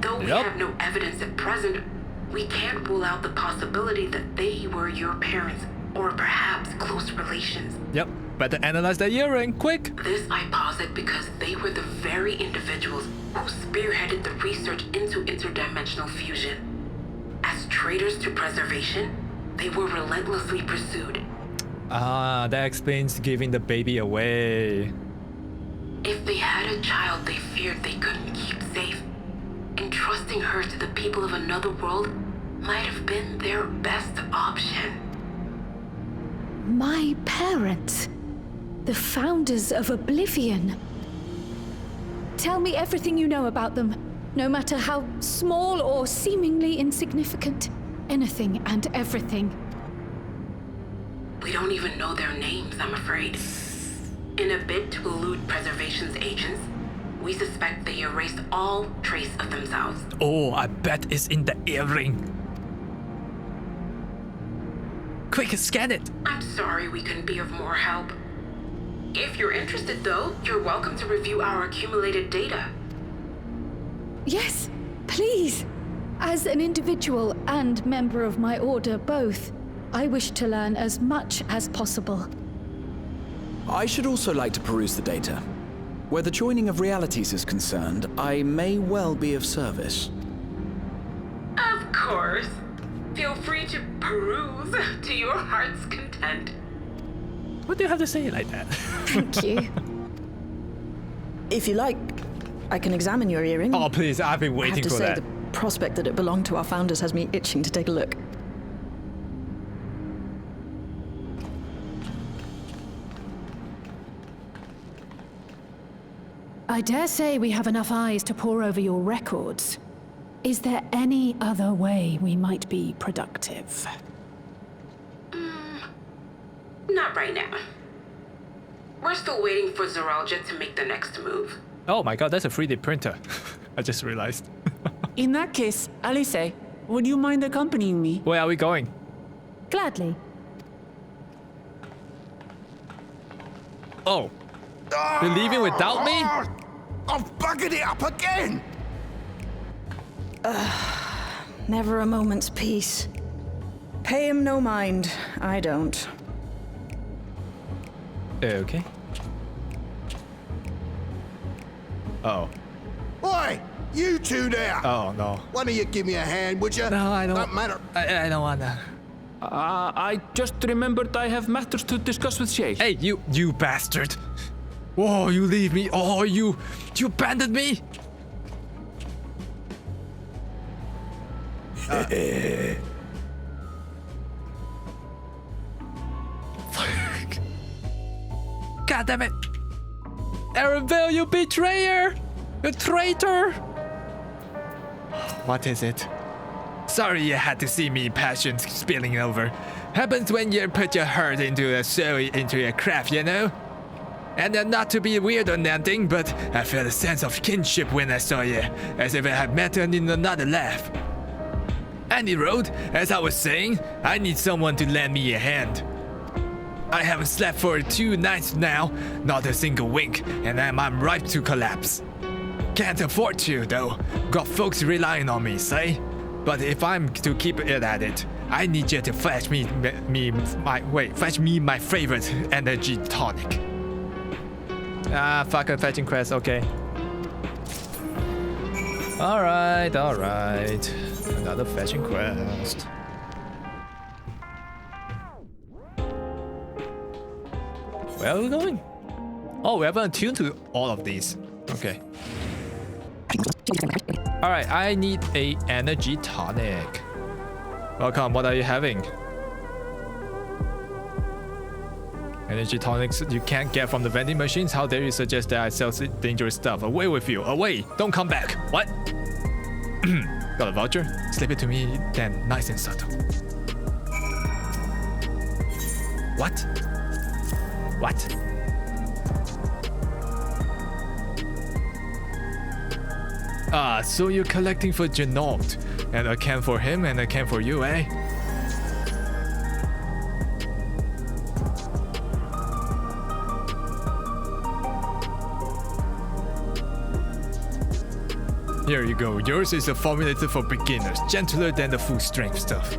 Though we have no evidence at present, we can't rule out the possibility that they were your parents, or perhaps close relations. Yep, better analyze the earring, quick! This I posit because they were the very individuals who spearheaded the research into interdimensional fusion. As traitors to preservation, they were relentlessly pursued. Ah, that explains giving the baby away. If they had a child they feared they couldn't keep safe, entrusting her to the people of another world might have been their best option. My parents, the founders of Oblivion. Tell me everything you know about them, no matter how small or seemingly insignificant. Anything and everything. We don't even know their names, I'm afraid. In a bid to elude Preservation's agents, We suspect they erased all trace of themselves. Oh, I bet it's in the earring. Quick, scan it. I'm sorry we couldn't be of more help. If you're interested, though, you're welcome to review our accumulated data. Yes, please. As an individual and member of my order both, I wish to learn as much as possible. I should also like to peruse the data. Where the joining of realities is concerned, I may well be of service. Of course. Feel free to peruse to your heart's content. What do you have to say like that? Thank you. If you like, I can examine your earring. Oh, please, I've been waiting for that. I have to say, the prospect that it belonged to our founders has me itching to take a look. I dare say we have enough eyes to pore over your records. Is there any other way we might be productive? Not right now. We're still waiting for Zoralja to make the next move. Oh my god, that's a 3D printer. I just realized. In that case, Alice, would you mind accompanying me? Where are we going? Gladly. Oh. You're leaving without me? I've buggered it up again! Never a moment's peace. Pay him no mind. I don't. Okay. Oh. Oi! You two there! Oh, no. One of you give me a hand, would you? No, I don't. Don't matter. I don't wanna. I just remembered I have matters to discuss with Shay. Hey, you bastard! Whoa, you leave me! Oh, you abandoned me! God damn it! Erenville, you betrayer! You traitor! What is it? Sorry you had to see me passion spilling over. Happens when you put your heart into a craft, you know? And not to be weird or nothing, but I felt a sense of kinship when I saw you, as if I had met her in another life. Any road, as I was saying, I need someone to lend me a hand. I haven't slept for 2 nights now, not a single wink, and I'm ripe to collapse. Can't afford to, though. Got folks relying on me, say? But if I'm to keep it at it, I need you to fetch me my favorite energy tonic. Ah, fuck a fetching quest, okay. Alright. Another fetching quest. Where are we going? Oh, we haven't attuned to all of these. Okay. Alright, I need a energy tonic. Welcome, what are you having? Energy tonics you can't get from the vending machines? How dare you suggest that I sell dangerous stuff? Away with you, away! Don't come back! What? Got a voucher? Slip it to me, then nice and subtle. What? What? Ah, so you're collecting for Genote. And a can for him and a can for you, eh? Here you go. Yours is a formulated for beginners, gentler than the full strength stuff.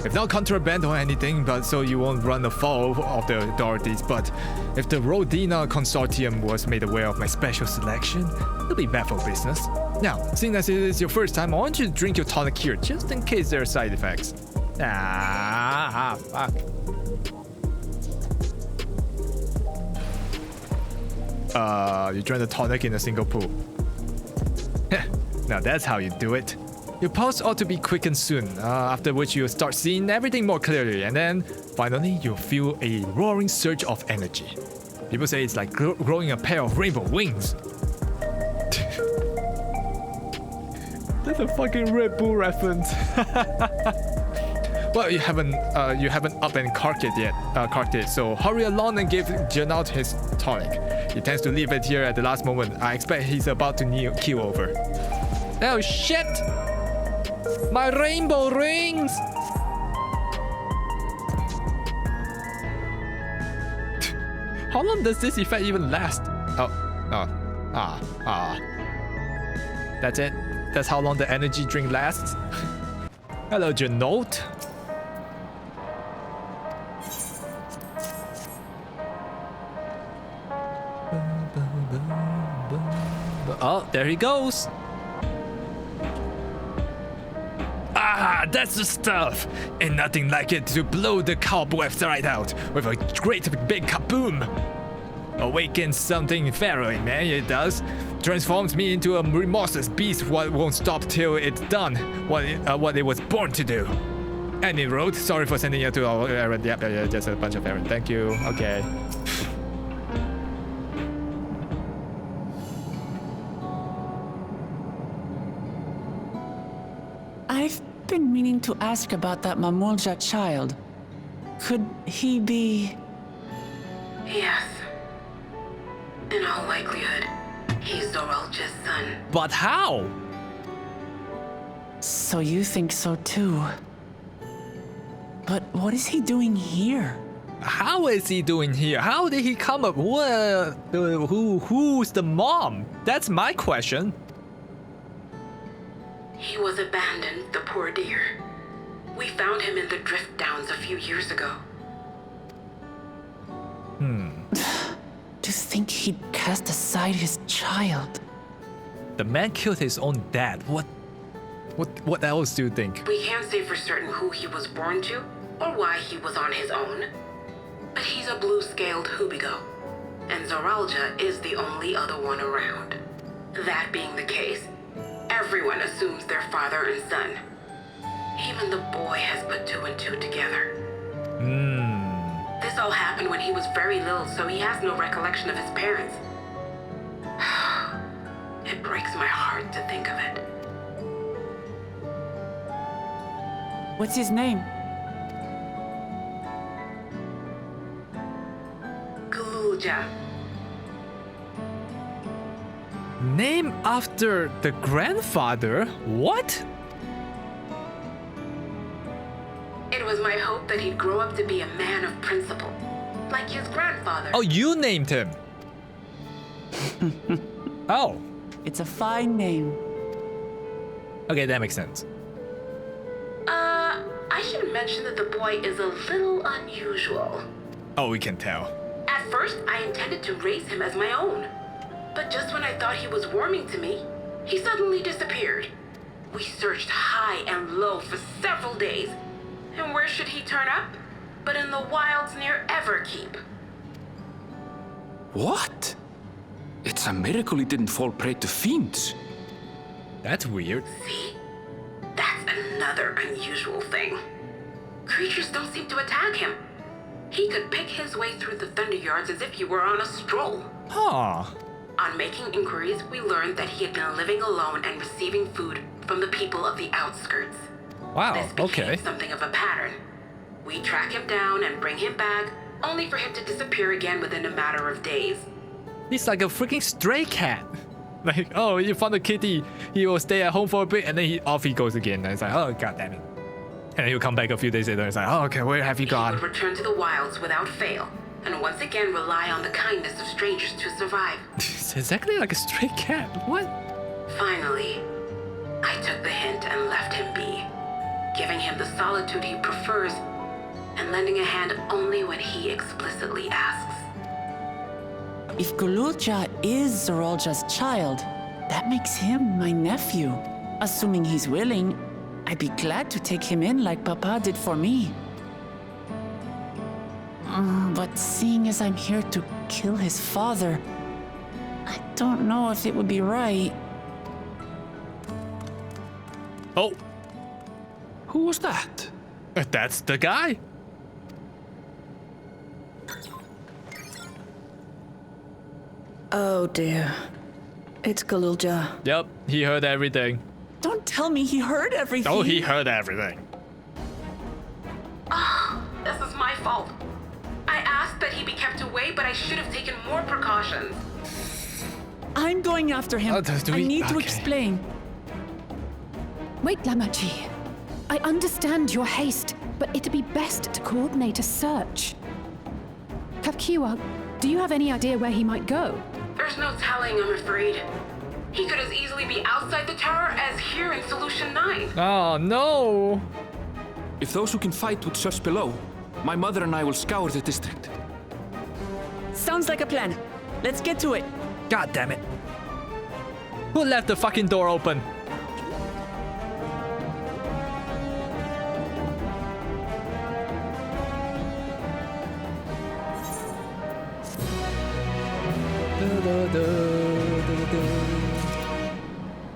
If not contraband or anything, but so you won't run afoul of the authorities, but if the Rodina Consortium was made aware of my special selection, it'll be bad for business. Now, seeing as it is your first time, I want you to drink your tonic here, just in case there are side effects. Ah, fuck. You drank the tonic in a single pull. Now that's how you do it. Your pulse ought to be quickened soon, after which you'll start seeing everything more clearly, and then, finally, you'll feel a roaring surge of energy. People say it's like growing a pair of rainbow wings. That's a fucking Red Bull reference. Well, you haven't up and carked it, so hurry along and give Janaut his tonic. He tends to leave it here at the last moment. I expect he's about to keel over. Oh shit! My rainbow rings! How long does this effect even last? That's it? That's how long the energy drink lasts? Hello, Janaut. Oh, there he goes. Ah, that's the stuff. And nothing like it to blow the cobwebs right out with a great big kaboom. Awakens something pharaoh, man, it does. Transforms me into a remorseless beast what won't stop till it's done what it was born to do. Any road, sorry for sending you to our errand. Yep, just a bunch of errands. Thank you. Okay. I've been meaning to ask about that Mamulja child. Could he be... Yes. In all likelihood, he's Zoralja's son. But how? So you think so too. But what is he doing here? How is he doing here? How did he come up? Who's the mom? That's my question. He was abandoned, the poor dear. We found him in the drift downs a few years ago. To think he'd cast aside his child. The man killed his own dad. What else do you think? We can't say for certain who he was born to or why he was on his own. But he's a blue-scaled Hubigo, and Zoralja is the only other one around. That being the case, everyone assumes they're father and son. Even the boy has put 2 and 2 together. This all happened when he was very little, so he has no recollection of his parents. It breaks my heart to think of it. What's his name? Galulja. Name after the grandfather? What? It was my hope that he'd grow up to be a man of principle, like his grandfather. Oh, you named him. Oh. It's a fine name. Okay, that makes sense. I should mention that the boy is a little unusual. Oh, we can tell. At first, I intended to raise him as my own. But just when I thought he was warming to me, he suddenly disappeared. We searched high and low for several days. And where should he turn up? But in the wilds near Everkeep. What? It's a miracle he didn't fall prey to fiends. That's weird. See? That's another unusual thing. Creatures don't seem to attack him. He could pick his way through the Thunderyards as if he were on a stroll. Huh. On making inquiries, we learned that he had been living alone and receiving food from the people of the outskirts. Wow, this became okay. something of a pattern. We track him down and bring him back, only for him to disappear again within a matter of days. He's like a freaking stray cat. Like, oh, you found a kitty, he will stay at home for a bit, and then off he goes again. And it's like, oh, god damn it. And then he'll come back a few days later, and it's like, oh, okay, where have you gone? He would return to the wilds without fail, and once again rely on the kindness of strangers to survive. It's exactly like a stray cat. What? Finally, I took the hint and left him be, giving him the solitude he prefers, and lending a hand only when he explicitly asks. If Galulja is Zoralja's child, that makes him my nephew. Assuming he's willing, I'd be glad to take him in like Papa did for me. But seeing as I'm here to kill his father, I don't know if it would be right. Oh. Who was that? That's the guy. Oh dear. It's Galulja. Yep, he heard everything. Don't tell me he heard everything. Oh, he heard everything. fault. I asked that he be kept away, but I should have taken more precautions. I'm going after him. I need to explain. Wait, Lamachi. I understand your haste, but it'd be best to coordinate a search. Kafkiwa, do you have any idea where he might go? There's no telling, I'm afraid. He could as easily be outside the tower as here in Solution 9. Oh, no! If those who can fight would search below, my mother and I will scour the district. Sounds like a plan. Let's get to it. God damn it. Who left the fucking door open?